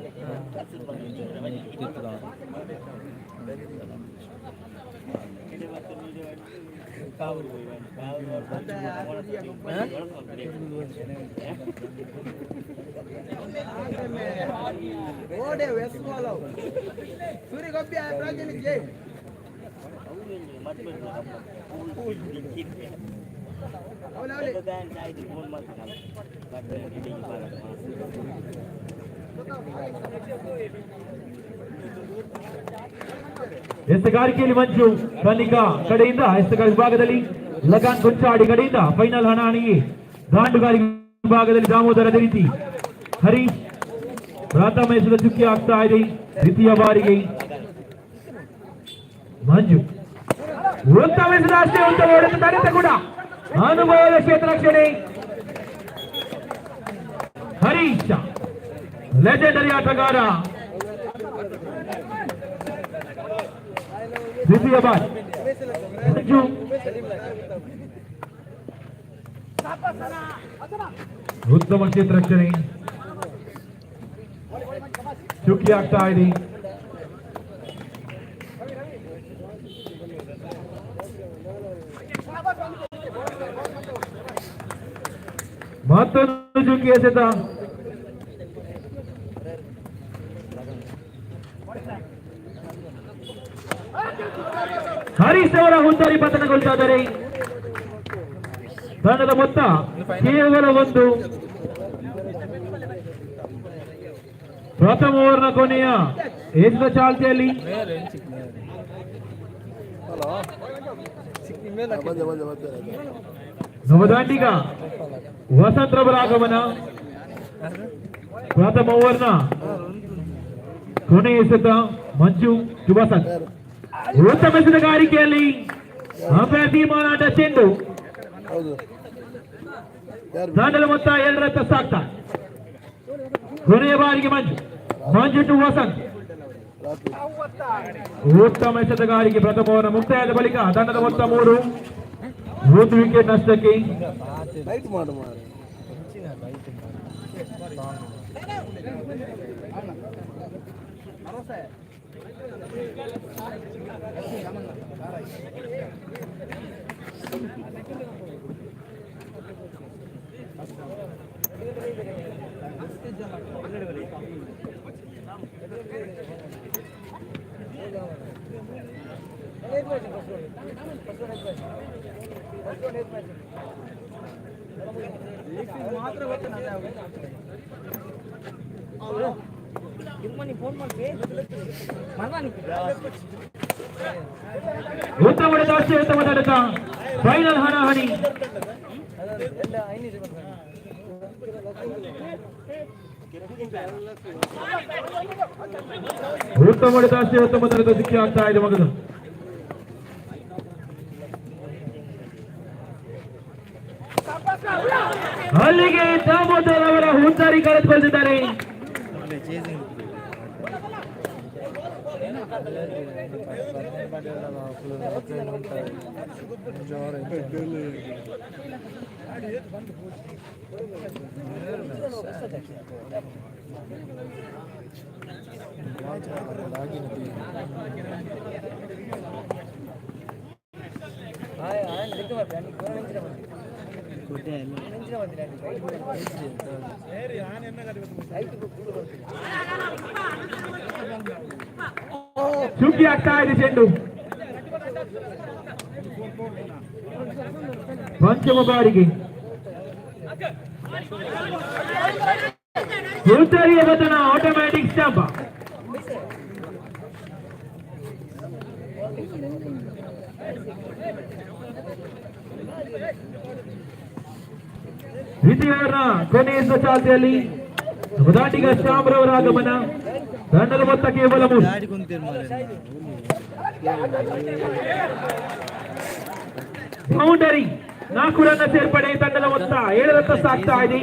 ಎಸ್ತಗಾರಿಕೆಯಲ್ಲಿ ಮಂಜು ಕನಿಕಾ ಕಡೆಯಿಂದ ಎಸ್ತಗಾರ ವಿಭಾಗದಲ್ಲಿ ಲಗಾನ್ ಗೊಂಚಾಡಿ ಕಡೆಯಿಂದ ಫೈನಲ್ ಹಣಾಣಿಗೆ ಗಾಂಡುಗಾರಿ ವಿಭಾಗದಲ್ಲಿ ದಾಮೋದರ ಅದೇ ರೀತಿ ಹರೀಶ್ ಪ್ರಥಮ ಎಸೆದ ಚುಕ್ಕಿ ಆಗ್ತಾ ಇದೆ. ದ್ವಿತೀಯ ಬಾರಿಗೆ ಮಂಜು ಉತ್ತಮ ಎಸೆದ ಅಷ್ಟೇ ಉತ್ತಮ ಹೊಡೆತ ತಡೆತ ಕೂಡ ಅನುಭವದ ಕ್ಷೇತ್ರ ರಕ್ಷಣೆ ಹರೀಶ್ ಲೆಜೆಂಡರಿ ಆಟಗಾರ. ದ್ವಿತೀಯ ಬಾರಿ ಮಂಜು ಉತ್ತಮ ಕ್ಷೇತ್ರ ರಕ್ಷಣೆ ಚುಕ್ಕಿ ಆಗ್ತಾ ಇದೆ. ಮತ್ತೊಂದು ಚುಕ್ಕಿ ಎಸೆತ ಹರೀಶ್ ಅವರ ಹುಂದಾರಿ ಪತನಗೊಳ್ತಾ ಇದ್ದಾರೆ. ತಂಡದ ಮೊತ್ತ ಕೇವಲ 1. ಪ್ರಥಮ ಓವರ್ನ ಕೊನೆಯ ಎಸೆದ ಚಾಲ್ತಿಯಲ್ಲಿ ನವದಾಂಡಿಗ ವಸಂತ್ ರವರ ಆಗಮನ. ಪ್ರಥಮ ಓವರ್ನ ಕೊನೆಯ ಎಸೆತ ಮಂಜು ವಸಂತ್. ಉತ್ತಮ ಎಸೆತಗಾರಿಕೆಯಲ್ಲಿ ಅಂಪೈರ್ ತೀರ್ಮಾನ ಚೆಂಡು ತಂಡದ ಮೊತ್ತ 2 ಸಾಕ್ತಾ. ಕೊನೆಯ ಬಾರಿಗೆ ಮಂಜು ಟು ವಸಂತ್. ಉತ್ತಮ ಎಸೆತಗಾರಿಕೆ ಪ್ರಥಮ ಓವರ್ ಮುಕ್ತಾಯದ ಬಳಿಕ ತಂಡದ ಮೊತ್ತ 3. 1 ವಿಕೆಟ್ ನಷ್ಟಕ್ಕೆ. ಉತ್ತಮ ಹೊಡೆದಾಡ್ಸಿ ಉತ್ತಮ ತಡೆತ. ಫೈನಲ್ ಹಣಾಹಣಿ. ಉತ್ತಮ ಹೊಡೆದಾಡ್ಸಿ ಉತ್ತಮ ತಡೆತ ಸಿಕ್ಕಿ ಆಗ್ತಾ ಇದೆ ಮಗದು. ಅಲ್ಲಿಗೆ ದಾಮೋದರ್ ಅವರ ಹುಂದಾರಿ ಕಳೆದುಕೊಂಡಿದ್ದಾರೆ. ಸುಗ್ಗಿ ಆಗ್ತಾ ಇದೆ ಚೆಂಡು. ಪಂಚಮ ಬಾರಿಗೆ ಹುಂದಾರಿಯ ಬದನ ಆಟೋಮ್ಯಾಟಿಕ್ ಸ್ಟಾಂಪ್. ದ್ವಿತೀಯವರ ಕೊನೆಯ ಚಾಲ್ತಿಯಲ್ಲಿ ದಾಟಿಗ ಶ್ಯಾಮ್ರವರ ಆಗಮನ. ತಂಡದ ಮೊತ್ತ ಕೇವಲ 3. ಬೌಂಡರಿ 4 ರನ್ನ ಸೇರ್ಪಡೆ. ತಂಡದ ಮೊತ್ತ 7 ರತ್ತ ಸಾಗ್ತಾ ಇದೆ.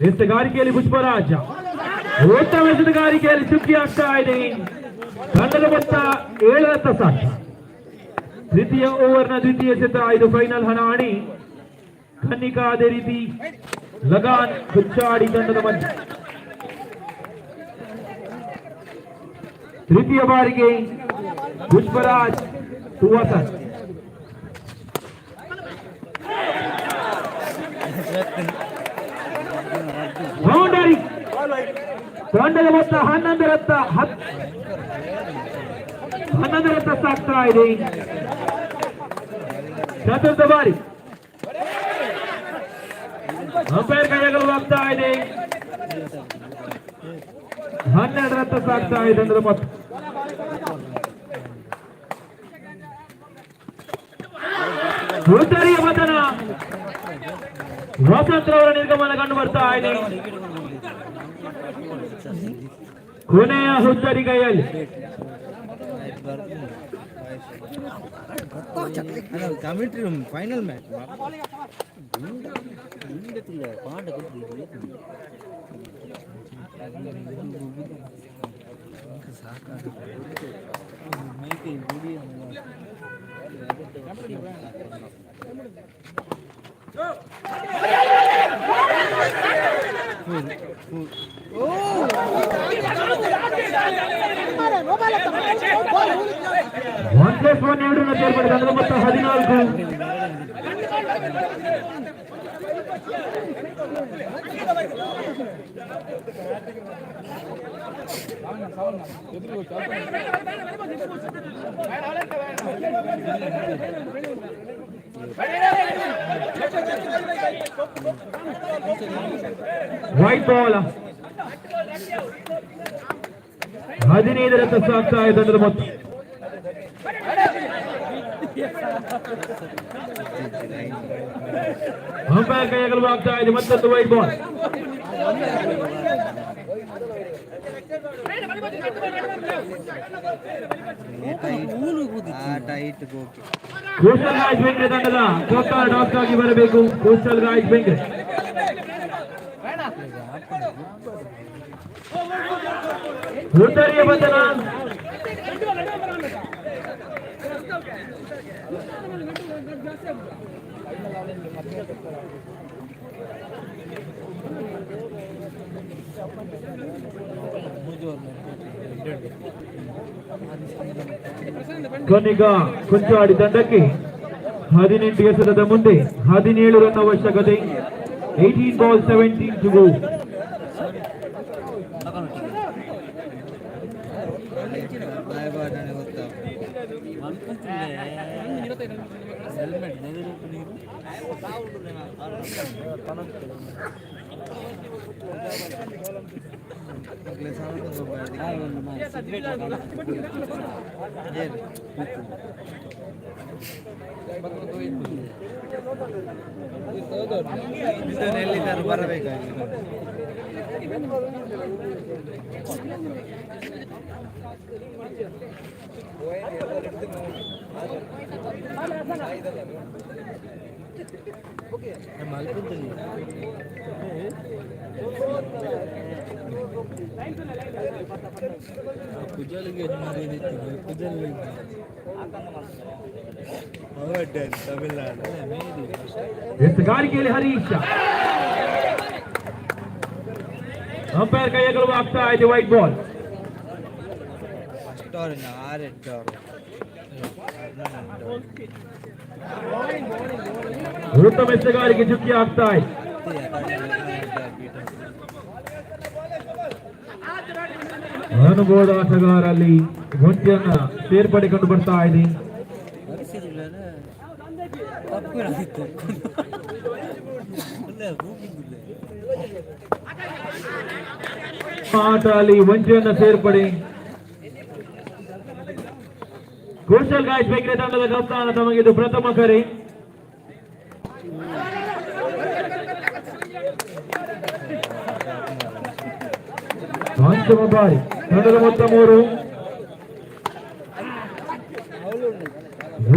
ಎಸೆಗಾರಿಕೆಯಲ್ಲಿ ಪುಷ್ಪರಾಜ ಉತ್ತಮ ಎಸೆಗಾರಿಕೆಯಲ್ಲಿ ಸುಗ್ಗಿ ಆಗ್ತಾ ಇದೆ. ತಂಡದ ಮೊತ್ತ 7 ರತ್ತ ಸಾಕು. ದ್ವಿತೀಯ ಓವರ್ನ ದ್ವಿತೀಯ ಎಸೆತ. ಇದು ಫೈನಲ್ ಹಣಾಹಣಿ. ಖನ್ನಿಕಾ ಅದೇ ರೀತಿ ಲಗಾನ್ ಹುಚ್ಚಾಡಿ ತಂಡದ ಮಧ್ಯೆ. ತೃತೀಯ ಬಾರಿಗೆ ಪುಷ್ಪರಾಜ್ ಸುವಾಸನ್. ಬೌಂಡರಿ. ತಂಡದ ಮೊತ್ತ 11 ರತ್ತ ಸಾಗ್ತಾ ಇದೆ. ಚತುರ್ಥ ಬಾರಿ ಅಂಪೈರ್ ಕೈಗಳು ಆಗ್ತಾ ಇದೆ. 12 ರತ್ತ ಸಾಗ್ತಾ ಇದೆ ತಂಡದ ಮೊತ್ತ. ಹುಂದಾರಿಯ ಮತನ ವಸಂತ್ರವರ ನಿರ್ಗಮನ ಕಂಡು ಬರ್ತಾ ಇದೆ. ಕೊನೆಯ ಹುಂದಾರಿ ಕೈಯಲ್ಲಿ commentary final match one plus one 2 ರನ್ನ ಸೇರ್ಪಡೆ. ತಂಡದ ಮೊತ್ತ 14. White ball. 15 ರತ್ತ ಸಾಗ್ತಾ ಇದೆ ತಂಡದ ಮೊತ್ತ. ಅಂಪೈರ್ ಕೈಗಳು ಆಗ್ತಾ ಇದೆ. ಮತ್ತೊಂದು white ball. Coastal Royce Bengre ತಂಡದ ಕೋಸ್ಟಲ್ ಟಾಸ್ ಆಗಿ ಬರಬೇಕು. ಕೋಸ್ಟಲ್ ರಾಯ್ಸ್ ಬೆಂಗ್ರೆ ಹುಂದಾರಿಯ ಬಂಧನ. ಕೊನೆಗ ಕುಂಚಾಡಿ ತಂಡಕ್ಕೆ 18 ಎಸೆತದ ಮುಂದೆ 17 ರನ್ ಅವಶ್ಯಕತೆ. 18 balls 17 to go. ಹೆಲ್ಮೆಟ್ ಎಲ್ಲಿದ್ದಾರೆ ಬರಬೇಕಾಗಿ ಎತ್ತುಗಾರಿಕೆಯಲ್ಲಿ ಹರೀಶ್ ಅಂಪೈರ್ ಕೈಗಳು ಆಗ್ತಾ ಇದೆ ವೈಟ್ ಬಾಲ್. ಉತ್ತಮ ಎತ್ತುಗಾರಿಕೆ ಚುಕ್ಕಿ ಆಗ್ತಾ ಇದೆ. ಅನುಭವದ ಆಟಗಾರಲ್ಲಿ ಒಂಟಿಯನ್ನ ಸೇರ್ಪಡೆಕೊಂಡು ಬರ್ತಾ ಇದೆ. ಆಟ ಅಲ್ಲಿ ವಂಚಿಯನ್ನ ಸೇರ್ಪಡೆ. ಕೋಸ್ಟಲ್ ಗಾಯ್ಸ್ ಬೇಕರೆ ತಂಡದ ಕಪ್ತಾನ ತಮಗಿದು ಪ್ರಥಮ ಕರೆ. ಪಂಚಮ ಬಾರಿ ತಂಡದ ಮೊತ್ತ 3.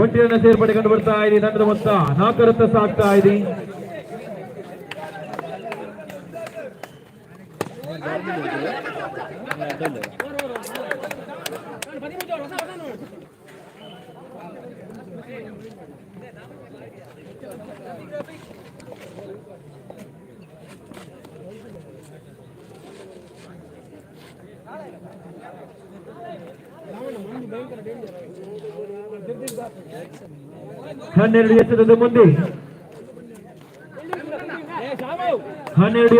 ಒಂಟಿಯನ್ನ ಸೇರ್ಪಡೆ ಕಂಡು ಬರ್ತಾ ಇದೆ. ತಂಡದ ಮೊತ್ತ 4 ಸಾಗ್ತಾ ಇದೆ. ಹನ್ನೆರಡು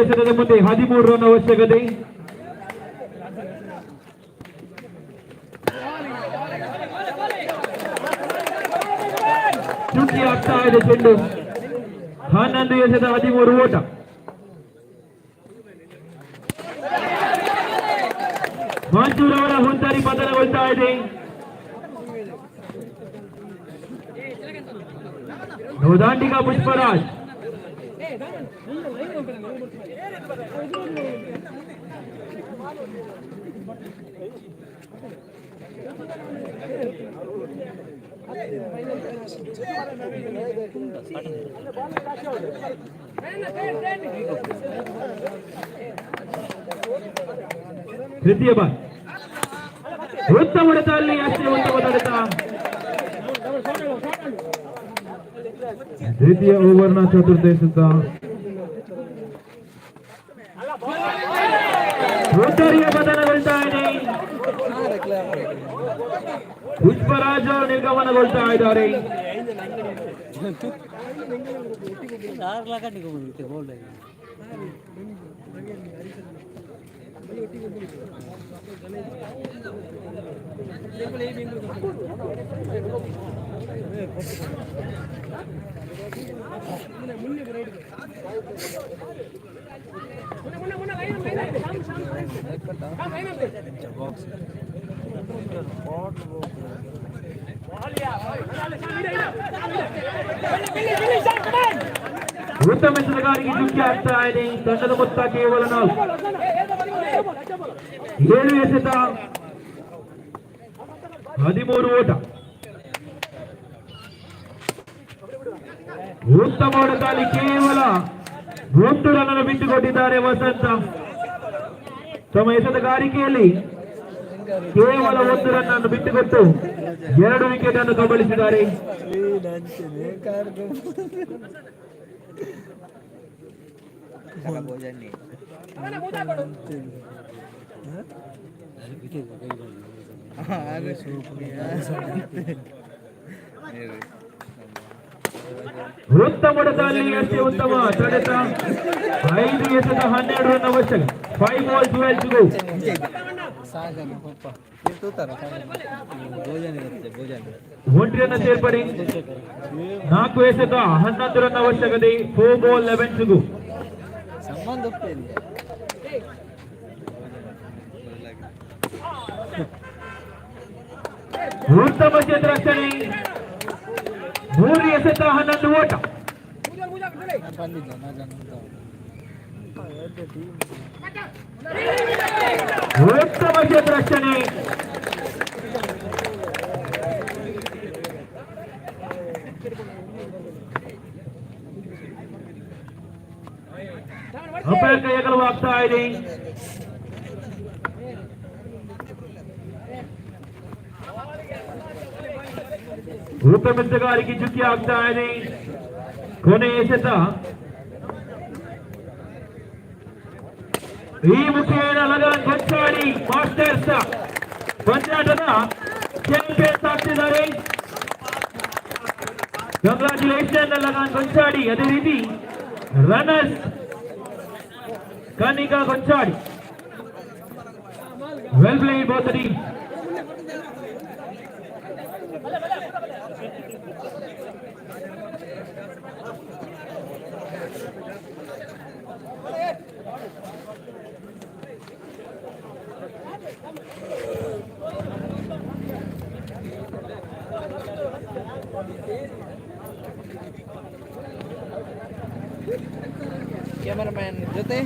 ಎಸೆತದ ಮುಂದೆ 13 ರನ್ ಅವಶ್ಯಕತೆ. ಚುಕ್ಕಿ ಆಗ್ತಾ ಇದೆ ಚೆಂಡು. 11 ಎಸೆತ 13 ಓಟ. ಮಂಜೂರ್ ಅವರ ಹುಂತರಿ ಪತನಗೊಳ್ತಾ ಇದೆ. ನವದಾಂಡಿಗ ಪುಷ್ಪರಾಜ್ ತೃತೀಯ ಬಾಲ್. ಉತ್ತಮ ಹೊಡೆತ ಅಲ್ಲಿ ಅಷ್ಟೇ ಉತ್ತಮ ಹೊಡೆತ. ದ್ವಿತೀಯ ಓವರ್ನ ಚತುರ್ಥ ಎಸೆತ. ಉತ್ತರಿಯ ಪತನಗೊಳ್ತಾ ಇದೆ. ಪುಷ್ಪರಾಜ್ ನಿರ್ಗಮನಗೊಳ್ತಾ ಇದ್ದಾರೆ. ಉತ್ತಮ ಎಸೆತಗಾರರಿಗೆ ಚುಕ್ಕಿ ಆಗ್ತಾ ಇದೆ. ತಂಡದ ಮೊತ್ತ ಕೇವಲ 4. 7 ಎಸೆತ 13 ಓಟ. ಉತ್ತಮ ಹೊಡೆತದಲ್ಲಿ ಕೇವಲ 1 ರನ್ ಬಿಟ್ಟುಕೊಟ್ಟಿದ್ದಾರೆ ವಸಂತ. ತಮ್ಮ ಎಸೆತಗಾರಿಕೆಯಲ್ಲಿ ಕೇವಲ 1 ರನ್ ಅನ್ನು ಬಿಟ್ಟುಕೊಟ್ಟು 2 ವಿಕೆಟ್ ಅನ್ನು ಕಬಳಿಸಿದ್ದಾರೆ. ಉತ್ತಮ ಹೊಡೆತದಲ್ಲಿ ಅಷ್ಟೇ ಉತ್ತಮ ತಡೆತ. 5 ಎಸೆತ 12 ರನ್ ಅವಶ್ಯಕ. 5 balls 12 to go. ಸಾಗರ ಪಪ್ಪ ತೂತಾರ ಭೋಜನ ಇರುತ್ತೆ ಭೋಜನ ಒಂಟ್ರಿಯನ್ನು ಸೇರ್ಪಡಿ 4 ಎಸೆತ 11 ರನ್ ಅವಶ್ಯಕತೆ 4 ಬಾಲ್ 11 ಸಿಗು ಸಂಬಂಧ ಒಪ್ಪೇನು ಉತ್ತಮ ಕ್ಷೇತ್ರ ರಕ್ಷಣೆ 3 ಎಸೆತ 11 ಓಟ ಬಂದಿದ್ದ ಉತ್ತಮ ಕ್ಷೇತ್ರ ರಕ್ಷಣೆ ಅಂಪೈರ್ ಕೈ ಅಗಲವಾಗ್ತಾ ಇದೆ ಉತ್ತಮ ಎಸೆಗಾರಿಕೆ ಚುಕ್ಕಿ ಆಗ್ತಾ ಇದೆ ಕೊನೆ ಎಸೆತ ಈ ಮುಖೇನ ಲಗಾನ್ ಗೊಂಚಾಡಿ ಮಾಸ್ಟರ್ಸ್ ಪಂಚಾಟದ ಚಾಂಪಿಯನ್ಸ್ ಆಗ್ತಿದ್ದಾರೆ ಕಂಗ್ರಾಚುಲೇಷನ್ ಲಗಾನ್ ಗೊಂಚಾಡಿ ಅದೇ ರೀತಿ runners Kanika Konchadi well played both team cameraman ಜೊತೆ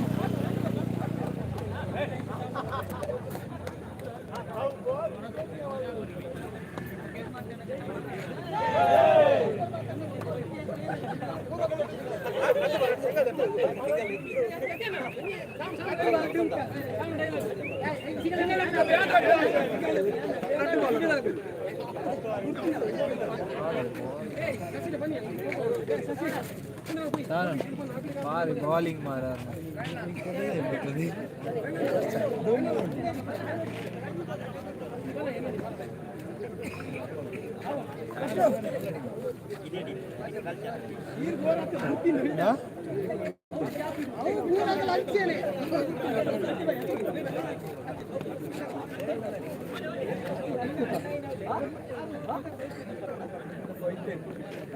ಭಾರಿ ಬೌಲಿಂಗ್ ಮಾರ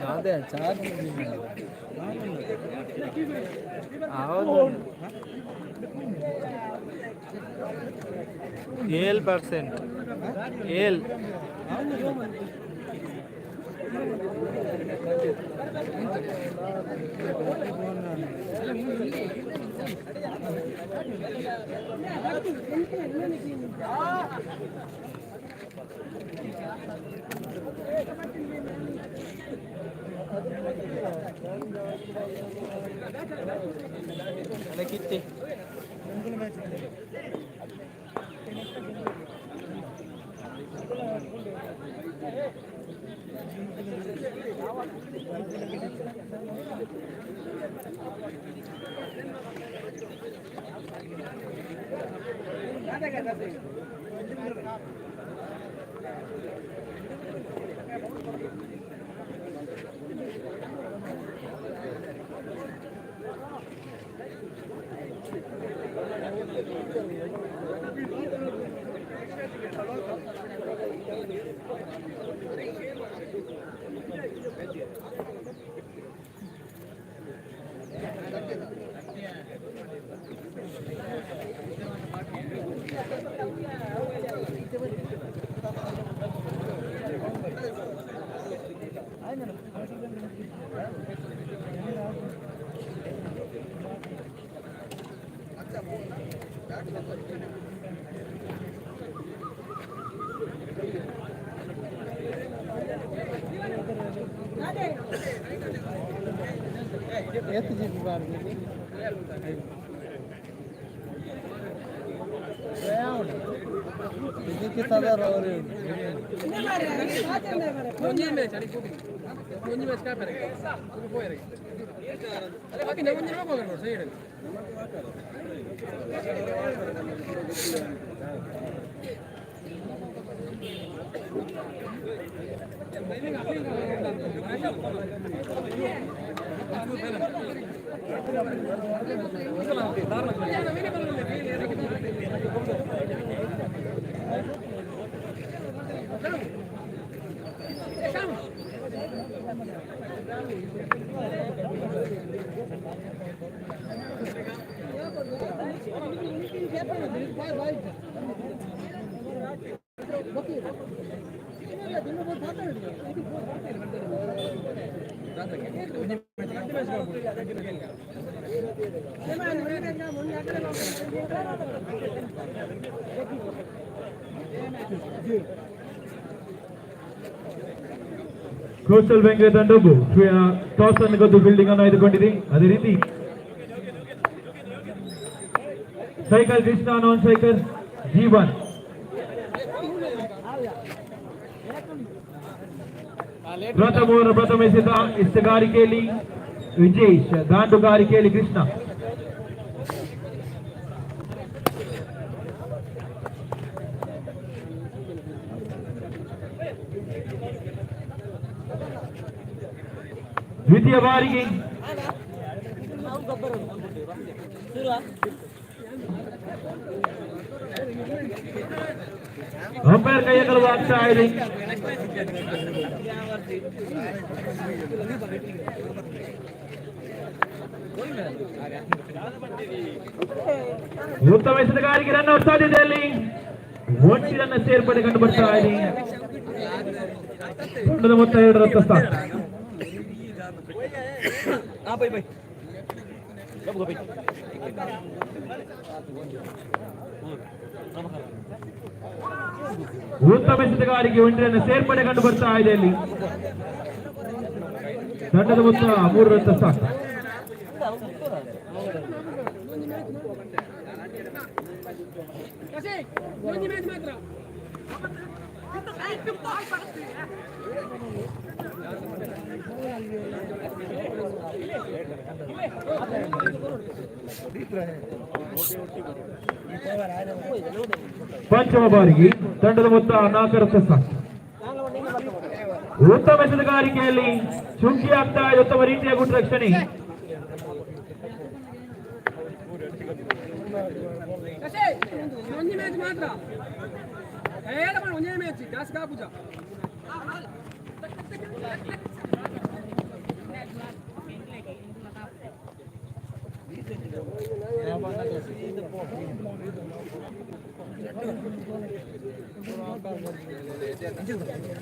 ಅದೇ ಚಾರ್ಜ್ ಹೌದು 7% ಕಿತ್ತಿ ಎತ್ತು ಜಿಬ್ಬಾರ್ದು ಇದಕ್ಕೆ ಸಾಧಾರಣ ಅವರು ಕೋಸ್ಟಲ್ ಬೆಂಗಳೂರು ತಂಡವು ಟಾಸ್ ಅನ್ನು ಗೆದ್ದು ಫೀಲ್ಡಿಂಗ್ ಅನ್ನು ಆಯ್ದುಕೊಂಡಿದೆ. ಅದೇ ರೀತಿ ಸೈಕಲ್ ಕೃಷ್ಣ ನಾನ್ ಸೈಕಲ್ ಜೀವನ್ ಪ್ರಥಮ ಎಸೆತ ಎಸೆಗಾರಿಕೆಯಲ್ಲಿ ವಿಜೇಶ್, ದಾಂಡುಗಾರಿಕೆಯಲ್ಲಿ ಕೃಷ್ಣ. ದ್ವಿತೀಯ ಬಾರಿಗೆ ಅಂಪೈರ್ ಕೈಗಳು ಆಗ್ತಾ ಇದೆ. ಉತ್ತಮ ಎಸೆತಗಾರಿಗೆ ರನ್ ಔಟ್ ಸಾಧ್ಯತೆಯಲ್ಲಿ ಒಂಟಿ ರನ್ನ ಸೇರ್ಪಡೆ ಕಂಡು ಬರ್ತಾ ಇದೆ. ತಂಡದ ಮೊತ್ತ 2 ರತ್ತ ಸಾಕು. ಉತ್ತಮ ಎಸೆತಗಾರಿಗೆ ಒಂಟಿಯನ್ನು ಸೇರ್ಪಡೆ ಕಂಡು ಬರ್ತಾ ಇದೆ. ಅಲ್ಲಿ ತಂಡದ ಮೊತ್ತ 3 ರತ್ತ ಸಾಕು. ಪಂಚಮ ಬಾರಿಗೆ ತಂಡದ ಮೊತ್ತ 4 ರತ್ತ ಸಾಕು. ಉತ್ತಮ ಎಸೆತಗಾರಿಕೆಯಲ್ಲಿ ಚುಂಕಿ ಆಗ್ತಾ ಇದೆ. ಉತ್ತಮ ರೀತಿಯ ಗುಡ್ ರಕ್ಷಣೆ.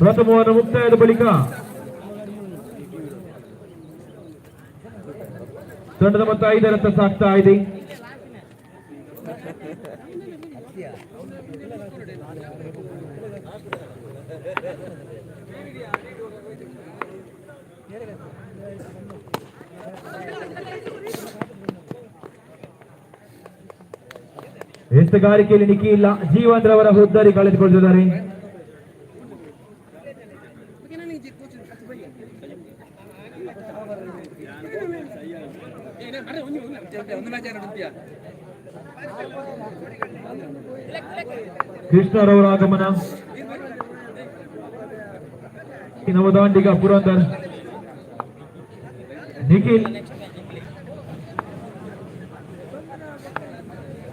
ಪ್ರಥಮವನ್ನು ಮುಕ್ತಾಯದ ಬಳಿಕ ತಂಡದ ಮೊತ್ತ 5 ರತ್ತ ಸಾಗ್ತಾ ಇದೆ. ಎಸೆಗಾರಿಕೆಯಲ್ಲಿ ನಿಖಿಲ್ ಜೀವನ್ ರವರ ಹುದ್ದಾರಿ ಕಳೆದುಕೊಳ್ಳುತ್ತಿದ್ದಾರೆ. ಕೃಷ್ಣರವರ ಆಗಮನ. ನವದಾಂಡಿಗ ಪುರಂದರ್, ನಿಖಿಲ್,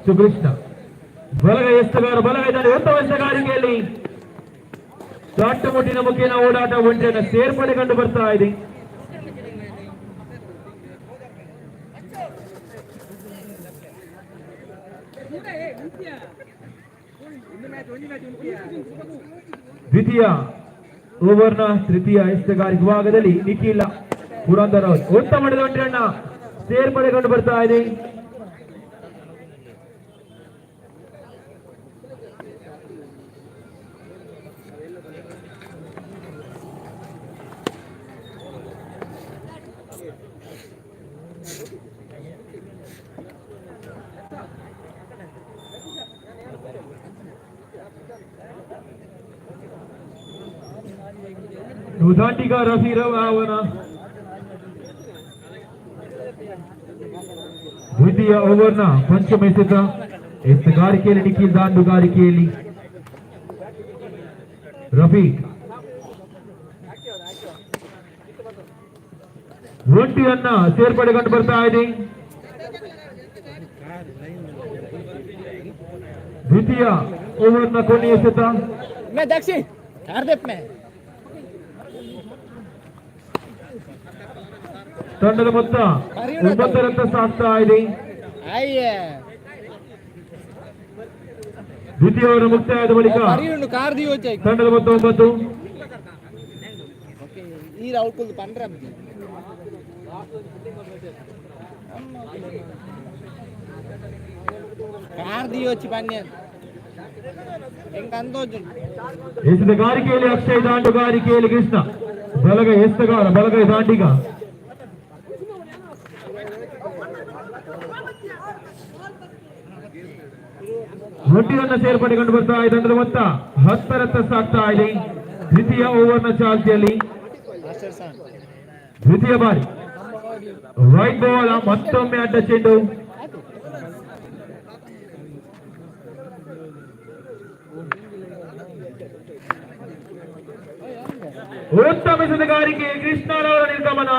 ಸುಕೃಷ್ಣ. ಬಲಗೈ ಎಸೆಗಾರ ಬಲಗೈದಲ್ಲಿ ಉತ್ತಮ ಎಸೆಗಾರಿಕೆಯಲ್ಲಿ ದೊಡ್ಡ ಮುಟ್ಟಿನ ಮುಖೇನ ಓಡಾಟ ಒಂಟಿಯನ್ನು ಸೇರ್ಪಡೆ ಕಂಡು ಬರ್ತಾ ಇದೆ. ದ್ವಿತೀಯ ಓವರ್ನ ತೃತೀಯ ಎಸೆಗಾರಿಕೆ ಭಾಗದಲ್ಲಿ ನಿಖಿಲ್ ಪುರಂದರ್ ಅವರು ಉತ್ತಮ ಮಟ್ಟದ ಒಂಟಿಯನ್ನ ಸೇರ್ಪಡೆ ಕಂಡು ಬರ್ತಾ ಇದೆ. ನುದಾಟಿಗ ರಫೀರವ್ ಅವನ ದ್ವಿತೀಯ ಓವರ್ನ ಪಂಚಮ ಎಸೆತ ಎಸೆಗಾರಿಕೆಯಲ್ಲಿ ನಿಖಿಲ್, ದಾಂಡುಗಾರಿಕೆಯಲ್ಲಿ ರಫೀಕ್. ಒಂಟಿಯನ್ನ ಸೇರ್ಪಡೆ ಕಂಡು ಬರ್ತಾ ಇದೆ. ದ್ವಿತೀಯ ಓವರ್ನ ಕೊನೆಯ ಎಸೆತ. मैं दक्षिण हार्दिक में ತಂಡದ ಮೊತ್ತ 9 ಸಾಗ್ತಾ ಇದೆ. आइए ದ್ವಿತೀಯ ಓವರ್ ಮುಕ್ತಾಯದ ಬಳಿಕ परियुंड कार दी हो जाए ತಂಡದ ಮೊತ್ತ 9. ಈ ರಾಹುಲ್ ಕುಲ್ पंद्रह कार दी हो चिपान्य ಎಸೆತಗಾರಿಕೆಯಲ್ಲಿ ಅಕ್ಷಯ್, ದಾಂಡುಗಾರಿಕೆಯಲ್ಲಿ ಕೃಷ್ಣ. ಬಲಗೈ ಎಸೆತಗಾರ, ಬಲಗೈ ದಾಂಡಿಗ. ಒಟ್ಟಿನ ಸೇರ್ಪಡೆ ಕಂಡು ಬರ್ತಾ ಇದೆ. ತಂಡದ ಮೊತ್ತ 10 ಸಾಗ್ತಾ ಇದೆ. ದ್ವಿತೀಯ ಓವರ್ನ ಚಾಲ್ತಿಯಲ್ಲಿ ದ್ವಿತೀಯ ಬಾರಿ ವೈಟ್ ಬಾಲ್, ಮತ್ತೊಮ್ಮೆ ಅಡ್ಡ ಚೆಂಡು. ಉತ್ತಮ ಎಸೆತಗಾರಿಕೆ, ಕೃಷ್ಣರವರ ನಿರ್ಗಮನ.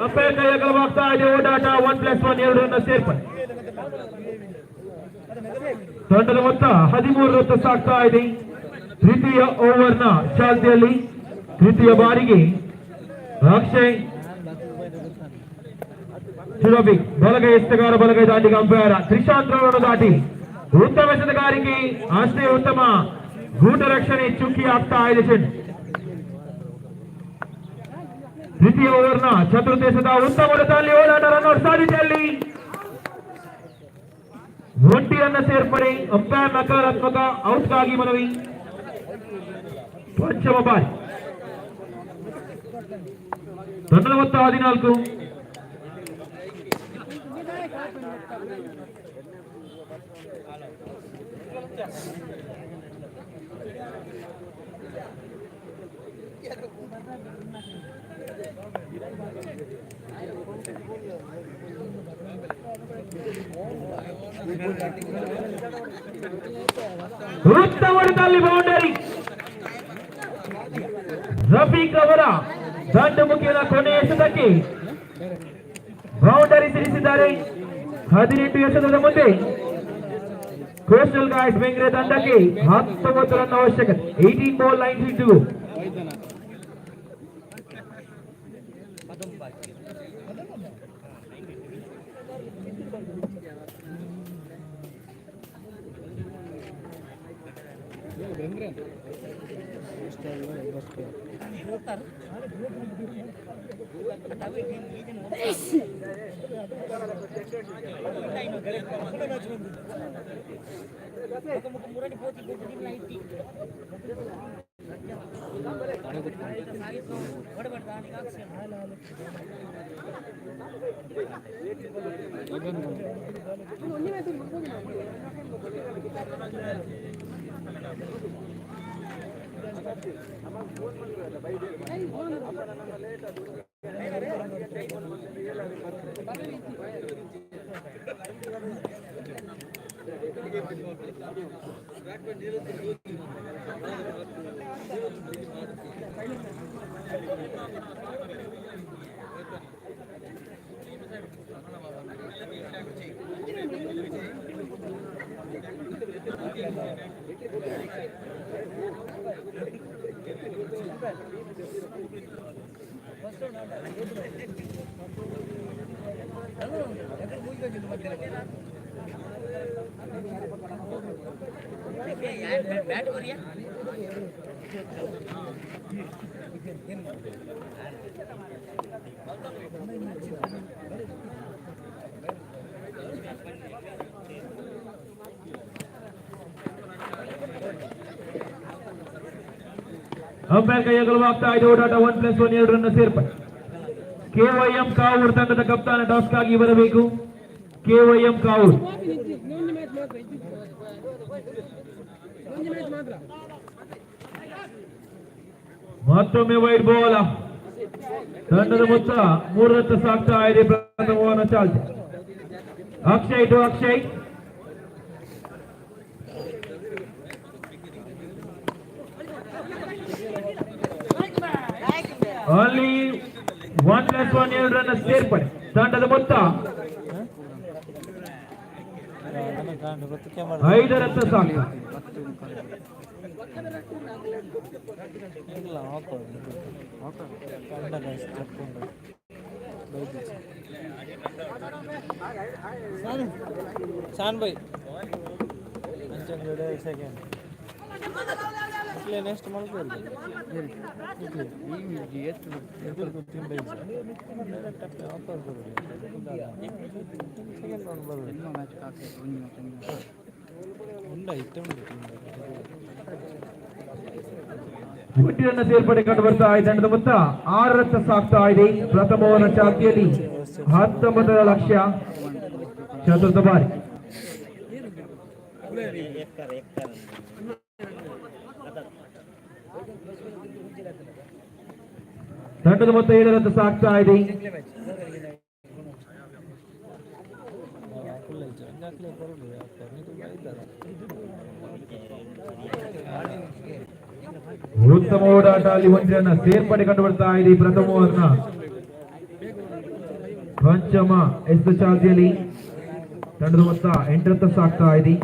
ಅಂಪೈರ್ ಕೈ ಅಗಲವಾಗ್ತಾ ಇದೆ. ಓಡಾಟ 1+1 2 ರನ್ನ ಸೇರ್ಪಡೆ. ತಂಡದ ಮೊತ್ತ 13 ಸಾಗ್ತಾ ಇದೆ. ತೃತೀಯ ಓವರ್ನ ಚಾಲ್ತಿಯಲ್ಲಿ ತೃತೀಯ ಬಾರಿಗೆ ಅಕ್ಷಯ್ ಶಿರೋಬಿ, ಬಲಗೈ ಎಸೆತಗಾರ, ಬಲಗೈ ದಾಟಿಗ ಅಂಪೈರ್ ತ್ರಿಶಾಂತ್ ರವರನ್ನು ದಾಟಿ ಉತ್ತಮ ಎಸೆತಗಾರಿಕೆ, ಅಷ್ಟೇ ಉತ್ತಮ ಗೂಟ ರಕ್ಷಣೆ, ಚುಕ್ಕಿ ಆಗ್ತಾ ಇದೆ ಚೆಂಡು. ದ್ವಿತೀಯ ಓವರ್ನ ಚತುರ್ಥ ಎಸೆತ, ಉತ್ತಮ ಹೊಡೆತದಲ್ಲಿ ಓಡಾಟ, ರನ್ಔಟ್ ಸಾಧ್ಯತೆಯಲ್ಲಿ ಒಂಟಿಯನ್ನ ಸೇರ್ಪಡೆ. ಅಂಪೈರ್ ನಕಾರಾತ್ಮಕ, ಔಟ್ಗಾಗಿ ಮನವಿ. ಪಂಚಮ ಬಾರಿ. ತಂಡದ ಮೊತ್ತ 14. ಉತ್ತಮ ಹೊಡೆತದಲ್ಲಿ ಬೌಂಡರಿ. ರಫೀಕ್ ಅವರ ದಂಡಮುಖಿಯ ಕೊನೆಯ ಎಸೆತಕ್ಕೆ ಬೌಂಡರಿ ಸಿಡಿಸಿದ್ದಾರೆ. 18 ಎಸೆತದ ಮುಂದೆ ಕೋಸ್ಟಲ್ ಗಾರ್ಡ್ಸ್ ಬೆಂಗ್ರೆ ತಂಡಕ್ಕೆ 19 ರನ್ ಅವಶ್ಯಕತೆ. 18 ಬಾಲ್ 92. ಅಂಪೈರ್ ಕೈ ಅಗಲವಾಗ್ತಾ ಇದೆ. ಓಡಾಟ 1+1 2 ರನ್ನ ಸೇರ್ಪಡೆ. KYM ಕಾವೂರ್ ತಂಡದ ಕಪ್ತಾನ ಟಾಸ್ಕ್ಗಾಗಿ ಬರಬೇಕು. KYM ಕಾವೂರ್. ಮತ್ತೊಮ್ಮೆ ವೈಡ್ ಬಾಲ್. ತಂಡದ ಮೊತ್ತ 3 ರತ್ತ ಸಾಗ್ತಾ ಇದೆ. ಪ್ರಥಮ ಓವರ್ನ ಚಾಲ್ತಿ. ಅಕ್ಷಯ್ ಟು ಅಕ್ಷಯ್. ಅಲ್ಲಿ 1+1 2 ರನ್ ಸೇರ್ಪಡೆ. ತಂಡದ ಮೊತ್ತ 5 ರತ್ತ ಸಾಗ್ತಾ. ಶಾನ್ ಬೈ ಸೆಕೆಂಡ್ ನೆಕ್ಸ್ಟ್ ಮಾಡ್ಬೋದು ಒಟ್ಟಿನ ಸೇರ್ಪಡೆ ಕಂಡು ಬರ್ತಾ ಇದೆ. ತಂಡದ ಮೊತ್ತ 6 ರತ್ತ ಸಾಗ್ತಾ ಇದೆ. ಪ್ರಥಮ ಓವರ್ನ ಚಾಲ್ತಿಯಲ್ಲಿ 19 ಲಕ್ಷ್ಯ. ಚತುರ್ಥ ಬಾರಿ. ತಂಡದ ಮೊತ್ತ 7 ರತ್ತ ಸಾಗ್ತಾ ಇದೆ. ಉತ್ತಮ ಓಡಾಟ. ಅಲ್ಲಿ 1 ರನ್ ಸೇರ್ಪಡೆ ಕಂಡು ಬರ್ತಾ ಇದೆ. ಪ್ರಥಮ ಓವರ್ನ ಪಂಚಮ ಎಸ್ ಚಾಲ್ತಿಯಲ್ಲಿ ತಂಡದ ಮೊತ್ತ 8 ರತ್ತ ಸಾಗ್ತಾ ಇದೆ.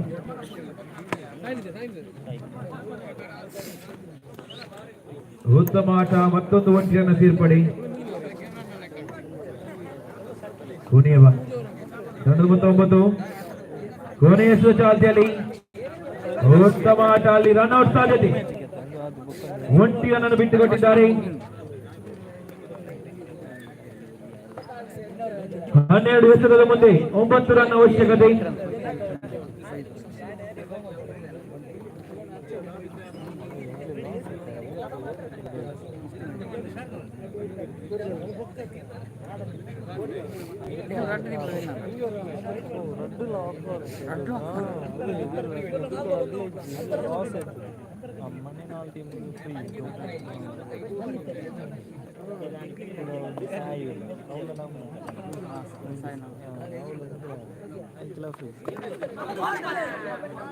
ಉತ್ತಮ ಆಟ. ಮತ್ತೊಂದು 1 ರನ್ ಸೇರ್ಪಡೆ. ಕೊನೆಯ ತಂಡದ ಮೊತ್ತ 9. ಕೊನೆಯ ಚಾಲ್ತಿಯಲ್ಲಿ ಉತ್ತಮ ಆಟ. ಅಲ್ಲಿ ರನ್ಔಟ್ ಸಾಧ್ಯತೆ. 1 ರನ್ ಅನ್ನು ಬಿಟ್ಟುಕೊಟ್ಟಿದ್ದಾರೆ. 12 ಎಸೆತದ ಮುಂದೆ 9 ರನ್ ಅವಶ್ಯಕತೆ.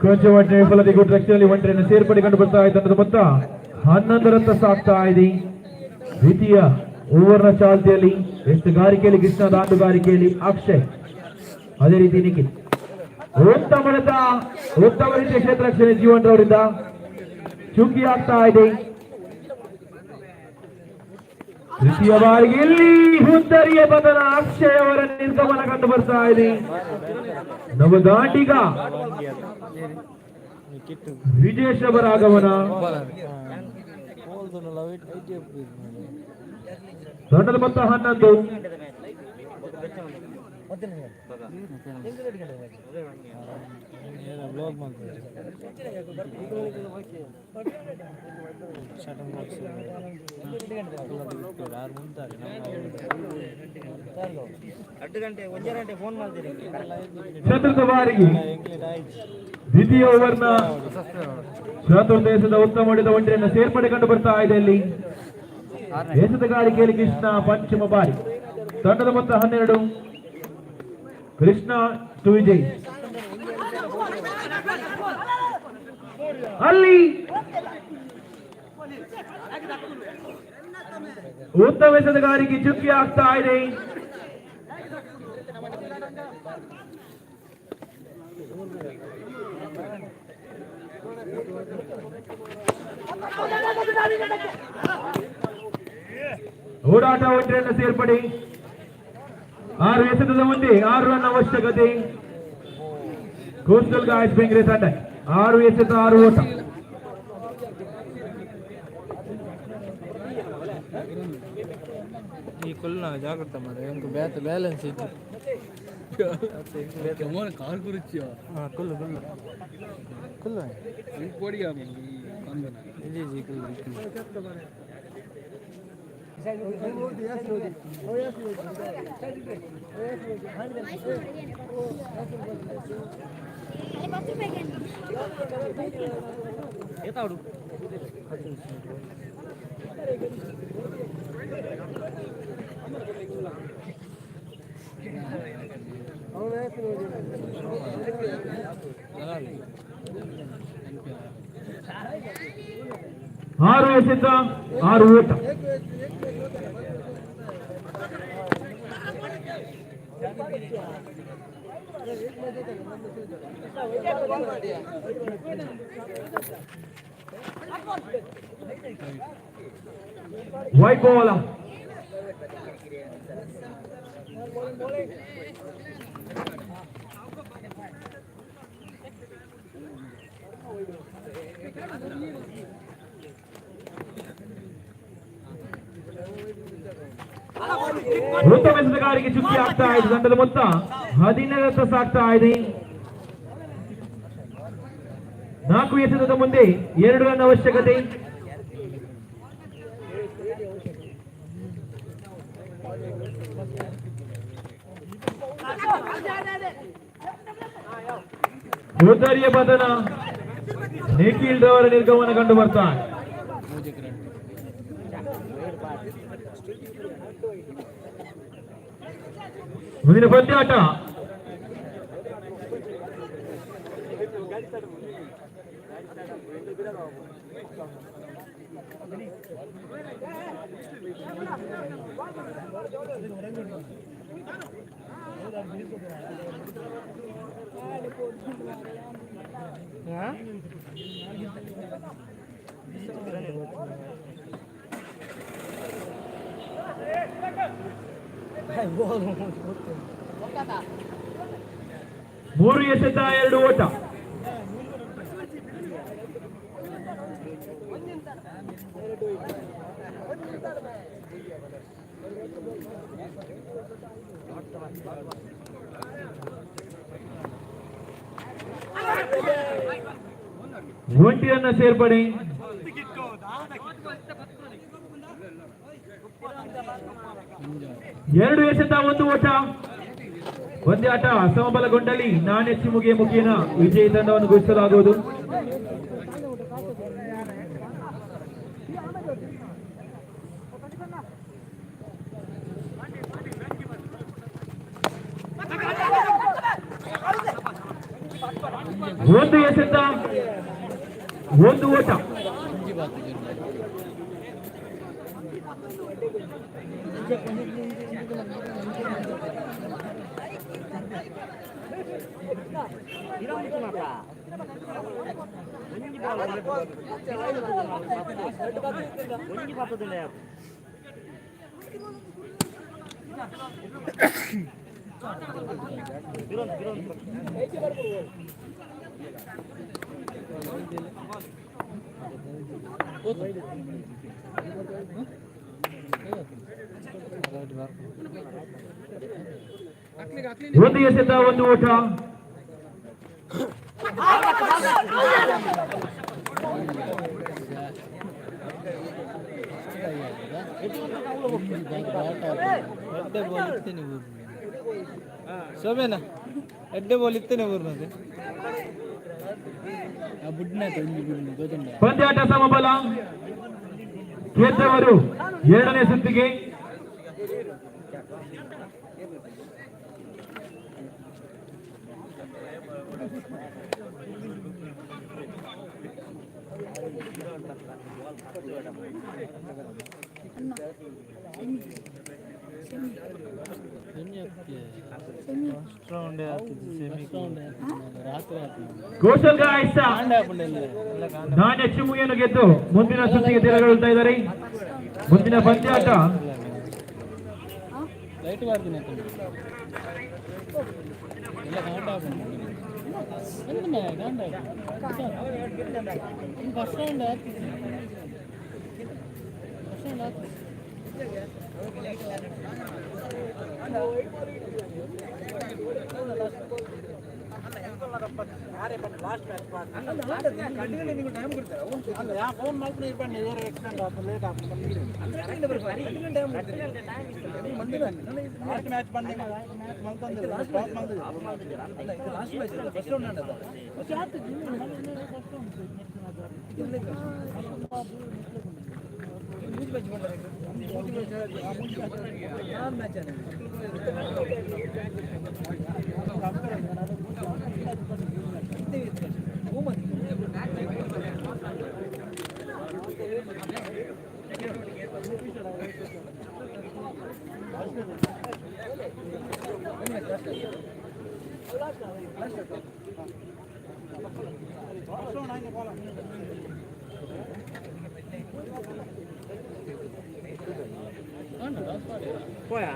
ಕೊಂಚ ವಿಫಲತೆ ಗುಡ್ ರಕ್ಷಣೆಯಲ್ಲಿ 1 ರನ್ ಸೇರ್ಪಡೆ ಕಂಡು ಬರ್ತಾ ಇದೆ. ತಂಡದ ಮೊತ್ತ 11 ರತ್ತ ಸಾಗ್ತಾ ಇದೆ. ದ್ವಿತೀಯ ಓವರ್ನ ಚಾಲ್ತಿಯಲ್ಲಿ ಎತ್ತುಗಾರಿಕೆಯಲ್ಲಿ ಕೃಷ್ಣ, ದಾಂಡುಗಾರಿಕೆಯಲ್ಲಿ ಅಕ್ಷಯ್, ಅದೇ ರೀತಿ ನಿಖಿಲ್. ಉತ್ತಮ ರೀತಿಯ ಕ್ಷೇತ್ರ ರಕ್ಷಣೆ ಜೀವನ್ ರವರಿಂದ ಚುಂಕಿ ಆಗ್ತಾ ಇದೆ. ತೃತೀಯ ಬಾರಿಗೆ ಇಲ್ಲಿ ಹುದ್ದರಿಯ ಬದಲ ಅಕ್ಷಯ್ ಅವರ ನಿರ್ಗಮನ ಕಂಡು ಬರ್ತಾ ಇದೆ. ನವದಾಂಡಿಗ ವಿಜೇಶ್ ಅವರ ಆಗಮನ. ತಂಡದ ಮೊತ್ತ 11. ಚತುರ್ಥ ಬಾರಿಗೆ ದ್ವಿತೀಯ ಓವರ್ನ ಚತುರ್ದೇಶದ ಉತ್ತಮ ಹೊಡೆದ 1 ರನ್ ಸೇರ್ಪಡೆ ಕಂಡು ಬರ್ತಾ ಇದೆ. ಇಲ್ಲಿ ಎಸೆತಗಾರಿಕೆಯಲ್ಲಿ ಕೃಷ್ಣ ಪಂಚಮ ಬಾರಿ. ತಂಡದ ಮೊತ್ತ 12. ಕೃಷ್ಣ ಟು ವಿಜಯ್. ಅಲ್ಲಿ ಉತ್ತಮ ಎಸೆತಗಾರಿಕೆ ಚುಕ್ಕಿ ಆಗ್ತಾ ಇದೆ. ಓಡಾಟ 1 ರನ್ ಸೇರ್ಪಡೆ. 6 ಎಸೆತದ ಮುಂದೆ 6 ರನ್ ಅವಶ್ಯಕತೆ. ಕೋಸ್ಟಲ್ ಗಾಯ್ಸ್ ಬೆಂಗ್ರೆ ತಂಡ 6 ಎಸೆತ 6 ಓಟ. ಈ ಕೊಲ್ಲ ಜಾಗ್ರತೆ ಮಾಡಿ ಹೆಂಗೆ ಬ್ಯಾಲೆನ್ಸ್ ಇತ್ತು ಕಾರ್ ಕುರಿಚಿಯೋ ಕೊಲ್ಲು ಕೊಲ್ಲು ಕೊಲ್ಲು ಕೊಡಿಯ ಜಿ ಜಿ ಕೊಲ್ಲು ಆರು ಎಸೆತ 6 ಓಟ. White ball. ಉತ್ತಮ ಎಸೆತಗಾರರಿಗೆ ಚುಕ್ಕಿ ಆಗ್ತಾ ಇದೆ. ತಂಡದ ಮೊತ್ತ 17 ಸಾಗ್ತಾ ಇದೆ. 4 ಎಸೆತದ ಮುಂದೆ 2 ರನ್ ಅವಶ್ಯಕತೆ. ಉತ್ತರಿಯ ಬಂಧನ ನಿಖಿಲ್ ರವರ ನಿರ್ಗಮನ ಕಂಡು ಬರ್ತಾರೆ. ಮುಂದಿನ ಪಂದ್ಯಾಟ ಮೂರು ಎಸೆತ 2 ಓಟ. ಒಂಟಿಯನ್ನ ಸೇರ್ಪಡೆ. 2 ಎಸೆತ 1 ಓಟ. ಪಂದ್ಯಾಟ ಸಮಬಲಗೊಂಡಲ್ಲಿ ನಾಣ್ಯ ಚಿಮ್ಮುಗೆ ಮುಖೇನ ವಿಜಯಿ ತಂಡವನ್ನು ಘೋಷಿಸಲಾಗುವುದು. ಒಂದು ಎಸೆತ 1 ಓಟ. ಒಂದು ಎಸೆತ 1 ಓಟ. ಸೋಮೇನ ಎಡ್ಡೆ ಬಾಲ್ ಇತ್ತೇನೆ ಊರ್ನದು ಪಂದ್ಯಾಟ ಸಮಬಲ. ಗೆದ್ದವರು 2ನೇ ಸುತ್ತಿಗೆ. ಕೌಶಲ್ ಗಾಯ್ಸ ನಾಣ್ಯ ಚಿಮ್ಮುಗೆಯನ್ನು ಗೆದ್ದು ಮುಂದಿನ ಸುತ್ತಿಗೆ ತೆರಳುತ್ತಾ ಇದ್ದಾರೆ. ಮುಂದಿನ ಪಂದ್ಯಾಟ ನೀವು ಟೈಮ್ ಕೊಡ್ತಾರೆ ಅಲ್ಲ ಯಾ ಫೋನ್ ಮಾಡ್ಕೊಂಡು ಇರ್ಬಂಡಿ ಏರ್ extend of late of last match ಬಂದಿ ಮ್ಯಾಚ್ ಮಲ್ತಂದಿಲ್ಲ ಸ್ಟಾಪ್ ಮಾಡಿದ್ರು ಅಲ್ಲ ಇದು ಲಾಸ್ಟ್ ಮ್ಯಾಚ್ ಅಲ್ಲ ಫಸ್ಟ್ ರೌಂಡ್ ಆಡೋದು ಫಸ್ಟ್ ಆಯ್ತು ಮೂರು ಮ್ಯಾಚ್ ಬಂದರೆ ಮೂರು ಮ್ಯಾಚ್ ಆಗಿದೆ పోయా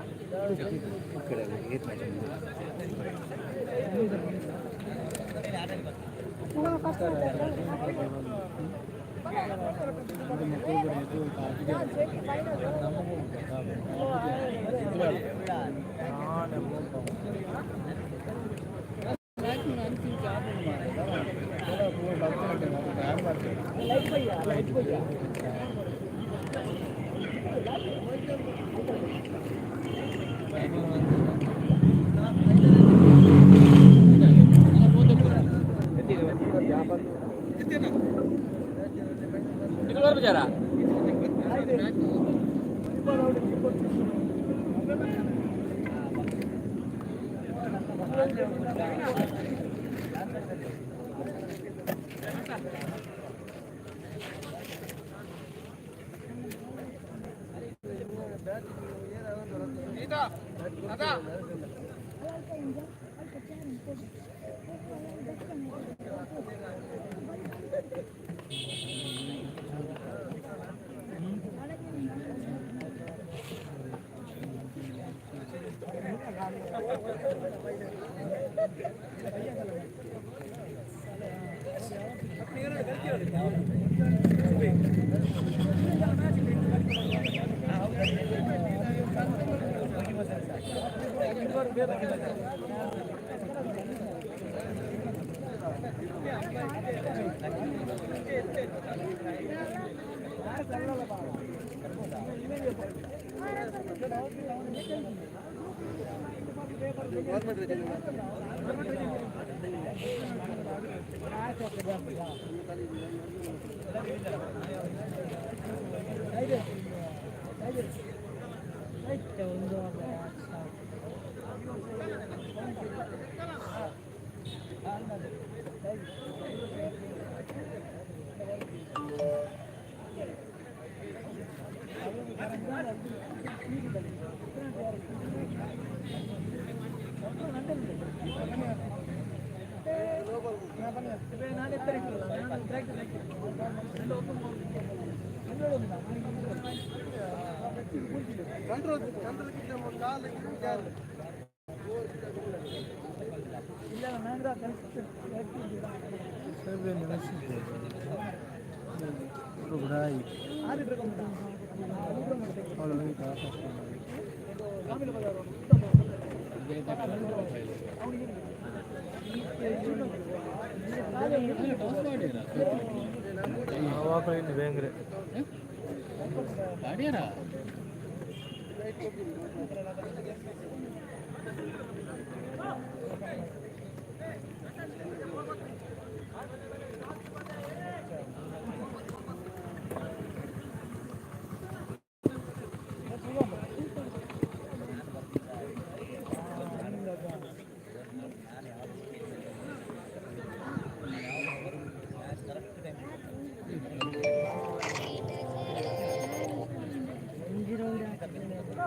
बेचारा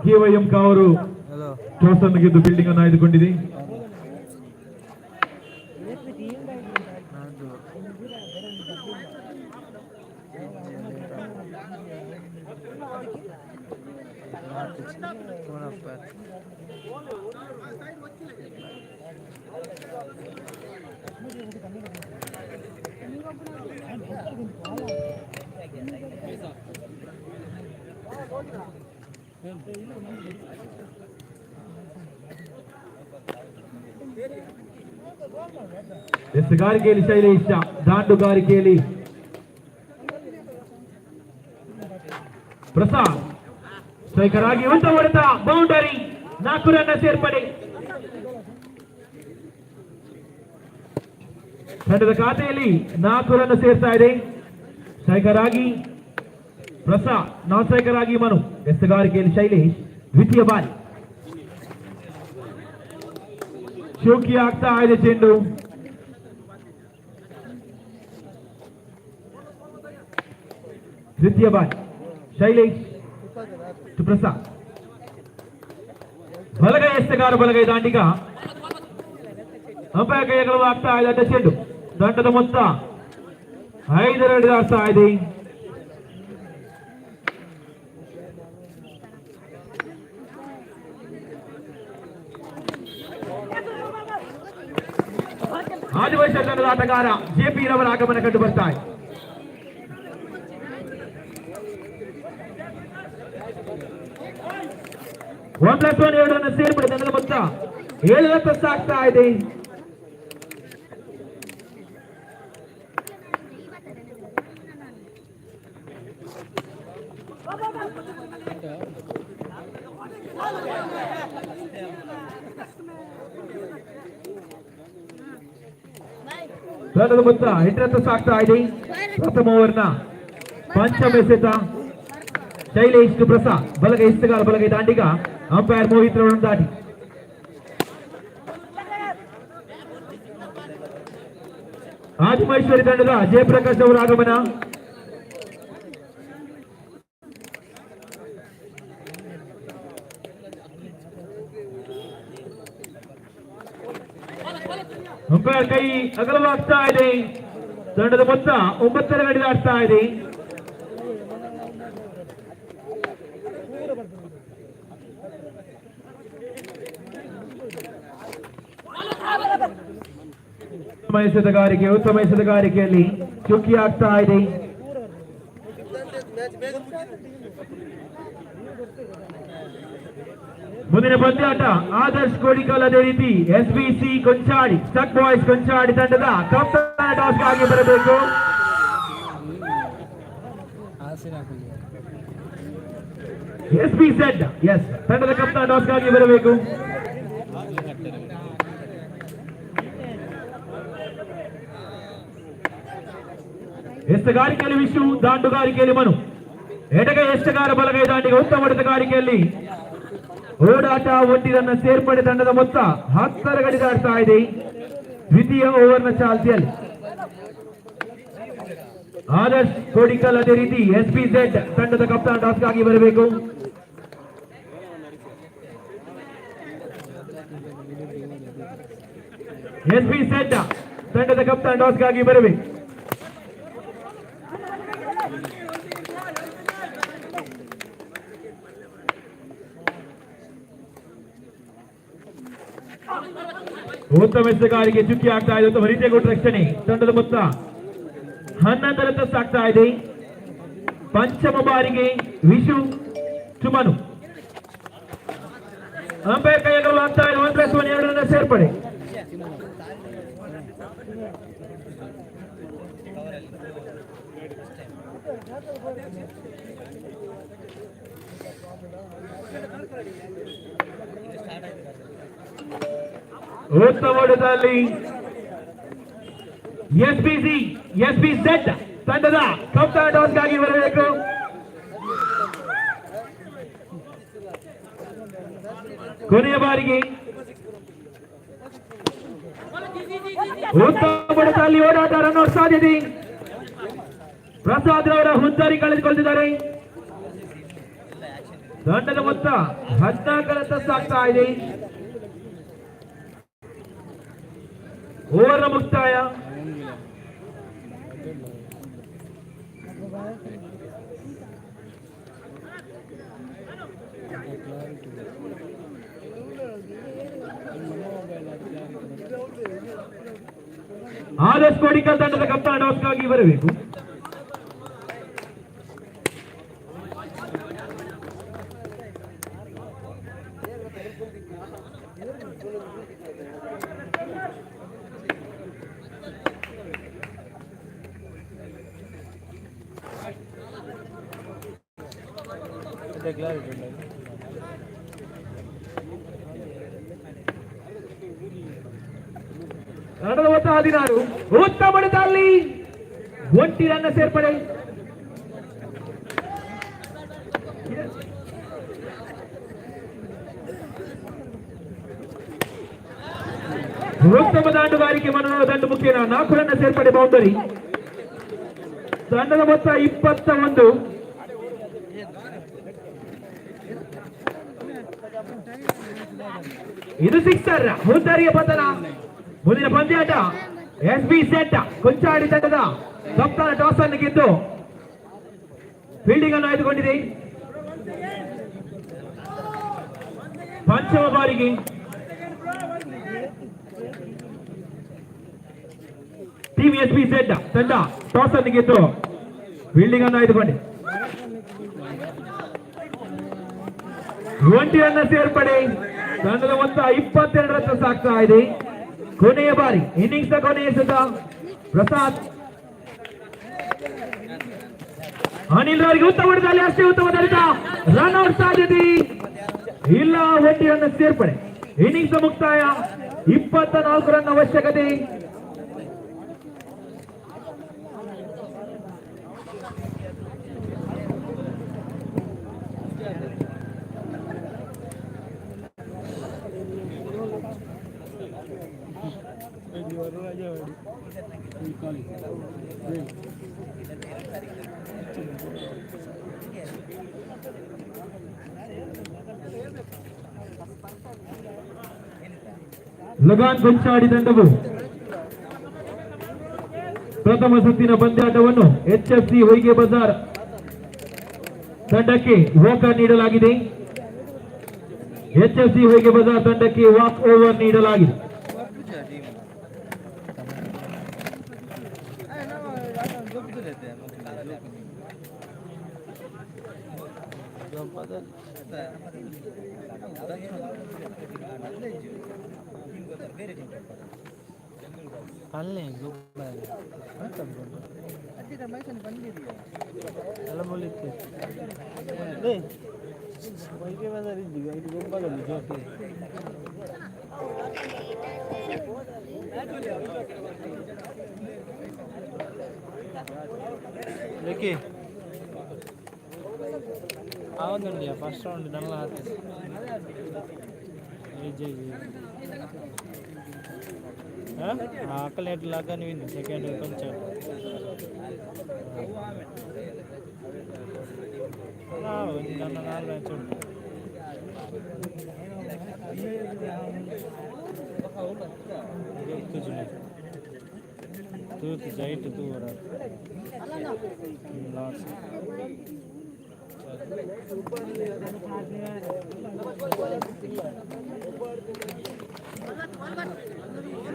KYM ಕಾವರು ಟಾಸ್ ಅನ್ನು ಗೆದ್ದು ಬಿಲ್ಡಿಂಗ್ ಅನ್ನು ಆಯ್ದುಕೊಂಡಿದೆ. ಎಸೆಗಾರಿಕೆಯಲ್ಲಿ ಶೈಲೇಶ್, ದಾಂಡುಗಾರಿಕೆಯಲ್ಲಿ ಪ್ರಸಾದ್, ಸ್ಟ್ರೈಕರ್ ಆಗಿ ಉಂಟ ಹೊಡೆತ, ಬೌಂಡರಿ, 4 ರನ್ನ ಸೇರ್ಪಡೆ. ತಂಡದ ಖಾತೆಯಲ್ಲಿ 4 ರನ್ ಸೇರ್ತಾ ಇದೆ. ಸ್ಟ್ರೈಕರ್ ಆಗಿ ಪ್ರಸಾದ್, ನಾನ್ ಸ್ಟ್ರೈಕರ್ ಆಗಿ ಮನು. ಎಸೆಗಾರಿಕೆಯಲ್ಲಿ ಶೈಲೇಶ್, ದ್ವಿತೀಯ ಬಾರಿ. ಶೋಕಿ ಆಗ್ತಾ ಇದೆ ಚೆಂಡು. ದ್ವಿತೀಯ ಬಾರಿ ಶೈಲೇಶ್ ಟು ಪ್ರಸಾದ್. ಬಲಗೈ ಎಸೆಗಾರ, ಬಲಗೈ ದಾಂಡಿಗ. ಅಂಪೈರ್ ಕೈಗಳು ಆಗ್ತಾ ಇದೆ ಅಡ್ಡ ಚೆಂಡು. ದಂಡದ ಮೊತ್ತ 5 ರನ್ ದಾಟ್ತಾ ಇದೆ. ಆದಿವಾಸಿ ತಂಡದ ಆಟಗಾರ ಜೆಪಿ ರವರ ಆಗಮನ ಕಂಡು ಬರ್ತಾ ಇದೆ. +1 2 ರನ್ ಸೇರ್ಪಡೆ. ತಂಡದ ಮೊತ್ತ 7 ರನ್ ಆಗ್ತಾ ಇದೆ. ತಂಡದ ಮೊತ್ತ 8 ರನ್ ಆಗ್ತಾ ಇದೆ. ಪ್ರಥಮ ಓವರ್ನ ಪಂಚಮ ಎಸೆತ ಶೈಲೇಶ್ ಟು ಪ್ರಸಾದ್. ಬಲಗೈ ಎಸೆಗಾರ, ಬಲಗೈ ದಾಂಡಿಗ. ಅಂಪೈರ್ ಮೋಹಿತ್ ರವರನ್ನು ದಾಟಿ. ಆದಿಮಹೇಶ್ವರಿ ತಂಡದ ಜಯಪ್ರಕಾಶ್ ಅವರ ಆಗಮನ. ಅಂಪೈರ್ ಕೈ ಅಗಲವಾಗ್ತಾ ಇದೆ. ತಂಡದ ಮೊತ್ತ 9 ರನ್ ದಾಟ್ತಾ ಇದೆ. ಉತ್ತಮ ಎಸೆತಗಾರಿಕೆಯಲ್ಲಿ ಚುಕ್ಕಿ ಆಗ್ತಾ ಇದೆ. ಮುಂದಿನ ಪಂದ್ಯಾಟ ಆದರ್ಶ್ ಕೋಡಿಕಲ್, ಅದೇ ರೀತಿ SBC Konchady, stuck boys Konchady ತಂಡದ ಕಪ್ತಾನ ಟಾಸ್ಗಾಗಿ ಬರಬೇಕು. SBZ ತಂಡದ ಕಪ್ತಾನ ಟಾಸ್ಗಾಗಿ ಬರಬೇಕು. ಎಸೆಗಾರಿಕೆಯಲ್ಲಿ ವಿಶು, ದಾಂಡುಗಾರಿಕೆಯಲ್ಲಿ ಮನು. ಎಡಗೈ ಎಸೆಗಾರ, ಬಲಗೈ ದಾಂಡಿಗೆ. ಉತ್ತಮ ಹೊಡೆತಗಾರಿಕೆಯಲ್ಲಿ ಓಡಾಟ, 1 ರನ್ ಸೇರ್ಪಡೆ. ತಂಡದ ಮೊತ್ತ 10 ರನ್ ದಾಟ್ತಾ ಇದೆ. ದ್ವಿತೀಯ ಓವರ್ನ ಚಾಲ್ತಿಯಲ್ಲಿ ಆದರ್ಶ್ ಕೋಡಿಕಲ್, ಅದೇ ರೀತಿ SBZ ತಂಡದ ಕಪ್ತಾನ ಟಾಸ್ಗಾಗಿ ಬರಬೇಕು. SBZ ತಂಡದ ಕಪ್ತಾನ ಟಾಸ್ಗಾಗಿ ಬರಬೇಕು. ಉತ್ತಮ ಎಸೆಗಾರಿಕೆ ಚುಕ್ಕಿ ಆಗ್ತಾ ಇದೆ. ಉತ್ತಮ ರೀತಿಯ ಕೊಟ್ಟ ರಕ್ಷಣೆ. ತಂಡದ ಮೊತ್ತ 11 ರನ್ ಆಗ್ತಾ ಇದೆ. ಪಂಚಮ ಬಾರಿಗೆ ವಿಶು ಚುಮನು. ಅಂಪೈರ್ ಕೈಗಳು ಆಗ್ತಾ ಇದೆ. 1+1 2 ರನ್ ಸೇರ್ಪಡೆ. ಉತ್ತಮ ಹೊಡೆತದಲ್ಲಿ SBZ ತಂಡದ ಕಪ್ತಾನ ಟಾಸ್ಗಾಗಿ ಬರಬೇಕು. ಕೊನೆಯ ಬಾರಿಗೆ ಉತ್ತಮ ಹೊಡೆತದಲ್ಲಿ ಓಡಾಟ, ರನ್ಔಟ್ ಸಾಧ್ಯತೆ. ಪ್ರಸಾದ್ ರವರ ಹುದ್ದಾರಿ ಕಳೆದುಕೊಂಡಿದ್ದಾರೆ. ತಂಡದ ಮೊತ್ತ 14 ರನ್ ಆಗ್ತಾ ಇದೆ. ಓವರ್ನ ಮುಕ್ತಾಯ. ಆದರ್ಶ್ ಕೋಡಿಕಲ್ ತಂಡದ ಕಪ್ತಾನ ಟಾಸ್ಗಾಗಿ ಬರಬೇಕು. ತಂಡದ ಮೊತ್ತ 16. ಉತ್ತಮ ಹೊಡೆತದಲ್ಲಿ ಒಂಟಿ ರನ್ನ ಸೇರ್ಪಡೆ. ಉತ್ತಮ ದಾಂಡುಗಾರಿಕೆ ಮನೋಹರ ದಂಡು ಮುಖೇನ 4 ರನ್ನ ಸೇರ್ಪಡೆ ಬೌಂಡರಿ. ತಂಡದ ಮೊತ್ತ 21. ಇದು ಸಿಕ್ಸರ್. ಹುದ್ದಾರಿಯ ಪತನ. ಮುಂದಿನ ಪಂದ್ಯಾಟ ಎಸ್ಬಿ ಸೆಟ್ ಕೊಂಚಾಡಿ ತಂಡದ ಕಪ್ತಾನ ಟಾಸ್ ಅನ್ನು ಗೆದ್ದು ಫೀಲ್ಡಿಂಗ್ ಅನ್ನು ಆಯ್ದುಕೊಂಡಿದೆ. ಪಂಚಮ ಬಾರಿಗೆ ಟೀಮ್ ಎಸ್ಬಿ ಸೆಟ್ ತಂಡ ಟಾಸ್ ಅನ್ನು ಗೆದ್ದು ಫೀಲ್ಡಿಂಗ್ ಅನ್ನು ಆಯ್ದುಕೊಂಡಿದೆ. 20 ರನ್ನ ಸೇರ್ಪಡೆ. ತಂಡದ ಮೊತ್ತ 22 ರನ್ನ ಸಾಗ್ತಾ ಇದೆ. ಕೊನೆಯ ಬಾರಿ ಇನ್ನಿಂಗ್ಸ್ ಕೊನೆಯ ಎಸೆತ ಪ್ರಸಾದ್. ಅನಿಲ್ ಅವರಿಗೆ ಉತ್ತಮ ಹೊಡೆದಲ್ಲಿ ಅಷ್ಟೇ ಉತ್ತಮ ಹೊಡೆತ. ರನ್ ಔಟ್ ಸಾಧ್ಯತೆ ಇಲ್ಲ. 20 ರನ್ನ ಸೇರ್ಪಡೆ. ಇನ್ನಿಂಗ್ಸ್ ಮುಕ್ತಾಯ. 24 ರನ್ ಅವಶ್ಯಕತೆ. ಲಗಾನ್ ಕೊಂಚಾಡಿ ತಂಡವು ಪ್ರಥಮ ಸುತ್ತಿನ ಪಂದ್ಯಾಟವನ್ನು ಎಚ್ಎಫ್ಸಿ ಹೊಯ್ಗೆ ಬಜಾರ್ ತಂಡಕ್ಕೆ ವಾಕರ್ ನೀಡಲಾಗಿದೆ. ಎಚ್ಎಫ್ಸಿ ಹೊಯ್ಗೆ ಬಜಾರ್ ತಂಡಕ್ಕೆ ವಾಕ್ ಓವರ್ ನೀಡಲಾಗಿದೆ. ಫಸ್ಟ್ ರೌಂಡ್ ನಲ್ಲ ఆకలి ఎట్లాగా నువ్వు సెకండ్ కొంచెం చూడు జైట్ దూర లాస్ట్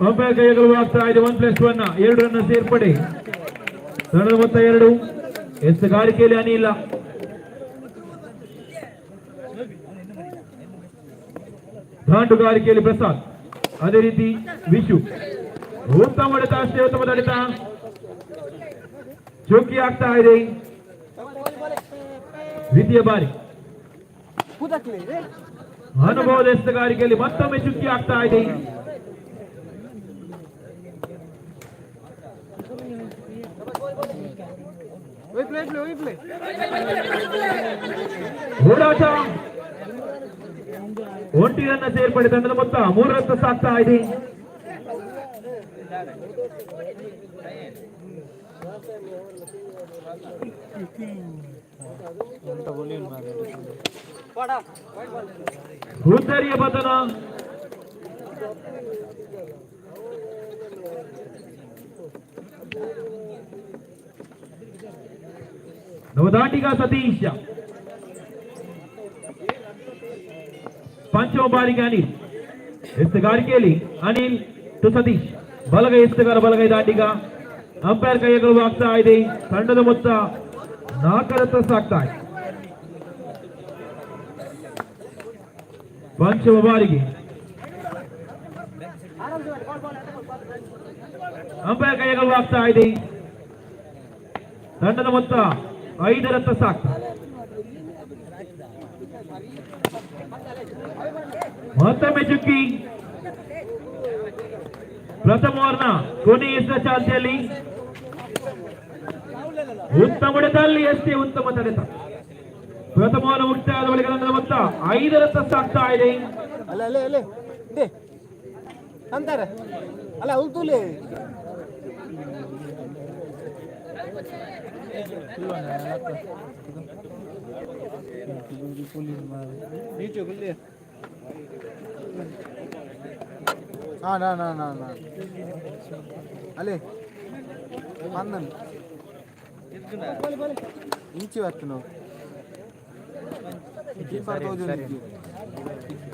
ಅಂಪೈರ್ ಕೈಗಳು ಆಗ್ತಾ ಇದೆ. 1+1 2 ರನ್ನ ಸೇರ್ಪಡೆ. ತಂಡದ ಮೊತ್ತ 2. ಎಸ್ತುಗಾರಿಕೆಯಲ್ಲಿ ಅನಿಲ. ದಾಂಡುಗಾರಿಕೆಯಲ್ಲಿ ಪ್ರಸಾದ್. ಅದೇ ರೀತಿ ವಿಶು. ಉತ್ತಮ ಹೊಡೆತ ಅಷ್ಟೇ ಉತ್ತಮ ಹೊಡೆತ. ಚೌಕಿ ಆಗ್ತಾ ಇದೆ. ದ್ವಿತೀಯ ಬಾರಿ ಅನುಭವದ ಎಸ್ತುಗಾರಿಕೆಯಲ್ಲಿ ಮತ್ತೊಮ್ಮೆ ಚುಕ್ಕಿ ಆಗ್ತಾ ಇದೆ. ಓಡಾಟ 1 ರನ್ನ ಸೇರ್ಪಡೆ. ತಂಡದ ಮೊತ್ತ 3 ರನ್ನ ಸಾಗ್ತಾ ಇದೆ. ಹುದ್ದರಿಯ ಪತನ. ನವದಾಟಿಗ ಸತೀಶ್. ಪಂಚಮ ಬಾರಿಗೆ ಅನಿಲ್. ಎಸ್ತುಗಾರಿಕೆಯಲ್ಲಿ ಅನಿಲ್ ಟು ಸತೀಶ್. ಬಲಗೈ ಎಸ್ತುಗಾರ, ಬಲಗೈ ದಾಟಿಗ. ಅಂಪೈರ್ ಕೈಗಳು ಆಗ್ತಾ ಇದೆ. ತಂಡದ ಮೊತ್ತ 4 ರತ್ತ ಸಾಗ್ತಾ ಇದೆ. ಪಂಚಮ ಬಾರಿಗೆ ಅಂಪೈರ್ ಕೈಗಳು ಆಗ್ತಾ ಇದೆ. ತಂಡದ ಮೊತ್ತ 5 ರತ್ತ ಸಾಗ್ತಾ. ಮತ್ತೊಮ್ಮೆ ಚುಕ್ಕಿ ಪ್ರಥಮ ಓವರ್ನ ಕೊನೆಯ ಚಾಲ್ತಿಯಲ್ಲಿ ಉತ್ತಮ ಹೊಡೆತಲ್ಲಿ ಎಷ್ಟೇ ಉತ್ತಮ ತಡೆತ. ಪ್ರಥಮ ಓವರ್ ಮುಕ್ತಾಯದ ಬಳಿಕ ನನ್ನ ಮೊತ್ತ 5 ರತ್ತ ಸಾಗ್ತಾ ಇದೆ. ಅಲ್ಲ ಅಲ್ಲೇ ಅಲ್ಲೇ ದೇ ಅಂತಾರೆ ಅಲ್ಲ ಅವ್ರು ತೂಲೆ नीचे खुल दिया हाँ ना ना ना ना अले अंदन नीचे बात नो कीपर तो जो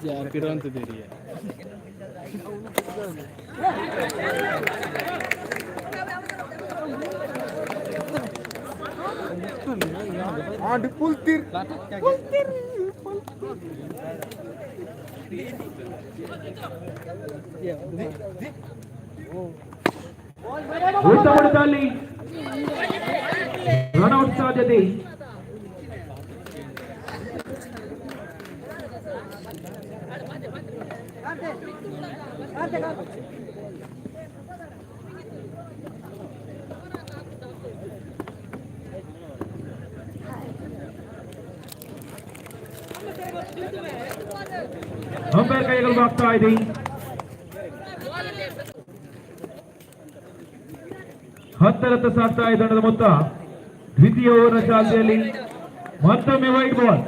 यार किरण तो दे रही है हाँ पुलतीर पुलतीर ಉತ್ತಮ ಹೊಡೆತಲ್ಲಿ ರನ್ಔಟ್ ಸಾಧ್ಯತೆ. ಅಂಪೈರ್ ಕೈಗಳು ಆಗ್ತಾ ಇದೆ. ಹತ್ತರತ್ತ ಸಾಗ್ತಾ ಇದೆ ತಂಡದ ಮೊತ್ತ. ದ್ವಿತೀಯ ಓವರ್ನ ಚಾಲ್ತಿಯಲ್ಲಿ ಮತ್ತೊಮ್ಮೆ ವೈಟ್ ಬಾಲ್.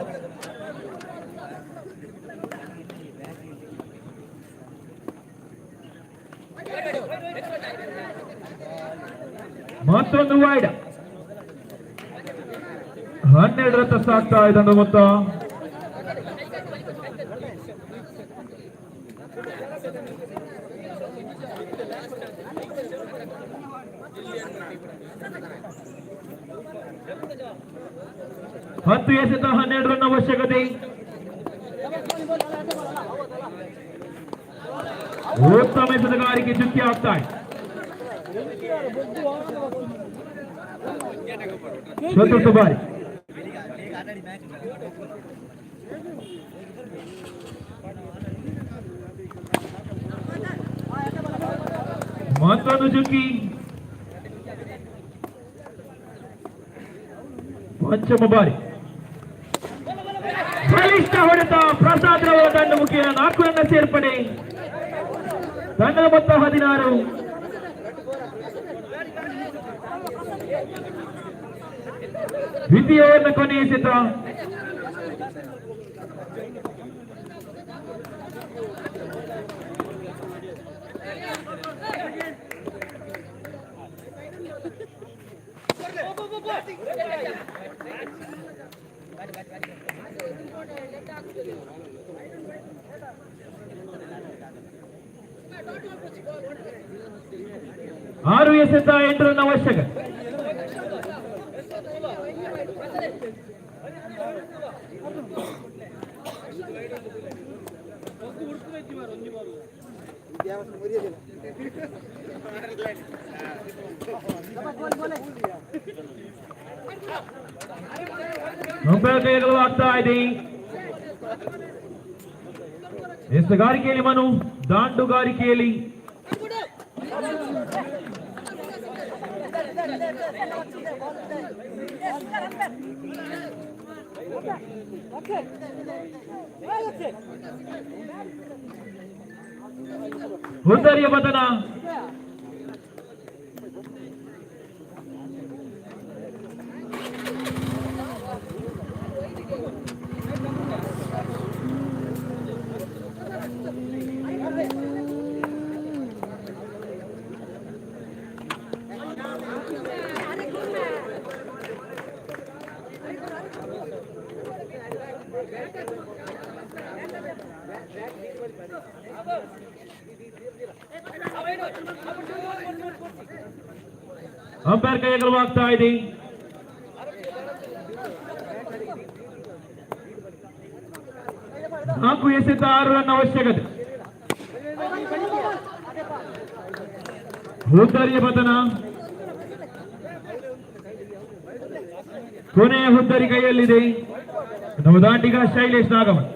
ಮತ್ತೊಂದು ವೈಡ್. 12 ರತ್ತ ಸಾಗ್ತಾ ಇದೆ ತಂಡದ ಮೊತ್ತ. ಹತ್ತು ಎಸೆತ 12 ರನ್ ಅವಶ್ಯಕತೆ. ಉತ್ತಮ ಎಸೆತಗಾರಿಕೆ ಚುಕ್ಕಿ ಆಗ್ತಾ ಇದೆ. ಚತುರ್ಥ ಬಾರಿ ಮತ್ತೊಂದು ಚುಕ್ಕಿ. ಪಂಚಮ ಬಾರಿ ಬಲಿಷ್ಠ ಹೊಡೆತ. ಪ್ರಸಾದ್ ರವರ ತಂಡ ಮುಖೇನ 4 ರನ್ನ ಸೇರ್ಪಡೆ. ತಂಡದ ಮೊತ್ತ 16. ದ್ವಿತೀಯ ಓವರ್ನ ಕೊನೆಯ ಎಸೆತ. ಆರು ಎಸೆತ 8 ರನ್ ಅವಶ್ಯಕ. ಅಂಪೈರ್ ಕೈಗಳು ಆಗ್ತಾ ಇದೆ. ಎಸೆಗಾರಿಕೆಯಲ್ಲಿ ಮನು, ದಾಂಡುಗಾರಿಕೆಯಲ್ಲಿ ಹುದ್ದರಿಯ ಪತನ. ಅಂಪೈರ್ ಕೈಗಳು ಆಗ್ತಾ ಇದೆ. ನಾಲ್ಕು ಎಸೆತ 6 ರನ್ ಅವಶ್ಯಕತೆ. ಹುದ್ದರಿಯ ಪತನ. ಕೊನೆಯ ಹುದ್ದರಿ ಕೈಯಲ್ಲಿದೆ. ದಾಂಡಿಗ ಶೈಲೇಶ್ ನಾಗವನ್.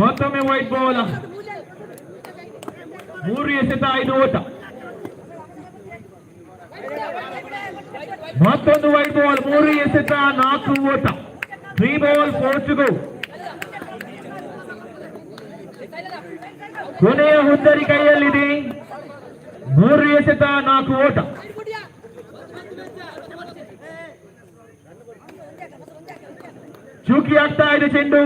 ಮತ್ತೊಮ್ಮೆ ವೈಟ್ ಬಾಲ್ 3 ಎಸೆತ 5 ಓಟ ಮತ್ತೊಂದು ವೈಟ್ ಬಾಲ್ 3 ಎಸೆತ 4 ಓಟ 3 ಬಾಲ್ 4 ಟು ಗೋ ಕೊನೆಯ ಹುದ್ದರಿ ಕೈಯಲ್ಲಿದೆ 3 ಎಸೆತ 4 ಓಟ ಚೂಕಿ ಆಗ್ತಾ ಇದೆ ಚೆಂಡು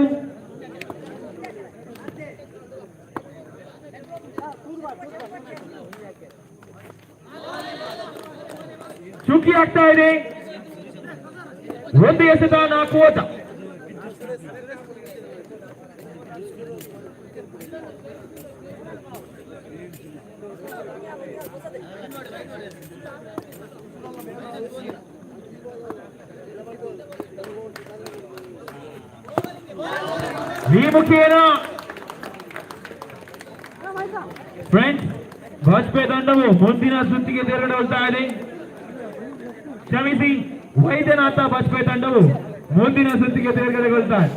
ಚೂಕಿ ಆಗ್ತಾ ಇದೆ 1 ಎಸೆತ 4 ಓಟ ಈ ಮುಖೇನ ಫ್ರೆಂಡ್ಸ್ ಬಾಜ್ಪೇಯಿ ತಂಡವು ಮುಂದಿನ ಸುತ್ತಿಗೆ ತೆರಳುತ್ತಾ ಇದೆ. ಕ್ಷಮಿಸಿ, ವೈದ್ಯನಾಥ ಬಾಜ್ಪೇಯಿ ತಂಡವು ಮುಂದಿನ ಸುತ್ತಿಗೆ ತೆರಳುಗೊಳ್ಳುತ್ತಾರೆ.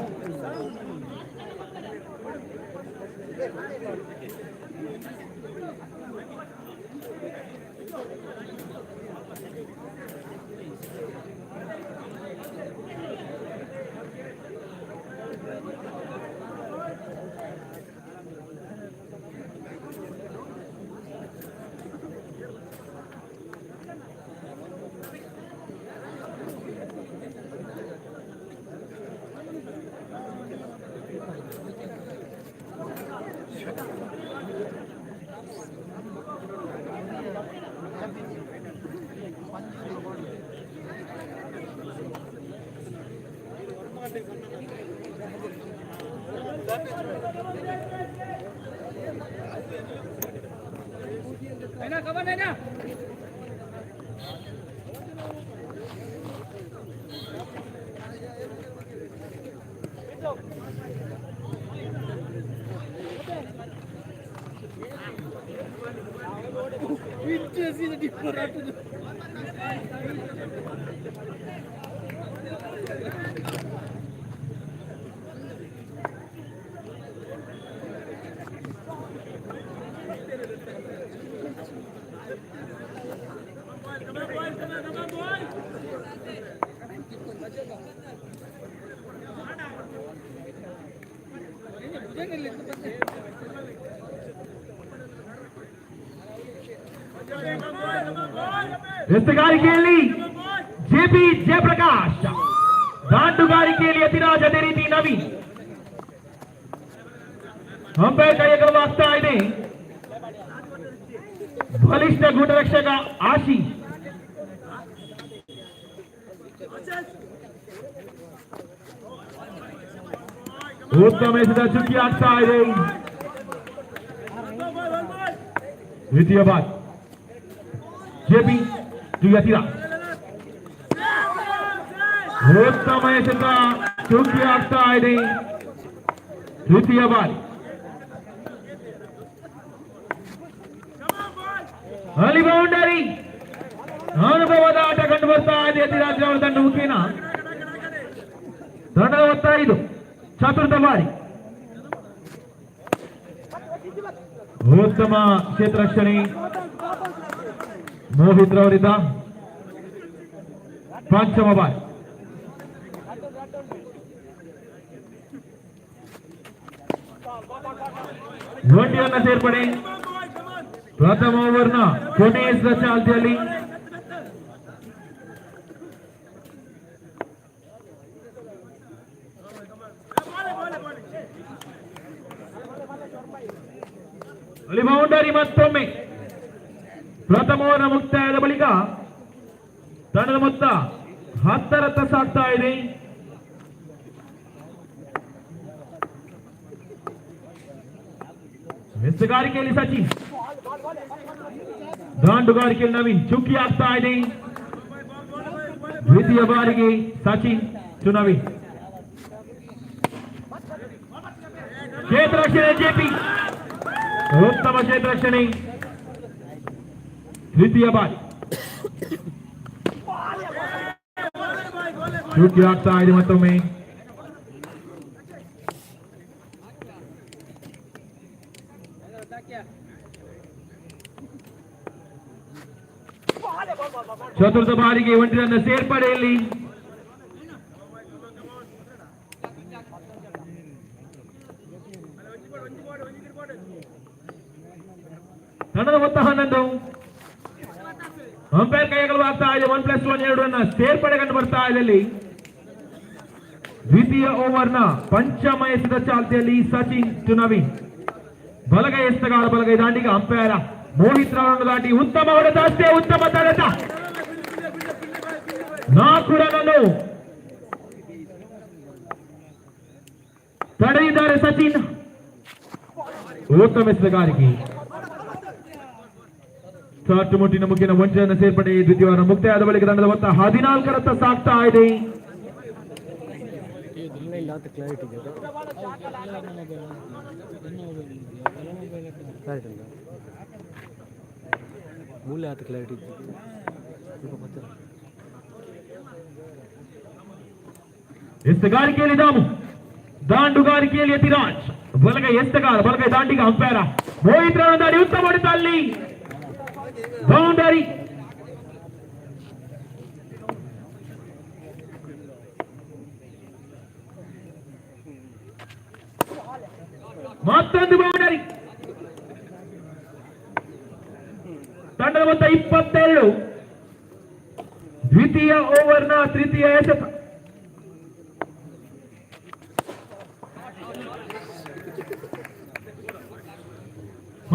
ಎತ್ತುಗಾರಿಕೆಯಲ್ಲಿ ಜೆಪಿ ಜಯಪ್ರಕಾಶ್, ದಾಂಡುಗಾರಿಕೆಯಲ್ಲಿ ಅತಿರಾಜ್, ಅದೇ ರೀತಿ ನವೀನ್. ಅಂಪೈರ್ ಕೈಗೊಳ್ಳಲಾಗ್ತಾ ಇದೆ. ಬಲಿಷ್ಠ ಗೂಢರಕ್ಷಕ ಆಶೀಶ್. ಉತ್ತಮ ಎಸೆತ ಚುಕ್ಕಿ ಆಗ್ತಾ ಇದೆ. ದ್ವಿತೀಯ ಬಾಲ್ ಜೆಪಿ ಯತಿರಾಜ್. ಉತ್ತಮ ಎಸೆತ ಚುಕ್ಕಿ ಆಗ್ತಾ ಇದೆ. ದ್ವಿತೀಯ ಬಾಲ್ ಅಲ್ಲಿ ಬೌಂಡರಿ. ಅನುಭವದ ಆಟ ಕಂಡು ಬರ್ತಾ ಇದೆ ಯತಿರಾಜ್ ಅವರ ತಂಡ ಮುಖೇನ. ತಂಡದ ಮೊತ್ತ 5, ಚತುರ್ಥ ಬಾರಿ. ಉತ್ತಮ ಕ್ಷೇತ್ರ ರಕ್ಷಣೆ ಮೋಹಿತ್ ರವರಿದ್ದ. ಪಂಚಮ ಬಾರಿ. ಗೋಟಿಯನ್ನ ಸೇರ್ಪಡೆ. ಪ್ರಥಮ ಓವರ್ನ ಕೊನೆಯ ಚಾಲ್ತಿಯಲ್ಲಿ ಅಲ್ಲಿ ಬೌಂಡರಿ. ಮತ್ತೊಮ್ಮೆ ಪ್ರಥಮ ಓವರ್ನ ಮುಕ್ತಾಯದ ಬಳಿಕ ತಂಡದ ಮೊತ್ತ 10ರತ್ತ ಸಾಗ್ತಾ ಇದೆ. ಎತ್ತುಗಾರಿಕೆಯಲ್ಲಿ ಸಚಿನ್, ದಾಂಡುಗಾರಿಕೆಯಲ್ಲಿ ನವೀನ್. ಚುಕ್ಕಿ ಆಗ್ತಾ ಇದೆ. ದ್ವಿತೀಯ ಬಾರಿಗೆ ಸಚಿನ್ ಟು ನವೀನ್. ಕ್ಷೇತ್ರ ರಕ್ಷಣೆ ಜೆಪಿ, ಉತ್ತಮ ಕ್ಷೇತ್ರ ರಕ್ಷಣೆ. ದ್ವಿತೀಯ ಬಾರಿ ಚುಕ್ಕಿ ಆಗ್ತಾ ಇದೆ. ಮತ್ತೊಮ್ಮೆ ಚತುರ್ಥ ಬಾರಿಗೆ ಒಂಟಿ ರನ್ನ ಸೇರ್ಪಡೆಯಲ್ಲಿ ತಂಡದ ಮೊತ್ತ 11. ಅಂಪೈರ್ ಕೈಗಳು ಆಗ್ತಾ ಇದೆ. 1+1 2 ರನ್ನ ಸೇರ್ಪಡೆ ಕಂಡು ಬರ್ತಾ ಇದೆ. ಇಲ್ಲಿ ದ್ವಿತೀಯ ಓವರ್ನ ಪಂಚಮ ಎಸೆದ ಚಾಲ್ತಿಯಲ್ಲಿ ಸಚಿನ್ ಟು ನವೀನ್. ಬಲಗೈ ಎಸೆತಗಾರ ಬಲಗೈ ದಾಂಡಿಗ ಅಂಪೈರ್ ಮೋಹಿತ್ ರಾವ್ ದಾಟಿ ಉತ್ತಮ ಹೊಡೆತ, ಅಷ್ಟೇ ಉತ್ತಮ ತಡೆತ. 4 ರನ್ ಅನ್ನು ತಡೆದಿದ್ದಾರೆ ಸಚಿನ್. ಉತ್ತಮ ಎಸೆತಗಾರಿಕೆ. ಮುಟ್ಟಿನ ಮುಖ್ಯನ ವಂಚನ ಸೇರ್ಪಡೆ. ದ್ವಿತೀಯ ಮುಕ್ತಾಯದ ಬಳಿಕ ತಂಡದ ಮೊತ್ತ 14 ರತ್ತ ಸಾಗ್ತಾ ಇದೆ. ಎಸ್ತಗಾರಿಕೆಯಲ್ಲಿ ದಾಮು, ದಾಂಡುಗಾರಿಕೆಯಲ್ಲಿ ಯತಿರಾಜ್. ಬಲಗೈ ಎಸ್ತಗಾರ ಬಲಗೈ ದಾಂಡಿಗ ಅಂಪೈರ ಮೋಹಿತ್ ರಾವ್ ದಾಡಿ ಉತ್ತಮ ಹೊಡೆತ, ಅಲ್ಲಿ ಬೌಂಡರಿ. ಮತ್ತೊಂದು ಬೌಂಡರಿ. ತಂಡದ ಮೊತ್ತ 22. ದ್ವಿತೀಯ ಓವರ್ನ ತೃತೀಯ ಎಸೆತ.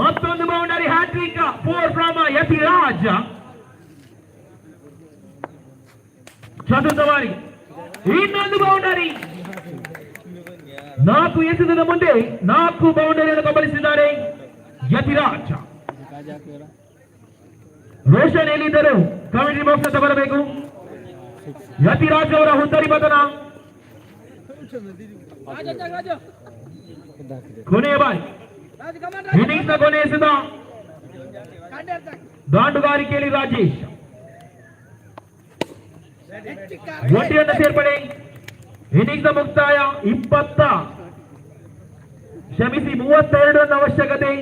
ಮತ್ತೊಂದು ಬೌಂಡರಿ, ಹ್ಯಾಟ್ರಿಕ್ 4 ಫ್ರಮ್ ಯತಿರಾಜ್. ಚತುರ್ಥ ಬಾರಿ ಇನ್ನೊಂದು ಬೌಂಡರಿ. 4 ಎಸೆತದ ಮುಂದೆ 4 ಬೌಂಡರಿಯನ್ನು ಕಬಳಿಸಿದ್ದಾರೆ ಯತಿರಾಜ್. ರೋಷನ್ ಎಲ್ಲಿದ್ದರು ಕಮಿಟಿ ಬಾಕ್ಸ್ ಅಂತ ಬರಬೇಕು. ಯತಿರಾಜ್ ಅವರ ಹುದ್ದರಿ ಪತನ. ಕೊನೆಯ ಬಾರಿ ಇನ್ನಿಂಗ್ಸ್ ನ ಕೊನೆ ಎಸೆದ ದಾಂಡುಗಾರಿಕೆಯಲ್ಲಿ ರಾಜೇಶ್. ಒಂಟಿಯನ್ನ ಸೇರ್ಪಡೆ. ಇನ್ನಿಂಗ್ಸ್ ಮುಕ್ತಾಯ 32 ರನ್ ಅವಶ್ಯಕತೆ.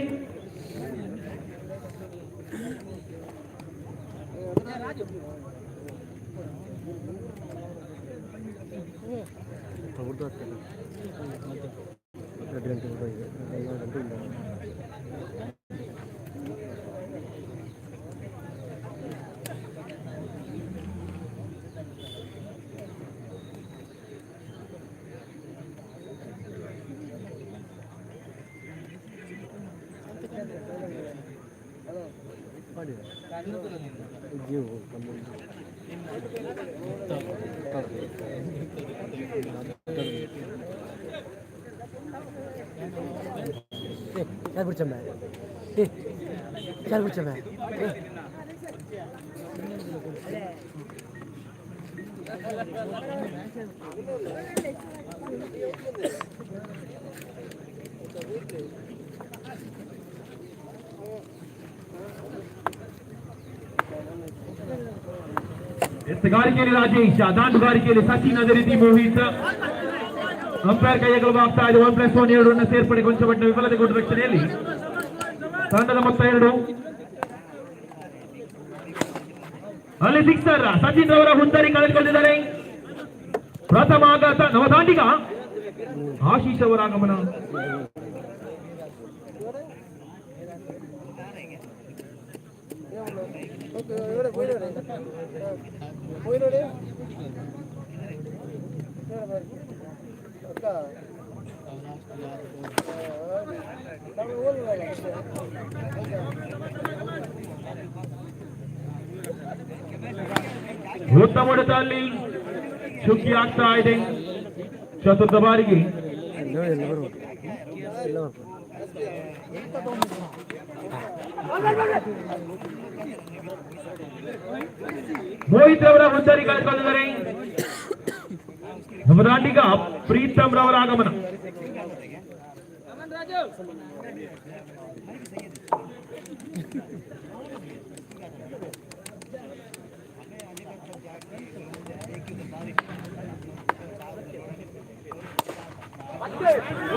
ಎತ್ತಗಾರಿಕೆಯಲ್ಲಿ ರಾಜೇಶ್, ದಾಂಡುಗಾರಿಕೆಯಲ್ಲಿ ಸಚಿನ್, ಅದೇ ರೀತಿ ಮೋಹಿತ್. ಅಂಪೈರ್ ಕೈಗಳು ಆಗ್ತಾ ಇದೆ. 1+1 2 ರನ್ನ ಸೇರ್ಪಡೆ. ಕೊಂಚ ಮಟ್ಟ ವಿಫಲತೆಗೊಂಡ ರಕ್ಷಣೆಯಲ್ಲಿ ತಂಡದ ಮೊತ್ತ 2. ಅಲ್ಲಿ ಸಿಕ್ಸರ್ ಸಚಿನ್ ಅವರ ಹುದ್ದರಿ ಕಳೆದುಕೊಂಡಿದ್ದಾರೆ. ಪ್ರಥಮ ಆಘಾತ ನವದಾಂಡಿಗ ಆಶೀಶ್ ಅವರ ಆಗಮನ. ಉತ್ತಮ ಹೊಡೆತ, ಅಲ್ಲಿ ಚುಕ್ಕಿ ಆಗ್ತಾ ಇದೆ. ಚತುರ್ಥ ಬಾರಿಗೆ ಮೋಹಿತ್ ಅವರ ಹುದ್ದರಿ ಕಳೆದುಕೊಂಡಿದ್ದಾರೆ. ನವದಾಂಡಿಗ ಪ್ರೀತಮ್ ರವರ ಆಗಮನ.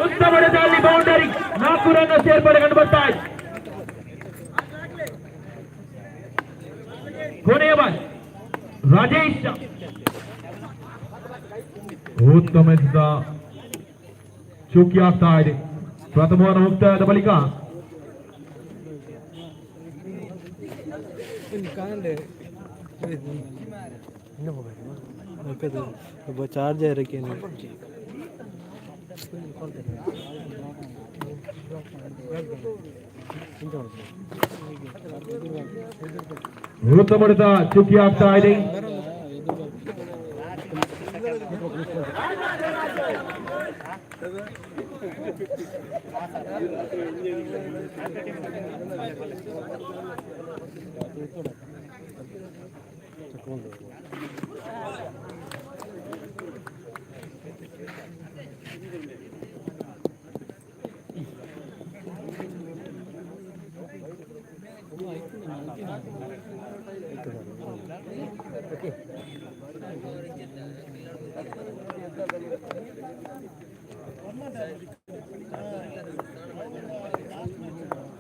ಉತ್ತಮ ಹೊಡೆತದಲ್ಲಿ ಬೌಂಡರಿ. 4 ರನ್ ಸೇರ್ಪಡೆ ಕಂಡು ಬರ್ತಾ ಇದೆ. ಕೊನೆಯ ಬಾಲ್ ರಾಜೇಶ್ ಉತ್ತಮ ಎಸೆತ ಚುಕ್ಕಿ ಆಗ್ತಾ ಇದೆ. ಪ್ರಥಮ ಓವರ್ ಮುಕ್ತಾಯದ ಬಳಿಕ ಚಾರ್ಜರ್ ಉತ್ತಮ ಹೊಡೆತ ಚುಕ್ಕಿ ಆಗ್ತಾ ಇದೆ.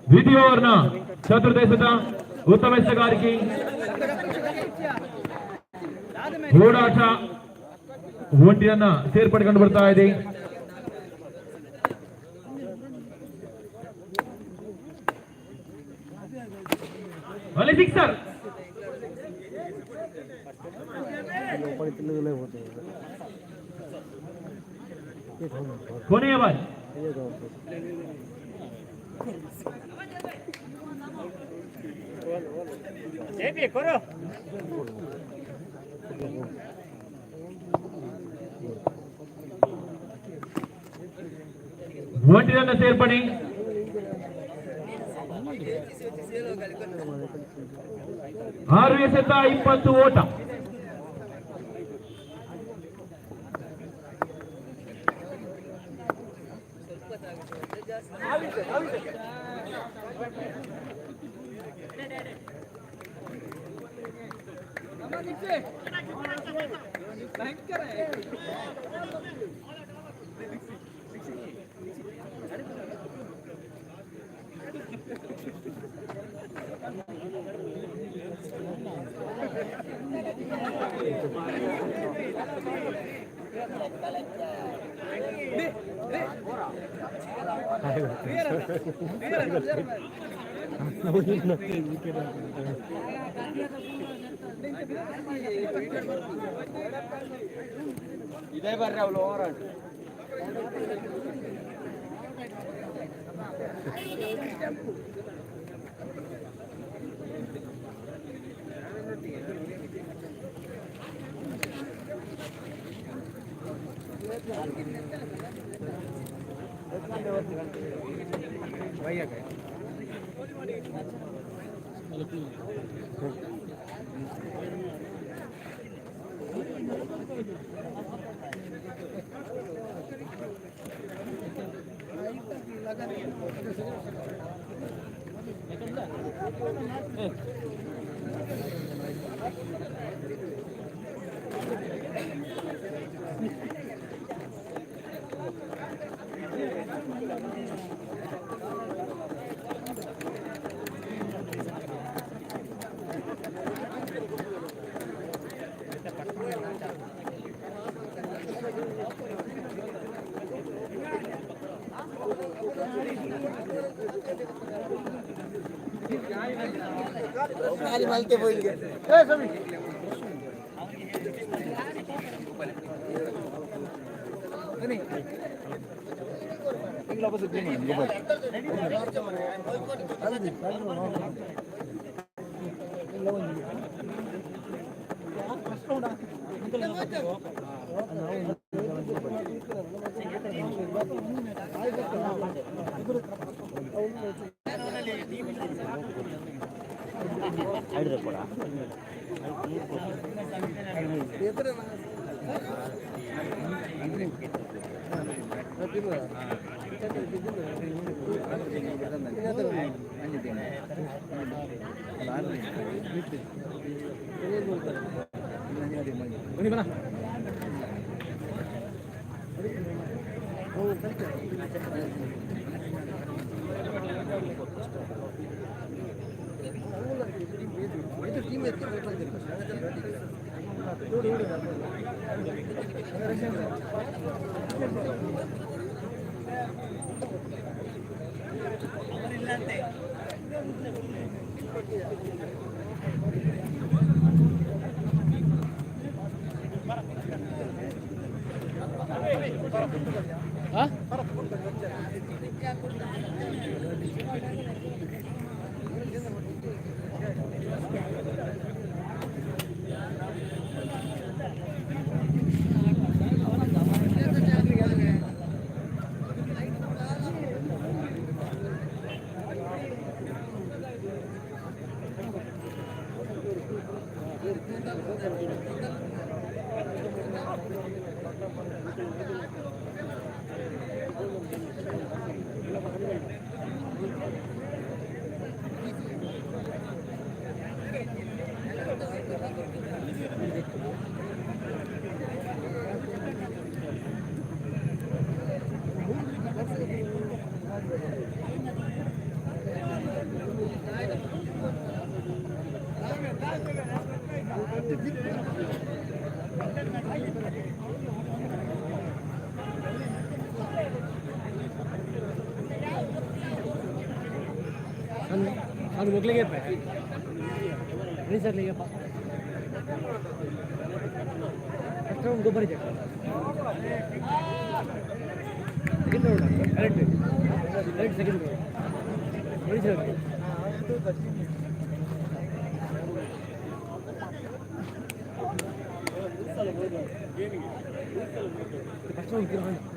ದ್ವಿತೀಯ ಓವರ್ನ ಚತುರ್ಥ ಎಸೆತ ಉತ್ತಮ ಎಸೆಗಾರಿಕೆ ಓಡಾಟ ಒಂಟಿಯನ್ನ ಸೇರ್ಪಡೆಗೊಂಡು ಬರ್ತಾ ಇದೆ. ಅಲ್ಲಿ ಸಿಕ್ಸರ್ ಕೊನೆಯ ಬಾಲ್. ಒಂಟಿಯನ್ನ ಸೇರ್ಪಡೆ 6 ಎಸೆತ 20 ಓಟ. ಇದೇ ಬರ್ರಿ ಅವಳು ಹೋರಾಟ ಅದು ಹೋಗ್ಲಿಕ್ಕೆ ಸರ್ ಲಿಗೆಪ್ಪ ಅಷ್ಟು ಗೊಬ್ಬರ ಇದೆ second road correct second road sir first ಹೋಗ್ತೀರ ಅವನ್ನೇ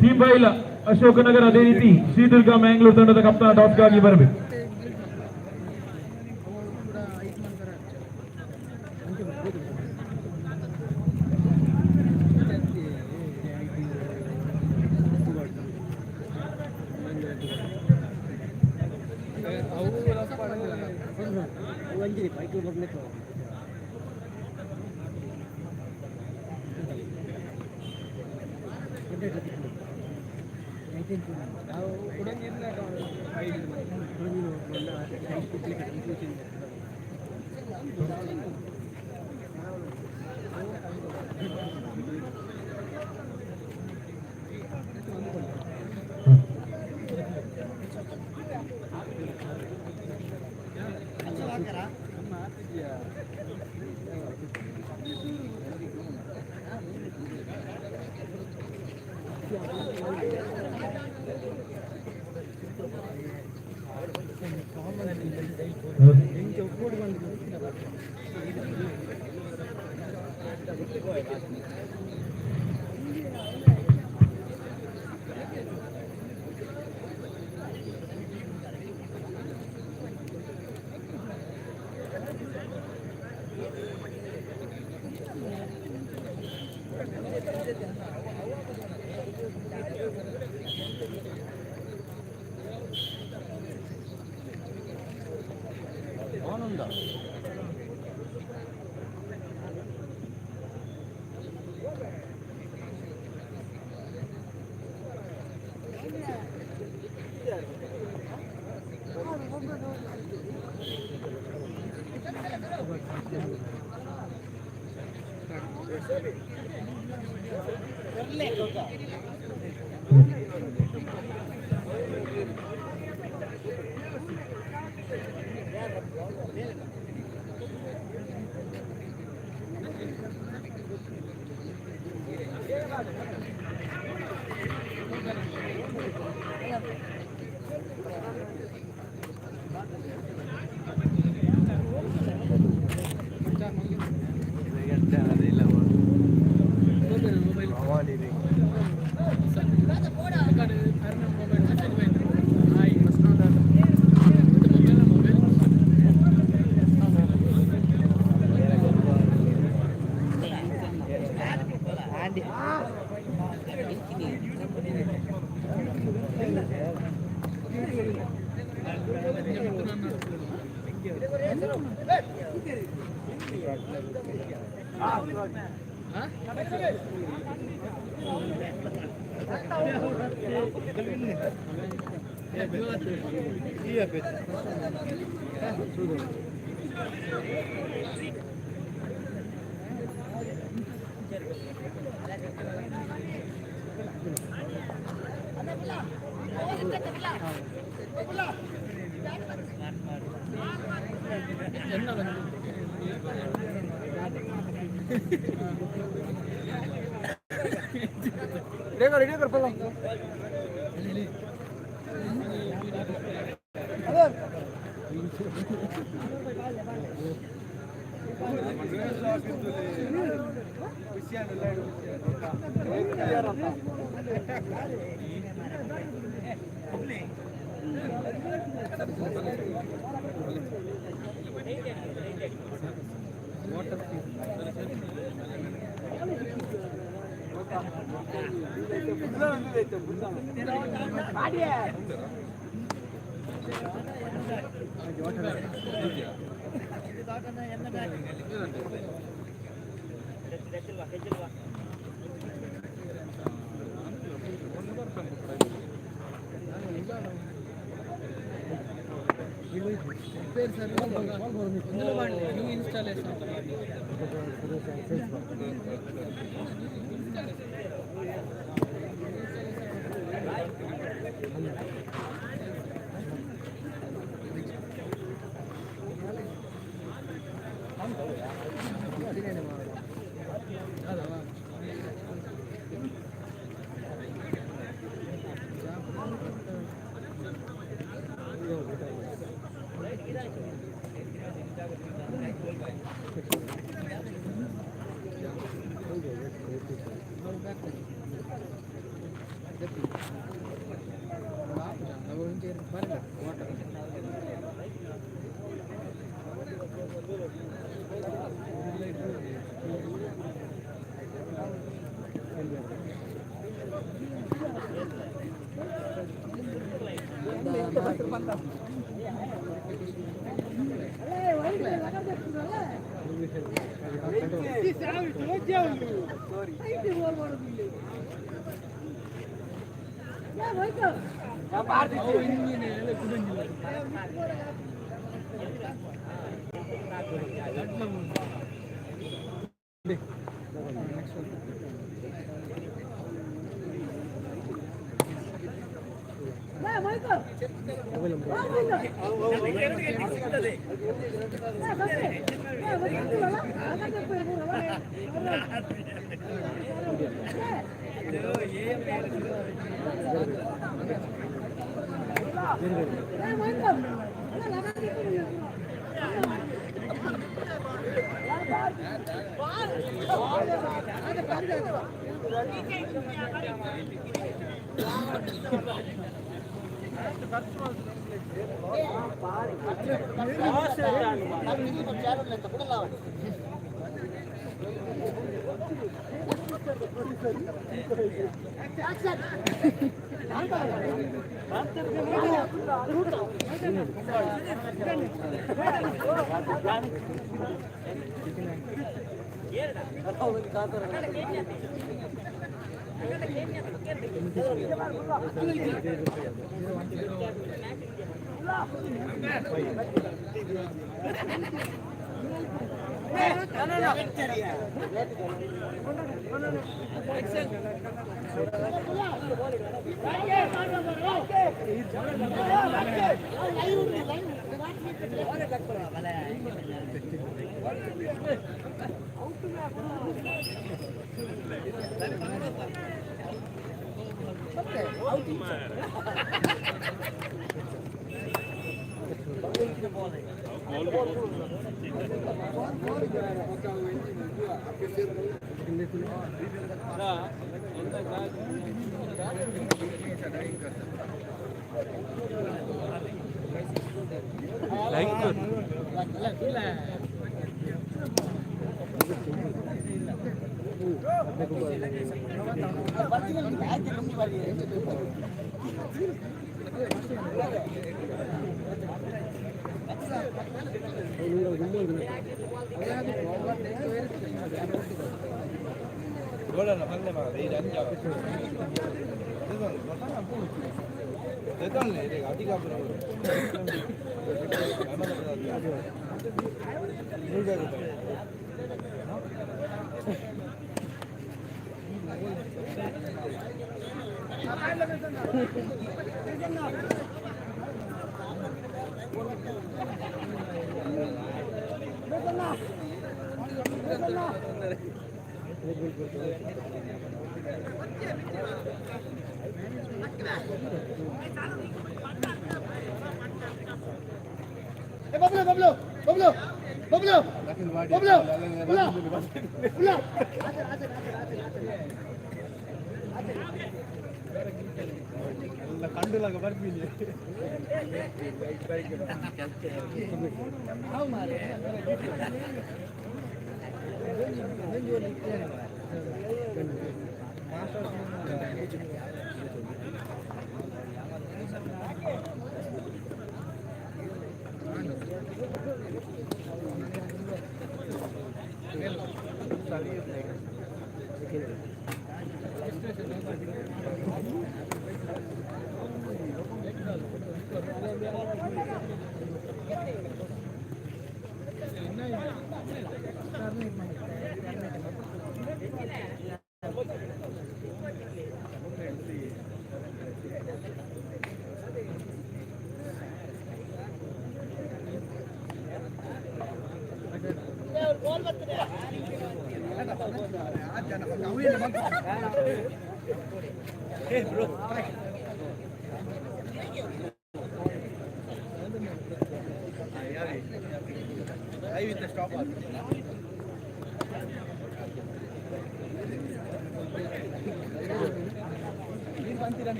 ಟೀಮ್ ಬೈಲ್ ಅಶೋಕನಗರ ಅದೇ ರೀತಿ ಶ್ರೀದುರ್ಗ ಮ್ಯಾಂಗ್ಳೂರ್ ತಂಡದ ಕಪ್ತಾನ ಟಾಸ್ಗಾಗಿ ಬರಬೇಕು.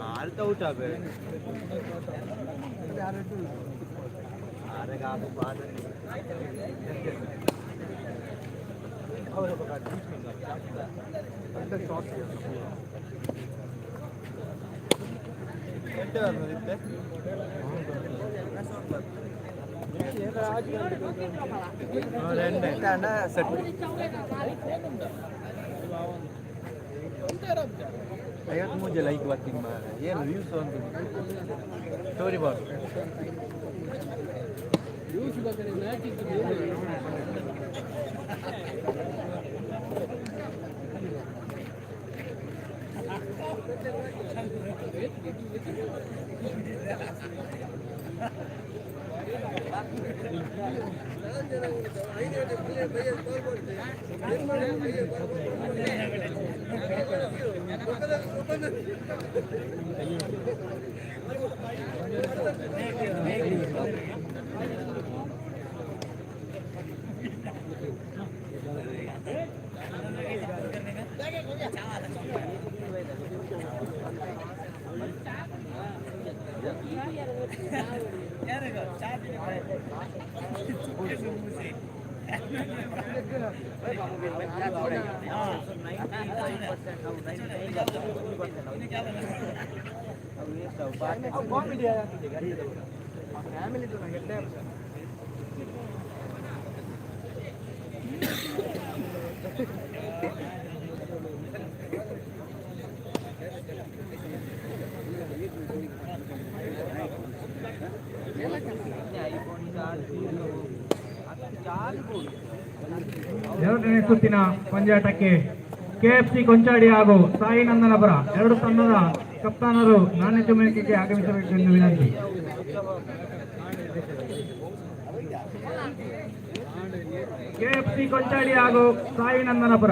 आलता उठा पे अरे का बात अय्या मुझे लाइक वाचिंग मार ये views on story box views बकरे मैच ಎರಡನೇ ಸುತ್ತಿನ ಪಂದ್ಯಾಟಕ್ಕೆ ಕೆಎಫ್ಸಿ ಕೊಂಚಾಡಿ ಹಾಗೂ ಸಾಯಿ ನಂದನಪುರ ಎರಡು ತಂಡದ ಕಪ್ತಾನರು ನಾಣ್ಯ ಚುಮಕಿಗೆ ಆಗಮಿಸಬೇಕೆಂದು ವಿನಂತಿ. ಕೆಎಫ್ಸಿ ಕೊಂಚಾಡಿ ಹಾಗೂ ಸಾಯಿ ನಂದನಪುರ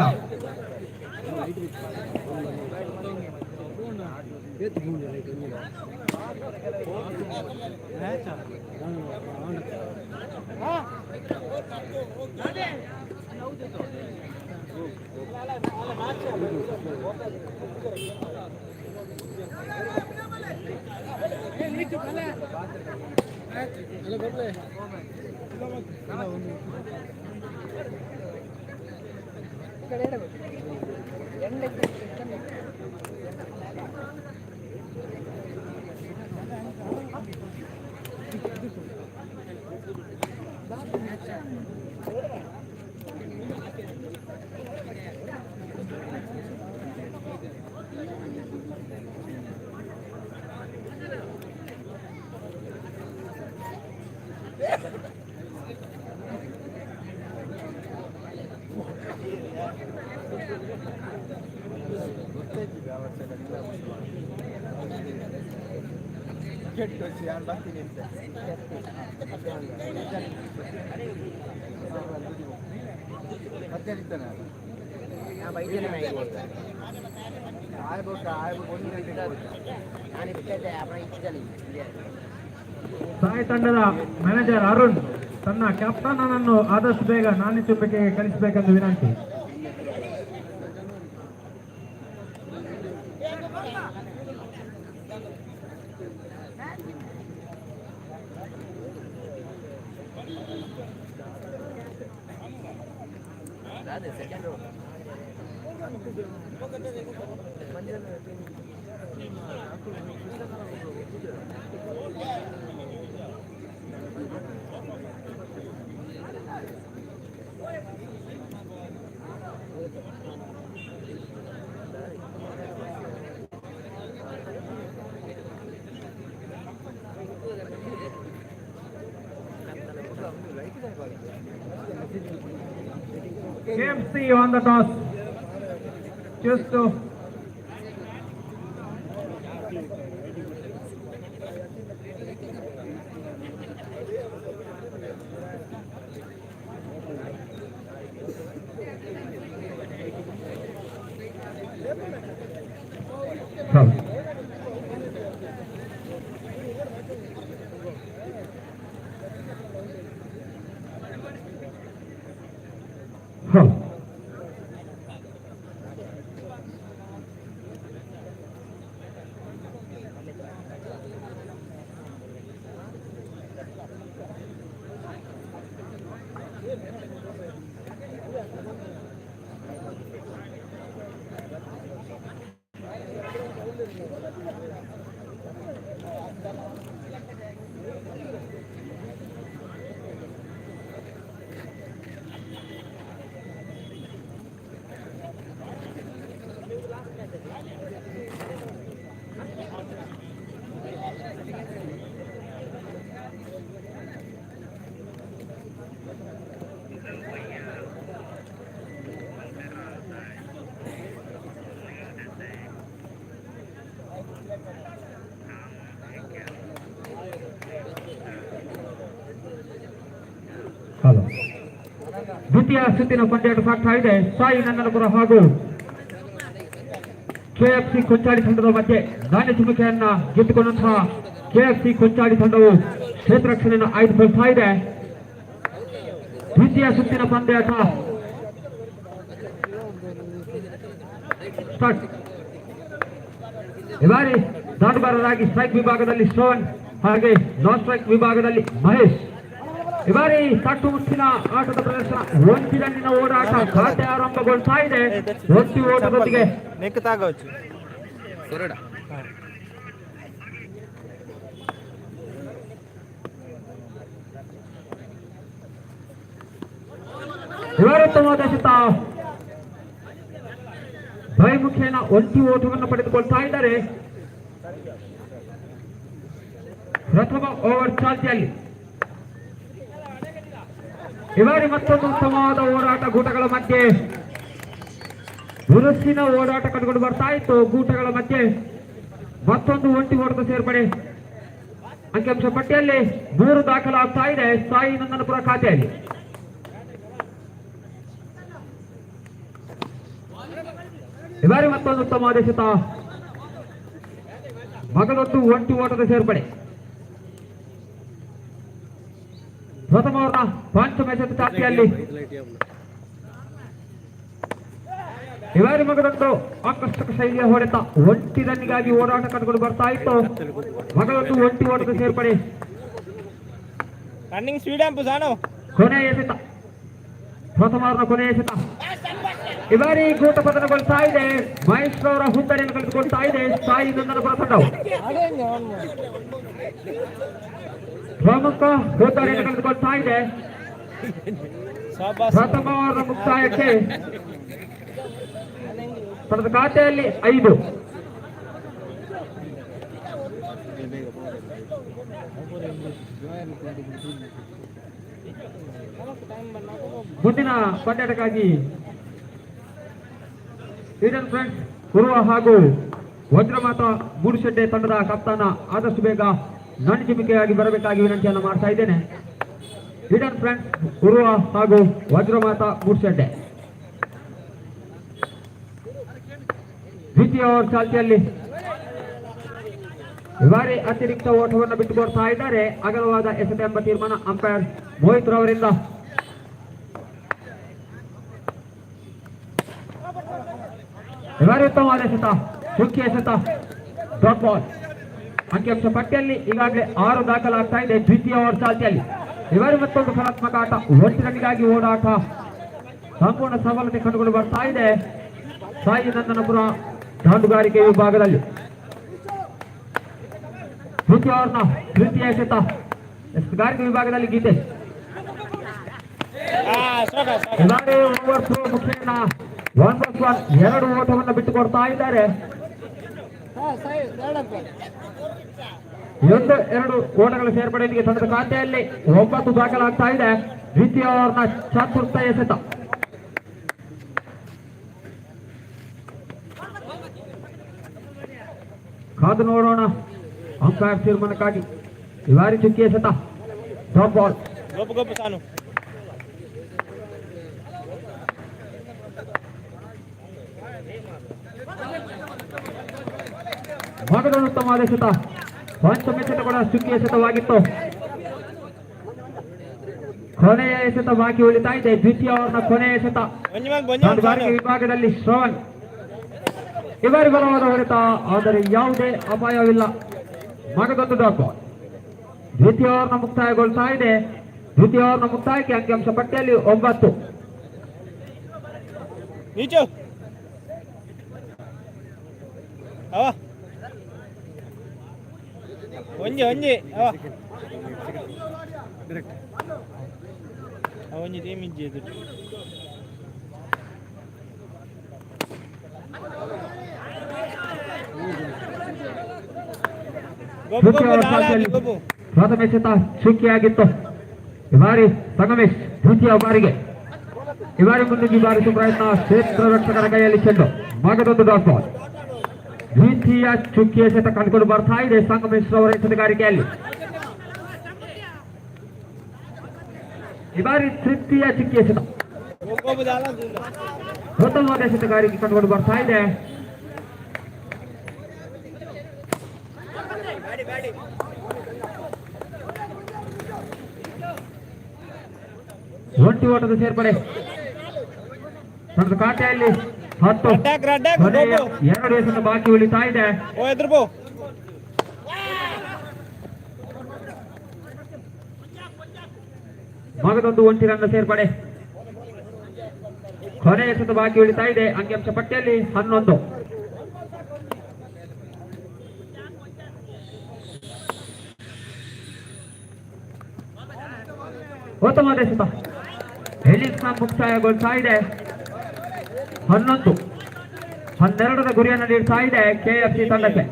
ಸಾಯಿ ತಂಡದ ಮ್ಯಾನೇಜರ್ ಅರುಣ್ ತನ್ನ ಕ್ಯಾಪ್ಟನ್ ಅನ್ನು ಆದಷ್ಟು ಬೇಗ ನಾಣ್ಯ ಚುಂಬಕಿಗೆ ಕಳಿಸಬೇಕೆಂದು ವಿನಂತಿ. KFC on the toss. Choose to come. Come. Hello ದ್ವಿತೀಯ ಸುತ್ತಿನ ಪಂದ್ಯಾಟ ಸಾಗ್ತಾ ಇದೆ. ಸಾಯಿ ನಂದನಪುರ ಹಾಗೂ KFC ಕೊಂಚಾಡಿ ತಂಡದ ಮಧ್ಯೆ ನಾಣ್ಯ ಚಿಮ್ಮಿಕೆಯನ್ನ ಗೆದ್ದುಕೊಂಡಂತಹ KFC ಕೊಂಚಾಡಿ ತಂಡವು ಕ್ಷೇತ್ರರಕ್ಷಣೆಯನ್ನು ಆಯ್ದುಕೊಳ್ತಾ ಇದೆ. ದ್ವಿತೀಯ ಸುತ್ತಿನ ಪಂದ್ಯಾಟ ಸ್ಟಾರ್ಟ್. ಈ ಬಾರಿ ದಾಟಗಾರರಾಗಿ ಸ್ಟ್ರೈಕ್ ವಿಭಾಗದಲ್ಲಿ ಶ್ರವಣ್ ಹಾಗೆ ನಾನ್ ಸ್ಟ್ರೈಕ್ ವಿಭಾಗದಲ್ಲಿ ಮಹೇಶ್. ಈ ಬಾರಿ ತಟ್ಟು ಮುಚ್ಚಿನ ಆಟದ ಪ್ರದರ್ಶನ, ಒಂಟಿ ರನ್ನಿನ ಓಡಾಟ ಖಾತೆ ಆರಂಭಗೊಳ್ತಾ ಇದೆ. ಒಂಟಿ ಓಟದೊಂದಿಗೆ ಉತ್ತಮವಾದ ದ್ವೈಮುಖೇನ ಒಂಟಿ ಓಟವನ್ನು ಪಡೆದುಕೊಳ್ತಾ ಇದ್ದಾರೆ. ಪ್ರಥಮ ಓವರ್ ಚಾಲ್ತಿಯಲ್ಲಿ ಈ ಬಾರಿ ಮತ್ತೊಂದು ಉತ್ತಮವಾದ ಹೋರಾಟ ಗೂಟಗಳ ಮಧ್ಯೆ ಹುರುಸಿನ ಓಡಾಟ ಕಂಡುಕೊಂಡು ಬರ್ತಾ ಇತ್ತು. ಗೂಟಗಳ ಮಧ್ಯೆ ಮತ್ತೊಂದು ಒಂಟಿ ಓಟದ ಸೇರ್ಪಡೆ. ಅಂಕಿಅಂಶ ಪಟ್ಟಿಯಲ್ಲಿ 3 ದಾಖಲಾಗ್ತಾ ಇದೆ ಸಾಯಿ ನಂದನಪುರ ಖಾತೆಯಲ್ಲಿ. ಈ ಬಾರಿ ಮತ್ತೊಂದು ಉತ್ತಮವಾದ ಎಸೆತ, ಮಗಳೊಂದು ಒಂಟಿ ಓಟದ ಸೇರ್ಪಡೆ. ಪ್ರಥಮ ಓವರ್ನ ಪಂಚಮ ಎಸೆತ ಚಾಲ್ತಿಯಲ್ಲಿ ಈ ಬಾರಿ ಮಗಳೊಂದು ಆಕರ್ಷಕ ಶೈಲಿಯ ಹೊಡೆತ, ಒಂಟಿ ರನ್ನಿಗಾಗಿ ಓಡಾಟ ಕಂಡುಕೊಂಡು ಬರ್ತಾ ಇತ್ತು. ಮಗಳೊಂದು ಒಂಟಿ ಓಟದ ಸೇರ್ಪಡೆ. ಕೊನೆಯ ಎಸೆತ, ಪ್ರಥಮ ಓವರ್ನ ಕೊನೆಯ ಎಸೆತ. ಈ ಬಾರಿ ಗೂಟ ಪತನಗೊಳ್ತಾ ಇದೆ. ಮಹೇಶ್ ಅವರ ಹುದ್ದೆಯನ್ನು ಕಳೆದುಕೊಳ್ತಾ ಇದೆ ಸಾಯಿ ನಂದನಪುರ ತಂಡವು. ಪ್ರಮುಖ ಹುದ್ದೆಯನ್ನು ಕಳೆದುಕೊಳ್ತಾ ಇದೆ. ಪ್ರಥಮ ಓವರ್ ಮುಕ್ತಾಯಕ್ಕೆ ತನ್ನದ ಖಾತೆಯಲ್ಲಿ 5. ಮುಂದಿನ ಪಂದ್ಯಾಟಕ್ಕಾಗಿ ಈಡನ್ ಫ್ರೆಂಡ್ಸ್ ಕುರುವ ಹಾಗೂ ವಜ್ರಮಾತ ಮೂಡುಶೆಡ್ಡೆ ತಂಡದ ಕಪ್ತಾನ ಆದಷ್ಟು ಬೇಗ ನಾಣ್ಯಚಿಮಿಕೆಯಾಗಿ ಬರಬೇಕಾಗಿ ವಿನಂತಿಯನ್ನು ಮಾಡ್ತಾ ಇದ್ದೇನೆ. ಈಡನ್ ಫ್ರೆಂಡ್ಸ್ ಕುರುವ ಹಾಗೂ ವಜ್ರಮಾತ ಮೂಡುಶೆಡ್ಡೆ. ದ್ವಿತೀಯ ಓವರ್ ಚಾಲ್ತಿಯಲ್ಲಿ ಈ ಬಾರಿ ಅತಿರಿಕ್ತ ಓಟವನ್ನು ಬಿಟ್ಟುಕೊಡ್ತಾ ಇದ್ದಾರೆ. ಅಗಲವಾದ ಎಸೆತ ಎಂಬ ತೀರ್ಮಾನ ಅಂಪೈರ್ ಮೋಹಿತ್ ರವರಿಂದ. ಈ ಬಾರಿ ಉತ್ತಮವಾದ ಎಸೆತ, ಚುಕ್ಕಿ ಎಸೆತ, ಡ್ರಾಪ್ ಬಾಲ್. ಅಂಕಿಅಂಶ ಪಟ್ಟಿಯಲ್ಲಿ ಈಗಾಗಲೇ 6 ದಾಖಲಾಗ್ತಾ ಇದೆ ದ್ವಿತೀಯ ಓವರ್ ಚಾಲ್ತಿಯಲ್ಲಿ. ಈ ಬಾರಿ ಮತ್ತೊಂದು ಕಲಾತ್ಮಕ ಆಟ, ಒಂಟಿ ರನ್ನಿಗಾಗಿ ಓಡಾಟ, ಸಂಪೂರ್ಣ ಸಫಲತೆ ಕಂಡುಕೊಂಡು ಬರ್ತಾ ಇದೆ ಸಾಯಿ ನಂದನಪುರ ದಾಂಡುಗಾರಿಕೆ ವಿಭಾಗದಲ್ಲಿ. ದ್ವಿತೀಯ ಓವರ್ನ ತೃತೀಯ ಎಸೆತ ಗಾರಿಕೆ ವಿಭಾಗದಲ್ಲಿ ಗೀತೆ. ಓವರ್ ಥ್ರೋ ಮುಖೇನ 1+1 2 ಓಟವನ್ನು ಬಿಟ್ಟುಕೊಡ್ತಾ ಇದ್ದಾರೆ. 2 ಓಟಗಳ ಸೇರ್ಪಡೆಯೊಂದಿಗೆ ತಂಡದ ಖಾತೆಯಲ್ಲಿ 9 ದಾಖಲಾಗ್ತಾ ಇದೆ. ದ್ವಿತೀಯ ಓವರ್ನ ಚತುರ್ಥ ಎಸೆತ. ಕಾದು ನೋಡೋಣ ಅಂಪೈರ್ ತೀರ್ಮಾನಕ್ಕಾಗಿ. ಈ ಬಾರಿ ಚುಕ್ಕಿ ಎಸೆತ, ಡ್ರಾಪ್ ಬಾಲ್. ಗೊಬ್ಬ ಗೊಬ್ಬ ಸಾನು ಮಗದೊಂದು ಉತ್ತಮವಾದ ಎಸೆತ. ಪಂಚಮ ಎಸೆತ ಕೂಡ ಚುಕ್ಕಿ ಎಸೆತವಾಗಿತ್ತು. ಕೊನೆಯ ಎಸೆತ ಬಾಕಿ ಉಳಿತಾ ಇದೆ. ದ್ವಿತೀಯ ಓವರ್ನ ಕೊನೆಯ ಎಸೆತ. ತಂಡಗಾರಿಕೆ ವಿಭಾಗದಲ್ಲಿ ಶ್ರವಣ್. ಈ ಬಾರಿ ಬಲವಾದ ಹೊಡೆತ, ಆದರೆ ಯಾವುದೇ ಅಪಾಯವಿಲ್ಲ. ಮಗದೊಂದು ಡ್ರಾಪ್ ಬಾಲ್. ದ್ವಿತೀಯ ಓವರ್ನ ಮುಕ್ತಾಯಗೊಳ್ತಾ ಇದೆ. ದ್ವಿತೀಯ ಓವರ್ನ ಮುಕ್ತಾಯಕ್ಕೆ ಅಂಕಿಅಂಶ ಪಟ್ಟಿಯಲ್ಲಿ 9. ನೀಚು ಅವ ಒಂಜಿ ಒಂಜಿ ಅವ ಒಂಜಿ ಟೀಮ್ ಇಜ್ಜಿ ಅದು ಪ್ರಥಮ ಎಸೆತ ಚುಕ್ಕಿಯಾಗಿತ್ತು. ಈ ಬಾರಿ ಸಂಗಮೇಶ್ ದ್ವಿತೀಯ ಬಾರಿಗೆ. ಈ ಬಾರಿ ಮುನ್ನುಗ್ಗಿ ಬಾರಿಸುವ ಪ್ರಯತ್ನ. ಕ್ಷೇತ್ರ ರಕ್ಷಕರ ಕೈಯಲ್ಲಿ ಚೆಂಡು. ಮಗದೊಂದು ಡ್ರಾಪ್ ಬಾಲ್. ದ್ವಿತೀಯ ಚುಕ್ಕಿ ಎಸೆತ ಕಂಡುಕೊಂಡು ಬರ್ತಾ ಇದೆ ಸಂಗಮೇಶ್ ಅವರ ಎಸೆತಗಾರಿಕೆಯಲ್ಲಿ. ಈ ಬಾರಿ ತೃತೀಯ ಚುಕ್ಕಿ ಎಸೆತ. ಉತ್ತಮವಾದ ಎಸೆತಗಾರಿಕೆ ಕಂಡುಕೊಂಡು ಬರ್ತಾ ಇದೆ. ಒಂಟಿ ಓಟದ ಸೇರ್ಪಡೆ. ತಂಡದ ಖಾತೆಯಲ್ಲಿ 10. ಕೊನೆಯ 2 ಎಸೆತ ಬಾಕಿ ಉಳಿತಾ ಇದೆ. ಮಗದೊಂದು ಒಂಟಿ ರನ್ನ ಸೇರ್ಪಡೆ. ಕೊನೆಯ ಎಸೆತ ಬಾಕಿ ಉಳಿತಾ ಇದೆ. ಅಂಕಿಅಂಶ ಪಟ್ಟಿಯಲ್ಲಿ 11. ಉತ್ತಮವಾದ ಎಸೆತ. ಹೆಲಿಕ್ಸ್ ಮುಕ್ತಾಯಗೊಳ್ತಾ ಇದೆ. 11. 12ರ ಗುರಿಯನ್ನು ನೀಡ್ತಾ ಇದೆ ಕೆಎಫ್ಸಿ ತಂಡಕ್ಕೆ.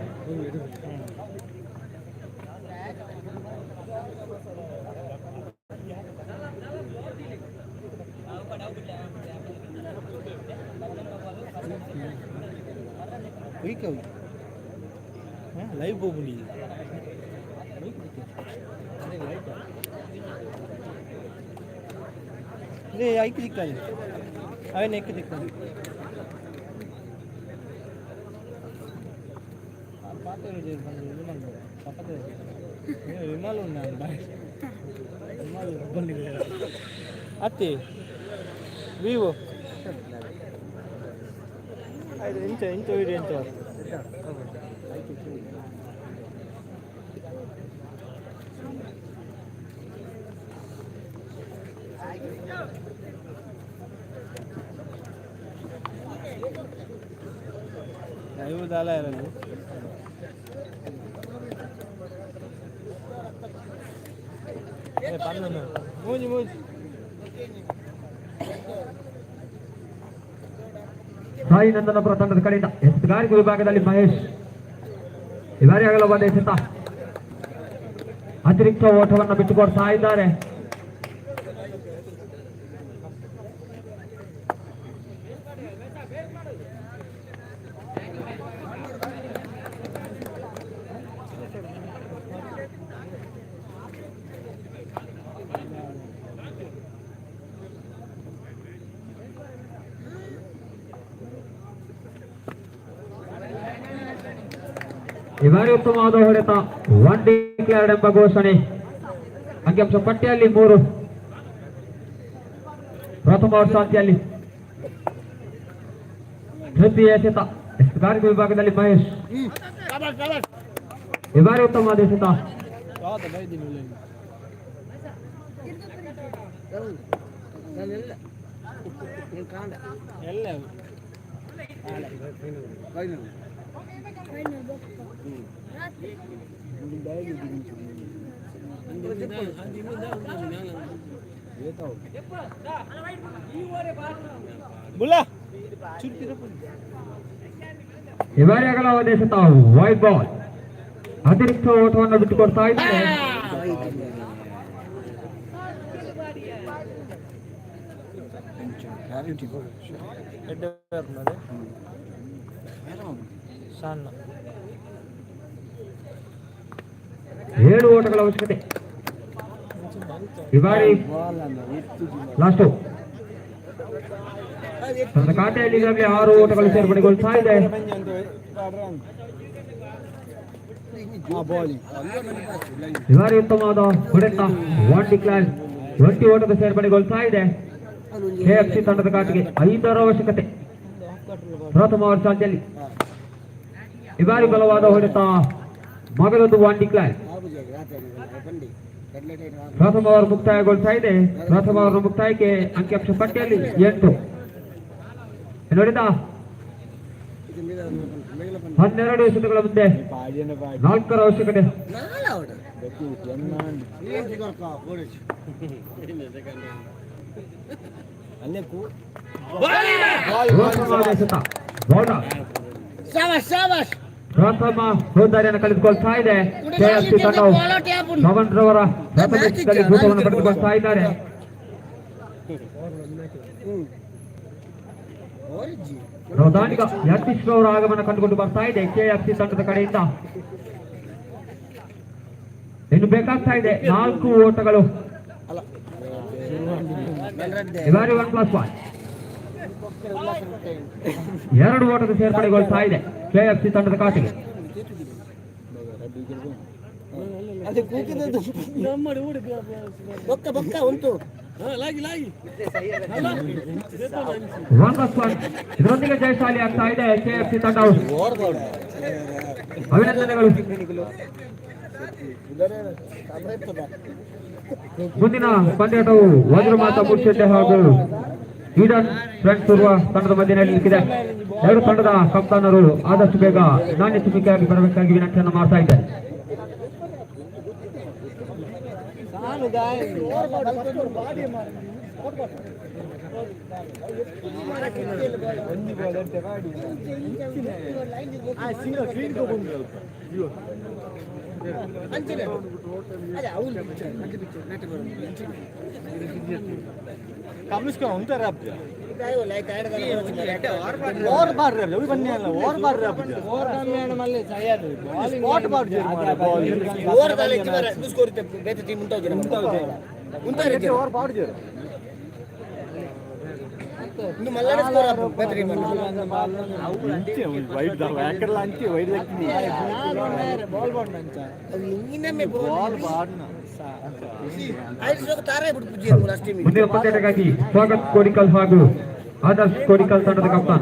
ಲೈವ್ ಹೋಗ್ಬಿಡಿ ಐಕ್ ದಿಕ್ಕಲ್ಲಿ ಅವನ ಎಕ್ಕ ದಿಕ್ಕಲ್ಲಿ విమాలు ఉన్నాయి అత్తి వివో అది ఇంత వీడియో ఎంత లైవ్ దాలా ఇరదు ಮೂಜಿ ಮೂಜಿ ಸಾಯಿ ನಂದನಪುರ ತಂಡದ ಕಡೆಯಿಂದ ಎಸೆತಗಾರಿಕೆ ವಿಭಾಗದಲ್ಲಿ ಮಹೇಶ್. ಈ ಬಾರಿ ಅಗಲವಾದ ಎಸೆತ. ಅತಿರಿಕ್ತ ಓಟವನ್ನು ಬಿಟ್ಟುಕೊಡ್ತಾ ಇದ್ದಾರೆ. ಈ ಬಾರಿ ಉತ್ತಮವಾದ ಹೊಡೆತ. 1 ಡಿಕ್ಲೇರ್ಡ್ ಎಂಬ ಘೋಷಣೆ. ಅಂಕಿಅಂಶ ಪಟ್ಟಿಯಲ್ಲಿ 3. ಪ್ರಥಮ ಓವರ್ ಶಾಂತಿಯಲ್ಲಿ ತೃತೀಯ ಎಸೆತ. ಎಸೆತಗಾರಿಕೆ ವಿಭಾಗದಲ್ಲಿ ಮಹೇಶ್. ಈ ಬಾರಿ ಉತ್ತಮವಾದ ಎಸೆತ. ಈ ಬಾರಿ ಅಗಲವಾದ ಎಸೆತ. Wide ball. ಅತಿರಿಕ್ತ ಓಟವನ್ನು ಬಿಟ್ಟುಕೊಡ್ತಾ ಇದ್ದಾರೆ. ಏಳು ಓಟಗಳ ಅವಶ್ಯಕತೆ ಈ ಬಾರಿ ಲಾಸ್ಟ್ ತನ್ನ ಖಾತೆಯಲ್ಲಿ ಈಗಾಗಲೇ 6 ಓಟಗಳು ಸೇರ್ಪಡೆಗೊಳ್ತಾ ಇದೆ. ಈ ಬಾರಿ ಉತ್ತಮವಾದ ಹೊಡೆತ 1 ಡಿಕ್ಲೇರ್ 20 ಓಟದ ಸೇರ್ಪಡೆಗೊಳ್ತಾ ಇದೆ. ಕೆಎಫ್ಸಿ ತಂಡದ ಖಾತೆಗೆ 5 ಅವಶ್ಯಕತೆ. ಪ್ರಥಮ ಓವರ್ ಚಾಲ್ತಿಯಲ್ಲಿ ಈ ಬಾರಿ ಬಲವಾದ ಹೊಡೆತ ಮಗದೊಂದು 1 ಡಿಕ್ಲೇರ್. ಪ್ರಥಮ ಓವರ್ ಮುಕ್ತಾಯಗೊಳ್ತಾ ಇದೆ. ಪ್ರಥಮ ಓವರ್ ಮುಕ್ತಾಯಕ್ಕೆ ಅಂಕಿಅಂಶ ಪಟ್ಟಿಯಲ್ಲಿ 8 ನೋಡಿದ 12 ಎಸೆತಗಳ ಮುಂದೆ 4 ಅವಶ್ಯಕತೆ. ಎಸೆತ ಬೌಲರ್ ಪ್ರಥಮ ಹೋದಾರಿಯನ್ನು ಕಳೆದುಕೊಳ್ತಾ ಇದೆ. ಕೆಎಫ್ಸಿ ತಂಡವು ಪವನ್ ರವರ ಪ್ರಥಮ ಎಸೆತದಲ್ಲಿ ಭೂತವನ್ನು ಪಡೆದುಕೊಳ್ತಾ ಇದ್ದಾರೆ. ಪ್ರಧಾನಿಗ ಯತೀಶ್ ರವರ ಆಗಮನ ಕಂಡುಕೊಂಡು ಬರ್ತಾ ಇದೆ ಕೆಎಫ್ಸಿ ತಂಡದ ಕಡೆಯಿಂದ. ಇನ್ನು ಬೇಕಾಗ್ತಾ ಇದೆ 4 ಓಟಗಳು. ಈ ಬಾರಿ 1+1 2 ಓಟದ ಸೇರ್ಪಡೆಗೊಳ್ತಾ ಇದೆ ಕೆಎಫ್ಸಿ ತಂಡದ ಖಾತೆಗೆ. ಇದರೊಂದಿಗೆ ಜಯಶಾಲಿ ಆಗ್ತಾ ಇದೆ ಕೆಎಫ್ಸಿ ತಂಡವು. ಅಭಿನಂದನೆಗಳು. ಮುಂದಿನ ಪಂದ್ಯಾಟವು ವಜ್ರಮಾತ ಮುಚ್ಚೆ ಹಾಗೂ ಈಡನ್ ಫ್ರೆಂಡ್ಸ್ ಇರುವ ತಂಡದ ಮಧ್ಯೆ ನಡೆಯಲಿಕ್ಕಿದೆ. 2 ತಂಡದ ಕಪ್ತಾನರು ಆದಷ್ಟು ಬೇಗ ನಾಣ್ಯ ತುಮಿಕೆಯಾಗಿ ಬರಬೇಕಾಗಿ ವಿನಂತಿಯನ್ನು ಮಾಡ್ತಾ ಇದ್ದಾರೆ. ఉంటారు ఓవర్ బార్ రవి బన్నే అಲ್ಲ ఓవర్ బార్ రవి ఓవర్ కమ్యాన మళ్ళీ తయారు స్పాట్ బార్ చేరు బాల్ ఓవర్ దాಲೆ చివర ಸ್ಕೋರ್ ಬೇರೆ ಟೀಮ್ ఉంటారు ಓವರ್ ಬಾರ್ చేರು ಇನ್ನು ಮಲ್ಲಡ ಸ್ಕೋರ್ ಬೇರೆ ಟೀಮ್ ಅಂಚೆ ವೈಡ್ ದ ವ್ಯಾಕರ್ ಅಂಚೆ ವೈಡ್ ದಕ್ಕಿನಿ ಬಾಲ್ ಬಾಡ್ ಅಂಚ ಅದು ಇನ್ನೊಮ್ಮೆ ಬಾಲ್ ಬಾಡ್ನ ಮುಂದಿನ ಪಂದ್ಯಕ್ಕಾಗಿ ಸ್ವಾಗತ್ ಕೋಡಿಕಲ್ ಹಾಗೂ ಆದರ್ಶ್ ಕೋಡಿಕಲ್ ತಂಡದ ಕಪ್ತಾನ.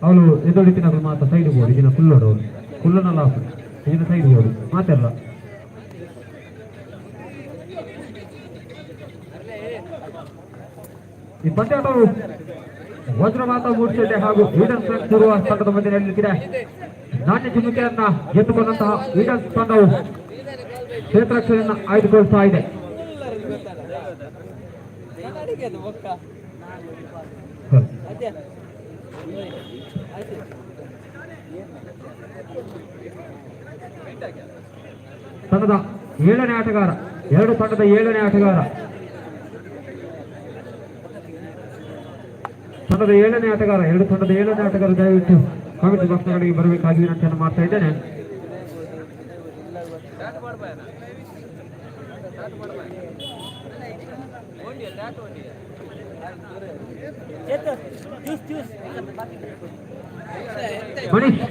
ಅವಳು ಎದುರಿತಿನಾಗ ಮಾತ್ರ ಸೈಡ್ ಬೋರ್ಡ್ ಇದನ್ನ ಕುಲ್ಲೋಡು ಕುಲ್ಲನಲ್ಲ ಇದನ್ನ ಸೈಡ್ ಬೋರ್ಡ್ ಮಾತೆಲ್ಲ ಈ ಪಂದ್ಯಾಟವು ವಜ್ರಮಾತ ಮೂಡಿಸಿದೆ ಹಾಗೂ ಈಡನ್ ಇರುವ ತಂಡದ ಮಧ್ಯೆ ನಡೆಯುತ್ತಿದೆ. ನಾಣ್ಯ ಚಿಮ್ಮಿಕೆಯನ್ನ ಗೆದ್ದುಕೊಂಡಂತಹ ಈಡನ್ ತಂಡವು ಕ್ಷೇತ್ರಕ್ಷೆಯನ್ನು ಆಯ್ದುಕೊಳ್ತಾ ಇದೆ. ತಂಡದ 7ನೇ ಆಟಗಾರ, ಎರಡು ತಂಡದ 7ನೇ ಆಟಗಾರ, ತಂಡದ 7ನೇ ಆಟಗಾರ, ಎರಡು ತಂಡದ 7ನೇ ಆಟಗಾರ ದಯವಿಟ್ಟು ಕಾಮೆಂಟ್ ಬಾಕ್ಸ್ ಗಳಿಗೆ ಬರಬೇಕಾಗಿ ವಿನಂತಿಯನ್ನು ಮಾಡ್ತಾ ಇದ್ದೇನೆ. ಮನೀಶ್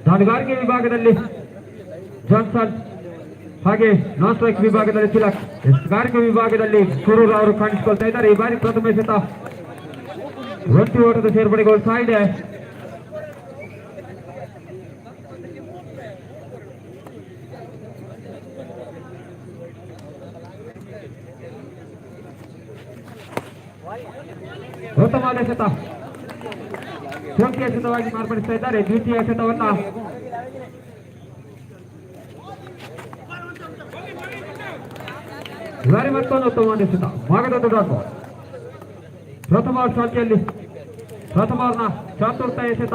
ದಾಳಿಗಾರಿಕೆ ವಿಭಾಗದಲ್ಲಿ ಜಾನ್ಸನ್ ಹಾಗೆ ನಾನ್ ಸ್ಟ್ರೈಕ್ ವಿಭಾಗದಲ್ಲಿ ತಿಲಕ್, ಗಾರಿಕೆ ವಿಭಾಗದಲ್ಲಿ ಕುರೂರ್ ಅವರು ಕಾಣಿಸಿಕೊಳ್ತಾ ಇದ್ದಾರೆ. ಈ ಬಾರಿ ಪ್ರಥಮ ಎಸೆತ ಒಂಟಿ ಓಟದ ಸೇರ್ಪಡೆಗೊಳ್ತಾ ಇದೆ. ಪ್ರಥಮ ಎಸೆತ ಸೋಂಕಿ ಎಸೆತವಾಗಿ ಮಾರ್ಪಡಿಸ್ತಾ ಇದ್ದಾರೆ. ದ್ವಿತೀಯ ಎಸೆತವನ್ನ ಗಾರಿ ಮತ್ತೊಂದು ಉತ್ತಮ ಎಸೆತ ಮಾಗದ ಡಾಟ್ ಬಾಲ್. ಪ್ರಥಮ ಶಾಖೆಯಲ್ಲಿ ಪ್ರಥಮ ಚತುರ್ಥ ಎಸೆತ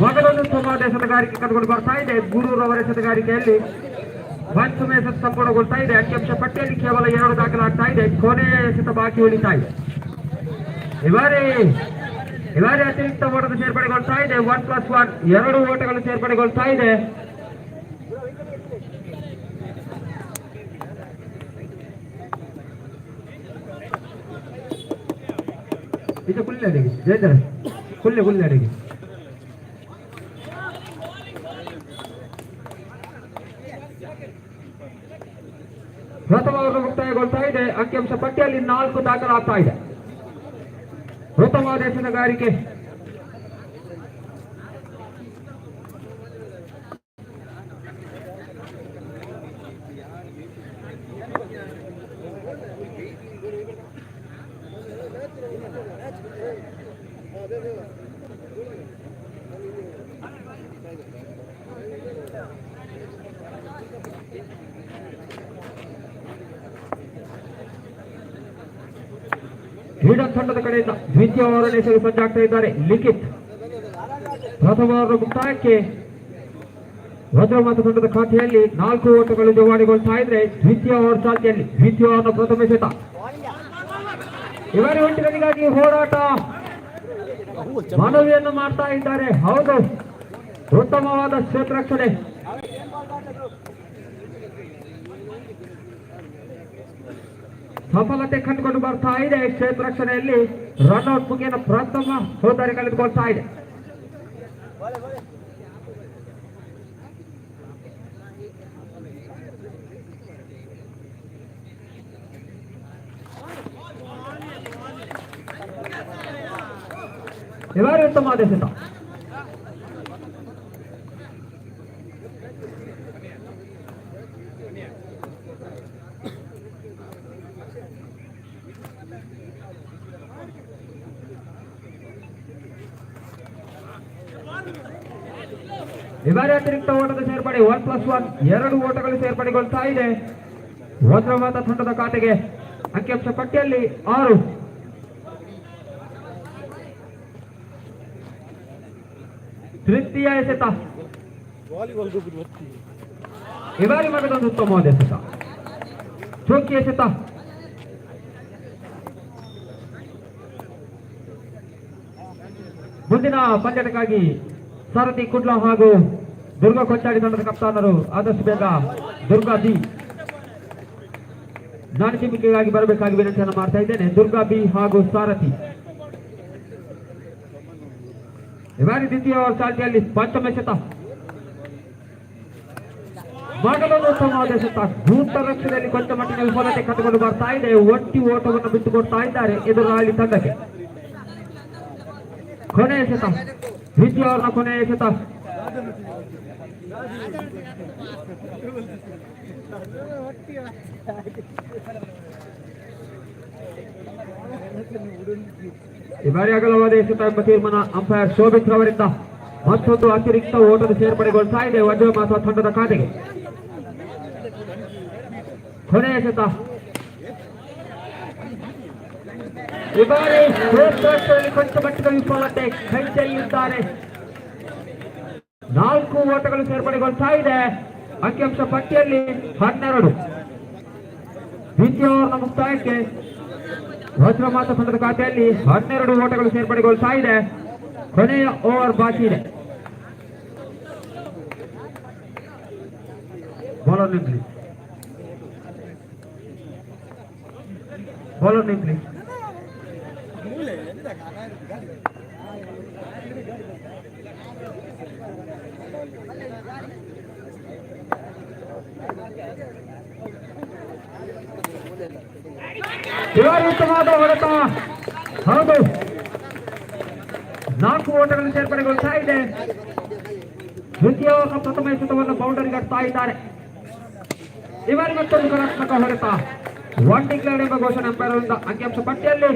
ಮಗದೊಂದು ಉತ್ತಮವಾದ ಎಸೆತಗಾರಿಕೆ ಕಂಡುಕೊಂಡು ಬರ್ತಾ ಇದೆ. ಗುರೂರ್ ಅವರ ಎಸೆತಗಾರಿಕೆಯಲ್ಲಿ ಪಂಚಮ ಎಸೆತ ಸಂಪೂರ್ಣಗೊಳ್ತಾ ಇದೆ. ಅಂಕಿಅಂಶ ಪಟ್ಟಿಯಲ್ಲಿ ಕೇವಲ 2 ದಾಖಲಾಗ್ತಾ ಇದೆ. ಕೊನೆಯ ಎಸೆತ ಬಾಕಿ ಉಳಿತಾ ಇದೆ. ಈ ಬಾರಿ ಅತಿರಿಕ್ತ ಓಟದ ಸೇರ್ಪಡೆಗೊಳ್ತಾ ಇದೆ. 1+1 2 ಓಟಗಳು ಸೇರ್ಪಡೆಗೊಳ್ತಾ ಇದೆ. ಇದು ಕುಲ್ಲೆಡೆಗೆ ಜಯಧರ ಕುಲ್ಲೆಡೆಗೆ ಪ್ರಥಮ ಓವರ್ ಮುಕ್ತಾಯಗೊಳ್ತಾ ಇದೆ. ಅಂಕಿಅಂಶ ಪಟ್ಟಿಯಲ್ಲಿ 4 ದಾಖಲಾಗ್ತಾ ಇದೆ. ಉತ್ತಮವಾದ ಎಸೆತಗಾರಿಕೆ ಈಡನ್ ತಂಡದ ಕಡೆಯಿಂದ ದ್ವಿತೀಯ ಓವರ್ ಎಸೆಯಲು ಸಜ್ಜಾಗ್ತಾ ಇದ್ದಾರೆ ಲಿಖಿತ್. ಪ್ರಥಮ ಓವರ್ ಮುಕ್ತಾಯಕ್ಕೆ ವಜ್ರಮಾತ ತಂಡದ ಖಾತೆಯಲ್ಲಿ 4 ಓಟಗಳು ಜವಾಡಿಗೊಳ್ತಾ ಇದ್ರೆ ದ್ವಿತೀಯ ಓವರ್ ಚಾಲ್ತಿಯಲ್ಲಿ ದ್ವಿತೀಯ ಓವರ್ನ ಪ್ರಥಮ ಎಸೆತ. ಇವರ ಒಂಟಿಗಳಿಗಾಗಿ ಹೋರಾಟ ಮನವಿಯನ್ನು ಮಾಡ್ತಾ ಇದ್ದಾರೆ. ಹೌದು, ಉತ್ತಮವಾದ ಕ್ಷೇತ್ರ ರಕ್ಷಣೆ. ಸಫಲತೆ ಕಂಡುಕೊಂಡು ಬರ್ತಾ ಇದೆ. ಕ್ಷೇತ್ರ ರಕ್ಷಣೆಯಲ್ಲಿ ರನ್ಔಟ್ ಮುಗಿಯನ್ನು ಪ್ರಥಮ ಸೋದರಿ ಕಳೆದುಕೊಳ್ತಾ ಇದೆ. ಇವರು ಉತ್ತಮವಾದ ಎಸೆತ. ಇವರೇ ಅತಿರಿಕ್ತ ಓಟದ ಸೇರ್ಪಡೆ 1+1 2 ಓಟಗಳು ಸೇರ್ಪಡೆಗೊಳ್ತಾ ಇದೆ. ವಜ್ರವಾದ ತಂಡದ ಖಾತೆಗೆ ಅಂಕಿಅಂಶ ಪಟ್ಟಿಯಲ್ಲಿ 6. ತೃತೀಯ ಎಸೆತ ಇವರಿ ಮಗದೊಂದು ಉತ್ತಮವಾದ ಎಸೆತ. ಚೌಕಿ ಎಸೆತ. ಮುಂದಿನ ಪಂದ್ಯಕ್ಕಾಗಿ ಸಾರಥಿ ಕುಡ್ಲ ಹಾಗೂ ದುರ್ಗಾ ಕೊಂಚಾಡಿ ತಂಡದ ಕಪ್ತಾನರು ಆದಷ್ಟು ಬೇಗ ದುರ್ಗಾ ಬಿ ನಾಣಿಕೆಗಾಗಿ ಬರಬೇಕಾಗಿ ವಿನಂತಿಯನ್ನು ಮಾಡ್ತಾ ಇದ್ದೇನೆ. ದುರ್ಗಾ ಬಿ ಹಾಗೂ ಸಾರಥಿ ಇವಾರಿ ದ್ವಿತೀಯ ಓವರ್ ಚಾಲ್ತಿಯಲ್ಲಿ ಪಂಚಮ ಎಸೆತ. ಮಗದೊಂದು ಉತ್ತಮವಾದ ಎಸೆತ. ಭೂತ ರಕ್ಷಣೆಯಲ್ಲಿ ಕೊಂಚ ಮಟ್ಟಿನ ವಿಫಲತೆ ಕಂಡುಕೊಂಡು ಬರ್ತಾ ಇದೆ. ಒಟ್ಟಿ ಓಟವನ್ನು ಬಿಟ್ಟುಕೊಡ್ತಾ ಇದ್ದಾರೆ ಎದುರಾಳಿ ತಂಡಕ್ಕೆ. ಕೊನೆಯ ಎಸೆತ, ದ್ವಿತೀಯ ಓವರ್ನ ಕೊನೆಯ ಎಸೆತ. ಈ ಬಾರಿ ಅಗಲವಾದ ಎಸೆತ ಎಂಬ ತೀರ್ಮಾನ ಅಂಪೈರ್ ಶೋಭಿತ್ ರವರಿಂದ. ಮತ್ತೊಂದು ಅತಿರಿಕ್ತ ಓಟದ ಸೇರ್ಪಡೆಗೊಳ್ತಾ ಇದೆ ವಜ್ರಮಾಸ ತಂಡದ ಖಾತೆಗೆ. ಕೊನೆಯ ಎಸೆತ. ಈ ಬಾರಿ ಕೊಂಚ ಮಟ್ಟಿನ ವಿಫಲತೆ ಕೈ ಚೆಲ್ಲಿದ್ದಾರೆ. 4 ಓಟಗಳು ಸೇರ್ಪಡೆಗೊಳ್ತಾ ಇದೆ. ಅಂಕಿಅಂಶ ಪಟ್ಟಿಯಲ್ಲಿ 12. ದ್ವಿತೀಯ ಓವರ್ನ ಮುಕ್ತಾಯಕ್ಕೆ ವಜ್ರಮಾತ ತಂಡದ ಖಾತೆಯಲ್ಲಿ 12 ಓಟಗಳು ಸೇರ್ಪಡೆಗೊಳ್ತಾ ಇದೆ. ಕೊನೆಯ ಓವರ್ ಬಾಕಿ ಇದೆ. ಬೌಲರ್ ನಿಂತ್ಲಿ, ಬೌಲರ್ ನಿಂತ್ಲಿ. ಇವರು ಉತ್ತಮವಾದ ಹೊಡೆತ. ಹೌದು, 4 ಓಟಗಳು ಸೇರ್ಪಡೆಗೊಳ್ತಾ ಇದೆ. ದ್ವಿತೀಯ ಪ್ರಥಮ ಎಸೆತವನ್ನು ಬೌಂಡರಿಗೆ ಕಟ್ತಾ ಇದ್ದಾರೆ. ಇವರಿಗೆ ಮತ್ತೊಂದು ಕಲಾತ್ಮಕ ಹೊಡೆತ. 1 ಡಿಕ್ಲೇರ್ಡ್ ಎಂಬ ಘೋಷಣೆ ಅಂಪೈರ್ಗಳಿಂದ ಅಂಕಿಅಂಶ ಪಟ್ಟಿಯಲ್ಲಿ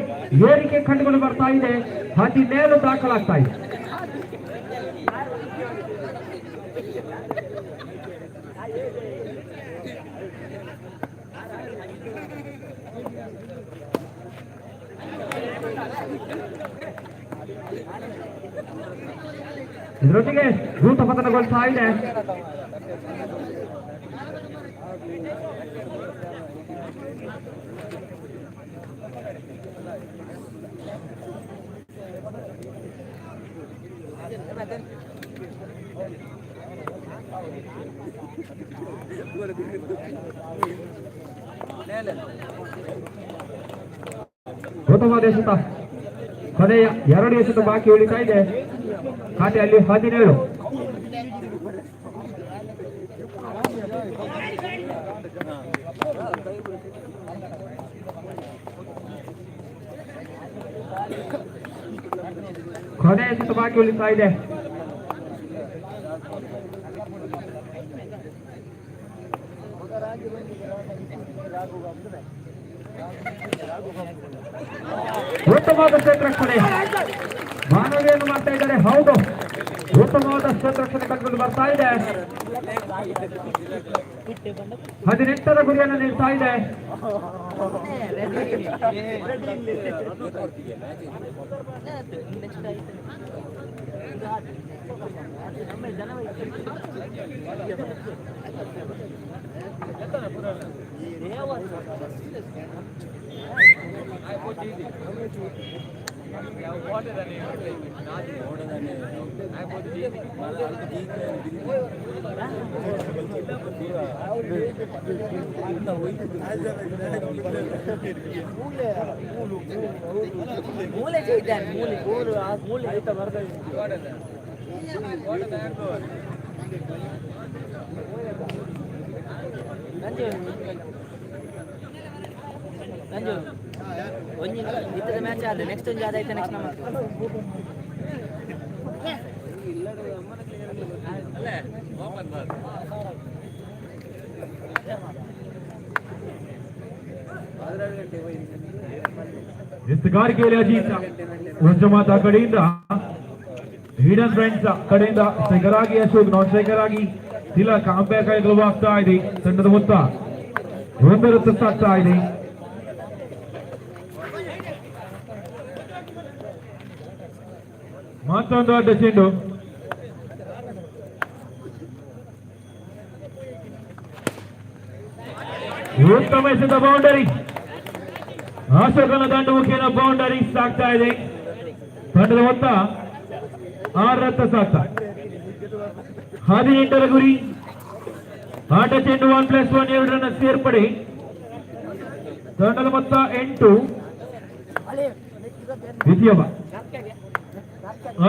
ಏರಿಕೆ ಕಂಡುಕೊಂಡು ಬರ್ತಾ ಇದೆ. 17 ದಾಖಲಾಗ್ತಾ ಇದೆ. ಇದರೊಟ್ಟಿಗೆ ಭೂತ ಪತನಗೊಳ್ತಾ ಇದೆ. ಉತ್ತಮವಾದ ಎಸೆತ. ಕೊನೆಯ 2 ಎಸೆತ ಬಾಕಿ ಉಳಿತಾ ಇದೆ. ಖಾತೆಯಲ್ಲಿ 17. ಕೊನೆಯ ಎಸೆತ ಬಾಕಿ ಉಳಿತಾ ಇದೆ. ಉತ್ತಮವಾದ ಕ್ಷೇತ್ರ ರಕ್ಷಣೆ. ಮಾನವಿಯನ್ನು ಮಾಡ್ತಾ ಇದ್ದಾರೆ. ಹೌದು, ಉತ್ತಮವಾದ ಕ್ಷೇತ್ರ ರಕ್ಷಣೆ ಕಂಡುಕೊಂಡು ಬರ್ತಾ ಇದೆ. 18ರ ಗುರಿಯನ್ನು ನೀಡ್ತಾ ಇದೆ. ಮೂಲೆ ಇದ್ದಾನೆ ಮೂಲೆ ಗೋಲು ಆ ಮೂಲೆ ಆಯ್ತಾ ಬರ್ತಾ ನಂಜು ಒಂಜಿ ಇತ್ತದ ಮ್ಯಾಚ್ ಆದ್ರೆ ನೆಕ್ಸ್ಟ್ ಒಂದು ಆದಾಯ್ತು ನೆಕ್ಸ್ಟ್ ನಮ್ಮ ಎತ್ತುಗಾರಿಕೆಯಲ್ಲಿ ಅಜಿತ್ ಉಜ್ಜಮಾತ ಕಡೆಯಿಂದ ಹಿಡನ್ ಫ್ರೆಂಡ್ಸ್ ಕಡೆಯಿಂದ ಸ್ಟ್ರೈಕರ್ ಆಗಿ ಅಶೋಕ್ ನಾನ್ ಸ್ಟ್ರೈಕರ್ ಆಗಿ ತಿಲಕ್ ಅಂಪೈರ್ ಕೈಗಳು ಆಗ್ತಾ ಇದೆ. ತಂಡದ ಮೊತ್ತ 1 ರನ್ ಆಗ್ತಾ ಇದೆ. ಮತ್ತೊಂದು ಅಡ್ಡ ಚೆಂಡು ಉತ್ತಮ ಎಸೆದ ಬೌಂಡರಿ. ಅಶೋಕನ ದಂಡ ಮುಖೇನ ಬೌಂಡರಿ ಸಾಕ್ತಾ ಇದೆ. ತಂಡದ ಮೊತ್ತ 6 ರನ್ ಸಾಕ್ತಾ 18ರ ಗುರಿ. ಆಟ ಚೆಂಡು 1+1 2 ರನ್ ಸೇರ್ಪಡೆ. ತಂಡದ ಮೊತ್ತ 8. ದ್ವಿತೀಯ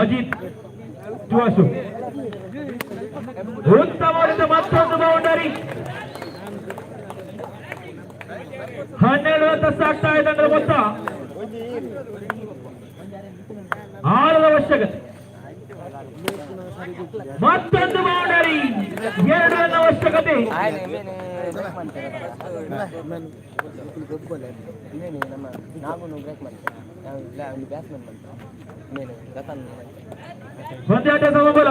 ಅಜಿತ್ ಟು ಉತ್ತಮವಾದ ಮತ್ತೊಂದು ಬೌಂಡರಿ. 12 ರನ್ ಸಾಕ್ತಾ ಇದೆ. ತಂಡದ ಮೊತ್ತ 6 ಅವಶ್ಯಕತೆ. ಮತ್ತೊಂದು ಬೌಂಡರಿ. 2 ರನ್ ಅವಶ್ಯಕತೆ. ಪಂದ್ಯಾಟ ಸಮಬಲ.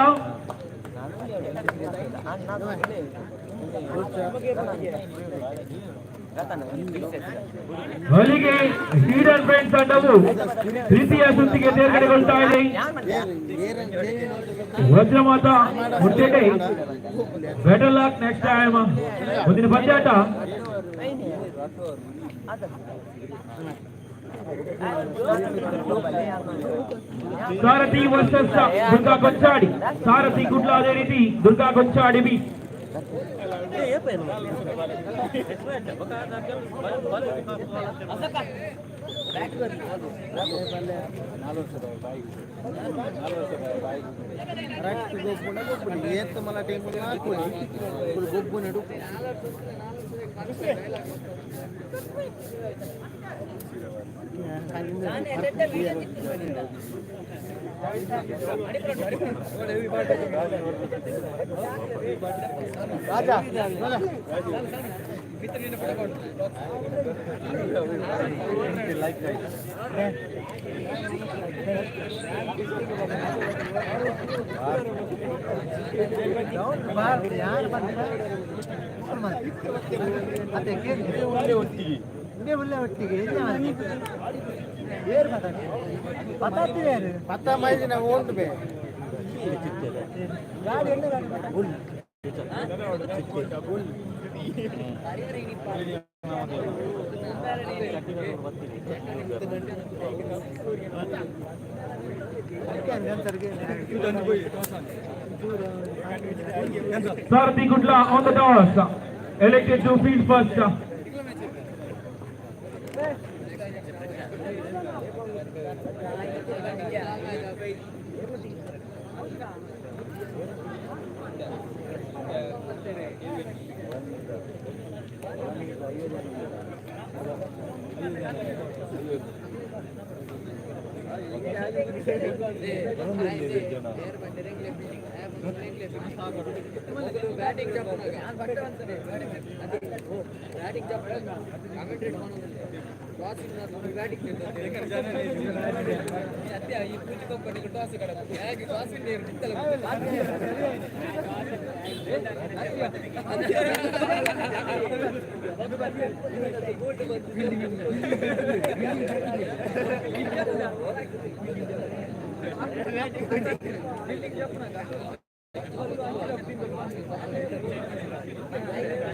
ಅಲ್ಲಿಗೆ ಹಿಡನ್ ಫ್ರೆಂಡ್ಸ್ ತಂಡವು ತೃತೀಯ ಸುತ್ತಿಗೆ ತೇರ್ಗಡೆಗೊಳ್ತಾ ಇದೆ. ವಜ್ರಮಾತ ಮುಟ್ಟೆಡೆ ಬೆಟರ್ ಲಕ್ ನೆಕ್ಸ್ಟ್ ಟೈಮ್. ಮುಂದಿನ ಪಂದ್ಯಾಟ ಸಾರಥಿ ವರ್ಸಸ್ ದುರ್ಗಾ ಕೊಂಚಾಡಿ. ಸಾರಥಿ ಗುಡ್ಲ ಅದೇ ರೀತಿ ದುರ್ಗಾ ಕೊಂಚಾಡಿ ಬಿ. मला टेंपल गोब्बू नडू राजा ಒಟ್ಟಿಗೆ ಪತ್ತ ಮೈದಿ ನಾವು ಉಂಟು ಬೇ Sarthi Gudla on the toss, elected to field first.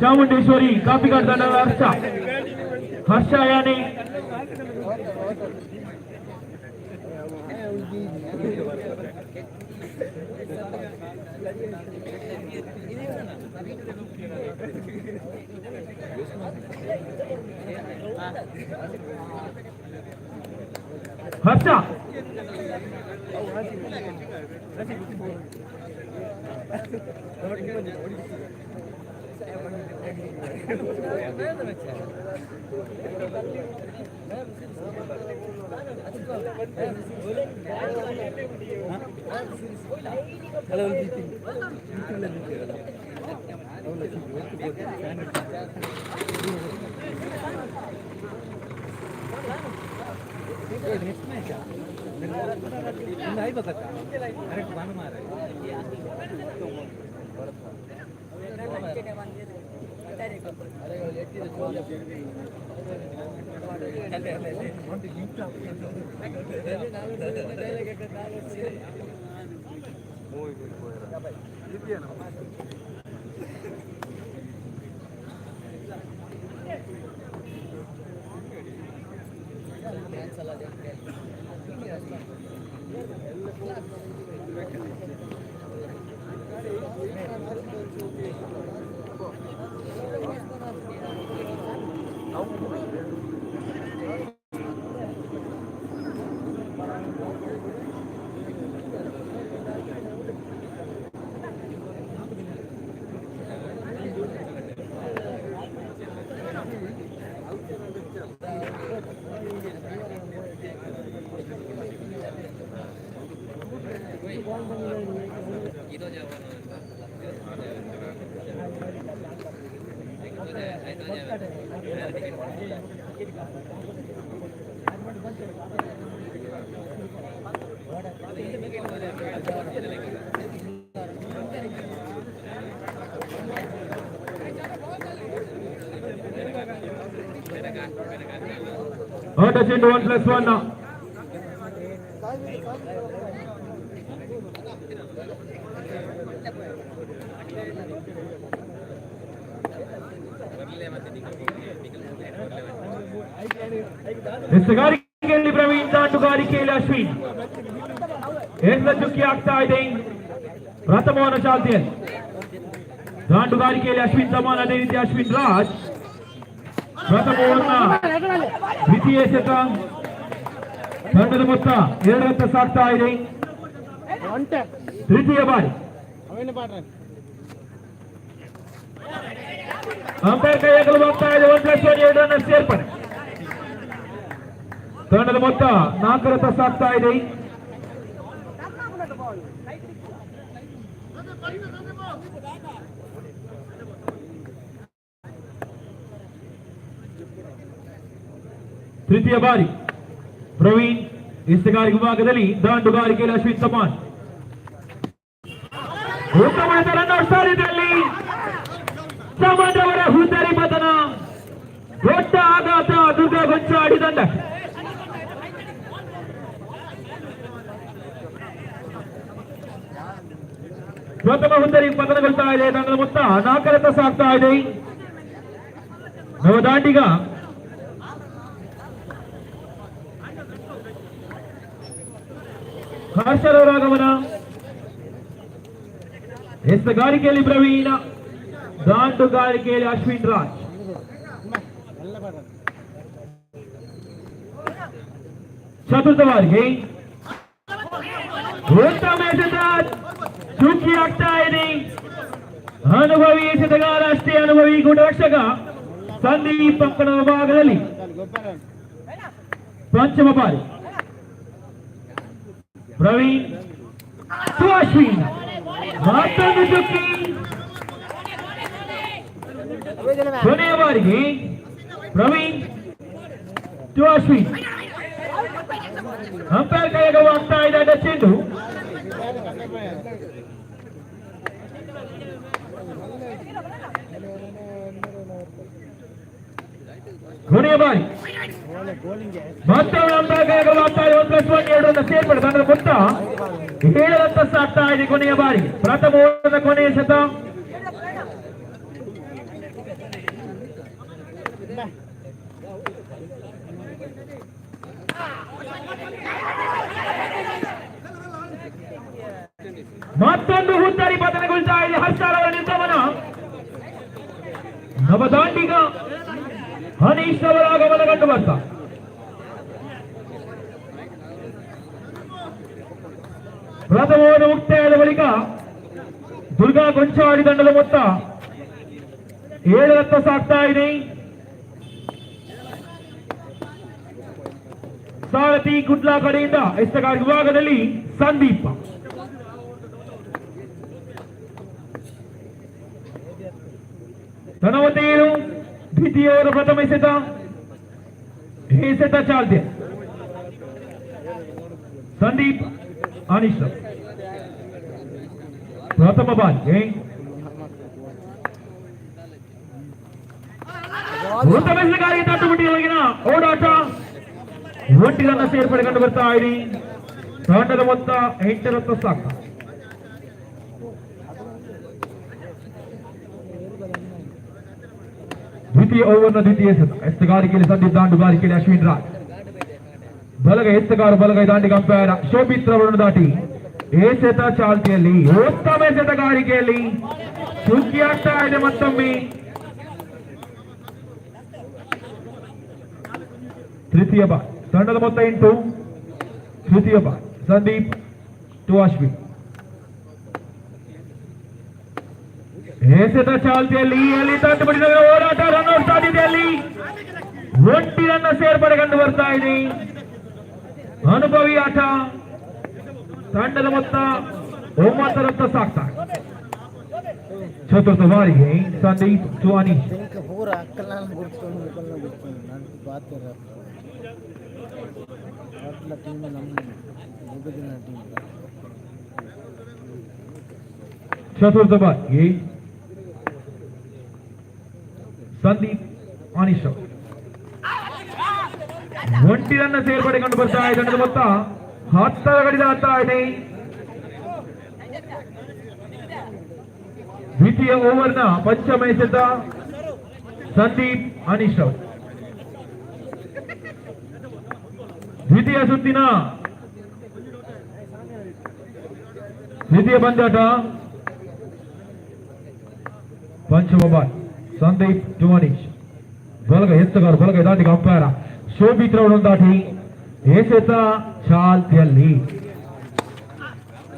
Chamundeshwari ಕಾಪಿಘಾಟ್ ತಂಡದ ಹರ್ಷ ಯಾನೆ ಹರ್ಷ ಚೆಂಡು 1+1 ಎಸಗಾರಿಕೆಯಲ್ಲಿ ಪ್ರವೀಣ್, ದಾಟುಗಾರಿಕೆಯಲ್ಲಿ ಅಶ್ವಿನ್. ಏನ್ಲ ಚುಕ್ಕಿ ಆಗ್ತಾ ಇದೆ ಪ್ರಥಮವನ ಚಾಲ್ತಿಯಲ್ಲಿ. ದಾಟುಗಾರಿಕೆಯಲ್ಲಿ ಅಶ್ವಿನ್ ಸಮಾನ್, ಅದೇ ರೀತಿ ಅಶ್ವಿನ್ ರಾಜ್ ಪ್ರಥಮವನ್ನ ದ್ವಿತೀಯ ಶತ. ತಂಡದ ಮೊತ್ತ 2 ಸಾಗ್ತಾ ಇದೆ. ತೃತೀಯ ಬಾರಿ ಅಂಪೈರ್ ಕೈಯಾಗಲುವಾಗ್ತಾ ಇದೆ. 1+1 2 ರನ್ ಸೇರ್ಪಡೆ. ತಂಡದ ಮೊತ್ತ 4 ಸಾಗ್ತಾ ಇದೆ. ತೃತೀಯ ಬಾರಿ ಪ್ರವೀಣ್. ಎಸೆಗಾರಿಕೆ ವಿಭಾಗದಲ್ಲಿ ದಾಂಡುಗಾರಿಕೆಯಲ್ಲಿ ಅಶ್ವಿನ್ ಸಮಾನ್. ಉತ್ತಮ ರನ್ ಸಾರಿದ್ರಲ್ಲಿ ಸಮಾನ್ ಅವರ ಹುದ್ದರಿ ಪತನ. ದೊಡ್ಡ ಆಘಾತ ದುರ್ಗಾ ಗೊಂಚಾಡಿ ತಂಡ. ಪ್ರಥಮ ಹುದ್ದರಿ ಪತನಗೊಳ್ತಾ ಇದೆ. ತಂಡದ ಮೊತ್ತ 4 ಸಾಗ್ತಾ ಇದೆ. ನವದಾಂಡಿಗ ಹರ್ಷರವರಾಗಮನ. ಎಸೆಗಾರಿಕೆಯಲ್ಲಿ ಪ್ರವೀಣ, ದಾಂಡುಗಾರಿಕೆಯಲ್ಲಿ ಅಶ್ವಿನ್ ರಾಜ್. ಚತುರ್ಥ ಬಾರಿಗೆ ಉತ್ತಮ ಎಸೆತ ಚುಕ್ಕಿ ಆಗ್ತಾ ಇದೆ. ಅನುಭವಿ ಎಸೆತಗಾರ, ಅಷ್ಟೇ ಅನುಭವಿ ಗುಣರಕ್ಷಕ ಸಂದೀಪ್ ಪಂಕಣ ವಿಭಾಗದಲ್ಲಿ ಪಂಚಮ ಬಾರಿ ಪ್ರವೀಣ್ ಟು ಅಶ್ವಿನ್. ಮತ್ತೊಂದು ಚುಕ್ಕಿ. ಕೊನೆಯ ಬಾರಿಗೆ ಪ್ರವೀಣ್ ಟು ಅಶ್ವಿನ್. ಅಂಪೈರ್ ಕೈಯಾಗವಾಗ್ತಾ ಇದೆ ಚೆಂಡು. ಕೊನೆಯ ಬಾರಿ ಮತ್ತೊಂದು ಅಂಪೈರ್ ಕೈಯಾಗವಾಗ್ತಾ ಇದೆ. 1+1 2 ರನ್ ಸೇರ್ಪಡೆ. ತಂಡದ ಮೊತ್ತ 7 ಸಾಗ್ತಾ ಇದೆ. ಕೊನೆಯ ಬಾರಿ ಪ್ರಥಮ ಓವರ್ನ ಕೊನೆಯ ಶತ. ಮತ್ತೊಂದು ಹುದ್ದಾರಿ ಪತನಗೊಳ್ತಾ ಇದೆ. ಹರ್ಷಾಲ್ ಅವರ ನಿರ್ಗಮನ. ನವದಾಂಡಿಗ ಹನೀಶ್ ಅವರ ಆಗಮನ ಕಂಡು ಬರ್ತಾ ಪ್ರಥಮ ಓವರ್ ಮುಕ್ತಾಯದ ಬಳಿಕ ದುರ್ಗಾ ಗೊಂಚಾಡಿ ತಂಡದ ಮೊತ್ತ 7 ರತ್ತ ಸಾಗ್ತಾ ಇದೆ. ಸಾರಥಿ ಗುಡ್ಲಾ ಕಡೆಯಿಂದ ಎಸ್ತಗಾರ ವಿಭಾಗದಲ್ಲಿ ಸಂದೀಪ. ಧನವತೇರು ದ್ವಿತೀಯ ಓವರ್ ಪ್ರಥಮ ಎಸೆತ. ಎಸೆತ ಚಾಲ್ತಿ ಸಂದೀಪ್ ಅನಿಶ್ ಪ್ರಥಮ ಬಾಲ್ಗೆ ಉತ್ತಮ ಎಸೆತಗಾರರಿಗೆ ತಟ್ಟುಮುಟ್ಟಿಯೊಳಗಿನ ಓಡಾಟ. ಒಂಟಿರನ್ನ ಸೇರ್ಪಡೆ ಕಂಡು ಬರ್ತಾ ಇದೆ. ತಂಡದ ಮೊತ್ತ 8 ರತ್ತ ಸಾಕ. ದ್ವಿತೀಯ ಓವರ್ನ ದ್ವಿತೀಯ ಎಸೆತ. ಎಸ್ತಗಾರಿಕೆಯಲ್ಲಿ ಸಂದೀಪ್, ದಾಂಡುಗಾರಿಕೆಯಲ್ಲಿ ಅಶ್ವಿನ್ ರಾಜ್. ಬಲಗೈ ಎತ್ತಗಾರ ಬಲಗೈ ದಾಂಡಿಗ ಅಂಪೈರ್ ಶೋಭಿತ್ ರವರನ್ನು ದಾಟಿ ಎಸೆತ ಚಾಲ್ತಿಯಲ್ಲಿ ಉತ್ತಮ ಎಸೆತಗಾರಿಕೆಯಲ್ಲಿ ಸುಗ್ಗಿ ಆಗ್ತಾ ಇದೆ. ಮತ್ತೊಮ್ಮೆ ತೃತೀಯ ಬಾಲ್. ತಂಡದ ಮೊತ್ತ 8. ತೃತೀಯ ಬಾಲ್ ಸಂದೀಪ್ ಟು ಅಶ್ವಿನ್. ಎಸೆತ ಚಾಲ್ತಿಯಲ್ಲಿ ಅಲ್ಲಿ ತಂದುಬಿಡಿದ ಹೋರಾಟ. ರನ್ಔಟ್ ಸಾಧ್ಯತೆಯಲ್ಲಿ ಒಂಟಿರನ್ನ ಸೇರ್ಪಡೆ ಕಂಡು ಬರ್ತಾ ಇದೆ. ಅನುಭವಿ ಆಟ. ತಂಡದ ಮೊತ್ತ 9 ರತ್ತ ಸಾಕ್ತಾ. ಚತುರ್ಥ ಬಾರಿಗೆ ಸಂದೀಪ್ ಟು ಅನೀಶ್. पूरा अक्कल गुर्तुಕೊಂಡು ನಾನು ಬಾತರ ಅಟ್ಲ ಟೀಮ್ ನಮ್ಮ ಮುಗಿದಿನ ಟೀಮ್. ಚತುರ್ಥ ಬಾರಿಗೆ ಸಂದೀಪ್ ಅನೀಶ್ ಒಂಟಿರನ್ನ ಸೇರ್ಪಡೆ ಕಂಡು ಬರ್ತಾ ಇದೆ. ತಂಡದ ಮೊತ್ತ 10 ಗಡಿದ ಆಗ್ತಾ ಇದೆ. ದ್ವಿತೀಯ ಓವರ್ನ ಪಂಚಮ ಎಸೆತ ಸಂದೀಪ್ ಅನೀಶ್. ದ್ವಿತೀಯ ಸುತ್ತಿನ ದ್ವಿತೀಯ ಪಂದ್ಯಾಟ. ಪಂಚಮ ಬಾಲ್ ಸಂದೀಪ್ ಟು ಅನೀಶ್. ಬಲಗೈ ಎತ್ತಗಾರ ಬಲಗೈ ದಾಟಿಗ ಅಂಪೈರ ಶೋಭಿತ್ ರವರನ್ನು ದಾಟಿ ಎಸೆತ ಚಾಲ್ತಿಯಲ್ಲಿ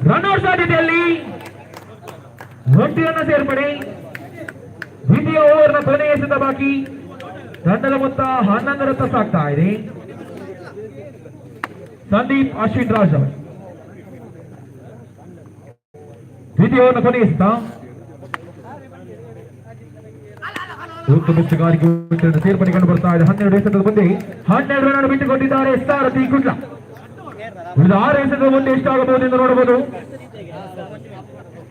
ರನ್ಔಟ್ ಸಾಧ್ಯತೆಯಲ್ಲಿ ಒಂಟಿರನ್ನ ಸೇರ್ಪಡೆ. ದ್ವಿತೀಯ ಓವರ್ನ ಕೊನೆಯ ಎಸೆತ ಬಾಕಿ. ತಂಡದ ಮೊತ್ತ 11 ರತ್ತ ಸಾಗ್ತಾ ಇದೆ. ಸಂದೀಪ್ ಅಶ್ವಿನ್ ರಾಜ್ ಅವರು ದ್ವಿತೀಯ ಓವರ್ನ ಕೊನೆಯ ಎಸೆತ. ಉತ್ತಮ ಎಸೆತಗಾರಿಕೆ ಸೇರ್ಪಡೆ ಕಂಡು ಬರ್ತಾ ಇದೆ. 12 ಎಸೆತದ ಮುಂದೆ 12 ರನ್ ಬಿಟ್ಟುಕೊಂಡಿದ್ದಾರೆ ಸಾರಥಿ ಗುಡ್ಲಾ. ಉಳಿದ 6 ಎಸೆತದ ಮುಂದೆ ಎಷ್ಟಾಗಬಹುದು ಎಂದು ನೋಡಬಹುದು.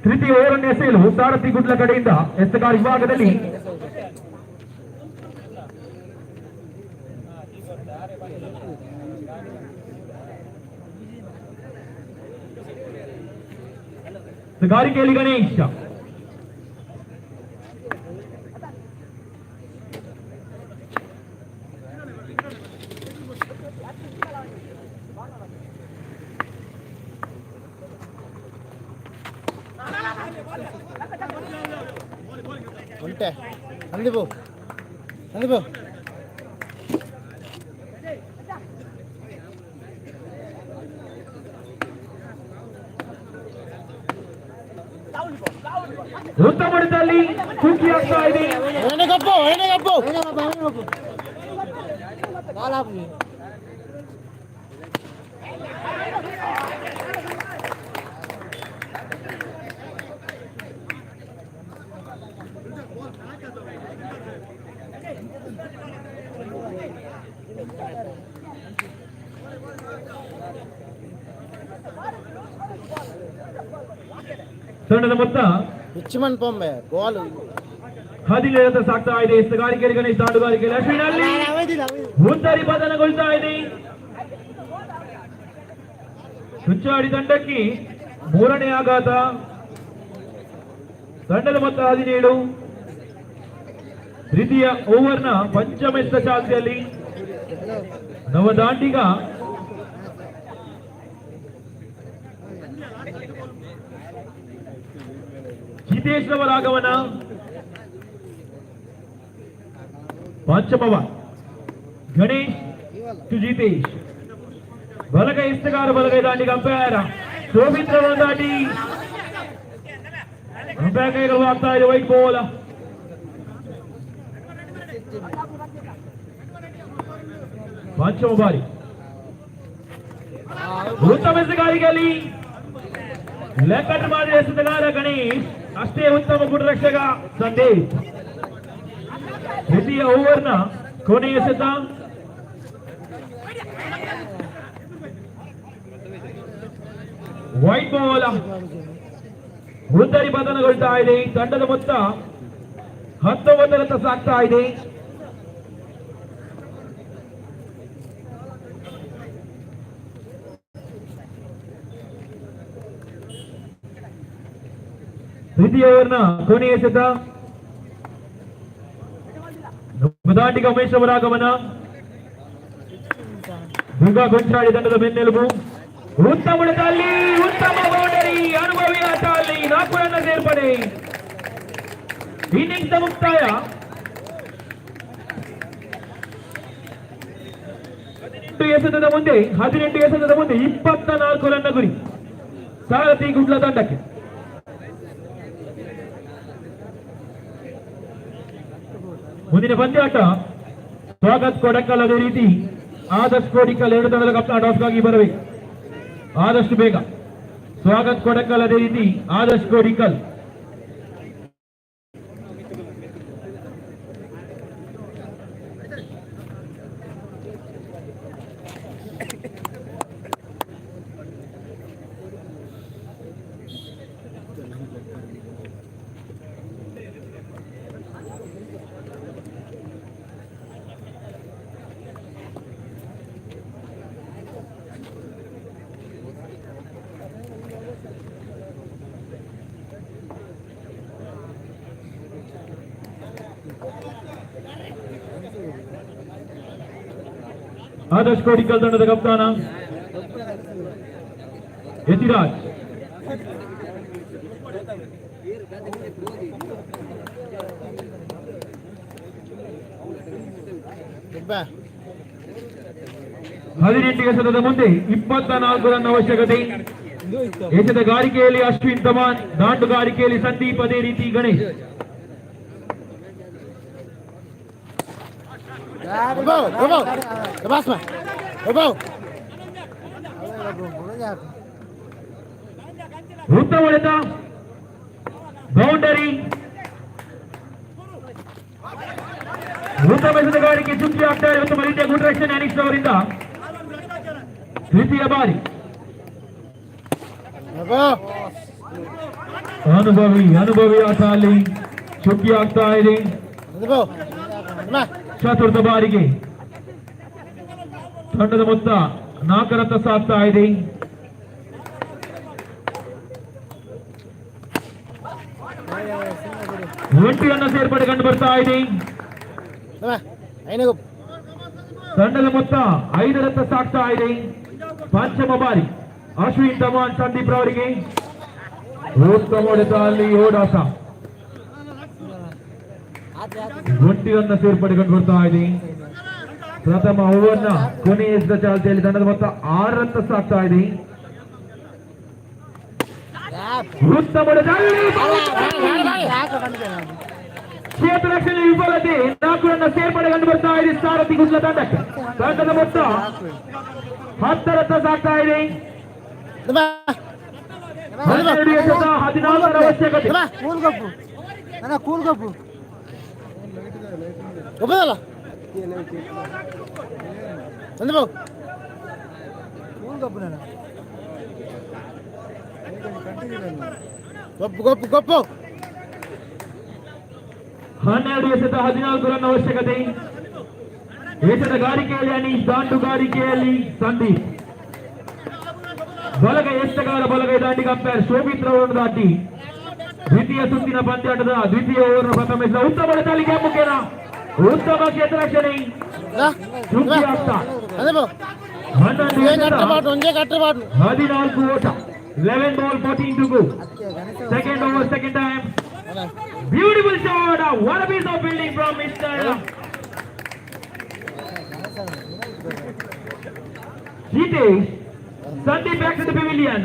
ತೃತೀಯ ಓವರನ್ನು ಎಸೆಯಲು ಸಾರಥಿ ಗುಡ್ಲ ಕಡೆಯಿಂದ ಎಸೆತಗಾರ ವಿಭಾಗದಲ್ಲಿ ಎಸೆತಗಾರಿಕೆಯಲ್ಲಿ ಗಣೇಶ್. ఉంటే సందీపు సందీపు ಉತ್ತಮ ಹೊಡೆತದಲ್ಲಿ ಕುಕ್ಕಿ ಆಗ್ತಾ ಇದೆ. ಕಪ್ಪು ತಂಡದ ಮೊತ್ತ ರಿಚ್ಮಂಡ್ ಪೊಂಬೆ ಬಾಲ್ 17 ರತ್ತ ಸಾಗ್ತಾ ಇದೆ. ಎಸೆತಗಾರಿಕೆಯಲ್ಲಿ ಗಣೇಶ್, ದಾಂಡುಗಾರಿಕೆಯಲ್ಲಿ ಅಶ್ವಿನ್. ಅಲ್ಲಿ ಹುದ್ದಾರಿ ಪತನಗೊಳ್ತಾ ಇದೆ. ಚುಚ್ಚಾಡಿ ತಂಡಕ್ಕೆ 3ನೇ ಆಘಾತ. ತಂಡದ ಮೊತ್ತ 17. ದ್ವಿತೀಯ ಓವರ್ನ ಪಂಚಮ ಎಸೆತ ಚಾಲ್ತಿಯಲ್ಲಿ ನವದಾಂಡಿಗ ಜಿತೇಶ್ ರವರ ಆಗಮನ. ಪಂಚಮವ ಗಣೇಶ್ ಟು ಜಿತೇಶ್. ಬಲಗೈ ಇಷ್ಟಗಾರ ಬಲಗೈ ದಾಂಡಿಗೆ ಅಂಪೈರ್ ಶೋಭಿತ್ ರವರ ದಾಟಿ ಅಂಪೈರ್ ಕೈಗಳು ಆಗ್ತಾ ಇದೆ. Wide ball. ಪಂಚಮ ಬಾರಿ ಉತ್ತಮ ಎಸೆಗಾರಿಕೆಯಲ್ಲಿ ಲೆಕ್ಕಟ್ಟು ಮಾಡಿ ಎಸೆತಗಾರ ಗಣೇಶ್, ಅಷ್ಟೇ ಉತ್ತಮ ಗುಣರಕ್ಷಕ ಸಂದೀಪ್. ದ್ವಿತೀಯ ಓವರ್ನ ಕೊನೆಯ ಎಸೆತ. White ball. ಉತ್ತರಿ ಪತನಗೊಳ್ತಾ ಇದೆ. ತಂಡದ ಮೊತ್ತ 19 ಸಾಗ್ತಾ ಇದೆ. ದ್ವಿತೀಯ ಓವರ್ನ ಕೊನೆಯ ಎಸೆತ. ದಾಂಡಿಗ ಉಮೇಶ್ ಅವರ ಆಗಮನ. ದುರ್ಗಾ ಗೊಂಚಾಳಿ ತಂಡದ ಬೆನ್ನೆಲುಬು. ಉತ್ತಮ ಹೊಡೆತಲ್ಲಿ ಉತ್ತಮ ಬೌಂಡರಿ. ಅನುಭವಿ ಆಟ ಅಲ್ಲಿ 4 ರನ್ನ ಸೇರ್ಪಡೆ. ಇನ್ನಿಂಗ್ಸ್ ಮುಕ್ತಾಯ. 18 ಎಸೆತದ ಮುಂದೆ 24 ರನ್ನ ಗುರಿ ಸಾರಥಿ ಗುಡ್ಲ ತಂಡಕ್ಕೆ. ಮುಂದಿನ ಪಂದ್ಯಾಟ ಸ್ವಾಗತ್ ಕೊಡಕಲ್. ಅದೇ ರೀತಿ ಆದರ್ಶ್ ಕೋಡಿಕಲ್. 2 ತಂಡದ ಕಪ್ತಾನ ಟಾಸ್ಗಾಗಿ ಬರಬೇಕು ಆದಷ್ಟು ಬೇಗ. ಸ್ವಾಗತ್ ಕೊಡಕಲ್ ಅದೇ ರೀತಿ ಆದರ್ಶ್ ಕೋಡಿಕಲ್. ಆದರ್ಶ್ ಕೋಡಿಕಲ್ ತಂಡದ ಕಪ್ತಾನ ಯತಿರಾಜ್. ಹದಿನೆಂಟು ಎಸೆತದ ಮುಂದೆ 24 ರನ್ ಅವಶ್ಯಕತೆ. ಎಸೆತಗಾರಿಕೆಯಲ್ಲಿ ಅಶ್ವಿನ್ ತಮಾನ್, ದಾಂಡುಗಾರಿಕೆಯಲ್ಲಿ ಸಂದೀಪ್, ಅದೇ ರೀತಿ ಗಣೇಶ್. ಉತ್ತಮ ಹೊಡೆತ, ಬೌಂಡರಿ. ಉತ್ತಮ ಎಸೆತಗಾರಿಕೆ ಚುಕ್ಕಿ ಆಗ್ತಾರೆ. ಉತ್ತಮ ರೀತಿಯ ಗುಡ್ ರಕ್ಷಣೆ ಅನೀಶ್ ಅವರಿಂದ. ದ್ವಿತೀಯ ಬಾರಿ ಅನುಭವಿ ಆಟ ಅಲ್ಲಿ ಚುಕ್ಕಿ ಆಗ್ತಾ ಇದೆ. ಚತುರ್ಥ ಬಾರಿಗೆ ತಂಡದ ಮೊತ್ತ 4 ರತ್ತ ಸಾಗ್ತಾ ಇದೆ. ಒಂಟಿಯನ್ನ ಸೇರ್ಪಡೆ ಕಂಡು ಬರ್ತಾ ಇದೆ. ತಂಡದ ಮೊತ್ತ 5 ರತ್ತ ಸಾಗ್ತಾ ಇದೆ. ಪಂಚಮ ಬಾರಿ ಅಶ್ವಿನ್ ತಮಾನ್ ಸಂದೀಪ್ ರವರಿಗೆ. ಉತ್ತಮ ಹೊಡೆತ ಅಲ್ಲಿ ಓಡಾಟ. ಒಂಟಿಯನ್ನ ಸೇರ್ಪಡೆ ಕಂಡು ಬರ್ತಾ ಇದೆ. ಪ್ರಥಮ ಓವರ್ನ ಕೊನೆಯ ಎಸೆತ ಚಾಲ್ತಿಯಲ್ಲಿ ತಂಡದ ಮೊತ್ತ 6 ರತ್ತ ಸಾಗ್ತಾ ಇದೆ. ಉತ್ತಮ ಕ್ಷೇತ್ರ ರಕ್ಷಣೆ ವಿಫಲತೆ. 4 ರನ್ನ ಸೇರ್ಪಡೆ ಕಂಡು ಬರ್ತಾ ಇದೆ ಸಾರಥಿ ಗುಡ್ಲ ತಂಡಕ್ಕೆ. ತಂಡದ ಮೊತ್ತ 10 ರತ್ತ ಸಾಗ್ತಾ ಇದೆ. 12 ಎಸೆತ 14 ಅವಶ್ಯಕತೆ. ಗೊಪ್ಪು 12 ಎಸೆತ 14 ರನ್ ಅವಶ್ಯಕತೆ. ಎಸೆತಗಾರಿಕೆಯಲ್ಲಿ ಅನೀಶ್, ದಾಂಡುಗಾರಿಕೆಯಲ್ಲಿ ಸಂದೀಪ್. ಬಲಗೈ ಎಸೆತಗಾರ ಬಲಗೈ ದಾಂಡಿಗೆ ಅಂಪೈರ್ ಶೋಭಿತ್ ರವರನ್ನು ದಾಟಿ ದ್ವಿತೀಯ ಸುತ್ತಿನ ಪಂದ್ಯಾಟದ ದ್ವಿತೀಯ ಓವರ್ನ ಪ್ರಥಮ ಎಸೆತ. ಉತ್ತಮ ಹೊಡೆತಲಿಗೆ ಮುಖೇನ ಉತ್ತಮ ಕ್ಷೇತ್ರ ರಕ್ಷಣೆ. 11 ಎಸೆತ 14 ಓಟ. 11 ball, 14 to go. Second over, second time. Beautiful shot. What a piece of fielding from Mr. Jitesh. Sunday back to the pavilion.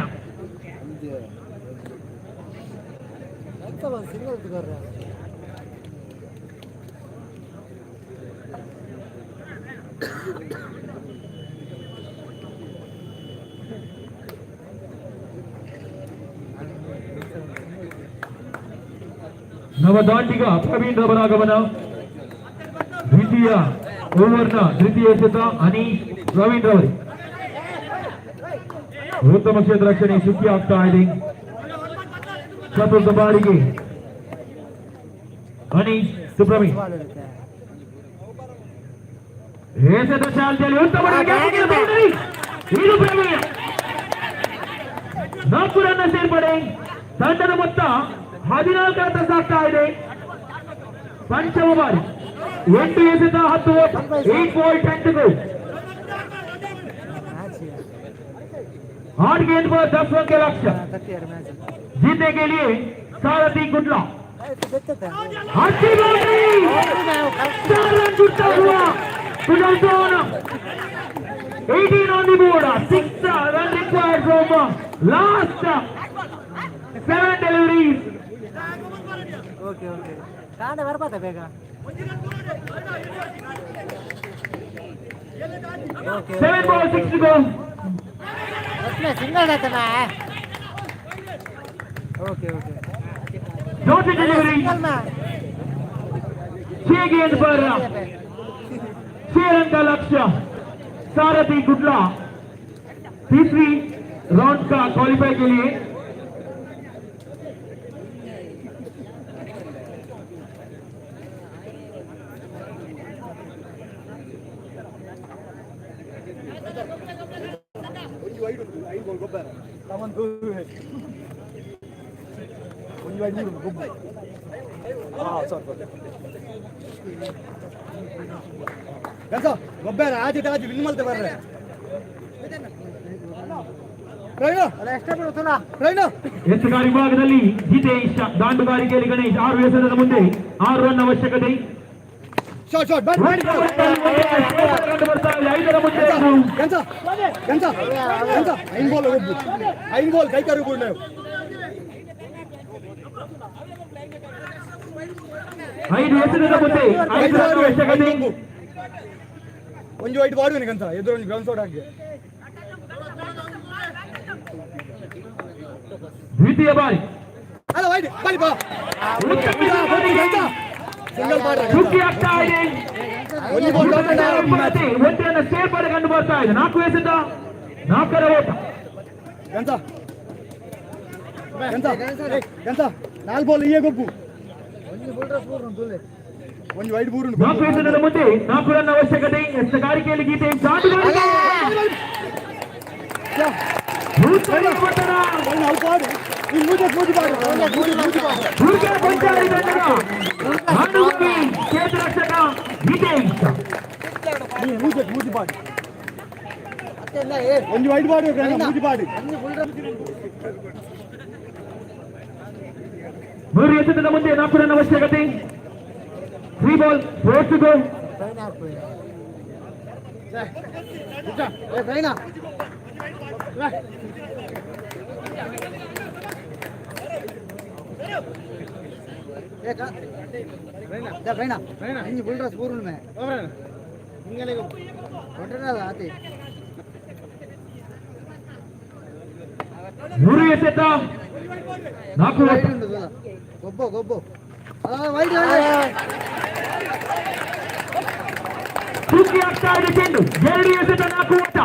ನವದಾಂಡಿಗ Praveen ರವರ ಆಗಮನ. ದ್ವಿತೀಯ ಓವರ್ನ ದ್ವಿತೀಯ ಎಸೆತ ಅನೀಶ್ ಪ್ರವೀಣ್ ರವರಿ. ಉತ್ತಮ ಕ್ಷೇತ್ರ ರಕ್ಷಣೆ ಸುಖಿ ಆಗ್ತಾ ಇದೆ. ಚತುರ್ಥ ಬಾರಿಗೆ ಅನೀಶ್ ಪ್ರವೀಣ್ ಎಸೆತ ಚಾಲ್ತಿಯಲ್ಲಿ ಉತ್ತಮ ಇದು ಪ್ರವೀಣ್ 4 ರನ್ನ ಸೇರ್ಪಡೆ. ತಂಡದ ಮೊತ್ತ 14 ರನ್ ಸಾಗ್ತಾ ಇದೆ. ಪಂಚಮ ಬಾರಿ 8 ಎಸೆತ 10 ಓಟ್ 8 ಬಾಲ್ 10 to go. 8 गेंद पर 10 रन के लक्ष्य. जीतने के लिए सारथी गुडला. अच्छी बाउंड्री 4 रन छूटता हुआ. 18 on the board. 6 run required from last 7 deliveries. Okay ಕಾಣೆ ಬರ್ಬಾತ ಬೇಗ. 7 balls 6 to go. सिंगल रहता ना. ओके चौथी डिलीवरी 6 गेंद पर 6 रन का लक्ष्य. सारथी गुडला तीसरी राउंड का क्वालिफाई के लिए ಗೊಬ್ಬರ ಆಜು ವಿನ್ ಮಾಡ್ತಾ ಬರ್ರೆ. ಎತ್ತುಗಾರ ವಿಭಾಗದಲ್ಲಿ ಜಿತೇಶ್, ದಾಂಡುಗಾರಿಕೆಯಲ್ಲಿ ಗಣೇಶ್ 6 ಎಸೆತದ ಮುಂದೆ 6 ರನ್ ಅವಶ್ಯಕತೆ. 5ರ ಮುಂದೆ 5 ಬಾಲ್ ಕೈ ಕರು ನಾವು 5 ಎಸೆತದ ಮುಂದೆ 5 ರನ್ ಅವಶ್ಯಕತೆ. ಒಂದು 5 ಬಾಡು ನಿನಗಂತ ಎದುರು ಒಂದು ಗ್ರೌಂಡ್ ಶಾಟ್ ಹಾಕಿ. ದ್ವಿತೀಯ ಬಾರಿ ಅಲ್ಲ ವೈಡ್ ಬಾಲ್ ಬಾ ಸಿಂಗಲ್ ಬಾಲ್ ಸುಖಿ ಆಗ್ತಾ ಇದೆ. ಒಂದರ ಸೇರ್ಪಡೆ ಕಂಡು ಬರ್ತಾ ಇದೆ. 4 ಎಸೆತ 4ರ ಓಟ. ಎಂತ 4 ಬಾಲ್ ಈಗ ಗೊಬ್ಬು ಒಂದು ವೈಡ್ ಬೂರು 4 ಎಸೆತದ ಮುಂದೆ 4 ರನ್ ಅವಶ್ಯಕತೆ. ಎತ್ತುಗಾರಿಕೆಯಲ್ಲಿ ಗೀತೆ ಕ್ಷೇತ್ರರಕ್ಷಕ ಗೀತೇಶ್ ಒಂದು ವೈಡ್ ಬಾಡು ಮೂಜಿ ಬಾಡು 3 ಎಸೆತದ ಮುಂದೆ 4 ರನ್ ಅವಶ್ಯಕತೆ. 3 ಬಾಲ್ 4 to go. ಮೂರು ಎಸೆತ 4 ಓಟ. ಗೊಬ್ಬು ಸುಖಿ ಆಗ್ತಾ ಇದೆ ಚೆಂಡು. 2 ಎಸೆತ 4 ಓಟ.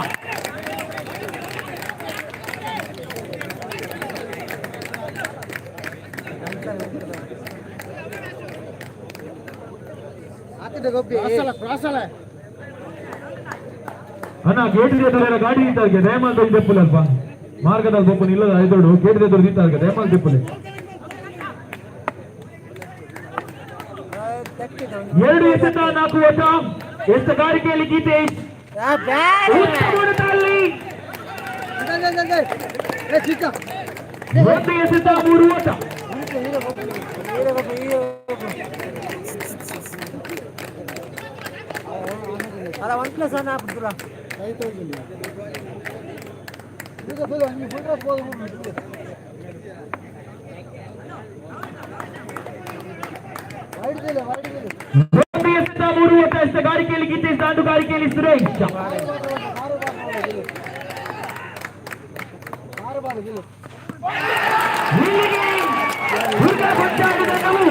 ಅಣ್ಣ ಗೇಟ್ ಇದೆ ಗಾಡಿ ನಿಂತಾಗ ದಯಮಾಲ್ ದೆಪ್ಪುಲಲ್ಪ ಮಾರ್ಗದಲ್ಲಿ ಒಬ್ಬ ನಿಲ್ಲದ ಐದೋಡು ಗೇಟ್ ಎದುರು ನಿಂತಾಗ ದಯಮಾಲ್ ದೆಪ್ಪುಲೆ. 2 ಎಸೆತ 4 ಓಟ. ಎತ್ತುಗಾರಿಕೆಯಲ್ಲಿ ಗೀತೇಶ್ ಒಂದು ಎಸೆತ 3 ಓಟ. ಅಲ್ಲ 1+ ಅನ್ನ ಹಾಕ್ಬಿಡ್ತೀರ ಒಂದು ಎಸೆತ 3 ಓಟ. ಎಸೆತ ಗಾರಿಕೆಯಲ್ಲಿ ಗೀತೇಶ್, ದಾಂಡು ಗಾರಿಕೆಯಲ್ಲಿ ಸುರೇಶ್. ಇಲ್ಲಿಗೆ ದುರ್ಗಾ ಪಂಚಾಯತ್ ತಂಡವು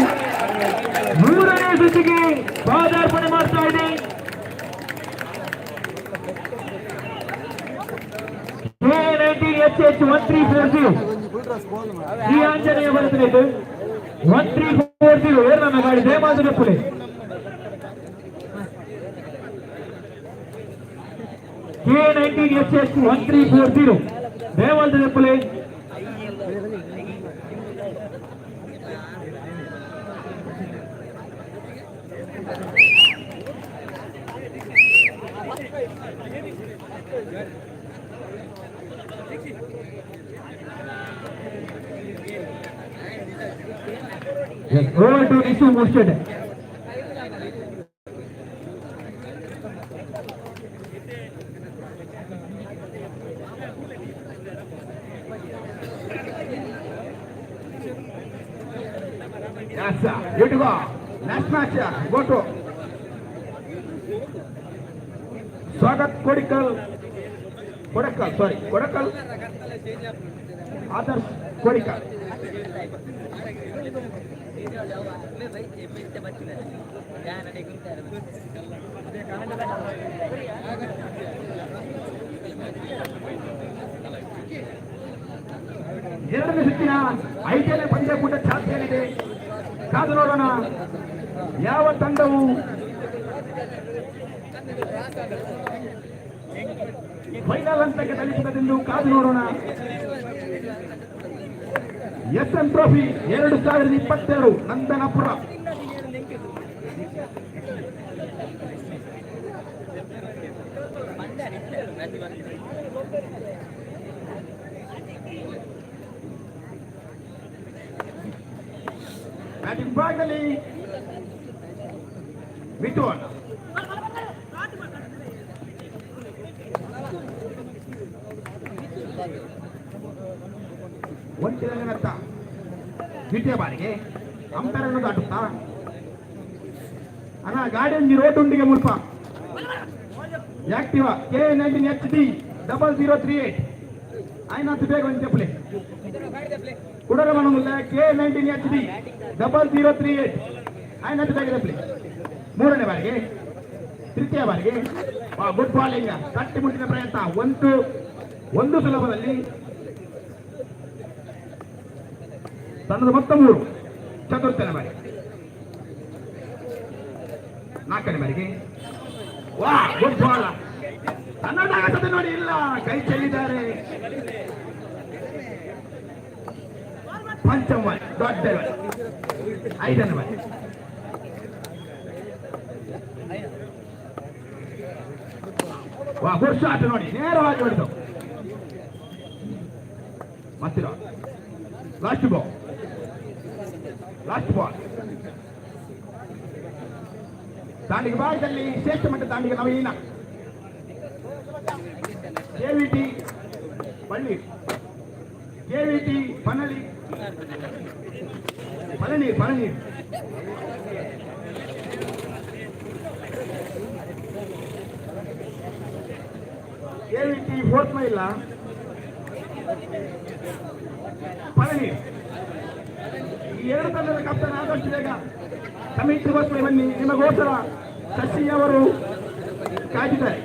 3ನೇ ಸುತ್ತಿಗೆ ಪಾದಾರ್ಪಣೆ ಮಾಡ್ತಾ ಇದೆ. K19HH 1340 ಈ ಆಂಜನೇಯ ಬರುತ್ತದೆ. 1340 ಏರ್ನ ಗಾಡಿ ಜಯಮಾದ Phule. K19HH 1340 ದೇವಾಲದ Phule. Yes, over to Nisu Murshid. Yes, sir. You to go. Next match, go to Swagat Kodikal. Kodakal. Others Kodikal. ಎರಡನೇ ಸುತ್ತಿನ ಐದನೇ ಪಂದ್ಯಕೂಟ ಚಾಲ್ತಿಯಲ್ಲಿದೆ. ಕಾದು ನೋಡೋಣ ಯಾವ ತಂಡವು ಫೈನಲ್ ಹಂತಕ್ಕೆ ತಲುಪುತ್ತದೆಂದು ಕಾದು ನೋಡೋಣ. SM trophy 2022 ನಂದನಪುರ. ಬ್ಯಾಟಿಂಗ್ ಭಾಗದಲ್ಲಿ ಮಿಥುನ್, ಒಂಟಿರಂಗನತ್ತ ದ್ವಿತೀಯ ಬಾರಿಗೆ ಅಂಪೈರ್ ಅನ್ನು ದಾಟುತ್ತಾ ಅಣ್ಣ ಗಾರ್ಡನ್ ರೋಟುಂಡಿಗೆ ಮುಲ್ಪ ಆಕ್ಟಿವಾ K19HD 0038 ಆಯ್ನಾತು ಬೇಗ ಒಂದು ಪ್ಲೇ ಕುಡರ ಮನಮುಲ್ಲ K19HD 0038 ಆಯ್ನಾತು ಬೇಗ ಪ್ಲೇ. ಮೂರನೇ ಬಾರಿಗೆ ತೃತೀಯ ಬಾರಿಗೆ ಗುಡ್ ಬಾಲಿಂಗ್ ಕಟ್ಟಿ ಮುಟ್ಟಿನ ಪ್ರಯತ್ನ ಒಂದು ಸುಲಭದಲ್ಲಿ ತಂಡದ ಮೊತ್ತ 3. ಚತುರ್ಥನೇ ಬಾರಿ, ನಾಲ್ಕನೇ ಬಾರಿಗೆ ವಾ ಗುಡ್ ಬಾಲ್. ಕನ್ನಡ ನೋಡಿ ಇಲ್ಲ, ಕೈ ಚೆಲ್ಲಿದ್ದಾರೆ. ಪಂಚಮ ಬಾರಿ, ದೊಡ್ಡ ಬಾರಿ, 5ನೇ ಬಾರಿ ವಾ ಗುಡ್ ಶಾಟ್ ನೋಡಿ, ನೇರವಾಗಿ ಹೊಡೆದು ಮತ್ತಿರೋ ಲಾಸ್ಟ್ ಬಾಲ್. ದಾಂಡಿಗೆ ಭಾಗದಲ್ಲಿ ಶ್ರೇಷ್ಠ ಮಟ್ಟ ದಾಂಡಿಗೆ ನವೀನ KVT ಪನಳಿ KVT 4th ಮೈಲ ಪನಳಿ. ಈ ಎರಡು ತಂಡದ ಕಪ್ತಾನ ಆದಷ್ಟು ಬೇಗ ಸಮಿತಿ ಬಸ್ಗೆ ಬನ್ನಿ, ನಿಮಗೋಸ್ಕರ ಶಶಿ ಅವರು ಕಾಯ್ದಿದ್ದಾರೆ.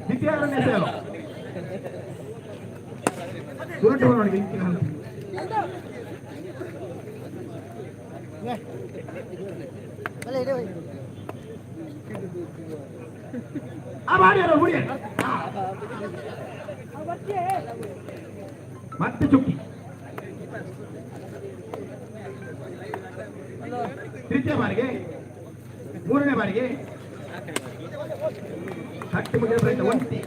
ದ್ವಿತೀಯ ಸೇರು ಸುರಟು ನೋಡಿ ಮತ್ತೆ ಚುಕ್ಕಿ. ತೃತೀಯ ಬಾರಿಗೆ ಮೂರನೇ ಬಾರಿಗೆ ಹಟ್ಟಿ ಮುಗಿದ ಪ್ರಯತ್ನ ಒಂಟಿ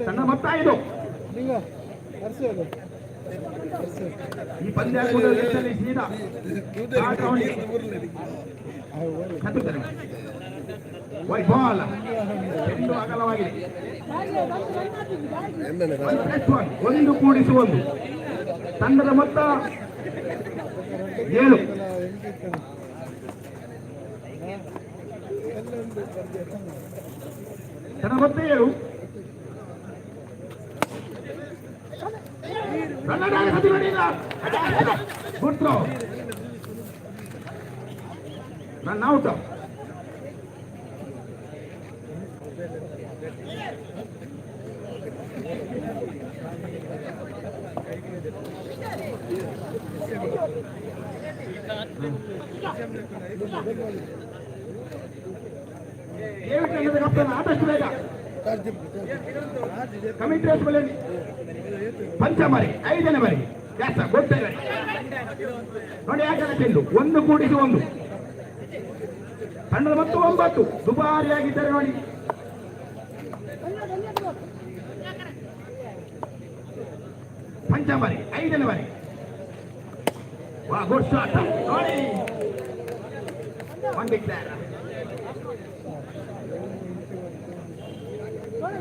ಸಣ್ಣ ಮೊತ್ತ ಇದು. ಈ ಪಂದ್ಯ ಸೀದಾ ವೈಟ್ ಬಾಲ್ ಚೆಂಡು ಅಗಲವಾಗಿದೆ. 1+1 ಕೂಡಿಸುವುದು ತಂಡದ ಮೊತ್ತ 7. ತನ್ನ ಮೊತ್ತ 7. Good throw, run out. ಆದಷ್ಟು ಬೇಗ ಕಮಿಟಿ ರೇಸ್ಗಳಲ್ಲಿ ಪಂಚಮರಿ 5ನೇ ಬಾರಿಗೆ ಗೊತ್ತೇವೆ ನೋಡಿ. ಯಾಕಂದ್ರೆ ಚೆಂಡು 1+1 ತಂಡದ ಮತ್ತು 9 ದುಬಾರಿಯಾಗಿದ್ದಾರೆ ನೋಡಿ. ಪಂಚಮರಿ 5ನೇ ಬಾರಿ. ವಾ ಗುಡ್ ಶಾಟ್ ನೋಡಿ.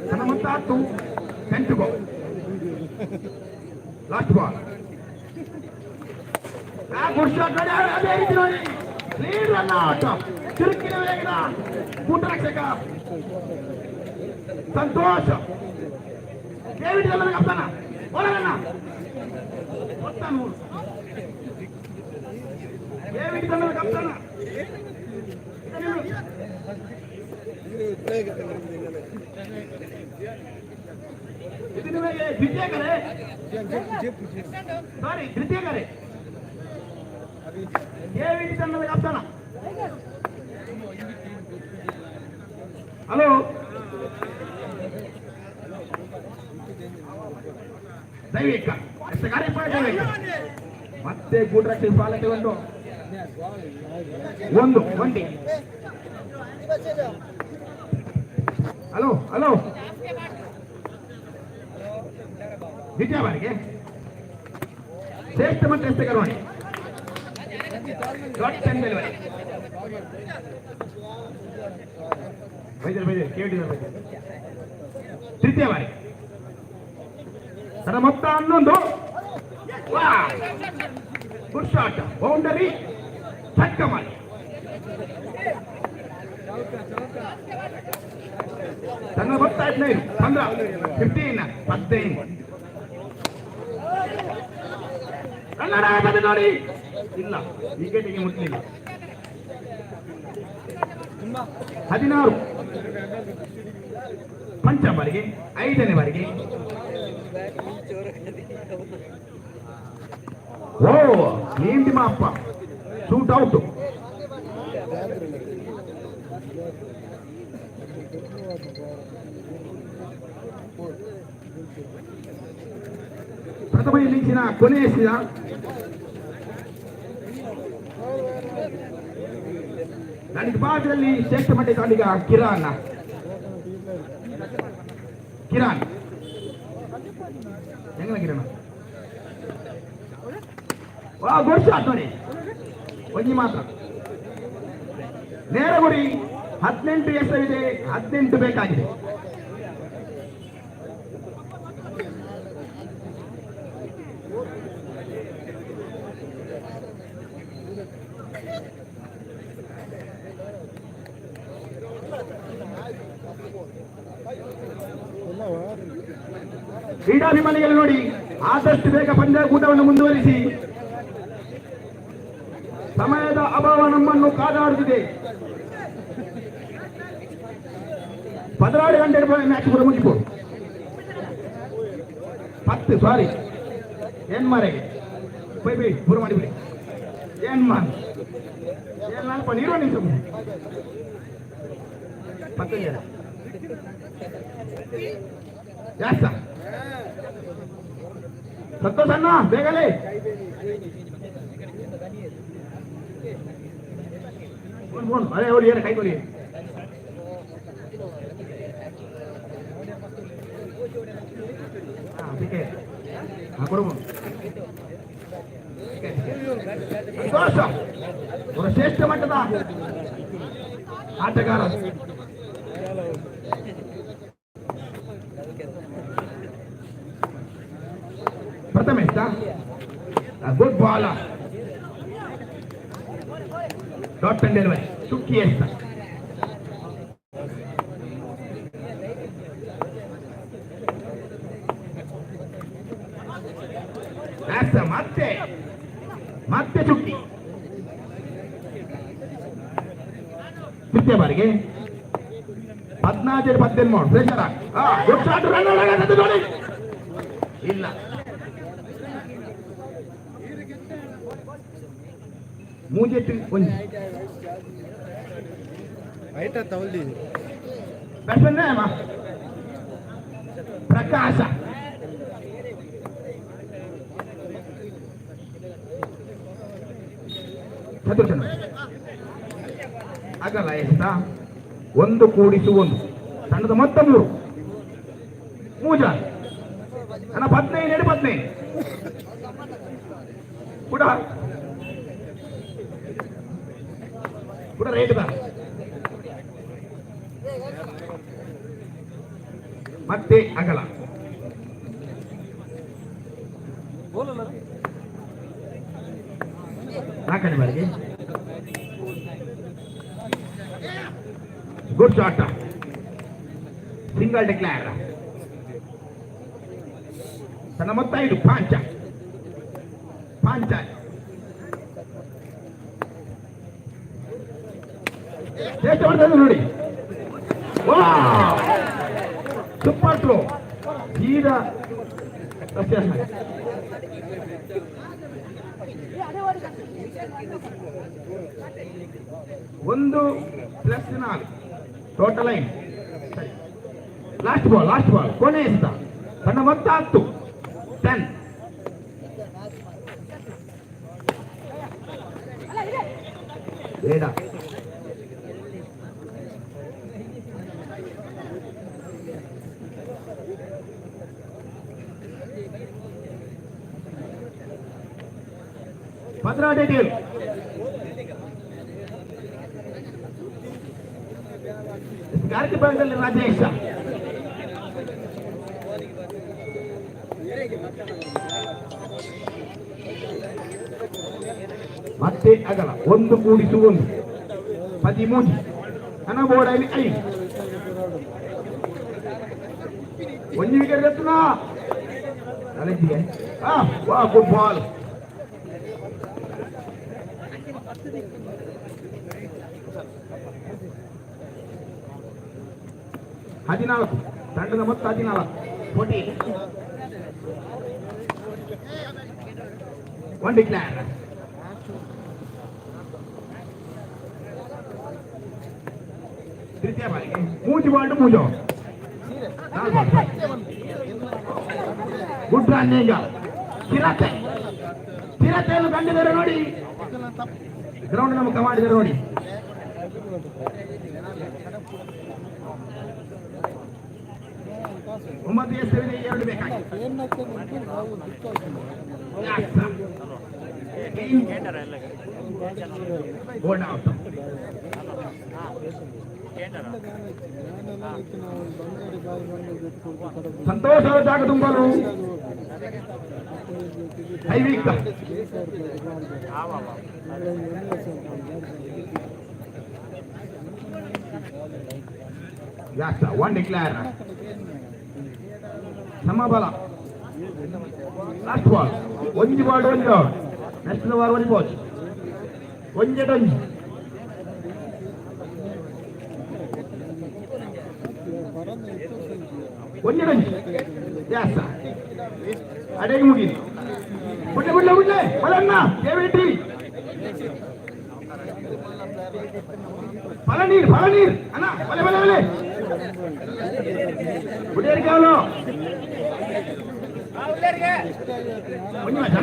ತನ್ನ ಮೊತ್ತ 10. 10 ಗೋಲ್. Last ball. ಗುಡ್ ಶಾಟ್ ನೋಡಿ. ಅದೇ ರೀತಿ ನೋಡಿ ಲೀಡ್ ರನ್ ಔಟ್. ಚುರುಕಿನ ವೇಗದ ಕೂಟರಕ್ಷಕ ಸಂತೋಷ್ ಡೇವಿಡ್ ಕಪ್ತಾನ ಒಳಗಣ್ಣ ಡೇವಿಡ್ ಕಪ್ತಾನ द्वितीय करे सॉरी तृतीय करे डेविड तन्नद कप्तान. ಹಲೋ ದೈವಿಕ ಮತ್ತೆ ಕೂಟ್ರಕ್ಷಿ ಪಾಲಕ್ಕೆ ಒಂದು ಒಂಟಿ. ಹಲೋ ಹಲೋ ದ್ವಿತೀಯ ಬಾರಿಗೆ ಶ್ರೇಷ್ಠ ಮಧ್ಯಸ್ಥ ಕರೋಣಿ ತೃತೀಯ ಬಾರಿ ತನ್ನ ಮೊತ್ತ 11. ಗುಡ್ ಶಾಟ್ ಬೌಂಡರಿ ಚಕ್ಕ ಮಾಡಿ ತನ್ನ ಮೊತ್ತ 15 15 ಕನ್ನಡ ನೋಡಿ ಇಲ್ಲ ವಿಕೆಟಿಗೆ ಮುಟ್ಟಲಿಲ್ಲ. 16 ಪಂಚಮ ಬಾರಿಗೆ 5ನೇ ಬಾರಿಗೆ. ಓ ನೀಂದಿ ಮಾಪ್ಪ ಶೂಟ್ ಔಟ್. ಪ್ರಥಮ ಇನ್ನಿಂಗ್ಸಿನ ಕೊನೆಯ ಎಸೆದ ನನಗೆ ಭಾಗದಲ್ಲಿ ಶ್ರೇಷ್ಠ ಮಟ್ಟ ತಾಂಡಿಗ ಕಿರಾನ್ ಹೆಂಗ ಕಿರಣ್ ವಾ ಗುಡ್ ಶಾಟ್ ನೋಡಿ. ಒಂಜಿ ಮಾತ್ರ ನೇರ ಗುರಿ. 18 ಎಸೆದಿದೆ, 18 ಬೇಕಾಗಿದೆ. ಕ್ರೀಡಾಭಿಮಾನಿಗಳು ನೋಡಿ ಆದಷ್ಟು ಬೇಗ ಪಂದ್ಯಾಕೂಟವನ್ನು ಮುಂದುವರಿಸಿ. ಸಮಯದ ಅಭಾವ ನಮ್ಮನ್ನು ಕಾದಾಡುತ್ತಿದೆ. 16 ಗಂಟೆ ಮ್ಯಾಚ್ ಕೂಡ ಮುಗಿಬೋದು. 10 ಸಾರಿ ಏನ್ ಮಾರೆಗೆ ಬೈ ಬೈ ಪೂರ ಮಾಡಿಬಿಡಿ. ಏನ್ ನಾಲ್ಪ ನೀರು ನಿಮಿಷ 15 ಜನ ಜಾಸ್ತ ಸಂತೋಷಣ್ಣ ಬೇಗಲೇ ಅದೇ ನೋಡಿ ಏನು ಕೈ ಕೊಡಿ ಕೊಡಬಹುದು ಅವರ ಶ್ರೇಷ್ಠ ಮಟ್ಟದ ಆಟಗಾರ Prathamesh good bowler dot and delivery ಚುಕ್ಕಿ ಎಷ್ಟ ಮತ್ತೆ ಮತ್ತೆ ಚುಕ್ಕಿ ದ್ವಿತೀಯ ಬಾರಿಗೆ 14-13 ಪ್ರೆಷರ್ ಇಲ್ಲ ಮೂಜೆಟ್ಟು ಒಂದು ಬ್ಯಾಟ್ಸ್ಮನ್ ಪ್ರಕಾಶ ಚತುರ್ಚಂದ್ರ ಆಗಲ್ಲ ಎಷ್ಟ 1+1 ತಂಡದ ಮೊತ್ತ 3 ಮೂಜ ಅಣ್ಣ 15 ಕೂಡ ಕೂಡ ರೇಟ್ ಬಾ ಮತ್ತೆ ಅಗಲ ನಾಲ್ಕನೇ ಬಾರಿಗೆ ಗುಡ್ ಶಾಟ್ ಸಿಂಗಲ್ ಡಿಕ್ಲೇರ್ ತನ್ನ ಮೊತ್ತ 5 ಪಾಂಚ ಎಷ್ಟು ಮಾಡ್ತಾರೆ ನೋಡಿ ಸೂಪರ್ ಥ್ರೋ ಸೀದಾ ಒಂದು +4 ಟೋಟಲ್ ಲೈನ್ ಲಾಸ್ಟ್ ಬಾಲ್ ಕೊನೆ ಎಸೆತ ತನ್ನ ಮೊತ್ತ 10 ಬೇಡ ಭದ್ರಾ ಡೇಟಿಯಲ್ ಗಾರ್ಕಿ ಭಾಗದಲ್ಲಿ ರಾಜೇಶ ಮತ್ತೆ ಅಗಲ 1+1 13 ನನ್ನ ಬೋರ್ಡಲ್ಲಿ 5 ಒಂದು ವಿಕೆಟ್ ಎತ್ತುನಾ ಅಲ್ಲಿಗೆ ಗುಡ್ ಬಾಲ್ ಹದಿನಾಲ್ಕು ತಂಡದ ಮೊತ್ತ 14 1 ಡಿಕ್ಲೇರ್ ತೃತೀಯ ಬಾರಿಗೆ ಮೂಜೋ ಗುಡ್ ರನ್ನಿಂಗ್ ಚಿರತೆಯನ್ನು ಕಂಡಿದ್ದಾರೆ ನೋಡಿ ಗ್ರೌಂಡ್ ನಮುಖ ಮಾಡಿದ್ದಾರೆ ನೋಡಿ ಒಂಬತ್ತು ಎಸೆದಿದೆ 2 ಬೇಕಾಗಿ ಗೋಲ್ಡ್ ಔಟ್ ಸಂತೋಷದ ಜಾಗ ತುಂಬಲು ಹೈವೀಕ್ ಜಾಸ್ತ 1 ಡಿಕ್ಲೇರ್ ಸಮಬಲ last ball 1 ball 1 out next ball 1 ball 1 1 run ಜಾಸ್ತ ಅಡೆಗೆ ಮುಗಿದು ಬಿಡ್ಲೆ ಬಲನ್ನ ಕೇವಿಟಿ ಫಲ ನೀರು ಅಣ್ಣ ಬಲೆ ಬಿಡಿಯರಿಗೆ ಅವನು ಒಂದು ಮ್ಯಾಚ್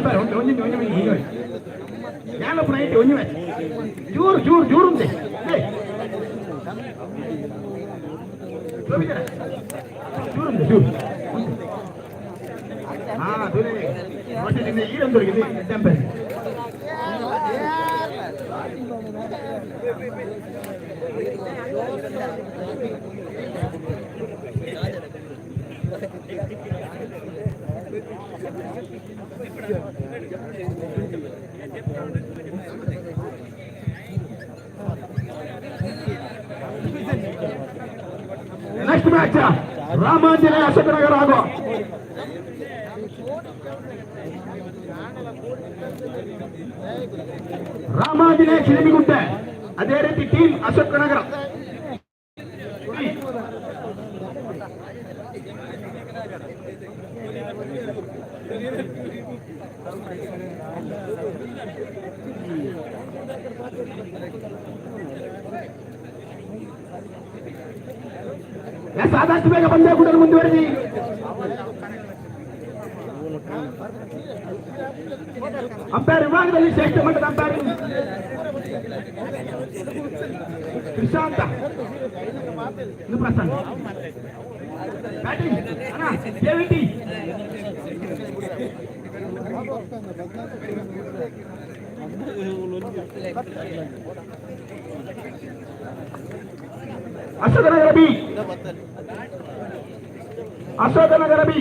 ಚೂರು ಉಂಟೆ ఈరం దొరికింది temporary. Next match Ramanjaneya Ashoknagar ಆಗೋ ರಾಮಾಂಜನೇಯ ಚಿಲಿಮಿಗುಂಟೆ, ಅದೇ ರೀತಿ ಟೀಮ್ ಅಶೋಕನಗರ. ಆದಷ್ಟು ಬೇಗ ಬಂದೇ ಕೂಡ ಮುಂದುವರೆದಿ. ಅಂಪೈರ್ ವಿಭಾಗದಲ್ಲಿ ಶ್ರೇಷ್ಠ ಮಟ್ಟದ umpire Krishanth Prasanna. Batting KVT Ashoknagar B, Ashoknagar B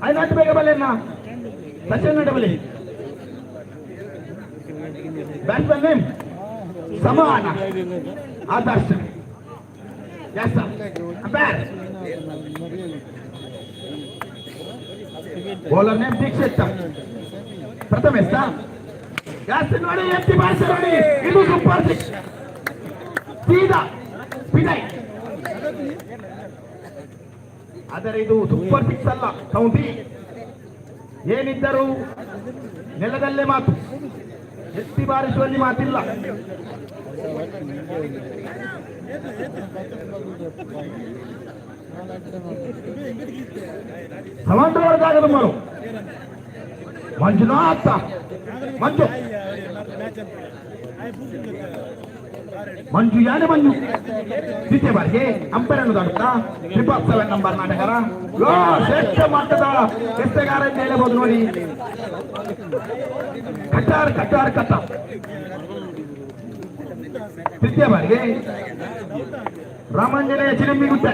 అయినట్టు ಬೇಗ ಬಲ್ಲೆನ್ನ ಸಚಿನ್ ಡಬಲಿ. ಬ್ಯಾಟ್ಸ್ಮನ್ ನೇಮ್ ಸಮಾನ Adarsh. Yes umpire bowler name Dikshit. ಪ್ರಥಮ ಎಸ್ ಎಸ್ ನೋಡಿ, ಎತ್ತಿ ಬಾರಿಸಿ ನೋಡಿ, ಇದು ಸೂಪರ್ ಸಿಕ್ಸ್. ಸೀದಾ ವಿನಯ್. ಆದರೆ ಇದು ಸೂಪರ್ ಸಿಕ್ಸ್ ಅಲ್ಲ, ಕೌಂಟಿ. ಏನಿದ್ದರೂ ನೆಲದಲ್ಲೇ ಮಾತು, ಎತ್ತಿ ಬಾರಿಸುವಲ್ಲಿ ಮಾತಿಲ್ಲ. ಸಮಾಂತರವಾದ ಮರು ಮಂಜುನಾಥ ಮಂಜು ಮಂಜು ಯಾನೆ ಮಂಜು ದ್ವಿತೀಯ ಬಾರಿಗೆ ಅಂಪೈರ್ ಅನ್ನು ದಾಟುತ್ತಾ 7 ನಂಬರ್ ನಾಟಗಾರ, ಶ್ರೇಷ್ಠ ಮಟ್ಟದ ಎಸೆಗಾರ ಅಂತ ಹೇಳಬಹುದು ನೋಡಿ. ಕಟ್ಟಾರ್ ಕಟ್ಟಾರ್ ಕಟ್ಟ. ತೃತೀಯ ಬಾರಿಗೆ ರಾಮಾಂಜನೇಯ ಚಿಲಿಮಿಗುಂಟೆ.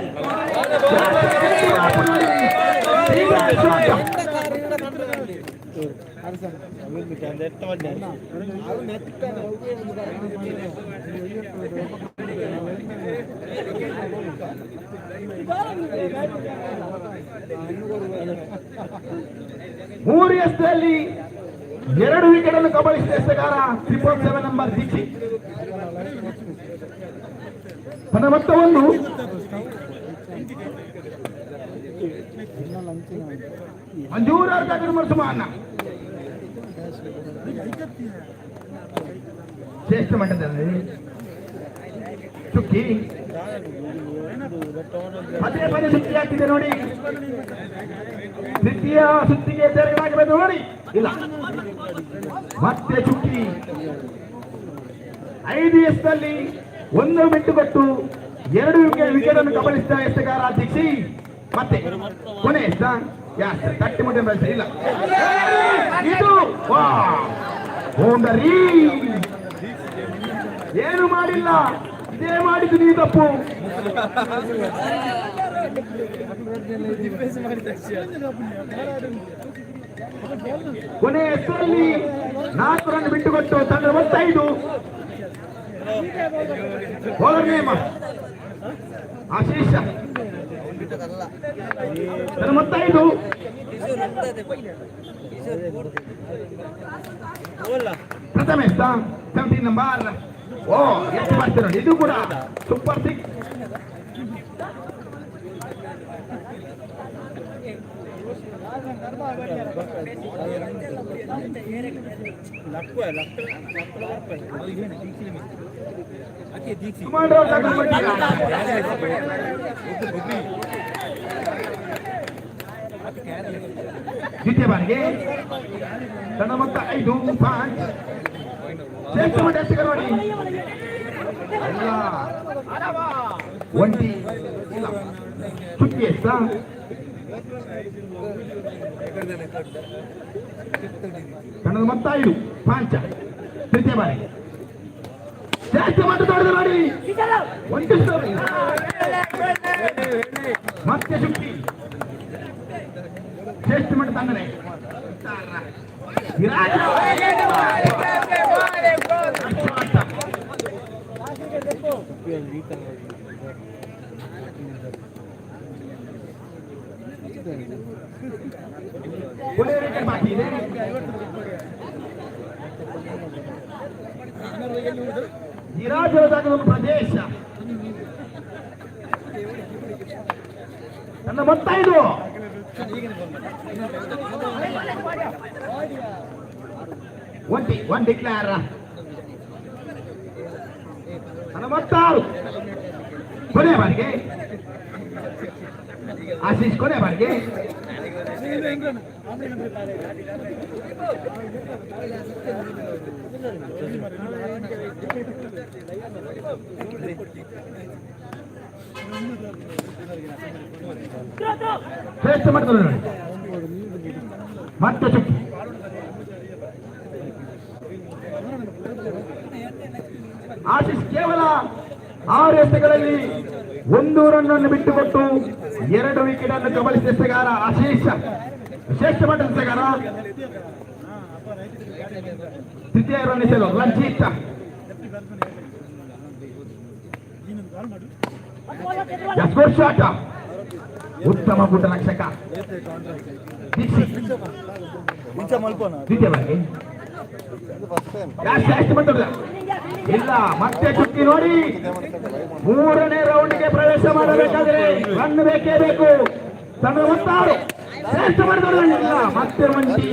ಮೂರು ಎಸ್ನಲ್ಲಿ 2 ವಿಕೆಟ್ ಅನ್ನು ಕಬಳಿಸಿದ ಎಸೆಗಾರ 7 ನಂಬರ್ ದೀಕ್ಷಿ. ತನ್ನ ಮೊತ್ತವನ್ನು ಮಂಜೂರಾದ ಸುಮಾನ ಶ್ರೇಷ್ಠ ಮಟ್ಟದಲ್ಲಿ ಚುಕ್ಕಿ ಪದೇ ಪದೇ ಸುತ್ತಿ ಹಾಕಿದೆ ನೋಡಿ. ದ್ವಿತೀಯ ಸುತ್ತಿಗೆ ತೆರಳಾಗಬೇಕು ನೋಡಿ. ಇಲ್ಲ, ಮತ್ತೆ ಚುಕ್ಕಿ. 5 ಎಸ್ನಲ್ಲಿ 1 ಬಿಟ್ಟುಕೊಟ್ಟು 2 ವಿಕೆಟ್ ಅನ್ನು ಕಬಳಿಸಿದ ಎಸೆಗಾರ ದೀಕ್ಷಿ. ಮತ್ತೆ ಕೊನೆ ಎಷ್ಟ ತಟ್ಟಿ ಮುಟ್ಟಿ ಬೆಳೆಸ. ಇಲ್ಲ, ಇದು ಬೌಂಡರಿ. ಏನು ಮಾಡಿಲ್ಲ, ಇದೇ ಮಾಡಿದ್ದು ನೀವು ತಪ್ಪು. ಕೊನೆ ಎಷ್ಟರಲ್ಲಿ 4 ರನ್ ಬಿಟ್ಟುಕೊಟ್ಟು ತಂಡ 35. ಬೌಲರ್ ನೇಮ ಆಶೀಷ 35. ಪ್ರಥಮ 17 ನಂಬರ್. ಎಷ್ಟು ಬರ್ತೀರ, ಇದು ಕೂಡ ಸೂಪರ್ ಸಿಕ್ಸ್. ದ್ವಿತೀಯ ಬಾರಿಗೆ ತನ್ನ ಮೊತ್ತ 5 ಶ್ರೇಷ್ಠ ಮಟ್ಟ ನೋಡಿ. ಎಲ್ಲ ಒಂಟಿ ಇಲ್ಲ ಚುಕ್ಕಿ ಎಸ್ತಾ ಕನ್ನಡ ಮೊತ್ತ 5 ಪಾಂಚ ತೃತೀಯ ಬಾರಿ ಜಾಸ್ತಿ ಮಾತನಾಡಿದ ಮಾಡಿ ಒಂದು ಮತ್ತೆ ಚುಕ್ಕಿ ಶ್ರೇಷ್ಠ ಮಟ್ಟ ತಂಡನೆ ವಿರಾಜ ಬಾಕಿ ಇದೆ ವಿರಾಜವಾದ ಒಂದು ಪ್ರದೇಶ ನನ್ನ ಮೊತ್ತ 5 ಒನ್ ಡಿಕ್ಲೇರ್ ನನ್ನ ಮೊತ್ತ 6 ಕೊನೆ ಬಾರಿಗೆ ಆಶೀಶ್ ಕೊನೆ ಬಾರಿಗೆ ಶ್ರೇಷ್ಠ ಮಾಡ್ತಾರೆ ನೋಡಿ ಮತ್ತೆ ಚುಕ್ಕಿ ಆಶೀಶ್ ಕೇವಲ 6 ಎಸೆಗಳಲ್ಲಿ 1 ರನ್ ಅನ್ನು ಬಿಟ್ಟುಕೊಟ್ಟು 2 ವಿಕೆಟ್ ಅನ್ನು ಕಬಳಿಸಿದ ಎಸೆಗಾರ ಆಶೀಶ್ ಶ್ರೇಷ್ಠ ಮಟ್ಟದ ಎಸೆಗಾರ ತೃತೀಯ ರನ್ ಎಸೆಯಲು ರಂಜಿತ್ ಸ್ಕೋರ್ ಶಾಟ್ ಉತ್ತಮ ಪುಟ ರಕ್ಷಕ ದ್ವಿತೀಯ ಬಾರಿಗೆ ಶ್ರೇಷ್ಠ ಮಟ್ಟದ ಇಲ್ಲ ಮತ್ತೆ ಚುಕ್ಕಿ ನೋಡಿ 3ನೇ ರೌಂಡ್ಗೆ ಪ್ರವೇಶ ಮಾಡಬೇಕಾದ್ರೆ ರನ್ ಬೇಕೇ ಬೇಕು ತಂಡ ಮೊತ್ತ 6 ಶ್ರೇಷ್ಠ ಮಾಡಿದಲ್ಲ ಮತ್ತೆ ಒಂಟಿ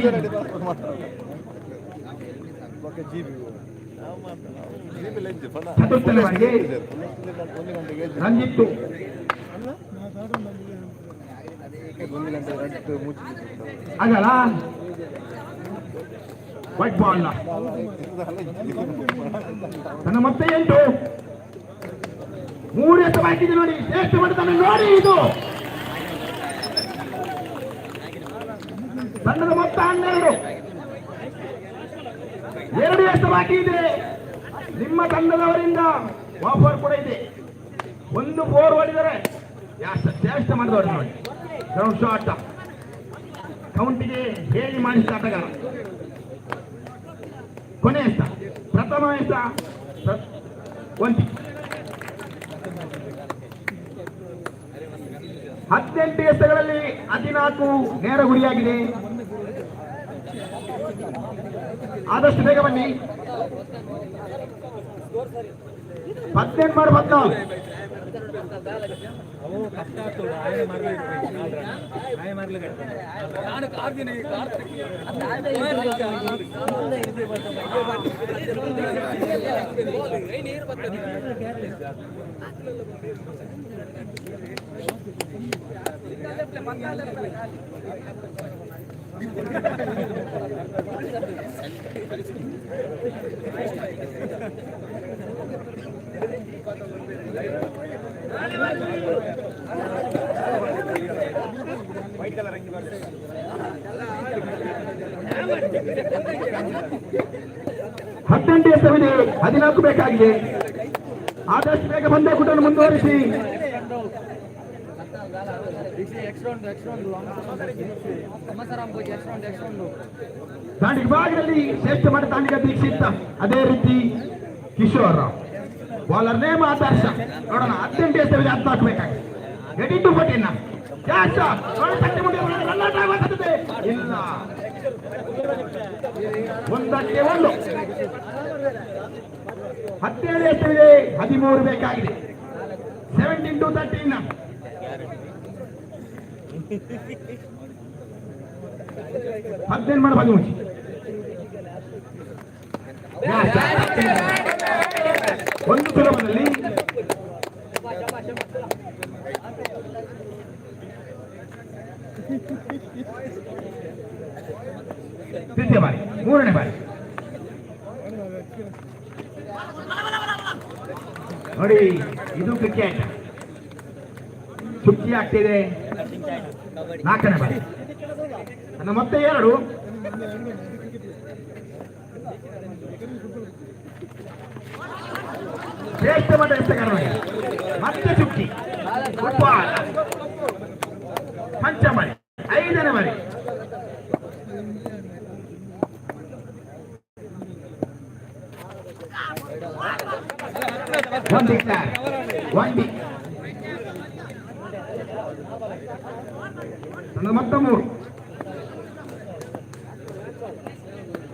ಚತುರ್ಥನೇ ಬಾರಿಗೆ ರಂಜಿತ್ತು ಆಗಲ್ಲ ವೈಟ್ ಬಾಲ್ ನನ್ನ ಮತ್ತೆ 8 3 ಎತ್ತ ಬಾಕಿದೆ ನೋಡಿ ಶ್ರೇಷ್ಠ ಮಾಡ್ತಾನೆ ನೋಡಿ ಇದು ತಂಡದ ಮೊತ್ತ 12 2 ಎತ್ತ ಬಾಕಿ ಇದೆ ನಿಮ್ಮ ತಂಡದವರಿಂದ ಆಫರ್ ಕೂಡ ಇದೆ 1 4 ಹೊಡಿದರೆ ಶ್ರೇಷ್ಠ ಮಾಡಿದವರು ನೋಡಿ ಗ್ರೌಂಡ್ ಶಾಟ್ ಕೌಂಟಿಗೆ ಹೇಳಿ ಮಾಡಿಸಿದ ಆಟಗಾರ ಕೊನೆ ಎಸ ಪ್ರಥಮ ಎಸ ಒಂಟಿ 18 ಎಸೆಗಳಲ್ಲಿ 14 ನೇರ ಗುರಿಯಾಗಿದೆ ಆದಷ್ಟು ಬೇಗ ಬನ್ನಿ 18 ಮಾಡಿ 14 18 ಎಸೆವಿದೆ 14 ಬೇಕಾಗಿದೆ ಆದಷ್ಟು ಬೇಗ ಬಂದ ಕೂಟನ್ನು ಮುಂದುವರಿಸಿ ದಾಂಡಿಗೆ ಭಾಗದಲ್ಲಿ ಶ್ರೇಷ್ಠ ಮಟ್ಟ ದಾಂಡಿಗ ದೀಕ್ಷಿತ್ ಅದೇ ರೀತಿ ಕಿಶೋರ್ ಬಾಲರ್ ನೇಮ್ ಆದರ್ಶ ನೋಡೋಣ 18 ಎಸೆವಿದೆ 14 ಬೇಕಾಗಿದೆ 18 ಇಲ್ಲ 1ಕ್ಕೆ 1 17 ಎಸೆವಿದೆ 13 ಬೇಕಾಗಿದೆ 17 to 13 18 ಮಾಡಿ ಬನ್ನಿ ಮುಚ್ಚಿ ಒಂದು ಸುಲಭದಲ್ಲಿ ತೃತೀಯ ಬಾರಿ 3ನೇ ಬಾರಿ ನೋಡಿ ಇದು ಕ್ರಿಕೆಟ್. ಚುಕ್ಕಿ ಆಗ್ತಿದೆ. 4ನೇ ಬಾರಿ. ನನ್ನ ಮತ್ತೆ 2. ಶ್ರೇಷ್ಠ ಮಟ್ಟ ಎಸೆಗಾರನಿಗೆ ಮತ್ತೆ ಚುಕ್ಕಿ. ಫುಟ್ಬಾಲ್ ಪಂಚಮರಿ 5ನೇ ಬಾರಿ. ಒಂದು ಡಿಕ್ಲೇರ್, 1 ಡಿ. ಮತ್ತೆ 3.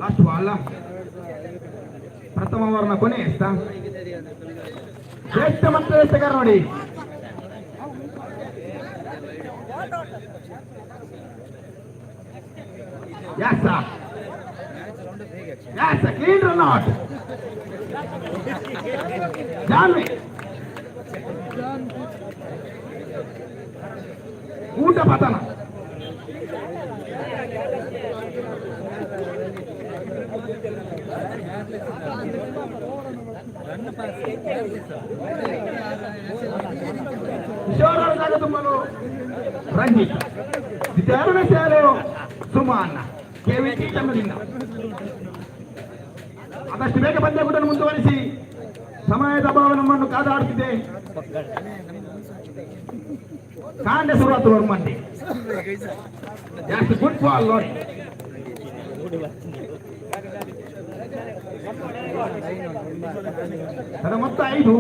Last ball. ಪ್ರಥಮ ಓವರ್ನ ಕೊನೆ ಎಷ್ಟ. ಶ್ರೇಷ್ಠ ಮಟ್ಟದ ಎಸೆಗಾರ ನೋಡಿ. ಯಾಸ ಕ್ಲೀನ್ ರನ್ ಔಟ್. ಜಾನ್ವಿ ಊಟ ಪತನ. ಕಿಶೋರ್ ತುಂಬಲು ರಂಜಿತ್. 2ನೇ ಸೇರು ಸುಮಾನ್ ಕೆವಿಟಿ ತಂಡದಿಂದ. ಆದಷ್ಟು ಬೇಗ ಪಂದ್ಯಕೂಟವನ್ನು ಮುಂದುವರಿಸಿ. ಸಮಯದ ಅಭಾವ ನಮ್ಮನ್ನು ಕಾದಾಡುತ್ತಿದೆ. ಕಾಂಡೆ ಶುರುವಾತು ಮಂಡಿ. ಜಾಸ್ತಿ ಗುಡ್ ಬಾಲ್ ನೋಡಿ. ಮೊತ್ತ 5.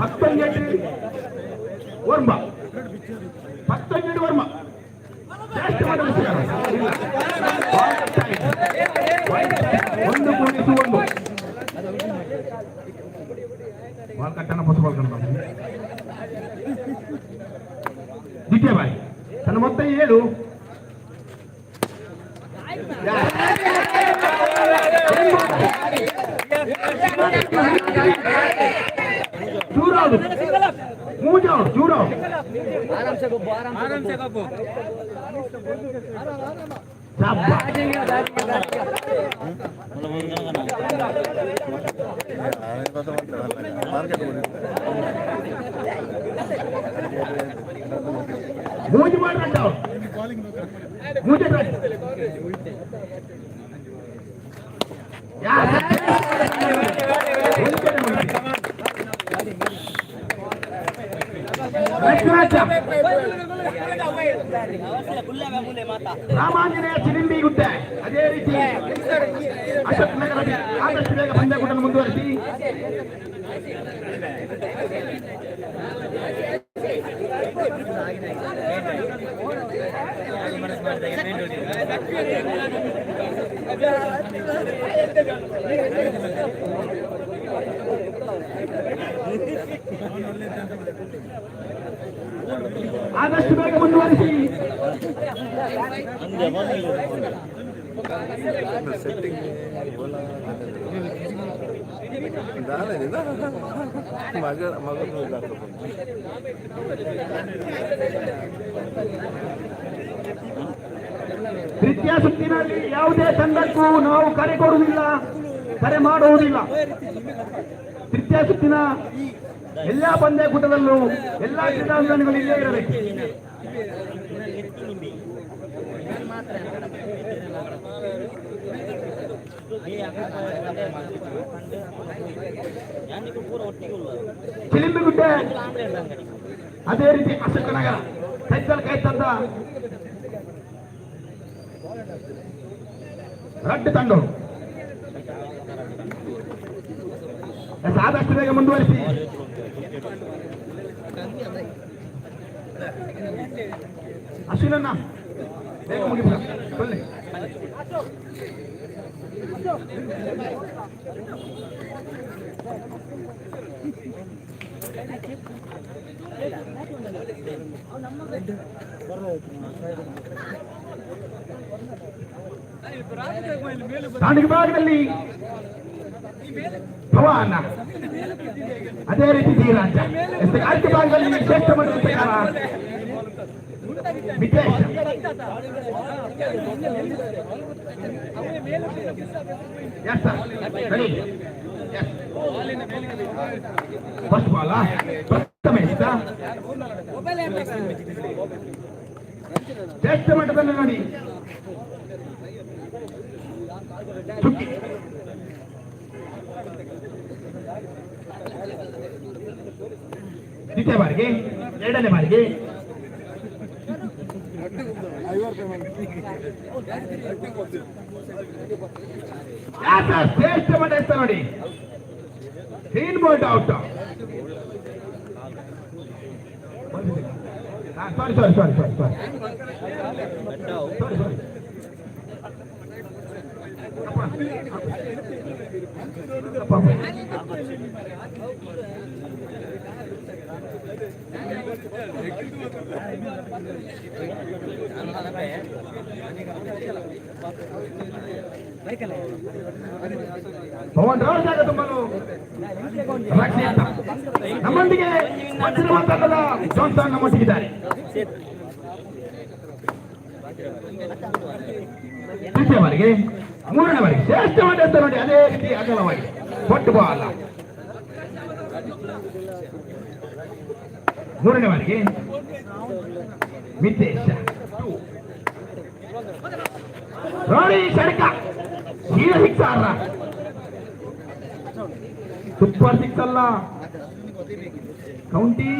19 ವರ್ಮ. 19 ವರ್ಮ. ಶ್ರೇಷ್ಠ ಮಟ್ಟದ ಎಸೆಗಾರ. 1-1. ಬಾಲ್ ಕಟ್ಟನ ಹೊಸ ಬಾಲ್ ಕಂಡು ದ್ವಿತೀಯ ಬಾರಿ. ತನ್ನ ಮೊತ್ತ 7. चूरो आराम से गप्पो मुझे मार रहा मुझे ರಾಮಾಂಜನೇಯ ಚಿಲಿಂಬಿ ಗುಡ್ಡೆ ಅದೇ ರೀತಿ ಅಶೋಕ್ ನಗರದ ಆದಷ್ಟು ಬೇಗ ಪಂದ್ಯಕೂಟವನ್ನು ಮುಂದುವರಿಸಿ ಆದಷ್ಟು ಬೇಗ ಮುಂದುವರಿಸಿ ತೃತೀಯ ಸುತ್ತಿನಲ್ಲಿ ಯಾವುದೇ ತಂಡಕ್ಕೂ ನಾವು ಕರೆ ಕೊಡುವುದಿಲ್ಲ, ಕರೆ ಮಾಡುವುದಿಲ್ಲ. ತೃತೀಯ ಸುತ್ತಿನ ಎಲ್ಲಾ ಪಂದ್ಯಕೂಟದಲ್ಲೂ ಎಲ್ಲಾ ಕ್ರೀಡಾಂಗಣಗಳು ಇಲ್ಲೇ ಇರಬೇಕು. ಚಿಲಿಂಬಿಗುಡ್ಡೆ ಅದೇ ರೀತಿ ಅಶೋಕ ನಗರ ಸೈಕಲ್ ಕೈ ತಂದ ರಡ್ಡು ತಂಡವು ಆದಷ್ಟು ಬೇಗ ಮುಂದುವರಿಸಿ. ಅಶ್ವಿನನ್ನ ಬೇಗ ಮುಗಿಸ ಬನ್ನಿ. ದಾಂಡಿಗೆ ಭಾಗದಲ್ಲಿ ಭವಾನ ಅದೇ ರೀತಿ ಧೀರಾಜ ಆಯ್ಕೆ ಭಾಗದಲ್ಲಿ ಶ್ರೇಷ್ಠ ಮಟ್ಟದ ವಿಶೇಷ ಫಸ್ಟ್ ಬಾಲ್ ಪ್ರಥಮ ಎಸೆತ ಶ್ರೇಷ್ಠ ಮಟ್ಟದಲ್ಲಿ ನೋಡಿ ಚುಕ್ಕಿ ದ್ವಿತೀಯ ಬಾರಿಗೆ ಎರಡನೇ ಬಾರಿಗೆ ಶ್ರೇಷ್ಠ ಮಟ್ಟ ಎಸೆತ ನೋಡಿ ಕ್ಲೀನ್ ಬೋಲ್ಡ್ ಔಟ್ ಸಾರಿ ಪವನ್ ರಾವ್ ಜಾಗ ತುಂಬಲು ನಮ್ಮೊಂದಿಗೆ ತಂಡದ ಜಾನ್ಸನ್ ನಮ್ಮೊಟ್ಟಿಗಿದ್ದಾರೆ. ತೃತೀಯ ಬಾರಿಗೆ ಮೂರನೇ ಬಾರಿಗೆ ಶ್ರೇಷ್ಠ ಅಂತ ನೋಡಿ ಅದೇ ರೀತಿ ಅಗಲವಾಗಿ ಫುಟ್ಬಾಲ್ ಮೂರನೇ ಬಾರಿಗೆ ಮಿತೇಶ ನೋಡಿ ಸಡಕ ಸೀದ ಸಿಕ್ಸ್ ಆರ ಸೂಪರ್ ಸಿಕ್ಸ್ ಅಲ್ಲ ಕೌಂಟಿ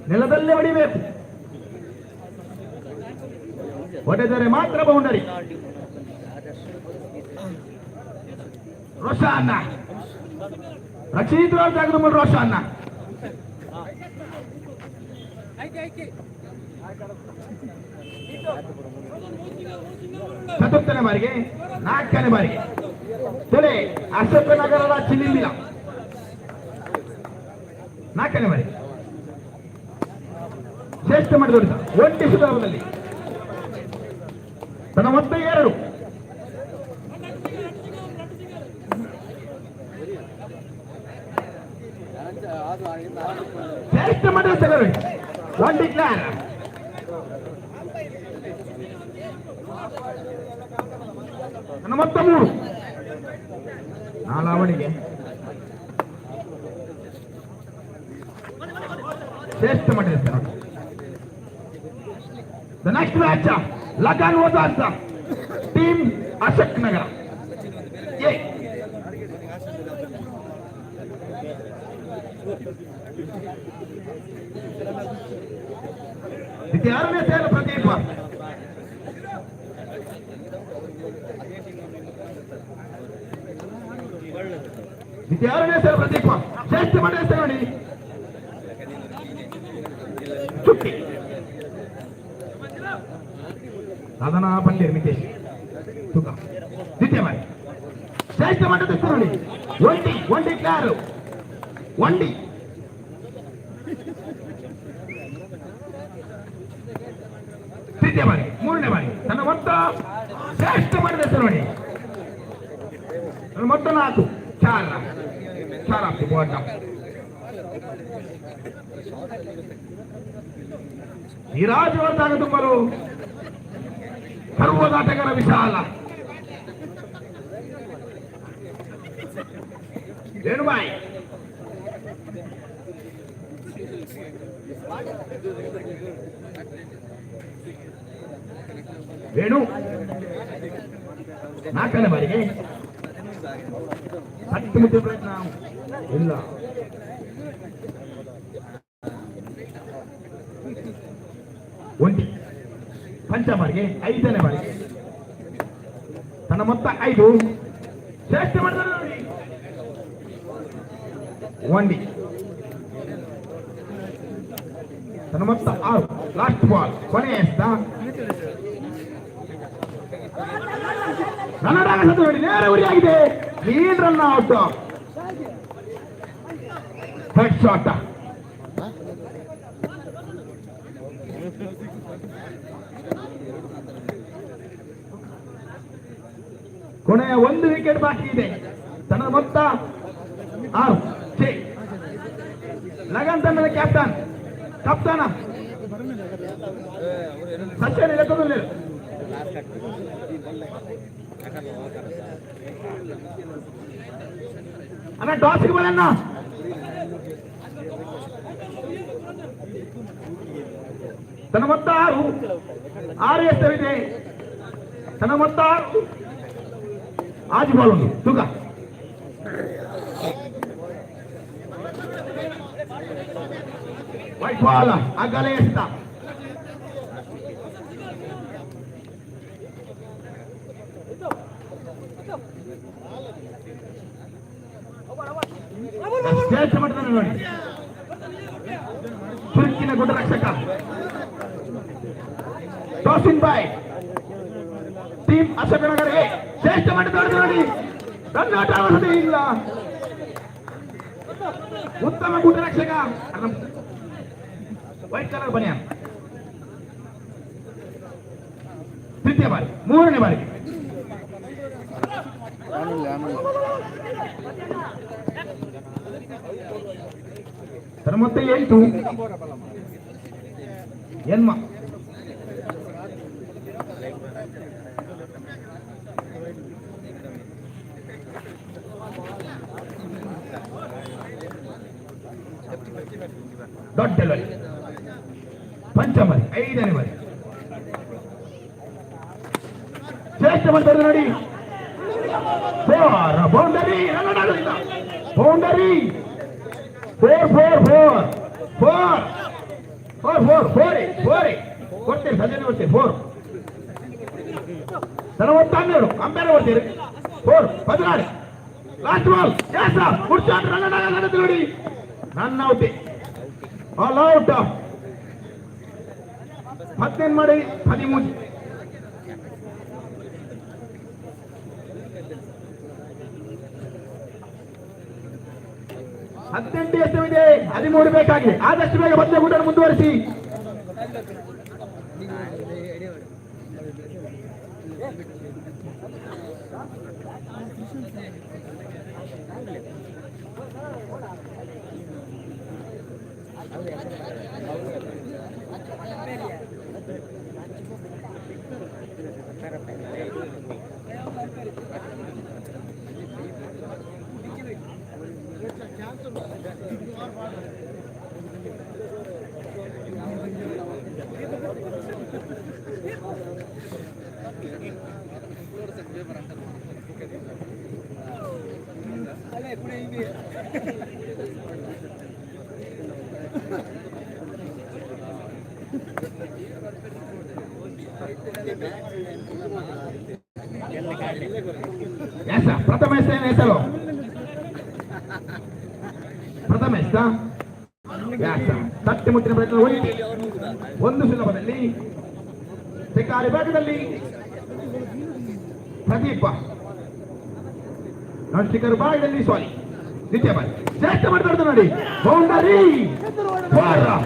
ನೆಲದಲ್ಲೇ ಹೊಡಿಬೇಕು ಹೊಡೆದರೆ ಮಾತ್ರ ಬೌಂಡರಿ. ರೋಷಾನ್ನ ರಕ್ಷಿತ್ ಜಾಗದ ರೋಷಾನ್ನ ಚತುರ್ಥನೇ ಬಾರಿಗೆ ನಾಲ್ಕನೇ ಬಾರಿಗೆ ತೊಲೆ ಅಶೋಕನಗರದ ಚಿಲಿಂಬಿಲ ನಾಲ್ಕನೇ ಬಾರಿಗೆ ಶ್ರೇಷ್ಠ ಮಾಡಿದ ಒಂಟಿ ಸುಧಾರದಲ್ಲಿ ತನ್ನ ಮೊತ್ತ 2 ಶ್ರೇಷ್ಠ ಮಾಡಿದ ಒನ್ ಡಿಕ್ಲೇರ್ ನನ್ನ ಮೊತ್ತ 3 ನಾಲಾವಣಿಗೆ ಶ್ರೇಷ್ಠ ಮಾಡಿದ ದ ನೆಕ್ಸ್ಟ್ ಮ್ಯಾಚ್ ಲಗಾನ್ ಓದಾಂತ ಟೀಮ್ ಅಶೋಕ್ ನಗರ ದ್ವಿತೀಯ ಸೇರು ಪ್ರದೀಪ ದ್ವಿತೀಯ ಸೇರು ಪ್ರದೀಪ ಶ್ರೇಷ್ಠ ಮಾಡಿದ ನೋಡಿ ಚುಕ್ಕಿ ಸಾಧನಾ ಪಂಡಿರ್ ಮಿತೇಶ್ ಸುಖ ದ್ವಿತೀಯ ಬಾರಿ ಶ್ರೇಷ್ಠ ಮಟ್ಟದ ನೋಡಿ ಒಂಟಿ ಕ್ಲಾರು ಒಂಡಿ ತೃತೀಯ ಬಾರಿ ಮೂರನೇ ಬಾರಿ ನನ್ನ ಮೊತ್ತ ಶ್ರೇಷ್ಠ ಮಟ್ಟದ ನೋಡಿ ನನ್ನ ಮೊತ್ತ 4 ಚಾರ ಬೋಟ ಈ ರಾಜವರ್ಧಾಗ ತುಂಬಲು ಸರ್ವದಾಟಗಾರ ವಿಶಾಲ ರೇಣುಬಾಯಿ ವೇಣು 4ನೇ ಬಾರಿಗೆ ಮುಖ್ಯ ಪ್ರಯತ್ನ ಇಲ್ಲ ಒಂಟಿ ಪಂಚಮಾರಿಗೆ 5ನೇ ಬಾರಿಗೆ ತನ್ನ ಮೊತ್ತ 5 ಶ್ರೇಷ್ಠ ಮಾಡಿದ ಒಂಡಿ ತನ್ನ ಮೊತ್ತ 6 ಲಾಸ್ಟ್ ಬಾಲ್ ಕೊನೆಯ ಎಸ್ತ ಕನ್ನಡ ನೋಡಿ ನೇರ ಉರಿಯಾಗಿದೆ clean run out head shot ಕೊನೆಯ 1 ವಿಕೆಟ್ ಬಾಕಿ ಇದೆ ತನ್ನ ಮೊತ್ತ 6 ಲಗನ್ ತಂಡದ ಕಪ್ತಾನ ಸಚಿನ್ ಲೆಕ್ಕದಲ್ಲಿ ಅಣ್ಣ ಟಾಸ್ಗೆ ಬರಣ್ಣ. ತನ್ನ ಮೊತ್ತ 6 ಎಷ್ಟವಿದೆ? ತನ್ನ ಮೊತ್ತ 6. ಆಜು ಬಾಲ್ ಒಂದು ತೂಕ. ವೈಟ್ ಬಾಲ್ ಅಗಲೇ ಎಸೆತ. ಶ್ರೇಷ್ಠ ಮಟ್ಟದ ನೋಡಿ ತುರುಕಿನ ಗುಡ್ಡ ರಕ್ಷಕ ಟಾಸಿನ್ ಬಾಯ್ ಟೀಮ್ ಅಶೋಕನಗರ್ಗೆ ಶ್ರೇಷ್ಠ ಮಟ್ಟದ ನೋಡಿ ರನ್ನಾಟ ಅವರದೇ ಇಲ್ಲ. ಉತ್ತಮ ಗುಡ್ಡ ರಕ್ಷಕ ವೈಟ್ ಕಲರ್ ಬನಿಯಾನ್. ತೃತೀಯ ಬಾರಿ 3ನೇ ಬಾರಿ ಮತ್ತೆ 8 ಎನ್ಮ ದೊಡ್ಡ ಬಾರಿ ಪಂಚಮರಿ 5ನೇ ಬಾರಿ ಶ್ರೇಷ್ಠ ಮಾಡ್ತಾರೆ ನೋಡಿ. ಬೌಂಡರಿ ಬೌಂಡರಿ 4 ಕೊಡ್ತೀರಿ ಸಂಜೆ ಕೊಡ್ತೀರಿ 4 12 ಅಂಪೇರ್ ಕೊಡ್ತೀರಿ 4 16 ಲಾಸ್ಟ್ ಬಾಲ್ ನೋಡಿ ರನ್ ಔಟ್ ಆಲ್ ಔಟ್. ಮತ್ತೇನ್ ಮಾಡಿ 13 18 ಎಷ್ಟವಿದೆ? 13 ಬೇಕಾಗಿದೆ. ಆದಷ್ಟು ಬೇಗ ಮತ್ತೆ ಕೂಡ ಮುಂದುವರಿಸಿ. ಪ್ರಥಮ ಹೆಸರು ತಟ್ಟೆ ಮುಟ್ಟಿನ ಪ್ರಯತ್ನ ಒಂದು ಸುಲಭದಲ್ಲಿ ಶಿಕಾರಿ ಭಾಗದಲ್ಲಿ ಪ್ರದೀಪ ಶಿಖರ್ ಭಾಗದಲ್ಲಿ ಸ್ವಾಲಿ ದ್ವಿತೀಯ ಬಾರಿ ಶ್ರೇಷ್ಠ ಮಾಡ್ತಾ ನೋಡಿ ಬೌಂಡರಿ 4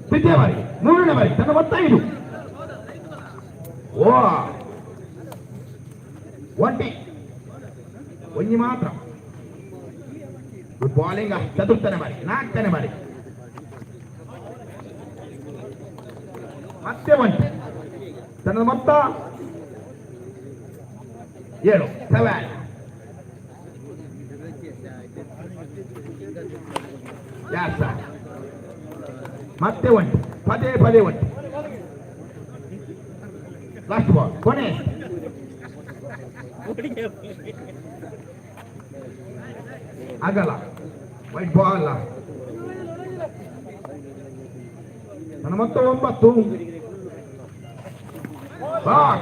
ದ್ವಿತೀಯ ಬಾರಿ 3ನೇ ಬಾರಿ ತನ್ನ 5 ಒಂಟಿ ಮಾತ್ರ ಗುಡ್ ಬಾಲಿಂಗ್. 4ನೇ ಬಾರಿ 4ನೇ ಬಾರಿ ಮತ್ತೆ ಒಂಟಿ ತನ್ನ ಮೊತ್ತ 7 ಮತ್ತೆ ಒಂಟಿ ಪದೇ ಒಂಟಿ. ಲಾಸ್ಟ್ ಬಾಲ್ ಕೊನೆ ಆಗಲ್ಲ ವೈಟ್ ಬಾಲ್ ನನ್ನ ಮೊತ್ತ 9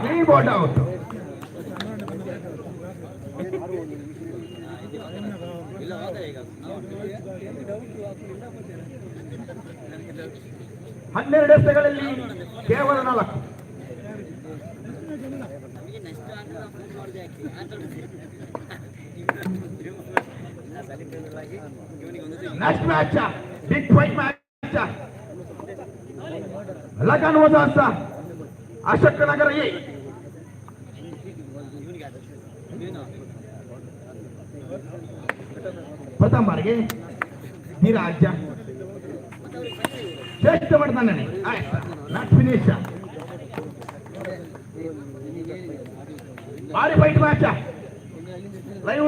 ಕ್ಲೀನ್ ಬಾಲ್ ಔಟ್. ಹನ್ನೆರಡು ಎಸೆಗಳಲ್ಲಿ ಕೇವಲ 4. Next match big fight match लगन होता असा अशोक नगर ये प्रथम बाರಿಗೆ धीराज श्रेष्ठ ಮಾಡ್ತಾನೆ ಆಯ್ತು ನಾಟ್ ಫಿನಿಶ್ ಭಾರಿ ಫೈಟ್ ಮ್ಯಾಚ್ ಲೈವ್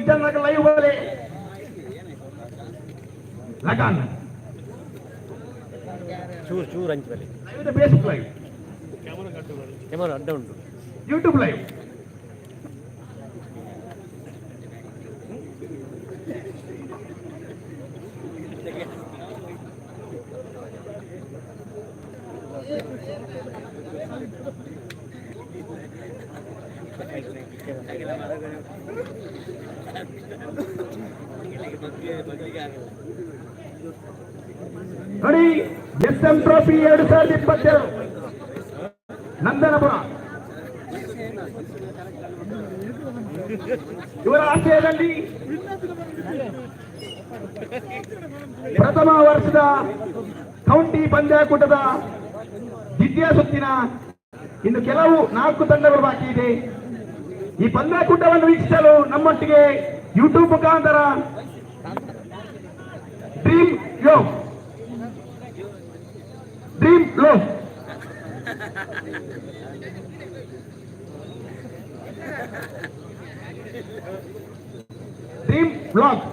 ಇದನ್ನ ಲೈವ್ ಬೋಲೆ ಲಗಾನ್ ಚೂರು ಹಂಚಬಲ್ಲಿ ಲೈವ್ ಬೇಸಿಕ್ ಲೈವ್ ಕ್ಯಾಮರಾ ಅಡ್ಡ ಉಂಟು ಯೂಟ್ಯೂಬ್ ಲೈವ್ ನೋಡಿ SM ಟ್ರೋಫಿ 2022 ನಂದನಪುರ ಇವರ ಆಶಯದಲ್ಲಿ ಪ್ರಥಮ ವರ್ಷದ ಕೌಂಟಿ ಪಂದ್ಯಾಕೂಟದ ದ್ವಿತೀಯ ಸುತ್ತಿನ ಇನ್ನು ಕೆಲವು 4 ತಂಡಗಳು ಬಾಕಿ ಇದೆ. ಈ ಪಂದ್ಯಾಕೂಟವನ್ನು ವೀಕ್ಷಿಸಲು ನಮ್ಮೊಟ್ಟಿಗೆ ಯೂಟ್ಯೂಬ್ ಮುಖಾಂತರ dream low dream blog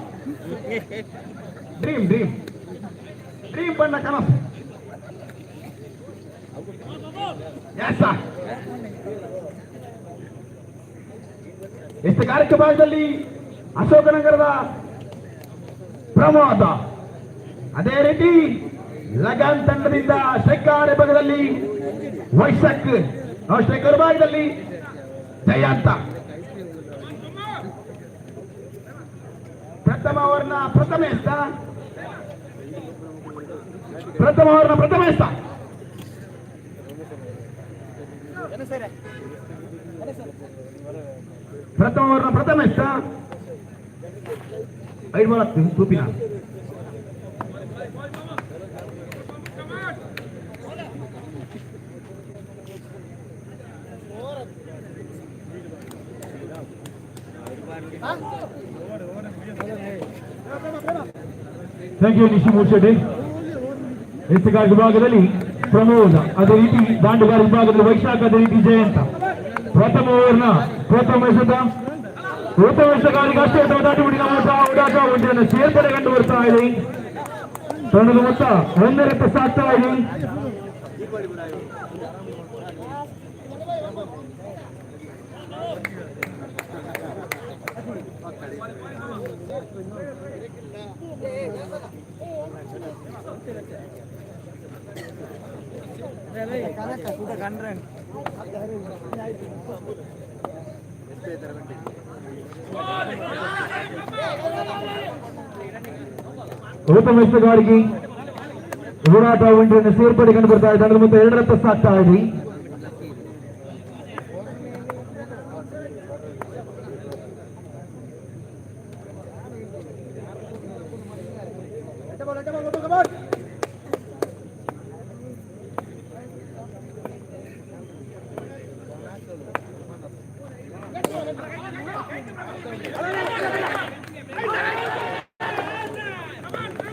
dream ಬಣ್ಣ ಕನಸು ಎಷ್ಟು ಕಾರ್ಯಕ್ರಮದಲ್ಲಿ ಅಶೋಕನಗರದ ಪ್ರಮೋದ, ಅದೇ ರೀತಿ ಲಗಾನ್ ತಂಡದಿಂದ ಸ್ಟ್ರೈಕರ್ ವಿಭಾಗದಲ್ಲಿ ವೈಶಾಖ್, ಸ್ಟ್ರೈಕರ್ ವಿಭಾಗದಲ್ಲಿ ಜಯಂತ, ಪ್ರಥಮ ಓವರ್ನ ಪ್ರಥಮ ಸ್ಥಾನ ಐದು ಬಾಲ್ ತೂಪಿನ ಥ್ಯಾಂಕ್ ಯು ನಿಶಿಮೂರ್ ಶೆಟ್ಟಿ. ಎಸ್ತಗಾರ ವಿಭಾಗದಲ್ಲಿ ಪ್ರಮೋದ್, ಅದೇ ರೀತಿ ದಾಂಡುಗಾರ ವಿಭಾಗದಲ್ಲಿ ವೈಶಾಖ್, ಅದೇ ರೀತಿ ಜಯಂತ. ಪ್ರಥಮ ಓವರ್ನ ಪ್ರಥಮ ಎಸೆತಗಾರಿಗೆ ಅಷ್ಟೇ ದಾಟುಬಿಡಿನ ಓಡಾಟ ಒಂದಿನ ಸೇರ್ಪಡೆ ಕಂಡು ಬರ್ತಾ ಇದೆ. ತಂಡದ ಮೊತ್ತ 1 ಸಾಗ್ತಾ ಇದೆ. ಪ್ರಥಮ ಎಸೆತಗಾರಿಗೆ ಓಡಾಟ ಒಂದಿನ ಸೇರ್ಪಡೆ ಕಂಡು ಬರ್ತಾ ಇದೆ. ತಂಡದ ಮೊತ್ತ 2 ಸಾಗ್ತಾ ಇದೆ.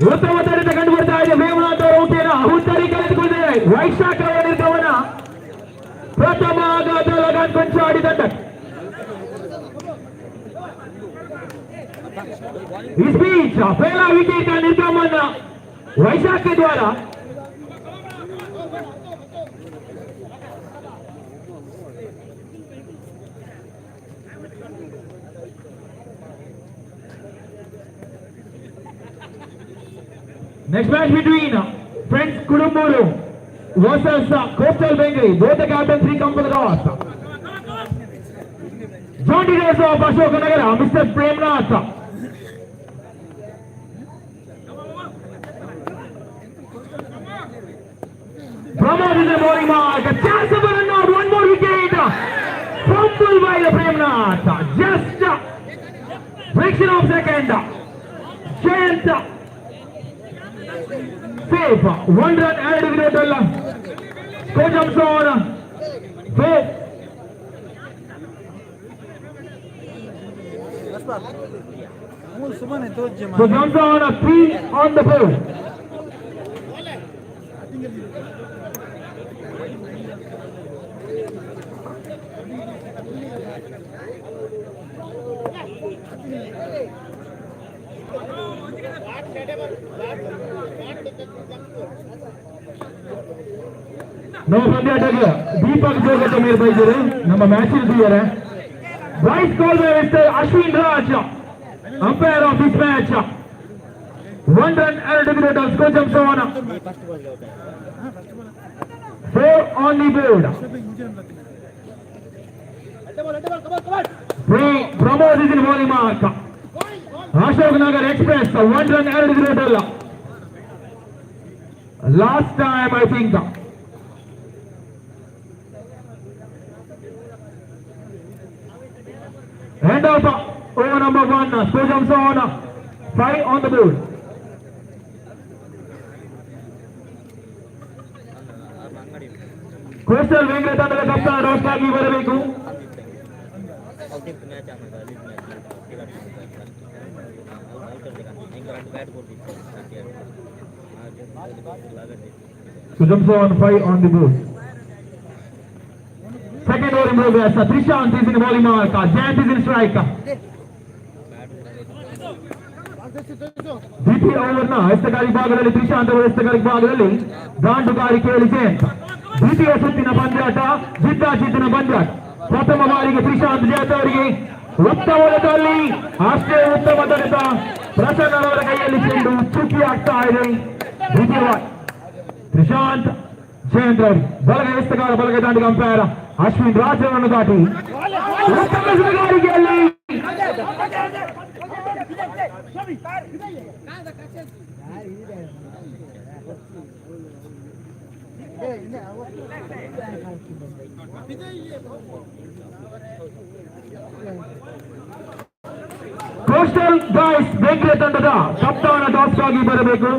ಉತ್ತಮ ತಡೆತ ಕಂಡು ಬರ್ತಾ ಇದೆ. ಮೇಮನಾಥ್ ಅವರ ಔಟಿನ ಹುತ್ತರಿ ಕಳೆದುಕೊಂಡಿದೆ. ವೈಶಾಖ್ ಅವರ ನಿರ್ಗಮನ. ಪ್ರಥಮ ಆಘಾತ ಲಗಾನ್ ಕೊಂಚಾಡಿ ತಂಡ. इस बीच पहला विकेट का निर्गमन वैशाख के द्वारा. Next match between Friends Kudumburu versus Coastal Bengali. Both the captains come for the toss. Joint leaders of Ashokanagara, Mr. Premnath. Pramod is the bowling mark. A chance of a run out. One more wicket. Fumble by the Premnath. Just fraction of second. Jayant safe. 1 run added to the total. Score jumps on. So jumps on 3 on the board. ನಮ್ಮ ಪಂದ್ಯಾಟಕ್ಕೆ ದೀಪಕ್ ಜೋಗಟ ಮೇಲೆ ಬೈದಿದೆ ನಮ್ಮ ಮ್ಯಾಚ್ ಇದ್ದಾರೆ ವೈಸ್ call by mister Ashwin Raj umpire of this match 1 run 2 wickets ಕೊಂಚಂ ಸೋನ 4 on the board. Pramod is in bowling mark. Ashok Nagar Express 1 run 2 wicket. Last time I think. End of over number 1, Sojam Sona, 5 on the board. Coastal Vengra ತಂಡದ ಕಪ್ತಾನ ಟಾಸ್ ಆಗಿ ಬರಬೇಕು. Sojam Sona 5 on the board. Second over in progress. Trishant is in the bowling mark. Jayant is in strike. ದ್ವಿತೀಯ ಓವರ್ನ ಎಸ್ತಗಾರಿ ಭಾಗದಲ್ಲಿ ತ್ರಿಶಾಂತ್ ಅವರು ಎಸ್ತಗಾರಿ ಭಾಗದಲ್ಲಿ ದಾಂಡುಗಾರಿಕೆಯಲ್ಲಿ ಜಯಂತ್. ದ್ವಿತೀಯ ಸುತ್ತಿನ ಪಂದ್ಯಾಟ ಜಿದ್ದಾಜಿದ್ದಿನ ಪಂದ್ಯಾಟ. ಪ್ರಥಮ ಬಾರಿಗೆ ತ್ರಿಶಾಂತ್ ಜಯಂತ್ ಅವರಿಗೆ ಉತ್ತಮ ಹೊಡೆತದಲ್ಲಿ ಅಷ್ಟೇ ಉತ್ತಮ ಹೊಡೆತ. ಪ್ರಸನ್ನರವರ ಕೈಯಲ್ಲಿ ಚೆಂಡು ಚುಕ್ಕಿ ಆಗ್ತಾ ಇದೆ. ದ್ವಿತೀಯವಾಗಿ ತ್ರಿಶಾಂತ್ ಜಯಂತ್ ಅವರು ಬಲಗೈ ಎಸ್ತಗಾರ ಬಲಗೈ ದಾಂಡಿಗೆ ಅಂಪೈರ್ ಅಶ್ವಿನ್ ರಾಜ್ ಅವರನ್ನು ದಾಟಿ ಉತ್ತಮ ಎಸ್ತಗಾರಿಕೆಯಲ್ಲಿ ಕೋಸ್ಟಲ್ ಗಾಯ್ಸ್ ಬೆಂಗ್ರೆ ತಂಡದ ಕಪ್ತಾನ ಟಾಸ್ ಆಗಿ ಬರಬೇಕು.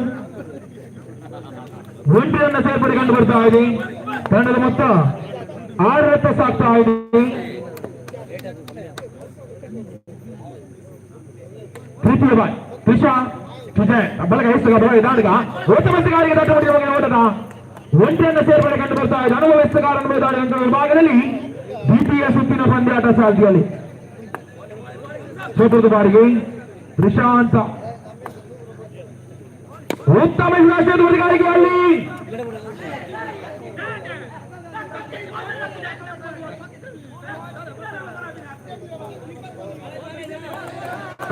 ಒಂಟಿಯನ್ನ ಸೇರ್ಪಡೆ ಕಂಡು ಬರ್ತಾ ಇದೆ. ತಂಡದ ಮೊತ್ತ 6 ರತ್ತ ಸಾಕ್ತಾ ಇದೆ. ತೃತೀಯ ಬಾಯ್ ತ್ರಿಷಾ ಬಲಗ ಎಸ್ತಗಾರ ದಾಂಡಿಗ ಉತ್ತಮ ಎಸ್ತಗಾರಿಗೆ ದಾಟುವ ಓಟದ ಒಂಟಿಯನ್ನ ಸೇರ್ಪಡೆ ಕಂಡು ಬರ್ತಾ ಇದೆ. ಅನುಭವ ಎಸ್ತಗಾರನ್ನು ದಾಡುವಂತಹ ವಿಭಾಗದಲ್ಲಿ ದ್ವಿತೀಯ ಸುತ್ತಿನ ಪಂದ್ಯಾಟ ಸಾಗಿಯಲ್ಲಿ ಚತುರ್ಥ ಬಾರಿಗೆ ತ್ರಿಶಾಂತ್ ಉತ್ತಮ ಚತುರ್ಗಾರಿಕೆಯಲ್ಲಿ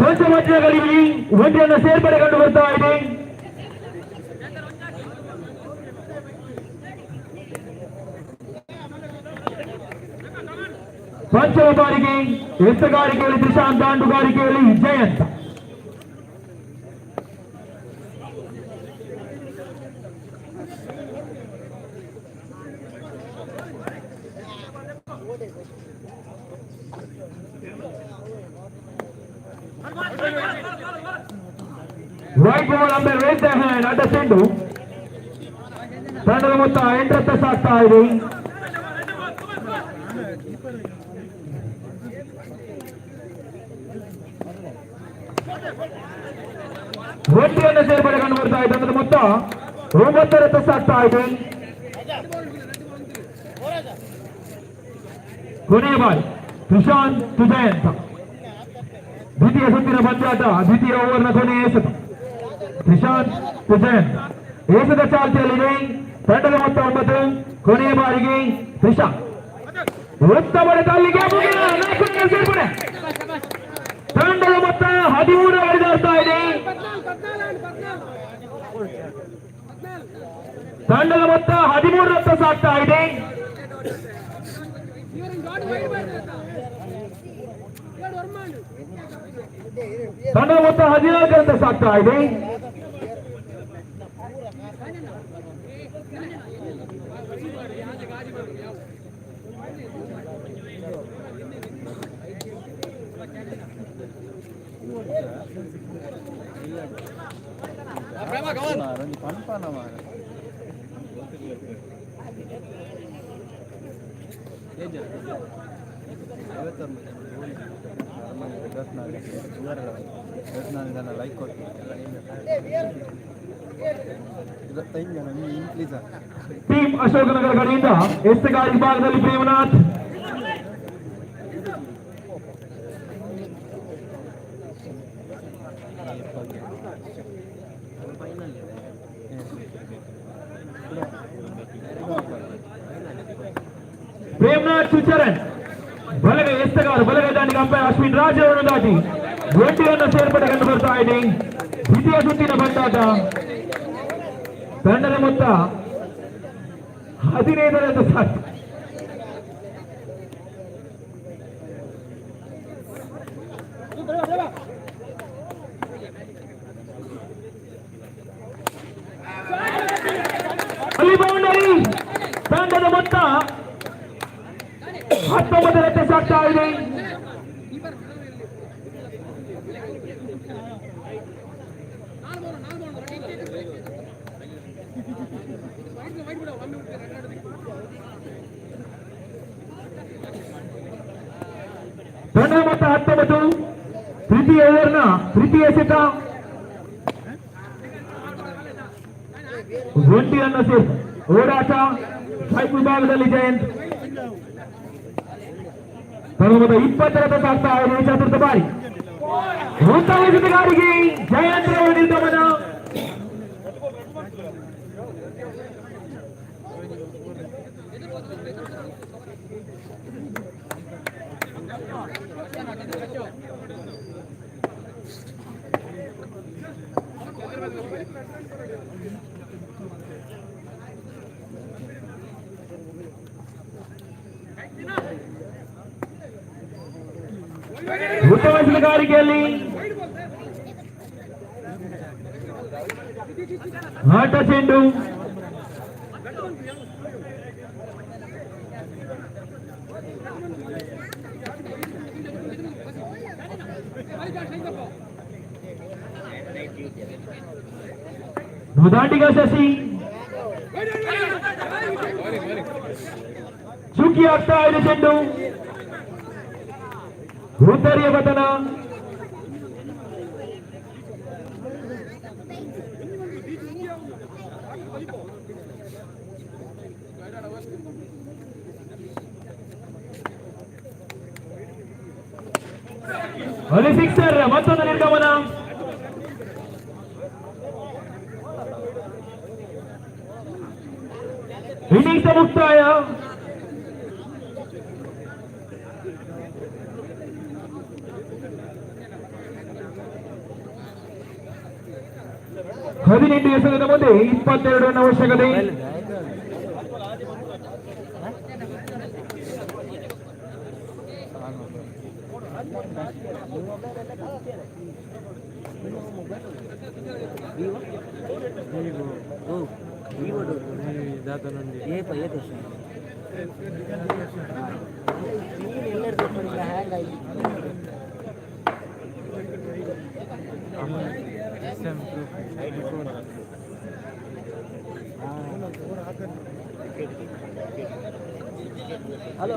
ಕೊಂಚ ಮಧ್ಯದಲ್ಲಿ ಒಂಟಿಯನ್ನ ಸೇರ್ಪಡೆ ಕಂಡು ಬರ್ತಾ ಇದೆ. ಪಂಚಮ ಬಾರಿಗೆ ಎತ್ತಗಾರಿಕೆಯಲ್ಲಿ ತ್ರಿಶಾಂತ್, ದಾಂಡುಗಾರಿಕೆಯಲ್ಲಿ Jayanth. Wide ball umpire raise the hand ಅಡ್ಡ ಚೆಂಡು. ತಂಡದ ಮೊತ್ತ 8 ರತ್ತ ಸಾಕ್ತಾ ಇದೆ. ಒಂಟಿಯನ್ನು ಸೇರ್ಪಡೆ ಕಂಡು ಬರ್ತಾ ಇದೆ. ತಂಡದ ಮೊತ್ತ 9 ರತ್ತ ಸಾಕ್ತಾ ಇದೆ. ಕೊನೆಯ ಬಾರಿ ತ್ರಿಶಾಂತ್ ಜಯಂತ್. ದ್ವಿತೀಯ ಸುತ್ತಿನ ಪಂದ್ಯಾಟ ದ್ವಿತೀಯ ಓವರ್ನ ಕೊನೆಯ ಎಸೆತ. ತ್ರಿಶಾಂತ್ ಜಯಂತ್ ಎಸೆತ ಚಾಲ್ತಿಯಲ್ಲಿದೆ. ತಂಡದ ಮೊತ್ತ 9. ಕೊನೆಯ ಬಾರಿಗೆ ತ್ರಿಶಾಂತ್ ಉತ್ತಮ ಅಲ್ಲಿಗೆ ಸೇರ್ಪಡೆ. ತಂಡದ ಮೊತ್ತ 13 ಹೊಡೆದಾಡ್ತಾ ಇದೆ. ತಂಡದ ಮೊತ್ತ 13 ರತ್ತ ಸಾಕ್ತಾ ಇದೆ. ತಂಡದ ಮೊತ್ತ 14 ರತ್ತ ಸಾಕ್ತಾ ಇದೆ. ಟೀಮ್ ಅಶೋಕನಗರ ಕಡೆಯಿಂದ ಎಸ್ತಗಾರಿ ವಿಭಾಗದಲ್ಲಿ ಪ್ರೇಮನಾಥ್, ಚರಣ್ ಬಲಗೈ ಎಸ್ತಗಾರ ಬಲಗೈ ದಾಂಡಿಗೆ ಅಂಪೈರ್ ಅಶ್ವಿನ್ ರಾಜ್ ಅವರನ್ನು ದಾಟಿ ಒಂಟಿಯನ್ನು ಸೇರ್ಪಡೆ ಕಂಡು ಬರ್ತಾ ಇದೆ. ದ್ವಿತೀಯ ಸುತ್ತಿನ ಬಂಡಾಟ. ತಂಡದ ಮೊತ್ತ 15 ಸಾಕು. ಅಲ್ಲಿ ಬೌಂಡರಿ. ತಂಡದ ಮೊತ್ತ 19 ಸಾಗ್ತಾ ಇದೆ. ತಂಡದ ಮೊತ್ತ 19. ತೃತೀಯ ಓವರ್ನ ತೃತೀಯ ಎಸೆತ. ಒಂಟಿಯನ್ನು ಸೇರಿ ಓಡಾಟ ಸ್ಟ್ರೈಕ್ ವಿಭಾಗದಲ್ಲಿ ಜಯಂತ್. ತಂಡದ 20 ಆಗ್ತಾ ಇದೆ. ಚತುರ್ಥ ಬಾರಿ ಉತ್ತಮ ಜೊತೆಗಾರಿಗೆ ಜಯಂತ್ ರವರ ನಿರ್ಗಮನ. ಉತ್ತಮ ಜೊತೆಗಾರಿಕೆಯಲ್ಲಿ ಆಟ ಚೆಂಡು. ದಾಟಿಗ ಶಶಿ ಚುಕ್ಕಿ ಆಗ್ತಾ ಇದೆ ಚೆಂಡು. ಉತ್ತರಿಯ ಪತನ. ಅಲ್ಲಿ ಸಿಕ್ಸರ್. ಮತ್ತೊಂದು ನಿರ್ಗಮನ. ಇನ್ನಿಂಗ್ಸ್ ಮುಕ್ತಾಯ. ಹದಿನೆಂಟು ಎಸೆತದ ಮುಂದೆ 22 ರನ್ ಅವಶ್ಯಕತೆ. ಹಲೋ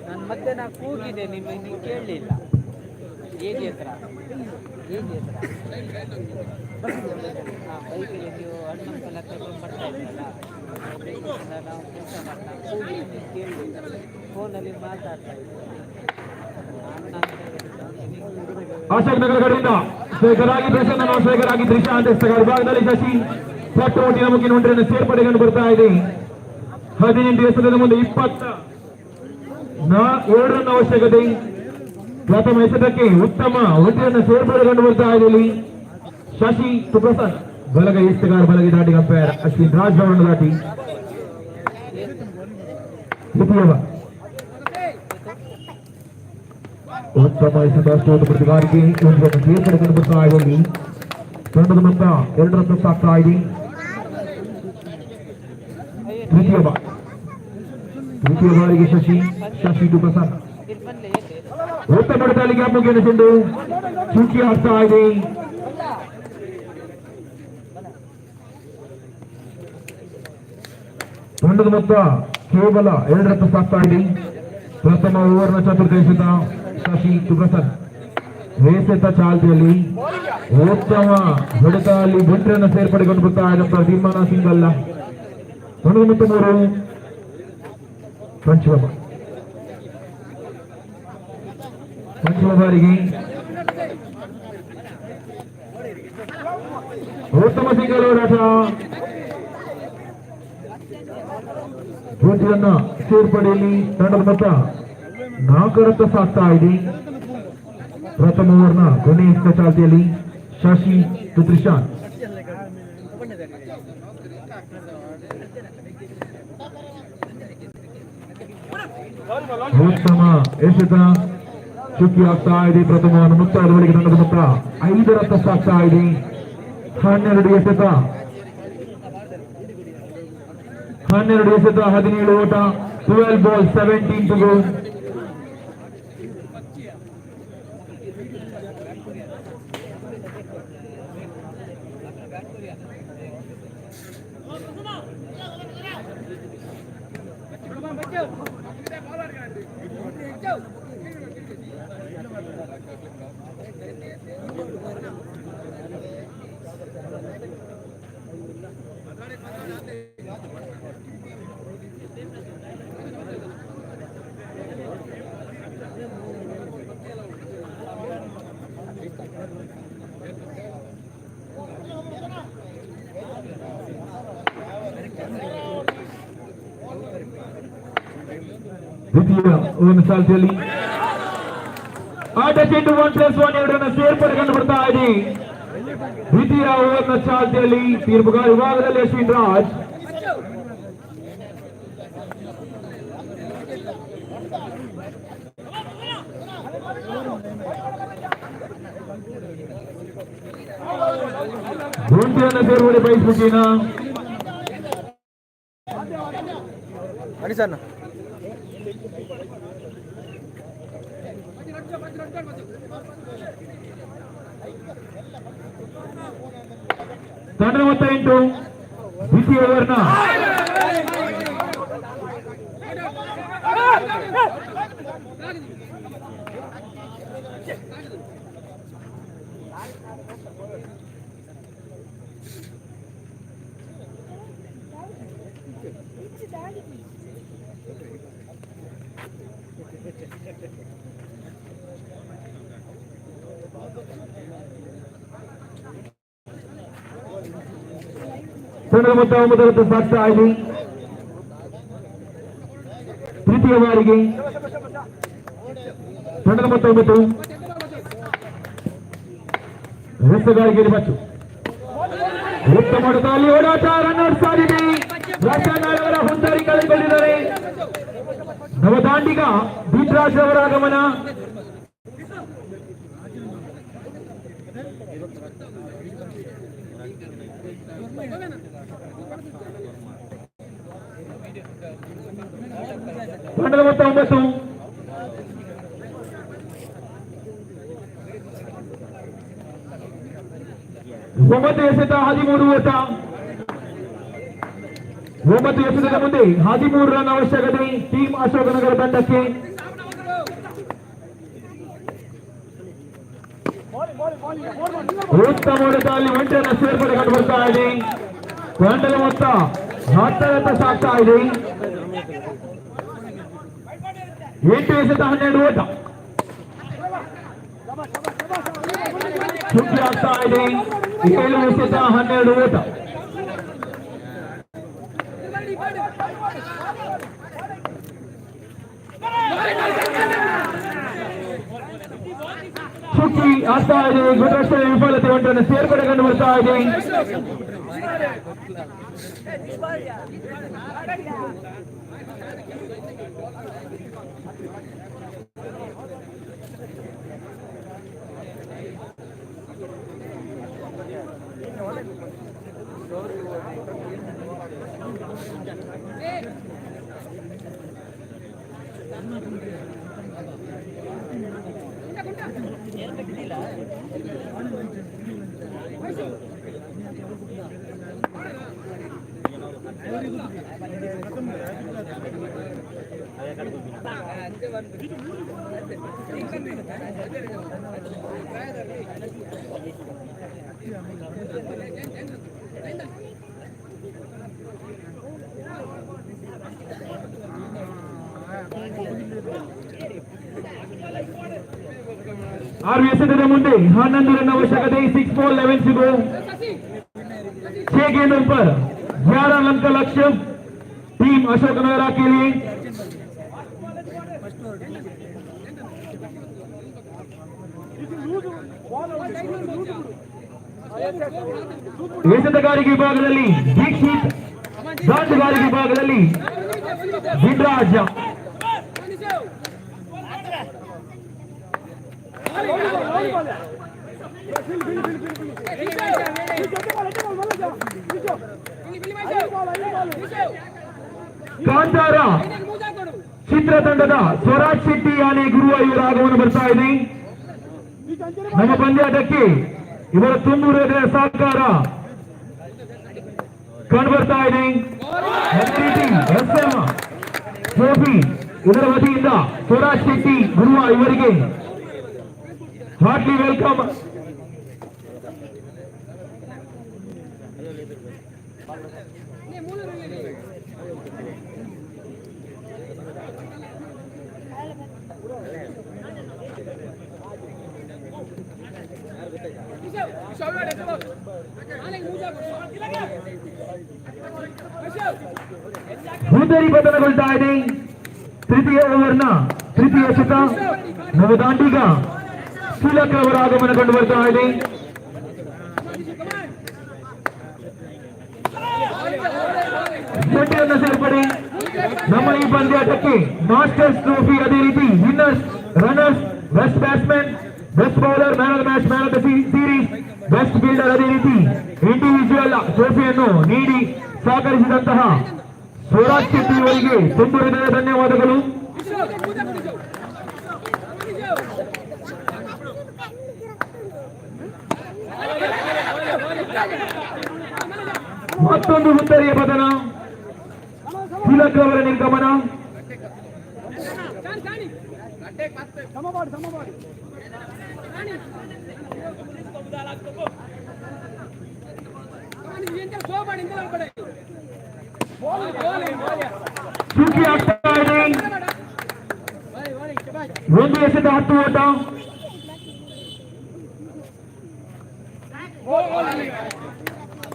ನಾನು ಮತ್ತೆ ಕೂಗಿದ್ದೆ, ನೀವು ಕೇಳಲಿಲ್ಲ. ಹೇಗೆ ಹತ್ರ ಬೈಕಲ್ಲಿ ನೀವು ಹಣ್ಣು ತಗೊಂಡು ಬರ್ತಾ ಇದ್ರಲ್ಲ, ನಾವು ಕೆಲಸ ಮಾಡ್ತಾ ಕೂಗಿದ್ದೆ, ಕೇಳಲಿಲ್ಲ. ಫೋನಲ್ಲಿ ಮಾತಾಡ್ತಾ ಇದ್ದೆ. ಅಶೋಕ್ ನಗರ ಕಡೆಯಿಂದ ಶೇಖರಾಗಿ ಪ್ರಸನ್ನ, ಶೇಖರಾಗಿ ದೃಶ್ಯ ಅಂತ ವಿಭಾಗದಲ್ಲಿ ಶಶಿ ಪಟ್ಟು ಒಟ್ಟಿನ ಮುಗಿನ ಒಂಟರನ್ನು ಸೇರ್ಪಡೆಗೊಂಡು ಬರ್ತಾ ಇದೆ. 18 ಎಸೆತದ ಮುಂದೆ 22 ರನ್ ಅವಶ್ಯಕತೆ. ಪ್ರಥಮ ಎಸೆತಕ್ಕೆ ಉತ್ತಮ ಒಂಟರನ್ನು ಸೇರ್ಪಡೆಗೊಂಡು ಬರ್ತಾ ಇದೆ ಇಲ್ಲಿ ಶಶಿ ಟು ಪ್ರಸನ್ನ. ಬಲಗೈ ಎಸೆಗಾರ ಬಲಗೈ ದಾಟಿ ಅಂಪೈರ್ ಅಶ್ವಿನ್ ರಾಜ್ ಅವರನ್ನು ದಾಟಿ ದ್ವಿತೀಯ ಉತ್ತಮ ಎಸೆದಷ್ಟು ಪ್ರತಿಗಾರಿಗೆ ಒಂದನ್ನು ಸೇರ್ಪಡೆಗೊಂಡು ಬರ್ತಾ ಇದೆ ಇಲ್ಲಿ. ತಂಡದ ಮೊತ್ತ 2 ರನ್ ಆಗ್ತಾ ಇದೆ. ದ್ವಿತೀಯ ಬಾರಿಗೆ ಶಶಿ ಟು ಪ್ರಸನ್ನ. ಉತ್ತಮ ತಾಲಿಗೆ ಮುಗಿಯನ್ನು ಚೆಂಡು ಚುಕ್ಕಿ ಆಗ್ತಾ ಇದೆ. ತಂಡದ ಮೊತ್ತ ಕೇವಲ 2 ರನ್ ಸಾಕ್ತಾ ಇದೆ. ಪ್ರಥಮ ಓವರ್ನ ಚತುರ್ಥ ಎಸೆತ ಶಶಿ ಪ್ರಸಾದ್ ಎಸೆತ ಚಾಲ್ತಿಯಲ್ಲಿ ಉತ್ತಮ ಹೊಡೆತ ಅಲ್ಲಿ ಬಂಟ್ರನ್ನ ಸೇರ್ಪಡೆಗೊಂಡು ಬರ್ತಾ ಇದ್ದಂತ ತೀರ್ಮಾನ ಸಿಂಗಲ್ಲ. ತಂಡದ ಮೊತ್ತ 3 ಪಂಚಮ ಬಾರಿಗೆ ಉತ್ತಮ ಸಿಂಗಲ್ ಹೋರಾಟ. ಜ್ಯೋತಿಯನ್ನ ಸೇರ್ಪಡೆಯಲ್ಲಿ ತಂಡದ ಮೊತ್ತ 4 ರನ್ ಸಾಕ್ತಾ ಇದೆ. ಪ್ರಥಮ ಓವರ್ನ ಕೊನೆಯ ಚಾಲ್ತಿಯಲ್ಲಿ ಶಶಿ ತ್ರಿಶಾಂತ್ ಉತ್ತಮ ಎಸೆತ ಚುಕ್ಕಿ ಆಗ್ತಾ ಇದೆ. ಪ್ರಥಮವನ್ನು ಮುಕ್ತಾಯದ ಬಳಿಕ ತಂಡದ ಮೊತ್ತ 5 ರನ್ ಸಾಕ್ತಾ ಇದೆ. 12 ಎಸೆತ 17 ಓಟ. 12 ಬಾಲ್ 17 ಟು ಗೋ. ದ್ವಿತೀಯ ಓವರ್ನ ಚಾಲ್ತಿಯಲ್ಲಿ ಆಟ ಚೆಂಡು 1+1 ಎರಡನ್ನ ಸೇರ್ಪಡೆ ಕಂಡು ಬರ್ತಾ ಇದೆ. ದ್ವಿತೀಯ ಓವರ್ನ ಚಾಲ್ತಿಯಲ್ಲಿ ತೀರ್ಪುಗಾರ ವಿಭಾಗದಲ್ಲಿ ಅಶ್ವಿನ್ ರಾಜ್ ಗುಂಡಿಯನ್ನು ಸೇರ್ಪಡೆ ಬಯಸ್ಬಿಟ್ಟಿನ ಅಡಿಸಣ್ಣ ತಂಡ ಮೊತ್ತ 8. ದ್ವಿತೀಯ ಓವರ್ನ ತಂಡದ ಮೊತ್ತ 9 ರನ್ ಸಾಕ್ತಾ ಇದೆ. ತೃತೀಯ ಬಾರಿಗೆ ತಂಡದ ಮೊತ್ತ 9. ರಸಗಾರಿಕೆಯಲ್ಲಿ ಬಚ್ಚು ಉತ್ತಮ ಹೊಡೆತದಲ್ಲಿ ಓಡಾಟ ರನ್ನರ್ ಸಾಧಿಸಿ ರಚನಾಳವರ ಹೊಂದಾರಿ ಕಳೆದುಕೊಂಡಿದ್ದಾರೆ. ನವದಾಂಡಿಗ ಬೀಟ್ರಾಜ್ ಅವರ ಆಗಮನ. ತಂಡದ ಮೊತ್ತ 9. ಒಂಬತ್ತು ಎಸೆತ 13 ಓಟ. 9 ಎಸೆತದ ಮುಂದೆ 13 ರನ್ ಅವಶ್ಯಕತೆ ಟೀಮ್ ಅಶೋಕನಗರ ತಂಡಕ್ಕೆ. ಉತ್ತಮ ಹೊಡೆತ ಅಲ್ಲಿ ಒಂಟೆಯನ್ನು ಸೇರ್ಪಡೆ ಕಂಡು ಬರ್ತಾ ಇದೆ. ತಂಡದ ಮೊತ್ತ 10 ರನ್ ಸಾಕ್ತಾ ಇದೆ. 8 ಎಸೆತ 12 ಓಟ. ಸುದ್ದಿ ಆಗ್ತಾ ಇದೆ. 7 ಎಸೆತ 12 ಓಟ. ಸುದ್ದಿ ಆಗ್ತಾ ಇದೆ. ಗುಣರಕ್ಷಣೆ ವಿಫಲತೆ ಒಂಟನ್ನು ಸೇರ್ಪಡೆ ಕಂಡು ಬರ್ತಾ ಇದೆ. ಎಸೆತದ ಮುಂದೆ 11 ರನ್ ಅವಶ್ಯಕತೆ 6 for 11 to go 6 गेंदों पर 11 रन का लक्ष्य टीम अशोकनगर के लिए ಎಸೆತಗಾರಿಕೆ ವಿಭಾಗದಲ್ಲಿ ದೀಕ್ಷಿತ್ ದಾಟಗಾರಿಕೆ ವಿಭಾಗದಲ್ಲಿ ಗಿರಿರಾಜ್ ಕಾಂತಾರ ಚಿತ್ರತಂಡದ ಸ್ವರಾಜ್ ಶೆಟ್ಟಿ ಆನೆ ಗುರುವ ಇವರ ಆಗಮನ ಬರ್ತಾ ಇದೆ ನಮ್ಮ ಪಂದ್ಯಾಟಕ್ಕೆ ಇವರ ತುಂಬೂರು ಎದುರ ಸಹಕಾರ ಕಂಡುಬರ್ತಾ ಇದೆ ಟ್ರೋಫಿ ಇದರ ವತಿಯಿಂದ ಸ್ವರಾಜ್ ಶೆಟ್ಟಿ ಗುರುವ ಇವರಿಗೆ ಹಾರ್ಟ್ಲಿ ವೆಲ್ಕಮ್ ಭೂತೇರಿ ಪತನಗೊಳ್ತಾ ಇದೆ ತೃತೀಯ ಓವರ್ನ ತೃತೀಯ ಶತ ನವದಾಂಡಿಗ ತಿಲಕ್ ಅವರ ಆಗಮನ ಕಂಡು ಬರ್ತಾ ಇದೆ ಜಟ್ಟಿಯನ್ನು ಸೇರ್ಪಡೆ ನಮ್ಮ ಈ ಪಂದ್ಯಾಟಕ್ಕೆ ಮಾಸ್ಟರ್ಸ್ ಟ್ರೋಫಿ ಅದೇ ರೀತಿ winners runners best batsman best bowler man of the match man of the series best fielder ಅದೇ ರೀತಿ ಇಂಡಿವಿಜುವಲ್ ಟ್ರೋಫಿಯನ್ನು ನೀಡಿ ಸಹಕರಿಸಿದಂತಹ ಸ್ವರಾಜ್ ಶೆಟ್ಟಿ ಅವರಿಗೆ ತುಂಬ ಹೃದಯದ ಧನ್ಯವಾದಗಳು ಮತ್ತೊಂದು ಉತ್ತರಿಯ ಪತನ ತಿಲಕ್ ಅವರ ನಿರ್ಗಮನ ಚುಕ್ಕಿ ಆಗ್ತಾ ಇದೆ ಒಂದು ಎಸೆತ 10 ಓಟ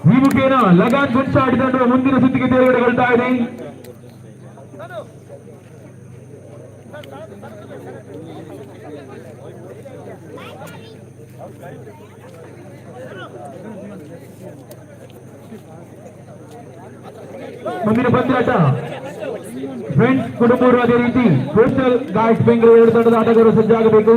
ಈ ಮುಖೇನ ಲಗಾನ್ ಗುಂಚಾಡಿ ತಂಡ ಮುಂದಿನ ಸುತ್ತಿಗೆ ತೇರ್ಗಡೆಗೊಳ್ತಾ ಇದೆ ಮುಂದಿನ ಪಂದ್ಯಾಟ ಫ್ರೆಂಡ್ಸ್ ಕುಟುಂಬರು ಅದೇ ರೀತಿ ಕೋಸ್ಟಲ್ ಗಾರ್ಡ್ಸ್ ಬೆಂಗಳೂರು ತಂಡದ ಆಟಗಾರರು ಸಜ್ಜಾಗಬೇಕು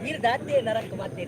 ನೀರು ದಾತೆ ನರಕ ಮತ್ತೆ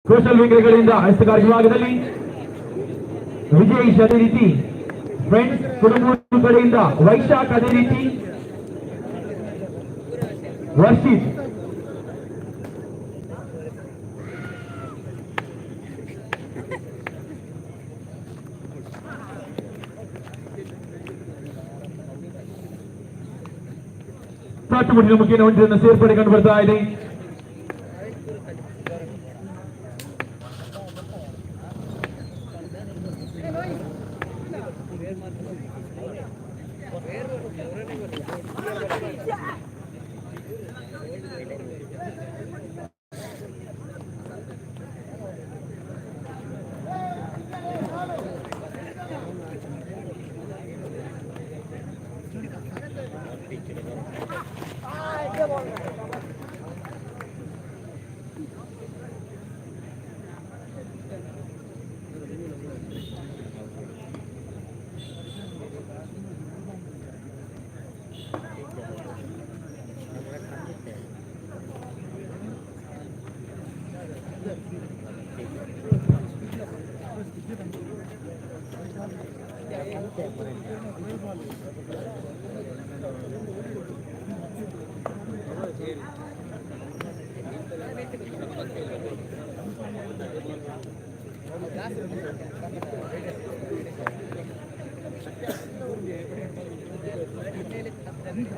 ಕುಶಲ್ ವಿಂಗ್ಗಳಿಂದ ಹಸ್ತಗಾರಿಕೆ ವಿಭಾಗದಲ್ಲಿ ವಿಜಯೇಶ್ ಅದೇ ರೀತಿ ಫ್ರೆಂಡ್ಸ್ ಕುಟುಂಬ ಕಡೆಯಿಂದ ವೈಶಾಖ್ ಅದೇ ರೀತಿ ವರ್ಷಿತ್ ತಾಟುಮುಟ್ಟಿನ ಮುಖೇನ ಒಂಟನ್ನು ಸೇರ್ಪಡೆ ಕಂಡು ಬರ್ತಾ ಇದೆ.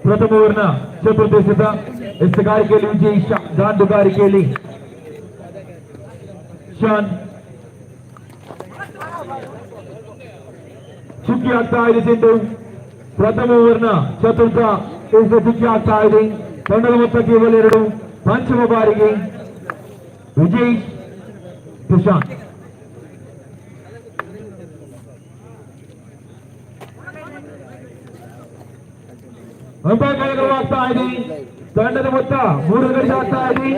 ಪ್ರಥಮ ಓವರ್ನ ಚತುರ್ದೇಶದ ಎಸೆಗಾರಿಕೆಯಲ್ಲಿ ವಿಜಯ್ ದಾಂಡುಗಾರಿಕೆಯಲ್ಲಿ ಶಾನ್ ಚುಕ್ಕಿ ಆಗ್ತಾ ಇದೆ ಚೆಂಡು. ಪ್ರಥಮ ಓವರ್ನ ಚತುರ್ಥ ಚುಕ್ಕಿ ಆಗ್ತಾ ಇದೆ. ತಂಡದ ಮೊತ್ತ ಕೇವಲ 2. ಪಂಚಮ ಬಾರಿಗೆ ವಿಜಯ್ ಪ್ರಶಾಂತ್. ಅಂಪೈರ್ ಕಾರ್ಯಕ್ರಮವಾಗ್ತಾ ಇದೆ. ತಂಡದ ಮೊತ್ತ 3 ಗಡಿ ಆಗ್ತಾ ಇದೆ.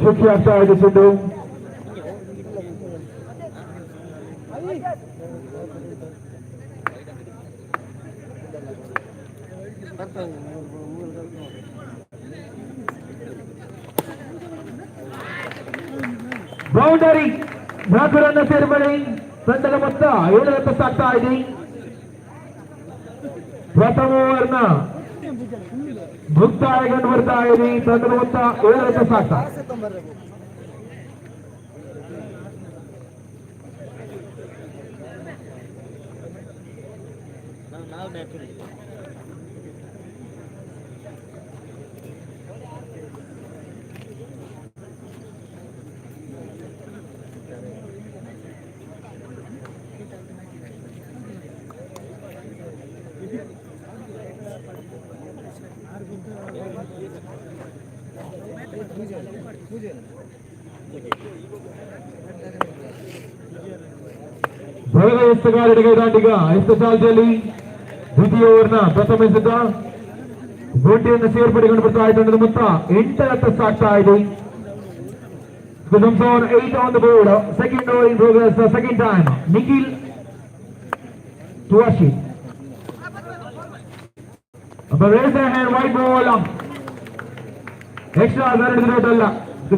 ಚುಕ್ಕಿ ಆಗ್ತಾ ಇದೆ ಚೆಂಡು. ಬೌಂಡರಿ 4 ರನ್ ಸೇರ್ಪಡೆ. ತಂಡದ ಮೊತ್ತ 7 ರನ್ ಆಗ್ತಾ ಇದೆ. ಪ್ರಥಮ ಓವರ್ನ ಮುಕ್ತಾಯ ಕಂಡು ಬರ್ತಾ ಇದೆ. ತಂಡದ ಮೊತ್ತ 7 ರನ್ ಆಗ್ತಾ. ಬಲದ ಎತ್ತುಗಾರರಿಗೆ ದಾಂಡಿಗ ಎಸ್ತ ಚಾಲ್ತಿಯಲ್ಲಿ ದ್ವಿತೀಯ ಓವರ್ನ ಪ್ರಥಮ ಎಸೆತ ಗೋಟಿಯನ್ನು ಸೇರ್ಪಡೆಗೊಂಡು ಬರ್ತಾ ಇದೆ. ತಂಡದ ಮೊತ್ತ 8 ರನ್ ಆಗ್ತಾ ಇದೆ. Jumps on 8 on the board. Second over in progress. The second time. Nikhil to Ashit. Raise their hand. White ball. Extra 2 total.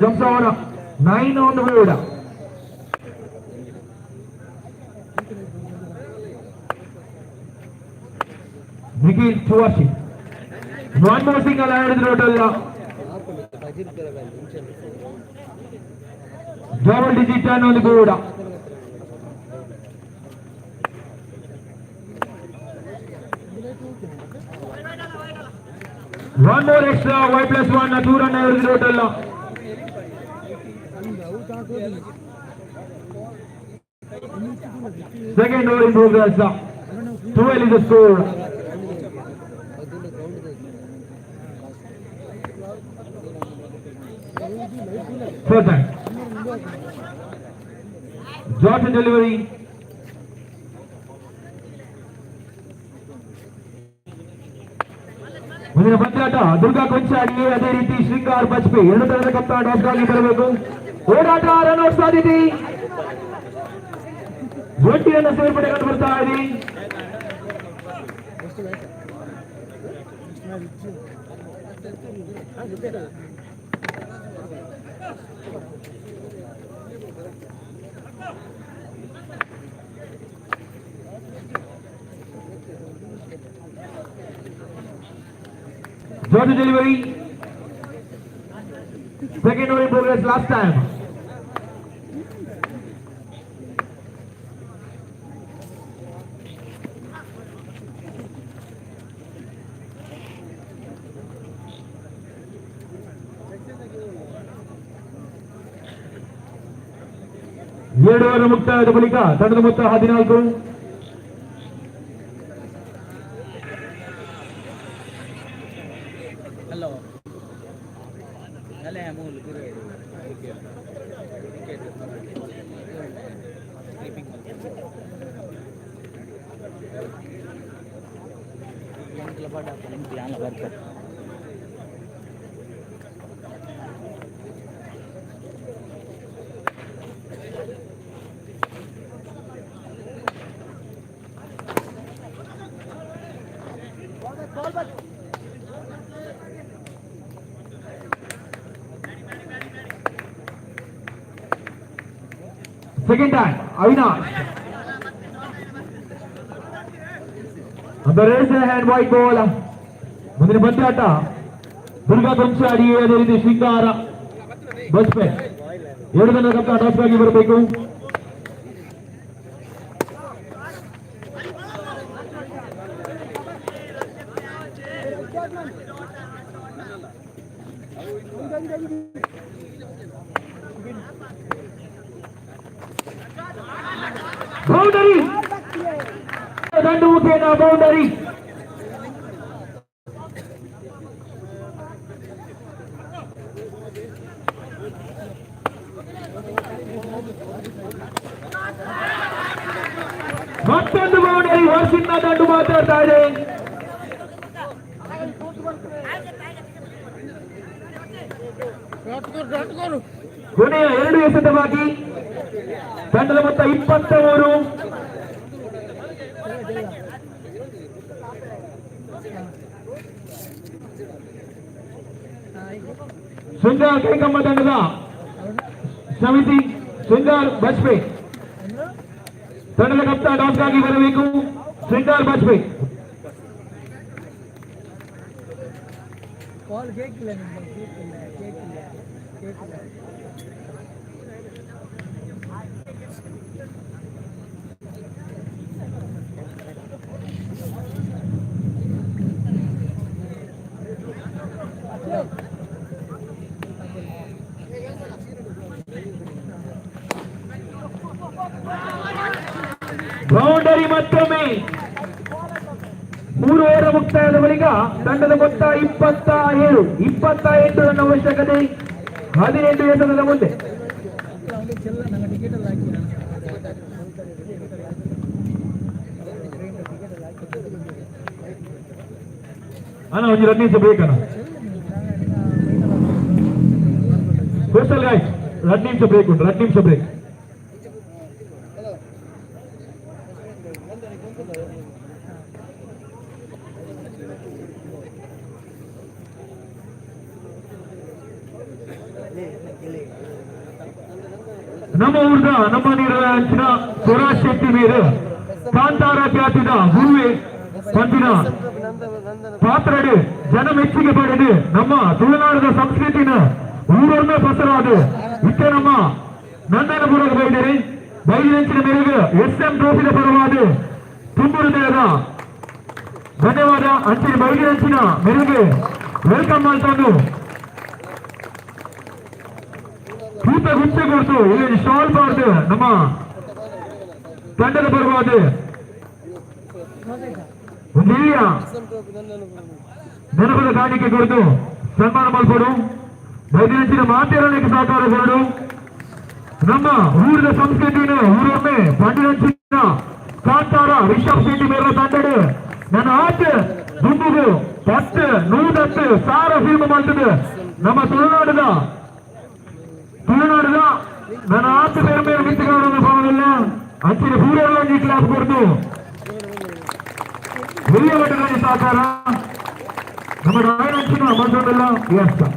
Jumps on 9 on the board. Nikhil to Ashit. One more single added total. Double digit 10 on the board. One more extra, y+1, 2 run average total. Second over in progress. 12 is the score. First time. Jordan delivery. ಮುಂದಿನ ಪಂದ್ಯಾಟ ದುರ್ಗಾ ಕೊಂಚಾಡಿ ಅದೇ ರೀತಿ ಶೃಂಗಾರ್ ಬಜ್ಪೆ ಎರಡು ತರದ ಕಪ್ಪ ಟಾಸ್ಗಾಗಿ ಬರಬೇಕು. ಓಡಾಟ ರನ್ಔಟ್ ಸಾಧ್ಯತೆ 20 ರನ್ ಸೇರ್ಪಡೆ ಕಂಡು ಬರ್ತಾ ಇದೆ. Jordan delivery. Second over in progress last time. ಎರಡು ಓವರ್ ಮುಕ್ತಾಯದ ಬಳಿಕ ತಂಡದ ಮೊತ್ತ 14. Second time, Avinash. Under raise hand white ball. ಮುಂದಿನ ಪಂದ್ಯಾಟ ದುರ್ಗಾ ಕೊಂಚಾಡಿ ಅದೇ ರೀತಿ ಶೃಂಗಾರ ಬಜ್ಪೆ ಎರಡು ತನಕ ಕಪ್ಪ ಟಾಸ್ಗಾಗಿ ಬರಬೇಕು. ಬೌಂಡರಿ ದಂಡು ಮುಖೇನ ಬೌಂಡರಿ. ಮತ್ತೊಂದು ಬೌಂಡರಿ ವರ್ಷಿನ ದಂಡು ಮಾತಾಡ್ತಾ ಇದೆ. ಕೊನೆಯ 2 ಎಸೆತ ಬಾಕಿ. ತಂಡದ ಮೊತ್ತ 23. ಶೃಂಗಾರ್ ಕೈಕಮ್ಮ ತಂಡದ ಸಮಿತಿ ಶೃಂಗಾರ್ ಬಜ್ಪೆ ತಂಡದ ಕಪ್ತ ಟಾಸ್ಗಾಗಿ ಬರಬೇಕು. ಶೃಂಗಾರ್ ಬಜ್ಪೆ ಬೌಂಡರಿ ಮತ್ತೊಮ್ಮೆ. 3 ಓವರ್ ಮುಕ್ತಾಯದ ಬಳಿಕ ತಂಡದ ಮೊತ್ತ 28 ರನ್ ಅವಶ್ಯಕತೆ. 18 ಎಸೆತದ ಮುಂದೆ. ಅಣ್ಣ ಒಂದು 2 ನಿಮಿಷ ಬೇಕಣ್ಣ. ಕೋಸ್ಟಲ್ ಗೈಸ್ 2 ನಿಮಿಷ ಬ್ರೇಕ್ ಉಂಟು. 2 ನಿಮಿಷ ಬ್ರೇಕ್. ನಮ್ಮ ಊರ್ದ ನಮ್ಮ ನೀರಿನ ಅಂಚಿನ ಸ್ವರಾಜ್ ಶೆಟ್ಟಿ ಮೀರು ಕಾಂತಾರ ಖ್ಯಾತಿದ ಗುರುವೆ ಪಂಚಿನ ಪಾತ್ರಡು ಜನ ಮೆಚ್ಚುಗೆ ಪಡೆದು ನಮ್ಮ ತುಳುನಾಡದ ಸಂಸ್ಕೃತಿನ ಊರನ್ನ ಪಸರಾದು ಇತ್ತೆ ನಮ್ಮ ನಂದನಪುರದ ಬೈದರೆ ಬೈಲಿನಂಚಿನ ಮೇರೆಗೆ SM ಟ್ರೋಫಿದ ಪರವಾದ ತುಂಬುರು ದೇಹದ ಧನ್ಯವಾದ. ಅಂಚಿನ ಬೈಲಿನಂಚಿನ ಮೇರೆಗೆ ವೆಲ್ಕಮ್ ಮಾಡ್ಕೊಂಡು ಕೂತ ಗುಚ್ಚೆ ಕೊಡ್ತು ಇಲ್ಲಿ ಸ್ಟಾಲ್ ಮಾಡ್ದು ನಮ್ಮ ತಂಡದ ಪರವಾಗಿ ಒಂದು ಇಲ್ಲಿಯ ನೆನಪದ ಕಾಣಿಕೆ ಕೊಡ್ತು ಸನ್ಮಾನ ಮಾಡ್ಕೊಡು ಬೈದಿನ ಮಾತೇರಣಿಗೆ ಸಹಕಾರ ಕೊಡು ನಮ್ಮ ಊರಿನ ಸಂಸ್ಕೃತಿಯನ್ನು ಊರೊಮ್ಮೆ ಪಂಡಿನ ಕಾಂತಾರ ರಿಷಬ್ ಶೆಟ್ಟಿ ಮೇಲ ತಂಡಡು ನನ್ನ ಆಚೆ ದುಂಬುಗು 10 100 ಸಾರ ಫಿಲ್ಮ್ ಮಾಡ್ತದೆ ನಮ್ಮ ತುಳುನಾಡದ ನನ್ನ ಆಚೆ ಬೇರೆ ಬೇರೆ ಮಿತ್ರಗಳನ್ನು ಭಾವನೆಲ್ಲ ಅಂಚಿನ ಪೂರೆಲ್ಲ ಈ ಕ್ಲಾಸ್ ಕೊಡ್ತು ಹಿರಿಯ ಮಟ್ಟದಲ್ಲಿ ಸಹಕಾರ ನಮ್ಮ ರಾಯಣಂಚಿನ ಮತ್ತೊಂದೆಲ್ಲ ವ್ಯವಸ್ಥೆ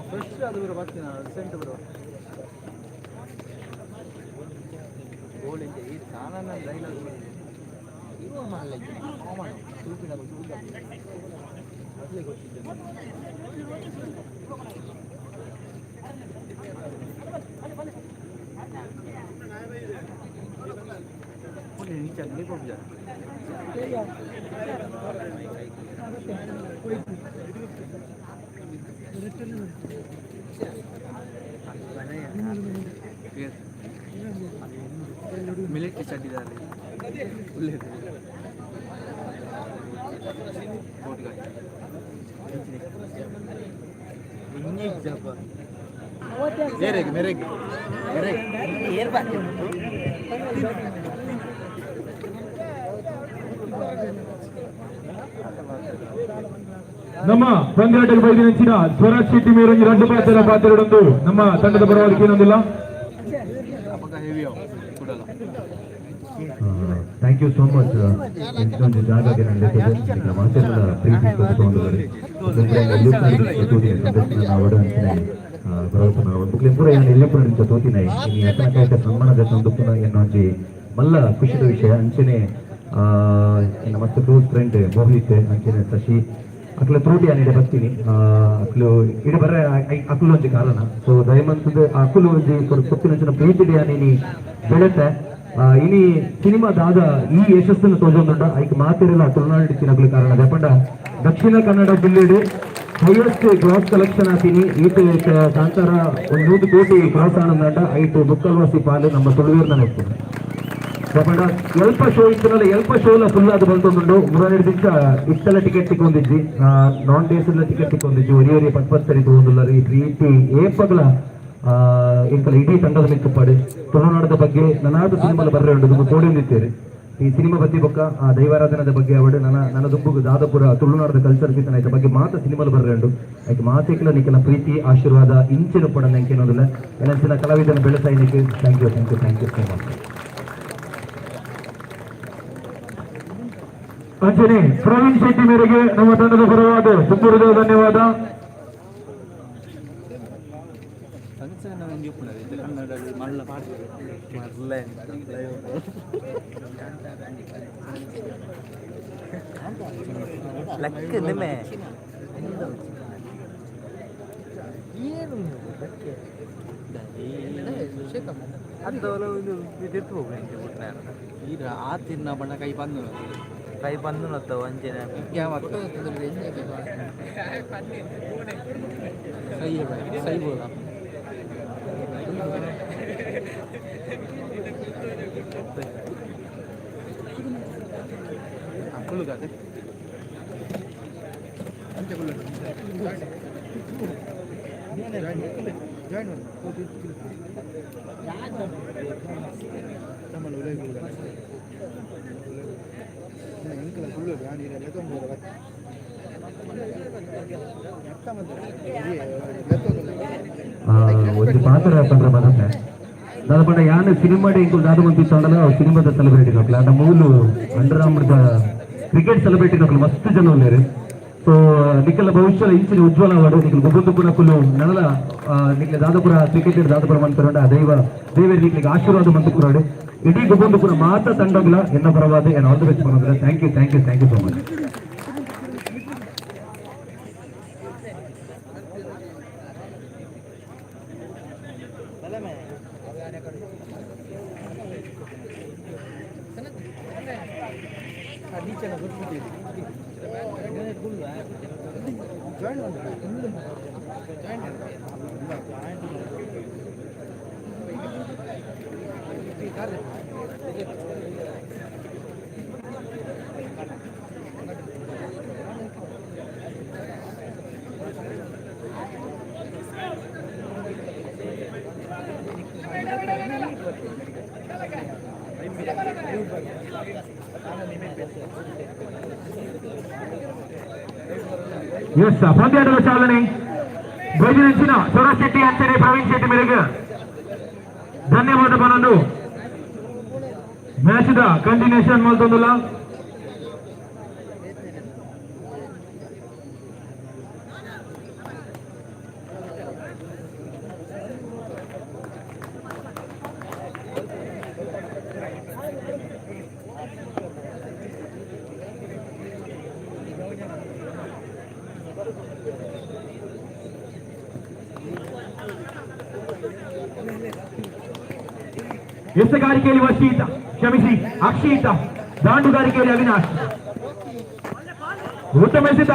ಫ್ರೆಶ್ ಅದು ಬರೋ ಬರ್ತೀನಿ ಸೆಂಟ್ ಬರೋ ಗೋಳಿಂದ ಈ ಸಾನನ್ನ ಡೈಲಾಗ್ ಇವ ಮಾಡಲಿಕ್ಕೆ ಕಾಮನ್ ತೂಪಿನ ಮೊದಲೇ ಗೊತ್ತಿದ್ದೆ नीचे अगले को जा मिलेट के चड्डी डाल मेरे ನಮ್ಮ ಪಂದ್ಯಾಟಕ್ಕೆ ಬೈದಿನ ಸ್ವರಾಜ್ ಶೆಟ್ಟಿ ಮೇರಂಗಿ ರಡ್ಡು ಪಾತ್ರ ಪಾತ್ರರೊಂದು ನಮ್ಮ ತಂಡದ ಪರವಾಗಿ ಏನೊಂದಿಲ್ಲ. Thank you so much. ಇಂಚೊಂದು ಜಾಗಕ್ಕೆ ನಡೆದಿದೆ ಮಾತೆಲ್ಲ ಪ್ರೀತಿ ತೋರಿಸಿಕೊಂಡಿದ್ದಾರೆ. ಅವಡ ಪ್ರವರ್ತನ ಬುಕ್ಲೆ ಪೂರ ಏನು ಎಲ್ಲಪುರ ನಿಂತ ತೋತಿನಾಯಿ ಈ ಅತನಕಾಯಕ ಸನ್ಮಾನದ ತಂದು ಪುನಃ ಎನ್ನೊಂಜಿ ಮಲ್ಲ ಖುಷಿದ ವಿಷಯ ಅಂಚನೆ ಮಸ್ತ್ ಕ್ಲೋಸ್ ಫ್ರೆಂಡ್ ಮೋಹಿತ್ ಅಂಚನೆ ಶಶಿ ಅಕ್ಲ ತ್ರೋಟಿ ಅನಿಡೆ ಬರ್ತೀನಿ ಅಕ್ಲು ಇಡ ಬರ್ರ ಅಕ್ಲು ಒಂಜಿ ಕಾರಣ ಸೊ ದಯಮಂತದ ಅಕ್ಲು ಒಂಜಿ ಕೊತ್ತಿನ ಪ್ರೀತಿ ಅನಿ ಬೆಳೆತೆ ಇನಿ ಸಿನಿಮಾದಾದ ಈ ಯಶಸ್ಸನ್ನು ತೋಜೊಂದುಂಡ ಐಕ್ ಮಾತಿರಲ್ಲ ತುಳುನಾಡಿನ ಕಾರಣ ದೆಪಂಡ Dakshina Kannada ಜಿಲ್ಲೆಡು highest gross collection ಆತೀನಿ ಈಟ್ ಕಾಂತಾರ 100 ಕೋಟಿ ಕ್ರಾಸ್ ಆನಂದಂಡ ಐಟ್ ಬುಕ್ಕಲ್ವಾಸಿ ಪಾಲು ನಮ್ಮ ತುಳುವೀರ್ನ ನೆಡ್ತೀನಿ ದೆಪಂಡ ಎಲ್ಪ ಶೋ ಇತ್ತನಲ್ಲ ಎಲ್ಪ ಶೋಲ ಫುಲ್ ಅದು ಬಂತೊಂದುಂಡು 3 ದಿವಸ ಇಷ್ಟೆಲ್ಲ ಟಿಕೆಟ್ ತಿಕ್ಕೊಂದಿದ್ದಿ ನಾನ್ ಡೇಸ್ ಎಲ್ಲ ಟಿಕೆಟ್ ತಿಕ್ಕೊಂದಿದ್ದಿ ಒರಿಯರಿ ಪತ್ಪತ್ತರಿ ತಗೊಂಡುಲ್ಲರಿ ಈ ರೀತಿ ಏಪಗಳ ಇಂಕಲ ಇಡೀ ತಂಡದ ಮಿತ್ತುಪಾಡು ತುಳುನಾಡದ ಬಗ್ಗೆ ನನಾದ ಸಿನಿಮಾಲ ಬರ್ರೆ ಉಂಟು ತೋಡಿಂದಿದ್ದೇವೆ ಈ ಸಿನಿಮಾ ಬತ್ತಿ ಬೊಕ್ಕ ಆ ದೈವಾರಾಧನದ ಬಗ್ಗೆ ಅವಡು ನನ್ನ ದುಂಬುಗು ದಾದಪುರ ತುಳುನಾಡದ ಕಲ್ಚರ್ ಕಿತ್ತನ ಐತ ಬಗ್ಗೆ ಮಾತ ಸಿನಿಮಾಲು ಬರ್ರೆ ಉಂಟು ಆಯ್ತು ಮಾತಿಕ್ಲ ನಿಕ್ಕಿನ ಪ್ರೀತಿ ಆಶೀರ್ವಾದ ಇಂಚಿನ ಪಡ ನಂಗೆ ಏನೋದಿಲ್ಲ ಏನಂಚಿನ ಕಲಾವಿದನ ಬೆಳೆಸೈನಿಗೆ thank you thank you thank you so much. ಅಂಚನೆ ಪ್ರವೀಣ್ ಶೆಟ್ಟಿ ಮೇರೆಗೆ ನಮ್ಮ ತಂಡದ ಪರವಾದ ತುಂಬುರದ ಧನ್ಯವಾದ. ಈಗ ಆ ತಿನ್ನ ಬಣ್ಣ ಕೈ ಬಂದು ವಂಚನೆ ಸೈ ಬೋಲ फुल गाते ಒಂದು ಪಾತ್ರ ತಂದ್ರೆ ಬರುತ್ತೆ దాదాపు యాన సినిమా ఇంకో దాదాపు తొండలో సినిమాದ ಸೆಲೆಬ್ರಿಟಿ ನೋಡ್ಲ ನಮ್ಮ ಮೂಲು ಅಂಡರ್ ಆರ್ಮರ್ದ ಕ್ರಿಕೆಟ್ ಸೆಲೆಬ್ರಿಟಿ ನೋಡ್ಲ ಮಸ್ತ್ ಜನ ಉಳ್ಳೇರು ಸೊ ನಿಖಿಲ ಭವಿಷ್ಯದ ಇಂಚಿನ ಉಜ್ವಲವಾಡು ನಿಖಿಲ್ ಗುಬ್ಬಂದುಪುರ ಕುಲ್ಲು ನನಲ ನಿಖಿಲ ದಾದಪುರ ಕ್ರಿಕೆಟ್ ದಾದಪುರ ಮಂತ್ರದ ದೈವರಿ ನಿಖಿಲಿಗೆ ಆಶೀರ್ವಾದ ಮಂತುಪುರಾಡು ಇಡೀ ಗುಬ್ಬಂದುಪುರ ಮಾತ್ರ ತಂಡಗಳ ಎನ್ನ ಪರವಾದ ಏನು ಆಲ್ ದಿ ಬೆಸ್ಟ್ ಮಾಡೋದ್ರೆ thank you so much. Yes ಪಂದ್ಯಾಟದ ಚಾಲನೆ ಬೈದಿನ ಸೌರವ್ ಶೆಟ್ಟಿ ಅಂಚನೆ ಪ್ರವೀಣ್ ಶೆಟ್ಟಿ ಮೇರೆಗೆ ಧನ್ಯವಾದ ಬನಂದು ಮ್ಯಾಚ್ ದ ಕಂಟಿನ್ಯೂಷನ್ ಮಾಡ್ತೊಂದಿಲ್ಲ. ಎಸೆಗಾರಿಕೆಯಲ್ಲಿ ವರ್ಷೀತ ಕ್ಷಮಿಸಿ ಅಕ್ಷೀತ ದಾಂಡುಗಾರಿಕೆಯಲ್ಲಿ ಅವಿನಾಶ್ ಉತ್ತಮ ಎಸೆತ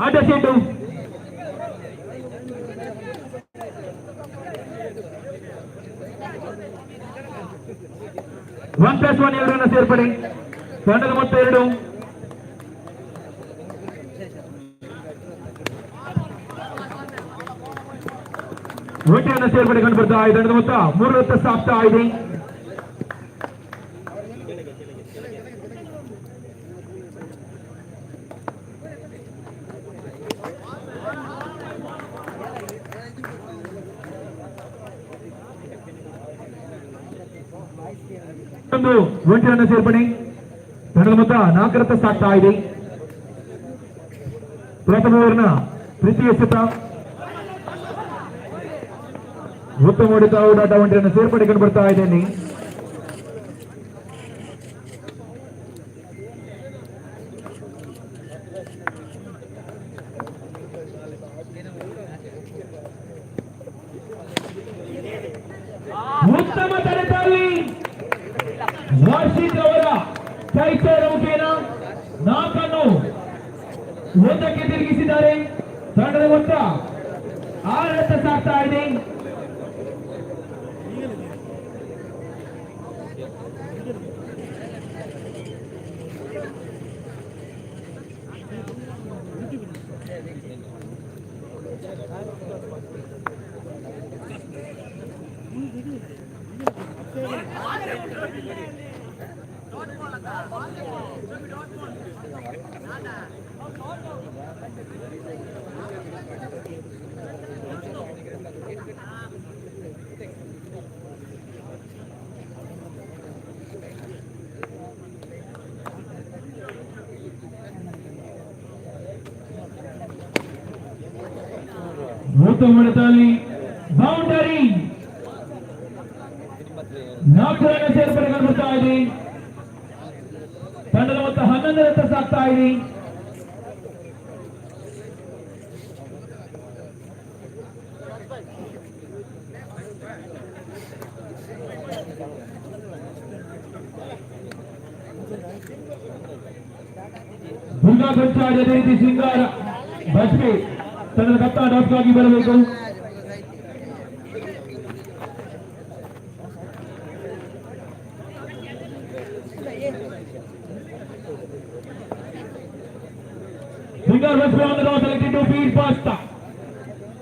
ಆಟ ಸೀಟು ಒನ್ ಪ್ಲಸ್ ಒನ್ ಎರಡನ್ನ ಸೇರ್ಪಡೆ ತಂಡದ ಮೊತ್ತ 2. ಒಟ್ಟಿನ ಸೇರ್ಪಡೆ ಕಂಡು ಬರ್ತಾ ಇದೆ. ತಂಡದ ಮೊತ್ತ 3 ರತ್ತ ಸಾಗ್ತಾ ಇದೆ. ಒಂಟಿನ ಸೇರ್ಪಡೆ ತಂಡದ ಮೊತ್ತ 4 ರತ್ತ ಸಾಗ್ತಾ ಇದೆ. ಪ್ರಥಮ ಓವರ್ನ ತೃತೀಯ ಎಸೆತ ಉತ್ತಮ ಹೊಡೆತ ಓಡಾಟ ಒಂಟಿನ ಸೇರ್ಪಡೆ ಕಂಡು ಬರ್ತಾ ಇದ್ದೇನೆ. ಉತ್ತಮ ತಡೆದಲ್ಲಿ ವಾರ್ಷಿಕ್ ಅವರ ಕೈಚಾರ ಮುಖೇನ 4 ಅನ್ನು 1ಕ್ಕೆ ತಿರುಗಿಸಿದ್ದಾರೆ. ತಂಡದ ಮೊತ್ತ 6 ರತ್ತ ಸಾಗ್ತಾ ಇದೆ. ಉತ್ತಮ ಹೊಡೆತದಲ್ಲಿ ಬೌಂಡರಿ 4 ರನ್ ಸೇರ್ಪಡೆ ಕಂಡು ಬರ್ತಾ ಇದೆ. ತಂಡದ ಮೊತ್ತ 11 ರತ್ತ ಸಾಗ್ತಾ ಇದೆ. ದುರ್ಗಾ ಗೊಂಚಾಡಿ ಅದೇ ರೀತಿ ಶೃಂಗಾರ ಬಜ್ಪೆ ತಂಡದ ಕತ್ತ ಡಾಟ್ಗಾಗಿ ಬರಬೇಕು. Shringar Bajpe on the draw selected to feed past.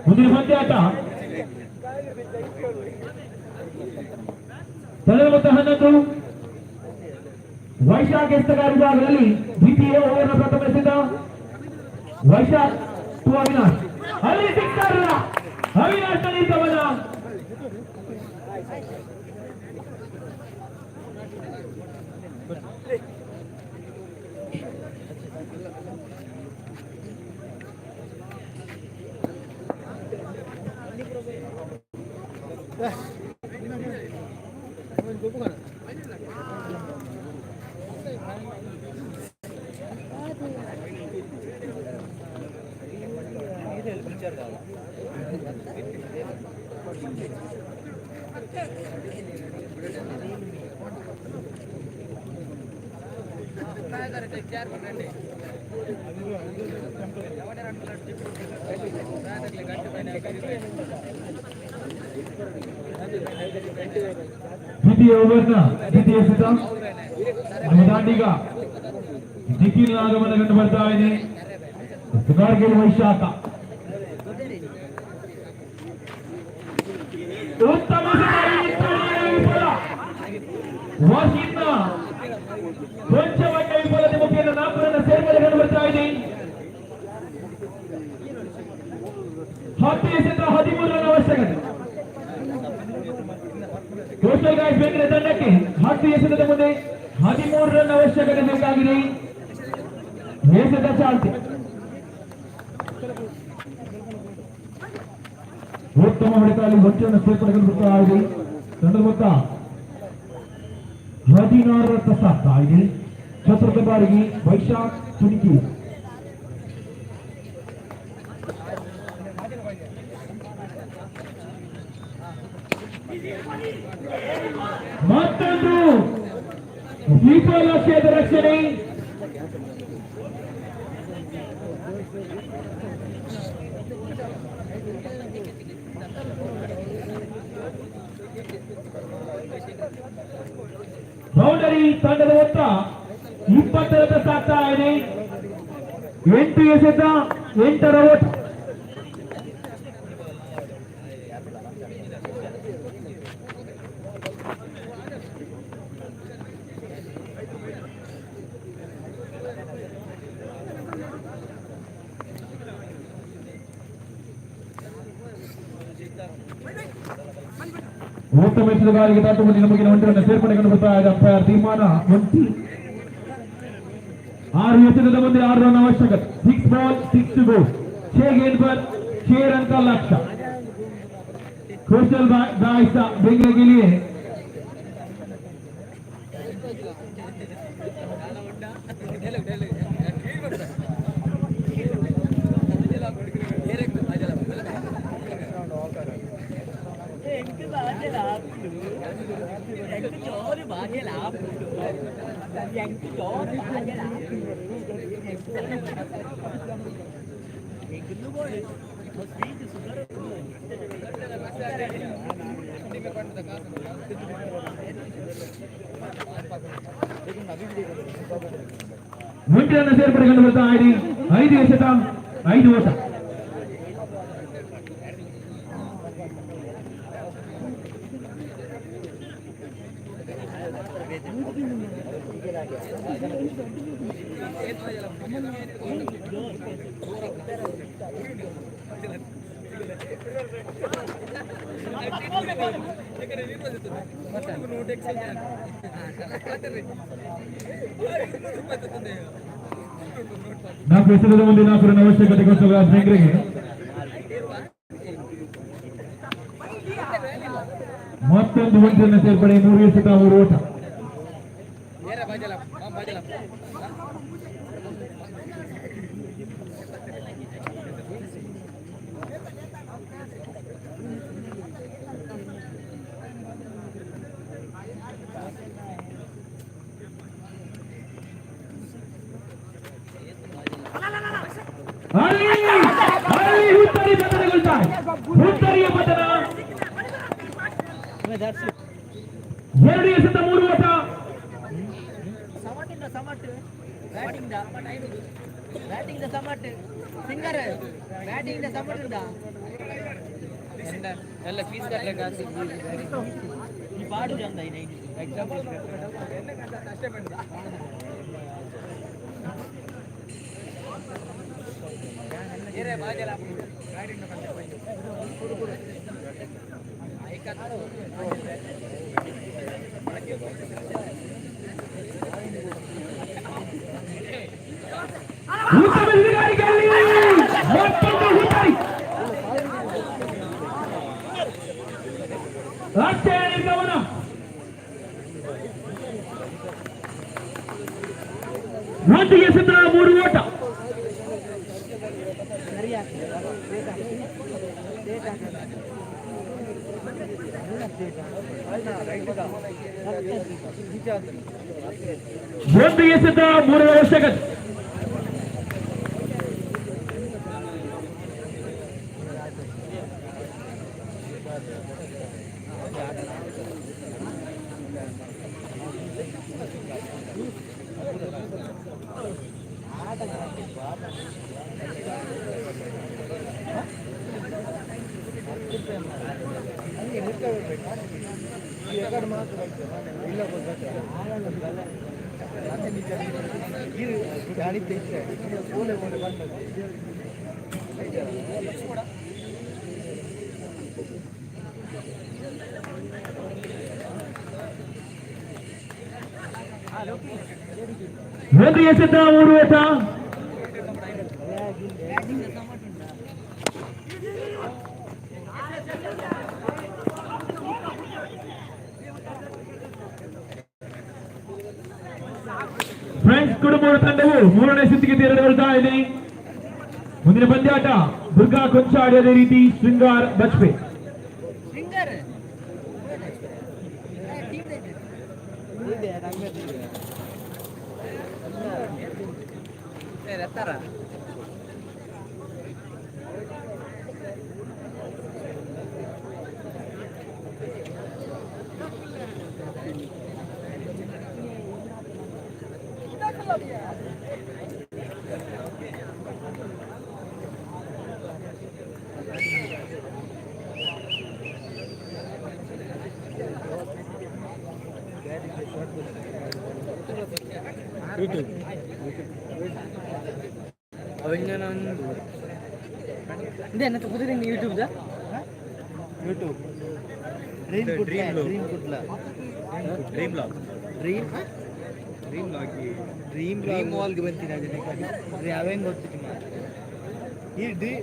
ಮುಂದಿನ ಪಂದ್ಯಾಟ ತಂಡದ ಮೊತ್ತ 11. ವೈಶಾಖ್ ಎಸ್ತಗಾರ ವಿಭಾಗದಲ್ಲಿ ದ್ವಿತೀಯ ಓವರ್ನ ಪ್ರಥಮ ಎಸೆತ ವೈಶಾಖ್ ಟು ಅವಿನಾಶ್. ಅಲ್ಲಿ ಸಿಕ್ಸರ್ ಅವಿನಾಶ್ ನಲ್ಲಿ ಗಮನ. द्वितीय ओव्हरचा द्वितीय षटक आणि दांडिगा जिंकून आगमन कंಡುಬರ್ತಾ ಇದೆ ಸುಗಾರ್ಗೆಲ್ ವೈಶಾಖ ಉತ್ತಮ ವಾಸಿಂದ ಕೊಂಚವನ್ನ ವಿಫಲತೆ ಮುಖೇನ ನಾಲ್ಕರನ್ನ ಸೇರ್ಪಡೆ ಕಂಡುಬರ್ತಾ ಇದೆ 10 ಎಸೆತ 13 ರನ್ ಅವಶ್ಯಕತೆ ಕೋಸ್ಟಲ್ ಗೈಸ್ ಬೆಂಗಳೂರು ತಂಡಕ್ಕೆ 10 ಎಸೆತದ ಮುಂದೆ 13 ರನ್ ಅವಶ್ಯಕತೆ ಬೇಕಾಗಿದೆ ಎಸೆತ ಚಾಲ್ತಿ ಉತ್ತಮ ಹೊಡೆತದಲ್ಲಿ ಹೊಚ್ಚನ್ನು ಸೇರ್ಪಡೆಗೊಂಡಿರುತ್ತಾ ಇದೆ ತಂಡದ ಮೊತ್ತ 16 ರನ್ ಸಾಕ್ತಾ ಇದೆ ಚತುರ್ಥ ಬಾರಿಗೆ ವೈಶಾಖ್ ಚುಣಿಕಿ ಮತ್ತೊಂದು ವಿಫಲ ಲಕ್ಷ್ಯದ ರಕ್ಷಣೆ ಬೌಂಡರಿ ತಂಡದ ಮೊತ್ತ 20 ರನ್ ಸಾಕ್ತಾ ಇದೆ 8 ಎಸೆತ 8 ರನ್ ಉತ್ತಮ ಎಸೆತಗಾರರಿಗೆ ದಾಟು ಮುಂದಿನ ಮುಗಿನ ಒಂಟರನ್ನು ಸೇರ್ಪಡೆಗೊಂಡು ಬರ್ತಾ ಇದೆ ಅಂಪೈರ್ ತೀರ್ಮಾನ 20 6 ಎಸೆತದ ಮುಂದೆ 6 ರನ್ ಅವಶ್ಯಕತೆ 6 ಬಾಲ್ 6 गो 6 गेंद पर 6 रन का लक्ष्य कोस्टल गाइस बेंगलुरु के लिए ಮುಂಟಿಯನ್ನು ಸೇರ್ಪಡೆಗೊಂಡು ಬರ್ತಾ ಇದೆ 5 ಎಸೆತ 5 ಓಟ ನಾಲ್ಕು ಎಸೆತದ ಮುಂದೆ 4 ರನ್ ಅವಶ್ಯಕತೆಗೋಸ್ಕರ ಬೆಂಗಳೂರಿಗೆ ಮತ್ತೊಂದು ಒಂಟನ್ನು ಸೇರ್ಪಡೆ 3 ಎಸೆತ 3 ಓಟ ಹುತ್ತರಿ ಪತನಗೊಳ್ತಾರೆ ಹುತ್ತರಿಯ ಪತನ 2 ಎಸೆತ 3 ಓಟ ಬ್ಯಾಟಿಂಗ್ ಸಮಟ್ ಸಿಂಗರ್ ಬ್ಯಾಟಿಂಗ್ ಸಮಟ್ ಎಲ್ಲ ಫೀಸ್ ಕಟ್ಟಲಿಕ್ಕೆ ಈ ಪಾಡು ಚಂದ ಎಕ್ಸಾಂಪಲ್ ಅಷ್ಟೇ ಬಂದ ಏರೇ ಬಾಜಲ ಬ್ಯಾಟಿಂಗ್ ಉತ್ತಮ ಎಸೆತಗಾರಿಕೆಯಲ್ಲಿ ಮತ್ತೊಂದು ಹುತ್ತರಿ ಅಷ್ಟೇ ನಿರ್ಗಮನ. ಒಂದಿಗೆ ಸಿದ್ಧ 3 ಓಟ. ಒಂದಿಗೆ ಸಿದ್ಧ 3 ಅವಶ್ಯಕತೆ. ಒಂದಿಗೆ ಸಿದ್ಧ 3 ಓಟ. ಫ್ರೆಂಡ್ಸ್ ಕುಡುಂಬದ ತಂಡವು 3ನೇ ಸುತ್ತಿಗೆ ತೆರಳುತ್ತಾ ಇದೆ. ಮುಂದಿನ ಪಂದ್ಯಾಟ ದುರ್ಗಾ ಕೊಂಚಾಡಿ, ಅದೇ ರೀತಿ Shringar Bajpe.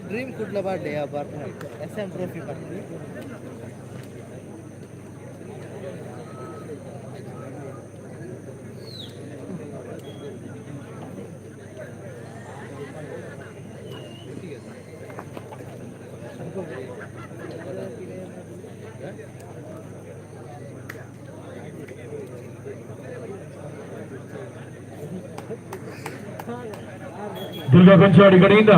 Dream Kudla birthday SM trophy ಬರ್ತೀವಿ. ದುರ್ಗಾ ಕೊಂಚಾಡಿ ಕಡೆಯಿಂದ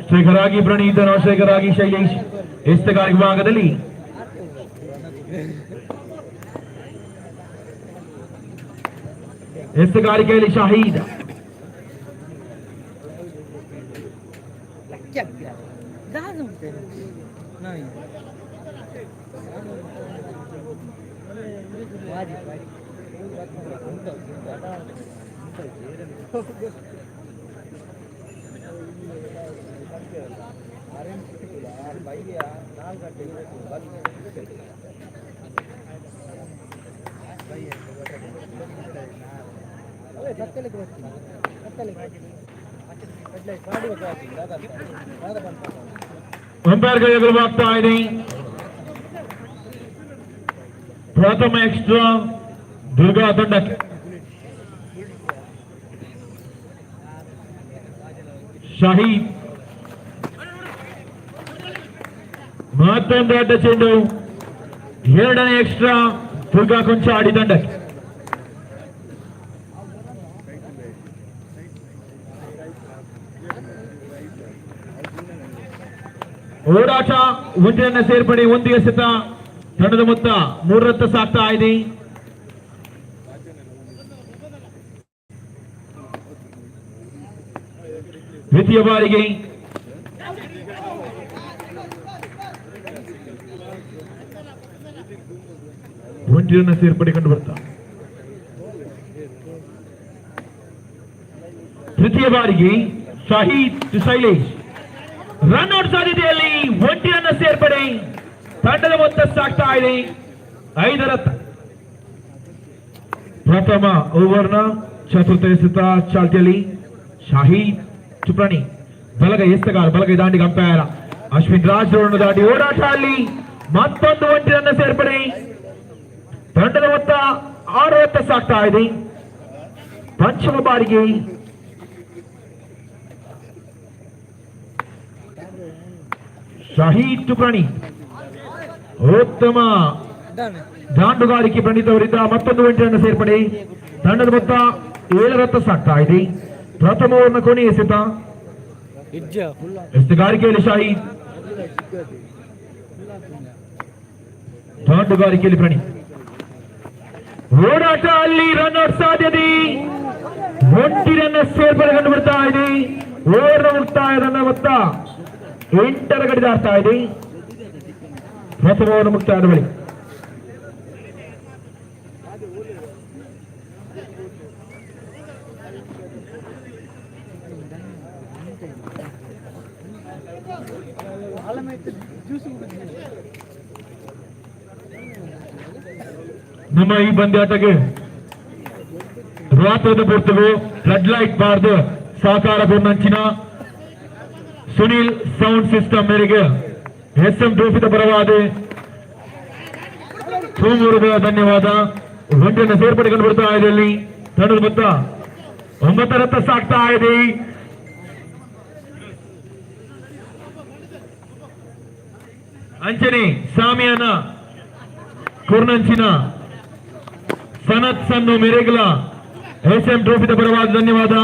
ಶೇಖರಾಗಿ ಪ್ರಣೀತ, ಶೇಖರಾಗಿ ಶೈಲೇಶ್. ಎಸ್ತಗಾರ ವಿಭಾಗದಲ್ಲಿ ಎಸ್ತಗಾರಿಕೆಯಲ್ಲಿ ಶಾಹೀದ್. ಅಂಪೈರ್ಗೆ ಎದುರಾಗ್ತಾ ಇದೆ. ಪ್ರಥಮ ಎಕ್ಸ್ಟ್ರಾ ದುರ್ಗಾ ತಂಡಕ್ಕೆ. ಶಾಹೀದ್ ಮತ್ತೊಂದು ಅಡ್ಡ ಚೆಂಡು. 2ನೇ ಎಕ್ಸ್ಟ್ರಾ ದುರ್ಗಾ ಕೊಂಚಾಡಿ ತಂಡಕ್ಕೆ. ಓಡಾಟ ಒಂದನ್ನ ಸೇರ್ಪಡೆ, ಒಂದಿಗೆ ಎಸೆತ. ತಂಡದ ಮೊತ್ತ 3 ಸಾಗ್ತಾ ಇದೆ. ದ್ವಿತೀಯ ಬಾರಿಗೆ ಒಂಟಿಯನ್ನ ಸೇರ್ಪಡೆ ಕಂಡು ಬರ್ತಾ. ತೃತೀಯ ಬಾರಿಗೆ ಶಾಹೀದ್ ಶೈಲೇಶ್ ರನ್ಔಟ್ ಸಾಧ್ಯತೆಯಲ್ಲಿ ಒಂಟಿಯನ್ನ ಸೇರ್ಪಡೆ. ತಂಡದ ಮೊತ್ತ ಸಾಗ್ತಾ ಇದೆ 5 ರತ್ತ. ಪ್ರಥಮ ಓವರ್ನ ಚತುರ್ಥ ಎಸೆತ ಚಾಲ್ತಿಯಲ್ಲಿ ಶಾಹೀದ್ ಚುಪ್ರಾಣಿ. ಬಲಗ ಎಸ್ತಗಾರ, ಬಲಗೈ ದಾಂಡಿಗ ಅಂಪೈರ್ ಅಶ್ವಿನ್ ರಾಜ್ ದಾಟಿ ಓಡಾಟ. ಅಲ್ಲಿ ಮತ್ತೊಂದು ಒಂಟಿಯನ್ನ ಸೇರ್ಪಡೆ. ತಂಡದ ಮೊತ್ತ 6 ರತ್ತ ಸಾಗ್ತಾ ಇದೆ. ಪಂಚಮ ಬಾರಿಗೆ ಶಾಹೀದ್ ತುಪ್ರಾಣಿ ಉತ್ತಮ ದಾಂಡುಗಾರಿಕೆ ಪ್ರಣೀತವರಿಂದ ಮತ್ತೊಂದು ವಿಂಟನ್ನು ಸೇರ್ಪಡೆ. ತಂಡದ ಮೊತ್ತ 7 ರತ್ತ ಸಾಗ್ತಾ ಇದೆ. ಪ್ರಥಮ ಓವರ್ನ ಕೊನೆಯ ಎಸೆತ. ಎಸೆಗಾರಿಕೆಯಲ್ಲಿ ಶಾಹೀದ್, ದಾಂಡುಗಾರಿಕೆಯಲ್ಲಿ ಪ್ರಣಿ. ಓಡಾಟ ಅಲ್ಲಿ ರನ್ಔಟ್ ಸಾಧ್ಯತೆ. 1 ರನ್ ಸೇರ್ಪಡೆ ಕಂಡು ಬರ್ತಾ ಇದೆ. ಓವರ್ ಮುಕ್ತಾಯದ ಮೊತ್ತ 8 ಗಡಿ ದಾಟ್ತಾ ಇದೆ. ಪ್ರಥಮ ಓವರ್ ಮುಕ್ತಾಯದ ಬಳಿ ನಮ್ಮ ಈ ಪಂದ್ಯಾಟಕ್ಕೆ ರಾತ್ರದ ಪೂರ್ತವು ಫ್ಲಡ್ ಲೈಟ್ ಬಾರ್ದು ಸಹಕಾರ ಪೂರ್ಣಂಚಿನ ಸುನೀಲ್ ಸೌಂಡ್ ಸಿಸ್ಟಮ್ ಮೇರೆಗೆ SM ಟ್ರೋಫಿದ ಪರವಾದ ಸೋಮವಾರದ ಧನ್ಯವಾದ. ಒಂಟನ್ನು ಸೇರ್ಪಡೆಗೊಂಡು ಬರ್ತಾ ಇದೆ. ಅಲ್ಲಿ ತಂಡದ ಮೊತ್ತ 9 ರತ್ತ ಸಾಗ್ತಾ ಇದೆ. ಅಂಚನೆ ಸಾಮಿಯಾನ ಕುರ್ನಂಚಿನ ಸನತ್ ಸನ್ನು ಮೆರೆಗಲ SM ಟ್ರೋಫಿದ ಪರವಾದ ಧನ್ಯವಾದ.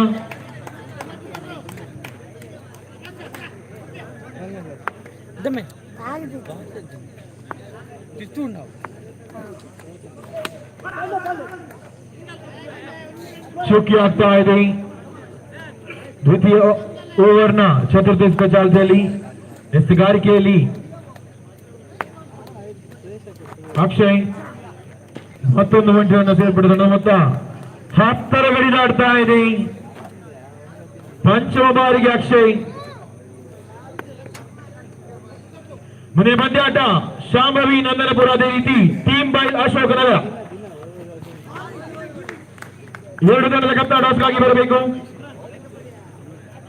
ಚುಕ್ಕಿ ಆಗ್ತಾ ಇದೆ. ದ್ವಿತೀಯ ಓವರ್ನ ಚತುರ್ಥ ಚಾಲ್ತಿಯಲ್ಲಿ ಎಸೆಗಾರಿಕೆಯಲ್ಲಿ ಅಕ್ಷಯ್ ಮತ್ತೊಂದು ಒಂಟೆಯನ್ನು ಸೇರ್ಪಡಿಸಿದ ಮೊತ್ತ 10 ಗಡಿ ದಾಟ್ತಾ ಇದೆ. ಪಂಚಮ ಬಾರಿಗೆ ಅಕ್ಷಯ್. ಮನೆ ಪಂದ್ಯಾಟ ಶಾಂಭವಿ ನಂದನಪುರ, ಅದೇ ರೀತಿ ಟೀಮ್ ಬೈ ಅಶೋಕ್ ನಗರ. 2 ತಂಡದ ಕಪ್ತಾನ ಟಾಸ್ಗಾಗಿ ಬರಬೇಕು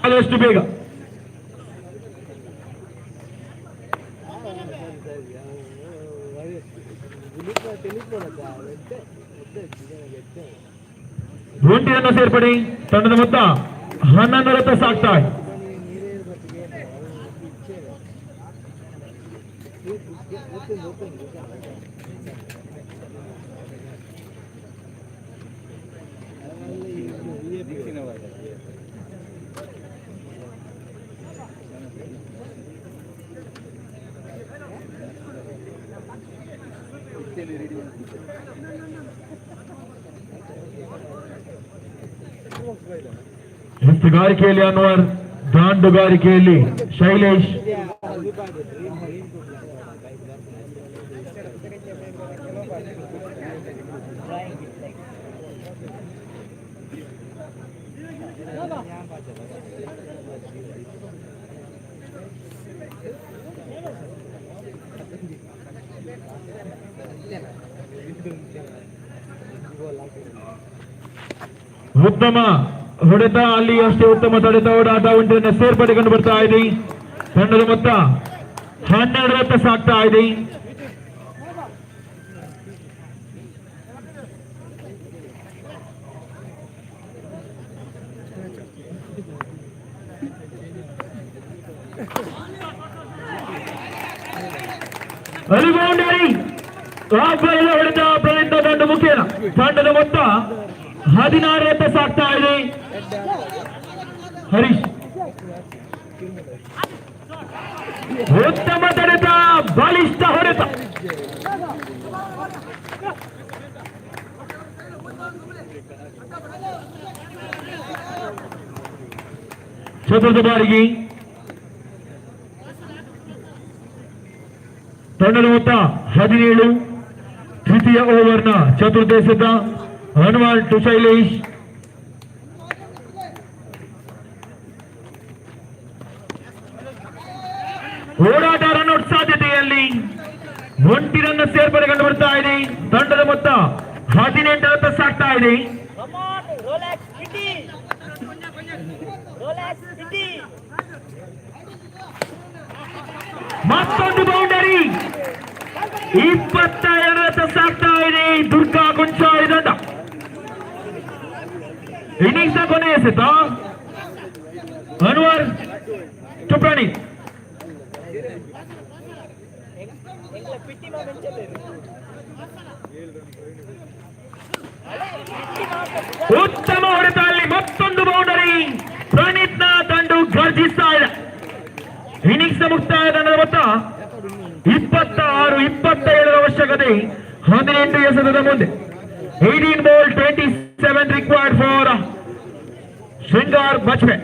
ಆದಷ್ಟು ಬೇಗ. ಒಂಟಿಯನ್ನು ಸೇರ್ಪಡೆ. ತಂಡದ ಮೊತ್ತ 11 ರತ್ತ ಸಾಗ್ತಾ ಇದೆ. ಎಸೆಗಾರಿಕೆಯಲ್ಲಿ ಅನ್ವರ್, ದಾಂಡುಗಾರಿಕೆಯಲ್ಲಿ ಶೈಲೇಶ್. ಉತ್ತಮ ಹೊಡೆತ, ಅಲ್ಲಿ ಅಷ್ಟೇ ಉತ್ತಮ ತಡೆತ ಓಡಾಟ ಒಂಟನ್ನು ಸೇರ್ಪಡೆಗೊಂಡು ಬರ್ತಾ ಇದೆ. ತಂಡದ ಮೊತ್ತ 12 ರತ್ತ ಸಾಗ್ತಾ ಇದೆ. ಹೊಡೆತ ಪ್ರಯತ್ನ ದಂಡ ಮುಖ್ಯ. ತಂಡದ ಮೊತ್ತ 16 ರತ್ತ ಸಾಗ್ತಾ ಇದೆ. ಹರೀಶ್ ಉತ್ತಮ ತಡೆತ, ಬಲಿಷ್ಠ ಹೊಡೆತ. ಚತುರ್ಥ ಬಾರಿಗೆ ತಂಡದ ಮೊತ್ತ 17. ತೃತೀಯ ಓವರ್ನ ಚತುರ್ಥ ಎಸೆತ ಹನುಮಾನ್ ಟು ಶೈಲೇಶ್. ಓಡಾಟ ರನ್ಔಟ್ ಸಾಧ್ಯತೆಯಲ್ಲಿ 1 ರನ್ ಸೇರ್ಪಡೆಗೊಂಡು ಬರ್ತಾ ಇದೆ. ತಂಡದ ಮೊತ್ತ 18 ರತ್ತ ಸಾಗ್ತಾ ಇದೆ. ಮತ್ತೊಂದು ಬೌಂಡರಿ 22 ರತ್ತ ಸಾಗ್ತಾ ಇದೆ. ಇನ್ನಿಂಗ್ಸ್ ನ ಕೊನೆ ಎಸೆತ ಅನ್ವರ್ ಟು ಪ್ರಣೀತ್. ಉತ್ತಮ ಹೊಡೆತ, ಅಲ್ಲಿ ಮತ್ತೊಂದು ಬೌಂಡರಿ. ಪ್ರಣೀತ್ ನ ತಂಡ ಗರ್ಜಿಸ್ತಾ ಇದೆ. ಇನ್ನಿಂಗ್ಸ್ ನ ಮುಕ್ತಾಯ ತಂಡದ ಮೊತ್ತ 26-27 ಅವಶ್ಯಕತೆ, 18 ಎಸೆತದ ಮುಂದೆ. 18 ball 27 required for Shringar Bajpe.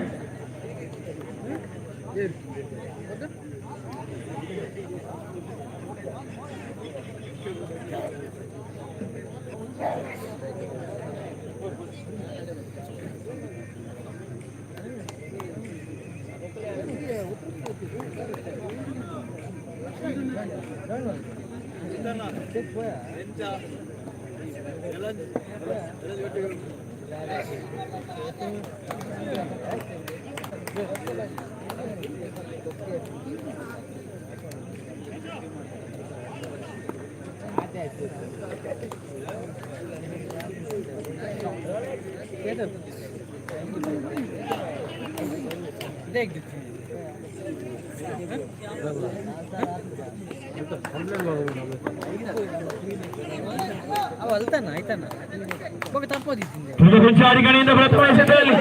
ಕಡೆಯಿಂದ ಪ್ರಥಮ ಎಸೆತದಲ್ಲಿ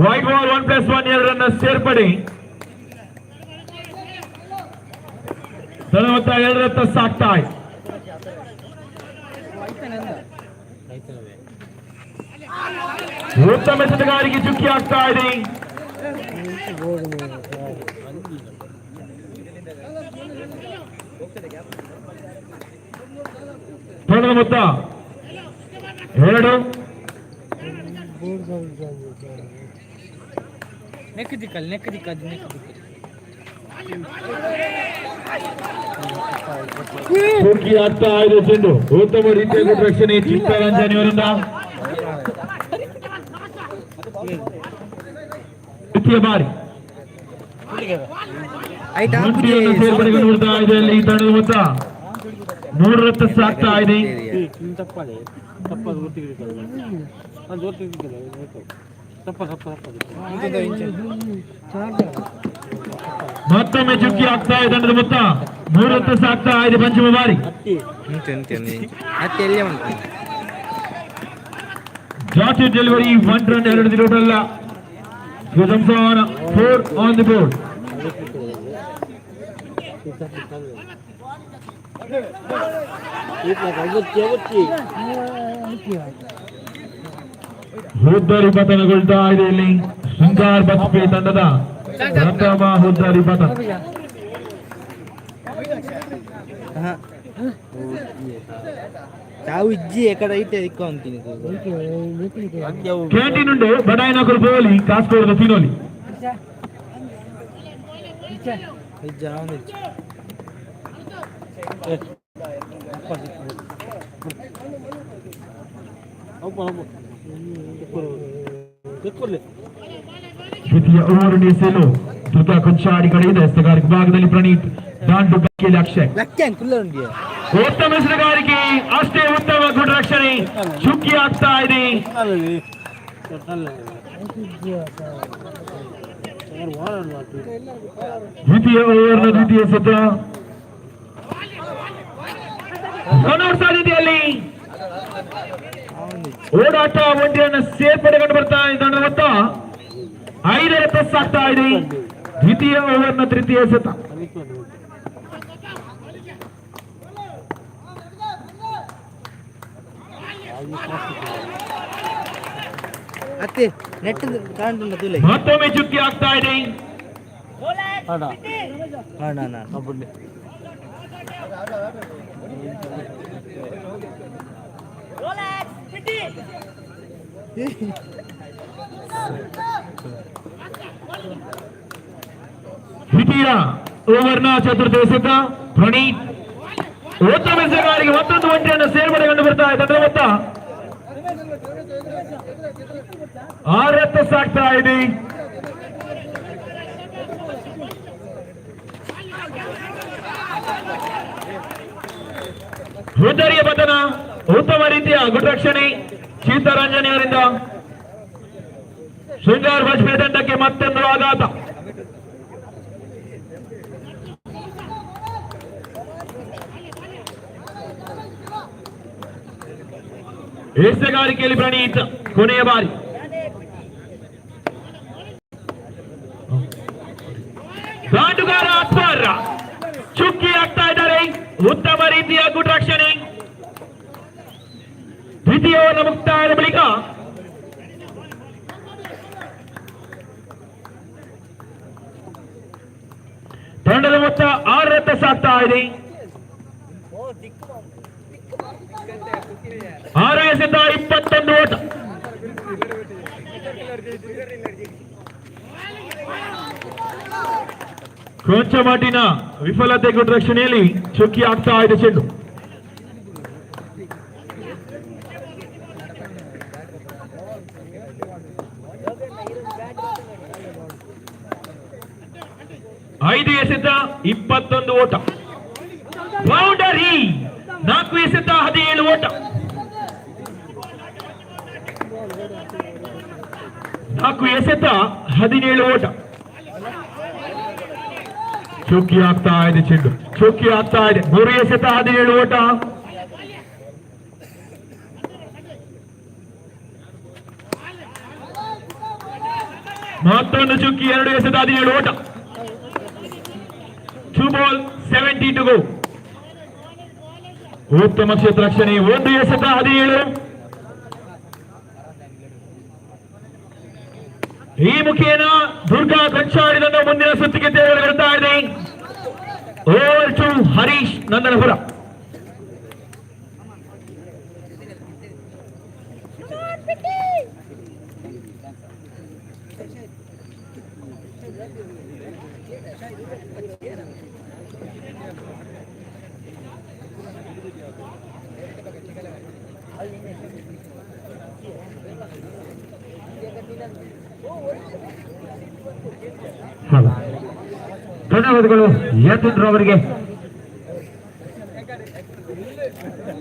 ವೈಡ್ ಬಾಲ್ 1+1 ಎರಡನ್ನ ಸೇರ್ಪಡೆ. ಮೊತ್ತ 2 ಸಾಕ್ತಾ ಇದೆ. ಉತ್ತಮ ಎಸೆತಗಾರಿಗೆ ಚುಕ್ಕಿ ಆಗ್ತಾ ಇದೆ. ಟೋಟಲ್ ಮೊತ್ತ 2. ಚುಕ್ಕಿ ಆಗ್ತಾ ಇದೆ ಚೆಂಡು. ಉತ್ತಮ ರೀತಿಯ ರಕ್ಷಣೆ ಚಿತ್ತರಂಜನಿಯವರಿಂದ. ದ್ವಿತೀಯ ಬಾರಿ ಸೇರ್ಪಡೆಗೆ ನೋಡ್ತಾ ಇದೆ. ಅಲ್ಲಿ ತಂಡದ ಮೊತ್ತ 3 ಸಾಕ್ತಾ ಇದೆ. ಮತ್ತೊಮ್ಮೆ ಚುಕ್ಕಿ ಆಗ್ತಾ ಇದೆ. ತಂಡದ ಮೊತ್ತ 3 ಸಾಕ್ತಾ ಇದೆ. ಪಂಚಮ ಬಾರಿ ಜಾಸ್ತಿ delivery 1 run 2 total. 4 on the board. ಹುದ್ದಾರಿ ಪತನಗೊಳ್ತಾ ಇದೆ. ಇಲ್ಲಿ ಶೃಂಗಾರ್ ಬಜ್ಪೆ ತಂಡದ ಪ್ರಥಮ ಹುದ್ದಾರಿ ಪತನ. ಕ್ಯಾಂಟೀನ್ ಉಂಡು ಬಡಾಯಿ ನಕಲು ಬೋಲಿ ಕಾಸ್ಕೋರದ ಫಿನೋಲಿ. ದ್ವಿತೀಯ ಓವರ್ ಎಸೆಯಲು ದ್ರುತ ಕೊಂಚಾಡಿ ಕಡೆಯಿಂದ ಎಸೆಗಾರಿಕೆ ಭಾಗದಲ್ಲಿ ಪ್ರಣೀತ್ ದಾಂಡು ಬಕ್ಕಿಯಲ್ಲಿ ಅಕ್ಷಯ್. ಉತ್ತಮ ಎಸೆಗಾರಿಕೆ, ಅಷ್ಟೇ ಉತ್ತಮ ಗುಡ್ ರಕ್ಷಣೆ. ಚುಕ್ಕಿ ಆಗ್ತಾ ಇದೆ. ದ್ವಿತೀಯ ಓವರ್ನ ದ್ವಿತೀಯ ಎಸೆತ ರನ್ಔಟ್ ಸಾಧ್ಯತೆಯಲ್ಲಿ ಓಡಾಟ ಒಂಟಿಯನ್ನು ಸೇರ್ಪಡೆ ಕಂಡು ಬರ್ತಾ ಇದೆ. ತಂಡದ ಮೊತ್ತ 5 ಸಾಕ್ತಾ ಇದೆ. ದ್ವಿತೀಯ ಓವರ್ನ ತೃತೀಯ ಎಸೆತ. ಮತ್ತೊಮ್ಮೆ ಚುಕ್ಕಿ ಆಗ್ತಾ ಇದೆ. ದ್ವಿತೀಯ ಓವರ್ನ ಚತುರ್ಥ ಎಸೆತ. ಪ್ರಣೀತ್ ಉತ್ತಮ ಎಸೆಗಾರಿಗೆ ಮತ್ತೊಂದು ಒಂಟಿಯನ್ನು ಸೇರ್ಪಡೆ ಕಂಡು ಬರ್ತಾ ಇದೆ. ತಂಡದ ಮೊತ್ತ 6 ಸಾಕ್ತಾ ಇದೆ. ಉತ್ತರಿಯ ಪತನ ಉತ್ತಮ ರೀತಿಯ ಗುಡ್ರಕ್ಷಣೆ ಸೀತಾರಂಜನಿ ಅವರಿಂದ ಶೃಂಗಾರ್ ವಾಜಪೇಯಿ ತಂಡಕ್ಕೆ ಮತ್ತೊಂದು ಆಘಾತ. ಎಸೆಗಾರಿಕೆಯಲ್ಲಿ ಪ್ರಣೀತ್ ಕೊನೆಯ ಬಾರಿ. ದಾಂಡುಗಾರ ಅಕ್ಬರ್ ಚುಕ್ಕಿ ಆಗ್ತಾ ಇದ್ದಾರೆ. ಉತ್ತಮ ರೀತಿಯ ಗುಡ್ ರಕ್ಷಣೆ. ದ್ವಿತೀಯ ಓವರ್ ಮುಕ್ತಾಯದ ಬಳಿಕ ತಂಡದ ಮೊತ್ತ 6 ರತ್ತ ಸಾಗ್ತಾ ಇದೆ. 6 ಎಸೆತ 21 ಓಟ. ಕೊಂಚ ಮಟ್ಟಿನ ವಿಫಲತೆ ಗುಡ್ ರಕ್ಷಣೆಯಲ್ಲಿ ಚುಕ್ಕಿ ಆಗ್ತಾ ಇದೆ ಚೆಂಡು. ಐದು ಎಸೆತ 21 ಓಟ. ಬೌಂಡರಿ 4 ಎಸೆತ 17 ಓಟ. 4 ಎಸೆತ 17 ಓಟ. ಚುಕ್ಕಿ ಆಗ್ತಾ ಇದೆ ಚೆಂಡು. ಚುಕ್ಕಿ ಆಗ್ತಾ ಇದೆ. 3 ಎಸೆತ 17 ಓಟ. ಮತ್ತೊಂದು ಚುಕ್ಕಿ 2 ಎಸೆತ 17 ಓಟ. 2 ಬಾಲ್ 70 ಟು ಗೋ. ಉತ್ತಮ ಕ್ಷೇತ್ರ ರಕ್ಷಣೆ. 1 ಎಸೆತ 17. ಈ ಮುಖೇನ ದುರ್ಗಾ ಕೊಂಚಾಡಿದನ್ನು ಮುಂದಿನ ಸುತ್ತಿಗೆ ತೆರಳುತ್ತಾ ಇದೆ. Over to Harish Nandanapura. ಧನ್ಯವಾದಗಳು ಯತೀಂದ್ರ ಅವರಿಗೆ.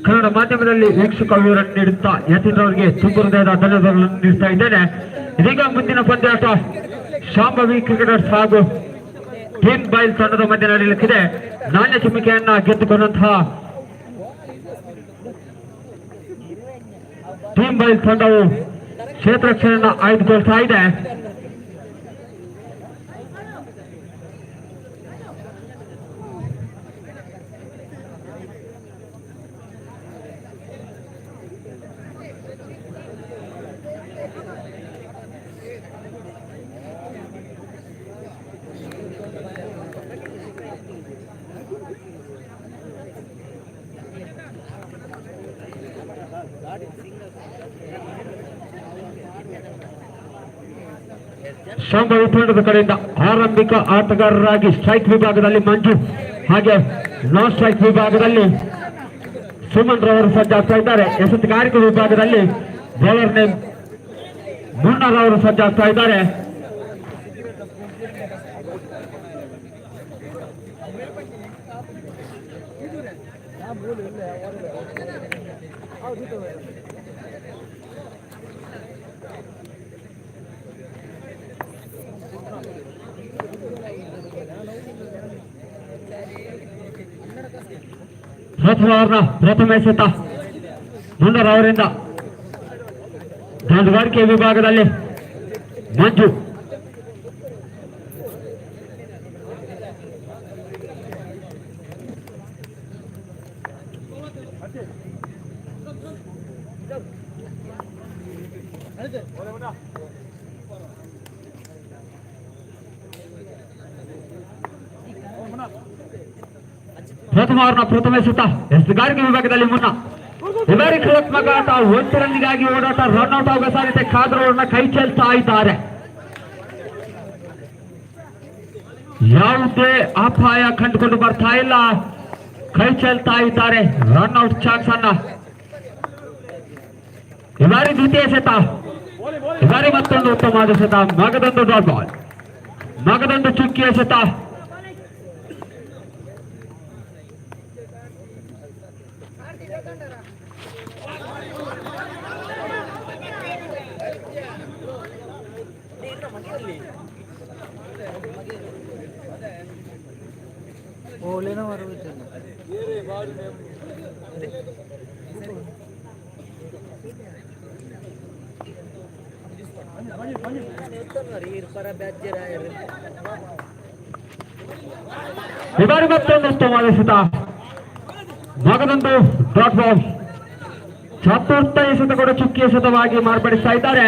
ಕನ್ನಡ ಮಾಧ್ಯಮದಲ್ಲಿ ವೀಕ್ಷಕ ವಿವರಣೆ ನೀಡುತ್ತಾ ಯತೀಂದ್ರ ಅವರಿಗೆ ತುಂಬ ಹೃದಯದ ಧನ್ಯವಾದಗಳನ್ನು ನೀಡ್ತಾ ಇದ್ದೇನೆ. ಇದೀಗ ಮುಂದಿನ ಪಂದ್ಯಾಟ ಶಾಂಭವಿ ಕ್ರಿಕೆಟರ್ಸ್ ಹಾಗೂ ಟೀಮ್ ಬೈಲ್ ತಂಡದ ಮಧ್ಯೆ ನಡೆಯಲಿಕ್ಕಿದೆ. ನಾಣ್ಯ ಚಿಮ್ಮಿಕೆಯನ್ನ ಗೆದ್ದುಕೊಂಡಂತಹ ಟೀಮ್ ಬೈಲ್ ತಂಡವು ಕ್ಷೇತ್ರ ರಕ್ಷಣೆಯನ್ನು ಆಯ್ದುಕೊಳ್ತಾ ಇದೆ. ಶಾಂಭವಿ ತಂಡದ ಕಡೆಯಿಂದ ಆರಂಭಿಕ ಆಟಗಾರರಾಗಿ ಸ್ಟ್ರೈಕ್ ವಿಭಾಗದಲ್ಲಿ ಮಂಜು, ಹಾಗೆ ನಾನ್ ಸ್ಟ್ರೈಕ್ ವಿಭಾಗದಲ್ಲಿ ಸುಮನ್ ರವರು ಸಜ್ಜಾಗ್ತಾ ಇದ್ದಾರೆ. ಎಸೆತಗಾರಿಕೆ ವಿಭಾಗದಲ್ಲಿ ಬೌಲರ್ ನೇಮ್ ಮುನ್ನರವರು ಸಜ್ಜಾಗ್ತಾ ಇದ್ದಾರೆ. ಪ್ರಥಮ ಎಸೆತ ಮುನ್ನರ್ ಅವರಿಂದ. ದಾಂಡುಗಾರಿಕೆ ವಿಭಾಗದಲ್ಲಿ ಮಂಜು, ಪ್ರಥಮ ಎಸೆತ ಎಸೆತಗಾರಿಕೆ ವಿಭಾಗದಲ್ಲಿ ಮುನ್ನ. ಇದಾರಿ ಕ್ರಿಯಾತ್ಮಕ ಆಟ, 1 ರನ್ನಿಗಾಗಿ ಓಡಾಟ, ರನ್ಔಟ್ ಆಗುವ ಸಾಧ್ಯತೆ. ಖಾದರ್ ಅವರನ್ನ ಕೈ ಚೆಲ್ತಾ ಇದ್ದಾರೆ. ಯಾವುದೇ ಅಪಾಯ ಕಂಡುಕೊಂಡು ಬರ್ತಾ ಇಲ್ಲ, ಕೈ ಚೆಲ್ತಾ ಇದ್ದಾರೆ. ರನ್ಔಟ್ ಚಾನ್ಸ್ ಅನ್ನ. ಇದಾರಿ ದ್ವಿತೀಯ ಎಸೆತ. ಇದಾರಿ ಮತ್ತೊಂದು ಉತ್ತಮವಾದ ಎಸೆತ. ಮಗದೊಂದು ಡಾಟ್ ಬಾಲ್, ಮಗದೊಂದು ಚುಕ್ಕಿ ಎಸೆತ. ಓಲೇನೋ ಬರುವುದಿಲ್ಲ. ಈ ಬಾರಿ ಮತ್ತೊಂದು ಉತ್ತಮವಾದ ಎಸೆತ, ಮಗದೊಂದು ಡಾಟ್ ಬಾಲ್. ಚತುರ್ಥ ಎಸೆತ ಕೂಡ ಚುಕ್ಕಿ ಎಸೆತವಾಗಿ ಮಾರ್ಪಡಿಸ್ತಾ ಇದ್ದಾರೆ.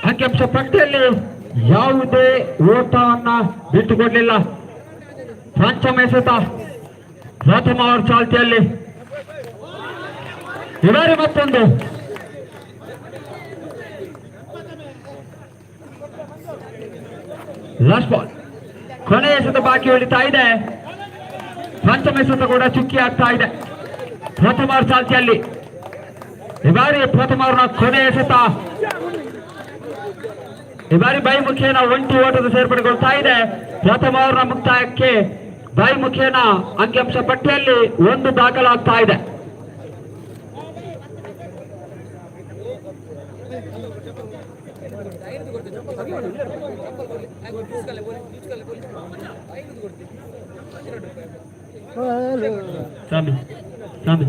ಅಂಕಿಅಂಶ ಪಟ್ಟಿಯಲ್ಲಿ ಯಾವುದೇ ಓಟವನ್ನ ಬಿಟ್ಟುಕೊಡ್ಲಿಲ್ಲ. ಪಂಚಮ ಎಸೆತ ಪ್ರಥಮ ಓವರ್ ಚಾಲ್ತಿಯಲ್ಲಿ. ಈ ಬಾರಿ ಮತ್ತೊಂದು ಲಾಸ್ಟ್ ಬಾಲ್. ಕೊನೆಯ ಎಸೆತ ಬಾಕಿ ಉಳಿತಾ ಇದೆ. ಪಂಚಮ ಎಸೆತ ಕೂಡ ಚುಕ್ಕಿ ಆಗ್ತಾ ಇದೆ ಪ್ರಥಮ ಓವರ್ ಚಾಲ್ತಿಯಲ್ಲಿ. ಈ ಬಾರಿ ಪ್ರಥಮ ಓವರ್ನ ಕೊನೆಯ ಎಸೆತ. ಈ ಬಾರಿ ಬೈ ಮುಖೇನ ಒಂಟಿ ಓಟದ ಸೇರ್ಪಡೆಗೊಳ್ತಾ ಇದೆ. ಪ್ರಥಮ ಓವರ್ನ ಮುಕ್ತಾಯಕ್ಕೆ ಬೈ ಮುಖೇನ ಅಂಕಿಅಂಶ ಪಟ್ಟಿಯಲ್ಲಿ 1 ದಾಖಲಾಗ್ತಾ ಇದೆ. ಸ್ವಾಮಿ ಸ್ವಾಮಿ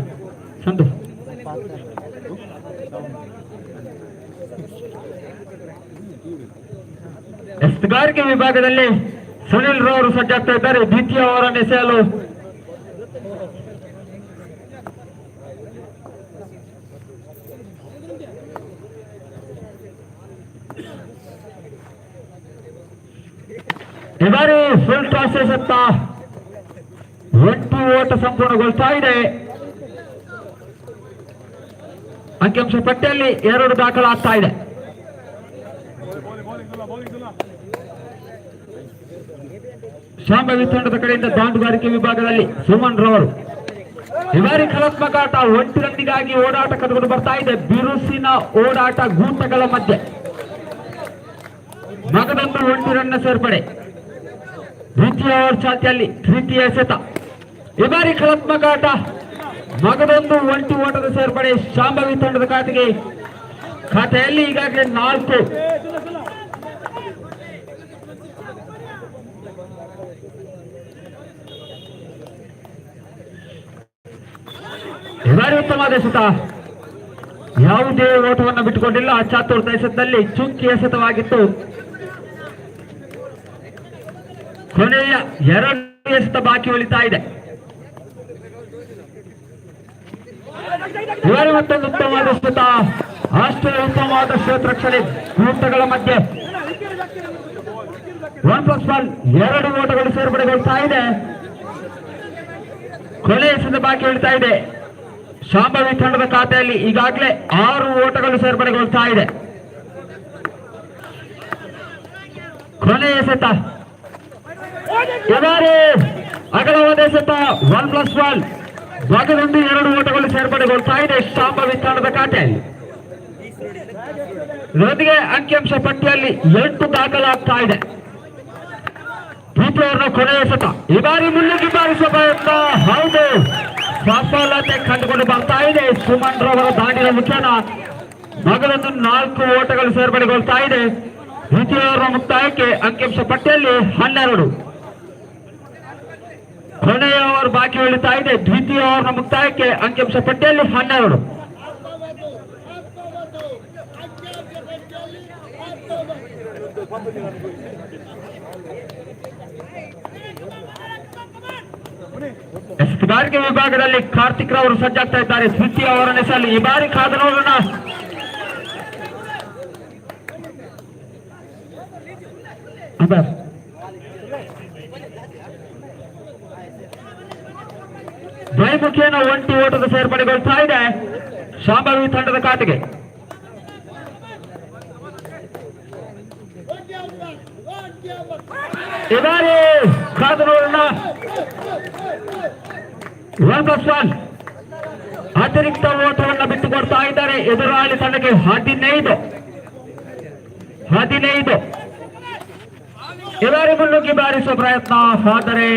ಸಂತು ಎಸ್ತುಗಾರಿಕೆ ವಿಭಾಗದಲ್ಲಿ ಸುನಿಲ್ ರವರು ಸಜ್ಜಾಗ್ತಾ ಇದ್ದಾರೆ. ದ್ವಿತೀಯ ಓವರನ್ನು ಎಸೆಯಲು ಈ ಬಾರಿ ಫುಲ್ ಟಾಸ್ ಎಸೆತ ಒಂಟಿ ಓಟ ಸಂಪೂರ್ಣಗೊಳ್ತಾ ಇದೆ. ಅಂಕಿಅಂಶ ಪಟ್ಟಿಯಲ್ಲಿ 2 ದಾಖಲಾಗ್ತಾ ಇದೆ. ಶಾಂಭವಿ ತಂಡದ ಕಡೆಯಿಂದ ದಾಂಡುಗಾರಿಕೆ ವಿಭಾಗದಲ್ಲಿ ಸುಮನ್ ರವರು. ಈ ಬಾರಿ ಕಲಾತ್ಮಕ ಆಟ, ಒಂಟಿ ರನ್ನಿಗಾಗಿ ಓಡಾಟ ಕರೆದುಕೊಂಡು ಬರ್ತಾ ಇದೆ. ಬಿರುಸಿನ ಓಡಾಟ ಗೂಟಗಳ ಮಧ್ಯೆ ಮಗದೊಂದು ಒಂಟಿ ರನ್ನ ಸೇರ್ಪಡೆ. ದ್ವಿತೀಯ ಓವರ್ ಚಾಲ್ತಿಯಲ್ಲಿ ತೃತೀಯ ಎಸೆತ. ಈ ಬಾರಿ ಕಲಾತ್ಮಕ ಆಟ, ಮಗದೊಂದು ಒಂಟಿ ಓಟದ ಸೇರ್ಪಡೆ ಶಾಂಭವಿ ತಂಡದ ಖಾತೆಯಲ್ಲಿ ಈಗಾಗಲೇ 4. ಈ ಬಾರಿ ಉತ್ತಮವಾದ ಎಸೆತ, ಯಾವುದೇ ಓಟವನ್ನು ಬಿಟ್ಟುಕೊಂಡಿಲ್ಲ. ಚತುರ್ಥ ಎಸೆತದಲ್ಲಿ ಚುಕ್ಕಿ ಎಸೆತವಾಗಿತ್ತು. ಕೊನೆಯ 2 ಎಸೆತ ಬಾಕಿ ಉಳಿತಾ ಇದೆ. ಇವರು ಮತ್ತೊಂದು ಉತ್ತಮವಾದ ಎಸೆತ, ಅಷ್ಟೇ ಉತ್ತಮವಾದ ಕ್ಷೇತ್ರ ರಕ್ಷಣೆ ಗೂಟಗಳ ಮಧ್ಯೆ 1+1 2 ಓಟಗಳು ಸೇರ್ಪಡೆಗೊಳ್ತಾ ಇದೆ. ಕೊನೆಯ ಎಸೆತ ಬಾಕಿ ಉಳಿತಾ ಇದೆ. ಶಾಂಭವಿ ತಂಡದ ಖಾತೆಯಲ್ಲಿ ಈಗಾಗಲೇ 6 ಓಟಗಳು ಸೇರ್ಪಡೆಗೊಳ್ತಾ ಇದೆ. ಕೊನೆಯ ಎಸೆತ, ಇದಾರೆ ಅಗಲವಾದ ಎಸೆತ 1+1 ಭಾಗದೊಂದು 2 ಓಟಗಳು ಸೇರ್ಪಡೆಗೊಳ್ತಾ ಇದೆ ಶಾಂಭವಿ ತಂಡದ ಖಾತೆಯಲ್ಲಿ. ಇದರೊಂದಿಗೆ ಅಂಕಿಅಂಶ ಪಟ್ಟಿಯಲ್ಲಿ 8 ದಾಖಲಾಗ್ತಾ ಇದೆ. ದ್ವಿತೀಯ ಓವರ್ನ ಕೊನೆಯ ಎಸೆತ. ಈ ಬಾರಿ ಮುನ್ನುಗ್ಗಿ ಬಾರಿಸುವ ಪ್ರಯತ್ನ, ಹೌದು, ಸಫಲತೆ ಕಂಡುಕೊಂಡು ಬರ್ತಾ ಇದೆ. ಸುಮನ್ ರವರ ದಾಂಡಿನ ಮುಖೇನ ಮಗದೊಂದು 4 ಓಟಗಳು ಸೇರ್ಪಡೆಗೊಳ್ತಾ ಇದೆ. ದ್ವಿತೀಯ ಓವರ್ನ ಮುಕ್ತಾಯಕ್ಕೆ ಅಂಕಿಅಂಶ ಪಟ್ಟಿಯಲ್ಲಿ 12. ಕೊನೆಯ ಓವರ್ ಬಾಕಿ ಉಳಿತಾ ಇದೆ. ದ್ವಿತೀಯ ಓವರ್ನ ಮುಕ್ತಾಯಕ್ಕೆ ಅಂಕಿಅಂಶ ಪಟ್ಟಿಯಲ್ಲಿ 12. ಎಸೆತಗಾರಿಕೆ ವಿಭಾಗದಲ್ಲಿ ಕಾರ್ತಿಕ್ ರವರು ಸಜ್ಜಾಗ್ತಾ ಇದ್ದಾರೆ. ದ್ವಿತೀಯ ಓವರ್ ಎಸೆಯಲು ಈ ಬಾರಿ ಕಾದು ನೋಡೋಣ. ದ್ವೈಮುಖೇನ ಒಂಟಿ ಓಟದ ಸೇರ್ಪಡೆಗೊಳ್ತಾ ಇದೆ ಶಾಂಭವಿ ತಂಡದ ಖಾತೆಗೆ. ಈ ಬಾರಿ ಕಾದು ನೋಡೋಣ. 1+1 ಅತಿರಿಕ್ತ ಓಟವನ್ನು ಬಿಟ್ಟುಕೊಡ್ತಾ ಇದ್ದಾರೆ ಎದುರಾಳಿ ತಂಡಕ್ಕೆ. 15 ಇವರಿ ಮುನ್ನುಗ್ಗಿ ಬಾರಿಸುವ ಪ್ರಯತ್ನ, ಆದರೆ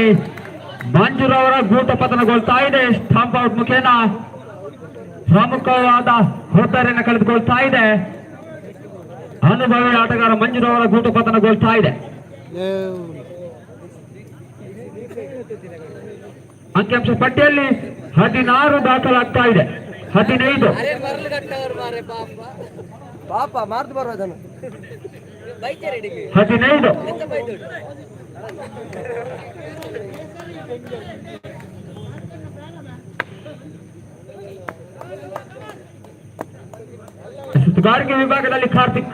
ಮಂಜುರವರ ಗೂಟ ಪತನಗೊಳ್ತಾ ಇದೆ. ಸ್ಟಂಪ್ ಔಟ್ ಮುಖೇನ ಪ್ರಮುಖವಾದ ಹುದ್ದೆಯನ್ನು ಕಳೆದುಕೊಳ್ತಾ ಇದೆ. ಅನುಭವಿ ಆಟಗಾರ ಮಂಜುರವರ ಗೂಟ ಪತನಗೊಳ್ತಾ ಇದೆ. ಅಂಕಿಅಂಶ ಪಟ್ಟಿಯಲ್ಲಿ 16 ದಾಖಲಾಗ್ತಾ ಇದೆ. 15 ಪಾಪ ಮಾರ್ದು ಬರೋ ಅದನ್ನು 15 ಸುತ್ತುಗಾರಿಕೆ ವಿಭಾಗದಲ್ಲಿ ಕಾರ್ತಿಕ್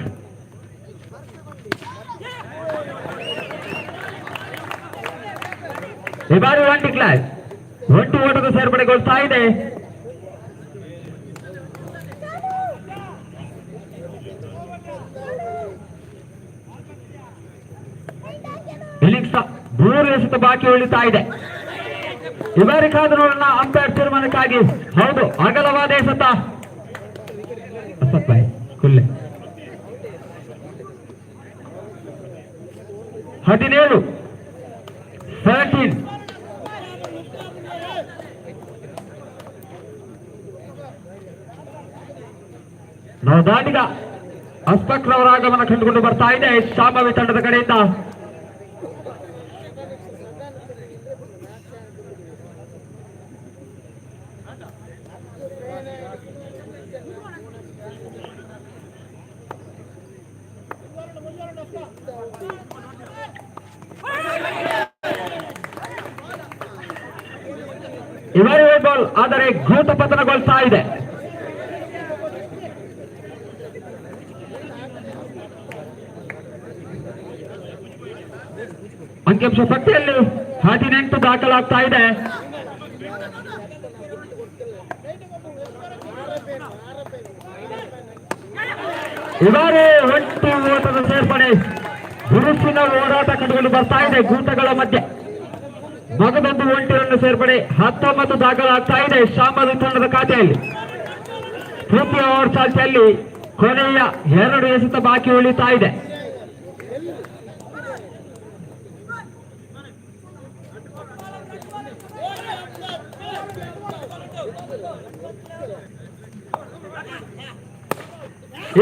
ಈ ಬಾರಿ 1 ಕ್ಲಾಸ್ 1 ಓಟದ ಸೇರ್ಪಡೆಗೊಳ್ತಾ ಇದೆ. ಇನ್ನಿಂಗ್ಸ್ 3 ಎಸೆತ ಬಾಕಿ ಉಳಿತಾ ಇದೆ. ಈ ಬಾರಿ ಕಾದು ನೋಡೋಣ ಅಂಪೈರ್ ತೀರ್ಮಾನಕ್ಕಾಗಿ. ಹೌದು, ಅಗಲವಾದ ಎಸೆತ ಕುಲ್ಲೆ 17 13 ನವದಾಟಿಗ ಅಸ್ಪಕ್ ರವರ ಆಗಮನ ಕಂಡುಕೊಂಡು ಬರ್ತಾ ಇದೆ ಶಾಂಭವಿ ತಂಡದ ಕಡೆಯಿಂದ. ಇವರೇ ಬಾಲ್ ಆದರೆ ಘೋತ ಪತನಗೊಳ್ತಾ ಇದೆ. ಅಂಕಿಅಂಶ ಪಟ್ಟಿಯಲ್ಲಿ 18 ದಾಖಲಾಗ್ತಾ ಇದೆ. ಇವರೇ 1 ಓಟದ ಸೇರ್ಪಡೆ. ಬಿರುಸಿನ ಹೋರಾಟ ಕಂಡುಕೊಂಡು ಬರ್ತಾ ಇದೆ ಗೂಟಗಳ ಮಧ್ಯೆ. ಮಗದೊಂದು 1 ರನ್ ಸೇರ್ಪಡೆ. 19 ದಾಖಲಾಗ್ತಾ ಇದೆ ಶಾಂಭವಿ ತಂಡದ ಖಾತೆಯಲ್ಲಿ. ತೃತೀಯ ಓವರ್ ಚಾಲ್ತಿಯಲ್ಲಿ ಕೊನೆಯ 2 ಎಸೆತ ಬಾಕಿ ಉಳಿತಾ ಇದೆ.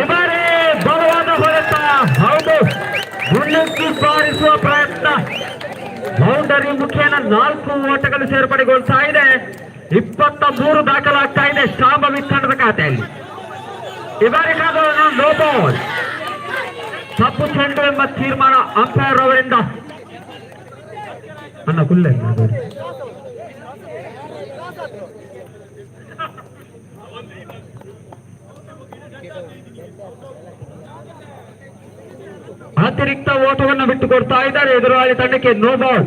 ಇವರೇ ಬಲವಾದ ಹೊಡೆತ. ಹೌದು, ಮುನ್ನುಗ್ಗಿ ಬಾರಿಸುವ ಪ್ರಯತ್ನ. ಬೌಂಡರಿ ಮುಖೇನ 4 ಓಟಗಳು ಸೇರ್ಪಡೆಗೊಳ್ತಾ ಇದೆ. 23 ದಾಖಲಾಗ್ತಾ ಇದೆ ಶಾಂಭವಿ ತಂಡದ ಖಾತೆಯಲ್ಲಿ. ಇವರಿಗಾದ ನೋ ಬಾಲ್. ತಪ್ಪು ಚೆಂಡು ಎಂಬ ತೀರ್ಮಾನ ಅಂಪೈರ್ ಅವರಿಂದ. ಅನ್ನ ಕುಲ್ಲೆ ಅತಿರಿಕ್ತ ಓಟವನ್ನು ಬಿಟ್ಟುಕೊಡ್ತಾ ಇದ್ದಾರೆ ಎದುರಾಳಿ ತಂಡಕ್ಕೆ. No ball.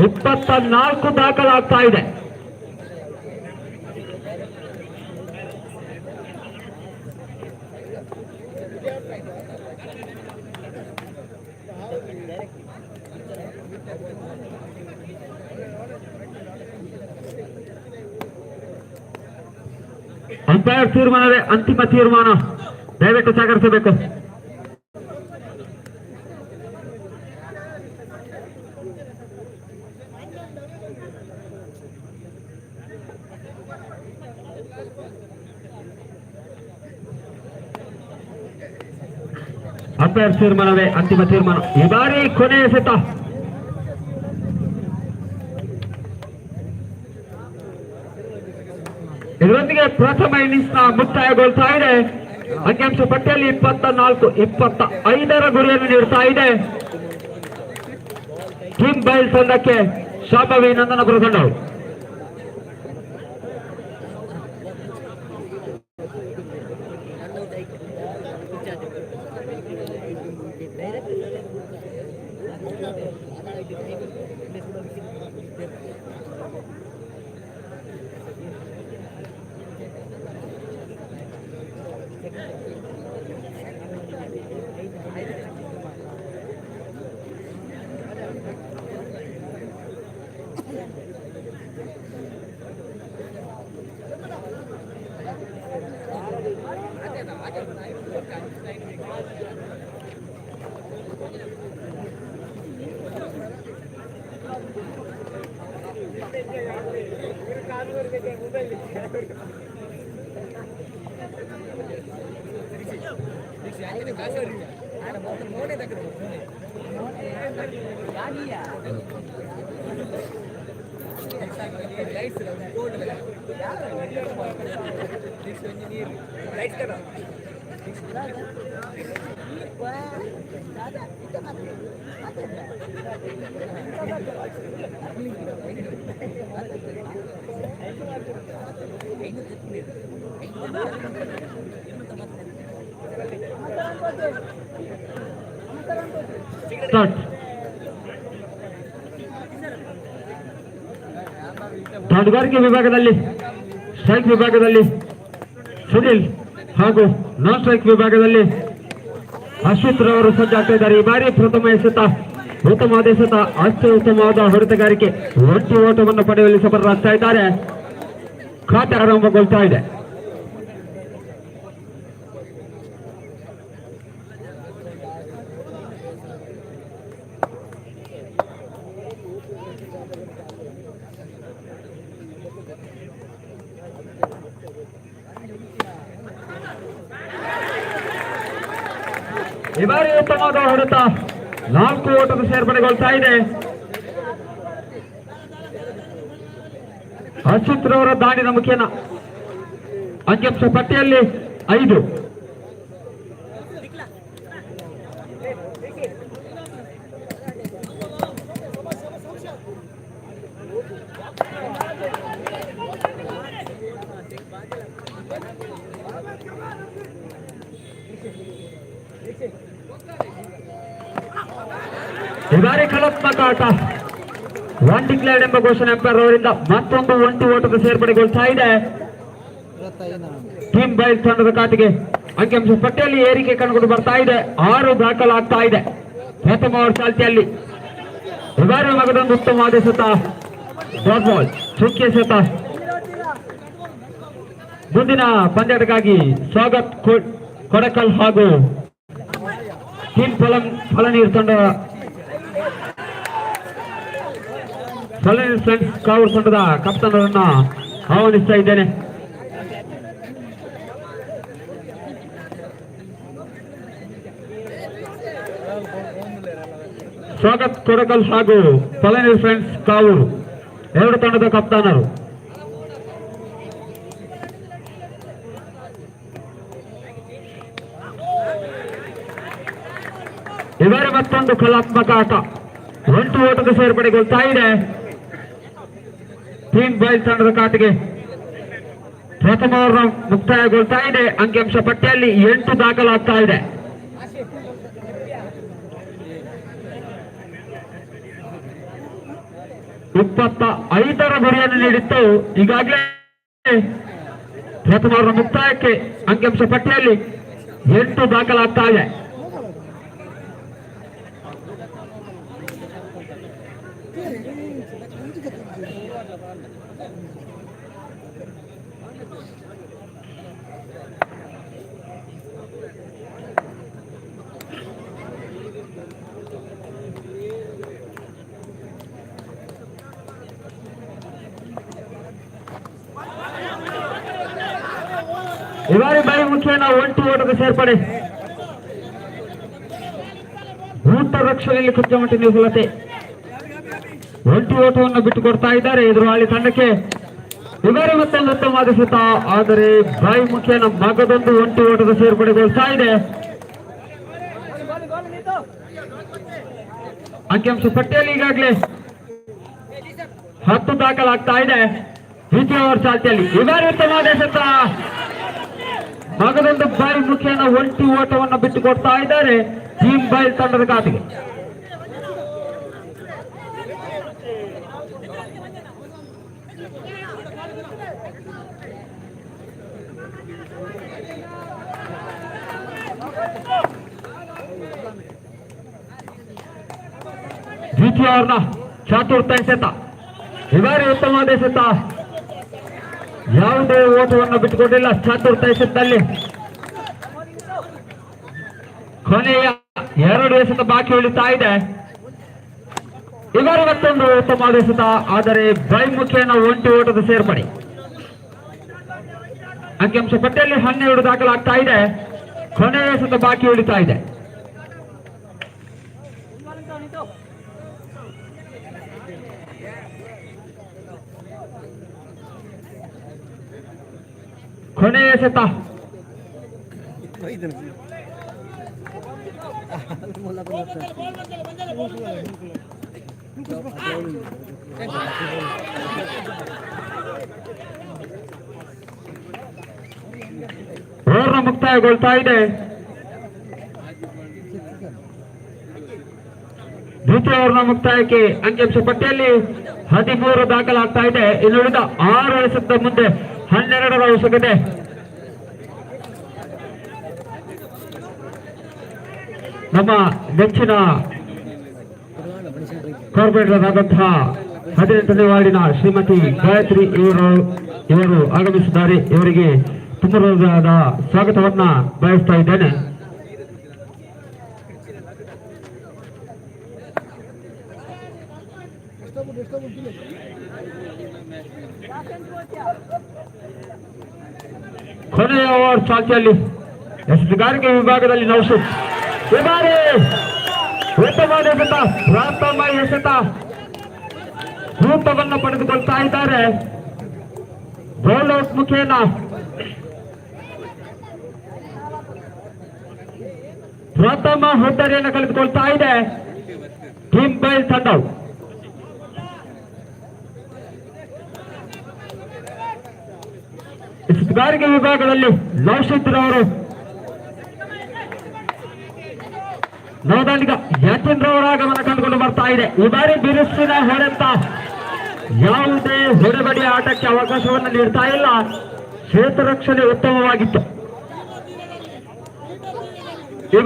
24 ದಾಖಲಾಗ್ತಾ ಇದೆ. ಅಂಪೈರ್ ತೀರ್ಮಾನವೇ ಅಂತಿಮ ತೀರ್ಮಾನ. ದಯವಿಟ್ಟು ಸಹಕರಿಸಬೇಕು. ಅಂಪೈರ್ ತೀರ್ಮಾನವೇ ಅಂತಿಮ ತೀರ್ಮಾನ. ಈ ಬಾರಿ ಕೊನೆಯ ಎಸೆತ. ಇದರೊಂದಿಗೆ ಪ್ರಥಮ ಇನ್ನಿಂಗ್ಸ್ ನ ಮುಕ್ತಾಯಗೊಳ್ತಾ ಇದೆ. ಅಂಕಿಅಂಶ ಪಟ್ಟಿಯಲ್ಲಿ 24-25 ಗುರಿಯನ್ನು ನೀಡುತ್ತಾ ಇದೆ ಟೀಮ್ ಬೈಲ್ ತಂಡಕ್ಕೆ ಶಾಂಭವಿ ನಂದನಪುರ ತಂಡವು. ಸ್ಟಾರ್ಟ್. ತೋಟಗಾರಿಕೆ ವಿಭಾಗದಲ್ಲಿ ಸ್ಟ್ರೈಕ್ ವಿಭಾಗದಲ್ಲಿ ಸುನಿಲ್ ಹಾಗೂ ನಾನ್ ಸ್ಟ್ರೈಕ್ ವಿಭಾಗದಲ್ಲಿ ಅಶ್ವಿತ್ ರವರು ಸಜ್ಜಾಗ್ತಾ ಇದ್ದಾರೆ. ಈ ಬಾರಿ ಪ್ರಥಮ ಎಸೆತ ಉತ್ತಮವಾದ ಎಸೆತ, ಅತ್ಯುತ್ತಮವಾದ ಹೊಡೆತಗಾರಿಕೆ, ಒಟ್ಟು ಓಟವನ್ನು ಪಡೆಯುವಲ್ಲಿ ಸಫಲರಾಗ್ತಾ ಇದ್ದಾರೆ. ಖಾತೆ ಆರಂಭಗೊಳ್ತಾ ಇದೆ. ಈ ಬಾರಿ ಉತ್ತಮವಾದ ಹೊಡೆತ, 4 ಓಟದ ಸೇರ್ಪಡೆಗೊಳ್ತಾ ಇದೆ. ಅಶ್ವಿತ್ ರವರ ದಾಳಿನ ಮುಖೇನ ಅಂಕಿಅಂಶ ಪಟ್ಟಿಯಲ್ಲಿ 5. ಈ ಬಾರಿ ಕಲಾತ್ಮಕ ಆಟ, 1 ಡಿಕ್ಲೇರ್ಡ್ ಎಂಬ ಘೋಷಣೆ ಅಂಪೈರ್ ಅವರಿಂದ ಮತ್ತೊಂದು 1 ಓಟದ ಸೇರ್ಪಡೆಗೊಳ್ತಾ ಇದೆ. ಟೀಮ್ ಬೈಲ್ ತಂಡದ ಖಾತೆಗೆ ಅಂಕಿಅಂಶ ಪಟ್ಟಿಯಲ್ಲಿ ಏರಿಕೆ ಕಂಡುಕೊಂಡು ಬರ್ತಾ ಇದೆ. 6 ದಾಖಲಾಗ್ತಾ ಇದೆ. ಪ್ರಥಮ ಓವರ್ ಚಾಲ್ತಿಯಲ್ಲಿ ಈ ಬಾರಿ ಮಗದೊಂದು ಉತ್ತಮವಾದ ಎಸೆತ, ಡಾಟ್ ಬಾಲ್, ಚುಕ್ಕಿ ಎಸೆತ. ಮುಂದಿನ ಪಂದ್ಯಕ್ಕಾಗಿ ಸ್ವಾಗತ್ ಕೊಡಕಲ್ ಹಾಗೂ ಟೀಮ್ ಫಲನೀರ್ ತಂಡ ಕಾವೂರು ತಂಡದ ಕಪ್ತಾನರನ್ನ ಆಹ್ವಾನಿಸ್ತಾ ಇದ್ದೇನೆ. ಸ್ವಾಗತ್ ಕೊಡಕಲ್ ಹಾಗೂ ಫಲನೀರ್ ಫ್ರೆಂಡ್ಸ್ ಕಾವೂರು 2 ತಂಡದ ಕಪ್ತಾನರು. ಇವರ ಮತ್ತೊಂದು ಕಲಾತ್ಮಕ ಆಟ, 1 ಓಟದ ಸೇರ್ಪಡೆಗೊಳ್ತಾ ಇದೆ. ಟೀಮ್ ಬೈಲ್ ತಂಡದ ಖಾತೆಗೆ ಪ್ರಥಮ ಓವರ್ ಮುಕ್ತಾಯಗೊಳ್ತಾ ಇದೆ. ಅಂಕಿಅಂಶ ಪಟ್ಟಿಯಲ್ಲಿ 8 ದಾಖಲಾಗ್ತಾ ಇದೆ. ಇಪ್ಪತ್ತ 5ರ ಗುರಿಯನ್ನು ನೀಡಿತ್ತು. ಈಗಾಗಲೇ ಪ್ರಥಮ ಓವರ್ ಮುಕ್ತಾಯಕ್ಕೆ ಅಂಕಿಅಂಶ ಪಟ್ಟಿಯಲ್ಲಿ 8 ದಾಖಲಾಗ್ತಾ ಇದೆ. ಈ ಬಾರಿ ಬಾಯಿ ಮುಖ್ಯನ 1 ಓಟದ ಸೇರ್ಪಡೆ, ಊಟ ರಕ್ಷಣೆಯಲ್ಲಿ ಕುಚ್ಚಮಟ್ಟಿನ ವಿಫಲತೆ. 1 ಓಟವನ್ನು ಬಿಟ್ಟು ಕೊಡ್ತಾ ಇದ್ದಾರೆ ಎದುರಾಳಿ ತಂಡಕ್ಕೆ. ಈ ಬಾರಿ ಮತ್ತೊಂದು ಉತ್ತಮವಾದ ಎಸೆತ, ಆದರೆ ಬಾಯಿ ಮುಖ್ಯನ ಮಗದೊಂದು 1 ಓಟದ ಸೇರ್ಪಡೆಗೊಳ್ತಾ ಇದೆ. ಅಂಕಿಅಂಶ ಪಟ್ಟಿಯಲ್ಲಿ ಈಗಾಗಲೇ 10 ದಾಖಲಾಗ್ತಾ ಇದೆ. ದ್ವಿತೀಯ ಓವರ್ ಚಾಲ್ತಿಯಲ್ಲಿ ಈ ಬಾರಿ ಉತ್ತಮವಾದ ಎಸೆತ, ಮಗದೊಂದು ಬಾಯಿ ಮುಖ್ಯನ 1 ಓಟವನ್ನು ಬಿಟ್ಟು ಕೊಡ್ತಾ ಇದ್ದಾರೆ ಟೀಮ್ ಬೈಲ್ ತಂಡದ ಖಾತೆಗೆ. ದ್ವಿತೀಯ ಓವರ್ನ ಚತುರ್ಥ ಎಸೆತ, ಈ ಬಾರಿ ಉತ್ತಮವಾದ ಎಸೆತ, ಯಾವುದೇ ಓಟವನ್ನು ಬಿಟ್ಟುಕೊಟ್ಟಿಲ್ಲ. ಚತುರ್ಥ ಎಸೆತದಲ್ಲಿ ಕೊನೆಯ 2 ಎಸೆತ ಬಾಕಿ ಉಳಿತಾ ಇದೆ. ಈ ಬಾರಿ ಮತ್ತೊಂದು ಉತ್ತಮವಾದ ಎಸೆತ, ಆದರೆ ಬೈ ಮುಖೇನ 1 ಓಟದ ಸೇರ್ಪಡೆ. ಅಂಕಿಅಂಶ ಪಟ್ಟಿಯಲ್ಲಿ 12 ದಾಖಲಾಗ್ತಾ ಇದೆ. ಕೊನೆಯ ಎಸೆತ ಬಾಕಿ ಉಳಿತಾ ಇದೆ. ಕೊನೆಯ ಎಸೆತ ಓವರ್ ಮುಕ್ತಾಯಗೊಳ್ತಾ ಇದೆ. ದ್ವಿತೀಯ ಓವರ್ನ ಮುಕ್ತಾಯಕ್ಕೆ ಅಂಕಿಅಂಶ ಪಟ್ಟಿಯಲ್ಲಿ 13 ದಾಖಲಾಗ್ತಾ ಇದೆ. ಇನ್ನುಳಿದ 6 ಎಸೆತ ಮುಂದೆ 12ರ ಅವಶ್ಯಕತೆ. ನಮ್ಮ ನೆಚ್ಚಿನ ಕಾರ್ಪೊರೇಟರ್ ಆದಂತಹ 18ನೇ ವಾರ್ಡಿನ ಶ್ರೀಮತಿ ಗಾಯತ್ರಿ ಇವರು ಆಗಮಿಸಿದ್ದಾರೆ. ಇವರಿಗೆ ತುಂಬಾ ಸ್ವಾಗತವನ್ನ ಬಯಸ್ತಾ ಇದ್ದೇನೆ. ಕೊನೆಯ ಓವರ್ ಚಾಲ್ತಿಯಲ್ಲಿ ಎಸೆತಗಾರಿಕೆ ವಿಭಾಗದಲ್ಲಿ ನೌಶದ್ ಉತ್ತಮವಾದ ಎಸೆತ, ಪ್ರಾಥಮ ಎಸೆತ ರೂಪವನ್ನು ಪಡೆದುಕೊಳ್ತಾ ಇದ್ದಾರೆ. ಬೌಲ್ ಔಟ್ ಮುಖೇನ ಪ್ರಥಮ ಹುದ್ದರಿಯನ್ನು ಕಳೆದುಕೊಳ್ತಾ ಇದೆ ಟೀಮ್ ಬೈಲ್ ತಂಡವು. ಎಸೆತಗಾರಿಕೆ ವಿಭಾಗದಲ್ಲಿ ನೌಶದ್ ರವರು ನವದಾನಿಕ ಯಾಚೇಂದ್ರ ಅವರ ಆಗಮನ ಕಂಡುಕೊಂಡು ಬರ್ತಾ ಇದೆ. ಈ ಬಾರಿ ಬಿರುಸಿನ ಹೊಡೆತ, ಯಾವುದೇ ಹೊಡೆಬಡಿಯ ಆಟಕ್ಕೆ ಅವಕಾಶವನ್ನು ನೀಡ್ತಾ ಇಲ್ಲ. ಕ್ಷೇತ್ರ ರಕ್ಷಣೆ ಉತ್ತಮವಾಗಿತ್ತು. ಈ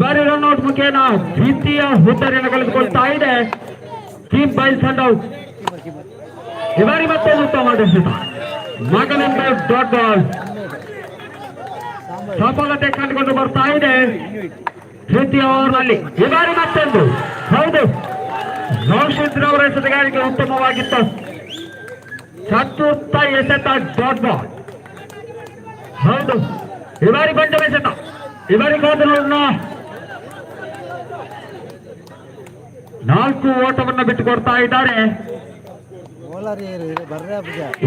ಬಾರಿ ರನ್ಔಟ್ ಮುಖೇನ ದ್ವಿತೀಯ ಹುದ್ದರಿಯನ್ನು ಕಳೆದುಕೊಳ್ತಾ ಇದೆ ಟೀಮ್ ಬೈಲ್ ತಂಡವು. ಈ ಬಾರಿ ಮತ್ತೆ ಉತ್ತಮ ಮಗನಿಂದ ಡಾಟ್ ಬಾಲ್ ಸಫಲತೆ ಕಂಡುಕೊಂಡು ಬರ್ತಾ ಇದೆ ದ್ವಿತೀಯ ಓವರ್ನಲ್ಲಿ. ಈ ಬಾರಿ ಮತ್ತೊಂದು ಹೌದು ನೌಶದ್ ಅವರ ಎಸೆತಗಾರಿಕೆ ಉತ್ತಮವಾಗಿತ್ತು. ಚತುರ್ಥ ಎಸೆತ ಡಾಟ್ ಬಾಲ್. ಹೌದು ಈ ಬಾರಿ ಬಂಡ ಎಸೆತ. ಈ ಬಾರಿ ಕಾದರನ್ನ 4 ಓಟವನ್ನು ಬಿಟ್ಟುಕೊಡ್ತಾ ಇದ್ದಾರೆ.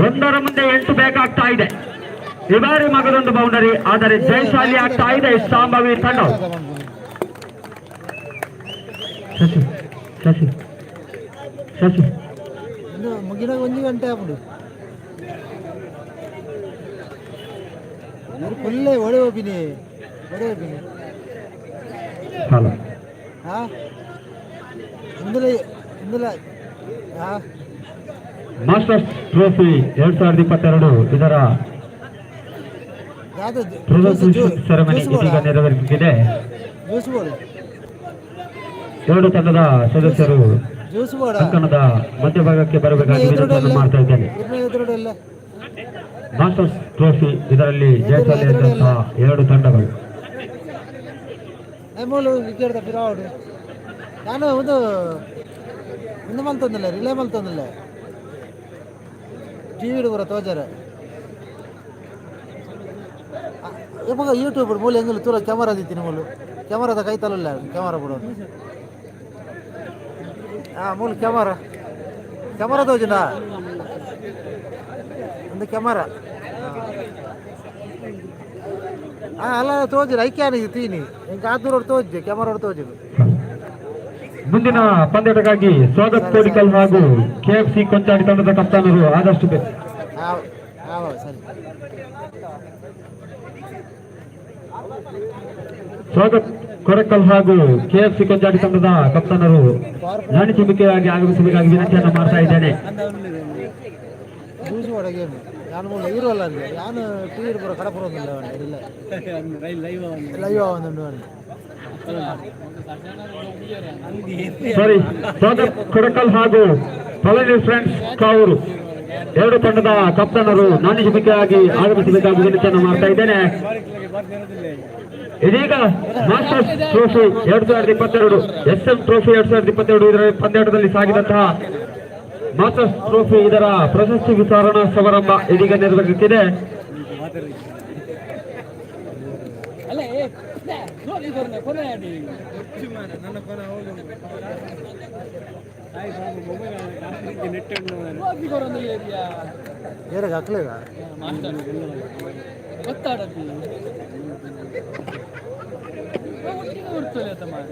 1ರ ಮುಂದೆ 8 ಬೇಕಾಗ್ತಾ ಇದೆ. ಈ ಬಾರಿ ಮಗದೊಂದು ಬೌಂಡರಿ, ಆದರೆ ಜಯಶಾಲಿ ಆಗ್ತಾ ಇದೆ ಶಾಂಭವಿ ತಂಡ. ಶಶಿ ಮುಗಿನ 1 ಗಂಟೆ ಆಗ್ಬಿಡು ಫುಲ್ಲೇ ಒಡೆ ಹೋಗಿನಿ ಮಾಸ್ಟರ್ಸ್ ಟ್ರೋಫಿ 2022 ಇದರ ಸೆರೆಮನಿ ಇದೀಗ ನೆರವೇರಿಸಿದೆ. 2 ತಂಡದ ಸದಸ್ಯರು ಅಂಕಣದ ಮಧ್ಯಭಾಗಕ್ಕೆ ಬರಬೇಕಾಗಿ ವಿನಂತಿಯನ್ನು ಮಾಡ್ತಾ ಇದ್ದೇನೆ. ಮಾಸ್ಟರ್ಸ್ ಟ್ರೋಫಿ ಇದರಲ್ಲಿ ಜಯಶಾಲಿಯಾದಂತಹ 2 ತಂಡಗಳು. ನಾನು ಒಂದು ಮಲ್ತೊಂದಿಲ್ಲ ರಿಲೇ ಮಲ್ತೊಂದಿಲ್ಲ ಟಿವಿ ಪೂರ ತೋಜಾರ ಯಾವಾಗ ಯೂಟ್ಯೂಬ್ ಮೂಲ ಹೆಂಗಿಲ್ಲ ತೂರ ಕ್ಯಾಮರಾ ದಿತ್ತೀನಿ ಮೂಲು ಕ್ಯಾಮರಾದ ಕೈ ತಲಲ್ಲ ಕ್ಯಾಮರಾ ಬಿಡೋದು ಮೂಲ ಕ್ಯಾಮರಾ ತೋಜಿನ ಒಂದು ಕ್ಯಾಮರಾ ಅಲ್ಲ ತೋಜಿರ ಐಕ್ಯಾನಿಗೆ ತೀನಿ ಹೆಂಗೆ ಆದೂರವ್ರು ತೋಜಿ ಕ್ಯಾಮರಾ ತೋಜಿರು. ಮುಂದಿನ ಪಂದ್ಯಕ್ಕಾಗಿ ಸ್ವಾಗತ್ ಕೋಡಿಕಲ್ ಹಾಗೂ ಕೆಎಫ್ಸಿ ಕೊಂಚಾಡಿ ತಂಡದ ಕಪ್ತಾನರು ಆದಷ್ಟು ಸ್ವಾಗತ್ ಕೊರಕಲ್ ಹಾಗೂ ಕೆಎಫ್ಸಿ ಕೊಂಚಾಡಿ ತಂಡದ ಕಪ್ತಾನರು ನಾಣಿಚಿಬಿಕೆಯಾಗಿ ಆಗಮಿಸಬೇಕಾಗಿ ವಿನಂತಿಯನ್ನು ಮಾಡ್ತಾ ಇದ್ದೇನೆ. ನಾನು ಇರೋಲ್ಲ ಅಂದ್ರೆ ನಾನು ಟಿವಿ ಪೂರ ಕಡಪುರೋದಿಲ್ಲ ಲೈವ್ ಸಾರಿ ಸ್ವಾಗತ್ ಕೊರಕಲ್ ಹಾಗೂ ಪಳನಿ ಫ್ರೆಂಡ್ಸ್ ಕಾವೂರು 2 ತಂಡದ ಕಪ್ತಾನರು ನಾಣಿಚಿಬಿಕೆಯಾಗಿ ಆಗಮಿಸಬೇಕಾಗಿ ವಿನಂತಿಯನ್ನು ಮಾಡ್ತಾ ಇದ್ದೇನೆ. ಇದೀಗ ಮಾಸ್ಟರ್ಸ್ ಟ್ರೋಫಿ 2022 SM ಟ್ರೋಫಿ 2022 ಇದರ ಪಂದ್ಯಾಟದಲ್ಲಿ ಸಾಗಿದಂತಹ ಮಾಸ್ಟರ್ಸ್ ಟ್ರೋಫಿ ಇದರ ಪ್ರಶಸ್ತಿ ವಿತರಣಾ ಸಮಾರಂಭ ಇದೀಗ ನೆರವೇರುತ್ತಿದೆ. ನನ್ನ ಕೊನೆ ಹೌದು ನೆಟ್ ಏರಾಗ ಹಾಕ್ಲೇಗ ಗೊತ್ತಾಡತ್ತಿ ಕೊಡ್ತಲೆ ಅಂತ ಮಾಡ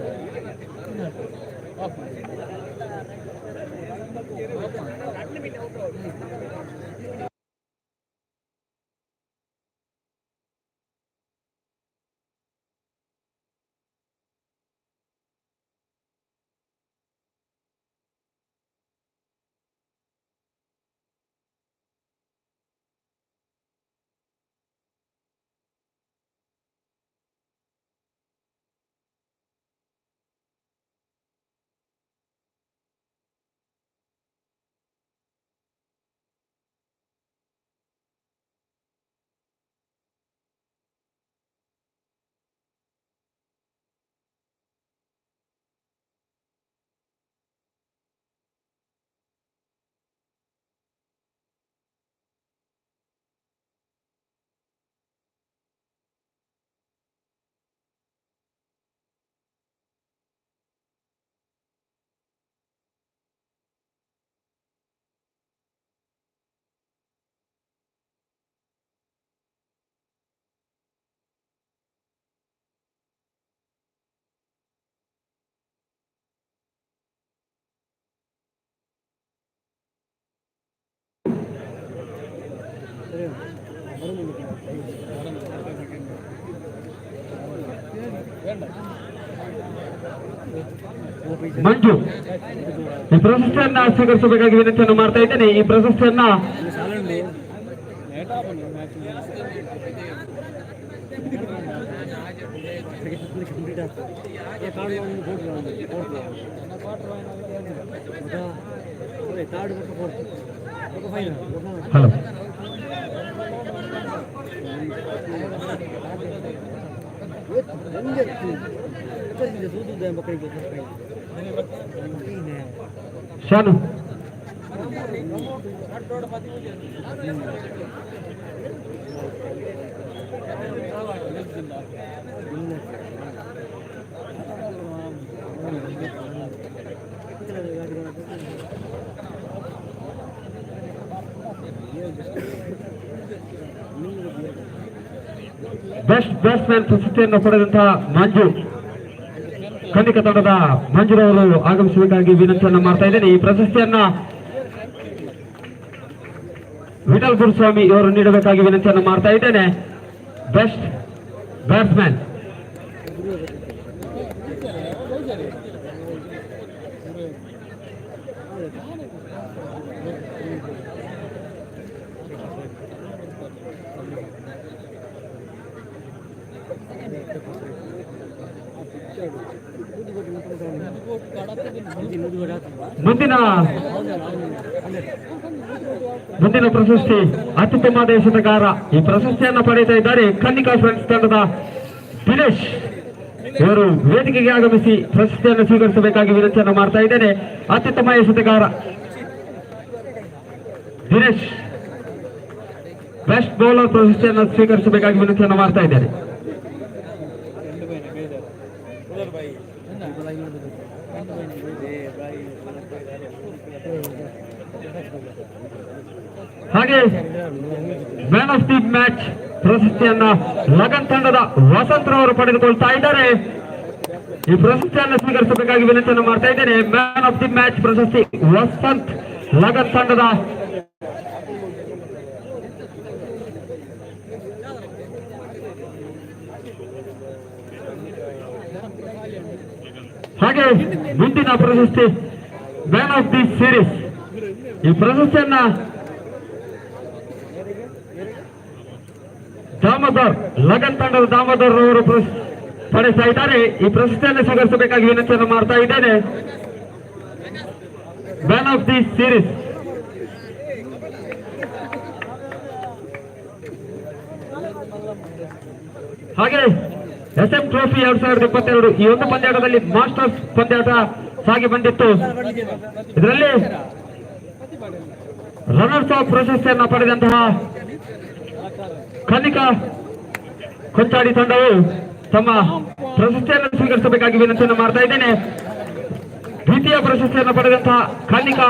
ಮಂಜು ಈ ಪ್ರಶಸ್ತಿಯನ್ನ ಸ್ವೀಕರಿಸಬೇಕಾಗಿ ವಿನಂತಿಯನ್ನು ಮಾಡ್ತಾ ಇದ್ದೇನೆ. ಈ ಪ್ರಶಸ್ತಿಯನ್ನ ಹಲೋ ಶಾನು ಬೆಸ್ಟ್ ಬ್ಯಾಟ್ಸ್ಮನ್ ಪ್ರಶಸ್ತಿಯನ್ನು ಪಡೆದಂತಹ ಮಂಜು ಖಂಡಿತ ತಂಡದ ಮಂಜುರವರು ಆಗಮಿಸಬೇಕಾಗಿ ವಿನಂತಿಯನ್ನು ಮಾಡ್ತಾ ಇದ್ದೇನೆ. ಈ ಪ್ರಶಸ್ತಿಯನ್ನ ವಿಠಲ್ ಗುರುಸ್ವಾಮಿ ಇವರು ನೀಡಬೇಕಾಗಿ ವಿನಂತಿಯನ್ನು ಮಾಡ್ತಾ ಇದ್ದೇನೆ. ಬೆಸ್ಟ್ ಬ್ಯಾಟ್ಸ್ಮನ್ ಮುಂದಿನ ಪ್ರಶಸ್ತಿ ಅತ್ಯುತ್ತಮ ಎಸೆತಗಾರ. ಈ ಪ್ರಶಸ್ತಿಯನ್ನು ಪಡೆಯುತ್ತಾ ಇದ್ದಾರೆ ಕನ್ನಿಕಾ ಫ್ರೆಂಡ್ಸ್ ತಂಡದ ದಿನೇಶ್ ಇವರು ವೇದಿಕೆಗೆ ಆಗಮಿಸಿ ಪ್ರಶಸ್ತಿಯನ್ನು ಸ್ವೀಕರಿಸಬೇಕಾಗಿ ವಿನಂತಿಯನ್ನು ಮಾಡ್ತಾ ಇದ್ದೇನೆ. ಅತ್ಯುತ್ತಮ ಎಸೆತಗಾರ ದಿನೇಶ್ ಬೆಸ್ಟ್ ಬೌಲರ್ ಪ್ರಶಸ್ತಿಯನ್ನು ಸ್ವೀಕರಿಸಬೇಕಾಗಿ ವಿನಂತಿಯನ್ನು ಮಾಡ್ತಾ ಇದ್ದಾರೆ. ಹಾಗೆ ಮ್ಯಾನ್ ಆಫ್ ದಿ ಮ್ಯಾಚ್ ಪ್ರಶಸ್ತಿಯನ್ನ ಲಗನ್ ತಂಡದ ವಸಂತರವರು ಪಡೆದುಕೊಳ್ತಾ ಇದ್ದಾರೆ. ಈ ಪ್ರಶಸ್ತಿಯನ್ನು ಸ್ವೀಕರಿಸಬೇಕಾಗಿ ವಿನಂತಿಯನ್ನು ಮಾಡ್ತಾ ಇದ್ದೇನೆ. ಮ್ಯಾನ್ ಆಫ್ ದಿ ಮ್ಯಾಚ್ ಪ್ರಶಸ್ತಿ ವಸಂತ್ ಲಗನ್ ತಂಡದ ಹಾಗೆ ಮುಂದಿನ ಪ್ರಶಸ್ತಿ ಮ್ಯಾನ್ ಆಫ್ ದಿ ಸೀರೀಸ್. ಈ ಪ್ರಶಸ್ತಿಯನ್ನ ದಾಮೋದರ್ ಲಗನ್ ತಂಡದ ದಾಮೋದರ್ ಅವರು ಪಡೆಸ್ತಾ ಇದ್ದಾರೆ. ಈ ಪ್ರಶಸ್ತಿಯನ್ನು ಸ್ವೀಕರಿಸಬೇಕಾಗಿ ವಿನಂತಿಯನ್ನು ಮಾಡ್ತಾ ಇದ್ದೇನೆ. ಮ್ಯಾನ್ ಆಫ್ ದಿ ಸೀರೀಸ್ ಹಾಗೆ SM ಟ್ರೋಫಿ 2022 ಈ ಒಂದು ಪಂದ್ಯಾಟದಲ್ಲಿ ಮಾಸ್ಟರ್ಸ್ ಪಂದ್ಯಾಟ ಸಾಗಿ ಬಂದಿತ್ತು. ಇದರಲ್ಲಿ ರನ್ನರ್ಸ್ ಆಫ್ ಪ್ರಶಸ್ತಿಯನ್ನು ಪಡೆದಂತಹ ಕನ್ನಿಕಾ ಕೊಂಚಾಡಿ ತಂಡವು ತಮ್ಮ ಪ್ರಶಸ್ತಿಯನ್ನು ಸ್ವೀಕರಿಸಬೇಕಾಗಿ ವಿನಂತಿಯನ್ನು ಮಾಡ್ತಾ ಇದ್ದೇನೆ. ದ್ವಿತೀಯ ಪ್ರಶಸ್ತಿಯನ್ನು ಪಡೆದಂತಹ ಖಾನಿಕಾ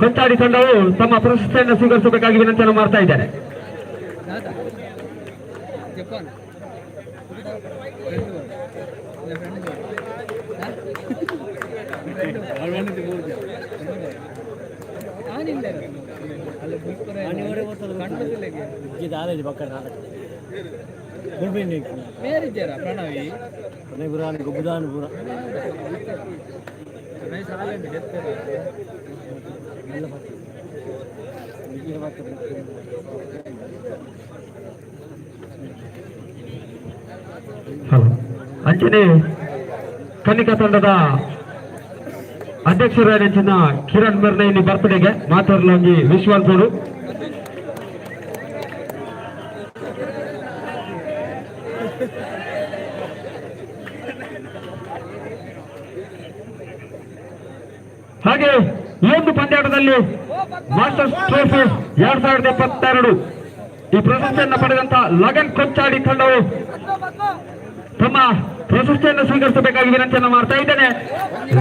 ಕೊಂಚಾಡಿ ತಂಡವು ತಮ್ಮ ಪ್ರಶಸ್ತಿಯನ್ನು ಸ್ವೀಕರಿಸಬೇಕಾಗಿ ವಿನಂತಿಯನ್ನು ಮಾಡ್ತಾ ಇದ್ದಾರೆ. ಜಪಾನ್ ಪ್ರಣವಿ ಅಂಚನೆ ಕನ್ನಿಕಾ ತಂಡದ ಅಧ್ಯಕ್ಷರ ನೆಚ್ಚಿನ ಕಿರಣ್ ಮಿರ್ನೈನಿ ಬರ್ತ್ಡೇಗೆ ಮಾತಾಡಲಾಗಿ ವಿಶ್ವಾಸಗಳು. ಹಾಗೆ ಈ ಒಂದು ಪಂದ್ಯಾಟದಲ್ಲಿ ಮಾಸ್ಟರ್ಸ್ ಟ್ರೋಫಿ 2022 ಈ ಪ್ರಶಸ್ತಿಯನ್ನು ಪಡೆದಂತಹ ಲಗನ್ ಕೊಂಚಾಡಿ ತಂಡವು ತಮ್ಮ ಪ್ರಶಸ್ತಿಯನ್ನು ಸ್ವೀಕರಿಸಬೇಕಾಗಿ ವಿನಂತಿಯನ್ನು ಮಾಡ್ತಾ ಇದ್ದೇನೆ.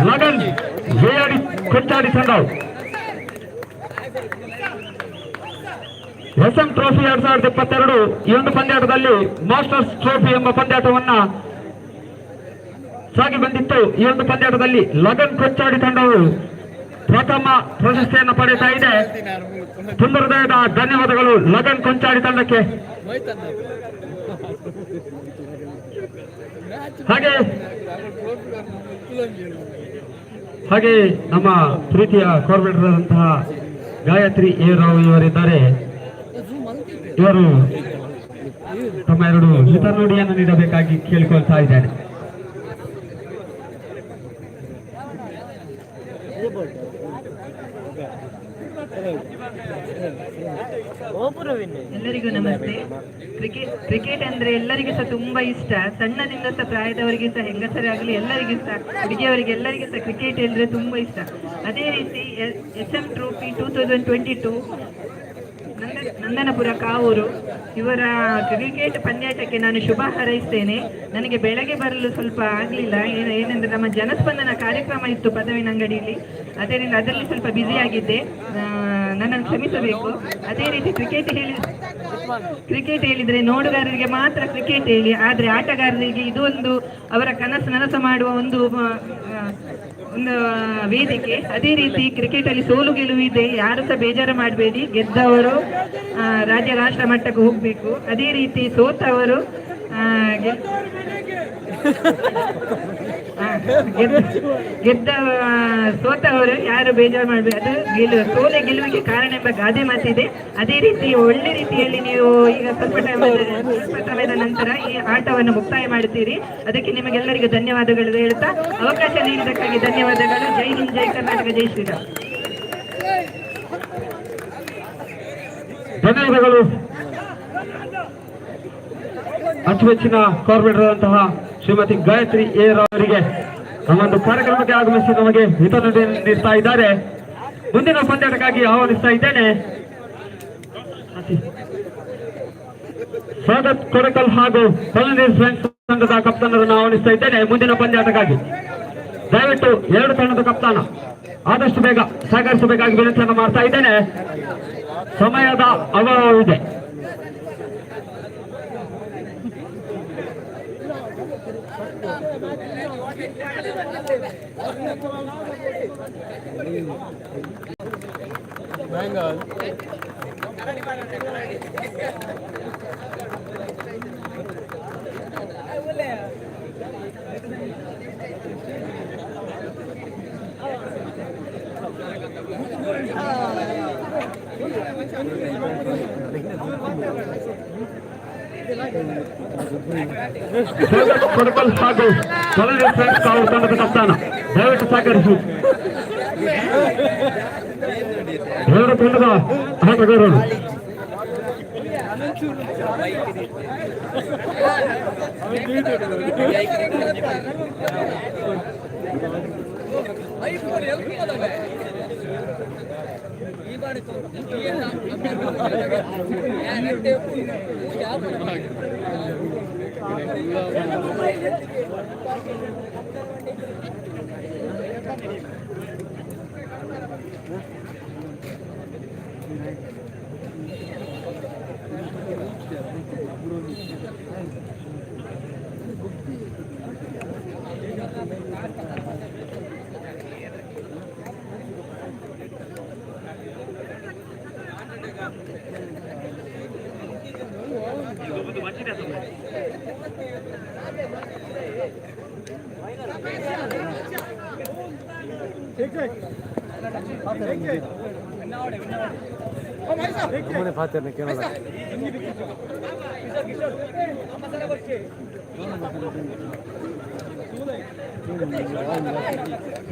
ಲಗನ್ ಜೆಆಡಿ ಕೊಂಚಾಡಿ ತಂಡವು SM ಟ್ರೋಫಿ 2022 ಈ ಒಂದು ಪಂದ್ಯಾಟದಲ್ಲಿ ಮಾಸ್ಟರ್ಸ್ ಟ್ರೋಫಿ ಎಂಬ ಪಂದ್ಯಾಟವನ್ನ ಸಾಗಿ ಬಂದಿತ್ತು. ಈ ಒಂದು ಪಂದ್ಯಾಟದಲ್ಲಿ ಲಗನ್ ಕೊಂಚಾಡಿ ತಂಡವು ಪ್ರಥಮ ಪ್ರಶಸ್ತಿಯನ್ನು ಪಡೆಯುತ್ತಾ ಇದೆ. ತುಂಬ ಹೃದಯದ ಧನ್ಯವಾದಗಳು ಲಗನ್ ಕೊಂಚಾಡಿ ತಂಡಕ್ಕೆ. ಹಾಗೆ ನಮ್ಮ ಪ್ರೀತಿಯ ಕಾರ್ಪೊರೇಟರ್ ಆದಂತಹ ಗಾಯತ್ರಿ ಎ ರಾವ್ ಇವರಿದ್ದಾರೆ. ಇವರು ತಮ್ಮ 2 ಹಿತನುಡಿಯನ್ನು ನೀಡಬೇಕಾಗಿ ಕೇಳಿಕೊಳ್ತಾ ಇದ್ದಾರೆ. ಎಲ್ಲರಿಗೂ ನಮಸ್ತೆ. ಕ್ರಿಕೆಟ್ ಅಂದ್ರೆ ಎಲ್ಲರಿಗೂ ಸಹ ತುಂಬಾ ಇಷ್ಟ. ಸಣ್ಣದಿಂದ ಸಹ ಪ್ರಾಯದವರಿಗೆ ಸಹ ಹೆಂಗಸರಾಗಲಿ ಎಲ್ಲರಿಗೂ ಸಹ ಹುಡುಗಿಯವರಿಗೆ ಎಲ್ಲರಿಗೂ ಸಹ ಕ್ರಿಕೆಟ್ ಹೇಳಿದ್ರೆ ತುಂಬಾ ಇಷ್ಟ. ಅದೇ ರೀತಿ SM ಟ್ರೋಫಿ 2022 ನಂದನಪುರ ಕಾವೂರು ಇವರ ಕ್ರಿಕೆಟ್ ಪಂದ್ಯಾಟಕ್ಕೆ ನಾನು ಶುಭ ಹಾರೈಸ್ತೇನೆ. ನನಗೆ ಬೆಳಗ್ಗೆ ಬರಲು ಸ್ವಲ್ಪ ಆಗಲಿಲ್ಲ, ಏನೆಂದ್ರೆ ನಮ್ಮ ಜನಸ್ಪಂದನ ಕಾರ್ಯಕ್ರಮ ಇತ್ತು ಪದವಿನ ಅಂಗಡಿಯಲ್ಲಿ, ಅದರಿಂದ ಅದರಲ್ಲಿ ಸ್ವಲ್ಪ ಬ್ಯುಸಿ ಆಗಿದ್ದೆ, ನನ್ನನ್ನು ಕ್ಷಮಿಸಬೇಕು. ಅದೇ ರೀತಿ ಕ್ರಿಕೆಟ್ ಹೇಳಿದ್ರೆ ನೋಡುಗಾರರಿಗೆ ಮಾತ್ರ ಕ್ರಿಕೆಟ್ ಹೇಳಿ, ಆದರೆ ಆಟಗಾರರಿಗೆ ಇದು ಒಂದು ಅವರ ನನಸು ಮಾಡುವ ಒಂದು ವೇದಿಕೆ. ಅದೇ ರೀತಿ ಕ್ರಿಕೆಟ್ ಅಲ್ಲಿ ಸೋಲು ಗೆಲುವು ಇದೆ, ಯಾರು ಸಹ ಬೇಜಾರು ಮಾಡಬೇಡಿ. ಗೆದ್ದವರು ರಾಜ್ಯ ರಾಷ್ಟ್ರ ಮಟ್ಟಕ್ಕೆ ಹೋಗ್ಬೇಕು. ಅದೇ ರೀತಿ ಸೋತವರು ಸೋತವರು ಯಾರು ಬೇಜಾರು ಮಾಡಬೇಕು. ಅದು ಸೋಲೆ ಗೆಲುವಿಗೆ ಕಾರಣ ಎಂಬ ಗಾದೆ ಮಾತಿದೆ. ಅದೇ ರೀತಿ ಒಳ್ಳೆ ರೀತಿಯಲ್ಲಿ ನೀವು ಈಗ ಸ್ವಲ್ಪ ಸಮಯದ ನಂತರ ಈ ಆಟವನ್ನು ಮುಕ್ತಾಯ ಮಾಡುತ್ತೀರಿ. ಅದಕ್ಕೆ ನಿಮಗೆಲ್ಲರಿಗೂ ಧನ್ಯವಾದಗಳು ಹೇಳ್ತಾ ಅವಕಾಶ ನೀಡಿದ್ದಕ್ಕಾಗಿ ಧನ್ಯವಾದಗಳು. ಜೈ ಹಿಂದ್, ಜೈ ಕರ್ನಾಟಕ, ಜೈ ಶ್ರೀರಾಮ್. ಧನ್ಯವಾದಗಳು ಅಚ್ಚುಮೆಚ್ಚಿನ ಕಾರ್ಪೊರೇಟರ್ ಆದಂತಹ ಶ್ರೀಮತಿ ಗಾಯತ್ರಿ ಎ ಅವರಿಗೆ ನಮ್ಮೊಂದು ಕಾರ್ಯಕ್ರಮಕ್ಕೆ ಆಗಮಿಸಿ ನಮಗೆ ಹಿತನುಡಿ ನೀಡ್ತಾ ಇದ್ದಾರೆ. ಮುಂದಿನ ಪಂದ್ಯಾಟಕ್ಕಾಗಿ ಆಹ್ವಾನಿಸ್ತಾ ಇದ್ದೇನೆ ಸ್ವಾಗತ್ ಕೊಡಕಲ್ ಹಾಗೂ ಪಳನೀರ್ ಫ್ರೆಂಡ್ಸ್ ತಂಡದ ಕಪ್ತಾನರನ್ನು ಆಹ್ವಾನಿಸ್ತಾ ಇದ್ದೇನೆ. ಮುಂದಿನ ಪಂದ್ಯಾಟಕ್ಕಾಗಿ ದಯವಿಟ್ಟು 2 ತಂಡದ ಕಪ್ತಾನ ಆದಷ್ಟು ಬೇಗ ಸಹಕರಿಸಬೇಕಾಗಿ ವಿನಂತಿಯನ್ನು ಮಾಡ್ತಾ ಇದ್ದೇನೆ. ಸಮಯದ ಅಭಾವವಿದೆ. ಕೊಡಕಲ್ ಹಾಗೂ ಪಳನೀರ್ ಫ್ರೆಂಡ್ಸ್ ತಂಡದ ಕಪ್ತಾನ ದಯವಿಟ್ಟು ಸಹಕರಿಸಿ. 2 ತಂಡದ ಆಟಗಾರರು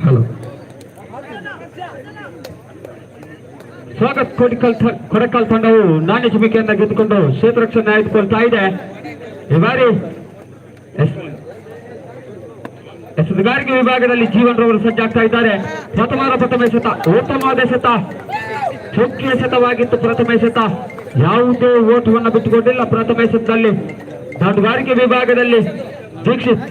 ಹಲೋ ಸ್ವಾಗತ್ ಕೊಡಕಲ್ ತಂಡವು ನಾಣ್ಯ ಚಿಮಿಕೆಯನ್ನ ಗೆದ್ದುಕೊಂಡು ಕ್ಷೇತ್ರ ರಕ್ಷಣೆ ಆಯ್ದುಕೊಳ್ತಾ ಇದೆ. ಈ ಬಾರಿ ಎಸೆತಗಾರಿಕೆ ವಿಭಾಗದಲ್ಲಿ ಜೀವನ್ ರವರು ಸಜ್ಜಾಗ್ತಾ ಇದ್ದಾರೆ. ಪ್ರಥಮ ಎಸೆತ ಉತ್ತಮವಾದ ಎಸೆತ, ಚೊಕ್ಕಿ ಎಸೆತವಾಗಿತ್ತು ಪ್ರಥಮ ಎಸೆತ. ಯಾವುದೇ ಓಟವನ್ನು ಬಿಟ್ಟುಕೊಂಡಿಲ್ಲ ಪ್ರಥಮ ಎಸೆತದಲ್ಲಿ. ದಾಟುಗಾರಿಕೆ ವಿಭಾಗದಲ್ಲಿ ದೀಕ್ಷಿತ್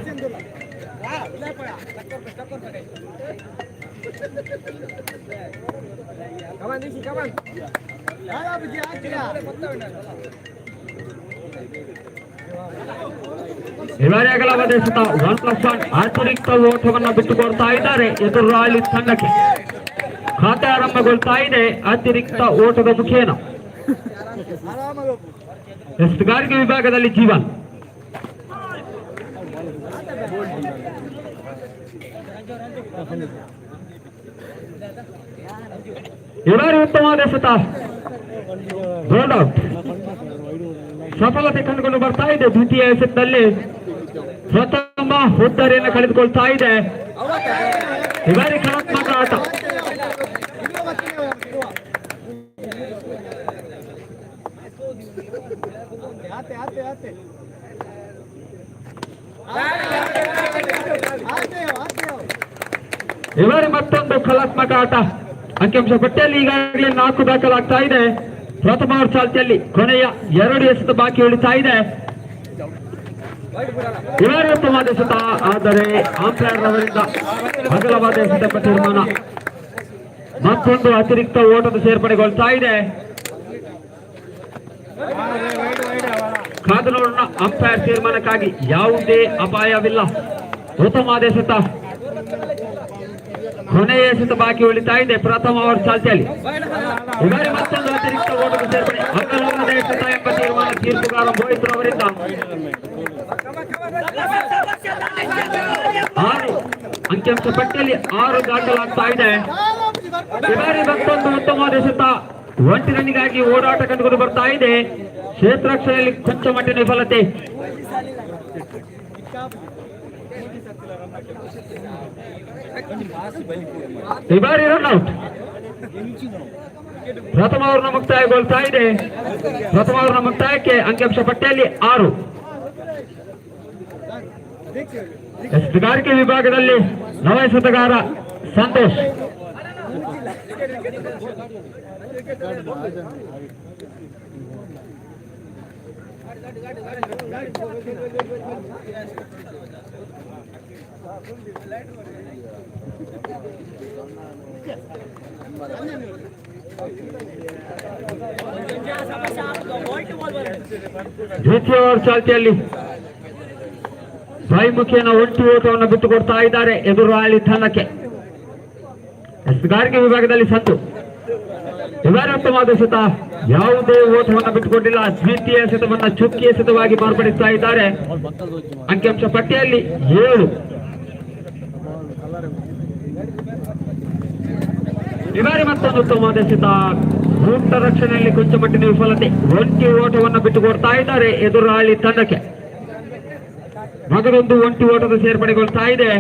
ಈ ಬಾರಿ ಅಗಲವಾದ ಎಸೆತ 1+1 ಅತಿರಿಕ್ತ ಓಟವನ್ನು ಬಿಟ್ಟುಕೊಡ್ತಾ ಇದ್ದಾರೆ ಎದುರಾಳಿ ತಂಡಕ್ಕೆ. ಖಾತೆ ಆರಂಭಗೊಳ್ತಾ ಇದೆ ಅತಿರಿಕ್ತ ಓಟದ ಮುಖೇನ. ಎಸೆತಗಾರಿಕೆ ವಿಭಾಗದಲ್ಲಿ ಜೀವನ್ ಈ ಬಾರಿ ಉತ್ತಮವಾದ ಎಸೆತ, ಬೋಲ್ಡ್ ಔಟ್. ಸಫಲತೆ ಕಂಡುಕೊಂಡು ಬರ್ತಾ ಇದೆ ದ್ವಿತೀಯ ಎಸೆತದಲ್ಲಿ. ಪ್ರಥಮ ಹುದ್ದರಿಯನ್ನು ಕಳೆದುಕೊಳ್ತಾ ಇದೆ. ಈ ಬಾರಿ ಕಲಾತ್ಮಕ ಆಟ. ಈ ಬಾರಿ ಮತ್ತೊಂದು ಕಲಾತ್ಮಕ ಆಟ. ಅಂಕಿಅಂಶ ಪಟ್ಟಿಯಲ್ಲಿ ಈಗಾಗಲೇ 4 ದಾಖಲಾಗ್ತಾ ಇದೆ. ಪ್ರಥಮ ಚಾಲ್ತಿಯಲ್ಲಿ ಕೊನೆಯ 2 ಎಸೆತ ಬಾಕಿ ಉಳಿತಾ ಇದೆ. ಇವರು ಉತ್ತಮವಾದ ಎಸೆತ, ಆದರೆ ಅಂಪೈರ್ ಅವರಿಂದ ಅಗಲವಾದ ಎಸೆತ ಎಂಬ ತೀರ್ಮಾನ. ಮತ್ತೊಂದು ಅತಿರಿಕ್ತ ಓಟದ ಸೇರ್ಪಡೆಗೊಳ್ತಾ ಇದೆ. ಕಾದು ನೋಡೋಣ ಅಂಪೈರ್ ತೀರ್ಮಾನಕ್ಕಾಗಿ. ಯಾವುದೇ ಅಪಾಯವಿಲ್ಲ. ಉತ್ತಮವಾದ ಎಸೆತ, ಕೊನೆಯ ಎಸೆತ ಬಾಕಿ ಉಳಿತಾ ಇದೆ ಪ್ರಥಮ ಓವರ್ ಚಾಲ್ತಿಯಲ್ಲಿ. ಇವರೇ ಮತ್ತೊಂದು ಅತಿರಿಕ್ತ ಓಟದ ಸೇರ್ಪಡೆ, ಅಗಲವಾದ ಎಸೆತ ಎಂಬ ತೀರ್ಮಾನ ತೀರ್ಪುಗಾರ ಮೋಹಿತ್ ಅವರಿಂದ. 6 ಅಂಕಿಅಂಶ ಪಟ್ಟಿಯಲ್ಲಿ 6 ದಾಖಲಾಗ್ತಾ ಇದೆ. ಇವರೇ ಮತ್ತೊಂದು ಉತ್ತಮವಾದ ಎಸೆತ, 1 ರನ್ನಿಗಾಗಿ ಓಡಾಟ ಕಂಡುಕೊಂಡು ಬರ್ತಾ ಇದೆ. ಕ್ಷೇತ್ರ ರಕ್ಷಣೆಯಲ್ಲಿ ಕೊಂಚ ಮಟ್ಟಿನ ವಿಫಲತೆ. ಈ ಬಾರಿ ರನ್ಔಟ್. ಪ್ರಥಮ ಓವರ್ನ ಮುಕ್ತಾಯಗೊಳ್ತಾ ಇದೆ. ಪ್ರಥಮ ಓವರ್ನ ಮುಕ್ತಾಯಕ್ಕೆ ಅಂಕಿಅಂಶ ಪಟ್ಟಿಯಲ್ಲಿ 6. ಎಸೆತಗಾರಿಕೆ ವಿಭಾಗದಲ್ಲಿ ನವ ಎಸೆತಗಾರ ಸಂತೋಷ್. ದ್ವಿತೀಯ ಓವರ್ ಚಾಲ್ತಿಯಲ್ಲಿ ಬಾಯಿಮುಖಿಯನ್ನ 1 ಓಟವನ್ನು ಬಿಟ್ಟುಕೊಡ್ತಾ ಇದ್ದಾರೆ ಎದುರಾಳಿ ತಂಡಕ್ಕೆ. ಎಸೆತಗಾರಿಕೆ ವಿಭಾಗದಲ್ಲಿ ಸಂತು. ಇವರ ಉತ್ತಮವಾದ ಎಸೆತ, ಯಾವುದೇ ಓಟವನ್ನು ಬಿಟ್ಟುಕೊಂಡಿಲ್ಲ. ದ್ವಿತೀಯ ಎಸೆತವನ್ನ ಚುಕ್ಕಿ ಎಸೆತವಾಗಿ ಮಾರ್ಪಡಿಸ್ತಾ ಇದ್ದಾರೆ. ಅಂಕಿಅಂಶ ಪಟ್ಟಿಯಲ್ಲಿ 7. ಇವರೇ ಮತ್ತೊಂದು ಉತ್ತಮವಾದ ಎಸೆತ, ಊಟ ರಕ್ಷಣೆಯಲ್ಲಿ ಕೊಂಚ ಮಟ್ಟಿನ ವಿಫಲತೆ. 1 ಓಟವನ್ನು ಬಿಟ್ಟುಕೊಡ್ತಾ ಇದ್ದಾರೆ ಎದುರಾಳಿ ತಂಡಕ್ಕೆ. ಮಗದೊಂದು 1 ಓಟದ ಸೇರ್ಪಡೆಗೊಳ್ತಾ ಇದೆ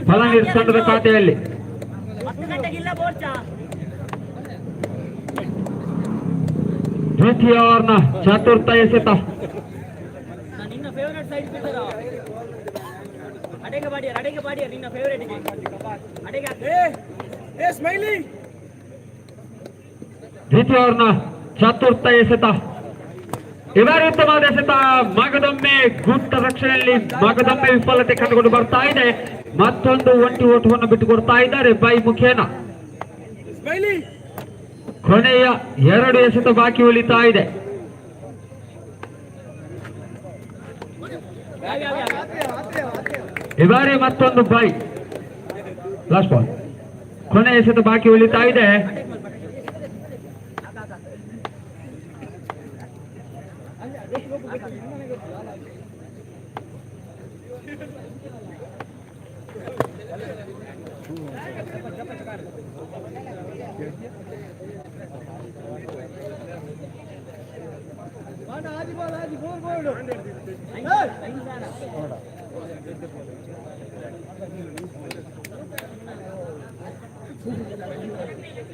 ಫಲನೀರ್ ತಂಡದ ಖಾತೆಯಲ್ಲಿ. ದ್ವಿತೀಯ ಓವರ್ನ ಚತುರ್ಥ ಎಸೆತ, ದ್ವಿತೀಯ ಓವರ್ನ ಚತುರ್ಥ ಎಸೆತ. ಈ ಬಾರಿ ಉತ್ತಮವಾದ ಎಸೆತ. ಮಗದೊಮ್ಮೆ ಗುಟ್ಟ ರಕ್ಷಣೆಯಲ್ಲಿ ಮಗದೊಮ್ಮೆ ವಿಫಲತೆ ಕಂಡುಕೊಂಡು ಬರ್ತಾ ಇದೆ. ಮತ್ತೊಂದು ಒಂಟಿ ಓಟವನ್ನು ಬಿಟ್ಟುಕೊಡ್ತಾ ಇದ್ದಾರೆ ಬೈ ಮುಖೇನ. ಕೊನೆಯ 2 ಎಸೆತ ಬಾಕಿ ಉಳಿತಾ ಇದೆ. ಈ ಬಾರಿ ಮತ್ತೊಂದು ಬೈ. Last ball. ಕೊನೆಯ ಎಸೆತ ಬಾಕಿ ಉಳಿತಾ ಇದೆ.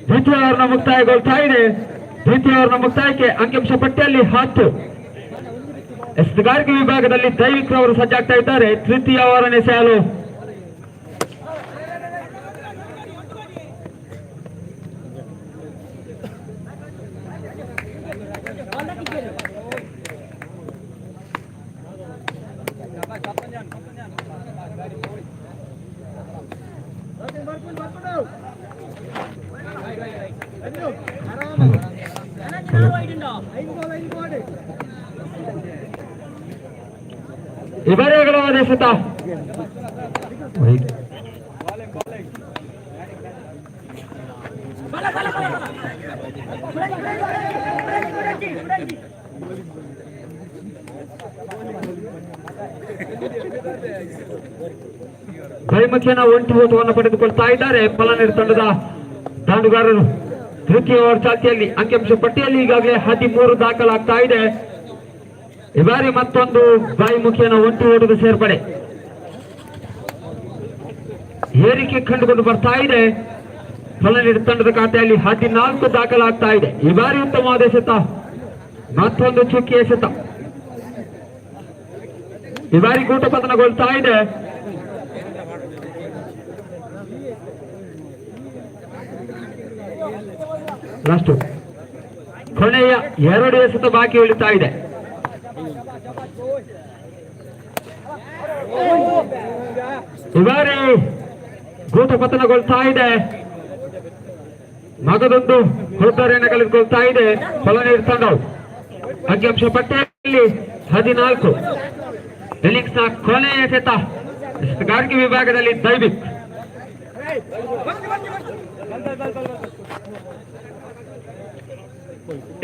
ದ್ವಿತೀಯ ಓವರ್ನ ಮುಕ್ತಾಯಗೊಳ್ತಾ ಇದೆ. ದ್ವಿತೀಯ ಓವರ್ನ ಮುಕ್ತಾಯಕ್ಕೆ ಅಂಕಿಅಂಶ ಪಟ್ಟಿಯಲ್ಲಿ 10. ಎಸೆತಗಾರಿಕೆ ವಿಭಾಗದಲ್ಲಿ ದೈವಿಕ್ ಅವರು ಸಜ್ಜಾಗ್ತಾ ಇದ್ದಾರೆ. ತೃತೀಯ ಓವರ್ ಎಸೆಯಲು ಇಬ್ಬರೇ ಅಗಲವಾದ ಎಸೆತ. ಕೈಮುಖಿನ ಒಂಟಿ ಓಟವನ್ನು ಪಡೆದುಕೊಳ್ತಾ ಇದ್ದಾರೆ ಪಲಾನೇರ್ ತಂಡದ ದಾಂಡುಗಾರರು. ತೃತೀಯ ಓವರ್ ಚಾಲ್ತಿಯಲ್ಲಿ ಅಂಕಿಅಂಶ ಪಟ್ಟಿಯಲ್ಲಿ ಈಗಾಗಲೇ 13 ದಾಖಲಾಗ್ತಾ ಇದೆ. ಈ ಬಾರಿ ಮತ್ತೊಂದು ಬಾಯಿಮುಖಿಯನ ಒಂಟಿ ಓಟದ ಸೇರ್ಪಡೆ. ಏರಿಕೆ ಕಂಡುಕೊಂಡು ಬರ್ತಾ ಇದೆ. ಪಲಾನೇರ್ ತಂಡದ ಖಾತೆಯಲ್ಲಿ 14 ದಾಖಲಾಗ್ತಾ ಇದೆ. ಈ ಬಾರಿ ಉತ್ತಮವಾದ ಎಸೆತ. ಮತ್ತೊಂದು ಚುಕ್ಕಿ ಎಸೆತ. ಈ ಬಾರಿ ಗೂಟ ಪತನಗೊಳ್ತಾ ಇದೆ. ಲಾಸ್ಟ್ ಕೊನೆಯ 2 ಎಸೆತ ಬಾಕಿ ಉಳಿತಾ ಇದೆ. ಈ ಬಾರಿ ಗೂಟ ಪತನಗೊಳ್ತಾ ಇದೆ. ಮಗದೊಂದು ಹೊರತಾರೆಯನ್ನು ಕಳೆದುಕೊಳ್ತಾ ಇದೆ ಪಲಾನೇರ್ ತಂಡವು. ಅಂಕಿಅಂಶ ಪಟ್ಟಿಯಲ್ಲಿ 14. ಇನ್ನಿಂಗ್ಸ್ನ ಕೊನೆಯ ಎಸೆತ. ಎಸೆತಗಾರಿಕೆ ವಿಭಾಗದಲ್ಲಿ ದೈವಿಕ್.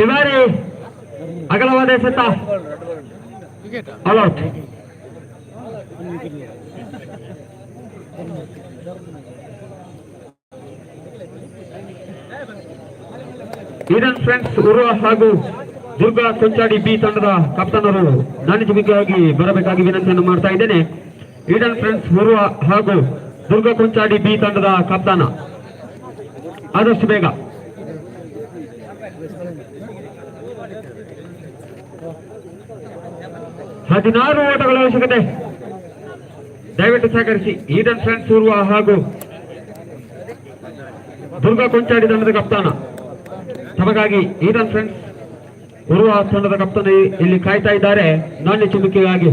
ಈ ಬಾರಿ ಅಗಲವಾದ ಎಸೆತ. ಆಲ್ಔಟ್. ಈಡನ್ ಫ್ರೆಂಡ್ಸ್ ಉರುವ ಹಾಗೂ ದುರ್ಗಾ ಕೊಂಚಾಡಿ ಬಿ ತಂಡದ ಕಪ್ತಾನರು ನಾಣ್ಯಜುಮಿಗಾಗಿ ಬರಬೇಕಾಗಿ ವಿನಂತಿಯನ್ನು ಮಾಡ್ತಾ ಇದ್ದೇನೆ. ಈಡನ್ ಫ್ರೆಂಡ್ಸ್ ಉರುವ ಹಾಗೂ ದುರ್ಗಾ ಕೊಂಚಾಡಿ ಬಿ ತಂಡದ ಕಪ್ತಾನ ಆದಷ್ಟು ಬೇಗ. ಹದಿನಾರು ಓಟಗಳ ಅವಶ್ಯಕತೆ. ದಯವಿಟ್ಟು ಸಹಕರಿಸಿ. ಈಡನ್ ಫ್ರೆಂಡ್ಸ್ ಉರುವ ಹಾಗೂ ದುರ್ಗಾ ಕೊಂಚಾಡಿ ತಂಡದ ಕಪ್ತಾನ ತಮಗಾಗಿ ಈಡನ್ ಫ್ರೆಂಡ್ಸ್ ಉರುವ ತಂಡದ ಕಪ್ತಾನ ಇಲ್ಲಿ ಕಾಯ್ತಾ ಇದ್ದಾರೆ ನಾಣ್ಯ ಚುಮುಕಿಗಾಗಿ.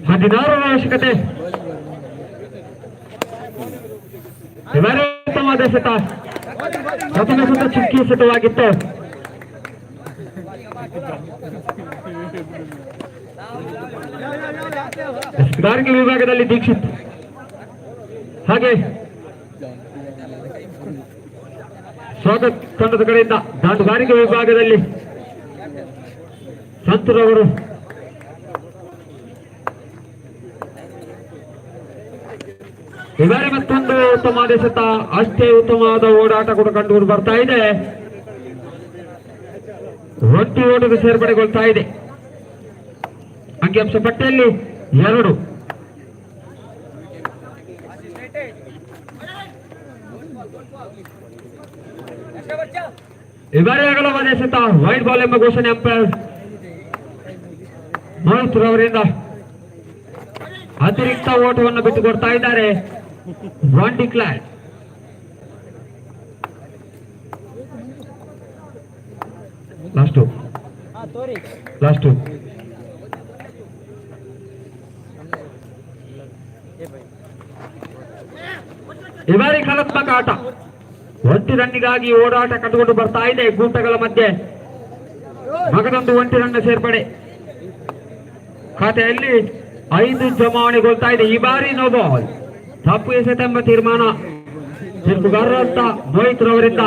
ಹದಿನಾರು ಅವಶ್ಯಕತೆ. ಉತ್ತಮವಾದ ಎಸೆತ. ಪ್ರಥಮ ಎಸೆತ ಚುಕ್ಕಿ ಎಸೆತವಾಗಿತ್ತು. ಎಸೆತಗಾರಿಕೆ ವಿಭಾಗದಲ್ಲಿ ದೀಕ್ಷಿತ್ ಹಾಗೆ ಸ್ವಾಗತ್ ತಂಡದ ಕಡೆಯಿಂದ ದಾಂಡುಗಾರಿಕೆ ವಿಭಾಗದಲ್ಲಿ ಸಂತರವರು. ಈ ಬಾರಿ ಮತ್ತೊಂದು ಉತ್ತಮವಾದ ಎಸೆತ. ಅಷ್ಟೇ ಉತ್ತಮವಾದ ಓಡಾಟ ಕೂಡ ಕಂಡುಕೊಂಡು ಬರ್ತಾ ಇದೆ. ಒಂಟಿ ಓಟದ ಸೇರ್ಪಡೆಗೊಳ್ತಾ ಇದೆ. ಅಂಕಿಅಂಶ ಪಟ್ಟಿಯಲ್ಲಿ 2. ಈ ಬಾರಿ ಅಗಲವಾದ ಎಸೆತ ವೈಡ್ ಬಾಲ್ ಎಂಬ ಘೋಷಣೆ ಅಂಪೈರ್ ಮೋಹಿತ್ ರವರಿಂದ ಅತಿರಿಕ್ತ ಓಟವನ್ನು ಬಿಟ್ಟುಕೊಡ್ತಾ ಇದ್ದಾರೆ. One declare. ಲಾಸ್ಟ್ ಈ ಬಾರಿ ಕಲಾತ್ಮಕ ಆಟ. ಒಂಟಿ ರನ್ನಿಗಾಗಿ ಓಡಾಟ ಕಟ್ಟಿಕೊಂಡು ಬರ್ತಾ ಇದೆ ಗೂಟಗಳ ಮಧ್ಯೆ. ಮಗದೊಂದು ಒಂಟಿ ರನ್ ಸೇರ್ಪಡೆ ಖಾತೆಯಲ್ಲಿ 5 ಜಮಾವಣೆಗೊಳ್ತಾ ಇದೆ. ಈ ಬಾರಿ ನೋ ಬಾಲ್. ತಪ್ಪು ಎಸೆತೆಂಬ ತೀರ್ಮಾನ ತೀರ್ಪುಗಾರರಂತ ಮೋಹಿತ್ ರವರಿಂದ.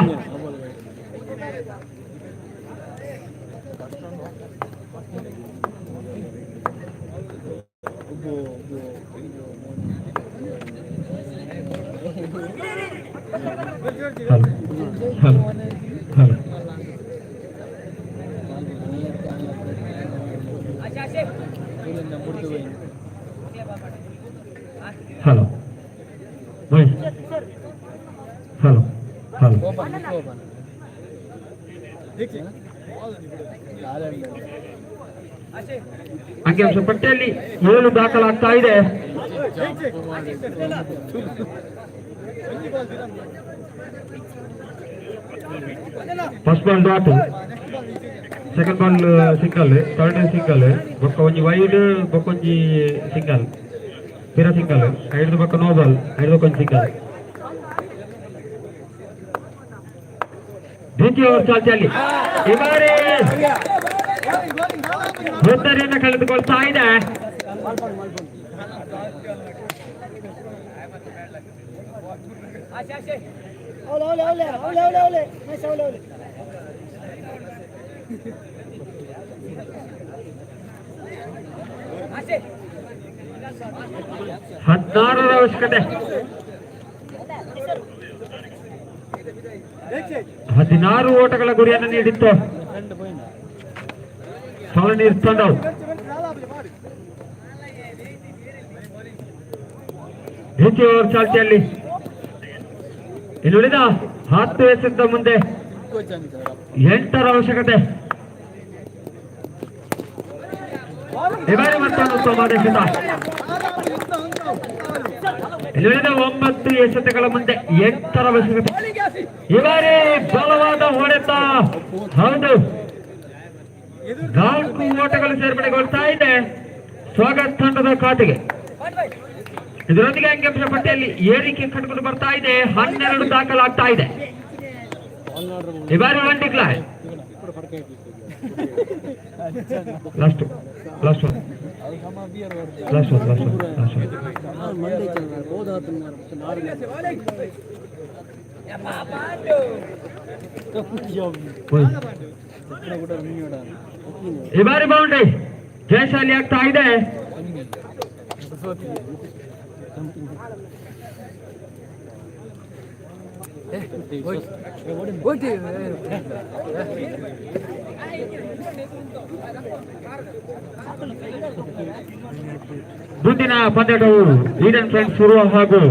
ಹಲೋ ಹಲೋ ಹಲೋ ಅಂಕಿಅಂಶ ಪಟ್ಟಿಯಲ್ಲಿ 7 ದಾಖಲಾಗ್ತಾ ಇದೆ. First ball dot, second ball single, third single, ಬೊಕ್ಕ ಒಂಜಿ ವೈಡ್, ಬೊಕ್ಕ ಒಂಜಿ ಸಿಂಗಲ್, ಪಿರ ಸಿಂಗಲ್, ಐದು ಬೊಕ್ಕ ನೋ ಬಾಲ್, ಐದು ಬೊಕ್ಕ ಒಂಜಿ ಸಿಂಗಲ್. ದ್ವಿತೀಯ ಓವರ್ ಚಾಲ್ತಿಯಲ್ಲಿ ಈ ಬಾರಿ ಉತ್ತರಿಯನ್ನು ಕಳೆದುಕೊಳ್ತಾ ಇದೆ. ಹದಿನಾರರ ಅವಶ್ಯಕತೆ. 16 ಓಟಗಳ ಗುರಿಯನ್ನು ನೀಡಿತ್ತು ನೀರು ತಂಡವು. ದ್ವಿತೀಯ ಓವರ್ ಚಾಲ್ತಿಯಲ್ಲಿ ಇನ್ನುಳಿದ 10 ಎಸೆತ ಮುಂದೆ 8ರ ಅವಶ್ಯಕತೆ. ಈ ಬಾರಿ ಮತ್ತೊಂದು ಸೋಮಾದೇಶದ ಇನ್ನುಳಿದ 9 ಎಸೆತಗಳ ಮುಂದೆ 8ರ ಅವಶ್ಯಕತೆ. ಈ ಬಾರಿ ಬಲವಾದ ಹೊಡೆತ. ಹೌದು, 4 ಓಟಗಳು ಸೇರ್ಪಡೆಗೊಳ್ತಾ ಇದೆ ಸ್ವಾಗತ್ ತಂಡದ ಖಾತೆಗೆ. ಇದರೊಂದಿಗೆ ಅಂಕಿಅಂಶ ಪಟ್ಟಿಯಲ್ಲಿ ಏರಿಕೆ ಕಂಡುಕೊಂಡು ಬರ್ತಾ ಇದೆ. 12 ದಾಖಲಾಗ್ತಾ ಇದೆ. ಈ ಬಾರಿ ಒನ್ ಡಿಕ್ಲೇರ್. Last one. ಈ ಬಾರಿ ಬೌಂಡ್ರಿ ಜಯಶಾಲಿ ಆಗ್ತಾ ಇದೆ. ಮುಂದಿನ ಪಂದ್ಯವು ಈಡನ್ ಫ್ರೆಂಡ್ಸ್ ಶುರು ಹಾಗೂ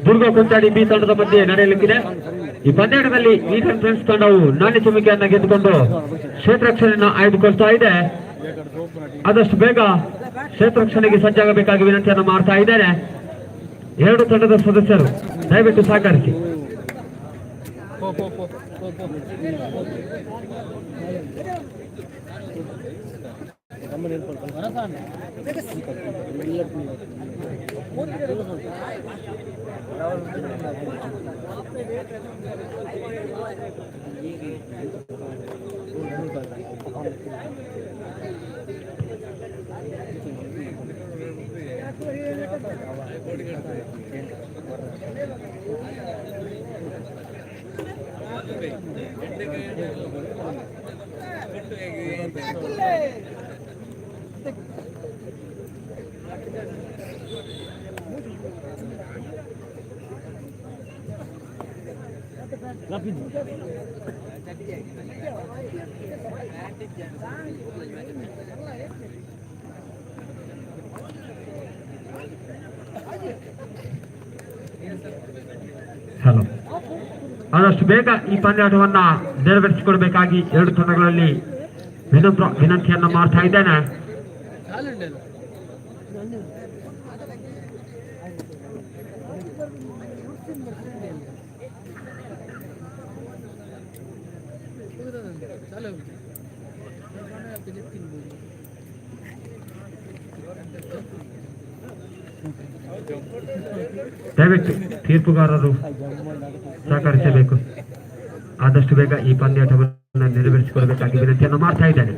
ದುರ್ಗ ಕುಂಚಾಡಿ ಬಿ ತಂಡದ ಮಧ್ಯೆ ನಡೆಯಲಿಕ್ಕಿದೆ. ಈ ಪಂದ್ಯಾಟದಲ್ಲಿ ಈಡನ್ ಫ್ರೆಂಡ್ಸ್ ತಂಡವು ನಾಣ್ಯ ಚಿಮ್ಮಿಕೆಯನ್ನು ಗೆದ್ದುಕೊಂಡು ಕ್ಷೇತ್ರ ರಕ್ಷಣೆಯನ್ನು ಆಯ್ದುಕೊಳ್ತಾ ಇದೆ. ಆದಷ್ಟು ಬೇಗ ಕ್ಷೇತ್ರ ರಕ್ಷಣೆಗೆ ಸಜ್ಜಾಗಬೇಕಾಗಿ ವಿನಂತಿಯನ್ನು ಮಾಡ್ತಾ ಇದ್ದೇನೆ. 2 ತಂಡದ ಸದಸ್ಯರು ದಯವಿಟ್ಟು ಸಹಕರಿಸಿ. ಹಲೋ ಆದಷ್ಟು ಬೇಗ ಈ ಪಂದ್ಯಾಟವನ್ನ ನೆರವೇರಿಸಿಕೊಡ್ಬೇಕಾಗಿ ಎರಡು ತಂಡಗಳಲ್ಲಿ ವಿನಂತಿಯನ್ನ ಮಾಡ್ತಾ ಇದ್ದೇನೆ. ದಯವಿಟ್ಟು ತೀರ್ಪುಗಾರರು ಸಹಕರಿಸಬೇಕು. ಆದಷ್ಟು ಬೇಗ ಈ ಪಂದ್ಯಾಟವನ್ನು ನೆರವೇರಿಸಿಕೊಳ್ಬೇಕಾಗಿ ವಿನಂತಿಯನ್ನು ಮಾಡ್ತಾ ಇದ್ದೇನೆ.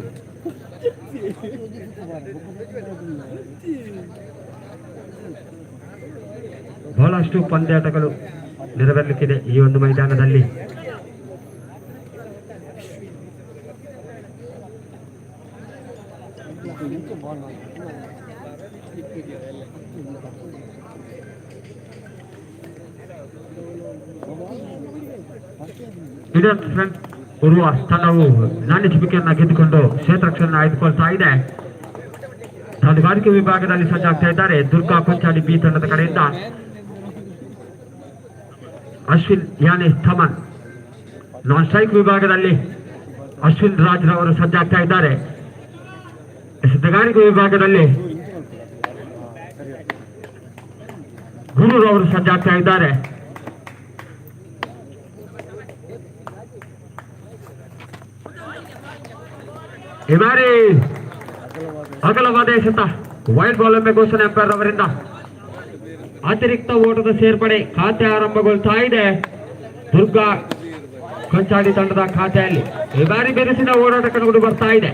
ಬಹಳಷ್ಟು ಪಂದ್ಯಾಟಗಳು ನೆರವೇರಲಿಕ್ಕಿದೆ ಈ ಒಂದು ಮೈದಾನದಲ್ಲಿ. ಇಂಡಿಯನ್ ಫ್ರೆಂಡ್ ಉರುವ ತಂಡವು ನಾಣ್ಯ ಚಿಪಿಕೆಯನ್ನ ಗೆದ್ದುಕೊಂಡು ಕ್ಷೇತ್ರಕ್ಷೆಯನ್ನು ಆಯ್ದುಕೊಳ್ತಾ ಇದೆ. ದಾಂಡುಗಾರಿಕೆ ವಿಭಾಗದಲ್ಲಿ ಸಜ್ಜಾಗ್ತಾ ಇದ್ದಾರೆ ದುರ್ಗಾ ಕೊಂಚಾಡಿ ಬಿ ತಂಡದ ಕಡೆಯಿಂದ. ಅಶ್ವಿನ್ ಯಾನೇಶ್ ಥಮನ್. ನಾನ್ ಸ್ಟ್ರೈಕ್ ವಿಭಾಗದಲ್ಲಿ ಅಶ್ವಿನ್ ರಾಜ್ ರವರು ಸಜ್ಜಾಗ್ತಾ ಇದ್ದಾರೆ. ಎಸೆತಗಾರಿಕೆ ವಿಭಾಗದಲ್ಲಿ ಗುರು ಅವರು ಸಜ್ಜಾಗ್ತಾ ಇದ್ದಾರೆ. ಈ ಬಾರಿ ಅಗಲವಾದ ಎಸೆತ ವೈಡ್ ಬಾಲ್ ಒಮ್ಮೆ ಘೋಷಣೆ ಅಂಪೈರ್ ಅವರಿಂದ. ಅತಿರಿಕ್ತ ಓಟದ ಸೇರ್ಪಡೆ ಖಾತೆ ಆರಂಭಗೊಳ್ತಾ ಇದೆ ದುರ್ಗಾ ಕೊಂಚಾಡಿ ತಂಡದ ಖಾತೆಯಲ್ಲಿ. ಈ ಬಾರಿ ಬೆರೆಸಿದ ಓಡಾಟ ಕಂಡುಕೊಂಡು ಬರ್ತಾ ಇದೆ.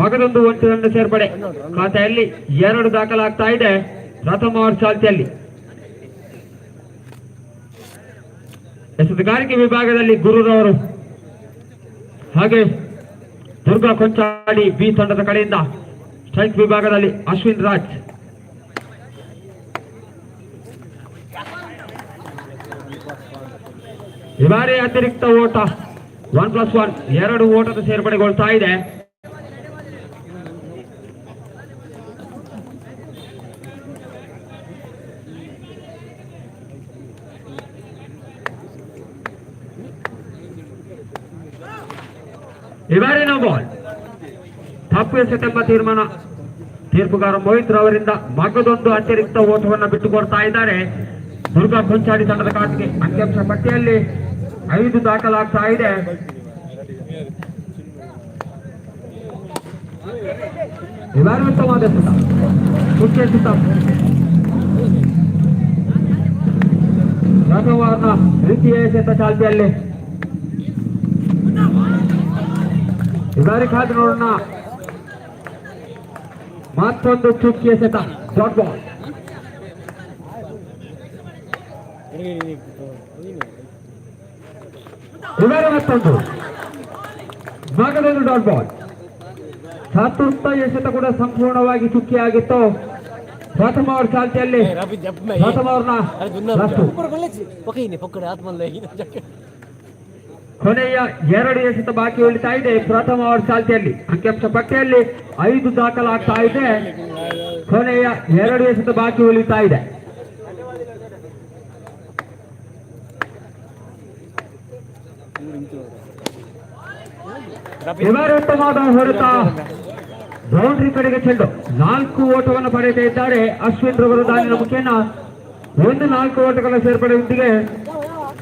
ಮಗದೊಂದು ಒಂಟಿ ದಂಡ ಸೇರ್ಪಡೆ ಖಾತೆಯಲ್ಲಿ 2 ದಾಖಲಾಗ್ತಾ ಇದೆ ಪ್ರಥಮ ಓವರ್ ಚಾಲ್ತಿಯಲ್ಲಿ. ಎಸೆತಗಾರಿಕೆ ವಿಭಾಗದಲ್ಲಿ ಗುರುರವರು ಹಾಗೆ ದುರ್ಗಾ ಕೊಂಚಾಡಿ ಬಿ ತಂಡದ ಕಡೆಯಿಂದ ಸ್ಟ್ರೈಕ್ ವಿಭಾಗದಲ್ಲಿ ಅಶ್ವಿನ್ ರಾಜ್. ಈ ಬಾರಿ ಅತಿರಿಕ್ತ ಓಟ 1+1 2 ಓಟದ ಸೇರ್ಪಡೆಗೊಳ್ತಾ ಇದೆ. ಈ ಬಾರಿ ನೋ ಬಾಲ್. ತಪ್ಪು ಎಸೆತೆಂಬ ತೀರ್ಮಾನ ತೀರ್ಪುಗಾರ ಮೋಹಿತ್ ರವರಿಂದ. ಮಗದೊಂದು ಅತಿರಿಕ್ತ ಓಟವನ್ನು ಬಿಟ್ಟುಕೊಡ್ತಾ ಇದ್ದಾರೆ ದುರ್ಗಾ ಕೊಂಚಾಡಿ ತಂಡದ ಖಾತೆಗೆ. ಅಂಕಿಅಂಶ ಪಟ್ಟಿಯಲ್ಲಿ 5 ದಾಖಲಾಗ್ತಾ ಇದೆ. ಈ ಬಾರಿ ಉತ್ತಮವಾದ ಎಸೆತ, ಮುಖ್ಯ ಎಸೆತ ಪ್ರಥಮವಾದ ದ್ವಿತೀಯ ಎಸೆತ ಚಾಲ್ತಿಯಲ್ಲಿ. ಈ ಬಾರಿ ಕಾದು ನೋಡೋಣ ಮತ್ತೊಂದು ಚುಕ್ಕಿ ಎಸೆತ ಡಾಟ್ ಬಾಲ್. ಈ ಬಾರಿ ಮತ್ತೊಂದು ಮಗದೊಂದು ಡಾಟ್ ಬಾಲ್. ಚತುರ್ಥ ಎಸೆತ ಕೂಡ ಸಂಪೂರ್ಣವಾಗಿ ಚುಕ್ಕಿ ಆಗಿತ್ತು ಪ್ರಥಮ ಓವರ್ ಚಾಲ್ತಿಯಲ್ಲಿ. ಪ್ರಥಮ ಓವರ್ನ ಕೊನೆಯ 2 ಎಸೆತ ಬಾಕಿ ಉಳಿತಾ ಇದೆ ಪ್ರಥಮ ಓವರ್ ಚಾಲ್ತಿಯಲ್ಲಿ. ಅಂಕಿಅಂಶ ಪಟ್ಟಿಯಲ್ಲಿ 5 ದಾಖಲಾಗ್ತಾ ಇದೆ. ಕೊನೆಯ 2 ಎಸೆತ ಬಾಕಿ ಉಳಿತಾ ಇದೆ. ಇವರು ಉತ್ತಮವಾದ ಹೊಡೆತ ಬೌಂಡ್ರಿ ಕಡೆಗೆ ಚೆಂಡು. 4 ಓಟವನ್ನು ಪಡೆಯುತ್ತಾ ಇದ್ದಾರೆ ಅಶ್ವಿನ್ ರವರು ದಾನಿನ ಮುಖೇನ. 4 ಓಟಗಳ ಸೇರ್ಪಡೆಯೊಂದಿಗೆ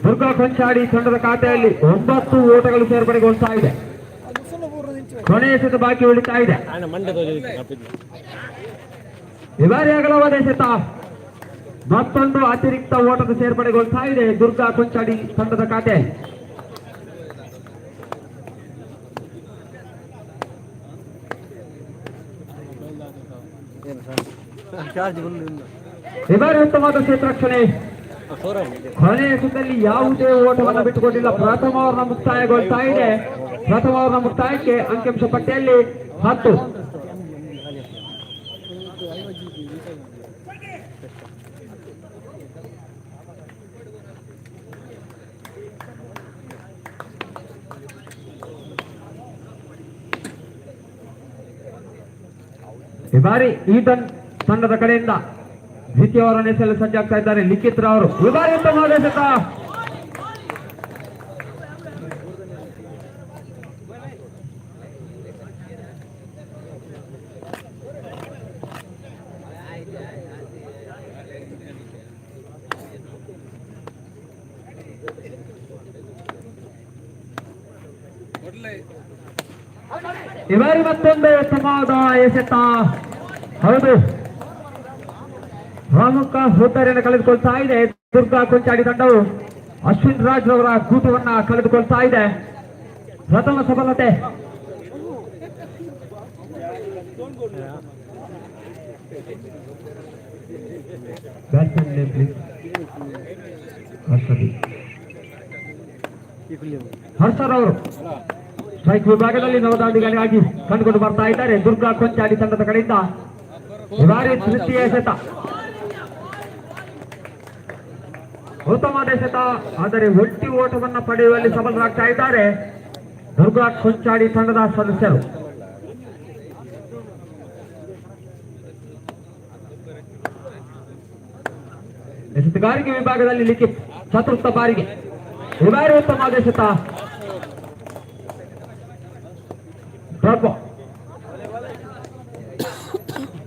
ದುರ್ಗಾ ಕೊಂಚಾಡಿ ತಂಡದ ಖಾತೆಯಲ್ಲಿ 9 ಓಟಗಳು ಸೇರ್ಪಡೆಗೊಳ್ತಾ ಇದೆ. ಕೊನೆಯ ಎಸೆತ ಬಾಕಿ ಉಳಿತಾ ಇದೆ. ಈ ಬಾರಿ ಅಗಲವಾದ ಎಸೆತ ಮತ್ತೊಂದು ಅತಿರಿಕ್ತ ಓಟದ ಸೇರ್ಪಡೆಗೊಳ್ತಾ ಇದೆ ದುರ್ಗಾ ಕೊಂಚಾಡಿ ತಂಡದ ಖಾತೆಯಲ್ಲಿ. ಈ ಬಾರಿ ಉತ್ತಮವಾದ ಕ್ಷೇತ್ರರಕ್ಷಣೆ. ಕೊನೆಯ ಎಸೆತದಲ್ಲಿ ಯಾವುದೇ ಓಟವನ್ನು ಬಿಟ್ಟುಕೊಂಡಿಲ್ಲ. ಪ್ರಥಮ ಓವರ್ನ ಮುಕ್ತಾಯಗೊಳ್ತಾ ಇದೆ. ಪ್ರಥಮ ಓವರ್ನ ಮುಕ್ತಾಯಕ್ಕೆ ಅಂಕಿಅಂಶ ಪಟ್ಟಿಯಲ್ಲಿ 10. ಈ ಬಾರಿ ಈಟನ್ ತಂಡದ ಕಡೆಯಿಂದ ದ್ವಿತೀಯ ಓವರನ್ನು ಎಸೆಯಲು ಸಜ್ಜಾಗ್ತಾ ಇದ್ದಾರೆ ಲಿಖಿತ್ ರಾವ್ ಅವರು. ಈ ಬಾರಿ ಉತ್ತಮವಾದ ಎಸೆತ. ಈ ಬಾರಿ ಮತ್ತೊಂದು ಉತ್ತಮವಾದ ಎಸೆತ. ಹೌದು, ಪ್ರಮುಖ ಹುದ್ದೆಯನ್ನು ಕಳೆದುಕೊಳ್ತಾ ಇದೆ ದುರ್ಗಾ ಕೊಂಚಾಡಿ ತಂಡವು. ಅಶ್ವಿನ್ ರಾಜ್ ರವರ ಕೂಟವನ್ನ ಕಳೆದುಕೊಳ್ತಾ ಇದೆ. ಪ್ರಥಮ ಸಫಲತೆ. Batsman name please. ಹರ್ಷರ್ ಅವರು ಸ್ಟ್ರೈಕ್ ವಿಭಾಗದಲ್ಲಿ ನವದಾದಿಗಳಿಗಾಗಿ ಕಂಡುಕೊಂಡು ಬರ್ತಾ ಇದ್ದಾರೆ ದುರ್ಗಾ ಕೊಂಚಾಡಿ ತಂಡದ ಕಡೆಯಿಂದ. ಈ ಬಾರಿ ತೃತೀಯ ಎಸೆತ. ಉತ್ತಮ ಎಸೆತ, ಆದರೆ ಒಂಟಿ ಓಟವನ್ನ ಪಡೆಯುವಲ್ಲಿ ಸಫಲರಾಗ್ತಾ ಇದ್ದಾರೆ ದುರ್ಗಾ ಕೊಂಚಾಡಿ ತಂಡದ ಸದಸ್ಯರು. ಎಸೆತಗಾರಿಕೆ ವಿಭಾಗದಲ್ಲಿ ಲಿಖಿತ್ ಚತುರ್ಥ ಬಾರಿಗೆ. ಈ ಬಾರಿ ಉತ್ತಮ ಎಸೆತ.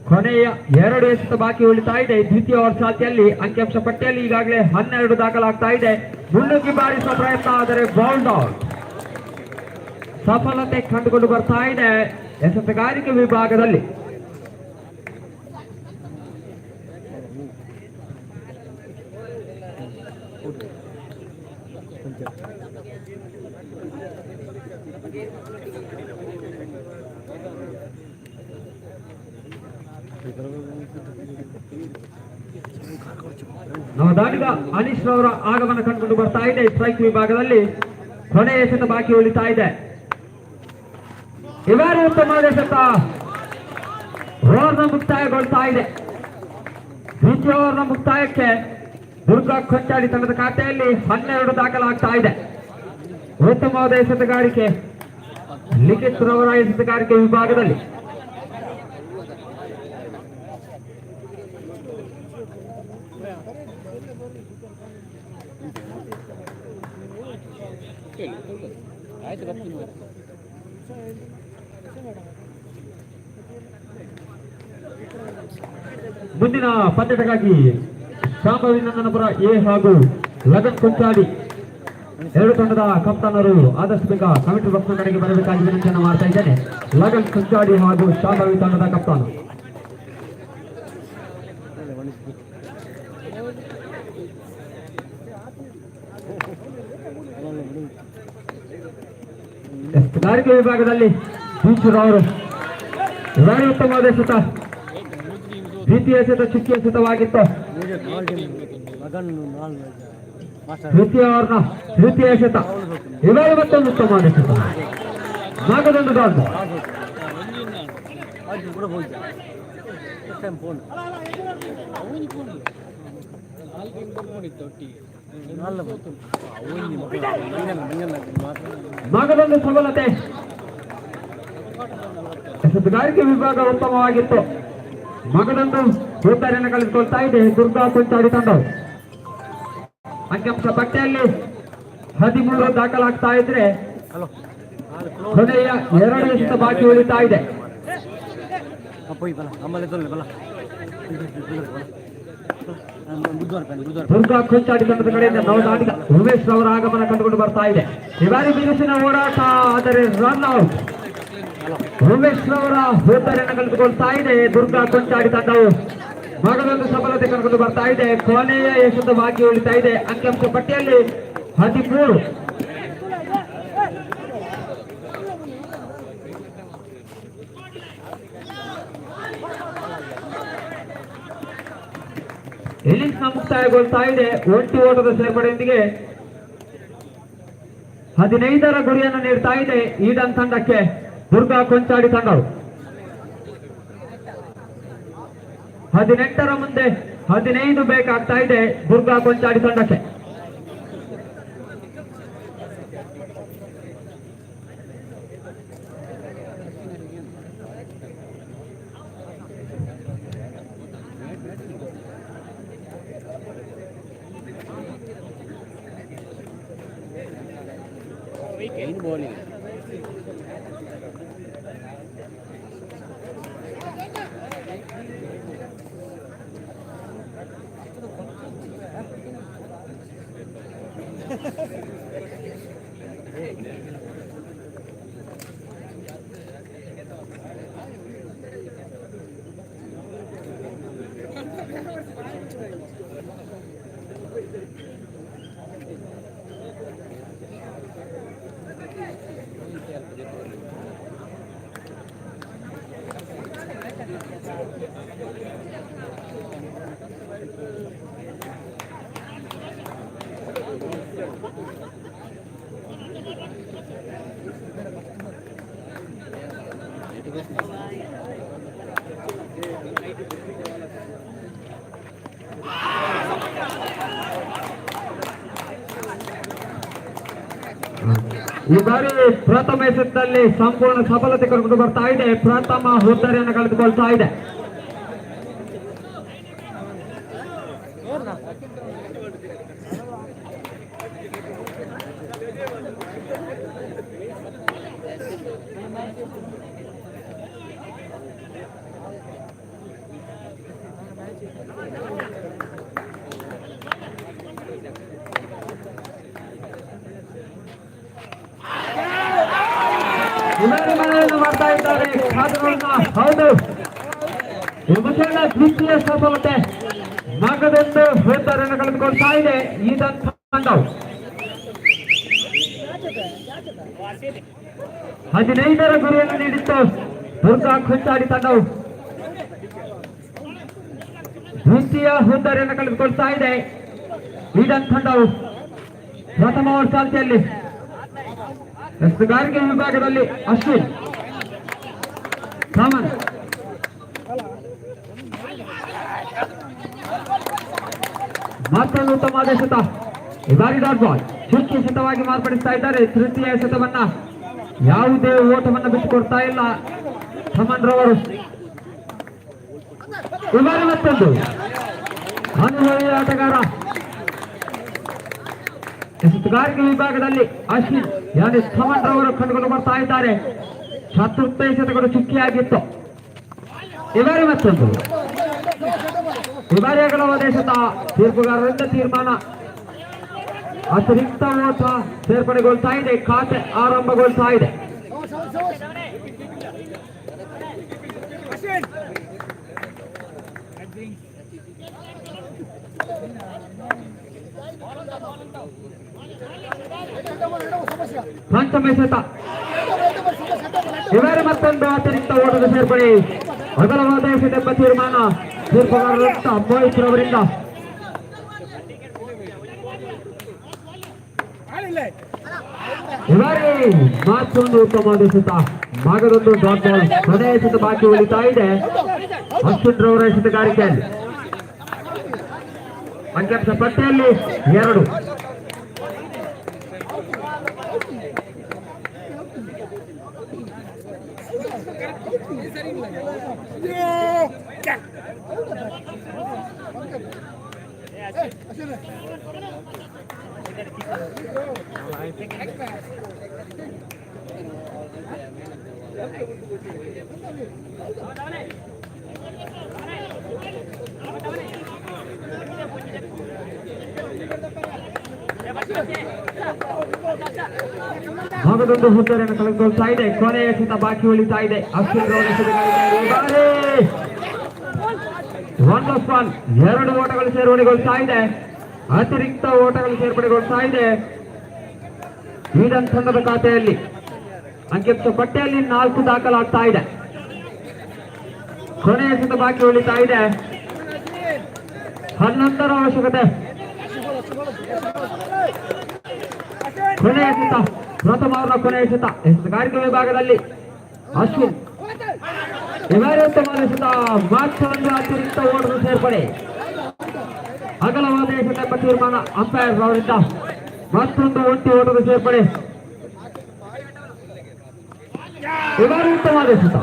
ಕೊನೆಯ 2 ಎಸೆತ ಬಾಕಿ ಉಳಿತಾ ಇದೆ ದ್ವಿತೀಯ ಓವರ್ ಚಾಲ್ತಿಯಲ್ಲಿ. ಅಂಕಿಅಂಶ ಪಟ್ಟಿಯಲ್ಲಿ ಈಗಾಗಲೇ 12 ದಾಖಲಾಗ್ತಾ ಇದೆ. ಮುನ್ನುಗ್ಗಿ ಬಾರಿಸುವ ಪ್ರಯತ್ನ, ಆದರೆ ಬೌಲ್ಡ್ ಔಟ್. ಸಫಲತೆ ಕಂಡುಕೊಂಡು ಬರ್ತಾ ಇದೆ ಎಸೆತಗಾರಿಕೆ ವಿಭಾಗದಲ್ಲಿ. ನವದಾಡಿಗ ಅನೀಶ್ ರವರ ಆಗಮನ ಕಂಡುಕೊಂಡು ಬರ್ತಾ ಇದೆ ಸ್ಟ್ರೈಕ್ ವಿಭಾಗದಲ್ಲಿ. ಕೊನೆಯ ಎಸೆತ ಬಾಕಿ ಉಳಿತಾ ಇದೆ. ಇವರು ಉತ್ತಮ ಎಸೆತ. ಓವರ್ನ ಮುಕ್ತಾಯಗೊಳ್ತಾ ಇದೆ. ದ್ವಿತೀಯ ಓವರ್ನ ಮುಕ್ತಾಯಕ್ಕೆ ದುರ್ಗಾ ಕೊಂಚಾಡಿ ತಂಡದ ಖಾತೆಯಲ್ಲಿ 12 ದಾಖಲಾಗ್ತಾ ಇದೆ. ಉತ್ತಮವಾದ ಎಸೆತಗಾರಿಕೆ ಲಿಖಿತ್ ರವರ ಎಸೆತಗಾರಿಕೆ ವಿಭಾಗದಲ್ಲಿ. ಮುಂದಿನ ಪಂದ್ಯಕ್ಕಾಗಿ ಶಾಂಭವಿ ನಂದನಪುರ ಎ ಹಾಗೂ ಲಗನ್ ಕೊಂಚಾಡಿ ಎರಡು ತಂಡದ ಕಪ್ತಾನರು ಆದಷ್ಟು ಬೇಗ ಕಮಿಟಿ ಬಾಕ್ಸ್ನ ಕಡೆಗೆ ಬರಬೇಕಾಗಿ ವಿನಂತಿಯನ್ನು ಮಾಡ್ತಾ ಇದ್ದೇನೆ. ಲಗನ್ ಕೊಂಚಾಡಿ ಹಾಗೂ ಶಾಂಭವಿ ತಂಡದ ಕಪ್ತಾನ. ಗಾರಿಕೆ ವಿಭಾಗದಲ್ಲಿ ಅವರು very ಉತ್ತಮವಾದ ಎಸೆತ. ದ್ವಿತೀಯ ಎಸೆತ ಚುಕ್ಕಿ ಎಸೆತವಾಗಿತ್ತು. ದ್ವಿತೀಯ ಓವರ್ನ ದ್ವಿತೀಯ ಎಸೆತ. ಇವಾಗ ಮತ್ತೊಂದು ಉತ್ತಮವಾದ ಎಸೆತ. ನಾಗದೊಂದು ಗಾಲ್. ನಾಗದೊಂದು ಸಫಲತೆ. ಎಸೆತಗಾರಿಕೆ ವಿಭಾಗ ಉತ್ತಮವಾಗಿತ್ತು. ಮಗದೊಂದು ಹುದ್ದೆಯನ್ನು ಕಳೆದುಕೊಳ್ತಾ ಇದೆ ದುರ್ಗಾ ಕೊಂಚಾಡಿ ತಂಡವು. ಅಂಕಿಅಂಶ ಪಟ್ಟಿಯಲ್ಲಿ 13 ದಾಖಲಾಗ್ತಾ ಇದ್ರೆ ಕೊನೆಯ 2 ಎಸೆತ ಬಾಕಿ ಉಳಿತಾ ಇದೆ. ದುರ್ಗಾ ಕೊಂಚಾಡಿ ತಂಡದ ಕಡೆಯಿಂದ ನವದಾಡಿಗ ಉಮೇಶ್ ಅವರ ಆಗಮನ ಕಂಡುಕೊಂಡು ಬರ್ತಾ ಇದೆ. ಈ ಬಾರಿ ಬಿರುಸಿನ ಹೋರಾಟ, ಆದರೆ ರನ್ ಔಟ್. ಉಮೇಶ್ ಅವರ ಹುದ್ದೆಯನ್ನು ಕಳೆದುಕೊಳ್ತಾ ಇದೆ ದುರ್ಗಾ ಕೊಂಚಾಡಿ ತಂಡವು. ಮಗದೊಂದು ಸಫಲತೆ ಕಂಡುಕೊಂಡು ಬರ್ತಾ ಇದೆ. ಕೊನೆಯ ಎಸೆತ ಬಾಕಿ ಉಳಿತಾ ಇದೆ. ಅಂಕಿಅಂಶ ಪಟ್ಟಿಯಲ್ಲಿ 13. ಇನ್ನಿಂಗ್ಸ್ ಮುಕ್ತಾಯಗೊಳ್ತಾ ಇದೆ. ಒಂಟಿ ಓಟದ ಸೇರ್ಪಡೆಯೊಂದಿಗೆ 15ರ ಗುರಿಯನ್ನು ನೀಡ್ತಾ ಇದೆ ಈಡನ್ ತಂಡಕ್ಕೆ ದುರ್ಗಾ ಕೊಂಚಾಡಿ ತಂಡವು. 18ರ ಮುಂದೆ 15 ಬೇಕಾಗ್ತಾ ಇದೆ ದುರ್ಗಾ ಕೊಂಚಾಡಿ ತಂಡಕ್ಕೆ. ಈ ಬಾರಿ ಪ್ರಥಮ ಎಸೆತದಲ್ಲಿ ಸಂಪೂರ್ಣ ಸಫಲತೆ ಕರೆದುಕೊಂಡು ಬರ್ತಾ ಇದೆ. ಪ್ರಥಮ ಹುದ್ದರಿಯನ್ನು ಕಳೆದುಕೊಳ್ತಾ ಇದೆ. ಮನೆಯನ್ನು ಮಾಡ್ತಾ ಇದ್ದಾರೆ. ಹೌದು, ವಿಮರ್ಶನ ದ್ವಿತೀಯ ಸಫಲತೆ ಮಗದೊಂದು ಹುದ್ದರಿಯನ್ನು ಕಳೆದುಕೊಳ್ತಾ ಇದೆ ಈ ತಂಡವು. 15ರ ಗುರಿಯನ್ನು ನೀಡಿತ್ತು ದುರ್ಗಾ ಕೊಂಚಾಡಿ ತಂಡವು. ದ್ವಿತೀಯ ಹುದ್ದರಿಯನ್ನು ಕಳೆದುಕೊಳ್ತಾ ಇದೆ ಈ ತಂಡವು. ಪ್ರಥಮ ಓವರ್ ಚಾಲ್ತಿಯಲ್ಲಿ ಎಸ್ತುಗಾರಿಕೆ ವಿಭಾಗದಲ್ಲಿ ಅಶ್ವಿನ್ ಸಾಮನ್, ಮತ್ತೊಂದು ಉತ್ತಮ ಎಸೆತ. ಈ ಬಾರಿ ಡಾಟ್ ಬಾಲ್ ಚುಕ್ಕಿ ಎಸೆತವಾಗಿ ಮಾರ್ಪಡಿಸ್ತಾ ಇದ್ದಾರೆ. ತೃತೀಯ ಎಸೆತವನ್ನ ಯಾವುದೇ ಓಟವನ್ನು ಬಿಟ್ಟುಕೊಡ್ತಾ ಇಲ್ಲ ಸಮನ್ ರವರು. ಈ ಬಾರಿ ಮತ್ತೊಂದು ಅನುಭವಿ ಆಟಗಾರ ಎಸೆತಗಾರಿಕೆ ವಿಭಾಗದಲ್ಲಿ ಅಶ್ವಿನ್ ಯಾನಿ ಸಮನ್ ರವರು ಕಂಡುಕೊಂಡು ಬರ್ತಾ ಇದ್ದಾರೆ. ಚತುರ್ಥ ಎಸೆತಗಳು ಚುಕ್ಕಿಯಾಗಿತ್ತು. ಈ ಬಾರಿ ಮತ್ತೊಂದು, ಈ ಬಾರಿ ಅಗಲವಾದ ಎಸೆತ. ತೀರ್ಪುಗಾರರಿಂದ ತೀರ್ಮಾನ ಅತಿರಿಕ್ತ ಓಟ ಸೇರ್ಪಡೆಗೊಳ್ತಾ ಇದೆ. ಖಾತೆ ಆರಂಭಗೊಳ್ತಾ ಇದೆ. ಪಂಚಮ ಎಸೆತ. ಇವರೇ ಮತ್ತೊಂದು ಅತಿರಿಕ್ತ ಓಟದ ಸೇರ್ಪಡೆ. ಅಗಲವಾದ ಎಸೆತ ಎಂಬ ತೀರ್ಮಾನ ತೀರ್ಪುಗಾರರಿಂದ ಮೋಹಿತ್ ರವರಿಂದ. ಇವರೇ ಮತ್ತೊಂದು ಉತ್ತಮವಾದ ಎಸೆತ. ಭಾಗದೊಂದು ಡಾಟ್ ಬಾಲ್. ಕೊನೆಯ ಎಸೆತ ಬಾಕಿ ಉಳಿತಾ ಇದೆ ಅಶ್ವಿನ್ ರವರ ಎಸೆತಗಾರಿಕೆಯಲ್ಲಿ. ಅಂಕಿಅಂಶ ಪಟ್ಟಿಯಲ್ಲಿ 2. ಭಾಗದೊಂದು ಹುದ್ದರಿಯನ್ನು ಕಳೆದುಕೊಳ್ತಾ ಇದೆ. ಕೊನೆಯ ಎಸೆತ ಬಾಕಿ ಉಳಿತಾ ಇದೆ ಅಶ್ವಿನ್ ರವರ ಎಸೆತಗಾರಿಕೆ. 2 ಓಟಗಳು ಸೇರ್ಪಡೆಗೊಳ್ತಾ ಇದೆ. ಅತಿರಿಕ್ತ ಓಟಗಳು ಸೇರ್ಪಡೆಗೊಳ್ತಾ ಇದೆ ಈಡನ್ ತಂಡದ ಖಾತೆಯಲ್ಲಿ. ಅಂಕಿಅಂಶ ಪಟ್ಟಿಯಲ್ಲಿ 4 ದಾಖಲಾಗ್ತಾ ಇದೆ. ಕೊನೆಯ ಎಸೆತ ಬಾಕಿ ಉಳಿತಾ ಇದೆ. 11ರ ಅವಶ್ಯಕತೆ. ಕೊನೆಯ ಎಸೆತ, ಪ್ರಥಮ ಅವರ ಕೊನೆಯ ಎಸೆತ. ಎಸೆತಗಾರಿಕೆ ವಿಭಾಗದಲ್ಲಿ ಅಶ್ವಿನ್ ಇವರೇ ಉತ್ತಮ ಎಸೆತ. ಮತ್ತೊಂದು ಅತಿರಿಕ್ತ ಓಟದ ಸೇರ್ಪಡೆ. ಅಗಲವಾದ ಎಸೆತ ಎಂಬ ತೀರ್ಮಾನ ಅಂಪೈರ್ ಅವರಿಂದ. ಮತ್ತೊಂದು ಒಂಟಿ ಓಟದ ಸೇರ್ಪಡೆ. ಇವರೇ ಉತ್ತಮವಾದ ಎಸೆತ.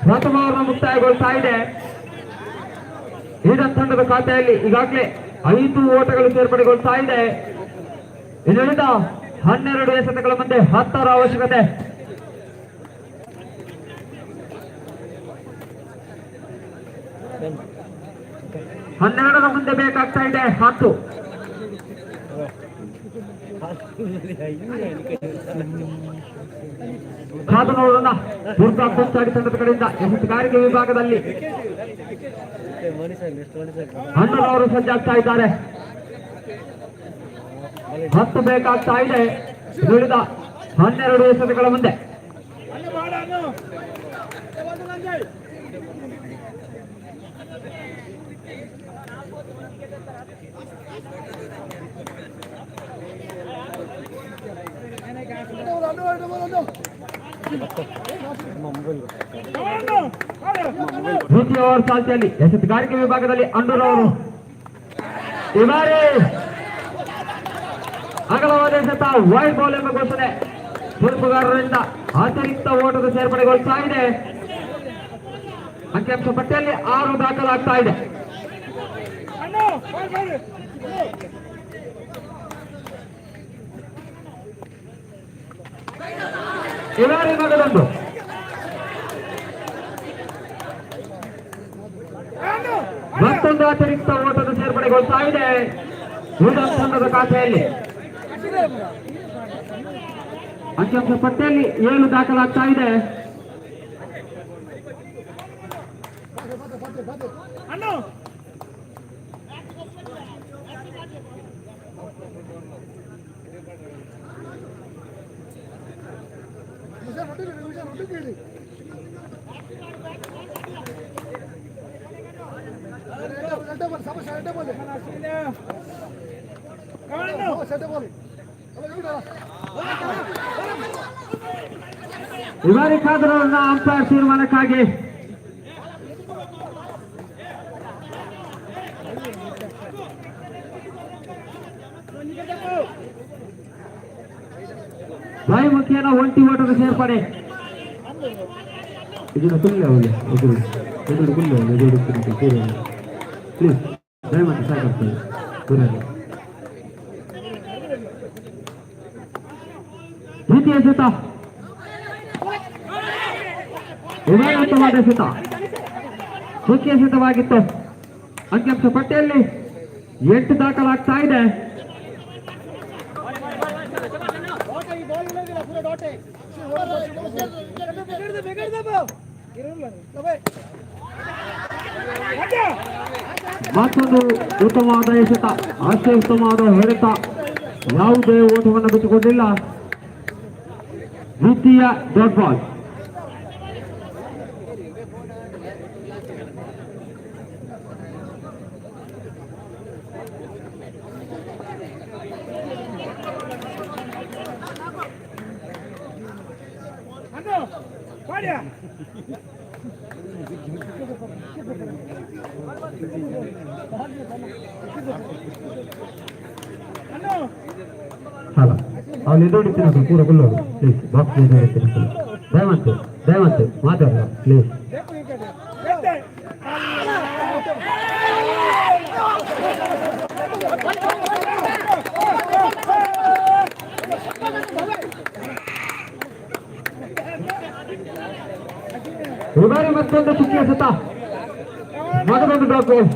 ಪ್ರಥಮ ಅವರ ಮುಕ್ತಾಯಗೊಳ್ತಾ ಇದೆ ಈಡನ್ ತಂಡದ ಖಾತೆಯಲ್ಲಿ. ಈಗಾಗಲೇ 5 ಓಟಗಳು ಸೇರ್ಪಡೆಗೊಳ್ತಾ ಇದೆ ಇದರಿಂದ 12 ಎಸೆತಗಳ ಮುಂದೆ 10 ಅವಶ್ಯಕತೆ. ಹನ್ನೆರಡರ ಮುಂದೆ ಬೇಕಾಗ್ತಾ ಇದೆ 10. ಕಾದು ನೋಡೋಣ. ದುರ್ಗಾ ಪಂಚಾಡಿ ತಂಡದ ಕಡೆಯಿಂದ ಎಸೆತಗಾರಿಕೆ ವಿಭಾಗದಲ್ಲಿ ಅಣ್ಣನವರು ಸಜ್ಜಾಗ್ತಾ ಇದ್ದಾರೆ. 10 ಬೇಕಾಗ್ತಾ ಇದೆ. ಉಳಿದ 12 ಎಸೆತಗಳ ಮುಂದೆ. ದ್ವಿತೀಯ ಓವರ್ ಚಾಲ್ತಿಯಲ್ಲಿ ಎಸೆತಗಾರಿಕೆ ವಿಭಾಗದಲ್ಲಿ ಅಣ್ಣನವರು ಈ ಬಾರಿ ಅಗಲವಾದ ಎಸೆತ ವೈಡ್ ಬಾಲ್ ಎಂಬ ಘೋಷಣೆ ತೀರ್ಪುಗಾರರಿಂದ ಅತಿರಿಕ್ತ ಓಟದ ಸೇರ್ಪಡೆಗೊಳ್ತಾ ಇದೆ. ಅಂಕಿಅಂಶ ಪಟ್ಟಿಯಲ್ಲಿ 6 ದಾಖಲಾಗ್ತಾ ಇದೆ. ಈ ಬಾರಿ ಮಗದೊಂದು ಮತ್ತೊಂದು ಅತಿರಿಕ್ತ ಓಟದ ಸೇರ್ಪಡೆಗೊಳ್ತಾ ಇದೆ ತಂಡದ ಖಾತೆಯಲ್ಲಿ. ಅಂಕಿಅಂಶ ಪಟ್ಟಿಯಲ್ಲಿ 7 ದಾಖಲಾಗ್ತಾ ಇದೆ. ಈ ಬಾರಿ ಕಾದರವನ್ನ ಅಂಪೈರ್ ತೀರ್ಮಾನಕ್ಕಾಗಿ ಬಾಯಿಮುಖಿಯನ್ನ ಒಂಟಿ ಓಟದ ಸೇರ್ಪಡೆ. ಇದನ್ನು ಕುಲ್ಲ ಪ್ಲೀಸ್ ದಯಮಾಡಿ ಸಾಕಾಗ್ತದೆ ದೂರಲ್ಲಿ. ದ್ವಿತೀಯ ಎಸೆತ ಉತ್ತಮವಾದ ಎಸೆತ ಮುಖ್ಯ ಎಸೆತವಾಗಿತ್ತು. ಅಂಕಿಅಂಶ ಪಟ್ಟಿಯಲ್ಲಿ 8 ದಾಖಲಾಗ್ತಾ ಇದೆ. ಮತ್ತೊಂದು ಉತ್ತಮವಾದ ಎಸೆತ, ಅಷ್ಟೇ ಉತ್ತಮವಾದ ಹೊಡೆತ, ಯಾವುದೇ ಓಟವನ್ನು ಬಿಟ್ಟುಕೊಂಡಿಲ್ಲ. ದ್ವಿತೀಯ ಡಾಟ್ ಬಾಲ್. ಅಲ್ಲ ಅವ್ನು ಎದುರುತ್ತಿರೋದು ಪೂರ ಗುಲ್ಲೋದು ಪ್ಲೀಸ್ ಬಾಕ್ಸ್ ಎದುರುತ್ತಿರೋದು ದಯವಂತು ಮಾತಾಡಲ್ಲ ಪ್ಲೀಸ್. ಈ ಬಾರಿ ಮತ್ತೊಂದು ಚುಕ್ಕಿ ಎಸೆತ, ಮಗದೊಂದು ಬ್ಲಾಕ್ ಗೋಲ್.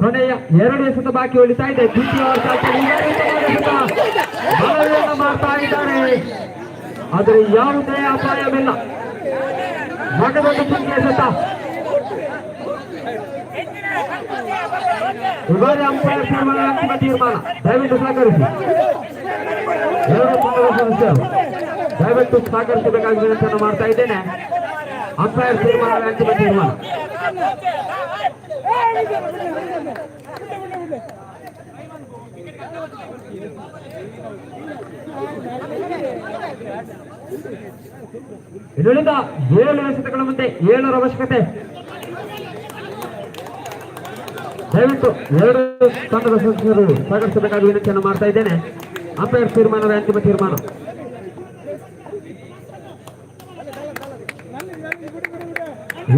ಕೊನೆಯ 2 ಎಸೆತ ಬಾಕಿ ಉಳಿತಾ ಇದೆ. ದ್ವಿತೀಯ ಬಲವನ್ನು ಮಾಡ್ತಾ ಇದ್ದಾರೆ, ಆದರೆ ಯಾವುದೇ ಅಪಾಯವಿಲ್ಲ. ಮಗದೊಂದು ಚುಕ್ಕಿ ಎಸೆತ. ಇವಾರಿ ಅಂಪೈರ್ ಅಂತಿಮ ತೀರ್ಮಾನ. ದಯವಿಟ್ಟು ಸಹಕರಿಸಿ. 2 ತಂಡದ ಸದಸ್ಯರು ದಯವಿಟ್ಟು ಸಹಕರಿಸಬೇಕಾಗಿ ವಿನಂತಿಯನ್ನು ಮಾಡ್ತಾ ಇದ್ದೇನೆ. ಅಂಪೈರ್ ತೀರ್ಮಾನ ಅಂತಿಮ ತೀರ್ಮಾನ. ಇದರಿಂದ 7 ಎಸೆತಗಳ ಮುಂದೆ 7 ಅವಶ್ಯಕತೆ. ದಯವಿಟ್ಟು ಎರಡು ತಂಡದ ಸದಸ್ಯರು ಸಹಕರಿಸಬೇಕಾಗಿ ವಿನಂತಿಯನ್ನು ಮಾಡ್ತಾ ಇದ್ದೇನೆ. ಅಂಪೈರ್ ತೀರ್ಮಾನದ ಅಂತಿಮ ತೀರ್ಮಾನ.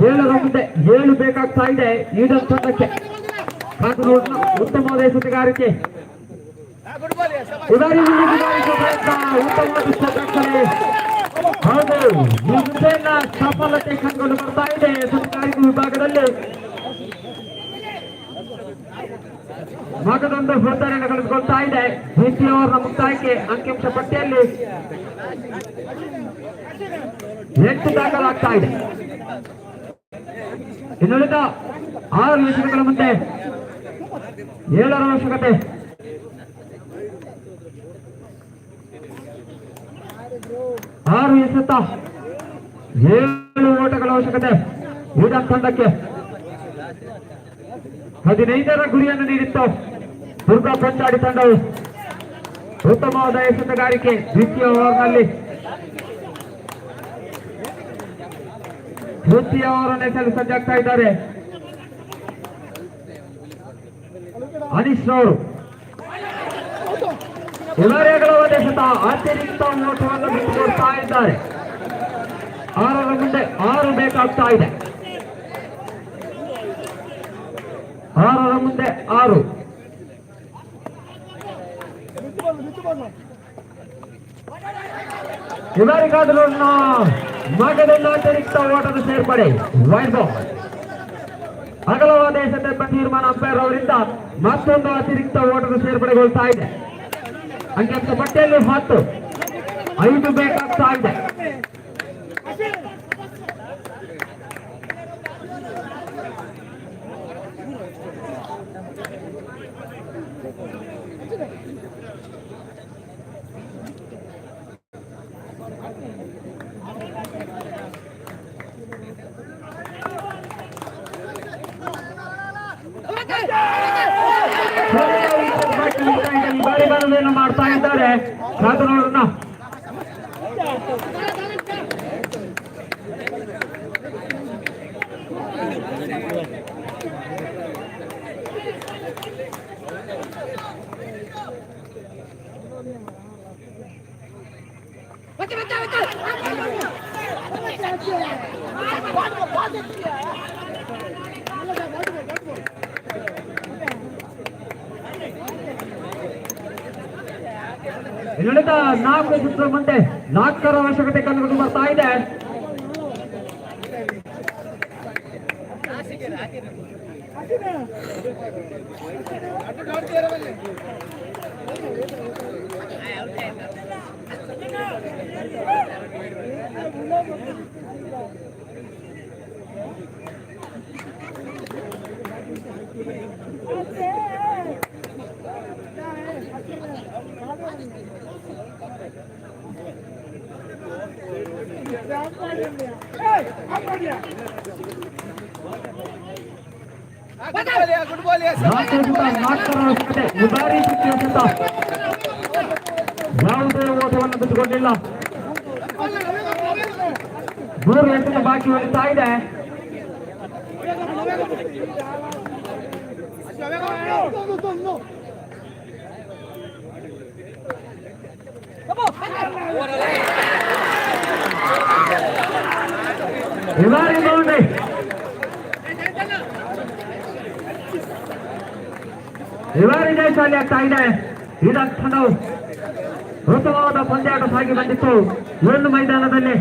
ಏಳರ ಮುಂದೆ 7 ಬೇಕಾಗ್ತಾ ಇದೆ ಈಡನ್ ತಂಡಕ್ಕೆ. ಕಾಸರಗೋಡಿನ ಉತ್ತಮವಾದ ಎಸೆತಗಾರಿಕೆ, ಉತ್ತಮವಾದ ಸ್ಟ್ರೈಕರ್ಗಳೇ. ಹೌದು, ಈ ಮುಂದೆಲ್ಲ ಸಫಲತೆ ಕಂಡುಕೊಂಡು ಬರ್ತಾ ಇದೆ ಎಸೆತಗಾರಿಕೆ ವಿಭಾಗದಲ್ಲಿ. ಮಗದೊಂದು ಹೊರತಾರಿಯನ್ನು ಕಳೆದುಕೊಳ್ತಾ ಇದೆ. ದ್ವಿತೀಯ ಓವರ್ನ ಮುಕ್ತಾಯಕ್ಕೆ ಅಂಕಿಅಂಶ ಪಟ್ಟಿಯಲ್ಲಿ 8 ದಾಖಲಾಗ್ತಾ ಇದೆ. ಇನ್ನುಳಿದ 6 ಎಸೆತಗಳ ಮುಂದೆ 7ರ ಅವಶ್ಯಕತೆ. 6 ಎಸೆತ 7 ಓಟಗಳ ಅವಶ್ಯಕತೆ ಈಡನ್ ತಂಡಕ್ಕೆ. 15ರ ಗುರಿಯನ್ನು ನೀಡಿತ್ತು ದುರ್ಗಾ ಕೊಂಚಾಡಿ ತಂಡವು. ಉತ್ತಮವಾದ ಎಸೆತಗಾರಿಕೆ ದ್ವಿತೀಯ ಓವರ್ನಲ್ಲಿ. ತೃತೀಯ ಓವರನ್ನು ಎಸೆಯಲು ಸಜ್ಜಾಗ್ತಾ ಇದ್ದಾರೆ ಅನೀಶ್ ಅವರು. ಇವರೇಗಳ ಎಸೆತ ಅತಿರಿಕ್ತ ಓಟವನ್ನು ಬಿಟ್ಟುಕೊಡ್ತಾ ಇದ್ದಾರೆ. 6ರ ಮುಂದೆ 6 ಬೇಕಾಗ್ತಾ ಇದೆ. 6ರ ಮುಂದೆ 6. ಇವರಿಗಾದರೂ ಮಗದೊಂದು ಅತಿರಿಕ್ತ ಓಟದ ಸೇರ್ಪಡೆ, ವೈಡ್ ಬಾಲ್. ಅಗಲವಾದ ಎಸೆತ ತೀರ್ಮಾನ ಅಂಪೈರ್ ಅವರಿಂದ ಮತ್ತೊಂದು ಅತಿರಿಕ್ತ ಓಟದ ಸೇರ್ಪಡೆಗೊಳ್ತಾ ಇದೆ. ಅಂಕಿಅಂಶ ಪಟ್ಟಿಯಲ್ಲಿ 10, 5 ಬೇಕಾಗ್ತಾ ಇದೆ. ಬಾರಿಗಳನ್ನು ಮಾಡ್ತಾ ಇದ್ದಾರೆ ಕಾತನೂರನ್ನ. ಇನ್ನುಳಿದ 4 ಸುತ್ತು ಮುಂದೆ 4ರ ಅವಶ್ಯಕತೆ ಕಂಡುಕೊಂಡು ಬರ್ತಾ ಇದೆ. ಯಾವುದೇ ಓಟವನ್ನು ಬಿಟ್ಟುಕೊಂಡಿಲ್ಲ. 3 ಎಸೆತ ಬಾಕಿ ಉಳಿತಾ ಇದೆ. ಇವಾರಿ ಬೌಂಡ್ರಿ. ಇವಾರಿ ಜಯಶಾಲಿ ಆಗ್ತಾ ಇದೆ. ಈಡನ್ ತಂಡವು ಉತ್ತಮವಾದ ಪಂದ್ಯಾಟ ಸಾಗಿ ಬಂದಿತ್ತು. ಒಂದು ಮೈದಾನದಲ್ಲಿ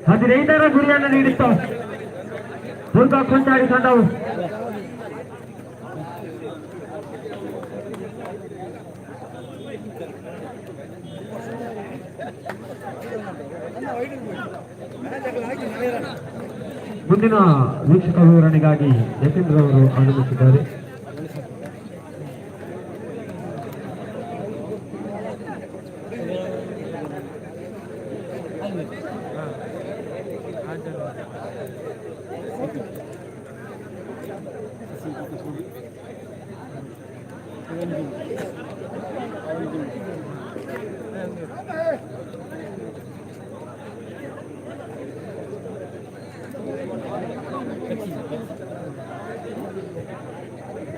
15ರ ಗುರಿಯನ್ನು ನೀಡಿತ್ತು ದುರ್ಗಾ ಕೊಂಚಾಡಿ ತಂಡವು. ಮುಂದಿನ ವೀಕ್ಷಕ ವಿವರಣೆಗಾಗಿ ಯತೀಂದ್ರ ಅವರು ಆಗಮಿಸಿದ್ದಾರೆ.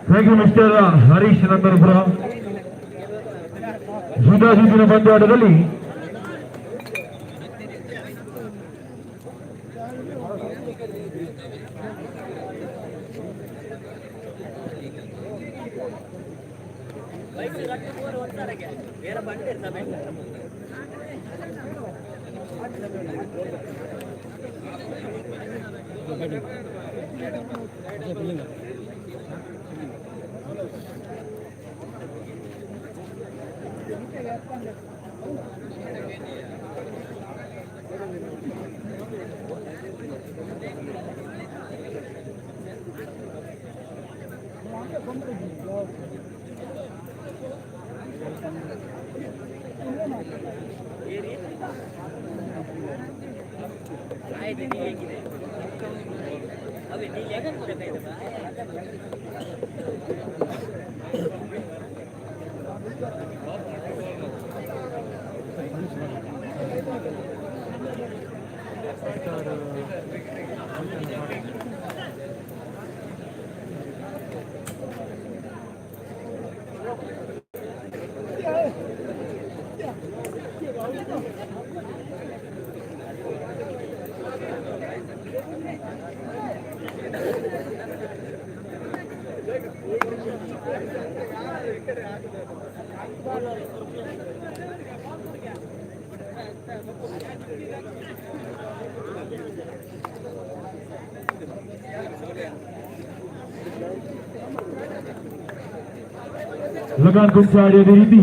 Thank you mister Harish Nandanapura. ಜುದಾಜಿದ್ದಿನ ಪಂದ್ಯಾಟದಲ್ಲಿ लगान ಕುಂಚಾಡಿ ಅದೇ ರೀತಿ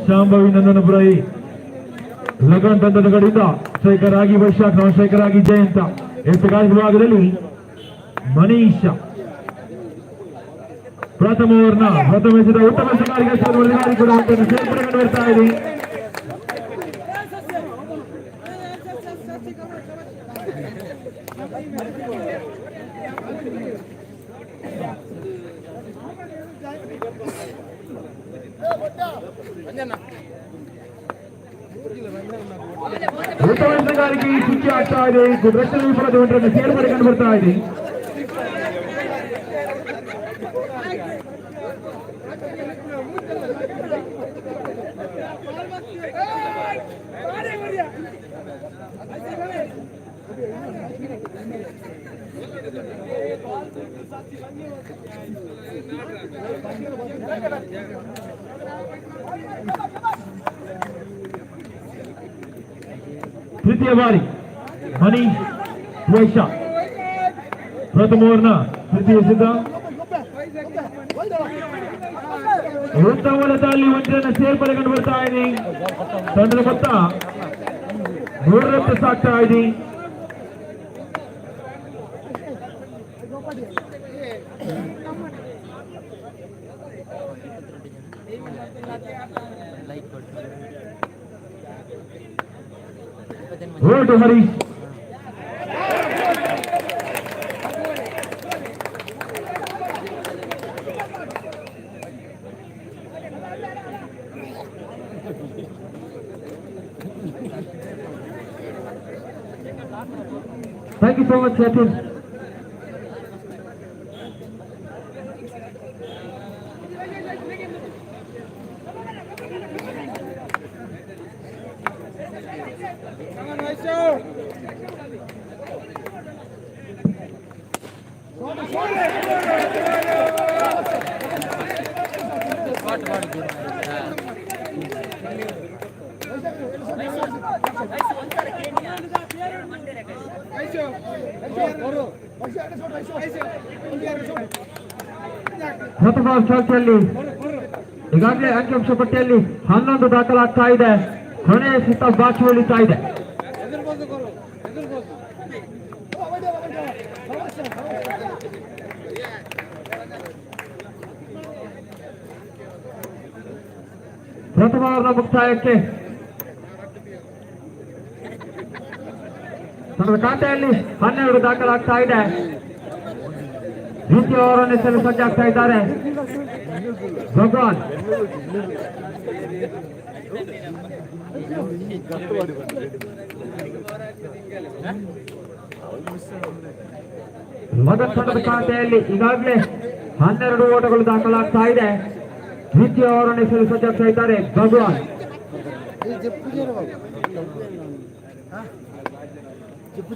ಶಾಂಭವಿ ನಂದನಪುರ ಲಗಾನ್ ತಂಡದ ಕಡೆಯಿಂದ ಸ್ಟ್ರೈಕರ್ ಆಗಿ ವೈಶಾಖ್, ನಾನ್ ಸ್ಟ್ರೈಕರ್ ಆಗಿ ಜಯಂತ, ಎತ್ತಗಾದ ವಿಭಾಗದಲ್ಲಿ ಮನೀಶ್. ಪ್ರಥಮ ಓವರ್ನ ಪ್ರಥಮ ಎಸೆದ ಉತ್ತಮ ಶಿಕಾರಿಗೆ ಸೇರ್ಪಡೆ ಬರ್ತಾ ಇದೆ. ಉತ್ತಮ ಎಸೆಗಾರಿಕೆ ಸುಚ್ಚಿ ಆಗ್ತಾ ಇದೆ. ರಕ್ಷಣೆ ವಿಫಲತೆ ಒಂದರಲ್ಲಿ ಸೇರ್ಪಡೆ ಕಂಡು ಬರ್ತಾ ಇದೆ. ತೃತೀಯ ಬಾರಿ ಮನೀಶ್ ವೈಶಾಖ್ ಪ್ರಥಮ ಓವರ್ನ ತೃತೀಯ ಎಸೆದ ಉತ್ತಮ ವಲಯದಲ್ಲಿ ಒಂದರನ್ನ ಸೇರ್ಪಡೆ ಕಂಡು ಬರ್ತಾ ಇದೆ. ತಂಡದ ಮೊತ್ತ 100 ಸಾಗ್ತಾ ಇದೆ. Vote Harish. Thank you so much, Satin. ಪ್ರಥಮ ಚಾಲ್ತಿಯಲ್ಲಿ ಈಗಾಗಲೇ ಅಂಕಿಅಂಶ ಪಟ್ಟಿಯಲ್ಲಿ 11 ದಾಖಲಾಗ್ತಾ ಇದೆ. ಕೊನೆಯ ಸುತ್ತ ಬಾಕಿ ಉಳಿತಾ ಇದೆ. ಪ್ರಥಮ ಓವರ್ನ ಮುಕ್ತಾಯಕ್ಕೆ ತನ್ನ ಖಾತೆಯಲ್ಲಿ 12 ದಾಖಲಾಗ್ತಾ ಇದೆ. ದ್ವಿತೀಯ ಓವರ್ ಎಸೆಯಲು ಸಜ್ಜಾಗ್ತಾ ಇದ್ದಾರೆ ಭಗವಾನ್. ಮಗನ್ ತಂಡದ ಖಾತೆಯಲ್ಲಿ ಈಗಾಗಲೇ 12 ಓಟಗಳು ದಾಖಲಾಗ್ತಾ ಇದೆ. ದ್ವಿತೀಯ ಓವರ್ ಎಸೆಯಲು ಸಜ್ಜಾಗ್ತಾ ಇದ್ದಾರೆ ಭಗವಾನ್. చెప్పు